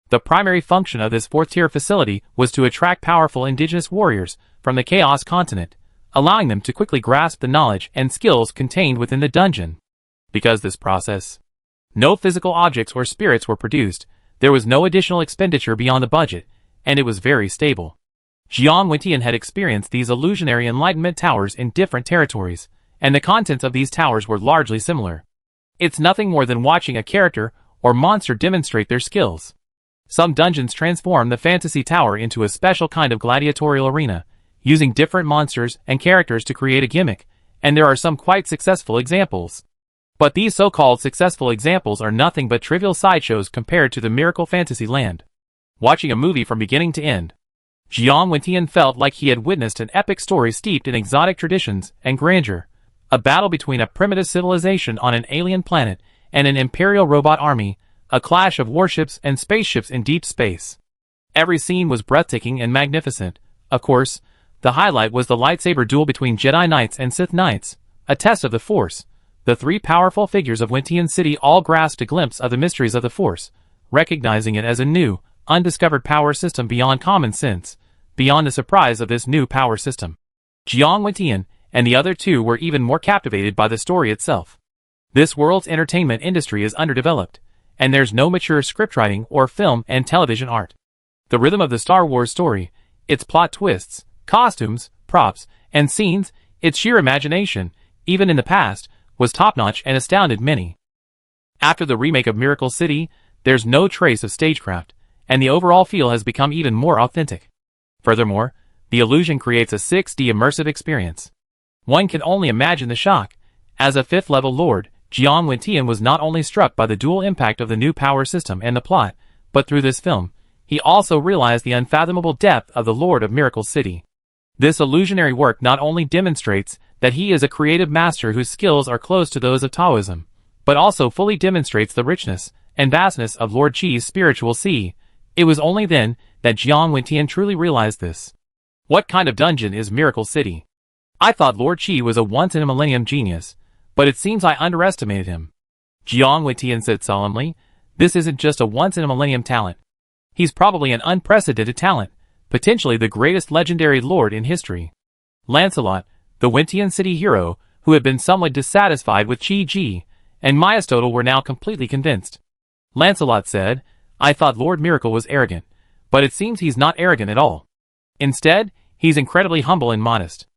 The primary function of this 4th-tier facility was to attract powerful indigenous warriors from the Chaos Continent, allowing them to quickly grasp the knowledge and skills contained within the dungeon. Because this process, no physical objects or spirits were produced, there was no additional expenditure beyond the budget, and it was very stable. Jiang Wentian had experienced these illusionary enlightenment towers in different territories, and the contents of these towers were largely similar. It's nothing more than watching a character or monster demonstrate their skills. Some dungeons transform the fantasy tower into a special kind of gladiatorial arena, using different monsters and characters to create a gimmick, and there are some quite successful examples. But these so-called successful examples are nothing but trivial sideshows compared to the Miracle Fantasy Land. Watching a movie from beginning to end, Jiang Wentian felt like he had witnessed an epic story steeped in exotic traditions and grandeur, a battle between a primitive civilization on an alien planet and an imperial robot army, a clash of warships and spaceships in deep space. Every scene was breathtaking and magnificent. Of course, the highlight was the lightsaber duel between Jedi Knights and Sith Knights, a test of the Force. The 3 powerful figures of Wentian City all grasped a glimpse of the mysteries of the Force, recognizing it as a new, undiscovered power system beyond common sense. Beyond the surprise of this new power system, Jiang Wentian and the other 2 were even more captivated by the story itself. This world's entertainment industry is underdeveloped, and there's no mature scriptwriting or film and television art. The rhythm of the Star Wars story, its plot twists, costumes, props, and scenes, its sheer imagination, even in the past, was top-notch and astounded many. After the remake of Miracle City, there's no trace of stagecraft, and the overall feel has become even more authentic. Furthermore, the illusion creates a 6D immersive experience. One can only imagine the shock. As a 5th-level lord, Jiang Wentian was not only struck by the dual impact of the new power system and the plot, but through this film, he also realized the unfathomable depth of the Lord of Miracle City. This illusionary work not only demonstrates that he is a creative master whose skills are close to those of Taoism, but also fully demonstrates the richness and vastness of Lord Qi's spiritual sea. It was only then that Jiang Wentian truly realized this. What kind of dungeon is Miracle City? I thought Lord Qi was a once-in-a-millennium genius, but it seems I underestimated him. Jiang Wentian said solemnly, this isn't just a once-in-a-millennium talent. He's probably an unprecedented talent, potentially the greatest legendary lord in history. Lancelot, the Wentian city hero, who had been somewhat dissatisfied with Qi Ji, and Maestodal were now completely convinced. Lancelot said, I thought Lord Miracle was arrogant, but it seems he's not arrogant at all. Instead, he's incredibly humble and modest.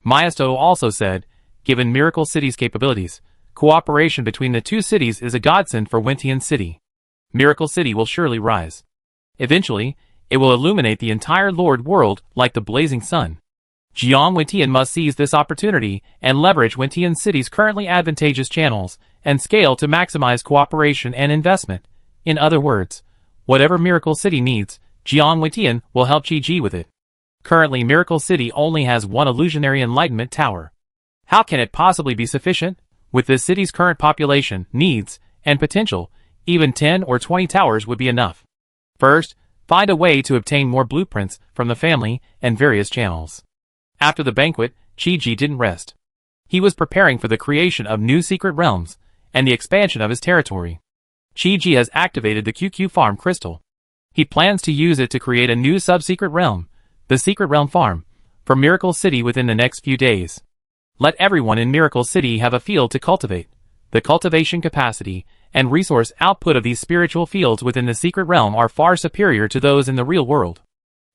Maestodal also said, given Miracle City's capabilities, cooperation between the two cities is a godsend for Wentian City. Miracle City will surely rise. Eventually, it will illuminate the entire Lord world like the blazing sun. Jiang Wentian must seize this opportunity and leverage Wentian City's currently advantageous channels and scale to maximize cooperation and investment. In other words, whatever Miracle City needs, Jiang Wentian will help Qi Ji with it. Currently, Miracle City only has one illusionary enlightenment tower. How can it possibly be sufficient? With this city's current population, needs, and potential, even 10 or 20 towers would be enough. First, find a way to obtain more blueprints from the family and various channels. After the banquet, Qi Ji didn't rest. He was preparing for the creation of new secret realms and the expansion of his territory. Qi Ji has activated the QQ Farm Crystal. He plans to use it to create a new sub-secret realm, the Secret Realm Farm, for Miracle City within the next few days. Let everyone in Miracle City have a field to cultivate. The cultivation capacity and resource output of these spiritual fields within the secret realm are far superior to those in the real world.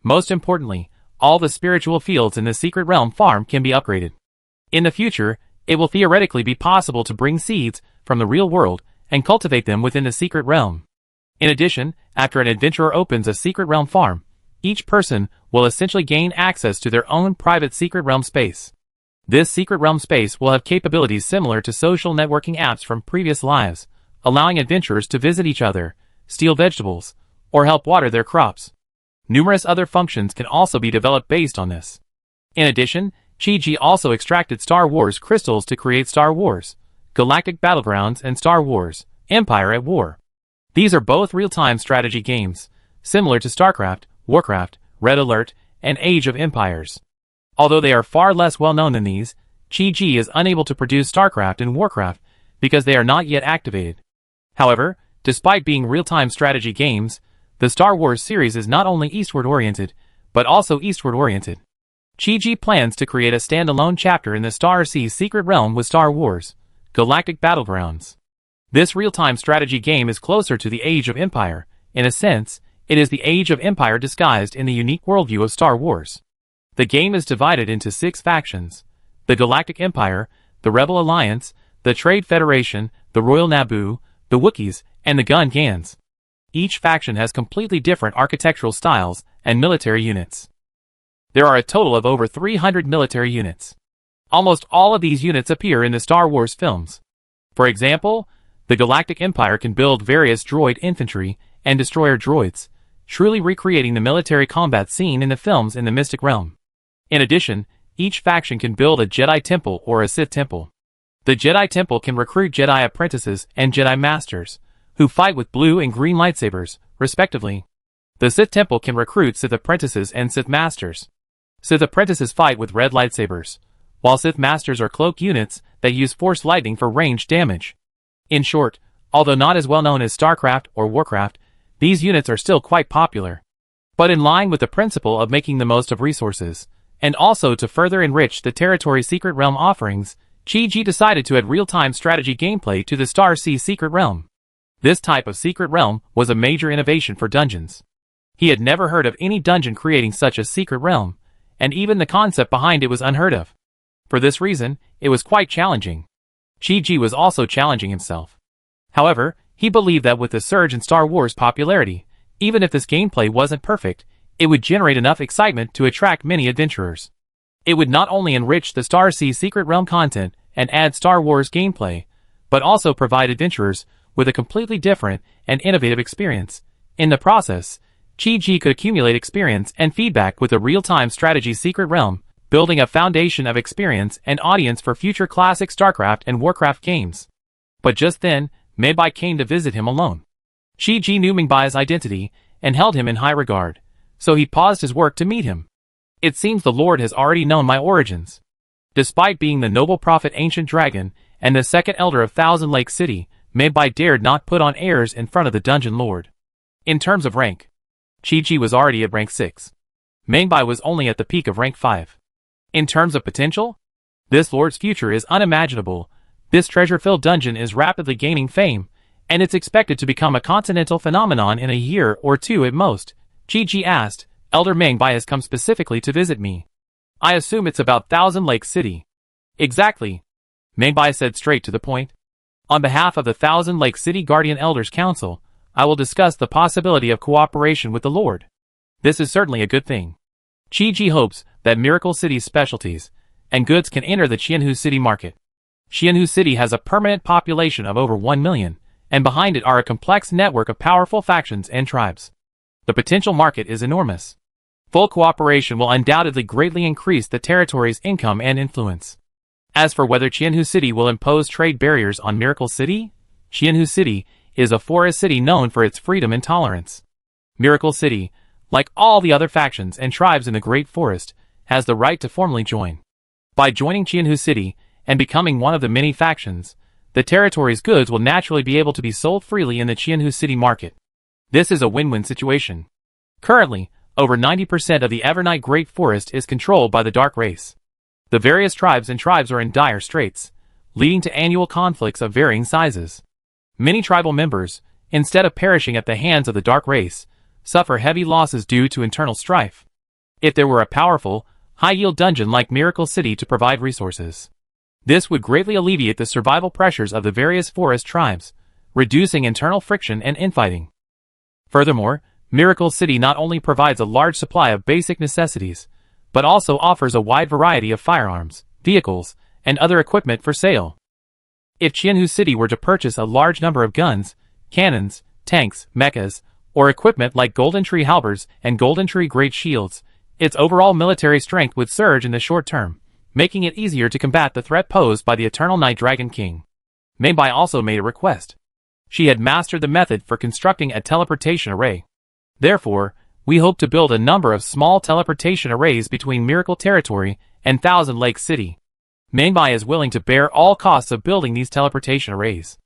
Most importantly, all the spiritual fields in the Secret Realm Farm can be upgraded. In the future, it will theoretically be possible to bring seeds from the real world and cultivate them within the Secret Realm. In addition, after an adventurer opens a Secret Realm Farm, each person will essentially gain access to their own private Secret Realm space. This Secret Realm space will have capabilities similar to social networking apps from previous lives, allowing adventurers to visit each other, steal vegetables, or help water their crops. Numerous other functions can also be developed based on this. In addition, Qi Ji also extracted Star Wars crystals to create Star Wars, Galactic Battlegrounds and Star Wars, Empire at War. These are both real-time strategy games, similar to StarCraft, Warcraft, Red Alert, and Age of Empires. Although they are far less well-known than these, Qi Ji is unable to produce StarCraft and Warcraft because they are not yet activated. However, despite being real-time strategy games, the Star Wars series is not only eastward-oriented, but also eastward-oriented. Qi Ji plans to create a standalone chapter in the Star Sea Secret Realm with Star Wars, Galactic Battlegrounds. This real-time strategy game is closer to the Age of Empire. In a sense, it is the Age of Empire disguised in the unique worldview of Star Wars. The game is divided into 6 factions: the Galactic Empire, the Rebel Alliance, the Trade Federation, the Royal Naboo, the Wookiees, and the Gungans. Each faction has completely different architectural styles and military units. There are a total of over 300 military units. Almost all of these units appear in the Star Wars films. For example, the Galactic Empire can build various droid infantry and destroyer droids, truly recreating the military combat scene in the films in the Mystic Realm. In addition, each faction can build a Jedi Temple or a Sith Temple. The Jedi Temple can recruit Jedi apprentices and Jedi Masters, who fight with blue and green lightsabers, respectively. The Sith Temple can recruit Sith apprentices and Sith Masters. Sith apprentices fight with red lightsabers, while Sith Masters are cloak units that use Force Lightning for ranged damage. In short, although not as well known as StarCraft or Warcraft, these units are still quite popular. But in line with the principle of making the most of resources, and also to further enrich the territory's Secret Realm offerings, Qi Ji decided to add real-time strategy gameplay to the Star Sea Secret Realm. This type of Secret Realm was a major innovation for dungeons. He had never heard of any dungeon creating such a Secret Realm, and even the concept behind it was unheard of. For this reason, it was quite challenging. Qi Ji was also challenging himself. However, He believed that with the surge in Star Wars popularity, even if this gameplay wasn't perfect, it would generate enough excitement to attract many adventurers. It would not only enrich the Star Sea Secret Realm content and add Star Wars gameplay, but also provide adventurers with a completely different and innovative experience. In the process, Chi-Ji could accumulate experience and feedback with the real-time strategy Secret Realm, building a foundation of experience and audience for future classic StarCraft and Warcraft games. But just then, Meibai came to visit him alone. Chi-Ji knew Mingbai's identity and held him in high regard, so he paused his work to meet him. It seems the Lord has already known my origins. Despite being the noble prophet Ancient Dragon and the second elder of Thousand Lake City, Meibai dared not put on airs in front of the Dungeon Lord. In terms of rank, Chi-Ji was already at rank 6. Meibai was only at the peak of rank 5. In terms of potential, this Lord's future is unimaginable. This treasure-filled dungeon is rapidly gaining fame, and it's expected to become a continental phenomenon in a year or two at most. Chi-Ji asked, Elder Meibai has come specifically to visit me. I assume it's about Thousand Lake City. Exactly. Meibai said straight to the point. On behalf of the Thousand Lake City Guardian Elders Council, I will discuss the possibility of cooperation with the Lord. This is certainly a good thing. Chi-Ji hopes that Miracle City's specialties and goods can enter the Qianhu City market. Qianhu City has a permanent population of over 1 million, and behind it are a complex network of powerful factions and tribes. The potential market is enormous. Full cooperation will undoubtedly greatly increase the territory's income and influence. As for whether Qianhu City will impose trade barriers on Miracle City, Qianhu City is a forest city known for its freedom and tolerance. Miracle City, like all the other factions and tribes in the Great Forest, has the right to formally join. By joining Qianhu City and becoming one of the many factions, the territory's goods will naturally be able to be sold freely in the Qianhu City market. This is a win-win situation. Currently, over 90% of the Evernight Great Forest is controlled by the Dark Race. The various tribes are in dire straits, leading to annual conflicts of varying sizes. Many tribal members, instead of perishing at the hands of the Dark Race, suffer heavy losses due to internal strife. If there were a powerful, high-yield dungeon like Miracle City to provide resources, this would greatly alleviate the survival pressures of the various forest tribes, reducing internal friction and infighting. Furthermore, Miracle City not only provides a large supply of basic necessities, but also offers a wide variety of firearms, vehicles, and other equipment for sale. If Qianhu City were to purchase a large number of guns, cannons, tanks, mechas, or equipment like Golden Tree halberds and Golden Tree great shields, its overall military strength would surge in the short term, making it easier to combat the threat posed by the Eternal Night Dragon King. Meibai also made a request. She had mastered the method for constructing a teleportation array. Therefore, we hope to build a number of small teleportation arrays between Miracle Territory and Thousand Lake City. Meibai is willing to bear all costs of building these teleportation arrays.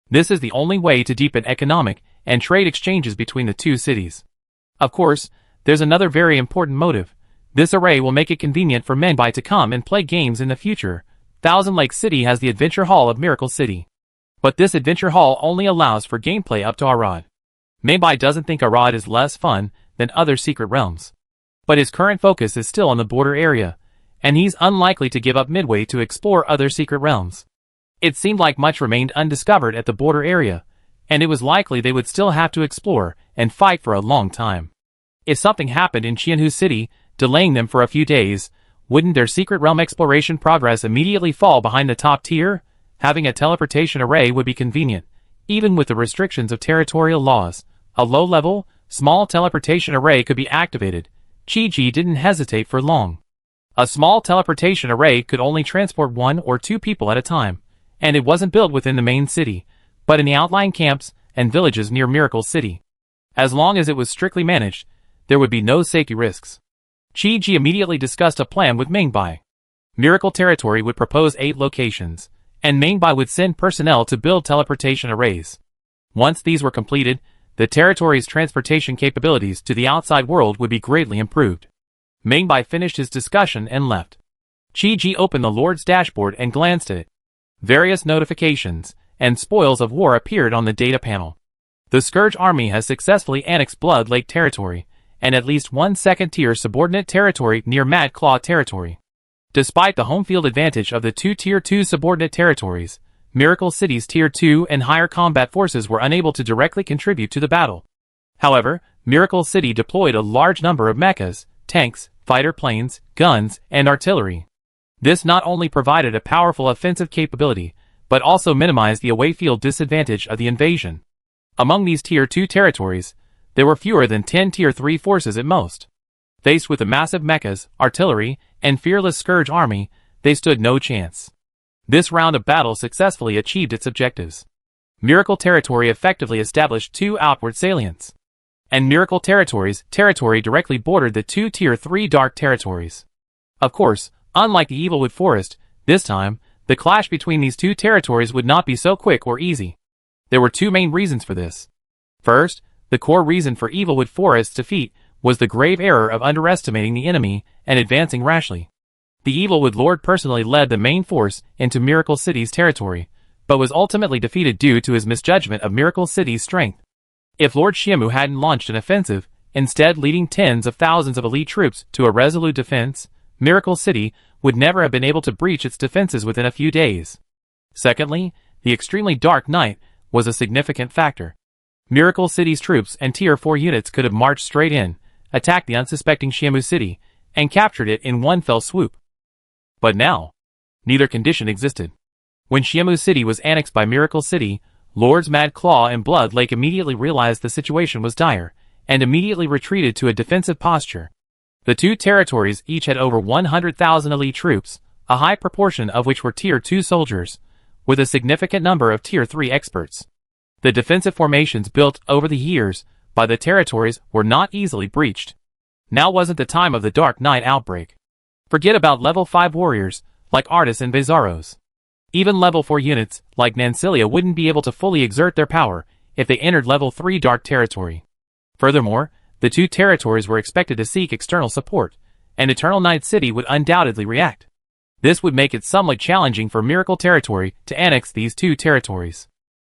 This is the only way to deepen economic and trade exchanges between the two cities. Of course, there's another very important motive. This array will make it convenient for Meibai to come and play games in the future. Thousand Lake City has the Adventure Hall of Miracle City. But this Adventure Hall only allows for gameplay up to Arad. Meibai doesn't think Arad is less fun than other secret realms. But his current focus is still on the border area, and he's unlikely to give up Midway to explore other secret realms. It seemed like much remained undiscovered at the border area, and it was likely they would still have to explore and fight for a long time. If something happened in Qianhu City, delaying them for a few days, wouldn't their secret realm exploration progress immediately fall behind the top tier? Having a teleportation array would be convenient, even with the restrictions of territorial laws. A low-level, small teleportation array could be activated. Chi-Ji didn't hesitate for long. A small teleportation array could only transport 1 or 2 people at a time, and it wasn't built within the main city, but in the outlying camps and villages near Miracle City. As long as it was strictly managed, there would be no safety risks. Chi-Ji immediately discussed a plan with Meibai. Miracle Territory would propose 8 locations, and Meibai would send personnel to build teleportation arrays. Once these were completed, the territory's transportation capabilities to the outside world would be greatly improved. Meibai finished his discussion and left. Chi-Ji opened the Lord's dashboard and glanced at it. Various notifications and spoils of war appeared on the data panel. The Scourge Army has successfully annexed Blood Lake Territory, and at least one second-tier subordinate territory near Mad Claw Territory. Despite the home field advantage of the 2 Tier 2 subordinate territories, Miracle City's Tier 2 and higher combat forces were unable to directly contribute to the battle. However, Miracle City deployed a large number of mechas, tanks, fighter planes, guns, and artillery. This not only provided a powerful offensive capability, but also minimized the away field disadvantage of the invasion. Among these Tier 2 territories, there were fewer than 10 Tier 3 forces at most. Faced with the massive mechas, artillery, and fearless Scourge army, they stood no chance. This round of battle successfully achieved its objectives. Miracle Territory effectively established 2 outward salients. And Miracle Territory's territory directly bordered the 2 Tier 3 Dark Territories. Of course, unlike the Evilwood Forest, this time, the clash between these 2 territories would not be so quick or easy. There were 2 main reasons for this. First, the core reason for Evilwood Forest's defeat was the grave error of underestimating the enemy and advancing rashly. The Evilwood Lord personally led the main force into Miracle City's territory, but was ultimately defeated due to his misjudgment of Miracle City's strength. If Lord Shiemu hadn't launched an offensive, instead leading tens of thousands of elite troops to a resolute defense, Miracle City would never have been able to breach its defenses within a few days. Secondly, the extremely dark night was a significant factor. Miracle City's troops and Tier 4 units could have marched straight in, attacked the unsuspecting Shiemu City, and captured it in one fell swoop. But now, neither condition existed. When Shiemu City was annexed by Miracle City, Lords Mad Claw and Blood Lake immediately realized the situation was dire, and immediately retreated to a defensive posture. The 2 territories each had over 100,000 elite troops, a high proportion of which were Tier 2 soldiers, with a significant number of Tier 3 experts. The defensive formations built over the years by the territories were not easily breached. Now wasn't the time of the Dark Knight outbreak. Forget about level 5 warriors, like Artis and Bizarros. Even level 4 units, like Nancilia, wouldn't be able to fully exert their power if they entered level 3 Dark Territory. Furthermore, the 2 territories were expected to seek external support, and Eternal Night City would undoubtedly react. This would make it somewhat challenging for Miracle Territory to annex these 2 territories.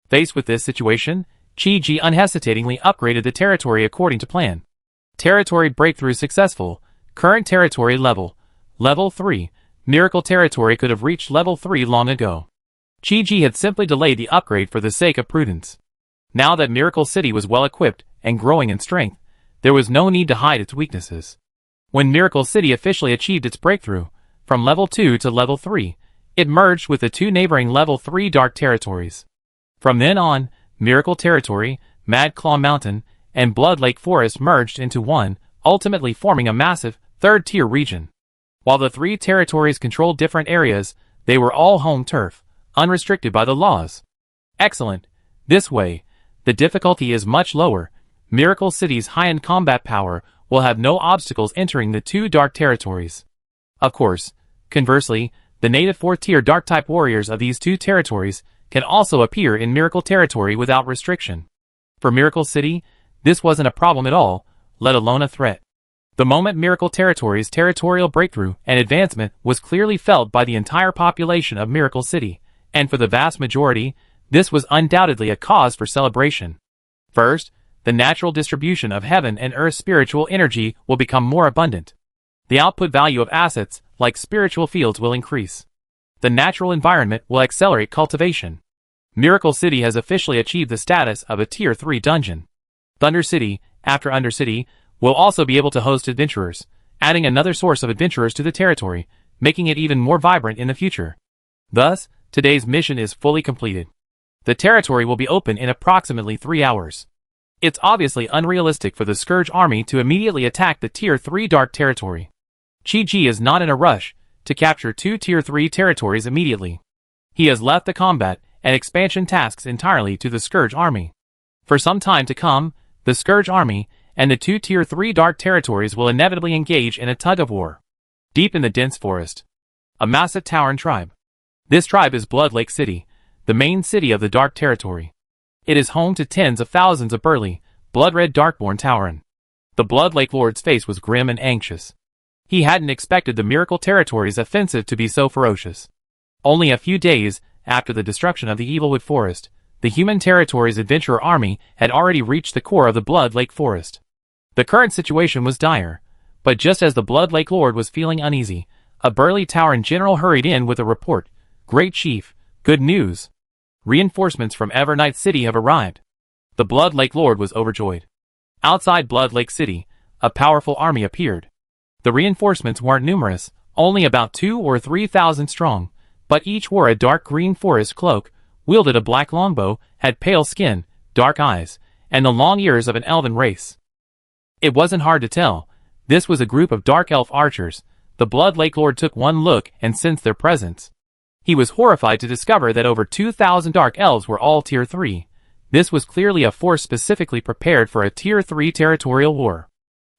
Faced with this situation, Chi-Ji unhesitatingly upgraded the territory according to plan. Territory breakthrough successful. Current territory level 3. Miracle Territory could have reached level 3 long ago. Chi-Ji had simply delayed the upgrade for the sake of prudence. Now that Miracle City was well equipped and growing in strength, there was no need to hide its weaknesses. When Miracle City officially achieved its breakthrough, from level 2 to level 3, it merged with the 2 neighboring level 3 Dark Territories. From then on, Miracle Territory, Mad Claw Mountain, and Blood Lake Forest merged into one, ultimately forming a massive, 3rd-tier region. While the 3 territories controlled different areas, they were all home turf, unrestricted by the laws. Excellent. This way, the difficulty is much lower. Miracle City's high-end combat power will have no obstacles entering the 2 dark territories. Of course, conversely, the native 4th-tier dark-type warriors of these 2 territories can also appear in Miracle Territory without restriction. For Miracle City, this wasn't a problem at all, let alone a threat. The moment Miracle Territory's territorial breakthrough and advancement was clearly felt by the entire population of Miracle City, and for the vast majority, this was undoubtedly a cause for celebration. First, the natural distribution of heaven and earth spiritual energy will become more abundant. The output value of assets, like spiritual fields, will increase. The natural environment will accelerate cultivation. Miracle City has officially achieved the status of a Tier 3 dungeon. Thunder City, after Undercity, will also be able to host adventurers, adding another source of adventurers to the territory, making it even more vibrant in the future. Thus, today's mission is fully completed. The territory will be open in approximately 3 hours. It's obviously unrealistic for the Scourge army to immediately attack the Tier 3 Dark Territory. Chi-Ji is not in a rush to capture 2 Tier 3 territories immediately. He has left the combat and expansion tasks entirely to the Scourge army. For some time to come, the Scourge army and the 2 Tier 3 Dark Territories will inevitably engage in a tug-of-war. Deep in the dense forest, a massive Tauren tribe. This tribe is Blood Lake City, the main city of the Dark Territory. It is home to tens of thousands of burly, blood-red Darkborn Tauren. The Blood Lake Lord's face was grim and anxious. He hadn't expected the Miracle Territory's offensive to be so ferocious. Only a few days after the destruction of the Evilwood Forest, the Human Territory's adventurer army had already reached the core of the Blood Lake Forest. The current situation was dire, but just as the Blood Lake Lord was feeling uneasy, a burly Tauren general hurried in with a report. "Great Chief, good news. Reinforcements from Evernight City have arrived. The Blood Lake Lord was overjoyed. Outside Blood Lake City, a powerful army appeared. The reinforcements weren't numerous, only about 2,000 or 3,000 strong, but each wore a dark green forest cloak, wielded a black longbow, had pale skin, dark eyes, and the long ears of an elven race. It wasn't hard to tell. This was a group of dark elf archers. The Blood Lake Lord took one look and sensed their presence. He was horrified to discover that over 2,000 dark elves were all Tier 3. This was clearly a force specifically prepared for a Tier 3 territorial war.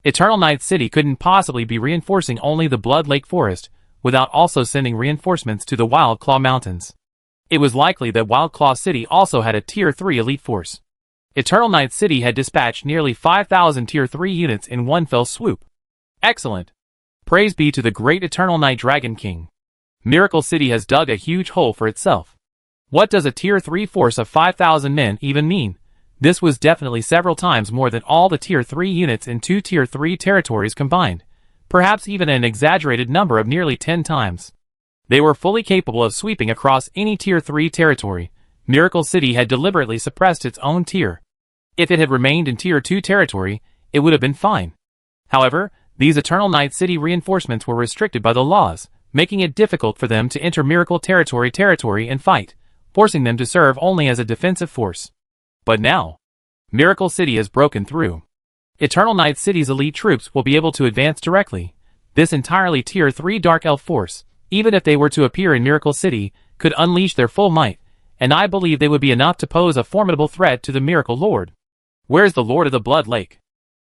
Eternal Night City couldn't possibly be reinforcing only the Blood Lake Forest, without also sending reinforcements to the Wild Claw Mountains. It was likely that Wild Claw City also had a Tier 3 elite force. Eternal Night City had dispatched nearly 5,000 Tier 3 units in one fell swoop. Excellent! Praise be to the great Eternal Night Dragon King. Miracle City has dug a huge hole for itself. What does a Tier 3 force of 5,000 men even mean? This was definitely several times more than all the Tier 3 units in 2 Tier 3 territories combined, perhaps even an exaggerated number of nearly 10 times. They were fully capable of sweeping across any Tier 3 territory. Miracle City had deliberately suppressed its own tier. If it had remained in Tier 2 territory, it would have been fine. However, these Eternal Night City reinforcements were restricted by the laws, making it difficult for them to enter Miracle territory and fight, forcing them to serve only as a defensive force. But now, Miracle City has broken through. Eternal Night City's elite troops will be able to advance directly. This entirely Tier 3 Dark Elf force, even if they were to appear in Miracle City, could unleash their full might, and I believe they would be enough to pose a formidable threat to the Miracle Lord. Where's the Lord of the Blood Lake?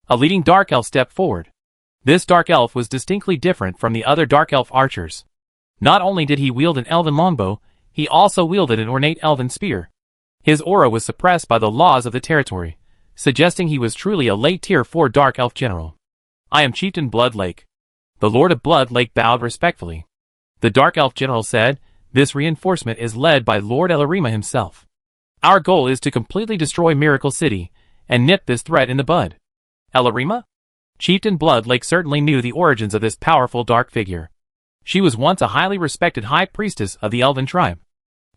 A leading Dark Elf stepped forward. This Dark Elf was distinctly different from the other Dark Elf archers. Not only did he wield an elven longbow, he also wielded an ornate elven spear. His aura was suppressed by the laws of the territory, suggesting he was truly a late Tier 4 Dark Elf general. I am Chieftain Blood Lake. The Lord of Blood Lake bowed respectfully. The Dark Elf general said, this reinforcement is led by Lord Elarima himself. Our goal is to completely destroy Miracle City, and nip this threat in the bud. Elarima? Chieftain Blood Lake certainly knew the origins of this powerful dark figure. She was once a highly respected high priestess of the Elven tribe.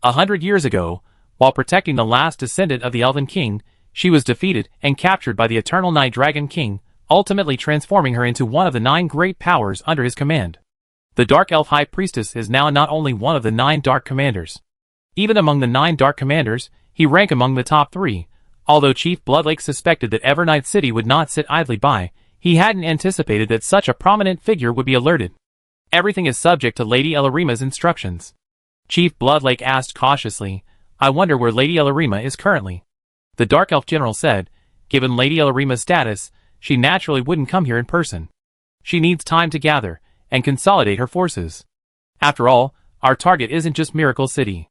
100 years ago, while protecting the last descendant of the Elven King, she was defeated and captured by the Eternal Night Dragon King, ultimately transforming her into one of the 9 great powers under his command. The Dark Elf High Priestess is now not only one of the 9 Dark Commanders. Even among the 9 Dark Commanders, he ranked among the top 3. Although Chief Bloodlake suspected that Evernight City would not sit idly by, he hadn't anticipated that such a prominent figure would be alerted. Everything is subject to Lady Elarima's instructions. Chief Bloodlake asked cautiously, I wonder where Lady Elarima is currently. The Dark Elf General said, given Lady Elarima's status, she naturally wouldn't come here in person. She needs time to gather and consolidate her forces. After all, our target isn't just Miracle City.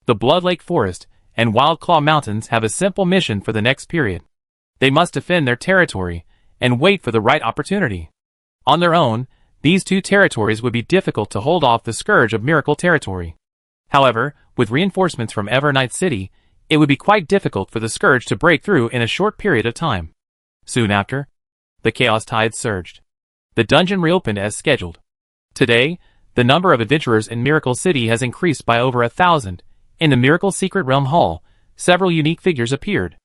The Blood Lake Forest and Wild Claw Mountains have a simple mission for the next period. They must defend their territory and wait for the right opportunity. On their own, these 2 territories would be difficult to hold off the scourge of Miracle territory. However, with reinforcements from Evernight City, it would be quite difficult for the scourge to break through in a short period of time. Soon after, the chaos tide surged. The dungeon reopened as scheduled. Today, the number of adventurers in Miracle City has increased by over 1,000. In the Miracle Secret Realm Hall, several unique figures appeared.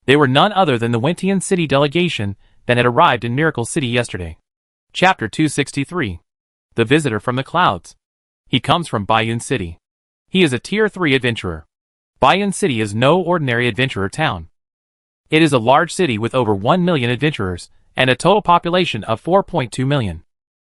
They were none other than the Wentian City delegation that had arrived in Miracle City yesterday. Chapter 263. The Visitor from the Clouds. He comes from Bayun City. He is a Tier 3 adventurer. Bayun City is no ordinary adventurer town. It is a large city with over 1 million adventurers, and a total population of 4.2 million.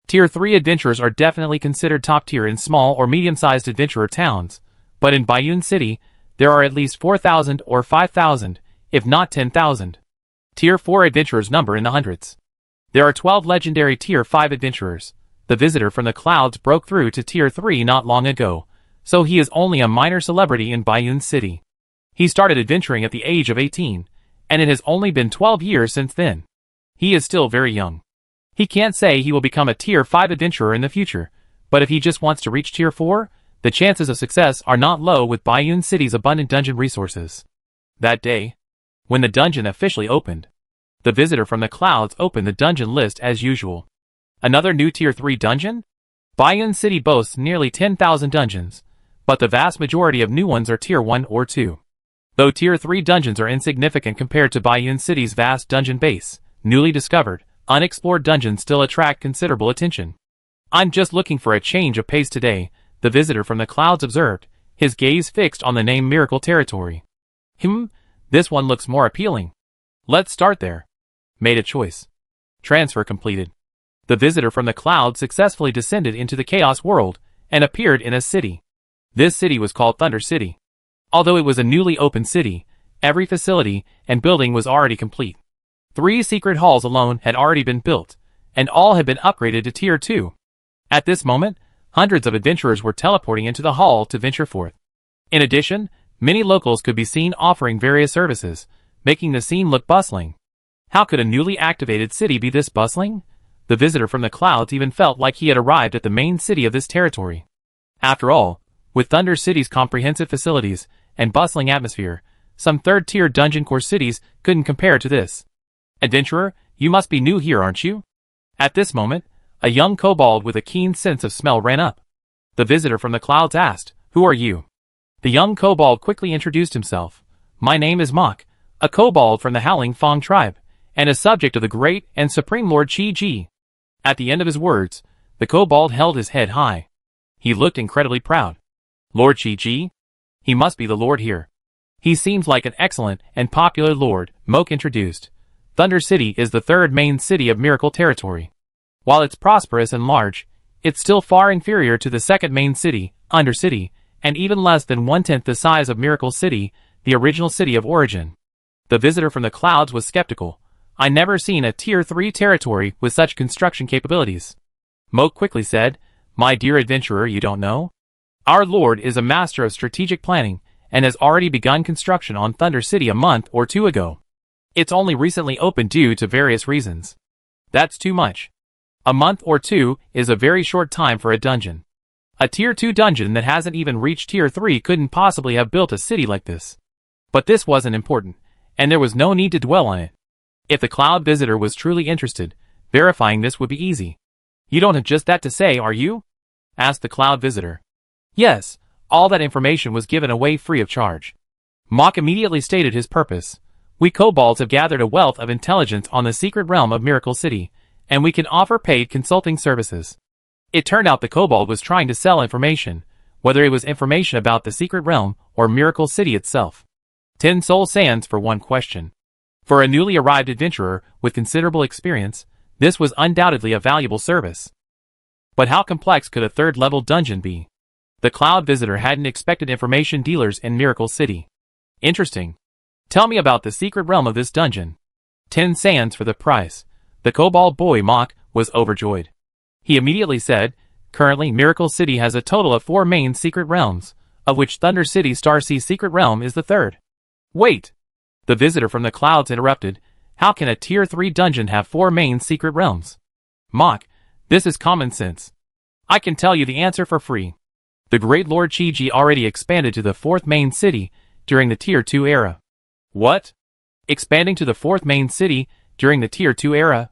Tier 3 adventurers are definitely considered top tier in small or medium-sized adventurer towns, but in Bayun City, there are at least 4,000 or 5,000, if not 10,000. Tier 4 adventurers number in the hundreds. There are 12 legendary Tier 5 adventurers. The Visitor from the Clouds broke through to Tier 3 not long ago, so he is only a minor celebrity in Bayun City. He started adventuring at the age of 18, and it has only been 12 years since then. He is still very young. He can't say he will become a Tier 5 adventurer in the future, but if he just wants to reach Tier 4, the chances of success are not low with Bayun City's abundant dungeon resources. That day, when the dungeon officially opened, the Visitor from the Clouds opened the dungeon list as usual. Another new Tier 3 dungeon? Bayun City boasts nearly 10,000 dungeons, but the vast majority of new ones are Tier 1 or 2. Though Tier 3 dungeons are insignificant compared to Baiyun City's vast dungeon base, newly discovered, unexplored dungeons still attract considerable attention. "I'm just looking for a change of pace today," the visitor from the clouds observed, his gaze fixed on the name Miracle Territory. This one looks more appealing. Let's start there. Made a choice. Transfer completed. The visitor from the clouds successfully descended into the chaos world and appeared in a city. This city was called Thunder City. Although it was a newly opened city, every facility and building was already complete. 3 secret halls alone had already been built, and all had been upgraded to Tier 2. At this moment, hundreds of adventurers were teleporting into the hall to venture forth. In addition, many locals could be seen offering various services, making the scene look bustling. How could a newly activated city be this bustling? The visitor from the clouds even felt like he had arrived at the main city of this territory. After all, with Thunder City's comprehensive facilities and bustling atmosphere, some third-tier dungeon core cities couldn't compare to this. "Adventurer, you must be new here, aren't you?" At this moment, a young kobold with a keen sense of smell ran up. The visitor from the clouds asked, "Who are you?" The young kobold quickly introduced himself. "My name is Mok, a kobold from the Howling Fong tribe, and a subject of the great and supreme Lord Chi-Ji." At the end of his words, the kobold held his head high. He looked incredibly proud. "Lord Chi-Ji? He must be the lord here. He seems like an excellent and popular lord," Mok introduced. Thunder City is the third main city of Miracle Territory. While it's prosperous and large, it's still far inferior to the second main city, Under City, and even less than 1/10 the size of Miracle City, the original city of origin. The visitor from the clouds was skeptical. "I never seen a Tier 3 territory with such construction capabilities." Mok quickly said, "My dear adventurer, you don't know? Our lord is a master of strategic planning and has already begun construction on Thunder City a month or 2 ago. It's only recently opened due to various reasons." "That's too much. A month or 2 is a very short time for a dungeon. A Tier 2 dungeon that hasn't even reached Tier 3 couldn't possibly have built a city like this." But this wasn't important, and there was no need to dwell on it. If the cloud visitor was truly interested, verifying this would be easy. "You don't have just that to say, are you?" asked the cloud visitor. Yes, all that information was given away free of charge. Mok immediately stated his purpose. "We kobolds have gathered a wealth of intelligence on the secret realm of Miracle City, and we can offer paid consulting services." It turned out the kobold was trying to sell information, whether it was information about the secret realm or Miracle City itself. 10 soul sands for one question. For a newly arrived adventurer with considerable experience, this was undoubtedly a valuable service. But how complex could a third-level dungeon be? The cloud visitor hadn't expected information dealers in Miracle City. "Interesting. Tell me about the secret realm of this dungeon." 10 sands for the price. The kobold boy Mok was overjoyed. He immediately said, "Currently Miracle City has a total of 4 main secret realms, of which Thunder City Star Sea secret realm is the third." "Wait!" The visitor from the clouds interrupted. "How can a Tier 3 dungeon have 4 main secret realms?" "Mok, this is common sense. I can tell you the answer for free. The great Lord Chi-Ji already expanded to the 4th main city during the Tier 2 era." "What? Expanding to the 4th main city during the Tier 2 era?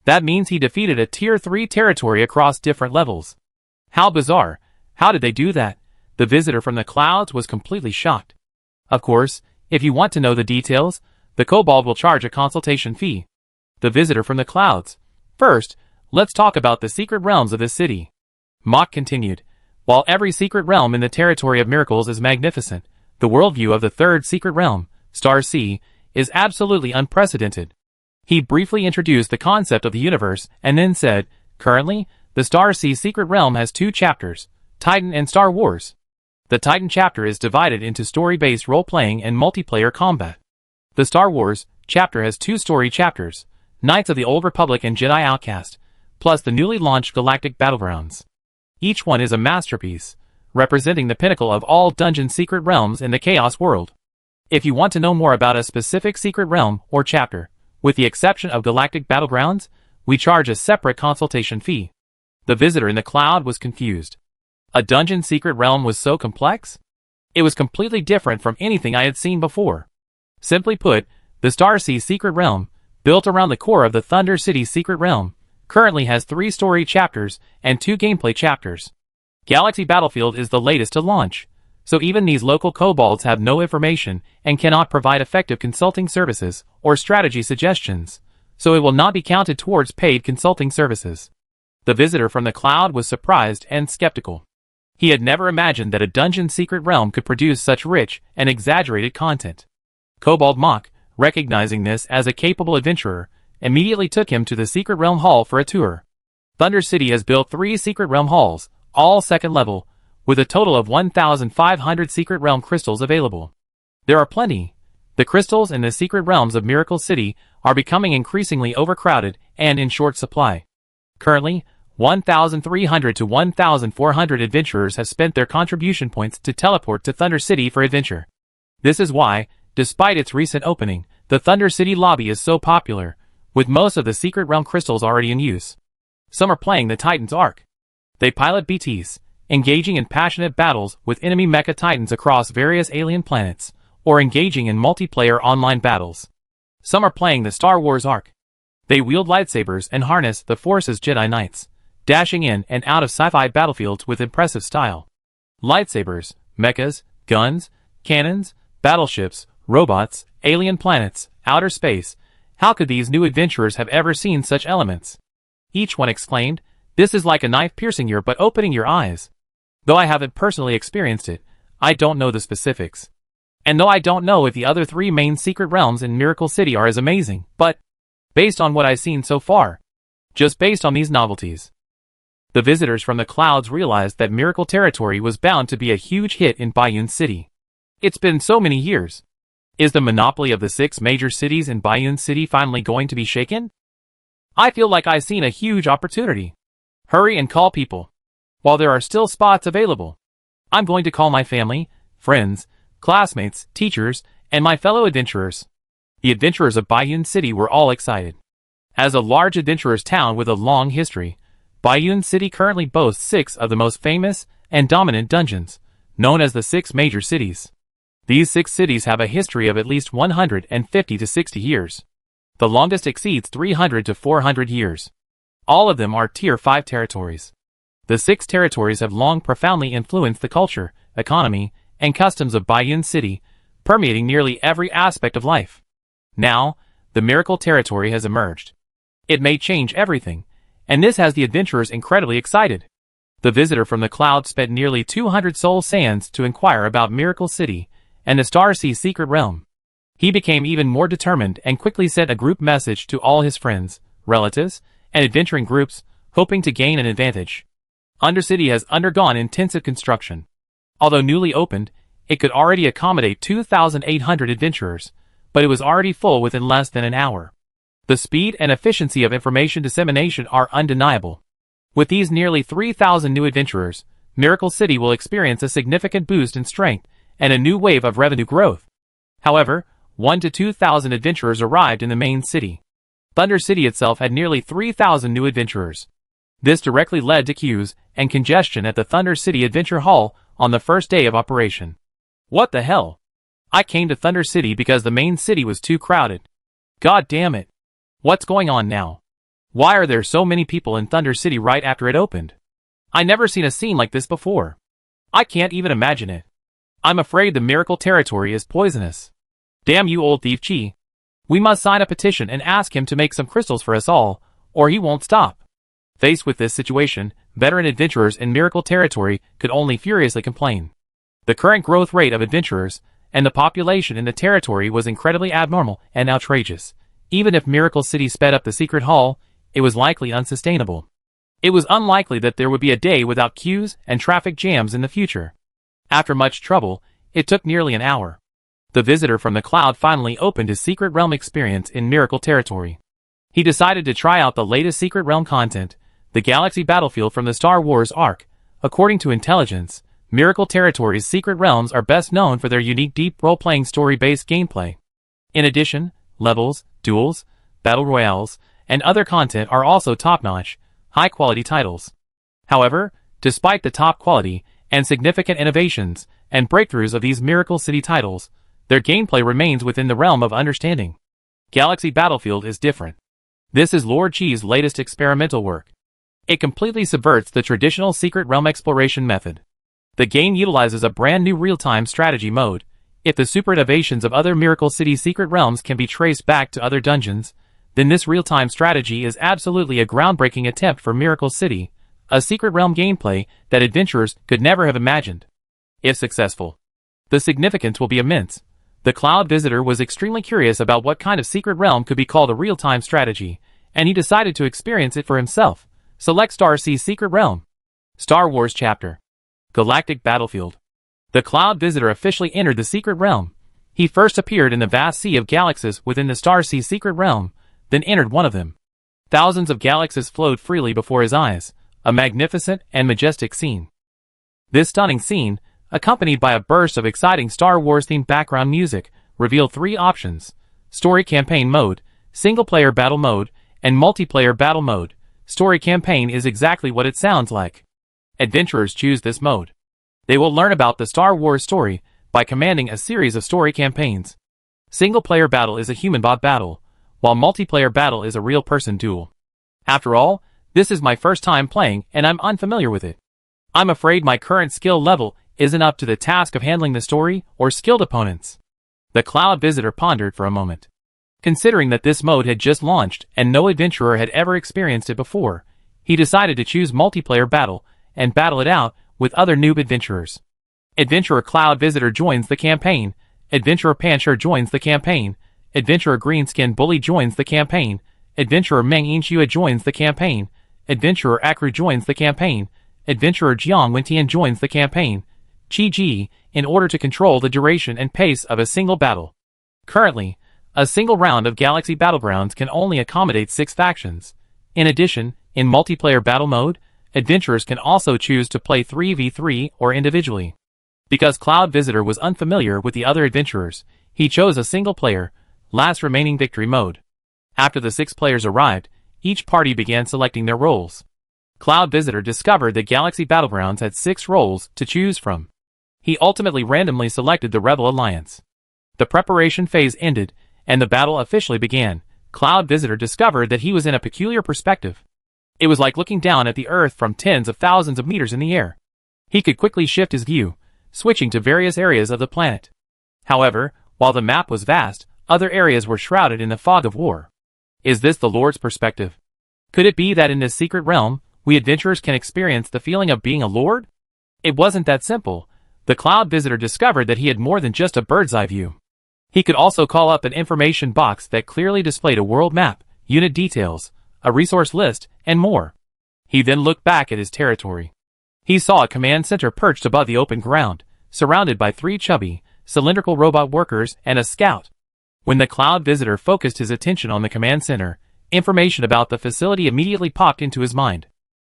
That means he defeated a Tier 3 territory across different levels. How bizarre. How did they do that?" The visitor from the clouds was completely shocked. "Of course, if you want to know the details, the kobold will charge a consultation fee." The visitor from the clouds. "First, let's talk about the secret realms of this city." Mok continued. "While every secret realm in the territory of miracles is magnificent, the worldview of the third secret realm, Star Sea, is absolutely unprecedented." He briefly introduced the concept of the universe and then said, "Currently, the Star Sea secret realm has 2 chapters, Titan and Star Wars. The Titan chapter is divided into story-based role-playing and multiplayer combat. The Star Wars chapter has 2 story chapters, Knights of the Old Republic and Jedi Outcast, plus the newly launched Galactic Battlegrounds. Each one is a masterpiece, representing the pinnacle of all dungeon secret realms in the Chaos world. If you want to know more about a specific secret realm or chapter, with the exception of Galactic Battlegrounds, we charge a separate consultation fee." The visitor in the cloud was confused. A dungeon secret realm was so complex? It was completely different from anything I had seen before. Simply put, the Star Sea secret realm, built around the core of the Thunder City secret realm, currently has 3 story chapters and 2 gameplay chapters. Galaxy Battlefield is the latest to launch. So even these local kobolds have no information and cannot provide effective consulting services or strategy suggestions, so it will not be counted towards paid consulting services. The visitor from the cloud was surprised and skeptical. He had never imagined that a dungeon secret realm could produce such rich and exaggerated content. Kobold Mock, recognizing this as a capable adventurer, immediately took him to the Secret Realm Hall for a tour. Thunder City has built 3 Secret Realm Halls, all second level, with a total of 1,500 Secret Realm crystals available. There are plenty. The crystals in the Secret Realms of Miracle City are becoming increasingly overcrowded and in short supply. Currently, 1,300 to 1,400 adventurers have spent their contribution points to teleport to Thunder City for adventure. This is why, despite its recent opening, the Thunder City lobby is so popular, with most of the Secret Realm crystals already in use. Some are playing the Titan's Arc. They pilot BTs, engaging in passionate battles with enemy mecha titans across various alien planets, or engaging in multiplayer online battles. Some are playing the Star Wars Arc. They wield lightsabers and harness the Force's Jedi Knights, dashing in and out of sci-fi battlefields with impressive style. Lightsabers, mechas, guns, cannons, battleships, robots, alien planets, outer space. How could these new adventurers have ever seen such elements? Each one exclaimed, "This is like a knife piercing your but opening your eyes." Though I haven't personally experienced it, I don't know the specifics. And though I don't know if the other 3 main secret realms in Miracle City are as amazing, but based on what I've seen so far, just based on these novelties, the visitors from the clouds realized that Miracle Territory was bound to be a huge hit in Bayonne City. It's been so many years. Is the monopoly of the 6 major cities in Bayonne City finally going to be shaken? I feel like I've seen a huge opportunity. Hurry and call people. While there are still spots available, I'm going to call my family, friends, classmates, teachers, and my fellow adventurers. The adventurers of Bayonne City were all excited. As a large adventurers town with a long history, Bayonne City currently boasts 6 of the most famous and dominant dungeons, known as the 6 major cities. These 6 cities have a history of at least 150 to 60 years. The longest exceeds 300 to 400 years. All of them are Tier 5 territories. The 6 territories have long profoundly influenced the culture, economy, and customs of Bayonne City, permeating nearly every aspect of life. Now, the Miracle Territory has emerged. It may change everything, and this has the adventurers incredibly excited. The visitor from the cloud spent nearly 200 soul sands to inquire about Miracle City and the Starsea Secret Realm. He became even more determined and quickly sent a group message to all his friends, relatives, and adventuring groups, hoping to gain an advantage. Undercity has undergone intensive construction. Although newly opened, it could already accommodate 2,800 adventurers, but it was already full within less than an hour. The speed and efficiency of information dissemination are undeniable. With these nearly 3,000 new adventurers, Miracle City will experience a significant boost in strength and a new wave of revenue growth. However, 1 to 2,000 adventurers arrived in the main city. Thunder City itself had nearly 3,000 new adventurers. This directly led to queues and congestion at the Thunder City Adventure Hall on the first day of operation. What the hell? I came to Thunder City because the main city was too crowded. God damn it. What's going on now? Why are there so many people in Thunder City right after it opened? I never seen a scene like this before. I can't even imagine it. I'm afraid the Miracle Territory is poisonous. Damn you, old thief Chi. We must sign a petition and ask him to make some crystals for us all, or he won't stop. Faced with this situation, veteran adventurers in Miracle Territory could only furiously complain. The current growth rate of adventurers and the population in the territory was incredibly abnormal and outrageous. Even if Miracle City sped up the secret hall, it was likely unsustainable. It was unlikely that there would be a day without queues and traffic jams in the future. After much trouble, it took nearly an hour. The visitor from the cloud finally opened his Secret Realm experience in Miracle Territory. He decided to try out the latest Secret Realm content, the Galaxy Battlefield from the Star Wars Arc. According to intelligence, Miracle Territory's Secret Realms are best known for their unique deep role-playing story-based gameplay. In addition, levels, duels, battle royales, and other content are also top-notch, high-quality titles. However, despite the top quality and significant innovations and breakthroughs of these Miracle City titles, their gameplay remains within the realm of understanding. Galaxy Battlefield is different. This is Lord Chi's latest experimental work. It completely subverts the traditional Secret Realm exploration method. The game utilizes a brand new real-time strategy mode. If the super innovations of other Miracle City secret realms can be traced back to other dungeons, then this real-time strategy is absolutely a groundbreaking attempt for Miracle City, a secret realm gameplay that adventurers could never have imagined. If successful, the significance will be immense. The Cloud Visitor was extremely curious about what kind of secret realm could be called a real-time strategy, and he decided to experience it for himself. Select Star Sea Secret Realm. Star Wars Chapter Galactic Battlefield. The Cloud Visitor officially entered the secret realm. He first appeared in the vast sea of galaxies within the Star Sea Secret Realm, then entered one of them. Thousands of galaxies flowed freely before his eyes, a magnificent and majestic scene. This stunning scene, accompanied by a burst of exciting Star Wars-themed background music, revealed three options: Story Campaign Mode, Single-Player Battle Mode, and Multiplayer Battle Mode. Story Campaign is exactly what it sounds like. Adventurers choose this mode. They will learn about the Star Wars story by commanding a series of story campaigns. Single-player battle is a human bot battle, while multiplayer battle is a real-person duel. After all, this is my first time playing and I'm unfamiliar with it. I'm afraid my current skill level isn't up to the task of handling the story or skilled opponents. The Cloud Visitor pondered for a moment. Considering that this mode had just launched and no adventurer had ever experienced it before, he decided to choose multiplayer battle and battle it out with other noob adventurers. Adventurer Cloud Visitor joins the campaign. Adventurer Pancher joins the campaign. Adventurer Greenskin Bully joins the campaign. Adventurer Meng Inxua joins the campaign. Adventurer Akru joins the campaign. Adventurer Jiang Wentian joins the campaign. GG, in order to control the duration and pace of a single battle. Currently, a single round of Galaxy Battlegrounds can only accommodate 6 factions. In addition, in multiplayer battle mode, adventurers can also choose to play 3v3 or individually. Because Cloud Visitor was unfamiliar with the other adventurers, he chose a single-player, last remaining victory mode. After the 6 players arrived, each party began selecting their roles. Cloud Visitor discovered that Galaxy Battlegrounds had 6 roles to choose from. He ultimately randomly selected the Rebel Alliance. The preparation phase ended, and the battle officially began. Cloud Visitor discovered that he was in a peculiar perspective. It was like looking down at the Earth from tens of thousands of meters in the air. He could quickly shift his view, switching to various areas of the planet. However, while the map was vast, other areas were shrouded in the fog of war. Is this the Lord's perspective? Could it be that in this secret realm, we adventurers can experience the feeling of being a lord? It wasn't that simple. The Cloud Visitor discovered that he had more than just a bird's-eye view. He could also call up an information box that clearly displayed a world map, unit details, a resource list, and more. He then looked back at his territory. He saw a command center perched above the open ground, surrounded by 3 chubby, cylindrical robot workers and a scout. When the Cloud Visitor focused his attention on the command center, information about the facility immediately popped into his mind.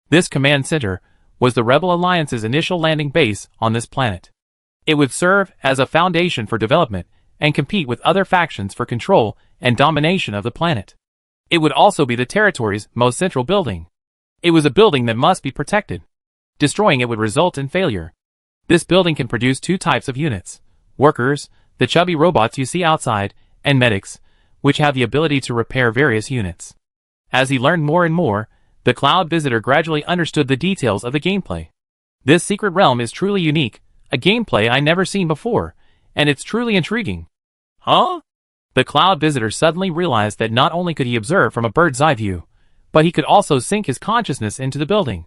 This command center was the Rebel Alliance's initial landing base on this planet. It would serve as a foundation for development and compete with other factions for control and domination of the planet. It would also be the territory's most central building. It was a building that must be protected. Destroying it would result in failure. This building can produce 2 types of units: workers, the chubby robots you see outside, and medics, which have the ability to repair various units. As he learned more and more, the Cloud Visitor gradually understood the details of the gameplay. This secret realm is truly unique, a gameplay I never seen before, and it's truly intriguing. Huh? The Cloud Visitor suddenly realized that not only could he observe from a bird's eye view, but he could also sink his consciousness into the building.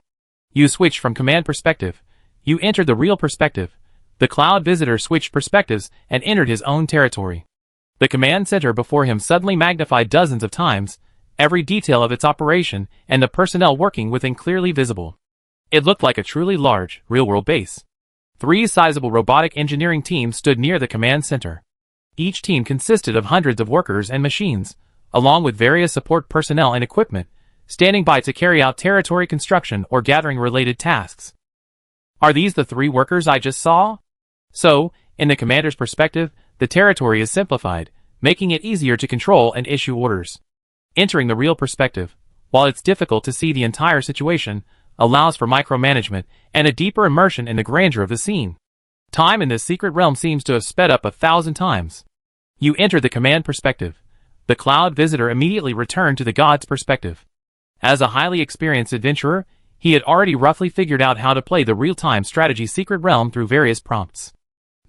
You switched from command perspective. You entered the real perspective. The Cloud Visitor switched perspectives and entered his own territory. The command center before him suddenly magnified dozens of times, every detail of its operation and the personnel working within clearly visible. It looked like a truly large, real-world base. 3 sizable robotic engineering teams stood near the command center. Each team consisted of hundreds of workers and machines, along with various support personnel and equipment, standing by to carry out territory construction or gathering-related tasks. Are these the 3 workers I just saw? So, in the commander's perspective, the territory is simplified, making it easier to control and issue orders. Entering the real perspective, while it's difficult to see the entire situation, allows for micromanagement and a deeper immersion in the grandeur of the scene. Time in this secret realm seems to have sped up 1,000 times. You enter the command perspective. The Cloud Visitor immediately returned to the God's perspective. As a highly experienced adventurer, he had already roughly figured out how to play the real-time strategy secret realm through various prompts.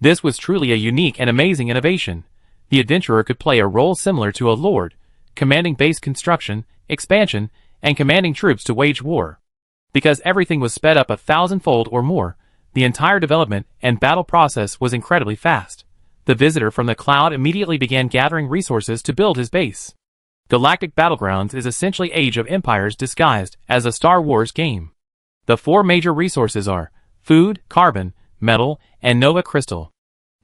This was truly a unique and amazing innovation. The adventurer could play a role similar to a lord, commanding base construction, expansion, and commanding troops to wage war. Because everything was sped up 1,000-fold or more, the entire development and battle process was incredibly fast. The visitor from the cloud immediately began gathering resources to build his base. Galactic Battlegrounds is essentially Age of Empires disguised as a Star Wars game. The 4 major resources are food, carbon, metal, and Nova Crystal.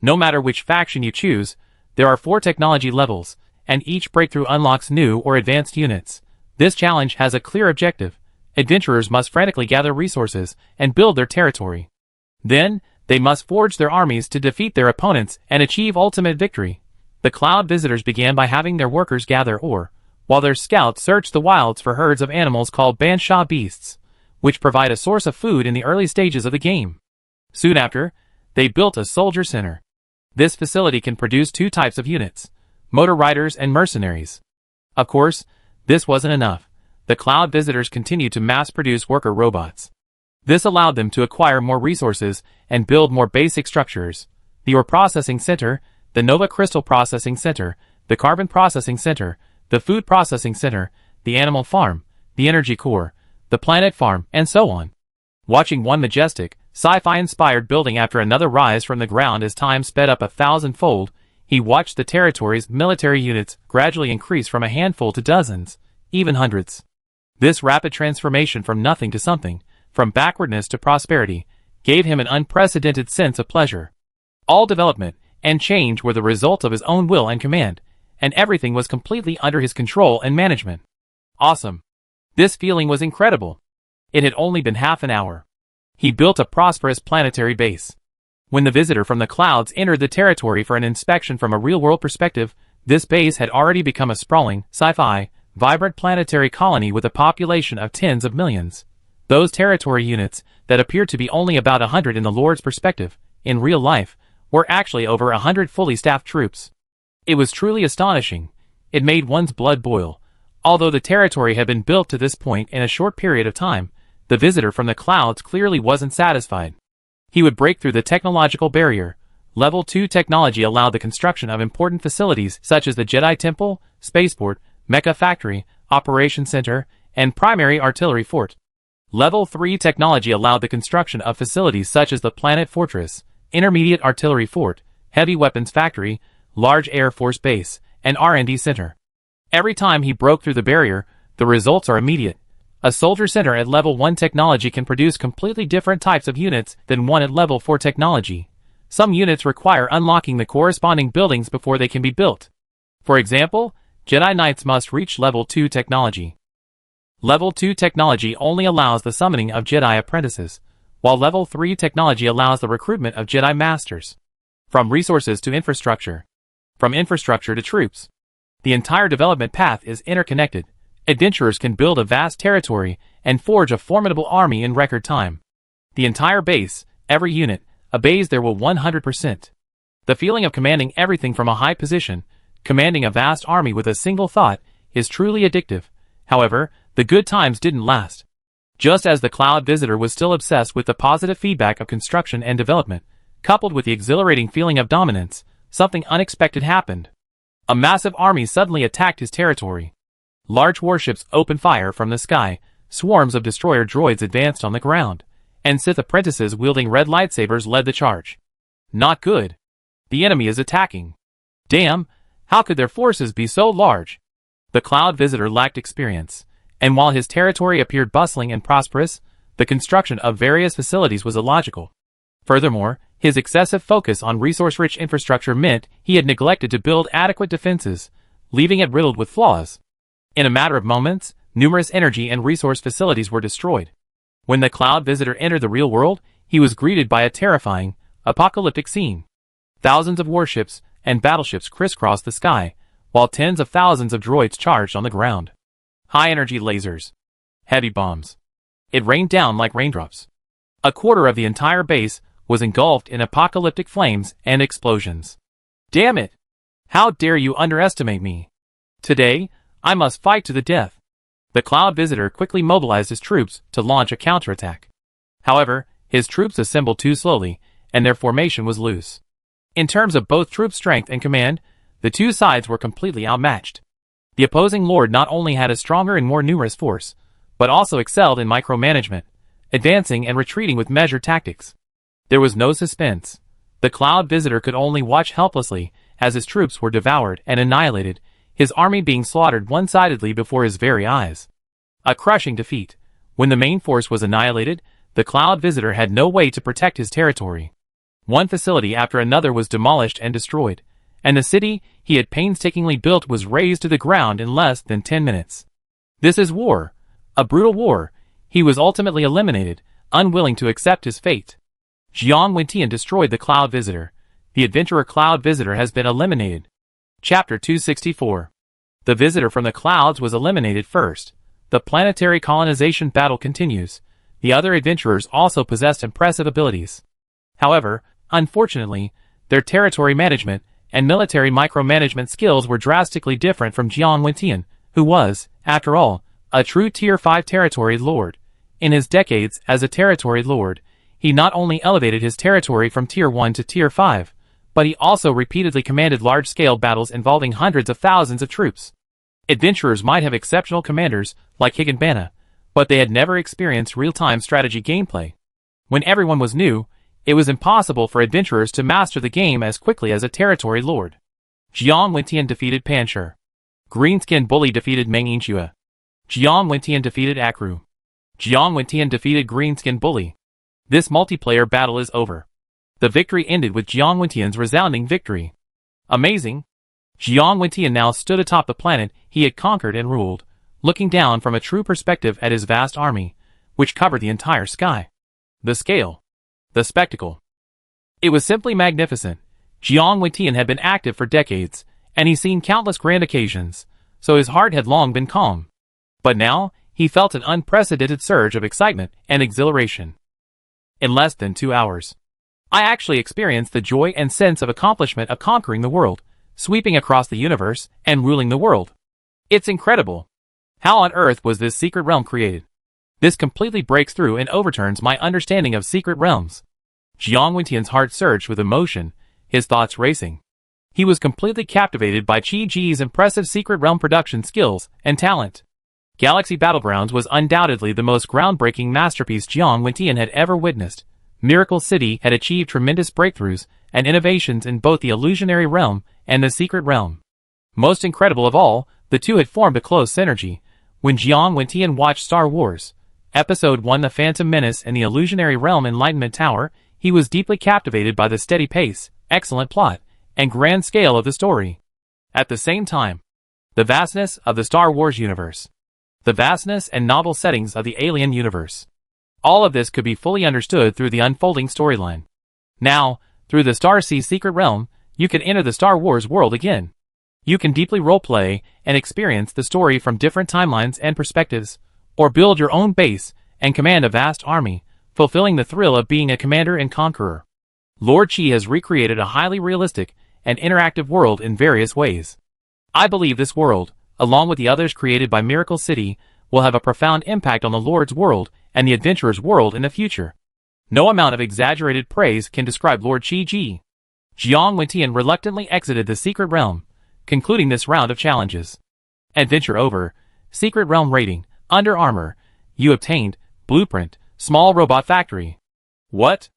No matter which faction you choose, there are 4 technology levels, and each breakthrough unlocks new or advanced units. This challenge has a clear objective. Adventurers must frantically gather resources and build their territory. Then, they must forge their armies to defeat their opponents and achieve ultimate victory. The cloud visitors began by having their workers gather ore, while their scouts searched the wilds for herds of animals called Bansha beasts, which provide a source of food in the early stages of the game. Soon after, they built a soldier center. This facility can produce 2 types of units, motor riders and mercenaries. Of course, this wasn't enough. The cloud visitors continued to mass-produce worker robots. This allowed them to acquire more resources and build more basic structures. The ore processing center, the Nova Crystal Processing Center, the Carbon Processing Center, the Food Processing Center, the Animal Farm, the Energy Core, the Planet Farm, and so on. Watching one majestic, sci-fi-inspired building after another rise from the ground as time sped up 1,000-fold, he watched the territory's military units gradually increase from a handful to dozens, even hundreds. This rapid transformation from nothing to something, from backwardness to prosperity, gave him an unprecedented sense of pleasure. All development and change were the result of his own will and command, and everything was completely under his control and management. Awesome. This feeling was incredible. It had only been half an hour. He built a prosperous planetary base. When the visitor from the clouds entered the territory for an inspection from a real-world perspective, this base had already become a sprawling, sci-fi, vibrant planetary colony with a population of tens of millions. Those territory units, that appeared to be only about 100 in the Lord's perspective, in real life, were actually over 100 fully staffed troops. It was truly astonishing. It made one's blood boil. Although the territory had been built to this point in a short period of time, the visitor from the clouds clearly wasn't satisfied. He would break through the technological barrier. Level 2 technology allowed the construction of important facilities such as the Jedi Temple, Spaceport, Mecha Factory, Operation Center, and Primary Artillery Fort. Level 3 technology allowed the construction of facilities such as the Planet Fortress, Intermediate Artillery Fort, Heavy Weapons Factory, Large Air Force Base, and R&D Center. Every time he broke through the barrier, the results are immediate. A soldier center at level 1 technology can produce completely different types of units than one at level 4 technology. Some units require unlocking the corresponding buildings before they can be built. For example, Jedi Knights must reach level 2 technology. Level 2 technology only allows the summoning of Jedi apprentices, while level 3 technology allows the recruitment of Jedi Masters. From resources to infrastructure. From infrastructure to troops. The entire development path is interconnected. Adventurers can build a vast territory and forge a formidable army in record time. The entire base, every unit, obeys their will 100%. The feeling of commanding everything from a high position, commanding a vast army with a single thought, is truly addictive. However, the good times didn't last. Just as the cloud visitor was still obsessed with the positive feedback of construction and development, coupled with the exhilarating feeling of dominance, something unexpected happened. A massive army suddenly attacked his territory. Large warships opened fire from the sky, swarms of destroyer droids advanced on the ground, and Sith apprentices wielding red lightsabers led the charge. Not good. The enemy is attacking. Damn, how could their forces be so large? The cloud visitor lacked experience, and while his territory appeared bustling and prosperous, the construction of various facilities was illogical. Furthermore, his excessive focus on resource-rich infrastructure meant he had neglected to build adequate defenses, leaving it riddled with flaws. In a matter of moments, numerous energy and resource facilities were destroyed. When the cloud visitor entered the real world, he was greeted by a terrifying, apocalyptic scene. Thousands of warships and battleships crisscrossed the sky, while tens of thousands of droids charged on the ground. High-energy lasers. Heavy bombs. It rained down like raindrops. A quarter of the entire base was engulfed in apocalyptic flames and explosions. Damn it! How dare you underestimate me? Today, I must fight to the death. The Cloud Visitor quickly mobilized his troops to launch a counterattack. However, his troops assembled too slowly, and their formation was loose. In terms of both troop strength and command, the two sides were completely outmatched. The opposing lord not only had a stronger and more numerous force, but also excelled in micromanagement, advancing and retreating with measured tactics. There was no suspense. The Cloud Visitor could only watch helplessly as his troops were devoured and annihilated, his army being slaughtered one-sidedly before his very eyes. A crushing defeat. When the main force was annihilated, the Cloud Visitor had no way to protect his territory. One facility after another was demolished and destroyed, and the city he had painstakingly built was razed to the ground in less than 10 minutes. This is war. A brutal war. He was ultimately eliminated, unwilling to accept his fate. Jiang Wentian destroyed the Cloud Visitor. The adventurer Cloud Visitor has been eliminated. Chapter 264. The Visitor from the Clouds was eliminated first. The planetary colonization battle continues. The other adventurers also possessed impressive abilities. However, unfortunately, their territory management and military micromanagement skills were drastically different from Jiang Wentian, who was, after all, a true Tier 5 territory lord. In his decades as a territory lord, he not only elevated his territory from Tier 1 to Tier 5, but he also repeatedly commanded large-scale battles involving hundreds of thousands of troops. Adventurers might have exceptional commanders, like Higanbana, but they had never experienced real-time strategy gameplay. When everyone was new, it was impossible for adventurers to master the game as quickly as a territory lord. Jiang Wentian defeated Panshur. Greenskin Bully defeated Meng Yinxue. Jiang Wentian defeated Akru. Jiang Wentian defeated Greenskin Bully. This multiplayer battle is over. The victory ended with Jiang Wentian's resounding victory. Amazing! Jiang Wentian now stood atop the planet he had conquered and ruled, looking down from a true perspective at his vast army, which covered the entire sky. The scale. The spectacle. It was simply magnificent. Jiang Wentian had been active for decades, and he'd seen countless grand occasions, so his heart had long been calm. But now, he felt an unprecedented surge of excitement and exhilaration. In less than 2 hours, I actually experienced the joy and sense of accomplishment of conquering the world, sweeping across the universe, and ruling the world. It's incredible. How on earth was this secret realm created? This completely breaks through and overturns my understanding of secret realms. Jiang Wentian's heart surged with emotion, his thoughts racing. He was completely captivated by Qi Ji's impressive secret realm production skills and talent. Galaxy Battlegrounds was undoubtedly the most groundbreaking masterpiece Jiang Wentian had ever witnessed. Miracle City had achieved tremendous breakthroughs and innovations in both the illusionary realm and the secret realm. Most incredible of all, the two had formed a close synergy. When Jiang Wentian watched Star Wars Episode 1 The Phantom Menace and the illusionary realm Enlightenment Tower, he was deeply captivated by the steady pace, excellent plot, and grand scale of the story. At the same time, the vastness of the Star Wars universe. The vastness and novel settings of the Alien universe. All of this could be fully understood through the unfolding storyline. Now, through the Starsea Secret Realm, you can enter the Star Wars world again. You can deeply roleplay and experience the story from different timelines and perspectives, or build your own base and command a vast army, fulfilling the thrill of being a commander and conqueror. Lord Qi has recreated a highly realistic and interactive world in various ways. I believe this world, along with the others created by Miracle City, will have a profound impact on the Lord's world and the adventurer's world in the future. No amount of exaggerated praise can describe Lord Qi Ji. Jiang Wentian reluctantly exited the secret realm, concluding this round of challenges. Adventure over. Secret realm rating, Under Armor. You obtained, Blueprint, Small Robot Factory. What?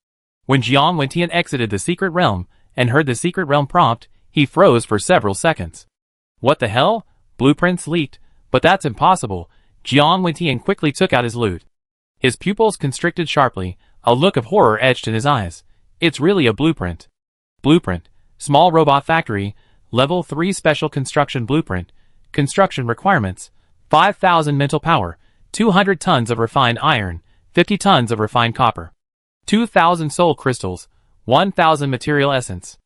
When Jiang Wentian exited the secret realm and heard the secret realm prompt, he froze for several seconds. What the hell? Blueprints leaked, but that's impossible. Jiang Wentian quickly took out his loot. His pupils constricted sharply, a look of horror etched in his eyes. It's really a blueprint. Blueprint, Small Robot Factory, Level 3 Special Construction Blueprint. Construction requirements: 5,000 mental power, 200 tons of refined iron, 50 tons of refined copper, 2,000 soul crystals, 1,000 material essence.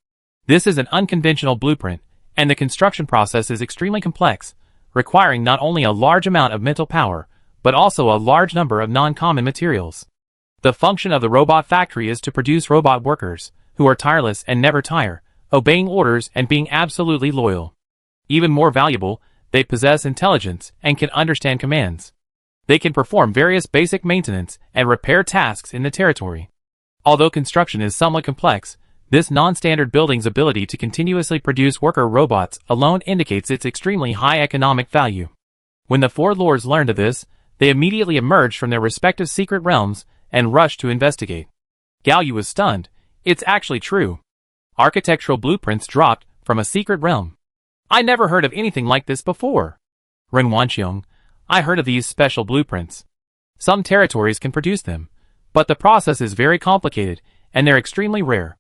This is an unconventional blueprint, and the construction process is extremely complex, requiring not only a large amount of mental power, but also a large number of non-common materials. The function of the robot factory is to produce robot workers, who are tireless and never tire, obeying orders and being absolutely loyal. Even more valuable, They possess intelligence and can understand commands. They can perform various basic maintenance and repair tasks in the territory. Although construction is somewhat complex, this non-standard building's ability to continuously produce worker robots alone indicates its extremely high economic value. When the four lords learned of this, they immediately emerged from their respective secret realms and rushed to investigate. Gao Yu was stunned. It's actually true. Architectural blueprints dropped from a secret realm. I never heard of anything like this before. Ren Wanqiong, I heard of these special blueprints. Some territories can produce them, but the process is very complicated and they're extremely rare.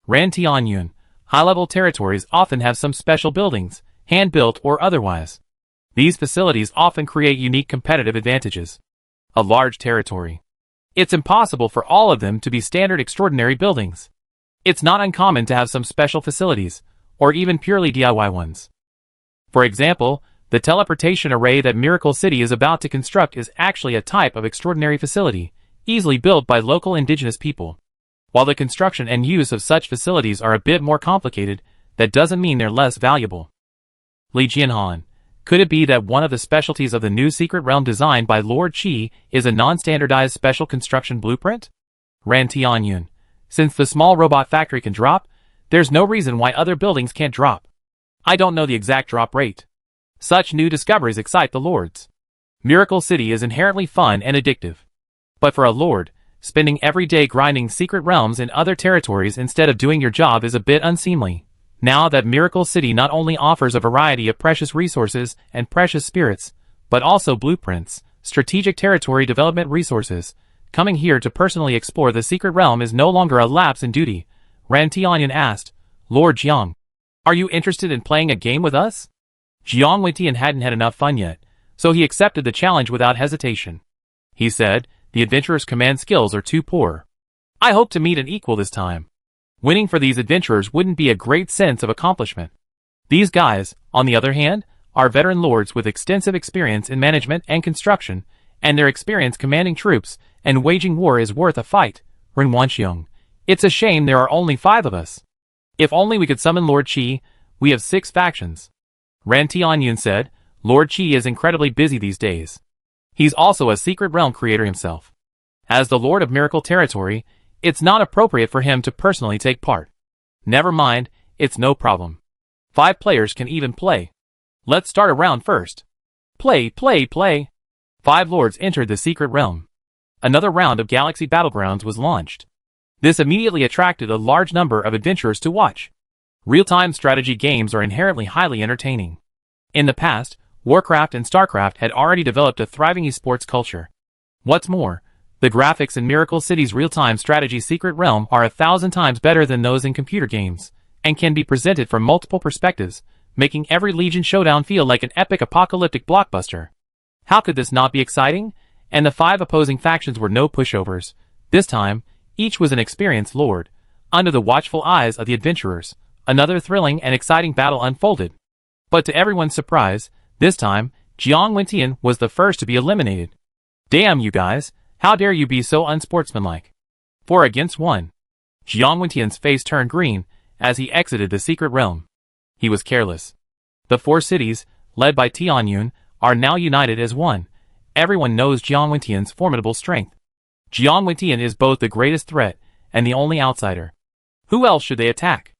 Ran Tianyun, high-level territories often have some special buildings, hand-built or otherwise. These facilities often create unique competitive advantages. A large territory. It's impossible for all of them to be standard extraordinary buildings. It's not uncommon to have some special facilities, or even purely DIY ones. For example, the teleportation array that Miracle City is about to construct is actually a type of extraordinary facility, easily built by local indigenous people. While the construction and use of such facilities are a bit more complicated, that doesn't mean they're less valuable. Li Jianhan, could it be that one of the specialties of the new secret realm designed by Lord Qi is a non-standardized special construction blueprint? Ran Tianyun, since the small robot factory can drop, there's no reason why other buildings can't drop. I don't know the exact drop rate. Such new discoveries excite the lords. Miracle City is inherently fun and addictive. But for a lord, spending every day grinding secret realms in other territories instead of doing your job is a bit unseemly. Now that Miracle City not only offers a variety of precious resources and precious spirits, but also blueprints, strategic territory development resources, coming here to personally explore the secret realm is no longer a lapse in duty. Ran Tianyun asked, Lord Jiang, are you interested in playing a game with us? Jiang Weitian hadn't had enough fun yet, so he accepted the challenge without hesitation. He said, the adventurer's command skills are too poor. I hope to meet an equal this time. Winning for these adventurers wouldn't be a great sense of accomplishment. These guys, on the other hand, are veteran lords with extensive experience in management and construction, and their experience commanding troops and waging war is worth a fight. Ren Wanqiong, it's a shame there are only 5 of us. If only we could summon Lord Qi. We have 6 factions. Ran Tianyun said, Lord Qi is incredibly busy these days. He's also a secret realm creator himself. As the Lord of Miracle Territory, it's not appropriate for him to personally take part. Never mind, it's no problem. 5 players can even play. Let's start a round first. Play. 5 lords entered the secret realm. Another round of Galaxy Battlegrounds was launched. This immediately attracted a large number of adventurers to watch. Real-time strategy games are inherently highly entertaining. In the past, Warcraft and Starcraft had already developed a thriving esports culture. What's more, the graphics in Miracle City's real-time strategy secret realm are 1,000 times better than those in computer games, and can be presented from multiple perspectives, making every Legion showdown feel like an epic apocalyptic blockbuster. How could this not be exciting? And the 5 opposing factions were no pushovers. This time, each was an experienced lord. Under the watchful eyes of the adventurers, another thrilling and exciting battle unfolded. But to everyone's surprise, this time, Jiang Weitian was the first to be eliminated. Damn you guys, how dare you be so unsportsmanlike? 4 against 1. Jiang Weitian's face turned green as he exited the secret realm. He was careless. The 4 cities, led by Tianyun, are now united as one. Everyone knows Jiang Weitian's formidable strength. Jiang Weitian is both the greatest threat and the only outsider. Who else should they attack?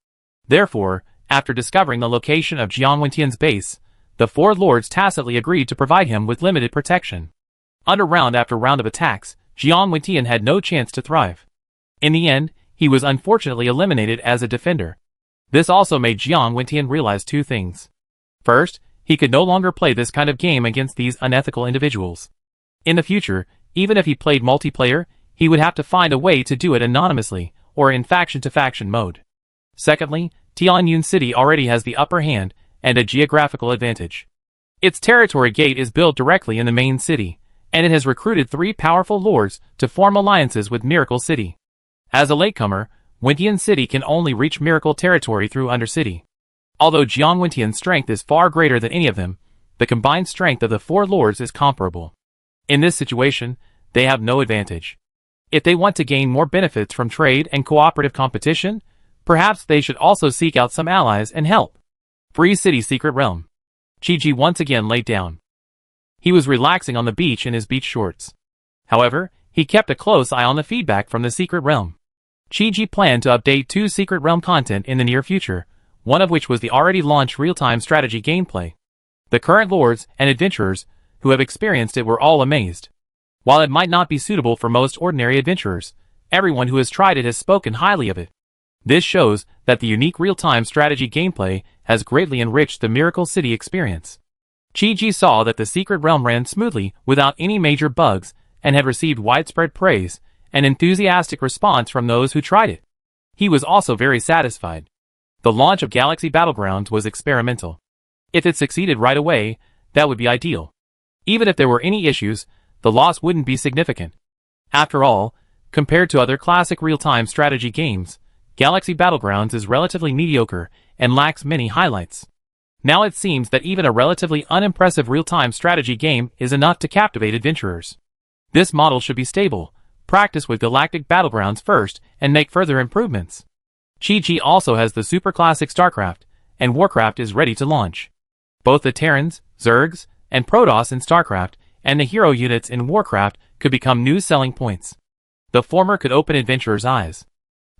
Therefore, after discovering the location of Jiang Weitian's base, the 4 lords tacitly agreed to provide him with limited protection. Under round after round of attacks, Jiang Weitian had no chance to thrive. In the end, he was unfortunately eliminated as a defender. This also made Jiang Weitian realize 2 things. First, he could no longer play this kind of game against these unethical individuals. In the future, even if he played multiplayer, he would have to find a way to do it anonymously, or in faction-to-faction mode. Secondly, Tianyun City already has the upper hand and a geographical advantage. Its territory gate is built directly in the main city, and it has recruited 3 powerful lords to form alliances with Miracle City. As a latecomer, Weitian City can only reach Miracle Territory through Undercity. Although Jiang Weitian's strength is far greater than any of them, the combined strength of the 4 lords is comparable. In this situation, they have no advantage. If they want to gain more benefits from trade and cooperative competition, perhaps they should also seek out some allies and help. Free City Secret Realm. Chi-Ji once again laid down. He was relaxing on the beach in his beach shorts. However, he kept a close eye on the feedback from the Secret Realm. Chi-Ji planned to update 2 Secret Realm content in the near future, one of which was the already launched real-time strategy gameplay. The current lords and adventurers who have experienced it were all amazed. While it might not be suitable for most ordinary adventurers, everyone who has tried it has spoken highly of it. This shows that the unique real-time strategy gameplay has greatly enriched the Miracle City experience. Chi-Ji saw that the Secret Realm ran smoothly without any major bugs and had received widespread praise and enthusiastic response from those who tried it. He was also very satisfied. The launch of Galaxy Battlegrounds was experimental. If it succeeded right away, that would be ideal. Even if there were any issues, the loss wouldn't be significant. After all, compared to other classic real-time strategy games, Galaxy Battlegrounds is relatively mediocre and lacks many highlights. Now it seems that even a relatively unimpressive real-time strategy game is enough to captivate adventurers. This model should be stable, practice with Galactic Battlegrounds first, and make further improvements. Chi-Ji also has the super classic StarCraft, and Warcraft is ready to launch. Both the Terrans, Zergs, and Protoss in StarCraft, and the hero units in Warcraft could become new selling points. The former could open adventurers' eyes.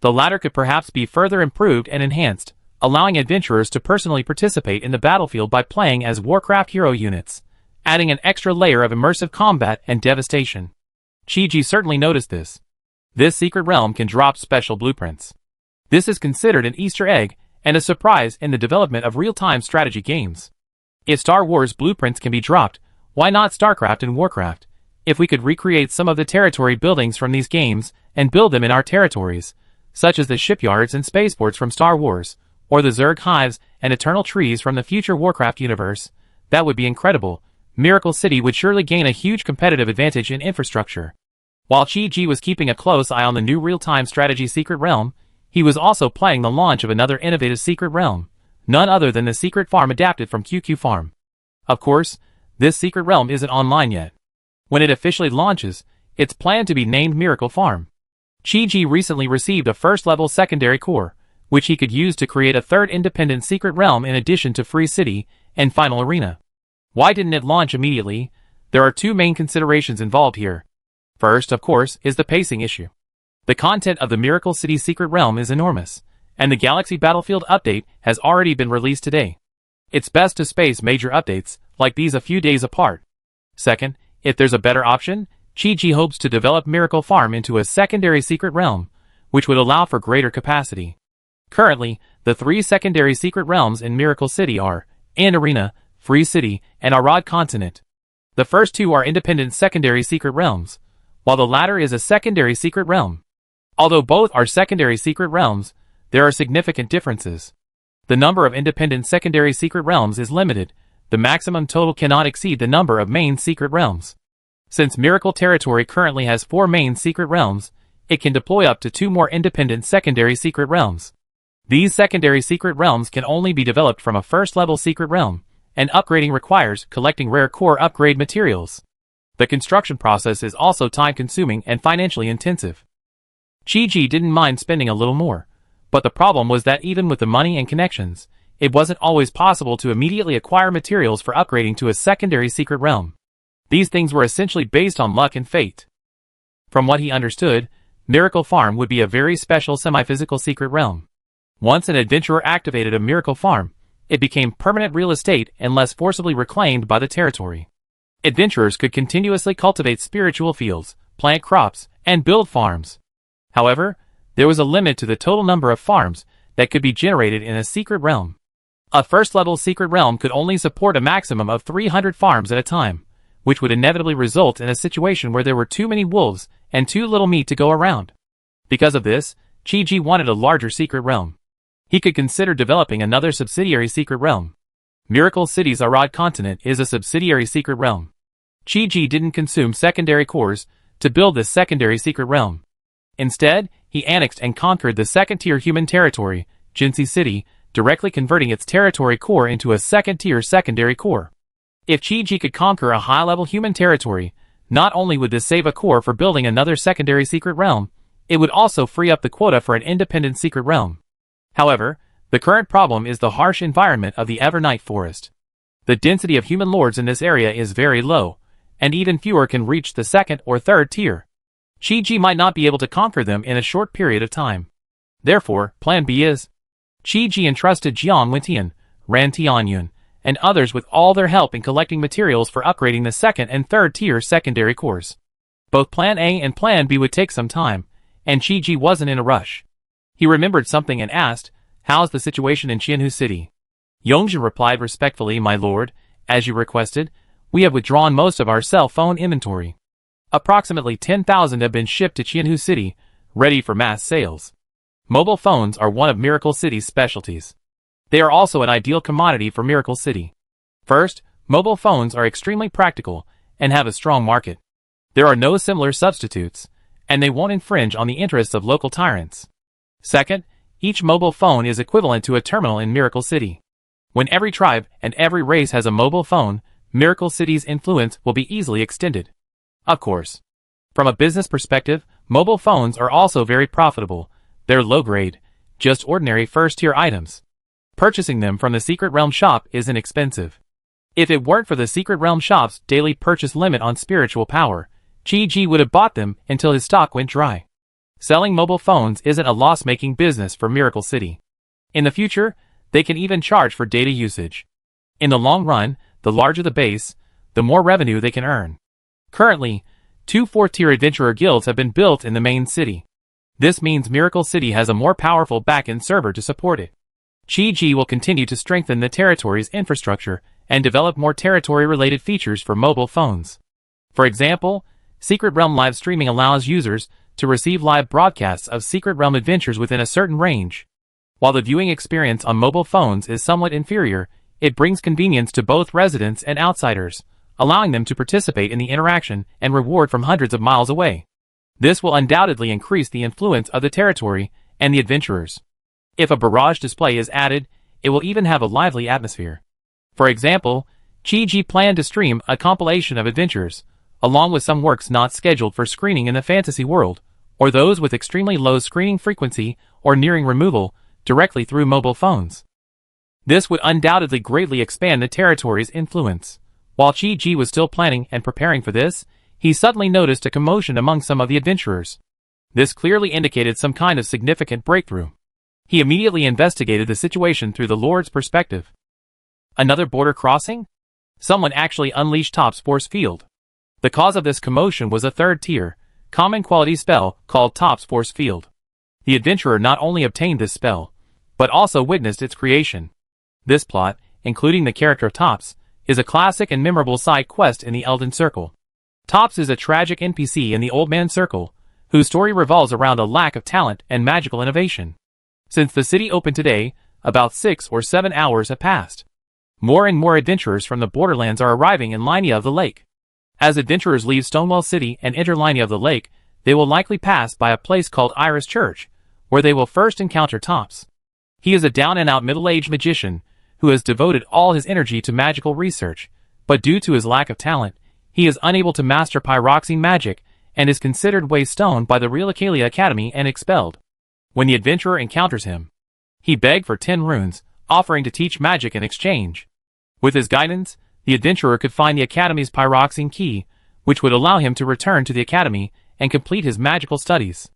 The latter could perhaps be further improved and enhanced, allowing adventurers to personally participate in the battlefield by playing as Warcraft hero units, adding an extra layer of immersive combat and devastation. Chi-Ji certainly noticed this. This Secret Realm can drop special blueprints. This is considered an Easter egg and a surprise in the development of real-time strategy games. If Star Wars blueprints can be dropped, why not StarCraft and Warcraft? If we could recreate some of the territory buildings from these games and build them in our territories, such as the shipyards and spaceports from Star Wars, or the Zerg hives and eternal trees from the future Warcraft universe, that would be incredible. Miracle City would surely gain a huge competitive advantage in infrastructure. While Chi-Ji was keeping a close eye on the new real-time strategy Secret Realm, he was also playing the launch of another innovative Secret Realm, none other than the Secret Farm adapted from QQ Farm. Of course, this Secret Realm isn't online yet. When it officially launches, it's planned to be named Miracle Farm. Chi-Ji recently received a first-level secondary core, which he could use to create a third independent Secret Realm in addition to Free City and Final Arena. Why didn't it launch immediately? There are 2 main considerations involved here. First, of course, is the pacing issue. The content of the Miracle City Secret Realm is enormous, and the Galaxy Battlefield update has already been released today. It's best to space major updates like these a few days apart. Second, if there's a better option, Chi-Ji hopes to develop Miracle Farm into a secondary Secret Realm, which would allow for greater capacity. Currently, the 3 secondary Secret Realms in Miracle City are End Arena, Free City, and Arad Continent. The first 2 are independent secondary Secret Realms, while the latter is a secondary Secret Realm. Although both are secondary Secret Realms, there are significant differences. The number of independent secondary Secret Realms is limited. The maximum total cannot exceed the number of main Secret Realms. Since Miracle Territory currently has 4 main Secret Realms, it can deploy up to 2 more independent secondary Secret Realms. These secondary Secret Realms can only be developed from a first-level Secret Realm, and upgrading requires collecting rare core upgrade materials. The construction process is also time-consuming and financially intensive. Chi-Ji didn't mind spending a little more, but the problem was that even with the money and connections, it wasn't always possible to immediately acquire materials for upgrading to a secondary Secret Realm. These things were essentially based on luck and fate. From what he understood, Miracle Farm would be a very special semi-physical Secret Realm. Once an adventurer activated a Miracle Farm, it became permanent real estate unless forcibly reclaimed by the territory. Adventurers could continuously cultivate spiritual fields, plant crops, and build farms. However, there was a limit to the total number of farms that could be generated in a Secret Realm. A first-level Secret Realm could only support a maximum of 300 farms at a time, which would inevitably result in a situation where there were too many wolves and too little meat to go around. Because of this, Chi-Ji wanted a larger Secret Realm. He could consider developing another subsidiary Secret Realm. Miracle City's Arad Continent is a subsidiary Secret Realm. Chi-Ji didn't consume secondary cores to build this secondary Secret Realm. Instead, he annexed and conquered the second-tier human territory, Jinsei City, directly converting its territory core into a second-tier secondary core. If Chi-Ji could conquer a high-level human territory, not only would this save a core for building another secondary Secret Realm, it would also free up the quota for an independent Secret Realm. However, the current problem is the harsh environment of the Evernight Forest. The density of human lords in this area is very low, and even fewer can reach the second or third tier. Qi might not be able to conquer them in a short period of time. Therefore, Plan B is Qi entrusted Jiang Wentian, Ran Tianyun, and others with all their help in collecting materials for upgrading the second and third tier secondary cores. Both Plan A and Plan B would take some time, and Qi wasn't in a rush. He remembered something and asked, "How's the situation in Qianhu City?" Yongzhen replied respectfully, "My lord, as you requested, we have withdrawn most of our cell phone inventory. Approximately 10,000 have been shipped to Qianhu City, ready for mass sales. Mobile phones are one of Miracle City's specialties. They are also an ideal commodity for Miracle City. First, mobile phones are extremely practical and have a strong market. There are no similar substitutes, and they won't infringe on the interests of local tyrants. Second, each mobile phone is equivalent to a terminal in Miracle City. When every tribe and every race has a mobile phone, Miracle City's influence will be easily extended. Of course. From a business perspective, mobile phones are also very profitable. They're low-grade, just ordinary first-tier items. Purchasing them from the Secret Realm shop is inexpensive. If it weren't for the Secret Realm shop's daily purchase limit on spiritual power, Qi would have bought them until his stock went dry. Selling mobile phones isn't a loss-making business for Miracle City. In the future, they can even charge for data usage. In the long run, the larger the base, the more revenue they can earn. Currently, 2 4-tier adventurer guilds have been built in the main city. This means Miracle City has a more powerful back-end server to support it. Qi will continue to strengthen the territory's infrastructure and develop more territory-related features for mobile phones. For example, Secret Realm live streaming allows users to receive live broadcasts of Secret Realm adventures within a certain range. While the viewing experience on mobile phones is somewhat inferior, it brings convenience to both residents and outsiders, allowing them to participate in the interaction and reward from hundreds of miles away. This will undoubtedly increase the influence of the territory and the adventurers. If a barrage display is added, it will even have a lively atmosphere. For example, Qi planned to stream a compilation of adventures, along with some works not scheduled for screening in the fantasy world, or those with extremely low screening frequency or nearing removal, directly through mobile phones. This would undoubtedly greatly expand the territory's influence. While Qi was still planning and preparing for this, he suddenly noticed a commotion among some of the adventurers. This clearly indicated some kind of significant breakthrough. He immediately investigated the situation through the Lord's perspective. Another border crossing? Someone actually unleashed Top's force field. The cause of this commotion was a third-tier, common quality spell called Top's force field. The adventurer not only obtained this spell, but also witnessed its creation. This plot, including the character of Tops, is a classic and memorable side quest in the Elden Circle. Tops is a tragic NPC in the Old Man Circle, whose story revolves around a lack of talent and magical innovation. Since the city opened today, about 6 or 7 hours have passed. More and more adventurers from the borderlands are arriving in Linia of the Lake. As adventurers leave Stonewall City and enter Linia of the Lake, they will likely pass by a place called Iris Church, where they will first encounter Tops. He is a down-and-out middle-aged magician who has devoted all his energy to magical research, but due to his lack of talent, he is unable to master pyroxene magic and is considered waystone by the Real Acalia Academy and expelled. When the adventurer encounters him, he begged for 10 runes, offering to teach magic in exchange. With his guidance, the adventurer could find the Academy's pyroxene key, which would allow him to return to the Academy and complete his magical studies.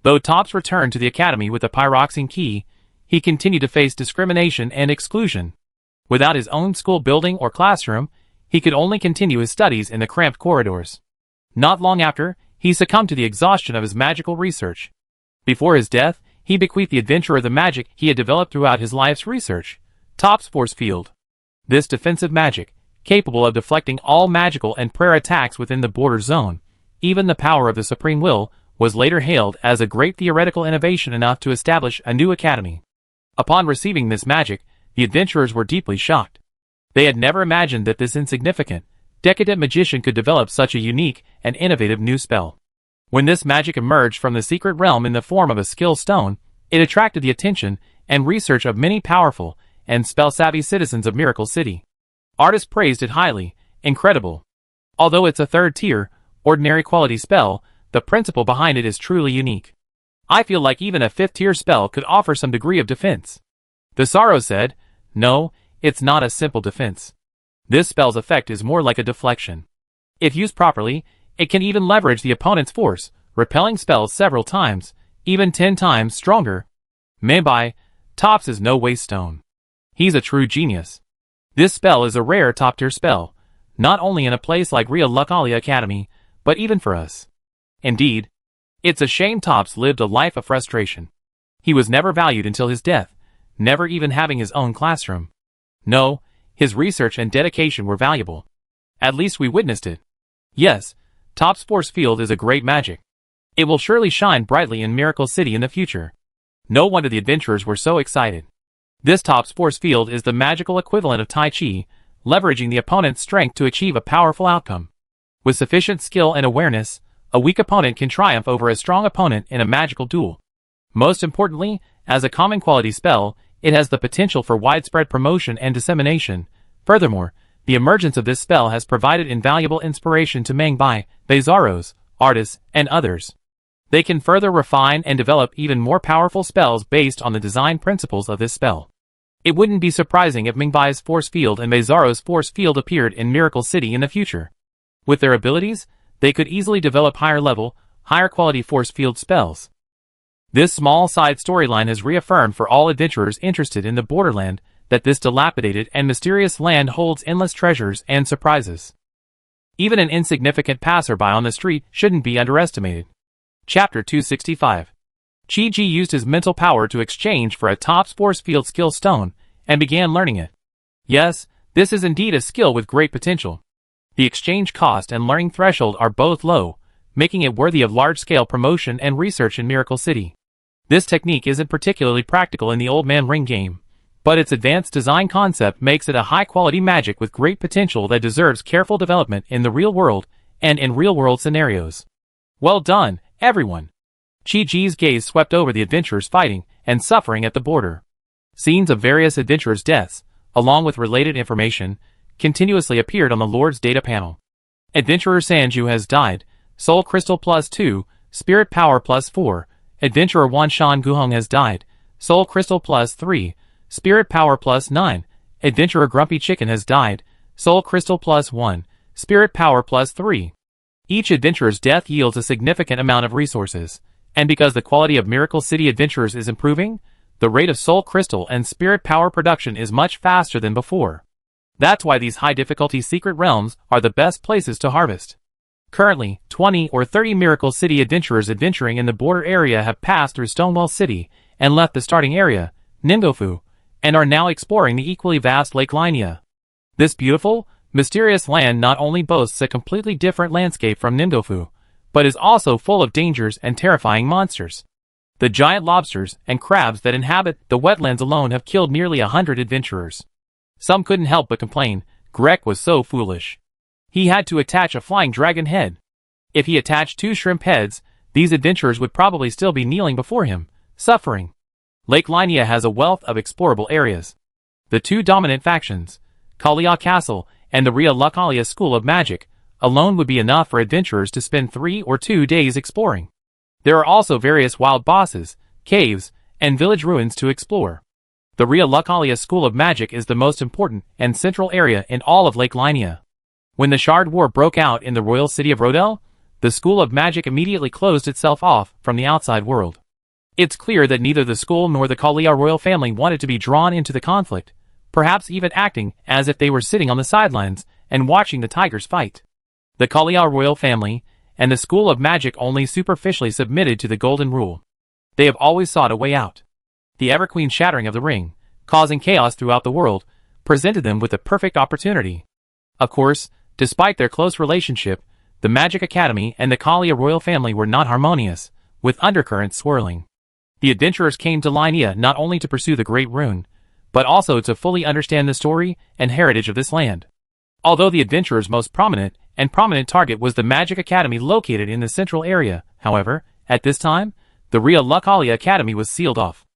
Though Tops returned to the Academy with the pyroxene key, he continued to face discrimination and exclusion. Without his own school building or classroom, he could only continue his studies in the cramped corridors. Not long after, he succumbed to the exhaustion of his magical research. Before his death, he bequeathed the adventurer the magic he had developed throughout his life's research, Top's Force Field. This defensive magic, capable of deflecting all magical and prayer attacks within the border zone, even the power of the Supreme Will, was later hailed as a great theoretical innovation enough to establish a new academy. Upon receiving this magic, the adventurers were deeply shocked. They had never imagined that this insignificant, decadent magician could develop such a unique and innovative new spell. When this magic emerged from the secret realm in the form of a skill stone, it attracted the attention and research of many powerful and spell-savvy citizens of Miracle City. Artists praised it highly. Incredible. Although it's a third-tier, ordinary quality spell, the principle behind it is truly unique. I feel like even a 5th-tier spell could offer some degree of defense. The Sorrow said, "No, it's not a simple defense. This spell's effect is more like a deflection. If used properly, it can even leverage the opponent's force, repelling spells several times, even 10 times stronger. Mingbai, Tops is no waste stone. He's a true genius. This spell is a rare top-tier spell, not only in a place like Ria Lucalia Academy, but even for us. Indeed, it's a shame Tops lived a life of frustration. He was never valued until his death, never even having his own classroom. No, his research and dedication were valuable. At least we witnessed it. Yes, Tops' force field is a great magic. It will surely shine brightly in Miracle City in the future. No wonder the adventurers were so excited. This Tops' force field is the magical equivalent of Tai Chi, leveraging the opponent's strength to achieve a powerful outcome. With sufficient skill and awareness, a weak opponent can triumph over a strong opponent in a magical duel. Most importantly, as a common quality spell, it has the potential for widespread promotion and dissemination. Furthermore, the emergence of this spell has provided invaluable inspiration to Mingbai, Bezaros, artists, and others. They can further refine and develop even more powerful spells based on the design principles of this spell. It wouldn't be surprising if Mingbai's force field and Bezaros' force field appeared in Miracle City in the future. With their abilities, they could easily develop higher-level, higher-quality force field spells. This small side storyline has reaffirmed for all adventurers interested in the borderland that this dilapidated and mysterious land holds endless treasures and surprises. Even an insignificant passerby on the street shouldn't be underestimated. Chapter 265. Chi-Ji used his mental power to exchange for a Tops force field skill stone, and began learning it. Yes, this is indeed a skill with great potential. The exchange cost and learning threshold are both low, making it worthy of large-scale promotion and research in Miracle City. This technique isn't particularly practical in the Old Man Ring game, but its advanced design concept makes it a high-quality magic with great potential that deserves careful development in the real world and in real-world scenarios. Well done, everyone! Chi-Ji's gaze swept over the adventurers fighting and suffering at the border. Scenes of various adventurers' deaths, along with related information, continuously appeared on the Lord's data panel. Adventurer Sanju has died, Soul Crystal +2, Spirit Power +4. Adventurer Wanshan Guhong has died, Soul Crystal +3, Spirit Power +9. Adventurer Grumpy Chicken has died, Soul Crystal +1, Spirit Power +3. Each adventurer's death yields a significant amount of resources, and because the quality of Miracle City adventurers is improving, the rate of Soul Crystal and Spirit Power production is much faster than before. That's why these high-difficulty secret realms are the best places to harvest. Currently, 20 or 30 Miracle City adventurers adventuring in the border area have passed through Stonewall City and left the starting area, Nindofu, and are now exploring the equally vast Lake Linia. This beautiful, mysterious land not only boasts a completely different landscape from Nindofu, but is also full of dangers and terrifying monsters. The giant lobsters and crabs that inhabit the wetlands alone have killed nearly 100 adventurers. Some couldn't help but complain, Greg was so foolish. He had to attach a flying dragon head. If he attached 2 shrimp heads, these adventurers would probably still be kneeling before him, suffering. Lake Linia has a wealth of explorable areas. The 2 dominant factions, Kalia Castle and the Ria Lucalia School of Magic, alone would be enough for adventurers to spend 3 or 2 days exploring. There are also various wild bosses, caves, and village ruins to explore. The Ria Lucalia School of Magic is the most important and central area in all of Lake Linia. When the Shard War broke out in the royal city of Rodel, the School of Magic immediately closed itself off from the outside world. It's clear that neither the school nor the Kalia royal family wanted to be drawn into the conflict, perhaps even acting as if they were sitting on the sidelines and watching the tigers fight. The Kalia royal family and the School of Magic only superficially submitted to the Golden Rule. They have always sought a way out. The Everqueen shattering of the ring, causing chaos throughout the world, presented them with the perfect opportunity. Of course, despite their close relationship, the Magic Academy and the Kalia royal family were not harmonious, with undercurrents swirling. The adventurers came to Linia not only to pursue the Great Rune, but also to fully understand the story and heritage of this land. Although the adventurers' most prominent target was the Magic Academy located in the central area, however, at this time, the Ria Lucalia Academy was sealed off.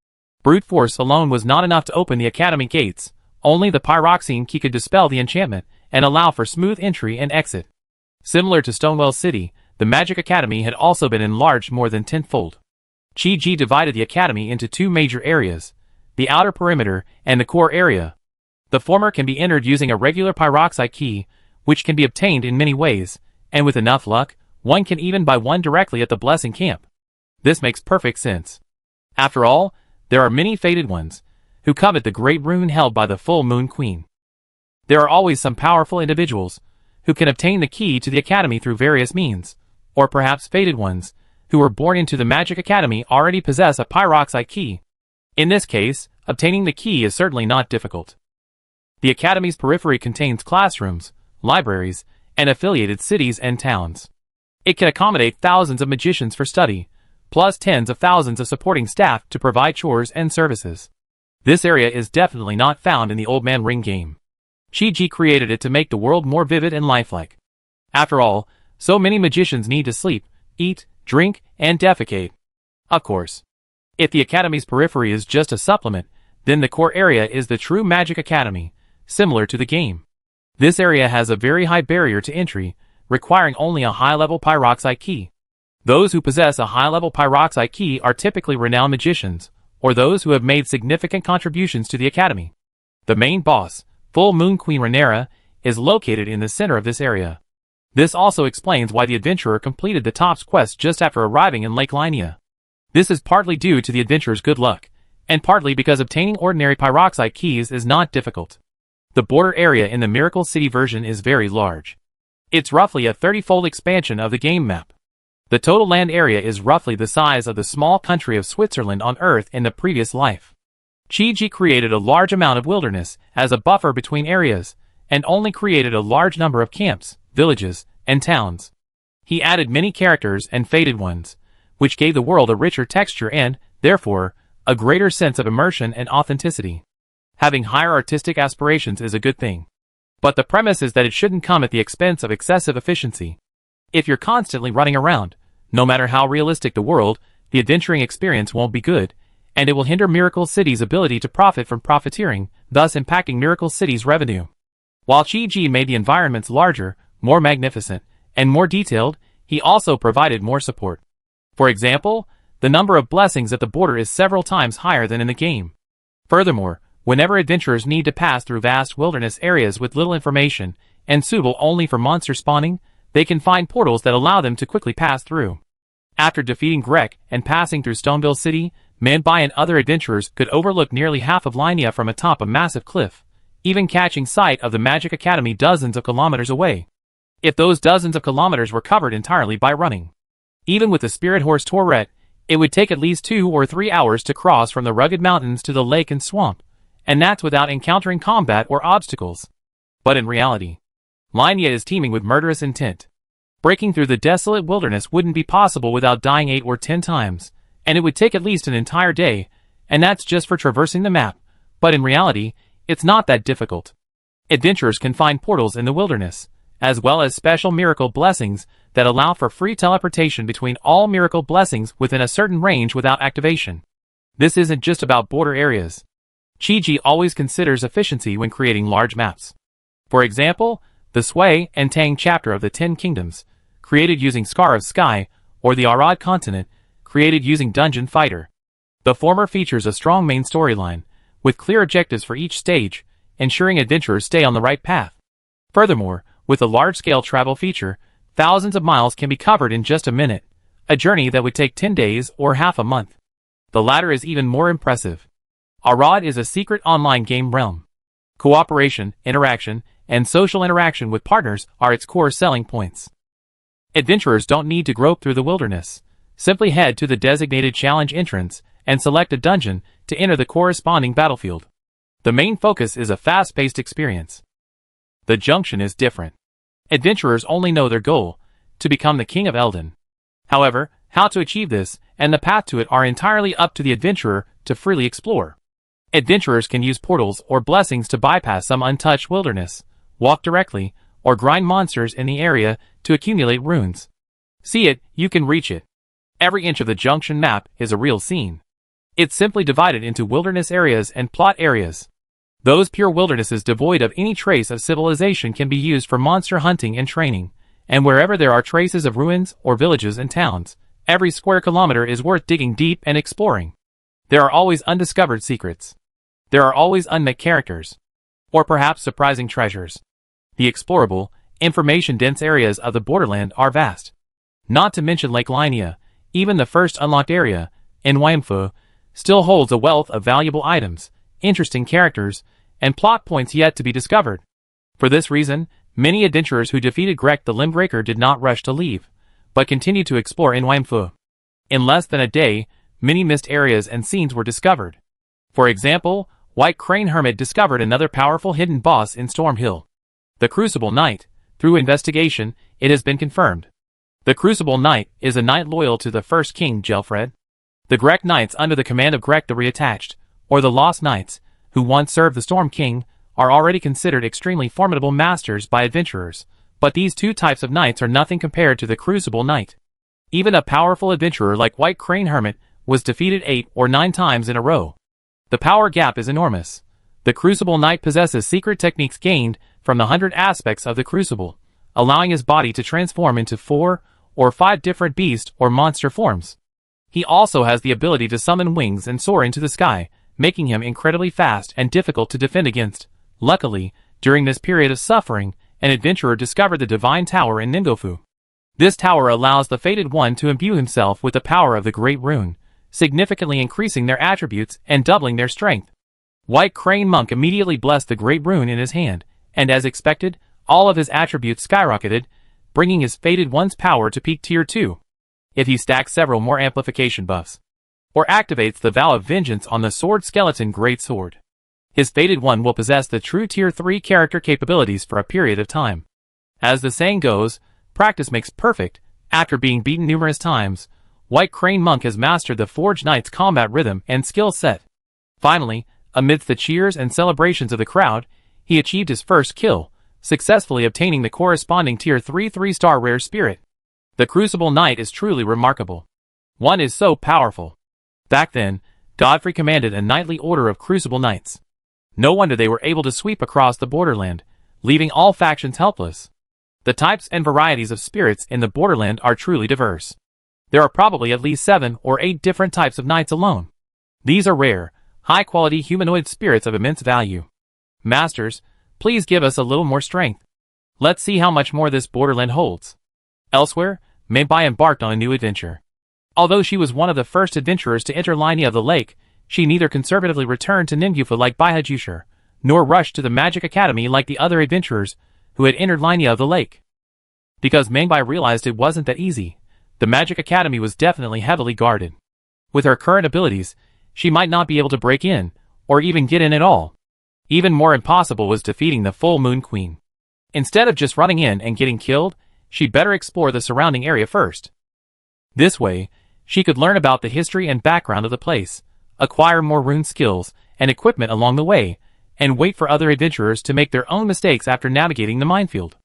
Brute force alone was not enough to open the academy gates, only the pyroxene key could dispel the enchantment and allow for smooth entry and exit. Similar to Stonewall City, the Magic Academy had also been enlarged more than tenfold. Chi-Ji divided the academy into 2 major areas, the outer perimeter and the core area. The former can be entered using a regular pyroxite key, which can be obtained in many ways, and with enough luck, one can even buy one directly at the blessing camp. This makes perfect sense. After all, there are many fated ones, who covet the great rune held by the full moon queen. There are always some powerful individuals, who can obtain the key to the academy through various means, or perhaps fated ones, who were born into the magic academy already possess a pyroxite key. In this case, obtaining the key is certainly not difficult. The academy's periphery contains classrooms, libraries, and affiliated cities and towns. It can accommodate thousands of magicians for study, plus tens of thousands of supporting staff to provide chores and services. This area is definitely not found in the Old Man Ring game. Chi-Ji created it to make the world more vivid and lifelike. After all, so many magicians need to sleep, eat, drink, and defecate. Of course. If the academy's periphery is just a supplement, then the core area is the true magic academy, similar to the game. This area has a very high barrier to entry, requiring only a high-level pyroxite key. Those who possess a high-level pyroxite key are typically renowned magicians, or those who have made significant contributions to the academy. The main boss, Full Moon Queen Rhaenyra, is located in the center of this area. This also explains why the adventurer completed the top's quest just after arriving in Lake Linia. This is partly due to the adventurer's good luck, and partly because obtaining ordinary pyroxite keys is not difficult. The border area in the Miracle City version is very large. It's roughly a 30-fold expansion of the game map. The total land area is roughly the size of the small country of Switzerland on Earth in the previous life. Chi-Ji created a large amount of wilderness as a buffer between areas, and only created a large number of camps, villages, and towns. He added many characters and fated ones, which gave the world a richer texture and, therefore, a greater sense of immersion and authenticity. Having higher artistic aspirations is a good thing. But the premise is that it shouldn't come at the expense of excessive efficiency. If you're constantly running around, no matter how realistic the world, the adventuring experience won't be good, and it will hinder Miracle City's ability to profit from profiteering, thus impacting Miracle City's revenue. While Chi-Ji made the environments larger, more magnificent, and more detailed, he also provided more support. For example, the number of blessings at the border is several times higher than in the game. Furthermore, whenever adventurers need to pass through vast wilderness areas with little information, and suitable only for monster spawning, they can find portals that allow them to quickly pass through. After defeating Grek and passing through Stoneville City, Manbai and other adventurers could overlook nearly half of Linia from atop a massive cliff, even catching sight of the Magic Academy dozens of kilometers away. If those dozens of kilometers were covered entirely by running. Even with the Spirit Horse Tourette, it would take at least 2 or 3 hours to cross from the rugged mountains to the lake and swamp, and that's without encountering combat or obstacles. But in reality, Linia is teeming with murderous intent. Breaking through the desolate wilderness wouldn't be possible without dying 8 or 10 times, and it would take at least an entire day, and that's just for traversing the map, but in reality, it's not that difficult. Adventurers can find portals in the wilderness, as well as special miracle blessings that allow for free teleportation between all miracle blessings within a certain range without activation. This isn't just about border areas. Chi-Ji always considers efficiency when creating large maps. For example, the Sui and Tang chapter of the 10 Kingdoms, created using Scar of Sky, or the Arad continent, created using Dungeon Fighter. The former features a strong main storyline, with clear objectives for each stage, ensuring adventurers stay on the right path. Furthermore, with a large-scale travel feature, thousands of miles can be covered in just a minute, a journey that would take 10 days or half a month. The latter is even more impressive. Arad is a secret online game realm. Cooperation, interaction, and social interaction with partners are its core selling points. Adventurers don't need to grope through the wilderness. Simply head to the designated challenge entrance and select a dungeon to enter the corresponding battlefield. The main focus is a fast-paced experience. The junction is different. Adventurers only know their goal, to become the King of Eldon. However, how to achieve this, and the path to it are entirely up to the adventurer to freely explore. Adventurers can use portals or blessings to bypass some untouched wilderness, walk directly, or grind monsters in the area to accumulate runes. See it, you can reach it. Every inch of the junction map is a real scene. It's simply divided into wilderness areas and plot areas. Those pure wildernesses devoid of any trace of civilization can be used for monster hunting and training, and wherever there are traces of ruins or villages and towns, every square kilometer is worth digging deep and exploring. There are always undiscovered secrets. There are always unmet characters. or perhaps surprising treasures. The explorable, information-dense areas of the borderland are vast. Not to mention Lake Linia, even the first unlocked area, Nwamfu, still holds a wealth of valuable items, interesting characters, and plot points yet to be discovered. For this reason, many adventurers who defeated Grek the Limbreaker did not rush to leave, but continued to explore Nwamfu. In less than a day, many missed areas and scenes were discovered. For example, White Crane Hermit discovered another powerful hidden boss in Storm Hill. The Crucible Knight. Through investigation, it has been confirmed. The Crucible Knight is a knight loyal to the first king, Gelfred. The Grek Knights under the command of Grek the Reattached, or the Lost Knights, who once served the Storm King, are already considered extremely formidable masters by adventurers, but these two types of knights are nothing compared to the Crucible Knight. Even a powerful adventurer like White Crane Hermit was defeated 8 or 9 times in a row. The power gap is enormous. The Crucible Knight possesses secret techniques gained from the 100 aspects of the Crucible, allowing his body to transform into 4 or 5 different beast or monster forms. He also has the ability to summon wings and soar into the sky, making him incredibly fast and difficult to defend against. Luckily, during this period of suffering, an adventurer discovered the Divine Tower in Ningofu. This tower allows the Fated One to imbue himself with the power of the Great Rune, significantly increasing their attributes and doubling their strength. White Crane Monk immediately blessed the Great Rune in his hand, and as expected, all of his attributes skyrocketed, bringing his Fated One's power to peak tier 2. If he stacks several more amplification buffs, or activates the Vow of Vengeance on the Sword Skeleton Great Sword, his Fated One will possess the true tier 3 character capabilities for a period of time. As the saying goes, practice makes perfect. After being beaten numerous times, White Crane Monk has mastered the Forged Knight's combat rhythm and skill set. Finally, amidst the cheers and celebrations of the crowd, he achieved his first kill, successfully obtaining the corresponding tier 3 3-star rare spirit. The Crucible Knight is truly remarkable. One is so powerful. Back then, Godfrey commanded a knightly order of Crucible Knights. No wonder they were able to sweep across the borderland, leaving all factions helpless. The types and varieties of spirits in the borderland are truly diverse. There are probably at least 7 or 8 different types of knights alone. These are rare, high-quality humanoid spirits of immense value. Masters, please give us a little more strength. Let's see how much more this borderland holds. Elsewhere, Meibai embarked on a new adventure. Although she was one of the first adventurers to enter Linia of the Lake, she neither conservatively returned to Ningufu like Baihajusher, nor rushed to the Magic Academy like the other adventurers who had entered Linia of the Lake. Because Meibai realized it wasn't that easy, the Magic Academy was definitely heavily guarded. With her current abilities, she might not be able to break in, or even get in at all. Even more impossible was defeating the Full Moon Queen. Instead of just running in and getting killed, she better explore the surrounding area first. This way, she could learn about the history and background of the place, acquire more rune skills and equipment along the way, and wait for other adventurers to make their own mistakes after navigating the minefield.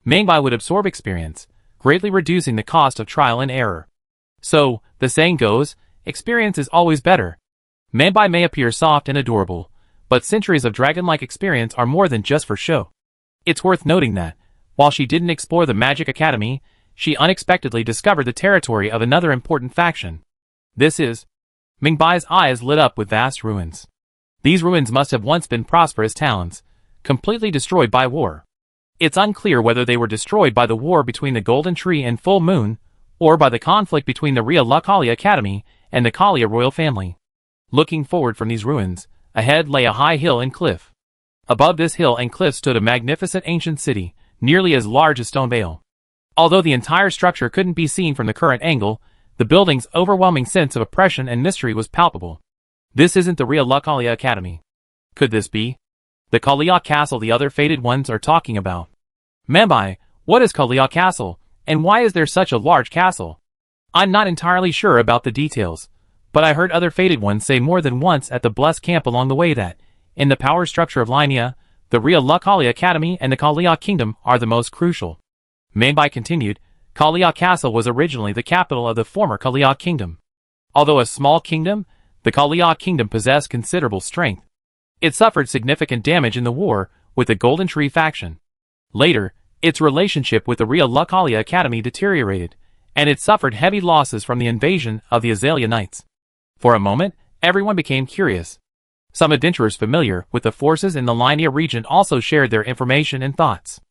Meibai would absorb experience, greatly reducing the cost of trial and error. So, the saying goes, experience is always better. Meibai may appear soft and adorable, but centuries of dragon-like experience are more than just for show. It's worth noting that, while she didn't explore the Magic Academy, she unexpectedly discovered the territory of another important faction. This is... Mingbai's eyes lit up with vast ruins. These ruins must have once been prosperous towns, completely destroyed by war. It's unclear whether they were destroyed by the war between the Golden Tree and Full Moon, or by the conflict between the Ria Lucalia Academy and the Kalia royal family. Looking forward from these ruins, ahead lay a high hill and cliff. Above this hill and cliff stood a magnificent ancient city, nearly as large as Stonevale. Although the entire structure couldn't be seen from the current angle, the building's overwhelming sense of oppression and mystery was palpable. This isn't the Ria Lucalia Academy. Could this be the Kalia Castle the other Fated Ones are talking about? Meibai, what is Kalia Castle, and why is there such a large castle? I'm not entirely sure about the details, but I heard other Fated Ones say more than once at the Blessed Camp along the way that, in the power structure of Linia, the Ria Lucalia Academy and the Kalia Kingdom are the most crucial. Meibai continued, Kalia Castle was originally the capital of the former Kalia Kingdom. Although a small kingdom, the Kalia Kingdom possessed considerable strength. It suffered significant damage in the war with the Golden Tree faction. Later, its relationship with the Ria Lucalia Academy deteriorated, and it suffered heavy losses from the invasion of the Azalea Knights. For a moment, everyone became curious. Some adventurers familiar with the forces in the Linia region also shared their information and thoughts.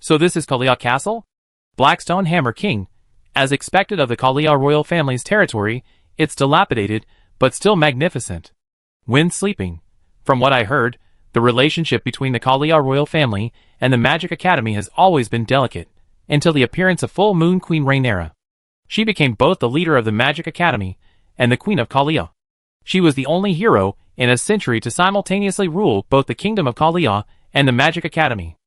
So this is Kalia Castle? Blackstone Hammer King. As expected of the Kalia royal family's territory, it's dilapidated, but still magnificent. When sleeping. From what I heard, the relationship between the Kalia royal family and the Magic Academy has always been delicate, until the appearance of Full Moon Queen Rhaenyra. She became both the leader of the Magic Academy and the Queen of Kalia. She was the only hero in a century to simultaneously rule both the Kingdom of Kalia and the Magic Academy.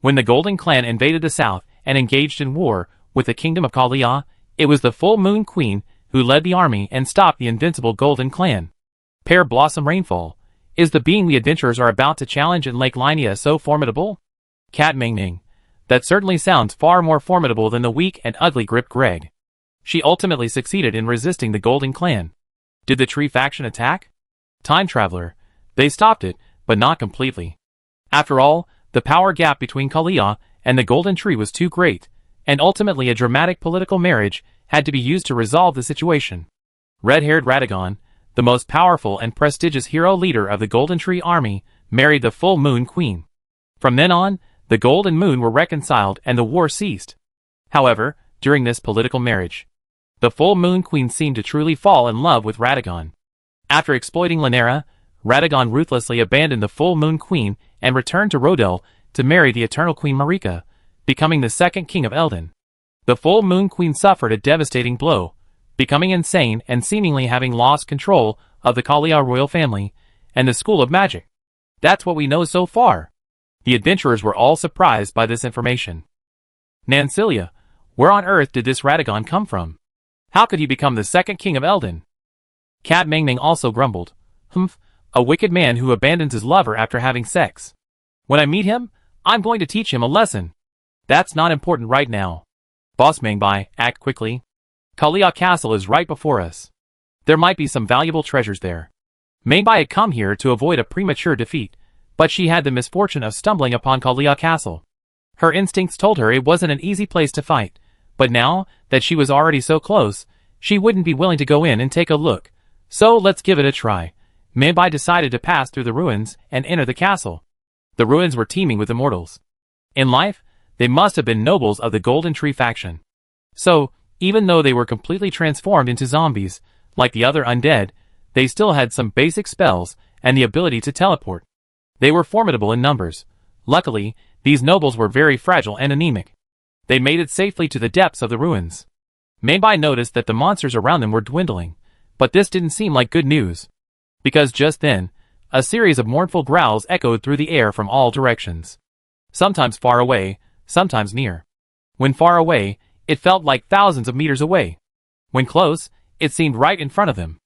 When the Golden Clan invaded the south and engaged in war with the Kingdom of Kalia, it was the Full Moon Queen who led the army and stopped the invincible Golden Clan. Pear Blossom Rainfall. Is the being the adventurers are about to challenge in Lake Linia so formidable? Cat Ming. That certainly sounds far more formidable than the weak and ugly Grip Greg. She ultimately succeeded in resisting the Golden Clan. Did the Tree faction attack? Time Traveler. They stopped it, but not completely. After all, the power gap between Kalia and the Golden Tree was too great, and ultimately a dramatic political marriage had to be used to resolve the situation. Red-haired Radagon, the most powerful and prestigious hero leader of the Golden Tree army, married the Full Moon Queen. From then on, the Gold and Moon were reconciled and the war ceased. However, during this political marriage, the Full Moon Queen seemed to truly fall in love with Radagon. After exploiting Rhaenyra, Radagon ruthlessly abandoned the Full Moon Queen and returned to Rodel to marry the Eternal Queen Marika, becoming the second king of Eldon. The Full Moon Queen suffered a devastating blow, becoming insane and seemingly having lost control of the Kalia royal family and the School of Magic. That's what we know so far. The adventurers were all surprised by this information. Nancilia, where on earth did this Radagon come from? How could he become the second king of Eldon? Cat Ming also grumbled. Humph, a wicked man who abandons his lover after having sex. When I meet him, I'm going to teach him a lesson. That's not important right now. Boss Mingbai, act quickly. Kalia Castle is right before us. There might be some valuable treasures there. Mingbai had come here to avoid a premature defeat, but she had the misfortune of stumbling upon Kalia Castle. Her instincts told her it wasn't an easy place to fight, but now that she was already so close, she wouldn't be willing to go in and take a look. So let's give it a try. Mingbai decided to pass through the ruins and enter the castle. The ruins were teeming with immortals. In life, they must have been nobles of the Golden Tree faction. So, even though they were completely transformed into zombies, like the other undead, they still had some basic spells and the ability to teleport. They were formidable in numbers. Luckily, these nobles were very fragile and anemic. They made it safely to the depths of the ruins. Mingbai noticed that the monsters around them were dwindling, but this didn't seem like good news. Because just then, a series of mournful growls echoed through the air from all directions. Sometimes far away, sometimes near. When far away, it felt like thousands of meters away. When close, it seemed right in front of them.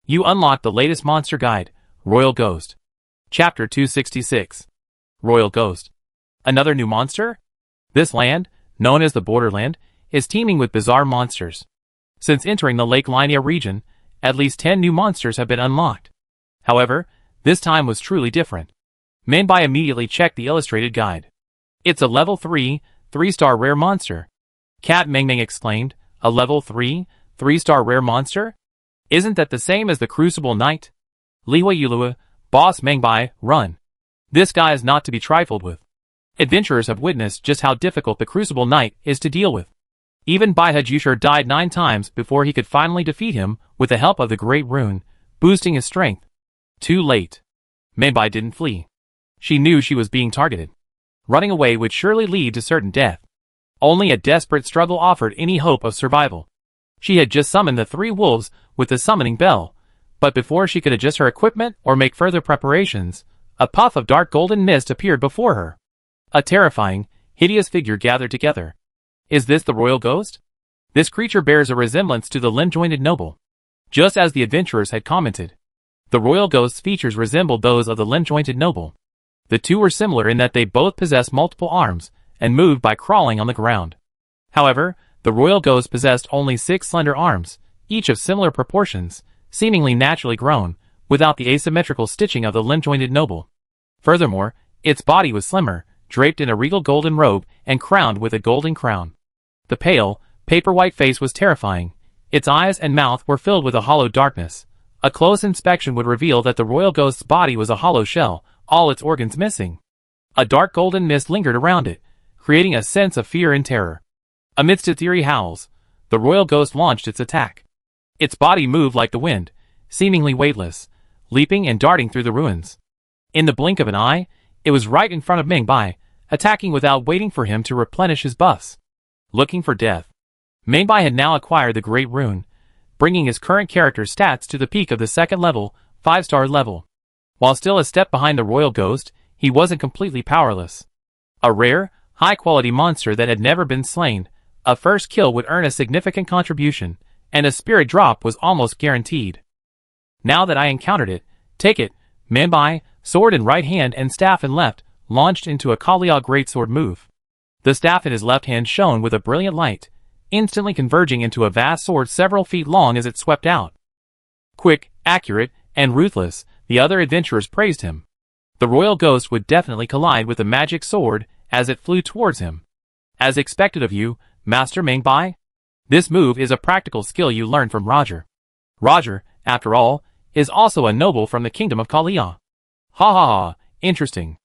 You unlocked the latest monster guide, Royal Ghost. Chapter 266. Royal Ghost. Another new monster? This land, known as the Borderland, is teeming with bizarre monsters. Since entering the Lake Linia region, at least 10 new monsters have been unlocked. However, this time was truly different. Mingbai immediately checked the illustrated guide. It's a level 3, 3-star rare monster. Cat Ming exclaimed, a level 3, 3-star rare monster? Isn't that the same as the Crucible Knight? Lihui Yulua, Boss Mingbai, run. This guy is not to be trifled with. Adventurers have witnessed just how difficult the Crucible Knight is to deal with. Even Baihajushur died 9 times before he could finally defeat him with the help of the Great Rune, boosting his strength. Too late. Mingbai didn't flee. She knew she was being targeted. Running away would surely lead to certain death. Only a desperate struggle offered any hope of survival. She had just summoned the 3 wolves with the summoning bell, but before she could adjust her equipment or make further preparations, a puff of dark golden mist appeared before her. A terrifying, hideous figure gathered together. Is this the Royal Ghost? This creature bears a resemblance to the limb-jointed noble. Just as the adventurers had commented, the Royal Ghost's features resembled those of the limb-jointed noble. The two were similar in that they both possessed multiple arms and moved by crawling on the ground. However, the Royal Ghost possessed only 6 slender arms, each of similar proportions, seemingly naturally grown, without the asymmetrical stitching of the limb-jointed noble. Furthermore, its body was slimmer, draped in a regal golden robe and crowned with a golden crown. The pale, paper-white face was terrifying. Its eyes and mouth were filled with a hollow darkness, A close inspection would reveal that the royal ghost's body was a hollow shell, all its organs missing. A dark golden mist lingered around it, creating a sense of fear and terror. Amidst its eerie howls, the royal ghost launched its attack. Its body moved like the wind, seemingly weightless, leaping and darting through the ruins. In the blink of an eye, it was right in front of Ming Bai, attacking without waiting for him to replenish his buffs. Looking for death. Ming Bai had now acquired the Great Rune, bringing his current character's stats to the peak of the second level, 5-star level. While still a step behind the royal ghost, he wasn't completely powerless. A rare, high-quality monster that had never been slain, a first kill would earn a significant contribution, and a spirit drop was almost guaranteed. Now that I encountered it, take it, Ming Bai, sword in right hand and staff in left, launched into a Kalia greatsword move. The staff in his left hand shone with a brilliant light, instantly converging into a vast sword several feet long as it swept out. Quick, accurate, and ruthless, the other adventurers praised him. The royal ghost would definitely collide with the magic sword as it flew towards him. As expected of you, Master Ming Bai? This move is a practical skill you learned from Roger. Roger, after all, is also a noble from the kingdom of Kalia. Ha ha ha, interesting.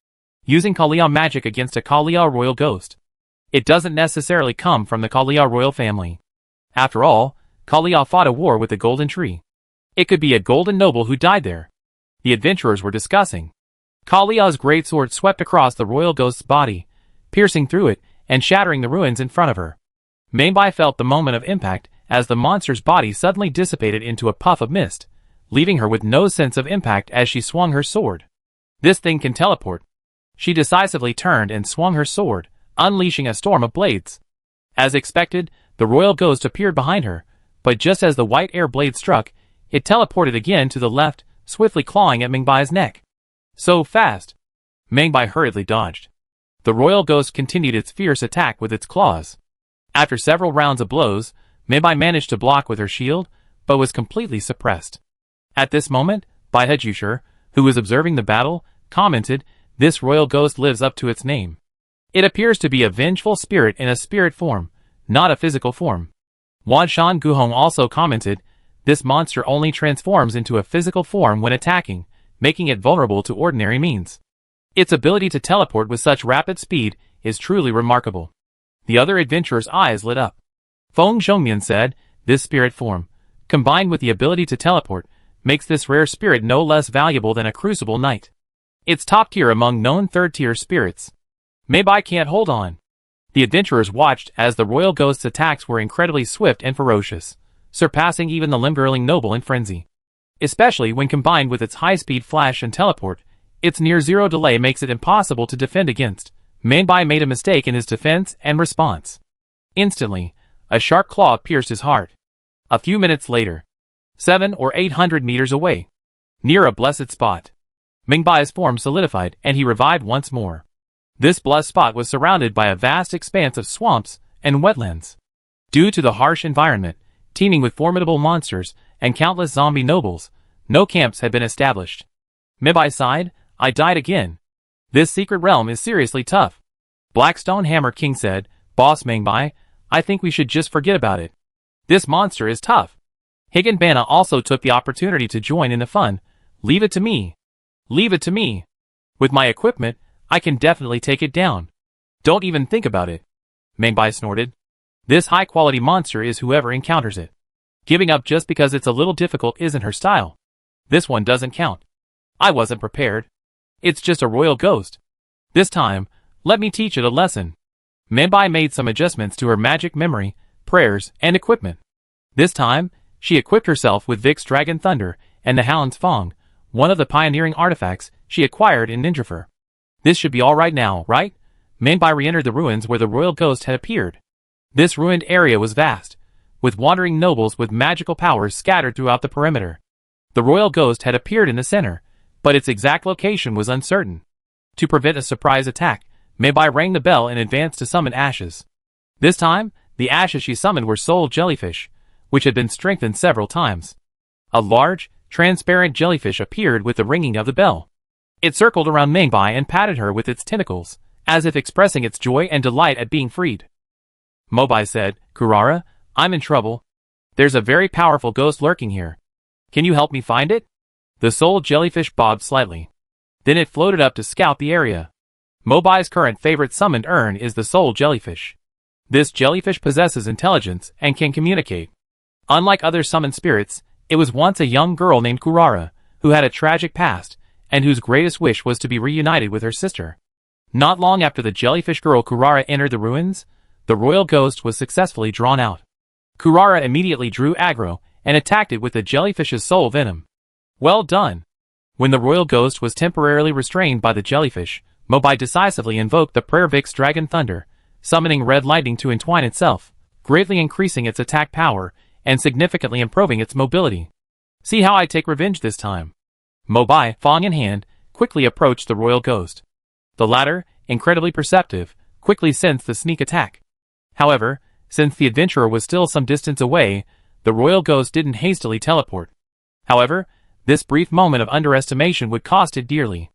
Using Kalia magic against a Kalia royal ghost. It doesn't necessarily come from the Kalia royal family. After all, Kalia fought a war with the golden tree. It could be a golden noble who died there. The adventurers were discussing. Kalia's greatsword swept across the royal ghost's body, piercing through it and shattering the ruins in front of her. Ming Bai felt the moment of impact as the monster's body suddenly dissipated into a puff of mist, leaving her with no sense of impact as she swung her sword. This thing can teleport. She decisively turned and swung her sword, unleashing a storm of blades. As expected, the royal ghost appeared behind her, but just as the white air blade struck, it teleported again to the left, swiftly clawing at Ming Bai's neck. So fast! Ming Bai hurriedly dodged. The royal ghost continued its fierce attack with its claws. After several rounds of blows, Ming Bai managed to block with her shield, but was completely suppressed. At this moment, Bai Hejusher, who was observing the battle, commented, "This royal ghost lives up to its name. It appears to be a vengeful spirit in a spirit form, not a physical form." Wan Shan Guhong also commented, "This monster only transforms into a physical form when attacking, making it vulnerable to ordinary means. Its ability to teleport with such rapid speed is truly remarkable." The other adventurer's eyes lit up. Feng Zhongmian said, "This spirit form, combined with the ability to teleport, makes this rare spirit no less valuable than a crucible knight. It's top tier among known third-tier spirits." Ming Bai can't hold on. The adventurers watched as the royal ghost's attacks were incredibly swift and ferocious, surpassing even the limb-girdling noble in frenzy. Especially when combined with its high-speed flash and teleport, its near-zero delay makes it impossible to defend against. Ming Bai made a mistake in his defense and response. Instantly, a sharp claw pierced his heart. A few minutes later, 700 or 800 meters away, near a blessed spot, Ming Bai's form solidified and he revived once more. This blessed spot was surrounded by a vast expanse of swamps and wetlands. Due to the harsh environment, teeming with formidable monsters and countless zombie nobles, no camps had been established. Ming Bai sighed, "I died again. This secret realm is seriously tough." Blackstone Hammer King said, "Boss Ming Bai, I think we should just forget about it. This monster is tough." Higan Bana also took the opportunity to join in the fun. "Leave it to me. Leave it to me. With my equipment, I can definitely take it down." "Don't even think about it," Ming Bai snorted. "This high-quality monster is whoever encounters it. Giving up just because it's a little difficult isn't her style. This one doesn't count. I wasn't prepared. It's just a royal ghost. This time, let me teach it a lesson." Ming Bai made some adjustments to her magic memory, prayers, and equipment. This time, she equipped herself with Vic's Dragon Thunder and the Hound's Fong, one of the pioneering artifacts she acquired in Ninjafer. "This should be all right now, right?" Ming Bai re-entered the ruins where the royal ghost had appeared. This ruined area was vast, with wandering nobles with magical powers scattered throughout the perimeter. The royal ghost had appeared in the center, but its exact location was uncertain. To prevent a surprise attack, Ming Bai rang the bell in advance to summon ashes. This time, the ashes she summoned were soul jellyfish, which had been strengthened several times. A large, transparent jellyfish appeared with the ringing of the bell. It circled around Ming Bai and patted her with its tentacles, as if expressing its joy and delight at being freed. Mobai said, "Kurara, I'm in trouble. There's a very powerful ghost lurking here. Can you help me find it? The soul jellyfish bobbed slightly. Then it floated up to scout the area. Mobai's current favorite summoned urn is the soul jellyfish. This jellyfish possesses intelligence and can communicate. Unlike other summoned spirits, it was once a young girl named Kurara, who had a tragic past, and whose greatest wish was to be reunited with her sister. Not long after the jellyfish girl Kurara entered the ruins, the royal ghost was successfully drawn out. Kurara immediately drew aggro and attacked it with the jellyfish's soul venom. Well done! When the royal ghost was temporarily restrained by the jellyfish, Mobai decisively invoked the Prayer Vix Dragon Thunder, summoning red lightning to entwine itself, greatly increasing its attack power and significantly improving its mobility. See how I take revenge this time. Mobai, Fang in hand, quickly approached the royal ghost. The latter, incredibly perceptive, quickly sensed the sneak attack. However, since the adventurer was still some distance away, the royal ghost didn't hastily teleport. However, this brief moment of underestimation would cost it dearly.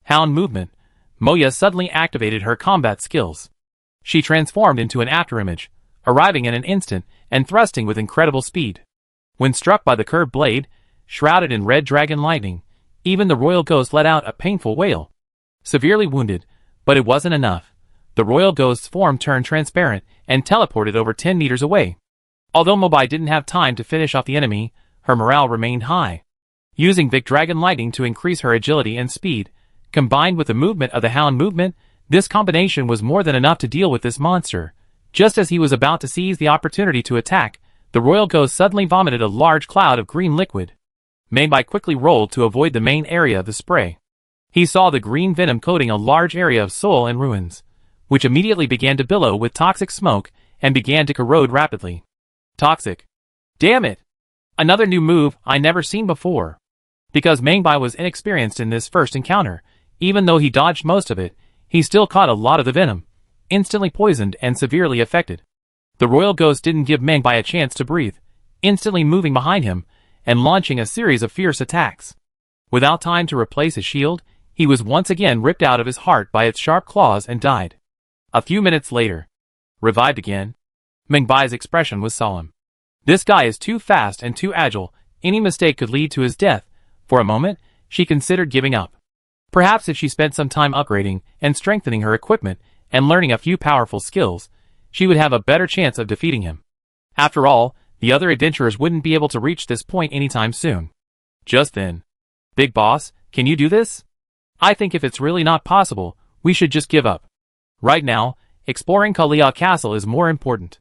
Hound movement. Moya suddenly activated her combat skills. She transformed into an afterimage, arriving in an instant and thrusting with incredible speed. When struck by the curved blade, shrouded in red dragon lightning, even the royal ghost let out a painful wail. Severely wounded, but it wasn't enough. The royal ghost's form turned transparent and teleported over 10 meters away. Although Mobai didn't have time to finish off the enemy, her morale remained high. Using Vic Dragon Lightning to increase her agility and speed, combined with the movement of the hound movement, this combination was more than enough to deal with this monster. Just as he was about to seize the opportunity to attack, the royal ghost suddenly vomited a large cloud of green liquid. Meibai quickly rolled to avoid the main area of the spray. He saw the green venom coating a large area of soil and ruins, which immediately began to billow with toxic smoke and began to corrode rapidly. Toxic. Damn it! Another new move I never seen before. Because Meibai was inexperienced in this first encounter, even though he dodged most of it, he still caught a lot of the venom, instantly poisoned and severely affected. The royal ghost didn't give Meibai a chance to breathe, instantly moving behind him and launching a series of fierce attacks. Without time to replace his shield, he was once again ripped out of his heart by its sharp claws and died. A few minutes later, revived again. Mengbai's expression was solemn. This guy is too fast and too agile, any mistake could lead to his death. For a moment, she considered giving up. Perhaps if she spent some time upgrading and strengthening her equipment and learning a few powerful skills, she would have a better chance of defeating him. After all, the other adventurers wouldn't be able to reach this point anytime soon. Just then, Big Boss, can you do this? I think if it's really not possible, we should just give up. Right now, exploring Kalia Castle is more important.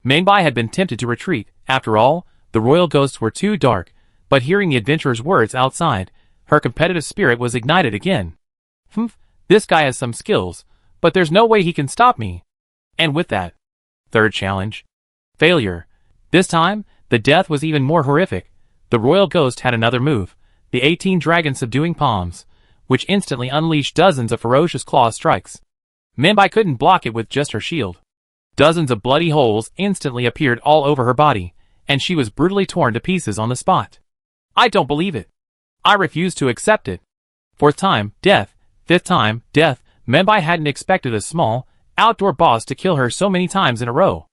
Meibai had been tempted to retreat. After all, the royal ghosts were too dark, but hearing the adventurer's words outside, her competitive spirit was ignited again. This guy has some skills, but there's no way he can stop me. And with that, third challenge. Failure. This time, the death was even more horrific. The royal ghost had another move, the 18 dragon subduing palms, which instantly unleashed dozens of ferocious claw strikes. Meibai couldn't block it with just her shield. Dozens of bloody holes instantly appeared all over her body, and she was brutally torn to pieces on the spot. I don't believe it. I refuse to accept it. Fourth time, death. Fifth time, death. Meibai hadn't expected a small, outdoor boss to kill her so many times in a row.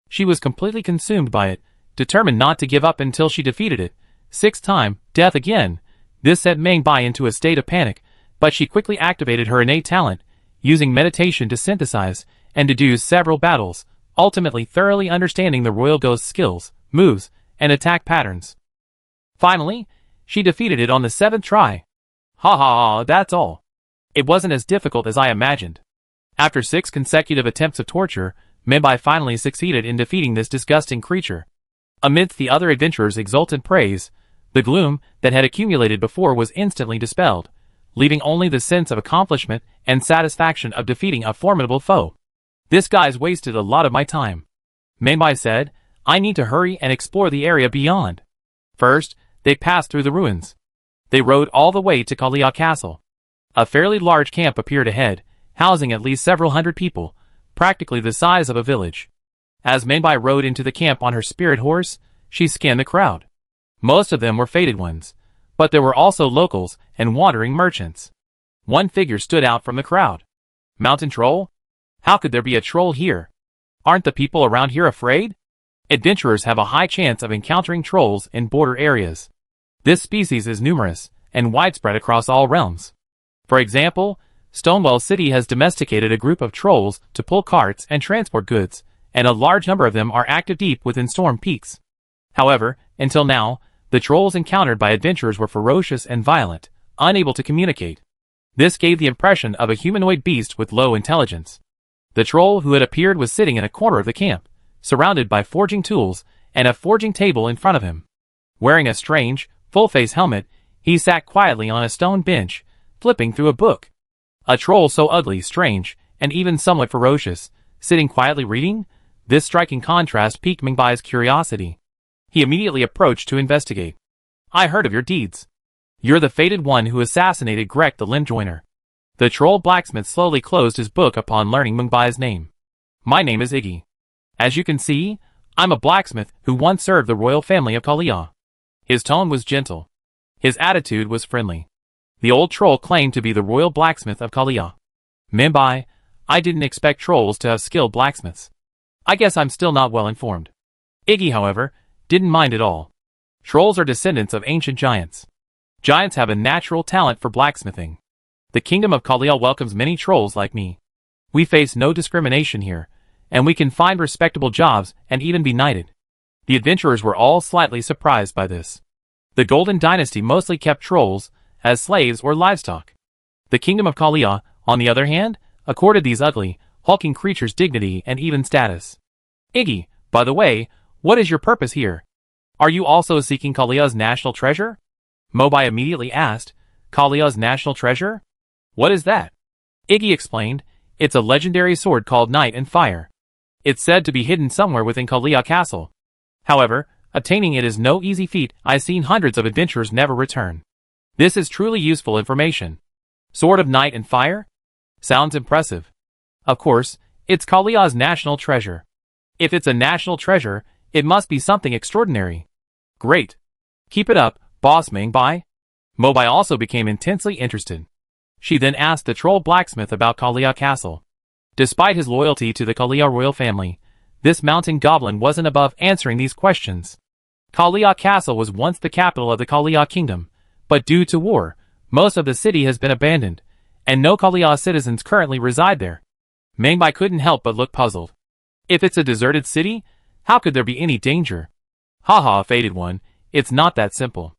She was completely consumed by it, determined not to give up until she defeated it. Sixth time, death again. This set Meibai into a state of panic, but she quickly activated her innate talent, using meditation to synthesize and deduce several battles, ultimately thoroughly understanding the royal ghost's skills, moves, and attack patterns. Finally, she defeated it on the 7th try. Ha ha ha, that's all. It wasn't as difficult as I imagined. After 6 consecutive attempts of torture, Meibai finally succeeded in defeating this disgusting creature. Amidst the other adventurers' exultant praise, the gloom that had accumulated before was instantly dispelled, leaving only the sense of accomplishment and satisfaction of defeating a formidable foe. This guy's wasted a lot of my time. Meibai said, I need to hurry and explore the area beyond. First, they passed through the ruins. They rode all the way to Kalia Castle. A fairly large camp appeared ahead, housing at least several hundred people, practically the size of a village. As Meibai rode into the camp on her spirit horse, she scanned the crowd. Most of them were fated ones, but there were also locals and wandering merchants. One figure stood out from the crowd. Mountain troll? How could there be a troll here? Aren't the people around here afraid? Adventurers have a high chance of encountering trolls in border areas. This species is numerous and widespread across all realms. For example, Stonewall City has domesticated a group of trolls to pull carts and transport goods, and a large number of them are active deep within storm peaks. However, until now, the trolls encountered by adventurers were ferocious and violent, unable to communicate. This gave the impression of a humanoid beast with low intelligence. The troll who had appeared was sitting in a corner of the camp, surrounded by forging tools and a forging table in front of him. Wearing a strange, full-face helmet, he sat quietly on a stone bench, flipping through a book. A troll so ugly, strange, and even somewhat ferocious, sitting quietly reading? This striking contrast piqued Mingbai's curiosity. He immediately approached to investigate. "I heard of your deeds. You're the fated one who assassinated Greg the limb joiner." The troll blacksmith slowly closed his book upon learning Mingbai's name. "My name is Iggy. As you can see, I'm a blacksmith who once served the royal family of Kalia." His tone was gentle. His attitude was friendly. The old troll claimed to be the royal blacksmith of Kalia. "Mingbai, I didn't expect trolls to have skilled blacksmiths. I guess I'm still not well informed." Iggy, however, didn't mind at all. Trolls are descendants of ancient giants. Giants have a natural talent for blacksmithing. The kingdom of Kalia welcomes many trolls like me. We face no discrimination here, and we can find respectable jobs and even be knighted. The adventurers were all slightly surprised by this. The Golden Dynasty mostly kept trolls as slaves or livestock. The kingdom of Kalia, on the other hand, accorded these ugly, hulking creatures dignity and even status. "Iggy, by the way, what is your purpose here? Are you also seeking Kalia's national treasure?" Mobai immediately asked. "Kalia's national treasure? What is that?" Iggy explained. "It's a legendary sword called Night and Fire. It's said to be hidden somewhere within Kalia Castle. However, obtaining it is no easy feat. I've seen hundreds of adventurers never return. This is truly useful information. Sword of Night and Fire? Sounds impressive. Of course, it's Kalia's national treasure. If it's a national treasure, it must be something extraordinary." "Great. Keep it up, boss Mingbai." Mobai also became intensely interested. She then asked the troll blacksmith about Kalia Castle. Despite his loyalty to the Kalia royal family, this mountain goblin wasn't above answering these questions. Kalia Castle was once the capital of the Kalia kingdom, but due to war, most of the city has been abandoned, and no Kalia citizens currently reside there. Mingbai couldn't help but look puzzled. If it's a deserted city, how could there be any danger? Haha, fated one, it's not that simple.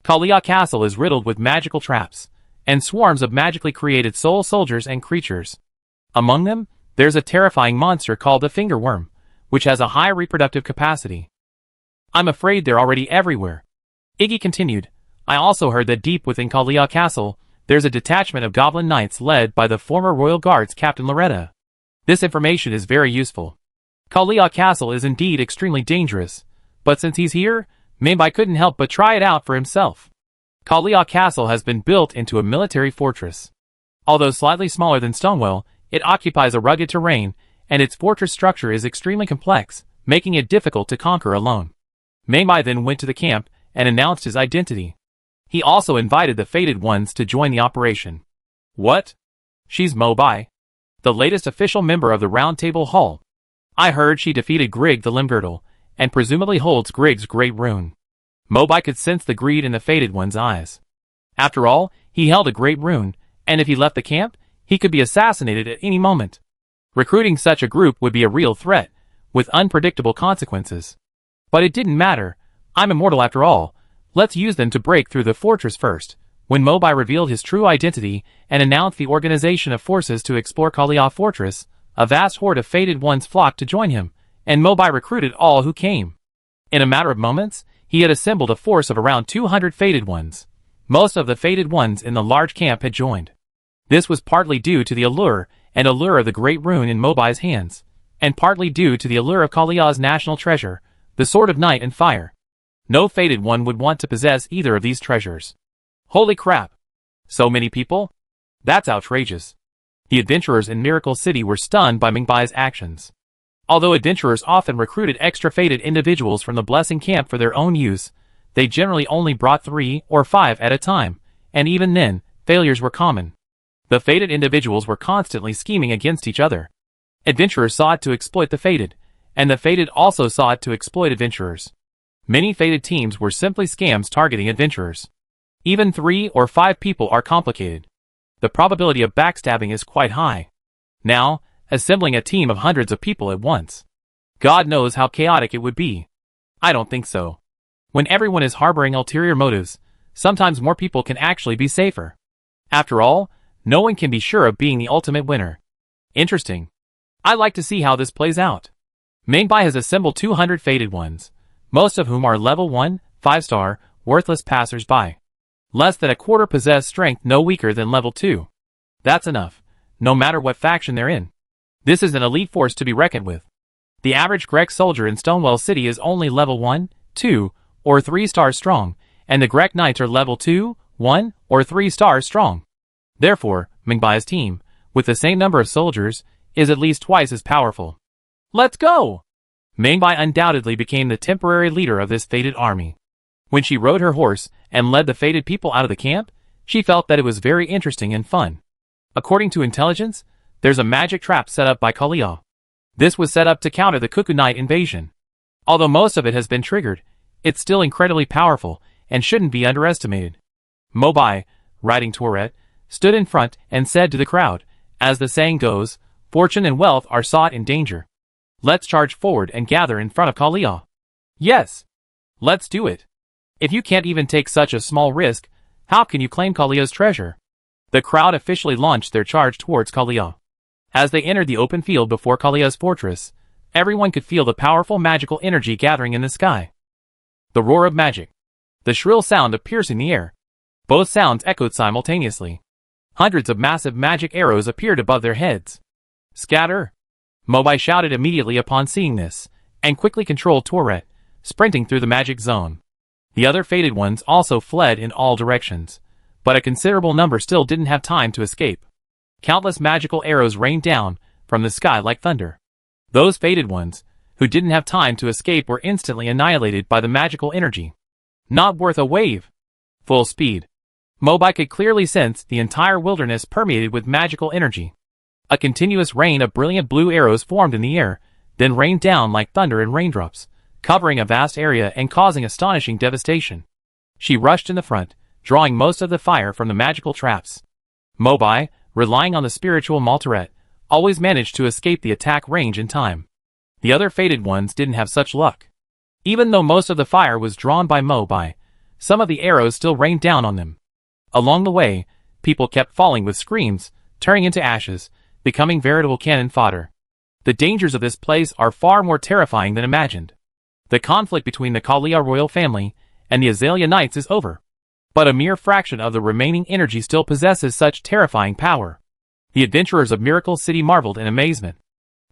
Kalia Castle is riddled with magical traps, and swarms of magically created soul soldiers and creatures. Among them, there's a terrifying monster called the finger worm, which has a high reproductive capacity. I'm afraid they're already everywhere. Iggy continued. I also heard that deep within Kalia Castle, there's a detachment of goblin knights led by the former royal guards Captain Loretta. This information is very useful. Kalia Castle is indeed extremely dangerous, but since he's here, Mingbai couldn't help but try it out for himself. Kalia Castle has been built into a military fortress. Although slightly smaller than Stonewall, it occupies a rugged terrain, and its fortress structure is extremely complex, making it difficult to conquer alone. Mingbai then went to the camp and announced his identity. He also invited the fated ones to join the operation. What? She's Mobai, the latest official member of the Round Table Hall. I heard she defeated Grigg the Limgirdle, and presumably holds Grigg's great rune. Mobai could sense the greed in the fated one's eyes. After all, he held a great rune, and if he left the camp, he could be assassinated at any moment. Recruiting such a group would be a real threat, with unpredictable consequences. But it didn't matter. I'm immortal after all. Let's use them to break through the fortress first. When Mobai revealed his true identity and announced the organization of forces to explore Kalia Fortress, a vast horde of fated ones flocked to join him, and Mobai recruited all who came. In a matter of moments, he had assembled a force of around 200 fated ones. Most of the fated ones in the large camp had joined. This was partly due to the allure of the great rune in Mobai's hands, and partly due to the allure of Kalia's national treasure, the Sword of Night and Fire. No fated one would want to possess either of these treasures. Holy crap! So many people? That's outrageous. The adventurers in Miracle City were stunned by Mingbai's actions. Although adventurers often recruited extra fated individuals from the Blessing Camp for their own use, they generally only brought 3 or 5 at a time, and even then, failures were common. The fated individuals were constantly scheming against each other. Adventurers sought to exploit the fated, and the fated also sought to exploit adventurers. Many fated teams were simply scams targeting adventurers. Even 3 or 5 people are complicated. The probability of backstabbing is quite high. Now, assembling a team of hundreds of people at once. God knows how chaotic it would be. I don't think so. When everyone is harboring ulterior motives, sometimes more people can actually be safer. After all, no one can be sure of being the ultimate winner. Interesting. I'd like to see how this plays out. Mingbai has assembled 200 fated ones, most of whom are level 1, 5-star, worthless passers-by. Less than a quarter possess strength no weaker than level 2. That's enough, no matter what faction they're in. This is an elite force to be reckoned with. The average Grek soldier in Stonewall City is only level 1, 2, or 3 stars strong, and the Grek knights are level 2, 1, or 3 stars strong. Therefore, Mingbai's team, with the same number of soldiers, is at least twice as powerful. Let's go! Mingbai undoubtedly became the temporary leader of this fated army. When she rode her horse and led the fated people out of the camp, she felt that it was very interesting and fun. According to intelligence, there's a magic trap set up by Kalia. This was set up to counter the Cuckoo Knight invasion. Although most of it has been triggered, it's still incredibly powerful and shouldn't be underestimated. Mobai, riding Tourette, stood in front and said to the crowd, as the saying goes, fortune and wealth are sought in danger. Let's charge forward and gather in front of Kalia. Yes. Let's do it. If you can't even take such a small risk, how can you claim Kalia's treasure? The crowd officially launched their charge towards Kalia. As they entered the open field before Kalia's fortress, everyone could feel the powerful magical energy gathering in the sky. The roar of magic. The shrill sound of piercing the air. Both sounds echoed simultaneously. Hundreds of massive magic arrows appeared above their heads. Scatter! Mobai shouted immediately upon seeing this, and quickly controlled Tourette, sprinting through the magic zone. The other fated ones also fled in all directions, but a considerable number still didn't have time to escape. Countless magical arrows rained down from the sky like thunder. Those fated ones, who didn't have time to escape, were instantly annihilated by the magical energy. Not worth a wave. Full speed. Mobai could clearly sense the entire wilderness permeated with magical energy. A continuous rain of brilliant blue arrows formed in the air, then rained down like thunder and raindrops, covering a vast area and causing astonishing devastation. She rushed in the front, drawing most of the fire from the magical traps. Mobai, relying on the spiritual Maltaret, always managed to escape the attack range in time. The other fated ones didn't have such luck. Even though most of the fire was drawn by Mobai, some of the arrows still rained down on them. Along the way, people kept falling with screams, turning into ashes, becoming veritable cannon fodder. The dangers of this place are far more terrifying than imagined. The conflict between the Kalia royal family and the Azalea Knights is over. But a mere fraction of the remaining energy still possesses such terrifying power. The adventurers of Miracle City marveled in amazement.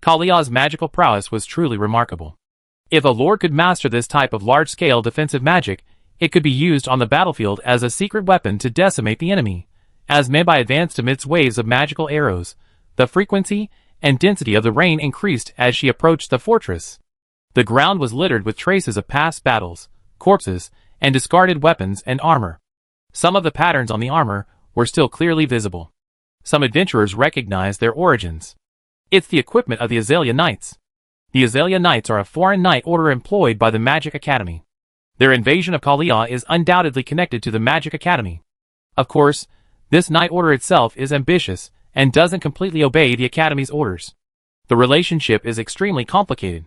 Kalia's magical prowess was truly remarkable. If a lord could master this type of large-scale defensive magic, it could be used on the battlefield as a secret weapon to decimate the enemy. As Mingbai advanced amidst waves of magical arrows, the frequency and density of the rain increased as she approached the fortress. The ground was littered with traces of past battles, corpses, and discarded weapons and armor. Some of the patterns on the armor were still clearly visible. Some adventurers recognized their origins. It's the equipment of the Azalea Knights. The Azalea Knights are a foreign knight order employed by the Magic Academy. Their invasion of Kalia is undoubtedly connected to the Magic Academy. Of course, this knight order itself is ambitious and doesn't completely obey the Academy's orders. The relationship is extremely complicated.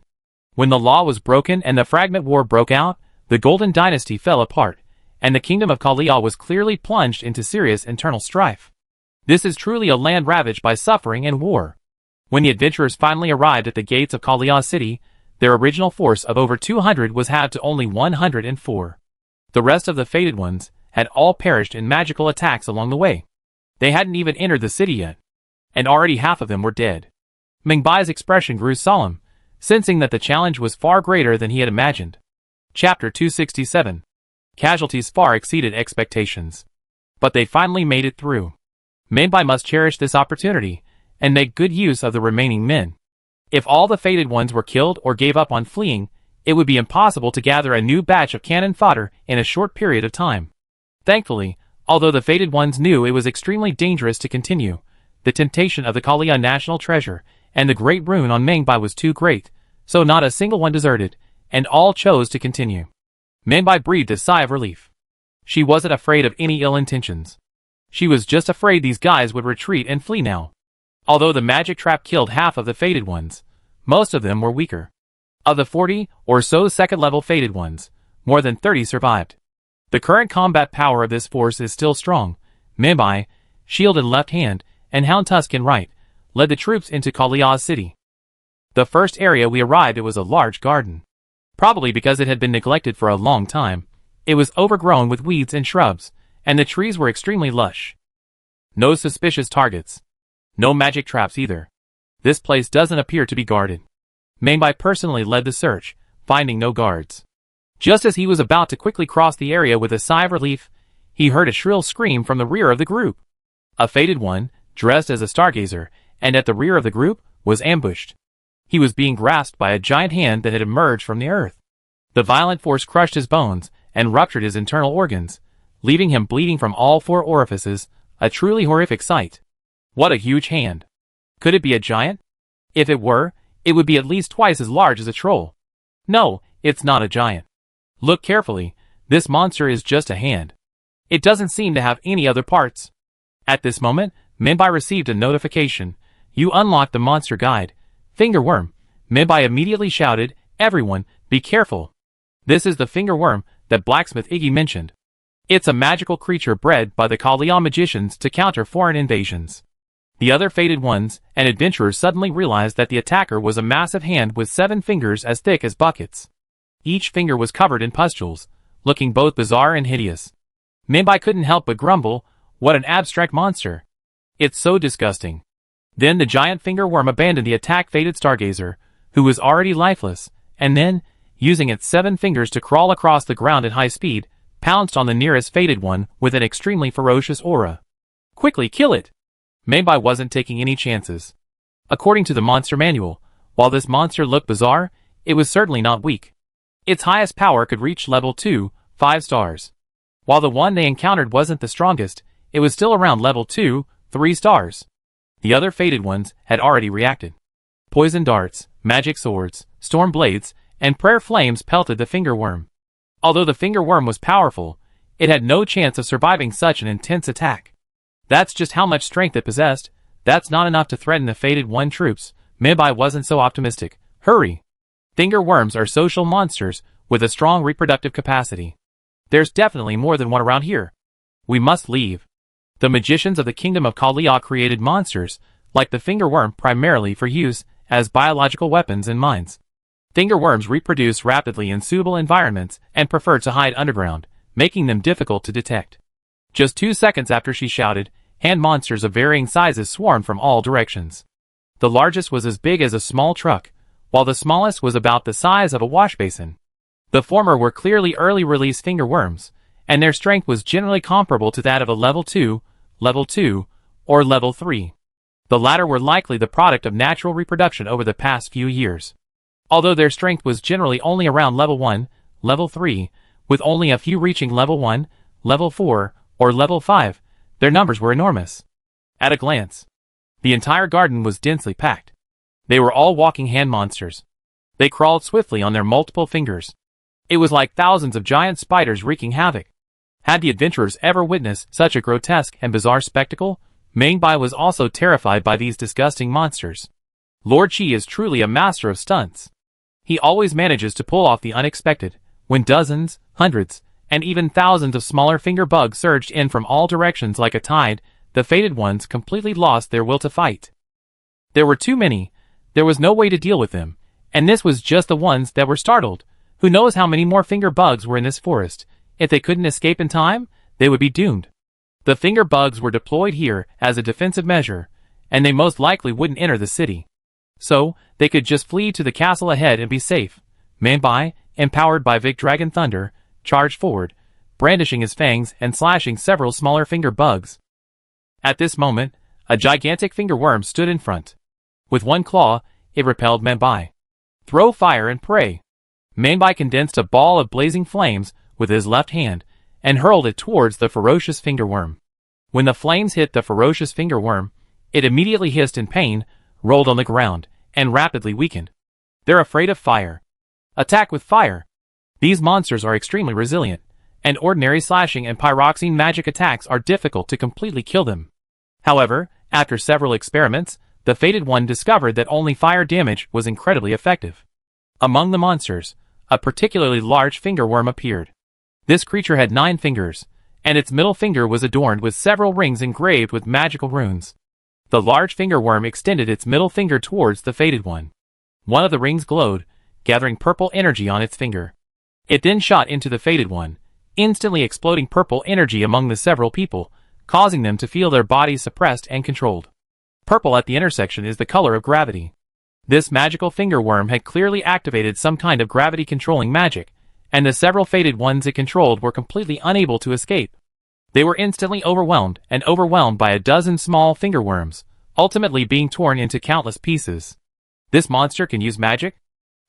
When the law was broken and the Fragment War broke out, the Golden Dynasty fell apart, and the kingdom of Kalia was clearly plunged into serious internal strife. This is truly a land ravaged by suffering and war. When the adventurers finally arrived at the gates of Kalia City, their original force of over 200 was halved to only 104. The rest of the fated ones had all perished in magical attacks along the way. They hadn't even entered the city yet, and already half of them were dead. Mingbai's expression grew solemn, sensing that the challenge was far greater than he had imagined. Chapter 267. Casualties far exceeded expectations. But they finally made it through. Mingbai must cherish this opportunity and make good use of the remaining men. If all the fated ones were killed or gave up on fleeing, it would be impossible to gather a new batch of cannon fodder in a short period of time. Thankfully, although the fated ones knew it was extremely dangerous to continue, the temptation of the Kalia national treasure and the great rune on Mingbai was too great, so not a single one deserted, and all chose to continue. Minbai breathed a sigh of relief. She wasn't afraid of any ill intentions. She was just afraid these guys would retreat and flee now. Although the magic trap killed half of the fated ones, most of them were weaker. Of the 40 or so second-level fated ones, more than 30 survived. The current combat power of this force is still strong. Minbai, shield in left hand, and Hound Tusk in right, led the troops into Kalia's city. The first area we arrived at was a large garden. Probably because it had been neglected for a long time, it was overgrown with weeds and shrubs, and the trees were extremely lush. No suspicious targets. No magic traps either. This place doesn't appear to be guarded. Minbai personally led the search, finding no guards. Just as he was about to quickly cross the area with a sigh of relief, he heard a shrill scream from the rear of the group. A fated one, dressed as a stargazer, and at the rear of the group, was ambushed. He was being grasped by a giant hand that had emerged from the earth. The violent force crushed his bones and ruptured his internal organs, leaving him bleeding from all 4 orifices, a truly horrific sight. What a huge hand. Could it be a giant? If it were, it would be at least twice as large as a troll. No, it's not a giant. Look carefully, this monster is just a hand. It doesn't seem to have any other parts. At this moment, Minbai received a notification. You unlocked the monster guide. Finger worm. Minbai immediately shouted, everyone, be careful. This is the finger worm that blacksmith Iggy mentioned. It's a magical creature bred by the Kalia magicians to counter foreign invasions. The other fated ones and adventurers suddenly realized that the attacker was a massive hand with 7 fingers as thick as buckets. Each finger was covered in pustules, looking both bizarre and hideous. Minbai couldn't help but grumble, what an abstract monster. It's so disgusting. Then the giant finger worm abandoned the attack-fated stargazer, who was already lifeless, and then, using its 7 fingers to crawl across the ground at high speed, pounced on the nearest fated one with an extremely ferocious aura. Quickly kill it! Minbai wasn't taking any chances. According to the monster manual, while this monster looked bizarre, it was certainly not weak. Its highest power could reach level 2, 5 stars. While the one they encountered wasn't the strongest, it was still around level 2, 3 stars. The other fated ones had already reacted. Poison darts, magic swords, storm blades, and prayer flames pelted the finger worm. Although the finger worm was powerful, it had no chance of surviving such an intense attack. That's just how much strength it possessed. That's not enough to threaten the fated one troops. Minbai wasn't so optimistic. Hurry! Finger worms are social monsters with a strong reproductive capacity. There's definitely more than one around here. We must leave. The magicians of the kingdom of Kalia created monsters, like the finger worm, primarily for use as biological weapons in mines. Finger worms reproduce rapidly in suitable environments and prefer to hide underground, making them difficult to detect. Just 2 seconds after she shouted, hand monsters of varying sizes swarmed from all directions. The largest was as big as a small truck, while the smallest was about the size of a wash basin. The former were clearly early-release finger worms, and their strength was generally comparable to that of a level 2, or level 3. The latter were likely the product of natural reproduction over the past few years. Although their strength was generally only around level 1, level 3, with only a few reaching level 1, level 4, or level 5, their numbers were enormous. At a glance, the entire garden was densely packed. They were all walking hand monsters. They crawled swiftly on their multiple fingers. It was like thousands of giant spiders wreaking havoc. Had the adventurers ever witnessed such a grotesque and bizarre spectacle? Minbai was also terrified by these disgusting monsters. Lord Chi is truly a master of stunts. He always manages to pull off the unexpected, when dozens, hundreds, and even thousands of smaller finger bugs surged in from all directions like a tide. The fated ones completely lost their will to fight. There were too many. There was no way to deal with them, and this was just the ones that were startled. Who knows how many more finger bugs were in this forest? If they couldn't escape in time, they would be doomed. The finger bugs were deployed here as a defensive measure, and they most likely wouldn't enter the city. So, they could just flee to the castle ahead and be safe. Minbai, empowered by Vic Dragon Thunder, charged forward, brandishing his fangs and slashing several smaller finger bugs. At this moment, a gigantic finger worm stood in front. With one claw, it repelled Minbai. Throw fire and pray. Minbai condensed a ball of blazing flames with his left hand and hurled it towards the ferocious finger worm. When the flames hit the ferocious finger worm, it immediately hissed in pain, rolled on the ground, and rapidly weakened. They're afraid of fire. Attack with fire. These monsters are extremely resilient, and ordinary slashing and pyroxene magic attacks are difficult to completely kill them. However, after several experiments, the Fated One discovered that only fire damage was incredibly effective. Among the monsters, a particularly large fingerworm appeared. This creature had 9 fingers, and its middle finger was adorned with several rings engraved with magical runes. The large fingerworm extended its middle finger towards the Fated One. One of the rings glowed, gathering purple energy on its finger. It then shot into the Fated One, instantly exploding purple energy among the several people, causing them to feel their bodies suppressed and controlled. Purple at the intersection is the color of gravity. This magical fingerworm had clearly activated some kind of gravity-controlling magic, and the several Fated Ones it controlled were completely unable to escape. They were instantly overwhelmed by a dozen small fingerworms, ultimately being torn into countless pieces. This monster can use magic?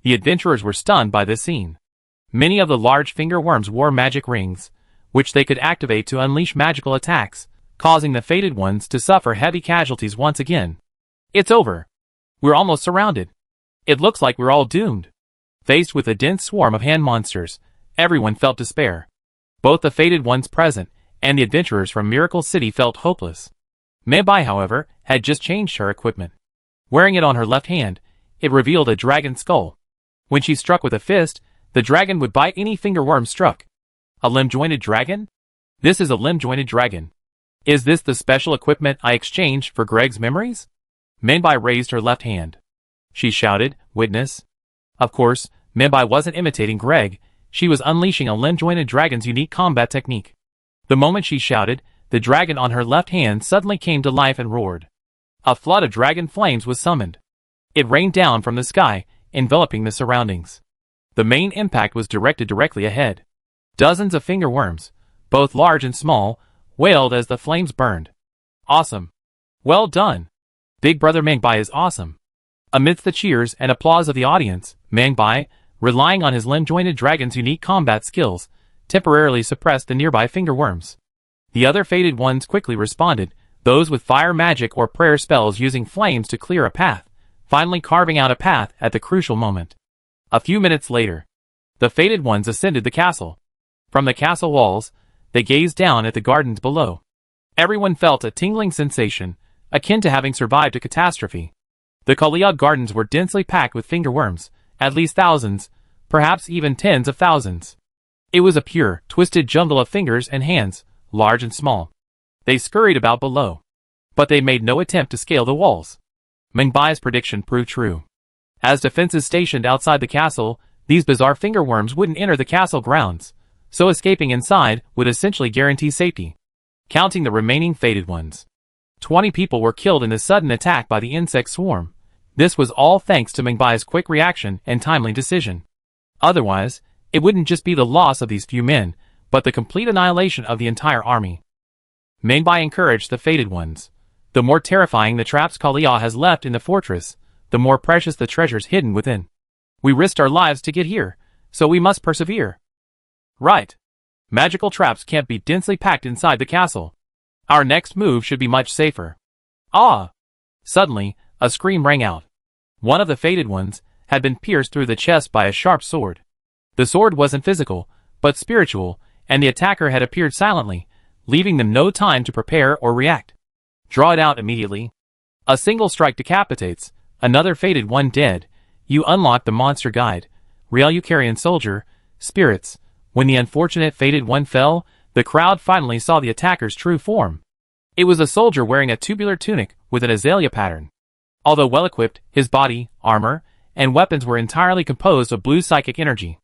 The adventurers were stunned by this scene. Many of the large fingerworms wore magic rings, which they could activate to unleash magical attacks, causing the Fated Ones to suffer heavy casualties once again. It's over. We're almost surrounded. It looks like we're all doomed. Faced with a dense swarm of hand monsters, everyone felt despair. Both the Fated Ones present and the adventurers from Miracle City felt hopeless. Meibai, however, had just changed her equipment. Wearing it on her left hand, it revealed a dragon skull. When she struck with a fist, the dragon would bite any fingerworm struck. A limb-jointed dragon? This is a limb-jointed dragon. Is this the special equipment I exchanged for Greg's memories? Meibai raised her left hand. She shouted, "Witness." Of course, Meibai wasn't imitating Greg, she was unleashing a limb-jointed dragon's unique combat technique. The moment she shouted, the dragon on her left hand suddenly came to life and roared. A flood of dragon flames was summoned. It rained down from the sky, enveloping the surroundings. The main impact was directed directly ahead. Dozens of fingerworms, both large and small, wailed as the flames burned. Awesome. Well done. Big Brother Meibai is awesome. Amidst the cheers and applause of the audience, Meibai, relying on his limb-jointed dragon's unique combat skills, temporarily suppressed the nearby fingerworms. The other Fated Ones quickly responded, those with fire magic or prayer spells using flames to clear a path, finally carving out a path at the crucial moment. A few minutes later, the Fated Ones ascended the castle. From the castle walls, they gazed down at the gardens below. Everyone felt a tingling sensation, akin to having survived a catastrophe. The Kalia gardens were densely packed with fingerworms, at least thousands, perhaps even tens of thousands. It was a pure, twisted jumble of fingers and hands, large and small. They scurried about below. But they made no attempt to scale the walls. Mengbai's prediction proved true. As defenses stationed outside the castle, these bizarre fingerworms wouldn't enter the castle grounds, so escaping inside would essentially guarantee safety. Counting the remaining Fated Ones, 20 people were killed in the sudden attack by the insect swarm. This was all thanks to Mengbai's quick reaction and timely decision. Otherwise, it wouldn't just be the loss of these few men, but the complete annihilation of the entire army. Meibai encouraged the Fated Ones. The more terrifying the traps Kalia has left in the fortress, the more precious the treasures hidden within. We risked our lives to get here, so we must persevere. Right. Magical traps can't be densely packed inside the castle. Our next move should be much safer. Ah! Suddenly, a scream rang out. One of the Fated Ones had been pierced through the chest by a sharp sword. The sword wasn't physical, but spiritual, and the attacker had appeared silently, leaving them no time to prepare or react. Draw it out immediately. A single strike decapitates, another Fated One dead. You unlock the monster guide, Real Eucarian Soldier, Spirits. When the unfortunate Fated One fell, the crowd finally saw the attacker's true form. It was a soldier wearing a tubular tunic with an azalea pattern. Although well-equipped, his body, armor, and weapons were entirely composed of blue psychic energy.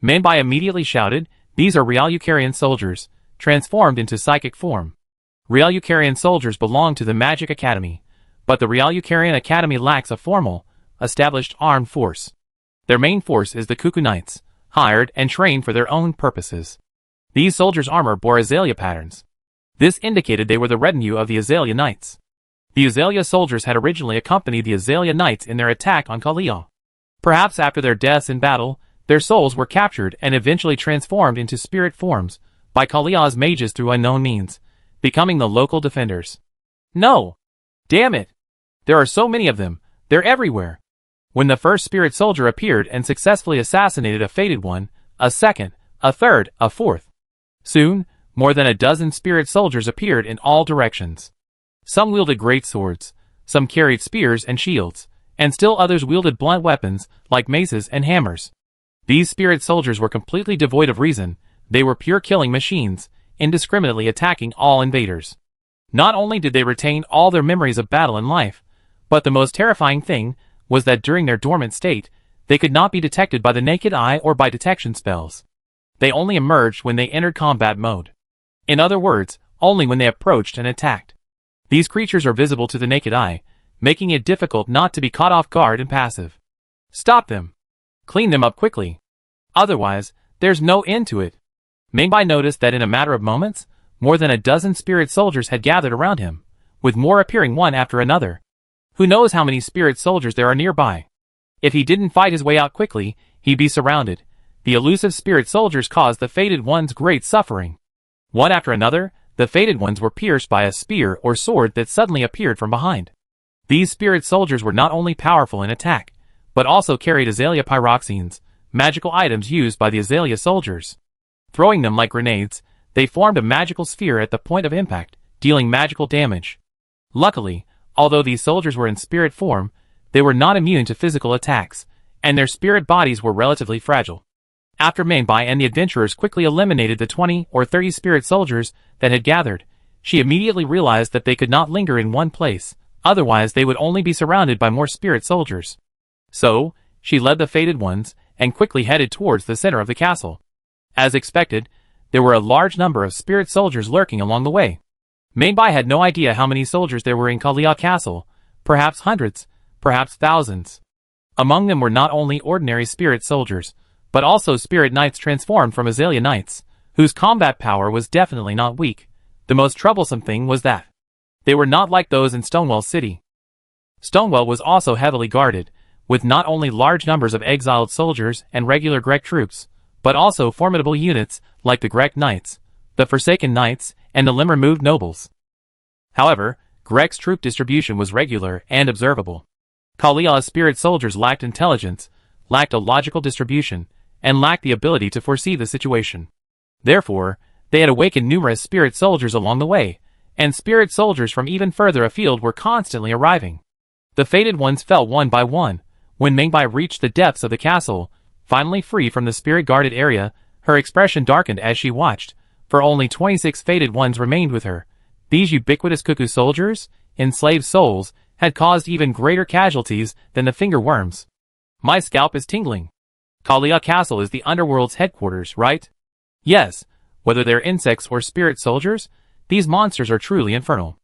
Meibai immediately shouted, "These are Real Eucarian soldiers, transformed into psychic form." Real Eucarian soldiers belong to the Magic Academy, but the Real Eucarian Academy lacks a formal, established armed force. Their main force is the Cuckoo Knights, hired and trained for their own purposes. These soldiers' armor bore azalea patterns. This indicated they were the retinue of the Azalea Knights. The Azalea soldiers had originally accompanied the Azalea Knights in their attack on Kalia. Perhaps after their deaths in battle, their souls were captured and eventually transformed into spirit forms by Kalia's mages through unknown means, becoming the local defenders. No! Damn it! There are so many of them, they're everywhere. When the first spirit soldier appeared and successfully assassinated a Fated One, a second, a third, a fourth. Soon, more than a dozen spirit soldiers appeared in all directions. Some wielded great swords, some carried spears and shields, and still others wielded blunt weapons like maces and hammers. These spirit soldiers were completely devoid of reason. They were pure killing machines, indiscriminately attacking all invaders. Not only did they retain all their memories of battle and life, but the most terrifying thing was that during their dormant state, they could not be detected by the naked eye or by detection spells. They only emerged when they entered combat mode. In other words, only when they approached and attacked. These creatures are visible to the naked eye, making it difficult not to be caught off guard and passive. Stop them. Clean them up quickly. Otherwise, there's no end to it. Mingbai noticed that in a matter of moments, more than a dozen spirit soldiers had gathered around him, with more appearing one after another. Who knows how many spirit soldiers there are nearby? If he didn't fight his way out quickly, he'd be surrounded. The elusive spirit soldiers caused the Fated Ones great suffering. One after another, the Fated Ones were pierced by a spear or sword that suddenly appeared from behind. These spirit soldiers were not only powerful in attack, but also carried azalea pyroxenes, magical items used by the azalea soldiers. Throwing them like grenades, they formed a magical sphere at the point of impact, dealing magical damage. Luckily, although these soldiers were in spirit form, they were not immune to physical attacks, and their spirit bodies were relatively fragile. After Mingbai and the adventurers quickly eliminated the 20 or 30 spirit soldiers that had gathered, she immediately realized that they could not linger in one place, otherwise they would only be surrounded by more spirit soldiers. So, she led the Fated Ones, and quickly headed towards the center of the castle. As expected, there were a large number of spirit soldiers lurking along the way. Mingbai had no idea how many soldiers there were in Kalia Castle, perhaps hundreds, perhaps thousands. Among them were not only ordinary spirit soldiers, but also spirit knights transformed from azalea knights, whose combat power was definitely not weak. The most troublesome thing was that they were not like those in Stonewall City. Stonewall was also heavily guarded, with not only large numbers of exiled soldiers and regular Grek troops, but also formidable units like the Grek Knights, the Forsaken Knights, and the limb-removed nobles. However, Grek's troop distribution was regular and observable. Kalia's spirit soldiers lacked intelligence, lacked a logical distribution, and lacked the ability to foresee the situation. Therefore, they had awakened numerous spirit soldiers along the way, and spirit soldiers from even further afield were constantly arriving. The Fated Ones fell one by one. When Mingbai reached the depths of the castle, finally free from the spirit-guarded area, her expression darkened as she watched, for only 26 Fated Ones remained with her. These ubiquitous cuckoo soldiers, enslaved souls, had caused even greater casualties than the finger worms. My scalp is tingling. Kalia Castle is the underworld's headquarters, right? Yes, whether they're insects or spirit soldiers, these monsters are truly infernal.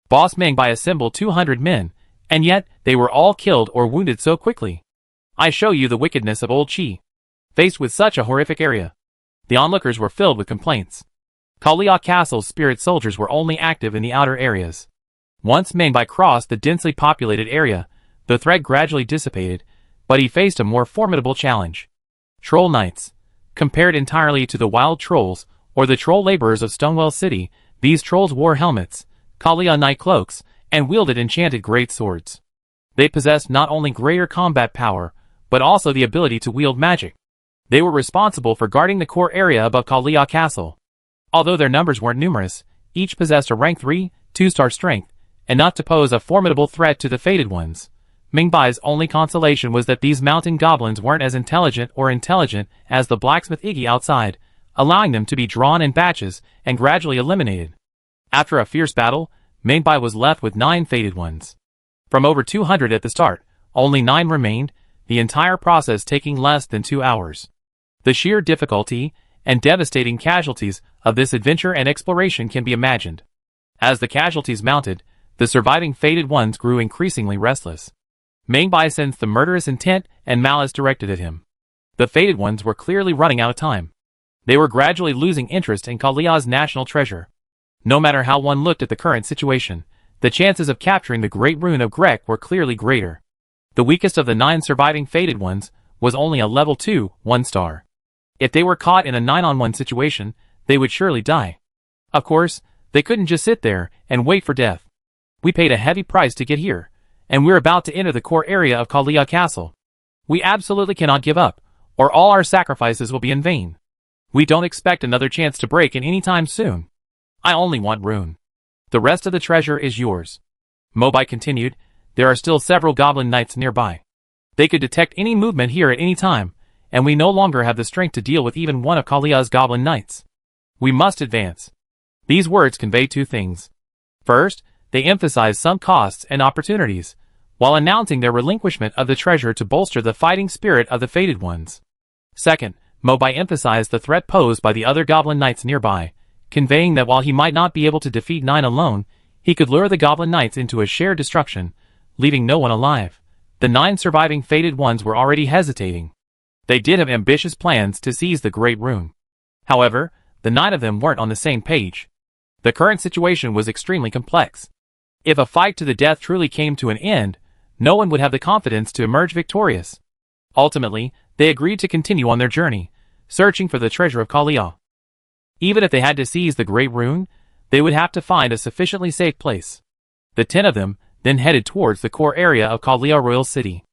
Boss Mingbai assembled 200 men, and yet they were all killed or wounded so quickly. I show you the wickedness of Old Chi. Faced with such a horrific area, the onlookers were filled with complaints. Kalia Castle's spirit soldiers were only active in the outer areas. Once Mingbai crossed the densely populated area, the threat gradually dissipated, but he faced a more formidable challenge. Troll Knights. Compared entirely to the wild trolls, or the troll laborers of Stonewall City, these trolls wore helmets, Kalia Knight cloaks, and wielded enchanted great swords. They possessed not only greater combat power, but also the ability to wield magic. They were responsible for guarding the core area above Kalia Castle. Although their numbers weren't numerous, each possessed a rank 3, 2-star strength, enough to pose a formidable threat to the Fated Ones. Mingbai's only consolation was that these mountain goblins weren't as intelligent as the blacksmith Iggy outside, allowing them to be drawn in batches and gradually eliminated. After a fierce battle, Mingbai was left with 9 Fated Ones. From over 200 at the start, only 9 remained, the entire process taking less than 2 hours. The sheer difficulty and devastating casualties of this adventure and exploration can be imagined. As the casualties mounted, the surviving Fated Ones grew increasingly restless. Mingbai sensed the murderous intent and malice directed at him. The Fated Ones were clearly running out of time. They were gradually losing interest in Kalia's national treasure. No matter how one looked at the current situation, the chances of capturing the Great Rune of Grek were clearly greater. The weakest of the 9 surviving Fated Ones was only a level 2, 1-star. If they were caught in a 9-on-1 situation, they would surely die. Of course, they couldn't just sit there and wait for death. We paid a heavy price to get here, and we're about to enter the core area of Kalia Castle. We absolutely cannot give up, or all our sacrifices will be in vain. We don't expect another chance to break in any time soon. I only want Rune. The rest of the treasure is yours. Mobai continued, there are still several goblin knights nearby. They could detect any movement here at any time, and we no longer have the strength to deal with even one of Kalia's goblin knights. We must advance. These words convey two things. First, they emphasize sunk costs and opportunities, while announcing their relinquishment of the treasure to bolster the fighting spirit of the Fated Ones. Second, Mobai emphasized the threat posed by the other goblin knights nearby, conveying that while he might not be able to defeat 9 alone, he could lure the goblin knights into a shared destruction, leaving no one alive. The 9 surviving Fated Ones were already hesitating. They did have ambitious plans to seize the Great Rune. However, the 9 of them weren't on the same page. The current situation was extremely complex. If a fight to the death truly came to an end, no one would have the confidence to emerge victorious. Ultimately, they agreed to continue on their journey, searching for the treasure of Kalia. Even if they had to seize the Great Rune, they would have to find a sufficiently safe place. The 10 of them then headed towards the core area of Kalia Royal City.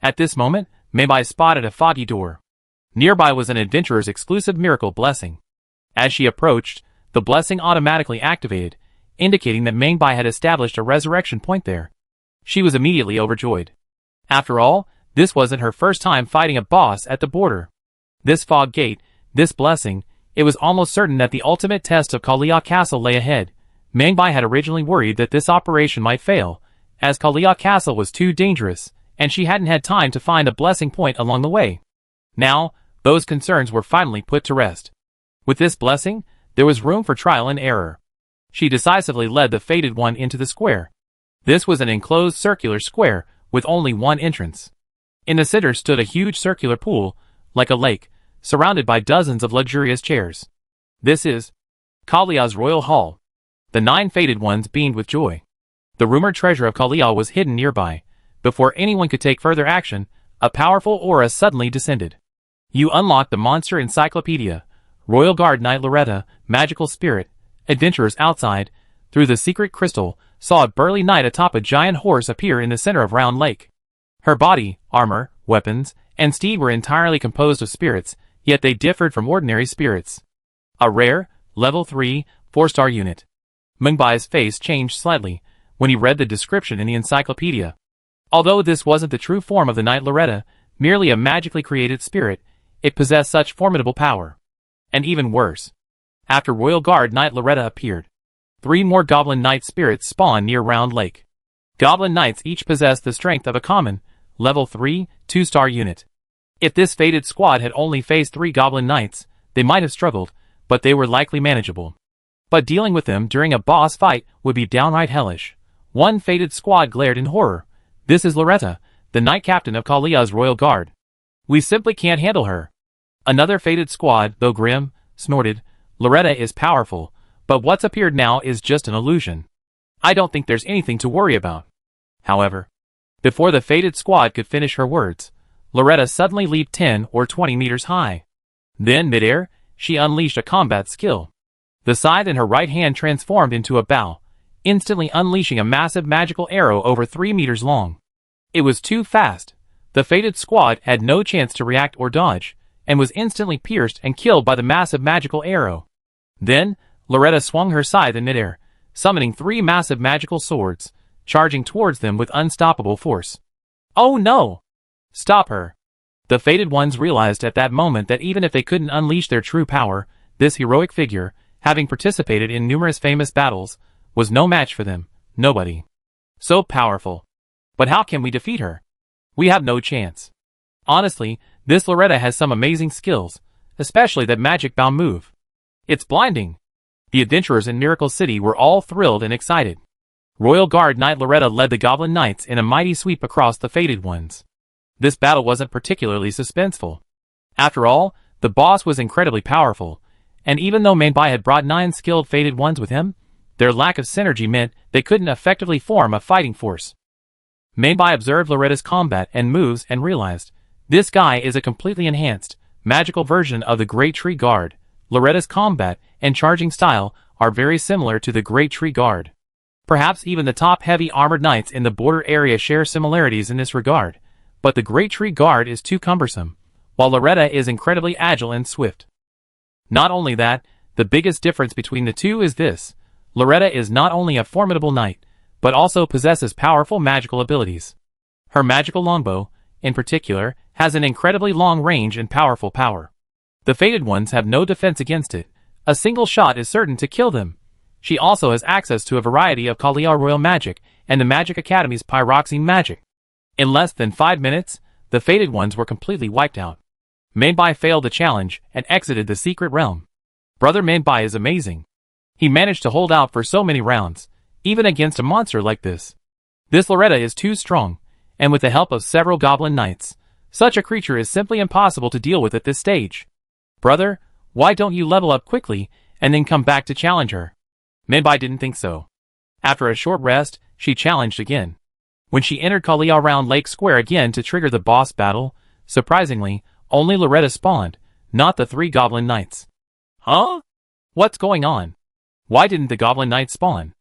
At this moment, Meibai spotted a foggy door. Nearby was an adventurer's exclusive miracle blessing. As she approached, the blessing automatically activated, indicating that Meibai had established a resurrection point there. She was immediately overjoyed. After all, this wasn't her first time fighting a boss at the border. This fog gate, this blessing, it was almost certain that the ultimate test of Kalia Castle lay ahead. Meibai had originally worried that this operation might fail, as Kalia Castle was too dangerous, and she hadn't had time to find a blessing point along the way. Now, those concerns were finally put to rest. With this blessing, there was room for trial and error. She decisively led the Fated One into the square. This was an enclosed circular square, with only one entrance. In the center stood a huge circular pool, like a lake, surrounded by dozens of luxurious chairs. This is Kalia's Royal Hall. The 9 Fated Ones beamed with joy. The rumored treasure of Kalia was hidden nearby. Before anyone could take further action, a powerful aura suddenly descended. You unlocked the monster encyclopedia. Royal Guard Knight Loretta, magical spirit, adventurers outside, through the secret crystal, saw a burly knight atop a giant horse appear in the center of Round Lake. Her body, armor, weapons, and steed were entirely composed of spirits, yet they differed from ordinary spirits. A rare, level 3, 4-star unit. Mengbai's face changed slightly when he read the description in the encyclopedia. Although this wasn't the true form of the Knight Loretta, merely a magically created spirit, it possessed such formidable power. And even worse. After Royal Guard Knight Loretta appeared, 3 more Goblin Knight spirits spawned near Round Lake. Goblin Knights each possessed the strength of a common, level 3, 2-star unit. If this fated squad had only faced 3 Goblin Knights, they might have struggled, but they were likely manageable. But dealing with them during a boss fight would be downright hellish. One fated squad glared in horror. This is Loretta, the Knight Captain of Kalia's Royal Guard. We simply can't handle her. Another fated squad, though grim, snorted, Loretta is powerful, but what's appeared now is just an illusion. I don't think there's anything to worry about. However, before the fated squad could finish her words, Loretta suddenly leaped 10 or 20 meters high. Then, midair, she unleashed a combat skill. The scythe in her right hand transformed into a bow, instantly unleashing a massive magical arrow over 3 meters long. It was too fast. The fated squad had no chance to react or dodge, and was instantly pierced and killed by the massive magical arrow. Then, Loretta swung her scythe in midair, summoning 3 massive magical swords, charging towards them with unstoppable force. Oh no! Stop her! The Fated Ones realized at that moment that even if they couldn't unleash their true power, this heroic figure, having participated in numerous famous battles, was no match for them. Nobody. So powerful. But how can we defeat her? We have no chance. Honestly, this Loretta has some amazing skills, especially that magic bow move. It's blinding. The adventurers in Miracle City were all thrilled and excited. Royal Guard Knight Loretta led the Goblin Knights in a mighty sweep across the Fated Ones. This battle wasn't particularly suspenseful. After all, the boss was incredibly powerful, and even though Meibai had brought 9 skilled Fated Ones with him, their lack of synergy meant they couldn't effectively form a fighting force. Meibai observed Loretta's combat and moves and realized, this guy is a completely enhanced, magical version of the Great Tree Guard. Loretta's combat and charging style are very similar to the Great Tree Guard. Perhaps even the top heavy armored knights in the border area share similarities in this regard, but the Great Tree Guard is too cumbersome, while Loretta is incredibly agile and swift. Not only that, the biggest difference between the two is this: Loretta is not only a formidable knight, but also possesses powerful magical abilities. Her magical longbow, in particular, has an incredibly long range and powerful power. The Fated Ones have no defense against it. A single shot is certain to kill them. She also has access to a variety of Kalia royal magic and the Magic Academy's pyroxene magic. In less than 5 minutes, the Fated Ones were completely wiped out. Mingbai failed the challenge and exited the secret realm. Brother Mingbai is amazing. He managed to hold out for so many rounds, even against a monster like this. This Loretta is too strong, and with the help of several goblin knights, such a creature is simply impossible to deal with at this stage. Brother, why don't you level up quickly and then come back to challenge her? Mingbai didn't think so. After a short rest, she challenged again. When she entered Kalia Round Lake Square again to trigger the boss battle, surprisingly, only Loretta spawned, not the 3 goblin knights. Huh? What's going on? Why didn't the goblin knight spawn?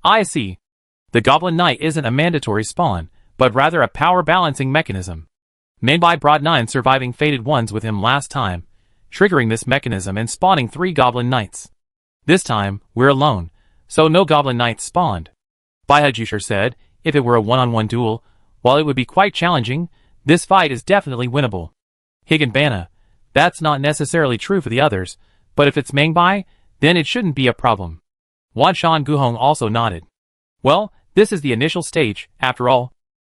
I see. The goblin knight isn't a mandatory spawn, but rather a power balancing mechanism. Mingbai brought 9 surviving Fated Ones with him last time, triggering this mechanism and spawning 3 goblin knights. This time, we're alone, so no goblin knights spawned. Baihajusher said, if it were a one-on-one duel, while it would be quite challenging, this fight is definitely winnable. Higanbana, that's not necessarily true for the others, but if it's Mingbai, then it shouldn't be a problem. Wanshan Guhong also nodded. Well, this is the initial stage, after all.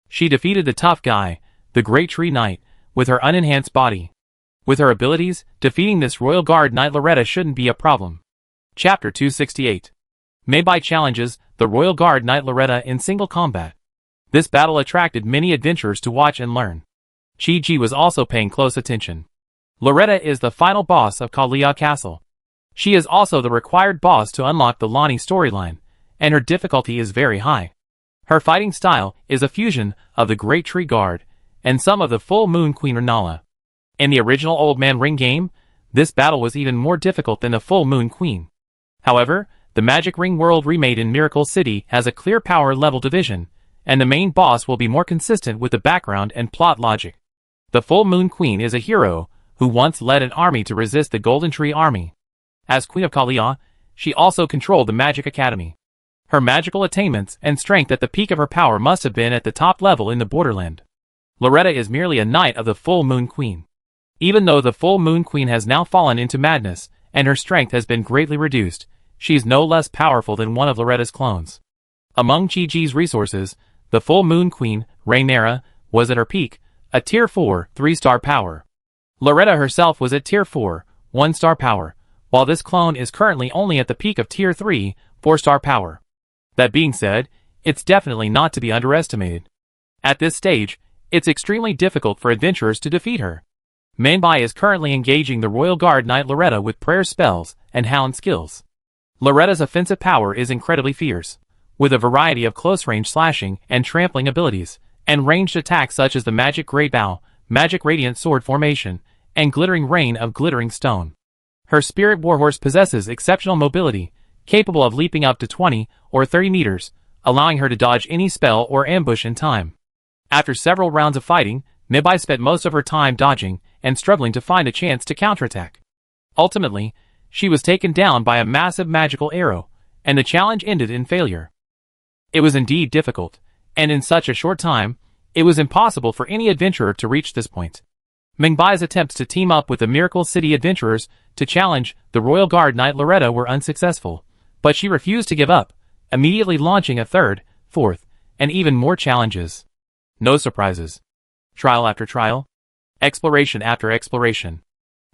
She defeated the tough guy, the Great Tree Knight, with her unenhanced body. With her abilities, defeating this Royal Guard Knight Loretta shouldn't be a problem. Chapter 268. Mingbai challenges the Royal Guard Knight Loretta in single combat. This battle attracted many adventurers to watch and learn. Chi-Ji was also paying close attention. Loretta is the final boss of Kalia Castle. She is also the required boss to unlock the Lonnie storyline, and her difficulty is very high. Her fighting style is a fusion of the Great Tree Guard and some of the Full Moon Queen Renala. In the original Old Man Ring game, this battle was even more difficult than the Full Moon Queen. However, the Magic Ring World remade in Miracle City has a clear power level division, and the main boss will be more consistent with the background and plot logic. The Full Moon Queen is a hero who once led an army to resist the Golden Tree Army. As Queen of Kalia, she also controlled the Magic Academy. Her magical attainments and strength at the peak of her power must have been at the top level in the borderland. Loretta is merely a knight of the Full Moon Queen. Even though the Full Moon Queen has now fallen into madness, and her strength has been greatly reduced, she is no less powerful than one of Loretta's clones. Among Chi-Ji's resources, the Full Moon Queen, Rhaenyra, was at her peak, a Tier 4, 3-star power. Loretta herself was at Tier 4, 1-star power, while this clone is currently only at the peak of Tier 3, 4-star power. That being said, it's definitely not to be underestimated. At this stage, it's extremely difficult for adventurers to defeat her. Mingbai is currently engaging the Royal Guard Knight Loretta with prayer spells and hound skills. Loretta's offensive power is incredibly fierce, with a variety of close-range slashing and trampling abilities, and ranged attacks such as the Magic Great Bow, Magic Radiant Sword Formation, and Glittering Rain of Glittering Stone. Her Spirit Warhorse possesses exceptional mobility, capable of leaping up to 20 or 30 meters, allowing her to dodge any spell or ambush in time. After several rounds of fighting, Mingbai spent most of her time dodging and struggling to find a chance to counterattack. Ultimately, she was taken down by a massive magical arrow, and the challenge ended in failure. It was indeed difficult, and in such a short time, it was impossible for any adventurer to reach this point. Mingbai's attempts to team up with the Miracle City adventurers to challenge the Royal Guard Knight Loretta were unsuccessful, but she refused to give up, immediately launching a third, fourth, and even more challenges. No surprises. Trial after trial. Exploration after exploration.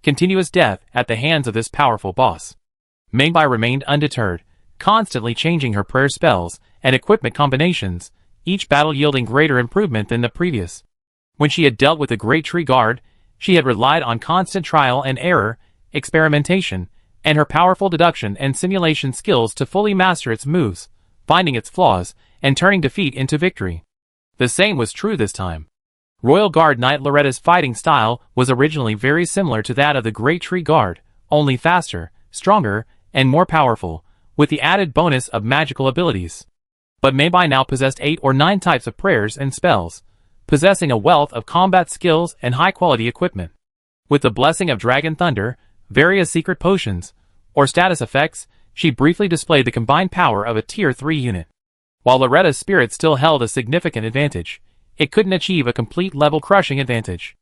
Continuous death at the hands of this powerful boss. Mingbai remained undeterred, constantly changing her prayer spells and equipment combinations, each battle yielding greater improvement than the previous. When she had dealt with the Great Tree Guard, she had relied on constant trial and error, experimentation, and her powerful deduction and simulation skills to fully master its moves, finding its flaws, and turning defeat into victory. The same was true this time. Royal Guard Knight Loretta's fighting style was originally very similar to that of the Great Tree Guard, only faster, stronger, and more powerful, with the added bonus of magical abilities. But Mingbai now possessed 8 or 9 types of prayers and spells, possessing a wealth of combat skills and high-quality equipment. With the blessing of Dragon Thunder, various secret potions, or status effects, she briefly displayed the combined power of a Tier 3 unit. While Loretta's spirit still held a significant advantage, it couldn't achieve a complete level-crushing advantage.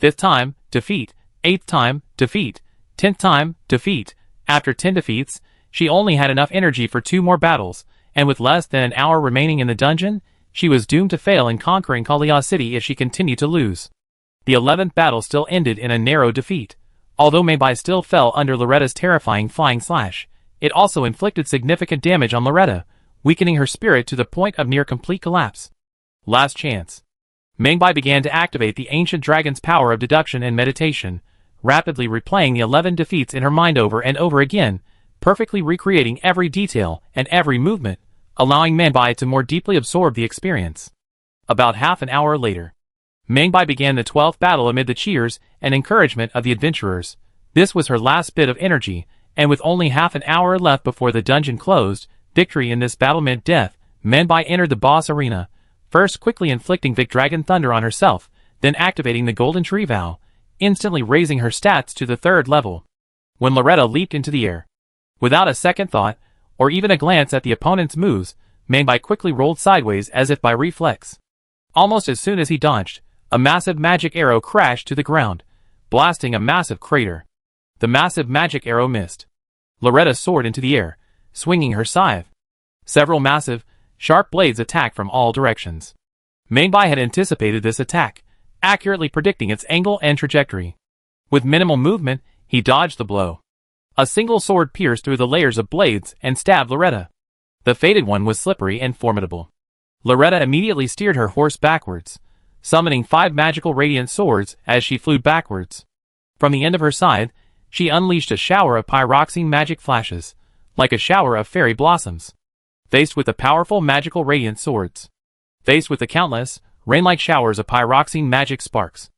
5th time, defeat. 8th time, defeat. 10th time, defeat. After 10 defeats, she only had enough energy for 2 more battles, and with less than an hour remaining in the dungeon, she was doomed to fail in conquering Kalia City if she continued to lose. The 11th battle still ended in a narrow defeat. Although Meibai still fell under Loretta's terrifying flying slash, it also inflicted significant damage on Loretta, weakening her spirit to the point of near complete collapse. Last chance. Meibai began to activate the ancient dragon's power of deduction and meditation, rapidly replaying the 11 defeats in her mind over and over again, perfectly recreating every detail and every movement, allowing Meibai to more deeply absorb the experience. About half an hour later, Meibai began the 12th battle amid the cheers and encouragement of the adventurers. This was her last bit of energy, and with only half an hour left before the dungeon closed, victory in this battle meant death. Meibai entered the boss arena, first quickly inflicting Vic Dragon Thunder on herself, then activating the Golden Tree Vow, instantly raising her stats to the 3rd level. When Loretta leaped into the air, without a second thought, or even a glance at the opponent's moves, Meibai quickly rolled sideways as if by reflex. Almost as soon as he dodged, a massive magic arrow crashed to the ground, blasting a massive crater. The massive magic arrow missed. Loretta soared into the air, swinging her scythe. Several massive, sharp blades attacked from all directions. Meibai had anticipated this attack, accurately predicting its angle and trajectory. With minimal movement, he dodged the blow. A single sword pierced through the layers of blades and stabbed Loretta. The fated one was slippery and formidable. Loretta immediately steered her horse backwards, summoning 5 magical radiant swords as she flew backwards. From the end of her scythe, she unleashed a shower of pyroxene magic flashes, like a shower of fairy blossoms. Faced with the powerful magical radiant swords, faced with the countless, rain-like showers of pyroxene magic sparks,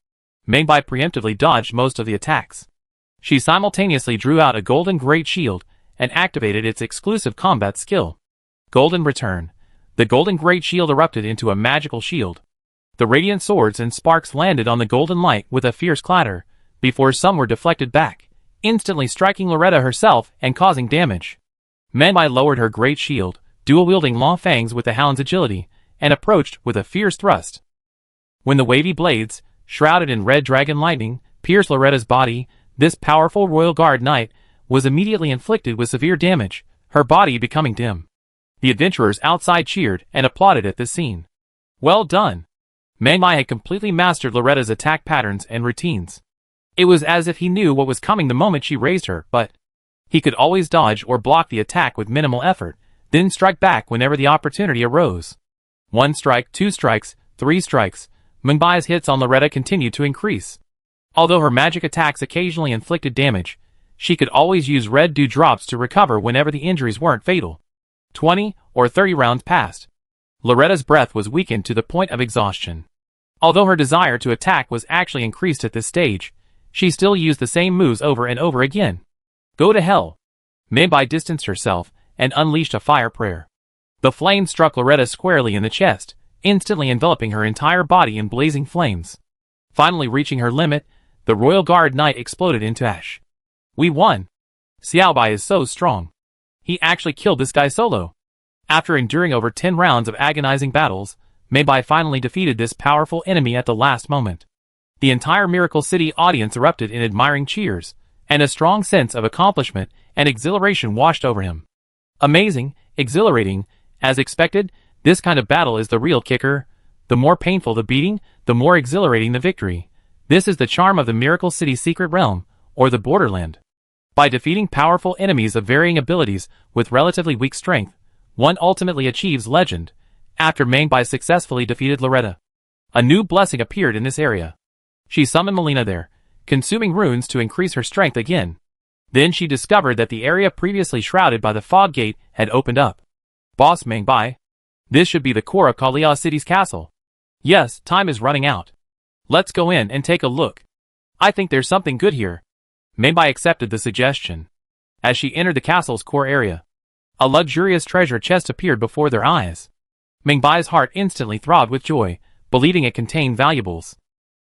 Meibai preemptively dodged most of the attacks. She simultaneously drew out a golden great shield and activated its exclusive combat skill, Golden Return. The golden great shield erupted into a magical shield. The radiant swords and sparks landed on the golden light with a fierce clatter, before some were deflected back, instantly striking Loretta herself and causing damage. Meibai lowered her great shield, dual-wielding long fangs with the hound's agility, and approached with a fierce thrust. When the wavy blades, shrouded in red dragon lightning, pierced Loretta's body, this powerful royal guard knight was immediately inflicted with severe damage, her body becoming dim. The adventurers outside cheered and applauded at this scene. Well done! Meibai had completely mastered Loretta's attack patterns and routines. It was as if he knew what was coming the moment she raised her, but he could always dodge or block the attack with minimal effort, then strike back whenever the opportunity arose. 1 strike, 2 strikes, 3 strikes. Meibai's hits on Loretta continued to increase. Although her magic attacks occasionally inflicted damage, she could always use red dew drops to recover whenever the injuries weren't fatal. 20 or 30 rounds passed. Loretta's breath was weakened to the point of exhaustion. Although her desire to attack was actually increased at this stage, she still used the same moves over and over again. Go to hell! Meibai distanced herself and unleashed a fire prayer. The flame struck Loretta squarely in the chest, instantly enveloping her entire body in blazing flames. Finally reaching her limit, the Royal Guard Knight exploded into ash. We won! Xiaobai is so strong. He actually killed this guy solo. After enduring over 10 rounds of agonizing battles, Meibai finally defeated this powerful enemy at the last moment. The entire Miracle City audience erupted in admiring cheers, and a strong sense of accomplishment and exhilaration washed over him. Amazing, exhilarating, as expected, this kind of battle is the real kicker. The more painful the beating, the more exhilarating the victory. This is the charm of the Miracle City Secret Realm, or the Borderland. By defeating powerful enemies of varying abilities with relatively weak strength, one ultimately achieves legend. After Meibai successfully defeated Loretta, a new blessing appeared in this area. She summoned Melina there, consuming runes to increase her strength again. Then she discovered that the area previously shrouded by the fog gate had opened up. Boss Meibai, this should be the core of Kalia City's castle. Yes, time is running out. Let's go in and take a look. I think there's something good here. Meibai accepted the suggestion. As she entered the castle's core area, a luxurious treasure chest appeared before their eyes. Meibai's heart instantly throbbed with joy, believing it contained valuables.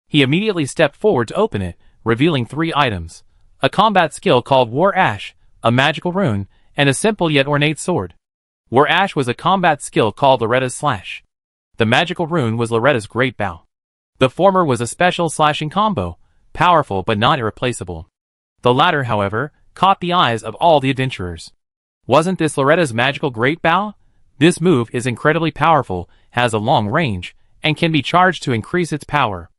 He immediately stepped forward to open it, revealing 3 items: a combat skill called War Ash, a magical rune, and a simple yet ornate sword. War Ash was a combat skill called Loretta's Slash. The magical rune was Loretta's Great Bow. The former was a special slashing combo, powerful but not irreplaceable. The latter, however, caught the eyes of all the adventurers. Wasn't this Loretta's magical Great Bow? This move is incredibly powerful, has a long range, and can be charged to increase its power.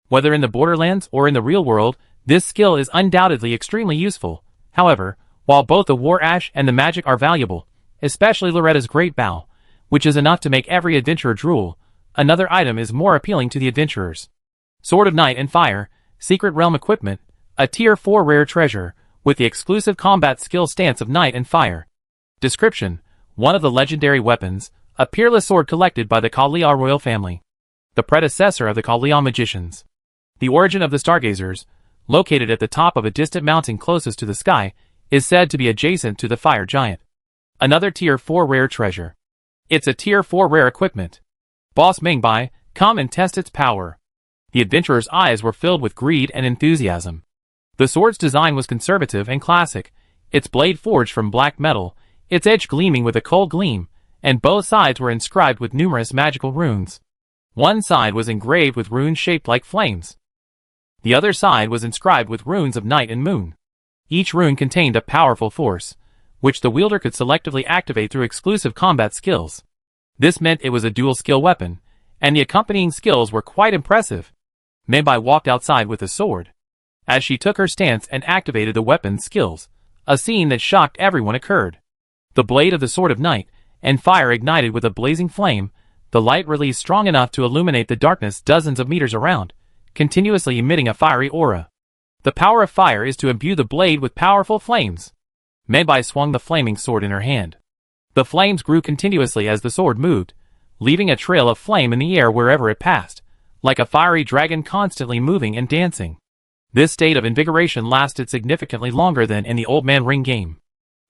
Whether in the Borderlands or in the real world, this skill is undoubtedly extremely useful. However, while both the War Ash and the magic are valuable, especially Loretta's Great Bow, which is enough to make every adventurer drool, another item is more appealing to the adventurers. Sword of Night and Fire, Secret Realm Equipment, a Tier 4 rare treasure, with the exclusive combat skill Stance of Night and Fire. Description: one of the legendary weapons, a peerless sword collected by the Kalia royal family. The predecessor of the Kalia magicians. The origin of the Stargazers, located at the top of a distant mountain closest to the sky, is said to be adjacent to the fire giant. Another Tier 4 rare treasure. It's a Tier 4 rare equipment. Boss Mingbai, come and test its power. The adventurer's eyes were filled with greed and enthusiasm. The sword's design was conservative and classic, its blade forged from black metal, its edge gleaming with a cold gleam, and both sides were inscribed with numerous magical runes. One side was engraved with runes shaped like flames. The other side was inscribed with runes of night and moon. Each rune contained a powerful force, which the wielder could selectively activate through exclusive combat skills. This meant it was a dual-skill weapon, and the accompanying skills were quite impressive. Meibai walked outside with a sword. As she took her stance and activated the weapon's skills, a scene that shocked everyone occurred. The blade of the Sword of Night and Fire ignited with a blazing flame, the light released strong enough to illuminate the darkness dozens of meters around, continuously emitting a fiery aura. The power of fire is to imbue the blade with powerful flames. Meibai swung the flaming sword in her hand. The flames grew continuously as the sword moved, leaving a trail of flame in the air wherever it passed, like a fiery dragon constantly moving and dancing. This state of invigoration lasted significantly longer than in the Old Man Ring game.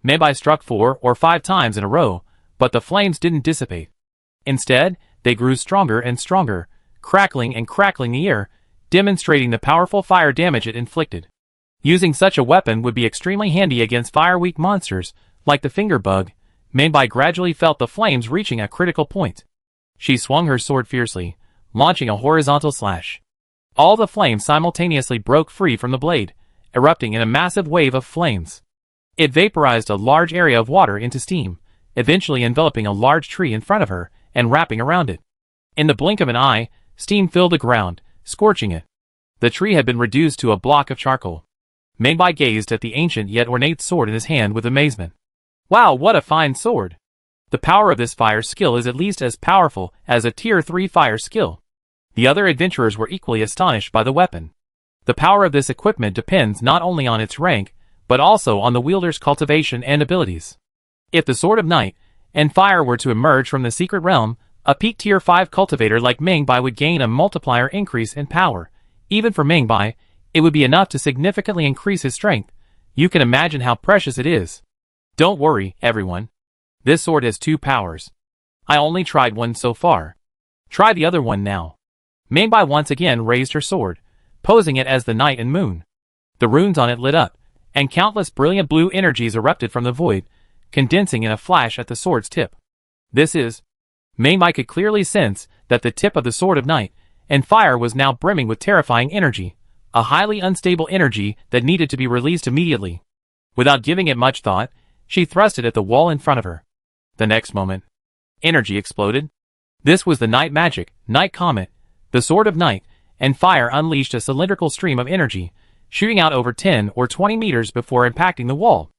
Meibai struck 4 or 5 times in a row, but the flames didn't dissipate. Instead, they grew stronger and stronger, crackling the air, demonstrating the powerful fire damage it inflicted. Using such a weapon would be extremely handy against fire-weak monsters, like the finger bug. Meibai gradually felt the flames reaching a critical point. She swung her sword fiercely, launching a horizontal slash. All the flames simultaneously broke free from the blade, erupting in a massive wave of flames. It vaporized a large area of water into steam, eventually enveloping a large tree in front of her and wrapping around it. In the blink of an eye, steam filled the ground, scorching it. The tree had been reduced to a block of charcoal. Meibai gazed at the ancient yet ornate sword in his hand with amazement. Wow, what a fine sword! The power of this fire skill is at least as powerful as a Tier 3 fire skill. The other adventurers were equally astonished by the weapon. The power of this equipment depends not only on its rank, but also on the wielder's cultivation and abilities. If the Sword of Night and Fire were to emerge from the secret realm, a peak Tier 5 cultivator like Mingbai would gain a multiplier increase in power. Even for Mingbai, it would be enough to significantly increase his strength. You can imagine how precious it is. Don't worry, everyone. This sword has 2 powers. I only tried one so far. Try the other one now. Meibai once again raised her sword, posing it as the night and moon. The runes on it lit up, and countless brilliant blue energies erupted from the void, condensing in a flash at the sword's tip. Meibai could clearly sense that the tip of the Sword of Night and Fire was now brimming with terrifying energy, a highly unstable energy that needed to be released immediately. Without giving it much thought, she thrust it at the wall in front of her. The next moment, energy exploded. This was the night magic, Night Comet. The Sword of Night and Fire unleashed a cylindrical stream of energy, shooting out over 10 or 20 meters before impacting the wall.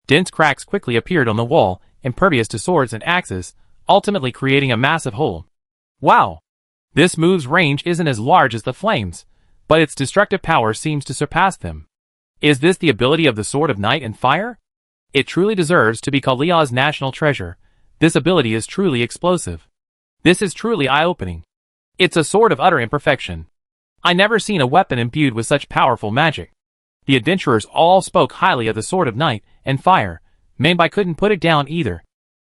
Dense cracks quickly appeared on the wall, impervious to swords and axes, ultimately creating a massive hole. Wow! This move's range isn't as large as the flames, but its destructive power seems to surpass them. Is this the ability of the Sword of Night and Fire? It truly deserves to be Kalia's national treasure. This ability is truly explosive. This is truly eye-opening. It's a sword of utter imperfection. I never seen a weapon imbued with such powerful magic. The adventurers all spoke highly of the Sword of Night and Fire. Meibai couldn't put it down either.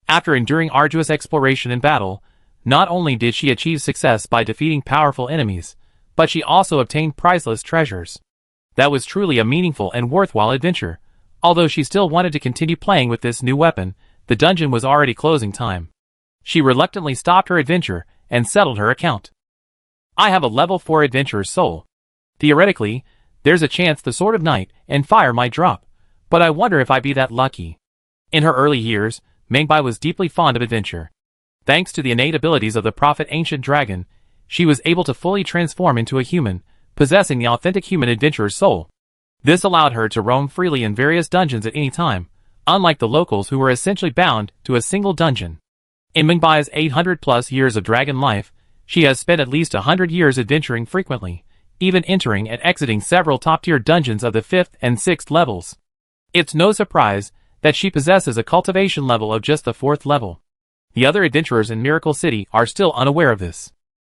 After enduring arduous exploration and battle, not only did she achieve success by defeating powerful enemies, but she also obtained priceless treasures. That was truly a meaningful and worthwhile adventure. Although she still wanted to continue playing with this new weapon, the dungeon was already closing time. She reluctantly stopped her adventure and settled her account. I have a level 4 adventurer's soul. Theoretically, there's a chance the Sword of Night and Fire might drop, but I wonder if I'd be that lucky. In her early years, Mengbai was deeply fond of adventure. Thanks to the innate abilities of the Prophet Ancient Dragon, she was able to fully transform into a human, possessing the authentic human adventurer's soul. This allowed her to roam freely in various dungeons at any time, unlike the locals who were essentially bound to a single dungeon. In Mengbai's 800-plus years of dragon life, she has spent at least 100 years adventuring frequently, even entering and exiting several top-tier dungeons of the 5th and 6th levels. It's no surprise that she possesses a cultivation level of just the 4th level. The other adventurers in Miracle City are still unaware of this.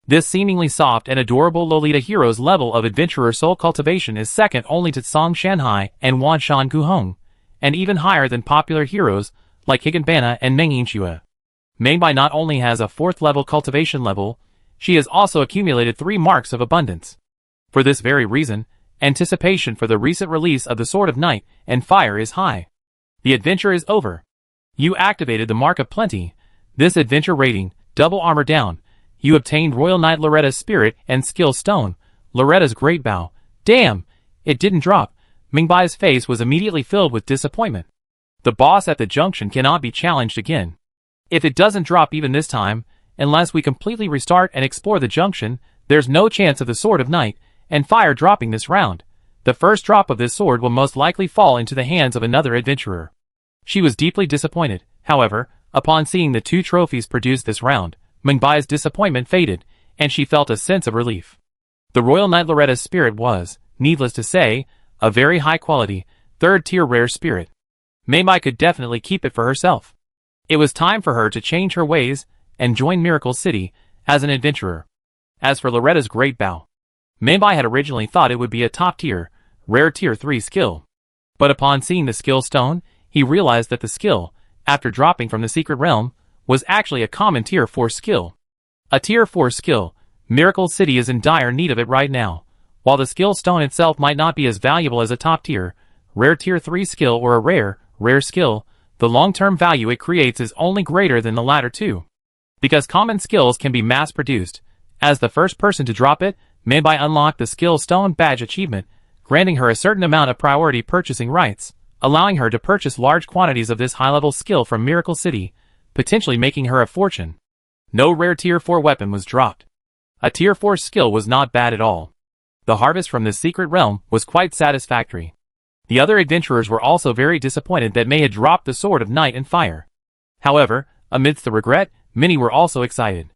This seemingly soft and adorable Lolita hero's level of adventurer soul cultivation is second only to Song Shanhai and Wan Shan Guhong, and even higher than popular heroes like Higanbana and Meng Yinxue. Mengbai not only has a 4th level cultivation level, she has also accumulated 3 marks of abundance. For this very reason, anticipation for the recent release of the Sword of Night and Fire is high. The adventure is over. You activated the Mark of Plenty. This adventure rating, double armor down. You obtained Royal Knight Loretta's Spirit and Skill Stone, Loretta's Great Bow. Damn, it didn't drop. Mengbai's face was immediately filled with disappointment. The boss at the junction cannot be challenged again. If it doesn't drop even this time, unless we completely restart and explore the junction, there's no chance of the Sword of Night and Fire dropping this round. The first drop of this sword will most likely fall into the hands of another adventurer. She was deeply disappointed. However, upon seeing the 2 trophies produced this round, Mengbai's disappointment faded, and she felt a sense of relief. The Royal Knight Loretta's Spirit was, needless to say, a very high-quality, 3rd-tier rare spirit. Mengbai could definitely keep it for herself. It was time for her to change her ways and join Miracle City as an adventurer. As for Loretta's Great Bow, Mengbai had originally thought it would be a top-tier, rare Tier 3 skill. But upon seeing the skill stone, he realized that the skill, after dropping from the secret realm, was actually a common Tier 4 skill. A Tier 4 skill, Miracle City is in dire need of it right now. While the skill stone itself might not be as valuable as a top-tier, rare Tier 3 skill or a rare skill, the long-term value it creates is only greater than the latter two. Because common skills can be mass-produced, as the first person to drop it, Mengbai unlocked the Skill Stone Badge achievement, granting her a certain amount of priority purchasing rights, allowing her to purchase large quantities of this high-level skill from Miracle City, potentially making her a fortune. No rare Tier 4 weapon was dropped. A Tier 4 skill was not bad at all. The harvest from this secret realm was quite satisfactory. The other adventurers were also very disappointed that May had dropped the Sword of Night and Fire. However, amidst the regret, many were also excited.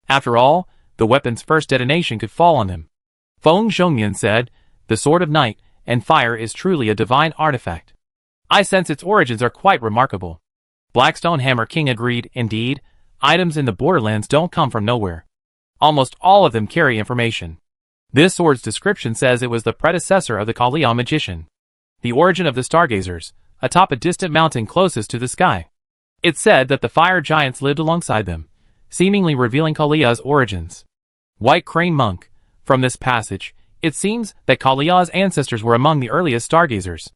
After all, the weapon's first detonation could fall on them. Feng Zhongyan said, "The Sword of Night and Fire is truly a divine artifact. I sense its origins are quite remarkable." Blackstone Hammer King agreed. Indeed, items in the Borderlands don't come from nowhere. Almost all of them carry information. This sword's description says it was the predecessor of the Kalia Magician. The origin of the Stargazers, atop a distant mountain closest to the sky. It said that the fire giants lived alongside them, seemingly revealing Kalia's origins. White Crane Monk. From this passage, it seems that Kalia's ancestors were among the earliest Stargazers.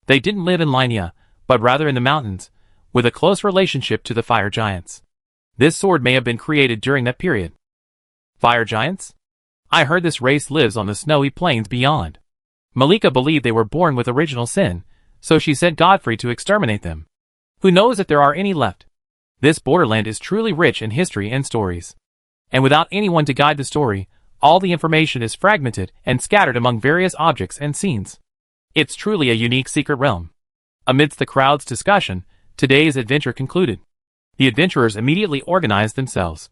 They didn't live in Linia, but rather in the mountains, with a close relationship to the fire giants. This sword may have been created during that period. Fire giants? I heard this race lives on the snowy plains beyond. Malika believed they were born with original sin, so she sent Godfrey to exterminate them. Who knows if there are any left? This borderland is truly rich in history and stories. And without anyone to guide the story, all the information is fragmented and scattered among various objects and scenes. It's truly a unique secret realm. Amidst the crowd's discussion, today's adventure concluded. The adventurers immediately organized themselves.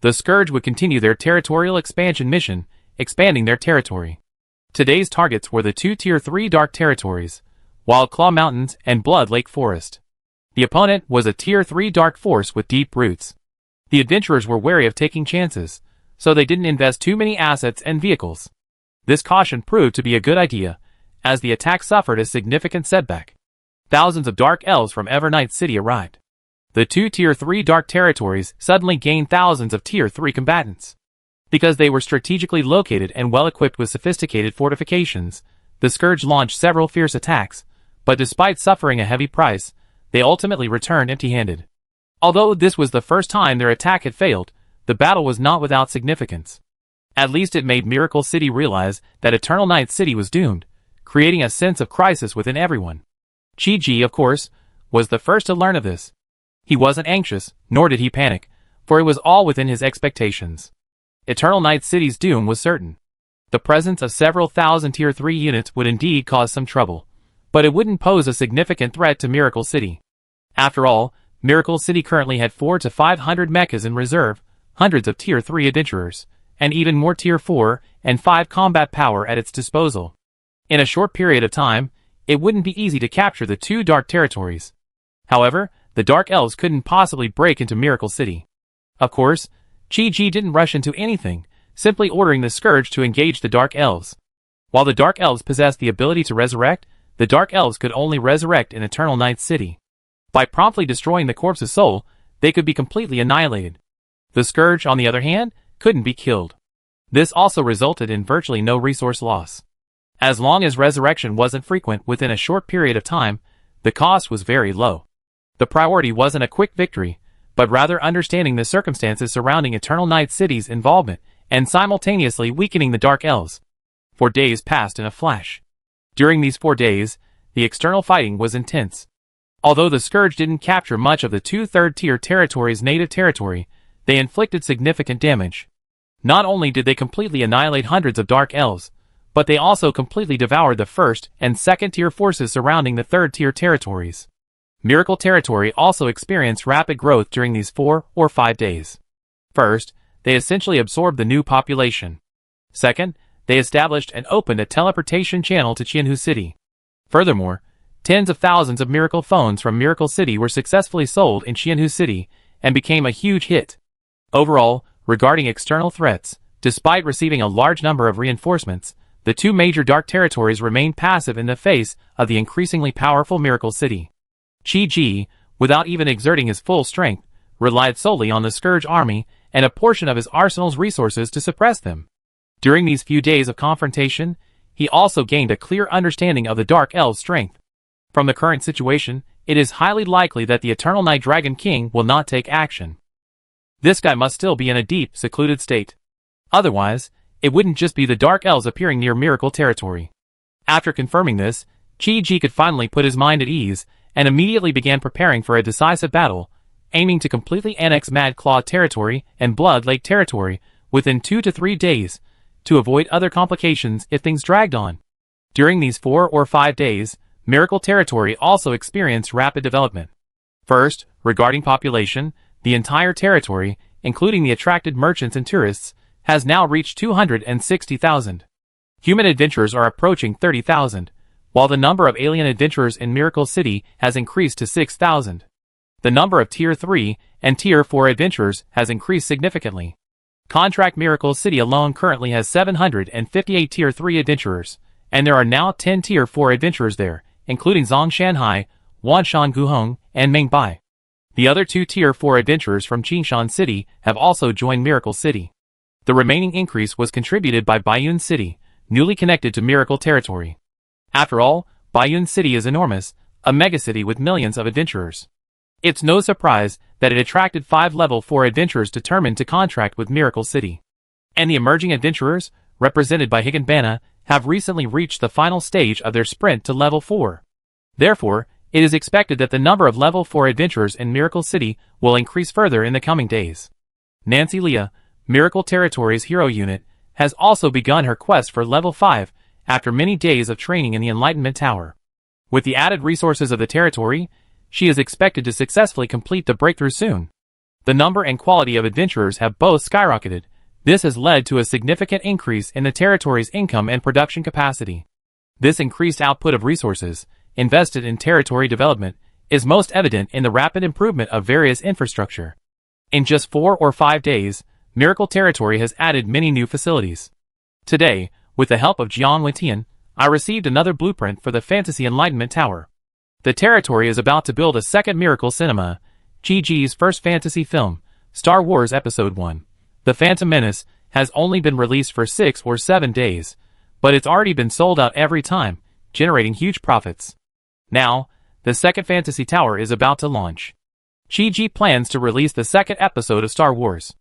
The Scourge would continue their territorial expansion mission, expanding their territory. Today's targets were the 2 Tier 3 Dark Territories, Wild Claw Mountains and Blood Lake Forest. The opponent was a Tier 3 Dark Force with deep roots. The adventurers were wary of taking chances, so they didn't invest too many assets and vehicles. This caution proved to be a good idea, as the attack suffered a significant setback. Thousands of Dark Elves from Evernight City arrived. The 2 Tier 3 Dark Territories suddenly gained thousands of Tier 3 combatants. Because they were strategically located and well-equipped with sophisticated fortifications, The Scourge launched several fierce attacks, but despite suffering a heavy price, they ultimately returned empty-handed. Although this was the first time their attack had failed, the battle was not without significance. At least it made Miracle City realize that Eternal Night City was doomed, creating a sense of crisis within everyone. Chi-Ji, of course, was the first to learn of this. He wasn't anxious, nor did he panic, for it was all within his expectations. Eternal Night City's doom was certain. The presence of several thousand Tier 3 units would indeed cause some trouble, but it wouldn't pose a significant threat to Miracle City. After all, Miracle City currently had 400 to 500 mechas in reserve, hundreds of Tier 3 adventurers, and even more Tier 4 and 5 combat power at its disposal. In a short period of time, it wouldn't be easy to capture the two dark territories. However, the Dark Elves couldn't possibly break into Miracle City. Of course, Chi-Ji didn't rush into anything, simply ordering the Scourge to engage the Dark Elves. While the Dark Elves possessed the ability to resurrect, the Dark Elves could only resurrect in Eternal Night City. By promptly destroying the corpse's soul, they could be completely annihilated. The Scourge, on the other hand, couldn't be killed. This also resulted in virtually no resource loss. As long as resurrection wasn't frequent within a short period of time, the cost was very low. The priority wasn't a quick victory, but rather understanding the circumstances surrounding Eternal Night City's involvement and simultaneously weakening the Dark Elves. 4 days passed in a flash. During these 4 days, the external fighting was intense. Although the Scourge didn't capture much of the 2 third-tier territory's native territory, they inflicted significant damage. Not only did they completely annihilate hundreds of Dark Elves, but they also completely devoured the 1st and 2nd-tier forces surrounding the 3rd-tier territories. Miracle Territory also experienced rapid growth during these 4 or 5 days. First, they essentially absorbed the new population. Second, they established and opened a teleportation channel to Qianhu City. Furthermore, tens of thousands of Miracle phones from Miracle City were successfully sold in Qianhu City and became a huge hit. Overall, regarding external threats, despite receiving a large number of reinforcements, the 2 major dark territories remained passive in the face of the increasingly powerful Miracle City. Chi-Ji, without even exerting his full strength, relied solely on the Scourge army and a portion of his arsenal's resources to suppress them. During these few days of confrontation, he also gained a clear understanding of the Dark Elves' strength. From the current situation, it is highly likely that the Eternal Night Dragon King will not take action. This guy must still be in a deep, secluded state. Otherwise, it wouldn't just be the Dark Elves appearing near Miracle Territory. After confirming this, Chi-Ji could finally put his mind at ease and immediately began preparing for a decisive battle, aiming to completely annex Mad Claw Territory and Blood Lake Territory within 2 to 3 days, to avoid other complications if things dragged on. During these 4 or 5 days, Miracle Territory also experienced rapid development. First, regarding population, the entire territory, including the attracted merchants and tourists, has now reached 260,000. Human adventurers are approaching 30,000, while the number of alien adventurers in Miracle City has increased to 6,000. The number of Tier 3 and Tier 4 adventurers has increased significantly. Contract Miracle City alone currently has 758 Tier 3 adventurers, and there are now 10 Tier 4 adventurers there, including Zhong Shanhai, Wanshan Guhong, and Ming Bai. The other 2 Tier 4 adventurers from Qingshan City have also joined Miracle City. The remaining increase was contributed by Baiyun City, newly connected to Miracle Territory. After all, Baiyun City is enormous, a megacity with millions of adventurers. It's no surprise that it attracted 5 level 4 adventurers determined to contract with Miracle City. And the emerging adventurers, represented by Higanbana, have recently reached the final stage of their sprint to level 4. Therefore, it is expected that the number of level 4 adventurers in Miracle City will increase further in the coming days. Nancy Leah, Miracle Territory's hero unit, has also begun her quest for level 5 after many days of training in the Enlightenment Tower. With the added resources of the territory, she is expected to successfully complete the breakthrough soon. The number and quality of adventurers have both skyrocketed. This has led to a significant increase in the territory's income and production capacity. This increased output of resources, invested in territory development, is most evident in the rapid improvement of various infrastructure. In just 4 or 5 days, Miracle Territory has added many new facilities. Today, with the help of Jiang Wentian, I received another blueprint for the Fantasy Enlightenment Tower. The territory is about to build a second Miracle Cinema, Chi-Ji's first fantasy film, Star Wars Episode 1. The Phantom Menace has only been released for 6 or 7 days, but it's already been sold out every time, generating huge profits. Now, the second fantasy tower is about to launch. Chi-Ji plans to release the second episode of Star Wars.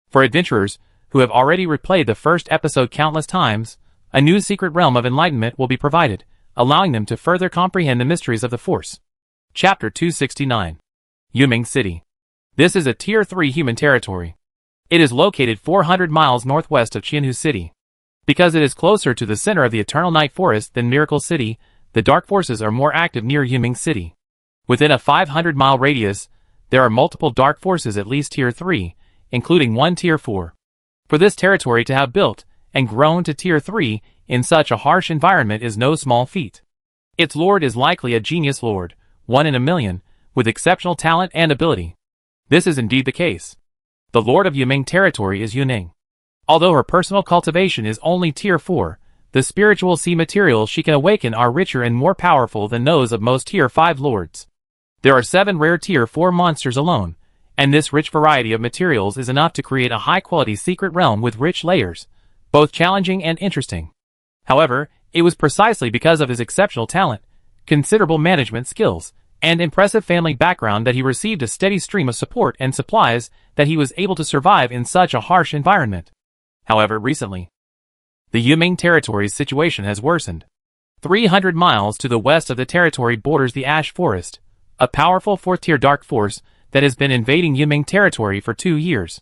For adventurers who have already replayed the first episode countless times, a new secret realm of enlightenment will be provided, allowing them to further comprehend the mysteries of the Force. Chapter 269. Yuming City. This is a Tier 3 human territory. It is located 400 miles northwest of Qianhu City. Because it is closer to the center of the Eternal Night Forest than Miracle City, the dark forces are more active near Yuming City. Within a 500-mile radius, there are multiple dark forces at least Tier 3, including one Tier 4. For this territory to have built and grown to Tier 3 in such a harsh environment is no small feat. Its lord is likely a genius lord, one in a million, with exceptional talent and ability. This is indeed the case. The lord of Yuming territory is Yuning. Although her personal cultivation is only Tier 4, the spiritual sea materials she can awaken are richer and more powerful than those of most Tier 5 lords. There are 7 rare Tier 4 monsters alone, and this rich variety of materials is enough to create a high-quality secret realm with rich layers, both challenging and interesting. However, it was precisely because of his exceptional talent, considerable management skills, and impressive family background that he received a steady stream of support and supplies that he was able to survive in such a harsh environment. However, recently, the Yuming territory's situation has worsened. 300 miles to the west of the territory borders the Ash Forest, a powerful 4th-tier dark force that has been invading Yuming territory for 2 years.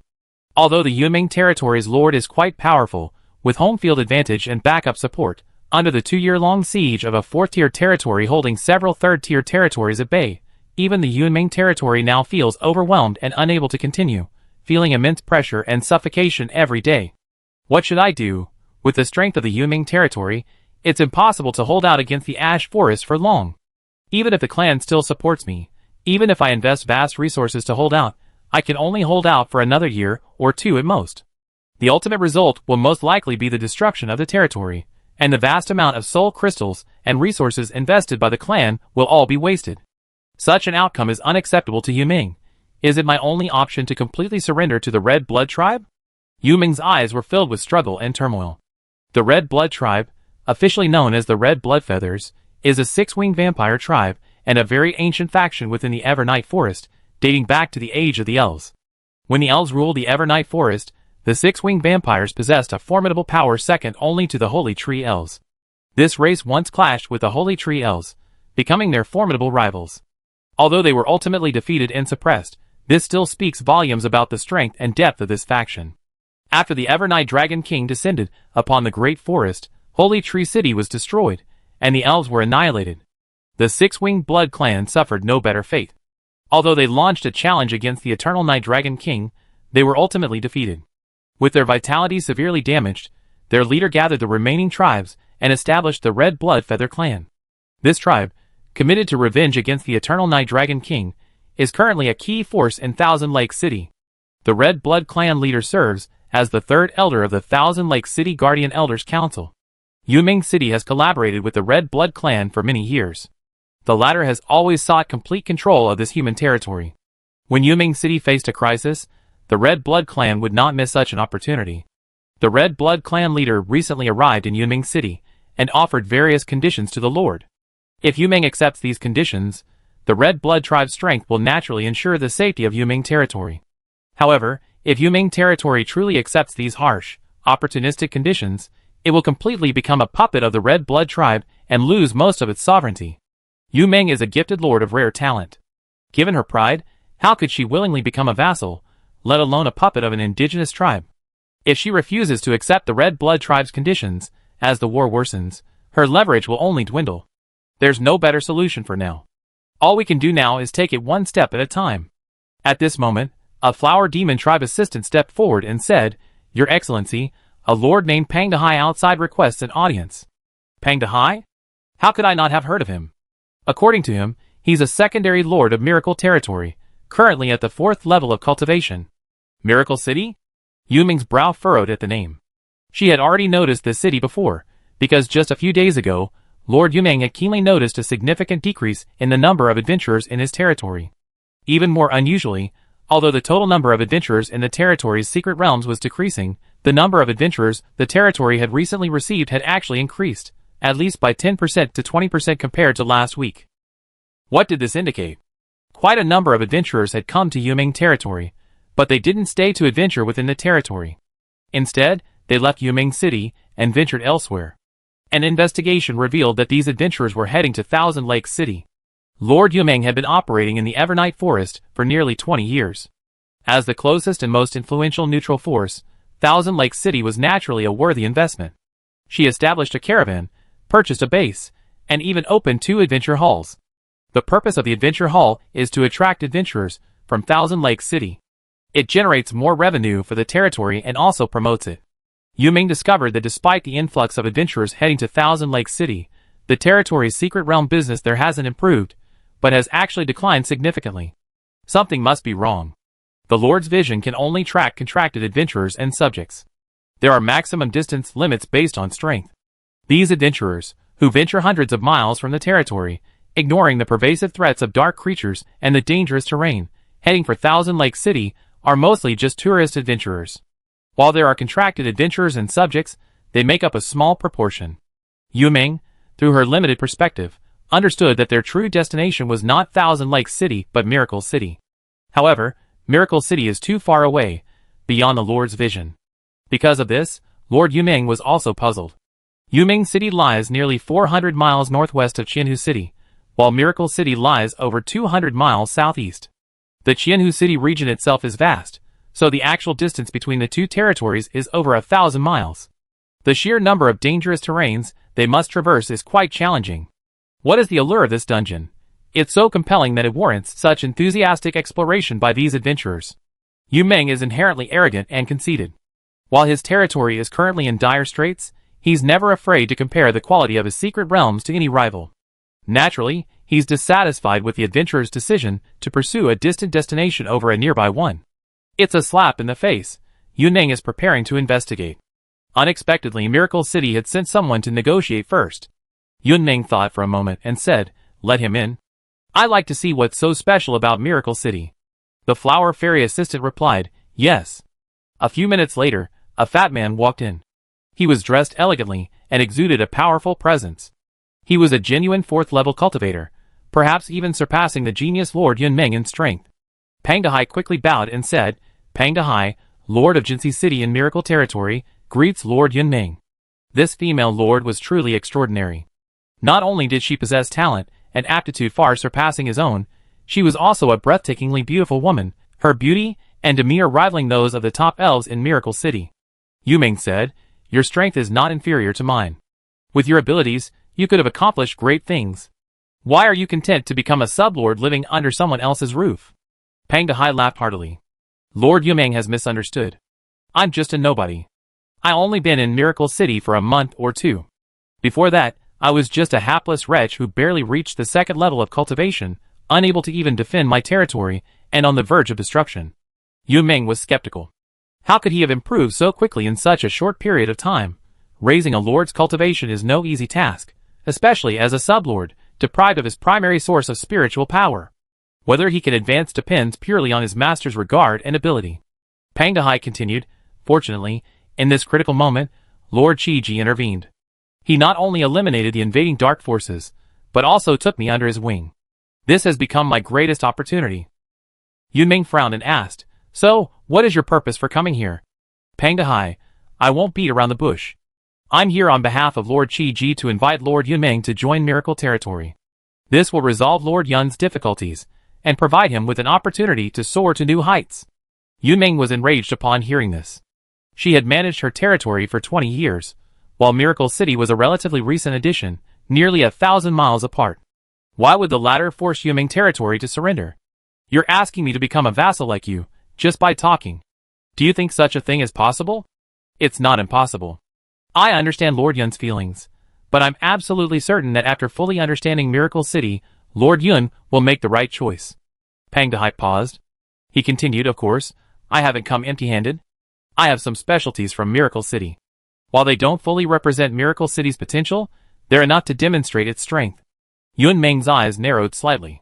Although the Yuming territory's lord is quite powerful, with home field advantage and backup support, under the 2-year-long siege of a 4th-tier territory holding several 3rd-tier territories at bay, even the Yuming territory now feels overwhelmed and unable to continue, feeling immense pressure and suffocation every day. What should I do? With the strength of the Yuming territory, it's impossible to hold out against the Ash Forest for long. Even if the clan still supports me, even if I invest vast resources to hold out, I can only hold out for another year or 2 at most. The ultimate result will most likely be the destruction of the territory, and the vast amount of soul crystals and resources invested by the clan will all be wasted. Such an outcome is unacceptable to Yuming. Is it my only option to completely surrender to the Red Blood Tribe? Yuming's eyes were filled with struggle and turmoil. The Red Blood Tribe, officially known as the Red Bloodfeathers, is a 6-winged vampire tribe and a very ancient faction within the Evernight Forest, dating back to the age of the Elves. When the Elves ruled the Evernight Forest, the 6-winged vampires possessed a formidable power second only to the Holy Tree Elves. This race once clashed with the Holy Tree Elves, becoming their formidable rivals. Although they were ultimately defeated and suppressed, this still speaks volumes about the strength and depth of this faction. After the Evernight Dragon King descended upon the Great Forest, Holy Tree City was destroyed, and the elves were annihilated. The 6-winged Blood Clan suffered no better fate. Although they launched a challenge against the Eternal Night Dragon King, they were ultimately defeated. With their vitality severely damaged, their leader gathered the remaining tribes and established the Red Blood Feather Clan. This tribe, committed to revenge against the Eternal Night Dragon King, is currently a key force in Thousand Lake City. The Red Blood Clan leader serves as the 3rd elder of the Thousand Lake City Guardian Elders Council. Yuming City has collaborated with the Red Blood Clan for many years. The latter has always sought complete control of this human territory. When Yuming City faced a crisis, the Red Blood Clan would not miss such an opportunity. The Red Blood Clan leader recently arrived in Yuming City and offered various conditions to the Lord. If Yuming accepts these conditions, the Red Blood Tribe's strength will naturally ensure the safety of Yuming territory. However, if Yuming territory truly accepts these harsh, opportunistic conditions, it will completely become a puppet of the Red Blood Tribe and lose most of its sovereignty. Yuming is a gifted lord of rare talent. Given her pride, how could she willingly become a vassal, let alone a puppet of an indigenous tribe? If she refuses to accept the Red Blood Tribe's conditions, as the war worsens, her leverage will only dwindle. There's no better solution for now. All we can do now is take it one step at a time. At this moment, a Flower Demon Tribe assistant stepped forward and said, "Your Excellency, a lord named Pang Dahai outside requests an audience." Pang Dahai? How could I not have heard of him? According to him, he's a secondary lord of Miracle Territory, currently at the 4th level of cultivation. Miracle City? Yuming's brow furrowed at the name. She had already noticed this city before, because just a few days ago, Lord Yuming had keenly noticed a significant decrease in the number of adventurers in his territory. Even more unusually, although the total number of adventurers in the territory's secret realms was decreasing, The number of adventurers the territory had recently received had actually increased, at least by 10% to 20% compared to last week. What did this indicate? Quite a number of adventurers had come to Yumeng territory, but they didn't stay to adventure within the territory. Instead, they left Yumeng City and ventured elsewhere. An investigation revealed that these adventurers were heading to Thousand Lakes City. Lord Yumeng had been operating in the Evernight Forest for nearly 20 years. As the closest and most influential neutral force, Thousand Lakes City was naturally a worthy investment. She established a caravan, purchased a base, and even opened 2 adventure halls. The purpose of the adventure hall is to attract adventurers from Thousand Lakes City. It generates more revenue for the territory and also promotes it. Yumeng discovered that despite the influx of adventurers heading to Thousand Lakes City, the territory's secret realm business there hasn't improved, but has actually declined significantly. Something must be wrong. The Lord's vision can only track contracted adventurers and subjects. There are maximum distance limits based on strength. These adventurers, who venture hundreds of miles from the territory, ignoring the pervasive threats of dark creatures and the dangerous terrain, heading for Thousand Lakes City, are mostly just tourist adventurers. While there are contracted adventurers and subjects, they make up a small proportion. Yumeng, through her limited perspective, understood that their true destination was not Thousand Lakes City but Miracle City. However, Miracle City is too far away, beyond the Lord's vision. Because of this, Lord Yumeng was also puzzled. Yumeng City lies nearly 400 miles northwest of Qianhu City, while Miracle City lies over 200 miles southeast. The Qianhu City region itself is vast, so the actual distance between the two territories is over 1,000 miles. The sheer number of dangerous terrains they must traverse is quite challenging. What is the allure of this dungeon? It's so compelling that it warrants such enthusiastic exploration by these adventurers. Yumeng is inherently arrogant and conceited. While his territory is currently in dire straits, he's never afraid to compare the quality of his secret realms to any rival. Naturally, he's dissatisfied with the adventurer's decision to pursue a distant destination over a nearby one. It's a slap in the face. Yumeng is preparing to investigate. Unexpectedly, Miracle City had sent someone to negotiate first. Yumeng thought for a moment and said, "Let him in. I like to see what's so special about Miracle City." The flower fairy assistant replied, "Yes." A few minutes later, a fat man walked in. He was dressed elegantly and exuded a powerful presence. He was a genuine 4th-level cultivator, perhaps even surpassing the genius Lord Yumeng in strength. Pang Dehai quickly bowed and said, "Pang Dehai, Lord of Jinxi City in Miracle Territory, greets Lord Yumeng." This female lord was truly extraordinary. Not only did she possess talent and aptitude far surpassing his own, she was also a breathtakingly beautiful woman, her beauty and demeanor rivaling those of the top elves in Miracle City. Yumeng said, "Your strength is not inferior to mine. With your abilities, you could have accomplished great things. Why are you content to become a sublord living under someone else's roof?" Pang Dehai laughed heartily. "Lord Yumeng has misunderstood. I'm just a nobody. I only been in Miracle City for a month or 2. Before that, I was just a hapless wretch who barely reached the 2nd level of cultivation, unable to even defend my territory, and on the verge of destruction." Yumeng was skeptical. How could he have improved so quickly in such a short period of time? Raising a lord's cultivation is no easy task, especially as a sublord, deprived of his primary source of spiritual power. Whether he can advance depends purely on his master's regard and ability. Pang Dehai continued, "Fortunately, in this critical moment, Lord Qiji intervened. He not only eliminated the invading dark forces, but also took me under his wing. This has become my greatest opportunity." Yumeng frowned and asked, "So, what is your purpose for coming here?" Pang Dehai, "I won't beat around the bush. I'm here on behalf of Lord Qiji to invite Lord Yumeng to join Miracle Territory. This will resolve Lord Yun's difficulties, and provide him with an opportunity to soar to new heights." Yumeng was enraged upon hearing this. She had managed her territory for 20 years, while Miracle City was a relatively recent addition, nearly 1,000 miles apart. Why would the latter force Yumeng territory to surrender? "You're asking me to become a vassal like you, just by talking. Do you think such a thing is possible?" "It's not impossible. I understand Lord Yun's feelings, but I'm absolutely certain that after fully understanding Miracle City, Lord Yun will make the right choice." Pang Dehai paused. He continued, "Of course, I haven't come empty-handed. I have some specialties from Miracle City. While they don't fully represent Miracle City's potential, they're enough to demonstrate its strength." Yumeng's eyes narrowed slightly.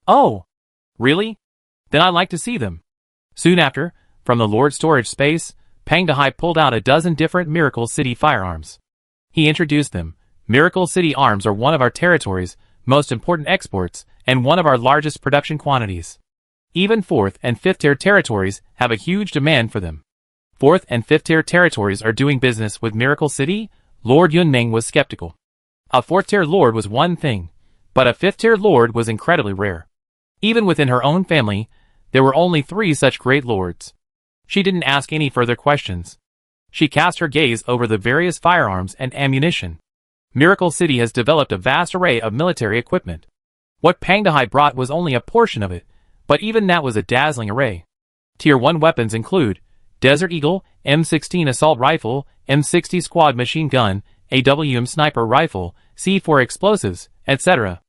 "Oh, really? Then I'd like to see them." Soon after, from the Lord's storage space, Pang Dehai pulled out a dozen different Miracle City firearms. He introduced them. Miracle City arms are one of our territory's most important exports and one of our largest production quantities. Even 4th and 5th tier territories have a huge demand for them. 4th and 5th tier territories are doing business with Miracle City? Lord Yunming was skeptical. A 4th tier lord was one thing, but a 5th tier lord was incredibly rare. Even within her own family, there were only 3 such great lords. She didn't ask any further questions. She cast her gaze over the various firearms and ammunition. Miracle City has developed a vast array of military equipment. What Pang Dehai brought was only a portion of it, but even that was a dazzling array. Tier 1 weapons include Desert Eagle, M16 assault rifle, M60 squad machine gun, AWM sniper rifle, C4 explosives, etc.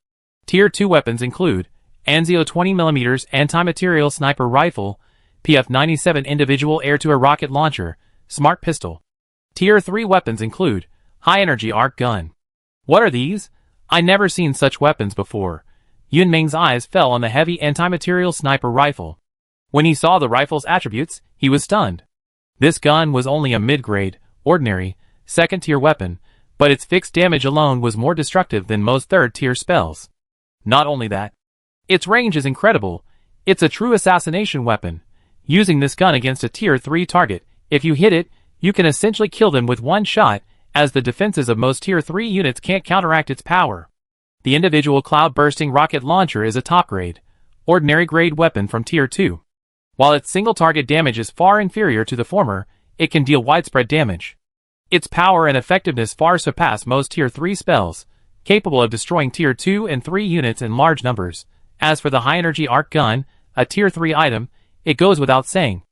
Tier 2 weapons include Anzio 20mm anti-material sniper rifle, PF-97 individual air-to-air rocket launcher, smart pistol. Tier 3 weapons include high-energy arc gun. What are these? I never seen such weapons before. Yunming's eyes fell on the heavy anti-material sniper rifle. When he saw the rifle's attributes, he was stunned. This gun was only a mid-grade, ordinary, 2nd tier weapon, but its fixed damage alone was more destructive than most 3rd tier spells. Not only that, its range is incredible. It's a true assassination weapon. Using this gun against a tier 3 target, if you hit it, you can essentially kill them with one shot, as the defenses of most tier 3 units can't counteract its power. The individual cloud-bursting rocket launcher is a top-grade, ordinary-grade weapon from tier 2. While its single-target damage is far inferior to the former, it can deal widespread damage. Its power and effectiveness far surpass most tier 3 spells, capable of destroying tier 2 and 3 units in large numbers. As for the high-energy arc gun, a tier 3 item, it goes without saying.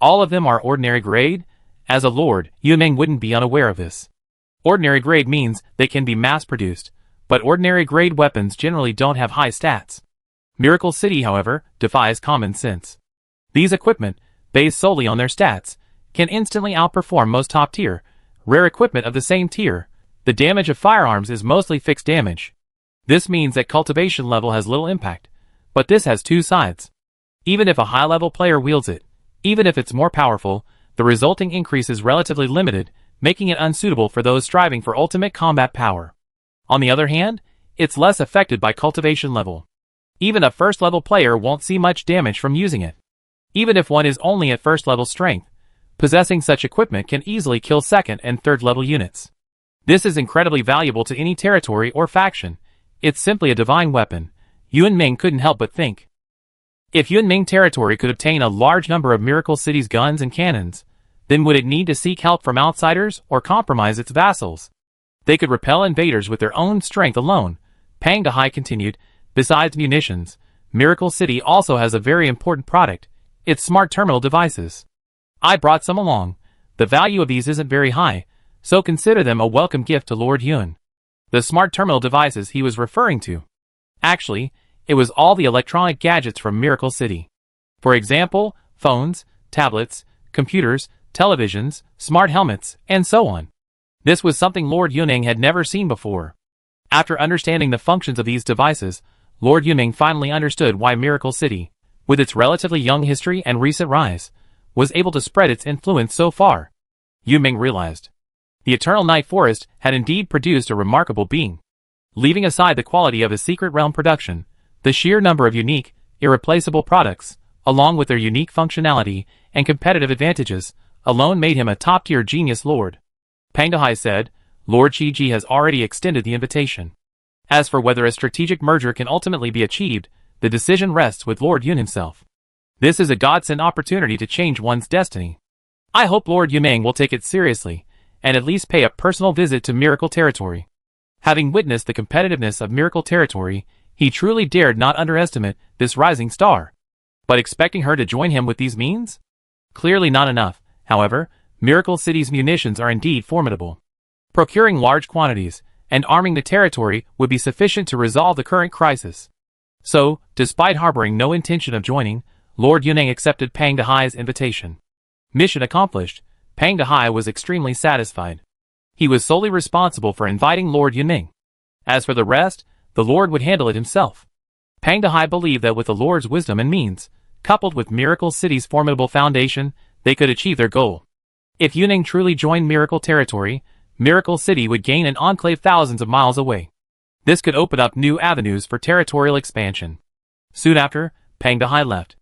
All of them are ordinary grade. As a lord, Yunming wouldn't be unaware of this. Ordinary grade means they can be mass-produced, but ordinary grade weapons generally don't have high stats. Miracle City, however, defies common sense. These equipment, based solely on their stats, can instantly outperform most top-tier, rare equipment of the same tier. The damage of firearms is mostly fixed damage. This means that cultivation level has little impact, but this has two sides. Even if a high-level player wields it, even if it's more powerful, the resulting increase is relatively limited, making it unsuitable for those striving for ultimate combat power. On the other hand, it's less affected by cultivation level. Even a first-level player won't see much damage from using it. Even if one is only at first-level strength, possessing such equipment can easily kill second and third-level units. This is incredibly valuable to any territory or faction. It's simply a divine weapon. Yunming couldn't help but think. If Yunming territory could obtain a large number of Miracle City's guns and cannons, then would it need to seek help from outsiders or compromise its vassals? They could repel invaders with their own strength alone. Pang Dehai continued, besides munitions, Miracle City also has a very important product, its smart terminal devices. I brought some along. The value of these isn't very high, so consider them a welcome gift to Lord Yun. The smart terminal devices he was referring to. Actually, it was all the electronic gadgets from Miracle City. For example, phones, tablets, computers, televisions, smart helmets, and so on. This was something Lord Yunming had never seen before. After understanding the functions of these devices, Lord Yunming finally understood why Miracle City, with its relatively young history and recent rise, was able to spread its influence so far. Yunming realized. The Eternal Night Forest had indeed produced a remarkable being. Leaving aside the quality of his Secret Realm production, the sheer number of unique, irreplaceable products, along with their unique functionality and competitive advantages, alone made him a top-tier genius lord. Pang Dehai said, Lord Qiji has already extended the invitation. As for whether a strategic merger can ultimately be achieved, the decision rests with Lord Yun himself. This is a godsend opportunity to change one's destiny. I hope Lord Yunming will take it seriously, and at least pay a personal visit to Miracle Territory. Having witnessed the competitiveness of Miracle Territory, he truly dared not underestimate this rising star. But expecting her to join him with these means? Clearly not enough. However, Miracle City's munitions are indeed formidable. Procuring large quantities and arming the territory would be sufficient to resolve the current crisis. So, despite harboring no intention of joining, Lord Yunming accepted Pang Dehai's invitation. Mission accomplished. Pang Dehai was extremely satisfied. He was solely responsible for inviting Lord Yunming. As for the rest, the Lord would handle it himself. Pang Dehai believed that with the Lord's wisdom and means, coupled with Miracle City's formidable foundation, they could achieve their goal. If Yunming truly joined Miracle Territory, Miracle City would gain an enclave thousands of miles away. This could open up new avenues for territorial expansion. Soon after, Pang Dehai left.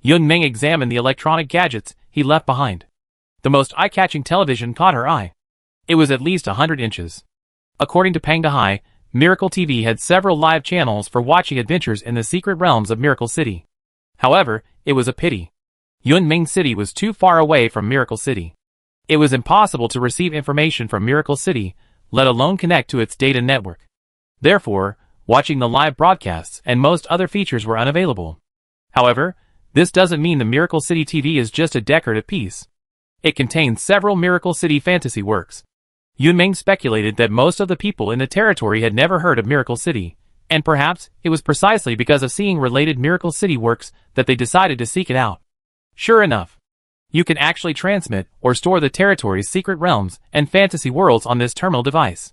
Yunming examined the electronic gadgets he left behind. The most eye-catching television caught her eye. It was at least 100 inches. According to Pang Dehai, Miracle TV had several live channels for watching adventures in the secret realms of Miracle City. However, it was a pity. Yunming City was too far away from Miracle City. It was impossible to receive information from Miracle City, let alone connect to its data network. Therefore, watching the live broadcasts and most other features were unavailable. However, this doesn't mean the Miracle City TV is just a decorative piece. It contains several Miracle City fantasy works. Yunming speculated that most of the people in the territory had never heard of Miracle City, and perhaps it was precisely because of seeing related Miracle City works that they decided to seek it out. Sure enough, you can actually transmit or store the territory's secret realms and fantasy worlds on this terminal device.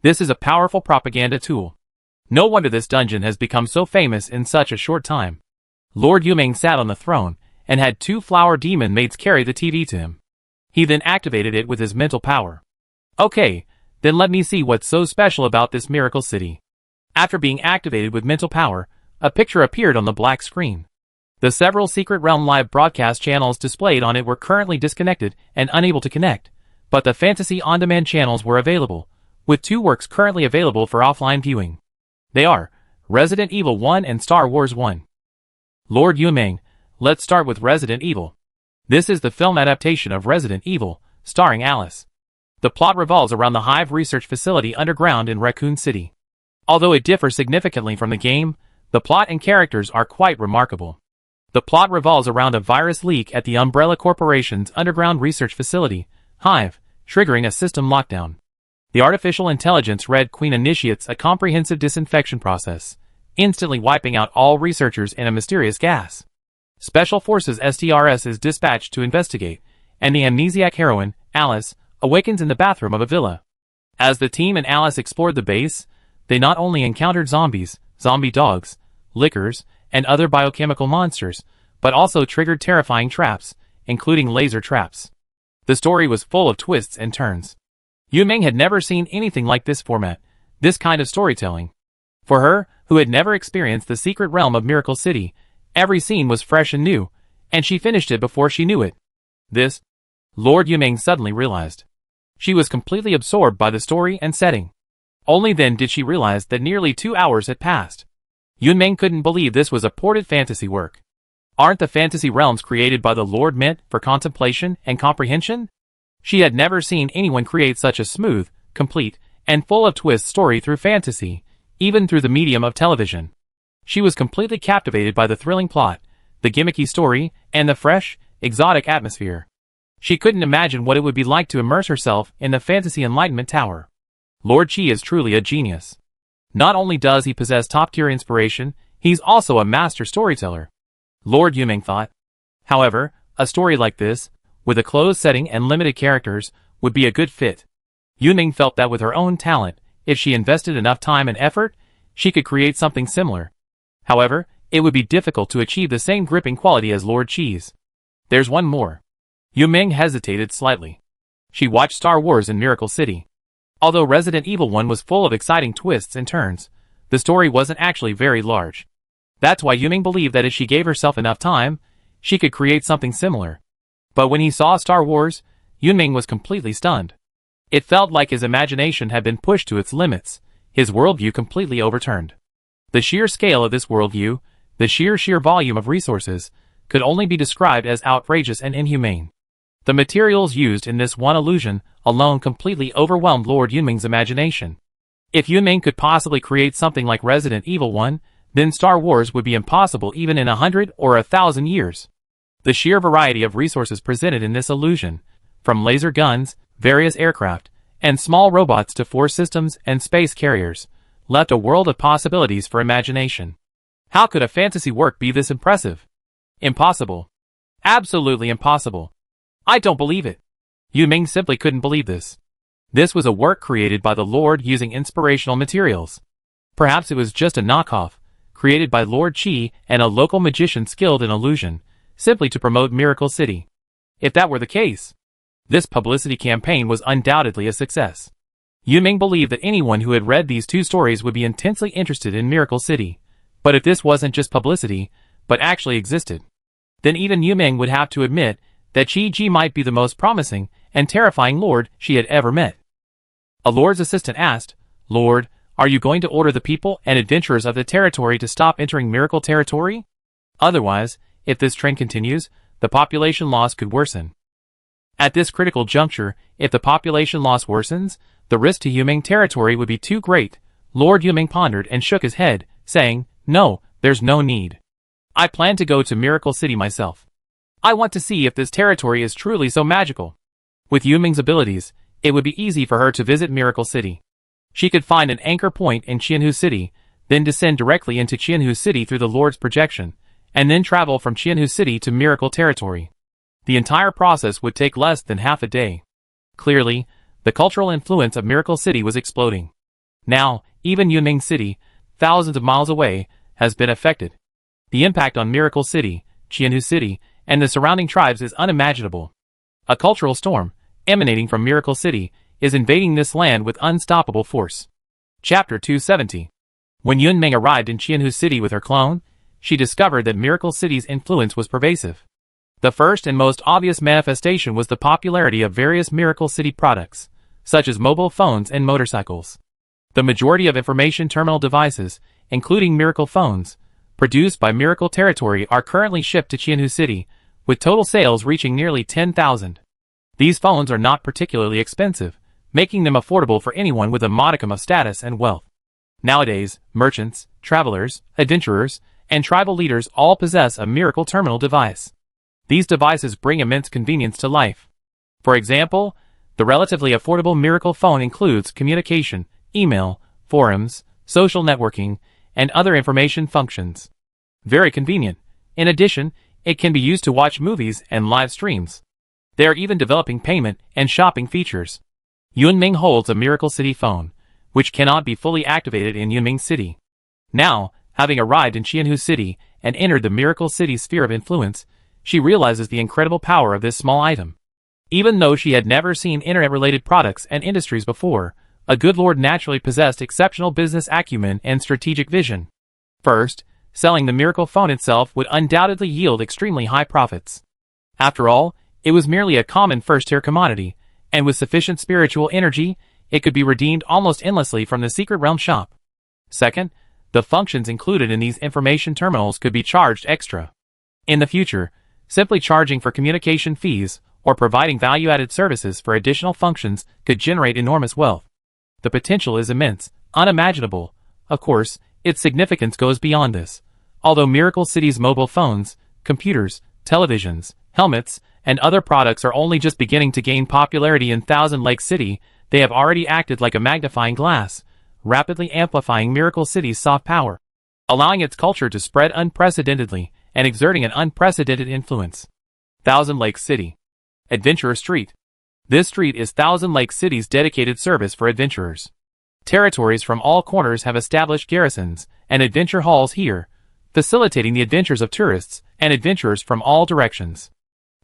This is a powerful propaganda tool. No wonder this dungeon has become so famous in such a short time. Lord Yunming sat on the throne and had 2 flower demon maids carry the TV to him. He then activated it with his mental power. Okay, then let me see what's so special about this Miracle City. After being activated with mental power, a picture appeared on the black screen. The several Secret Realm live broadcast channels displayed on it were currently disconnected and unable to connect, but the Fantasy On-Demand channels were available, with 2 works currently available for offline viewing. They are Resident Evil 1 and Star Wars 1. Lord Yunming, let's start with Resident Evil. This is the film adaptation of Resident Evil, starring Alice. The plot revolves around the Hive research facility underground in Raccoon City. Although it differs significantly from the game, the plot and characters are quite remarkable. The plot revolves around a virus leak at the Umbrella Corporation's underground research facility, Hive, triggering a system lockdown. The artificial intelligence Red Queen initiates a comprehensive disinfection process, instantly wiping out all researchers in a mysterious gas. Special Forces STRS is dispatched to investigate, and the amnesiac heroine, Alice, awakens in the bathroom of a villa. As the team and Alice explored the base, they not only encountered zombies, zombie dogs, lickers, and other biochemical monsters, but also triggered terrifying traps, including laser traps. The story was full of twists and turns. Yunming had never seen anything like this format, this kind of storytelling. For her, who had never experienced the secret realm of Miracle City, every scene was fresh and new, and she finished it before she knew it. This, Lord Yunming suddenly realized. She was completely absorbed by the story and setting. Only then did she realize that nearly 2 hours had passed. Yunming couldn't believe this was a ported fantasy work. Aren't the fantasy realms created by the Lord meant for contemplation and comprehension? She had never seen anyone create such a smooth, complete, and full of twists story through fantasy, even through the medium of television. She was completely captivated by the thrilling plot, the gimmicky story, and the fresh, exotic atmosphere. She couldn't imagine what it would be like to immerse herself in the Fantasy Enlightenment Tower. Lord Chi is truly a genius. Not only does he possess top-tier inspiration, he's also a master storyteller. Lord Yunming thought. However, a story like this, with a closed setting and limited characters, would be a good fit. Yunming felt that with her own talent, if she invested enough time and effort, she could create something similar. However, it would be difficult to achieve the same gripping quality as Lord Chi's. There's one more. Yunming hesitated slightly. She watched Star Wars in Miracle City. Although Resident Evil 1 was full of exciting twists and turns, the story wasn't actually very large. That's why Yunming believed that if she gave herself enough time, she could create something similar. But when he saw Star Wars, Yunming was completely stunned. It felt like his imagination had been pushed to its limits, his worldview completely overturned. The sheer scale of this worldview, the sheer volume of resources, could only be described as outrageous and inhumane. The materials used in this one illusion alone completely overwhelmed Lord Yunming's imagination. If Yunming could possibly create something like Resident Evil 1, then Star Wars would be impossible even in 100 or 1,000 years. The sheer variety of resources presented in this illusion, from laser guns, various aircraft, and small robots to force systems and space carriers, left a world of possibilities for imagination. How could a fantasy work be this impressive? Impossible. Absolutely impossible. I don't believe it. Yunming simply couldn't believe this. This was a work created by the Lord using inspirational materials. Perhaps it was just a knockoff, created by Lord Chi and a local magician skilled in illusion, simply to promote Miracle City. If that were the case, This publicity campaign was undoubtedly a success. Yunming believed that anyone who had read these two stories would be intensely interested in Miracle City. But if this wasn't just publicity, but actually existed, then even Yunming would have to admit that Qi Ji might be the most promising and terrifying lord she had ever met. A lord's assistant asked, "Lord, are you going to order the people and adventurers of the territory to stop entering Miracle Territory? Otherwise, if this trend continues, the population loss could worsen." At this critical juncture, if the population loss worsens, the risk to Yunming territory would be too great. Lord Yunming pondered and shook his head, saying, "No, there's no need. I plan to go to Miracle City myself. I want to see if this territory is truly so magical." With Yunming's abilities, it would be easy for her to visit Miracle City. She could find an anchor point in Qianhu City, then descend directly into Qianhu City through the Lord's projection, and then travel from Qianhu City to Miracle Territory. The entire process would take less than half a day. Clearly, the cultural influence of Miracle City was exploding. Now, even Yunming City, thousands of miles away, has been affected. The impact on Miracle City, Qianhu City, and the surrounding tribes is unimaginable. A cultural storm, emanating from Miracle City, is invading this land with unstoppable force. Chapter 270. When Yunming arrived in Qianhu City with her clone, she discovered that Miracle City's influence was pervasive. The first and most obvious manifestation was the popularity of various Miracle City products, such as mobile phones and motorcycles. The majority of information terminal devices, including Miracle phones, produced by Miracle Territory are currently shipped to Qianhu City, with total sales reaching nearly 10,000. These phones are not particularly expensive, making them affordable for anyone with a modicum of status and wealth. Nowadays, merchants, travelers, adventurers, and tribal leaders all possess a Miracle Terminal device. These devices bring immense convenience to life. For example, the relatively affordable Miracle phone includes communication, email, forums, social networking, and other information functions. Very convenient. In addition, it can be used to watch movies and live streams. They are even developing payment and shopping features. Yunming holds a Miracle City phone, which cannot be fully activated in Yunming City. Now, having arrived in Qianhu City and entered the Miracle City sphere of influence, she realizes the incredible power of this small item. Even though she had never seen internet-related products and industries before, a good lord naturally possessed exceptional business acumen and strategic vision. First, selling the Miracle phone itself would undoubtedly yield extremely high profits. After all, it was merely a common first-tier commodity, and with sufficient spiritual energy, it could be redeemed almost endlessly from the Secret Realm shop. Second, the functions included in these information terminals could be charged extra. In the future, simply charging for communication fees or providing value-added services for additional functions could generate enormous wealth. The potential is immense, unimaginable. Of course, its significance goes beyond this. Although Miracle City's mobile phones, computers, televisions, helmets, and other products are only just beginning to gain popularity in Thousand Lake City, they have already acted like a magnifying glass, rapidly amplifying Miracle City's soft power, allowing its culture to spread unprecedentedly and exerting an unprecedented influence. Thousand Lake City. Adventurer Street. This street is Thousand Lake City's dedicated service for adventurers. Territories from all corners have established garrisons and adventure halls here, facilitating the adventures of tourists and adventurers from all directions.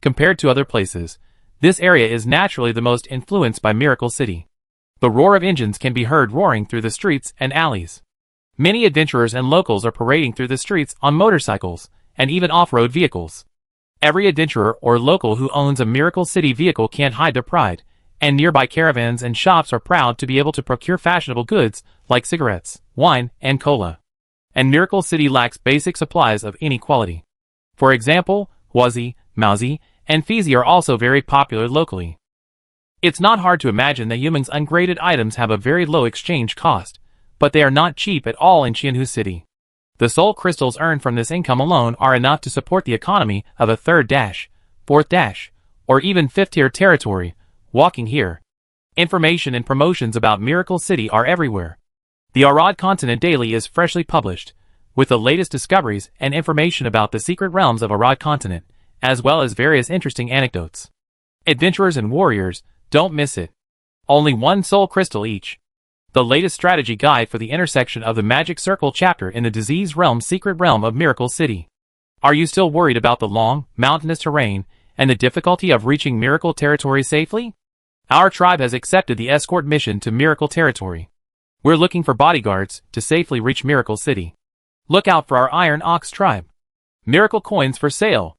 Compared to other places, this area is naturally the most influenced by Miracle City. The roar of engines can be heard roaring through the streets and alleys. Many adventurers and locals are parading through the streets on motorcycles and even off-road vehicles. Every adventurer or local who owns a Miracle City vehicle can't hide their pride, and nearby caravans and shops are proud to be able to procure fashionable goods like cigarettes, wine, and cola. And Miracle City lacks basic supplies of any quality. For example, Huazi, Maozi, and Fizi are also very popular locally. It's not hard to imagine that Yunming's ungraded items have a very low exchange cost, but they are not cheap at all in Qianhu City. The soul crystals earned from this income alone are enough to support the economy of a third dash, fourth dash, or even fifth-tier territory. Walking here, information and promotions about Miracle City are everywhere. The Arad Continent Daily is freshly published, with the latest discoveries and information about the secret realms of Arad Continent, as well as various interesting anecdotes. Adventurers and warriors, don't miss it. Only one soul crystal each. The latest strategy guide for the intersection of the Magic Circle chapter in the Disease Realm secret realm of Miracle City. Are you still worried about the long, mountainous terrain and the difficulty of reaching Miracle Territory safely? Our tribe has accepted the escort mission to Miracle Territory. We're looking for bodyguards to safely reach Miracle City. Look out for our Iron Ox tribe. Miracle coins for sale.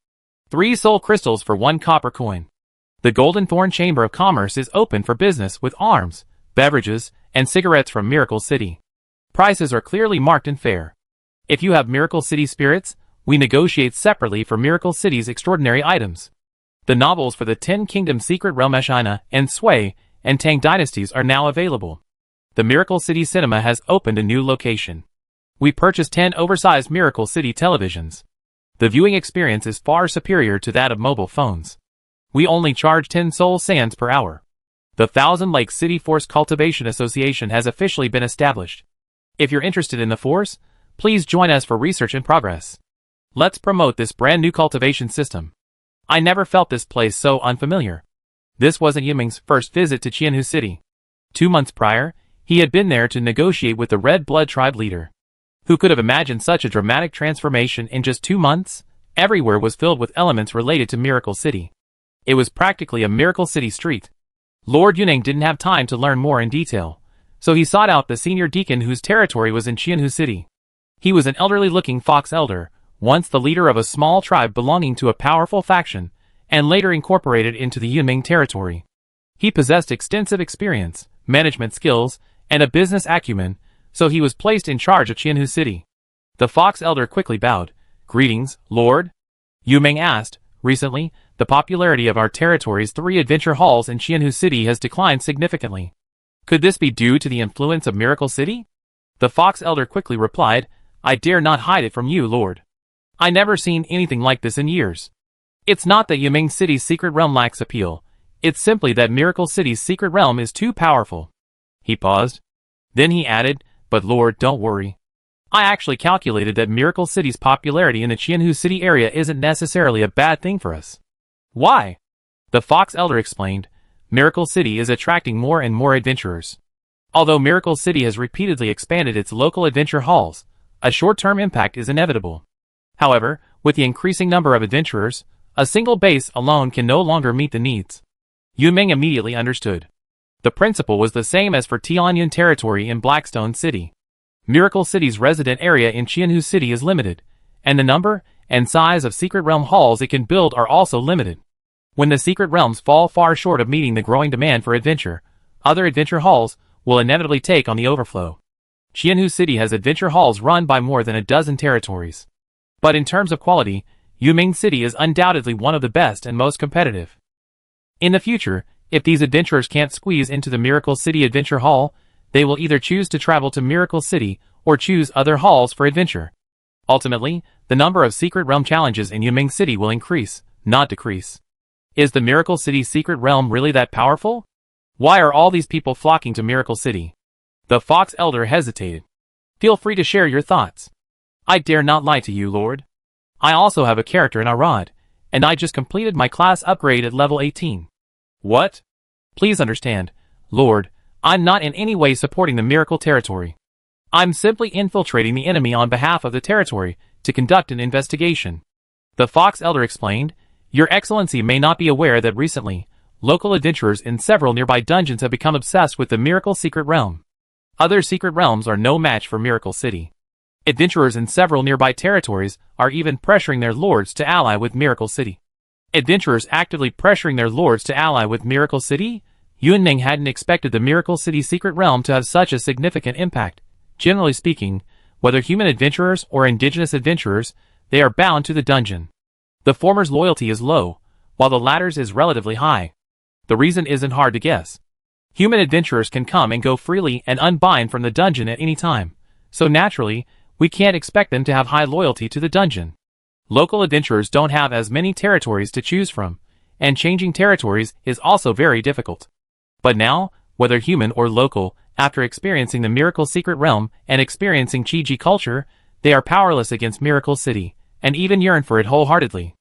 3 soul crystals for 1 copper coin. The Golden Thorn Chamber of Commerce is open for business with arms, beverages, and cigarettes from Miracle City. Prices are clearly marked and fair. If you have Miracle City spirits, we negotiate separately for Miracle City's extraordinary items. The novels for the 10 Kingdoms Secret Realm China and Sui and Tang dynasties are now available. The Miracle City Cinema has opened a new location. We purchased 10 oversized Miracle City televisions. The viewing experience is far superior to that of mobile phones. We only charge 10 soul sands per hour. The Thousand Lake City Force Cultivation Association has officially been established. If you're interested in the force, please join us for research in progress. Let's promote this brand new cultivation system. I never felt this place so unfamiliar. This wasn't Yiming's first visit to Qianhu City. 2 months prior, he had been there to negotiate with the Red Blood tribe leader. Who could have imagined such a dramatic transformation in just 2 months? Everywhere was filled with elements related to Miracle City. It was practically a Miracle City street. Lord Yunning didn't have time to learn more in detail, so he sought out the senior deacon whose territory was in Qianhu City. He was an elderly-looking fox elder, once the leader of a small tribe belonging to a powerful faction, and later incorporated into the Yunming territory. He possessed extensive experience, management skills, and a business acumen, so he was placed in charge of Qianhu City. The fox elder quickly bowed. "Greetings, Lord?" Yuming asked. "Recently, the popularity of our territory's 3 adventure halls in Qianhu City has declined significantly. Could this be due to the influence of Miracle City?" The fox elder quickly replied, "I dare not hide it from you, Lord. I never seen anything like this in years. It's not that Yiming City's secret realm lacks appeal, it's simply that Miracle City's secret realm is too powerful." He paused. Then he added, "But Lord, don't worry. I actually calculated that Miracle City's popularity in the Qianhu City area isn't necessarily a bad thing for us." "Why?" The fox elder explained. "Miracle City is attracting more and more adventurers. Although Miracle City has repeatedly expanded its local adventure halls, a short-term impact is inevitable. However, with the increasing number of adventurers, a single base alone can no longer meet the needs." Yuming immediately understood. The principle was the same as for Tianyun territory in Blackstone City. Miracle City's resident area in Qianhu City is limited, and the number and size of secret realm halls it can build are also limited. When the secret realms fall far short of meeting the growing demand for adventure, other adventure halls will inevitably take on the overflow. Qianhu City has adventure halls run by more than a dozen territories. But in terms of quality, Yuming City is undoubtedly one of the best and most competitive. In the future, if these adventurers can't squeeze into the Miracle City Adventure Hall, they will either choose to travel to Miracle City or choose other halls for adventure. Ultimately, the number of secret realm challenges in Yuming City will increase, not decrease. Is the Miracle City secret realm really that powerful? Why are all these people flocking to Miracle City? The fox elder hesitated. "Feel free to share your thoughts." "I dare not lie to you, Lord. I also have a character in Arad, and I just completed my class upgrade at level 18. "What?" "Please understand, Lord, I'm not in any way supporting the Miracle Territory. I'm simply infiltrating the enemy on behalf of the territory to conduct an investigation." The fox elder explained, "Your Excellency may not be aware that recently, local adventurers in several nearby dungeons have become obsessed with the Miracle Secret Realm. Other secret realms are no match for Miracle City. Adventurers in several nearby territories are even pressuring their lords to ally with Miracle City." Adventurers actively pressuring their lords to ally with Miracle City? Yunning hadn't expected the Miracle City secret realm to have such a significant impact. Generally speaking, whether human adventurers or indigenous adventurers, they are bound to the dungeon. The former's loyalty is low, while the latter's is relatively high. The reason isn't hard to guess. Human adventurers can come and go freely and unbind from the dungeon at any time, so naturally, we can't expect them to have high loyalty to the dungeon. Local adventurers don't have as many territories to choose from, and changing territories is also very difficult. But now, whether human or local, after experiencing the Miracle Secret Realm and experiencing Chi-Ji culture, they are powerless against Miracle City, and even yearn for it wholeheartedly.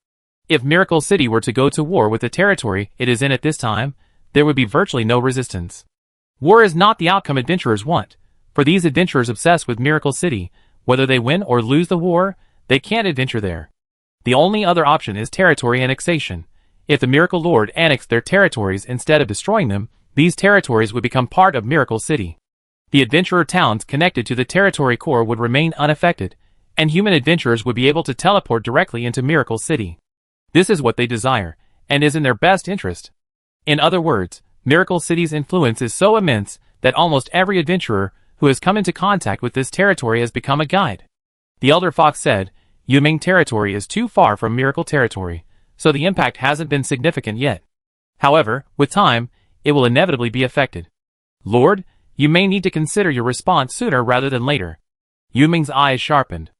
If Miracle City were to go to war with the territory it is in at this time, there would be virtually no resistance. War is not the outcome adventurers want. For these adventurers obsessed with Miracle City, whether they win or lose the war, they can't adventure there. The only other option is territory annexation, If the Miracle Lord annexed their territories instead of destroying them, these territories would become part of Miracle City. The adventurer towns connected to the territory core would remain unaffected, and human adventurers would be able to teleport directly into Miracle City. This is what they desire, and is in their best interest. In other words, Miracle City's influence is so immense that almost every adventurer who has come into contact with this territory has become a guide. The Elder Fox said, Yuming territory is too far from Miracle territory, so the impact hasn't been significant yet. However, with time, it will inevitably be affected. Lord, you may need to consider your response sooner rather than later. Yuming's eyes sharpened.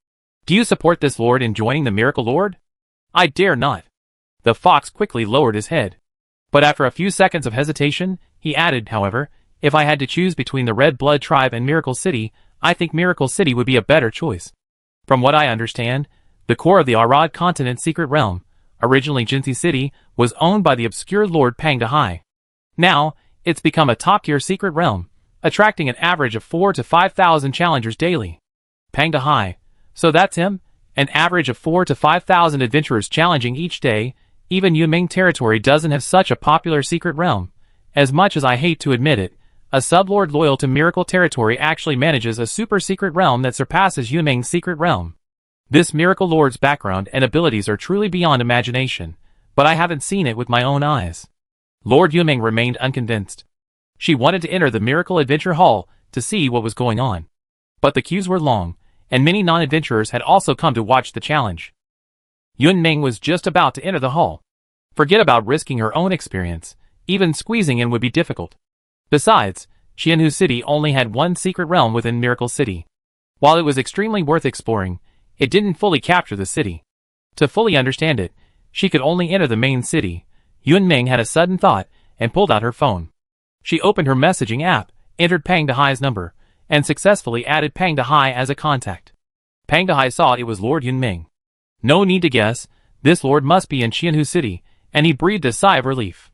Do you support this Lord in joining the Miracle Lord? I dare not. The fox quickly lowered his head. But after a few seconds of hesitation, he added, however, if I had to choose between the Red Blood Tribe and Miracle City, I think Miracle City would be a better choice. From what I understand, the core of the Arad continent's secret realm, originally Jinsi City, was owned by the obscure Lord Pangdahai. Now, it's become a top-tier secret realm, attracting an average of 4,000 to 5,000 challengers daily. Pangdahai. So that's him? An average of 4,000 to 5,000 adventurers challenging each day. Even Yuming territory doesn't have such a popular secret realm. As much as I hate to admit it, a sublord loyal to Miracle territory actually manages a super secret realm that surpasses Yuming's secret realm. This Miracle Lord's background and abilities are truly beyond imagination, but I haven't seen it with my own eyes. Lord Yuming remained unconvinced. She wanted to enter the Miracle Adventure Hall to see what was going on. But the queues were long, and many non-adventurers had also come to watch the challenge. Yunming was just about to enter the hall. Forget about risking her own experience, even squeezing in would be difficult. Besides, Qianhu City only had one secret realm within Miracle City. While it was extremely worth exploring, it didn't fully capture the city. To fully understand it, she could only enter the main city. Yunming had a sudden thought and pulled out her phone. She opened her messaging app, entered Pangdahai's number, and successfully added Pangdahai as a contact. Pangdahai saw it was Lord Yunming. No need to guess, this lord must be in Qianhu City, and he breathed a sigh of relief.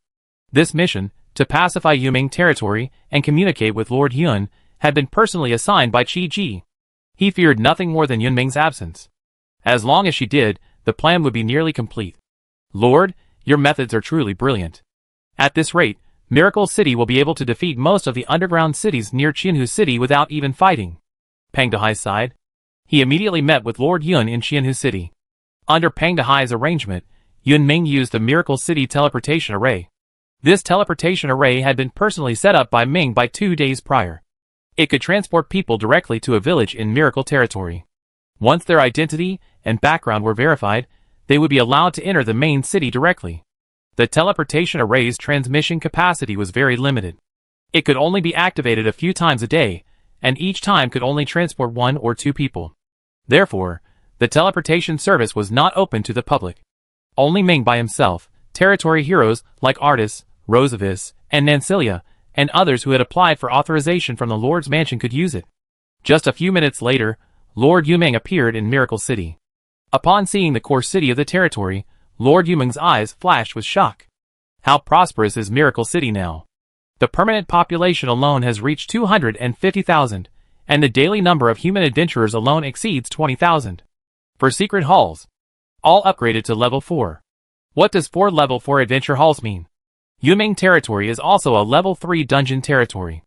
This mission, to pacify Yuming territory and communicate with Lord Yun, had been personally assigned by Qi Ji. He feared nothing more than Yunming's absence. As long as she did, the plan would be nearly complete. Lord, your methods are truly brilliant. At this rate, Miracle City will be able to defeat most of the underground cities near Qianhu City without even fighting. Pangdahai sighed. He immediately met with Lord Yun in Qianhu City. Under Pangdahai's arrangement, Yunming used the Miracle City teleportation array. This teleportation array had been personally set up by Ming by 2 days prior. It could transport people directly to a village in Miracle territory. Once their identity and background were verified, they would be allowed to enter the main city directly. The teleportation array's transmission capacity was very limited. It could only be activated a few times a day, and each time could only transport 1 or 2 people. Therefore, the teleportation service was not open to the public. Only Ming by himself, territory heroes like Artis, Rosavis, and Nancilia, and others who had applied for authorization from the Lord's mansion could use it. Just a few minutes later, Lord Yuming appeared in Miracle City. Upon seeing the core city of the territory, Lord Yuming's eyes flashed with shock. How prosperous is Miracle City now? The permanent population alone has reached 250,000, and the daily number of human adventurers alone exceeds 20,000. For secret halls, all upgraded to level 4. What does 4 level 4 adventure halls mean? Yuming territory is also a level 3 dungeon territory.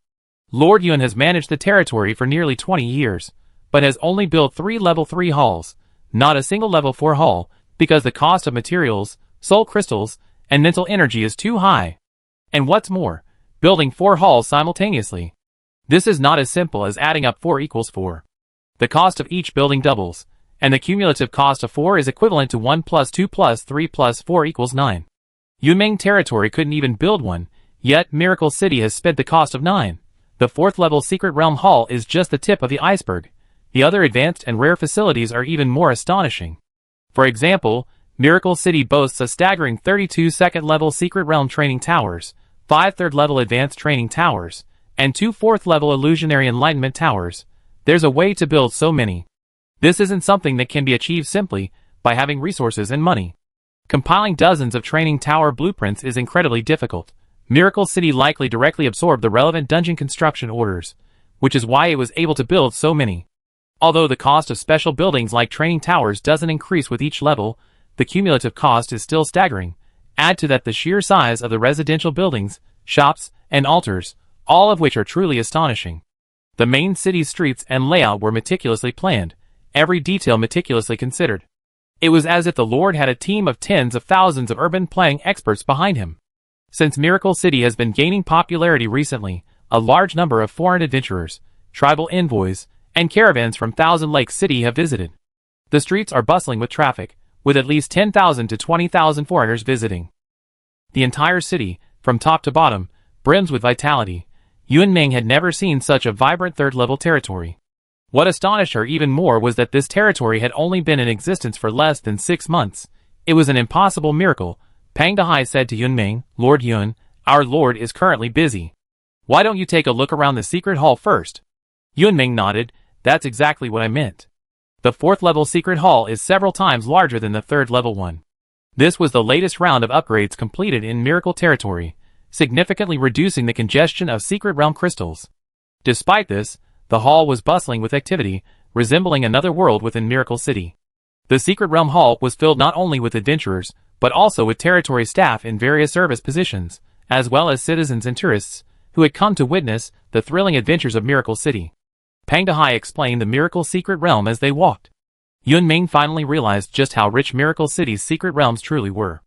Lord Yun has managed the territory for nearly 20 years, but has only built 3 level 3 halls, not a single level 4 hall, because the cost of materials, soul crystals, and mental energy is too high. And what's more, building 4 halls simultaneously. This is not as simple as adding up 4 equals 4. The cost of each building doubles, and the cumulative cost of 4 is equivalent to 1 plus 2 plus 3 plus 4 equals 9. Yuming territory couldn't even build one, yet Miracle City has spent the cost of 9. The 4th level Secret Realm Hall is just the tip of the iceberg. The other advanced and rare facilities are even more astonishing. For example, Miracle City boasts a staggering 32 second level Secret Realm training towers, 5 third level advanced training towers, and 2 4th level illusionary enlightenment towers. There's a way to build so many. This isn't something that can be achieved simply by having resources and money. Compiling dozens of training tower blueprints is incredibly difficult. Miracle City likely directly absorbed the relevant dungeon construction orders, which is why it was able to build so many. Although the cost of special buildings like training towers doesn't increase with each level, the cumulative cost is still staggering, Add to that the sheer size of the residential buildings, shops, and altars, all of which are truly astonishing. The main city's streets and layout were meticulously planned, every detail meticulously considered. It was as if the Lord had a team of tens of thousands of urban planning experts behind him. Since Miracle City has been gaining popularity recently, a large number of foreign adventurers, tribal envoys, and caravans from Thousand Lakes City have visited. The streets are bustling with traffic, with at least 10,000 to 20,000 foreigners visiting. The entire city, from top to bottom, brims with vitality. Yunming had never seen such a vibrant third-level territory. What astonished her even more was that this territory had only been in existence for less than 6 months. It was an impossible miracle. Pang Dehai said to Yunming, "Lord Yun, our lord is currently busy. Why don't you take a look around the secret hall first?" Yunming nodded. "That's exactly what I meant. The 4th-level secret hall is several times larger than the 3rd-level one. This was the latest round of upgrades completed in Miracle Territory, significantly reducing the congestion of Secret Realm crystals. Despite this, the hall was bustling with activity, resembling another world within Miracle City. The Secret Realm Hall was filled not only with adventurers, but also with territory staff in various service positions, as well as citizens and tourists, who had come to witness the thrilling adventures of Miracle City. Pang Dehai explained the Miracle Secret Realm as they walked. Yunming finally realized just how rich Miracle City's secret realms truly were.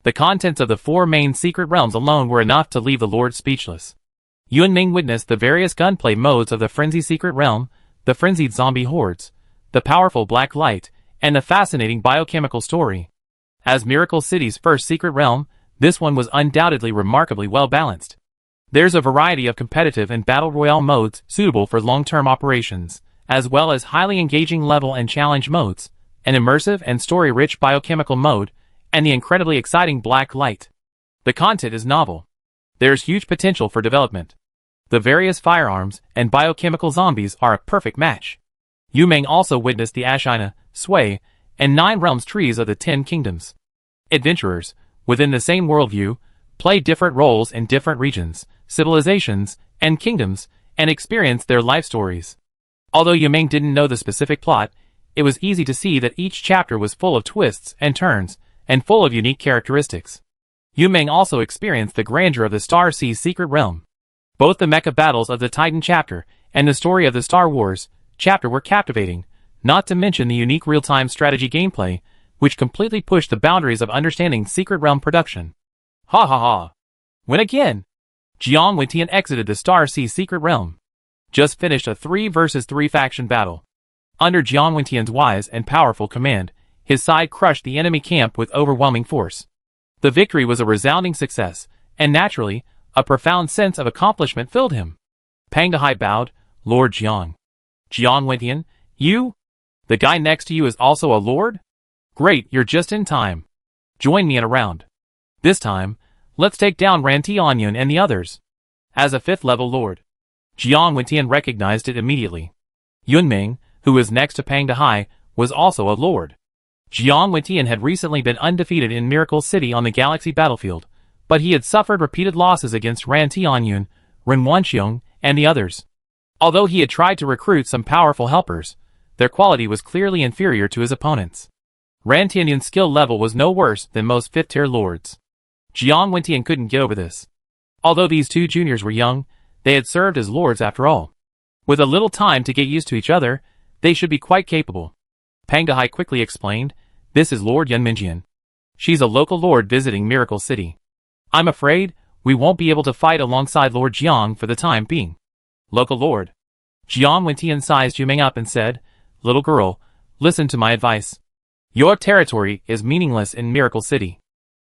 The contents of the 4 main secret realms alone were enough to leave the Lord speechless. Yunming witnessed the various gunplay modes of the Frenzy Secret Realm, the frenzied zombie hordes, the powerful black light, and the fascinating biochemical story. As Miracle City's first secret realm, this one was undoubtedly remarkably well balanced. There's a variety of competitive and battle royale modes suitable for long-term operations, as well as highly engaging level and challenge modes, an immersive and story-rich biochemical mode, and the incredibly exciting black light. The content is novel. There's huge potential for development. The various firearms and biochemical zombies are a perfect match. Yumeng also witnessed the Ashina, Sway, and 9 realms trees of the 10 kingdoms. Adventurers, within the same worldview, play different roles in different regions, civilizations, and kingdoms, and experience their life stories. Although Yumeng didn't know the specific plot, it was easy to see that each chapter was full of twists and turns, and full of unique characteristics. Yumeng also experienced the grandeur of the Star Sea's secret realm. Both the mecha battles of the Titan chapter and the story of the Star Wars chapter were captivating, not to mention the unique real-time strategy gameplay, which completely pushed the boundaries of understanding secret realm production. Ha ha ha. When again? Jiang Wentian exited the Star Sea secret realm. Just finished a 3 versus 3 faction battle. Under Jiang Wentian's wise and powerful command, his side crushed the enemy camp with overwhelming force. The victory was a resounding success, and naturally, a profound sense of accomplishment filled him. Pang Dehai bowed. "Lord Jiang." "Jiang Wentian, you? The guy next to you is also a lord? Great, you're just in time. Join me in a round. This time, let's take down Ran Tianyun and the others." As a 5th-level lord, Jiang Wentian recognized it immediately. Yunming, who was next to Pang Dehai, was also a lord. Jiang Wentian had recently been undefeated in Miracle City on the Galaxy battlefield, but he had suffered repeated losses against Ran Tianyun, Ren Wanxiong, and the others. Although he had tried to recruit some powerful helpers, their quality was clearly inferior to his opponents. Ran Tianyun's skill level was no worse than most 5th-tier lords. Jiang Wentian couldn't get over this. Although these 2 juniors were young, they had served as lords after all. With a little time to get used to each other, they should be quite capable. Pang Dehai quickly explained, "This is Lord Yunmingjian. She's a local lord visiting Miracle City. I'm afraid we won't be able to fight alongside Lord Jiang for the time being." "Local lord." Jiang Wentian sized Yumeng up and said, "Little girl, listen to my advice. Your territory is meaningless in Miracle City.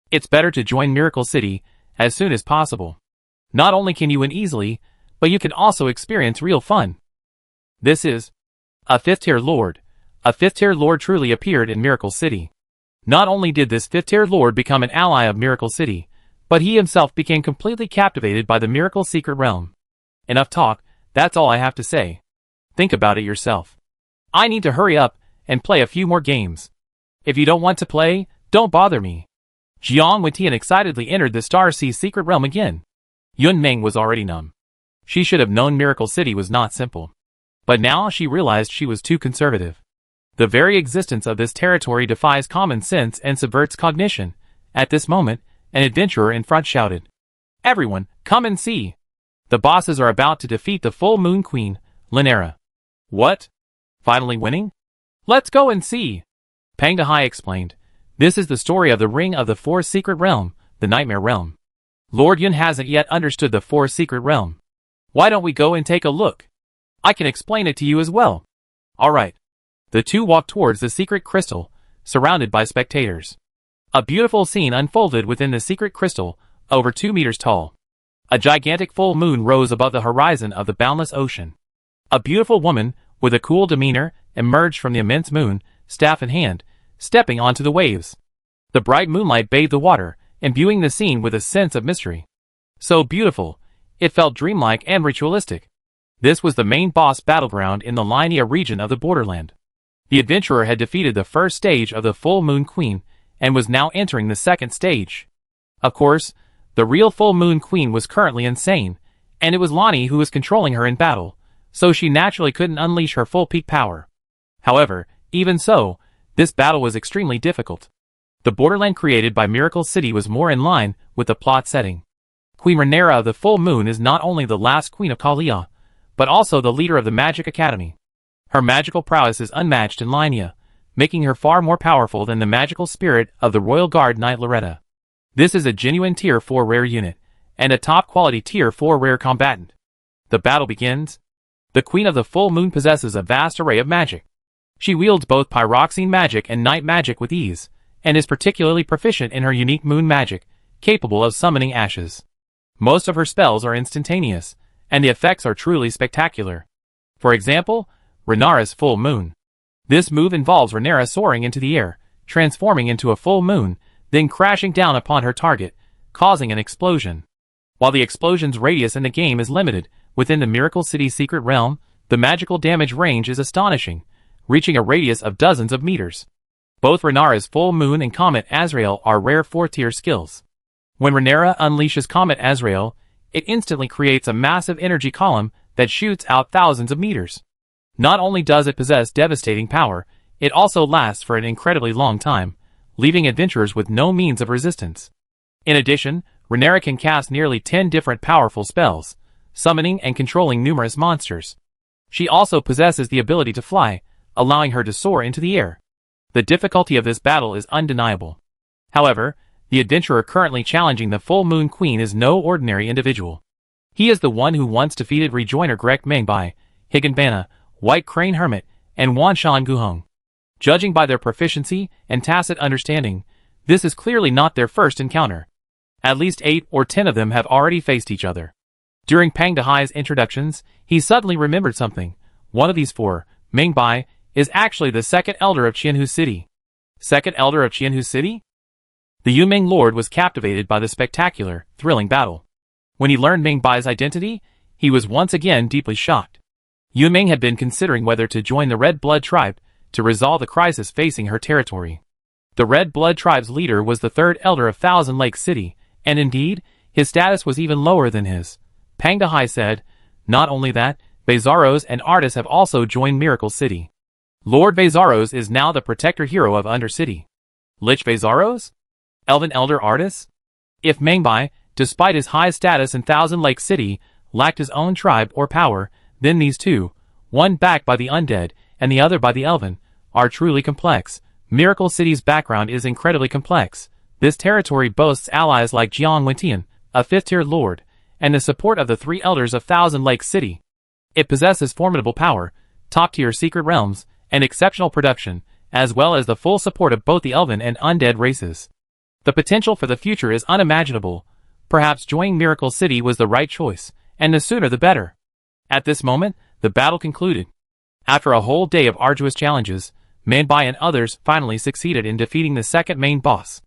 It's better to join Miracle City as soon as possible. Not only can you win easily, but you can also experience real fun." This is a 5th-tier lord. A 5th-tier lord truly appeared in Miracle City. Not only did this 5th-tier lord become an ally of Miracle City, but he himself became completely captivated by the Miracle Secret Realm. Enough talk, that's all I have to say. Think about it yourself. I need to hurry up and play a few more games. If you don't want to play, don't bother me. Jiang Wentian excitedly entered the Star Sea secret realm again. Yunmeng was already numb. She should have known Miracle City was not simple. But now she realized she was too conservative. The very existence of this territory defies common sense and subverts cognition. At this moment, An adventurer in front shouted. Everyone, come and see! The bosses are about to defeat the full moon queen, Linera. What? Finally winning? Let's go and see! Pang Dehai explained. This is the story of the Ring of the Fourth Secret Realm, the Nightmare Realm. Lord Yun hasn't yet understood the Fourth Secret Realm. Why don't we go and take a look? I can explain it to you as well. Alright. The two walked towards the secret crystal, surrounded by spectators. A beautiful scene unfolded within the secret crystal, over 2 meters tall. A gigantic full moon rose above the horizon of the boundless ocean. A beautiful woman, with a cool demeanor, emerged from the immense moon, staff in hand, stepping onto the waves. The bright moonlight bathed the water, imbuing the scene with a sense of mystery. So beautiful, it felt dreamlike and ritualistic. This was the main boss battleground in the Linea region of the borderland. The adventurer had defeated the first stage of the Full Moon Queen, and was now entering the second stage. Of course, the real Full Moon Queen was currently insane, and it was Lonnie who was controlling her in battle, so she naturally couldn't unleash her full peak power. However, even so, this battle was extremely difficult. The borderland created by Miracle City was more in line with the plot setting. Queen Rhaenyra of the Full Moon is not only the last queen of Kalia, but also the leader of the Magic Academy. Her magical prowess is unmatched in Linea, making her far more powerful than the magical spirit of the Royal Guard Knight Loretta. This is a genuine Tier 4 rare unit, and a top-quality Tier 4 rare combatant. The battle begins. The Queen of the Full Moon possesses a vast array of magic. She wields both pyroxene magic and night magic with ease, and is particularly proficient in her unique moon magic, capable of summoning ashes. Most of her spells are instantaneous, and the effects are truly spectacular. For example, Rhaenyra's Full Moon. This move involves Rhaenyra soaring into the air, transforming into a full moon, then crashing down upon her target, causing an explosion. While the explosion's radius in the game is limited, within the Miracle City Secret Realm, the magical damage range is astonishing, reaching a radius of dozens of meters. Both Rhaenyra's Full Moon and Comet Azrael are rare 4th-tier skills. When Rhaenyra unleashes Comet Azrael, it instantly creates a massive energy column that shoots out thousands of meters. Not only does it possess devastating power, it also lasts for an incredibly long time, leaving adventurers with no means of resistance. In addition, Rhaenyra can cast nearly 10 different powerful spells, summoning and controlling numerous monsters. She also possesses the ability to fly, allowing her to soar into the air. The difficulty of this battle is undeniable. However, the adventurer currently challenging the Full Moon Queen is no ordinary individual. He is the one who once defeated Rejoiner Grek Mengbai, Higanbana, White Crane Hermit, and Wanshan Guhong. Judging by their proficiency and tacit understanding, this is clearly not their first encounter. At least 8 or 10 of them have already faced each other. During Pang Dehai's introductions, he suddenly remembered something. One of these 4, Mengbai, is actually the second elder of Qianhu City. Second elder of Qianhu City? The Yumeng Lord was captivated by the spectacular, thrilling battle. When he learned Mengbai's identity, he was once again deeply shocked. Yumeng had been considering whether to join the Red Blood tribe to resolve the crisis facing her territory. The Red Blood tribe's leader was the 3rd elder of Thousand Lake City, and indeed, his status was even lower than his. Pang Dehai said, not only that, Bezaros and Artis have also joined Miracle City. Lord Bezaros is now the protector hero of Undercity. Lich Bezaros? Elven Elder Artis? If Mengbai, despite his high status in Thousand Lake City, lacked his own tribe or power, then these two, one backed by the undead and the other by the elven, are truly complex. Miracle City's background is incredibly complex. This territory boasts allies like Jiang Wentian, a 5th-tier lord, and the support of the 3 elders of Thousand Lake City. It possesses formidable power, top-tier secret realms, and exceptional production, as well as the full support of both the elven and undead races. The potential for the future is unimaginable. Perhaps joining Miracle City was the right choice, and the sooner the better. At this moment, the battle concluded. After a whole day of arduous challenges, Mengbai and others finally succeeded in defeating the second main boss.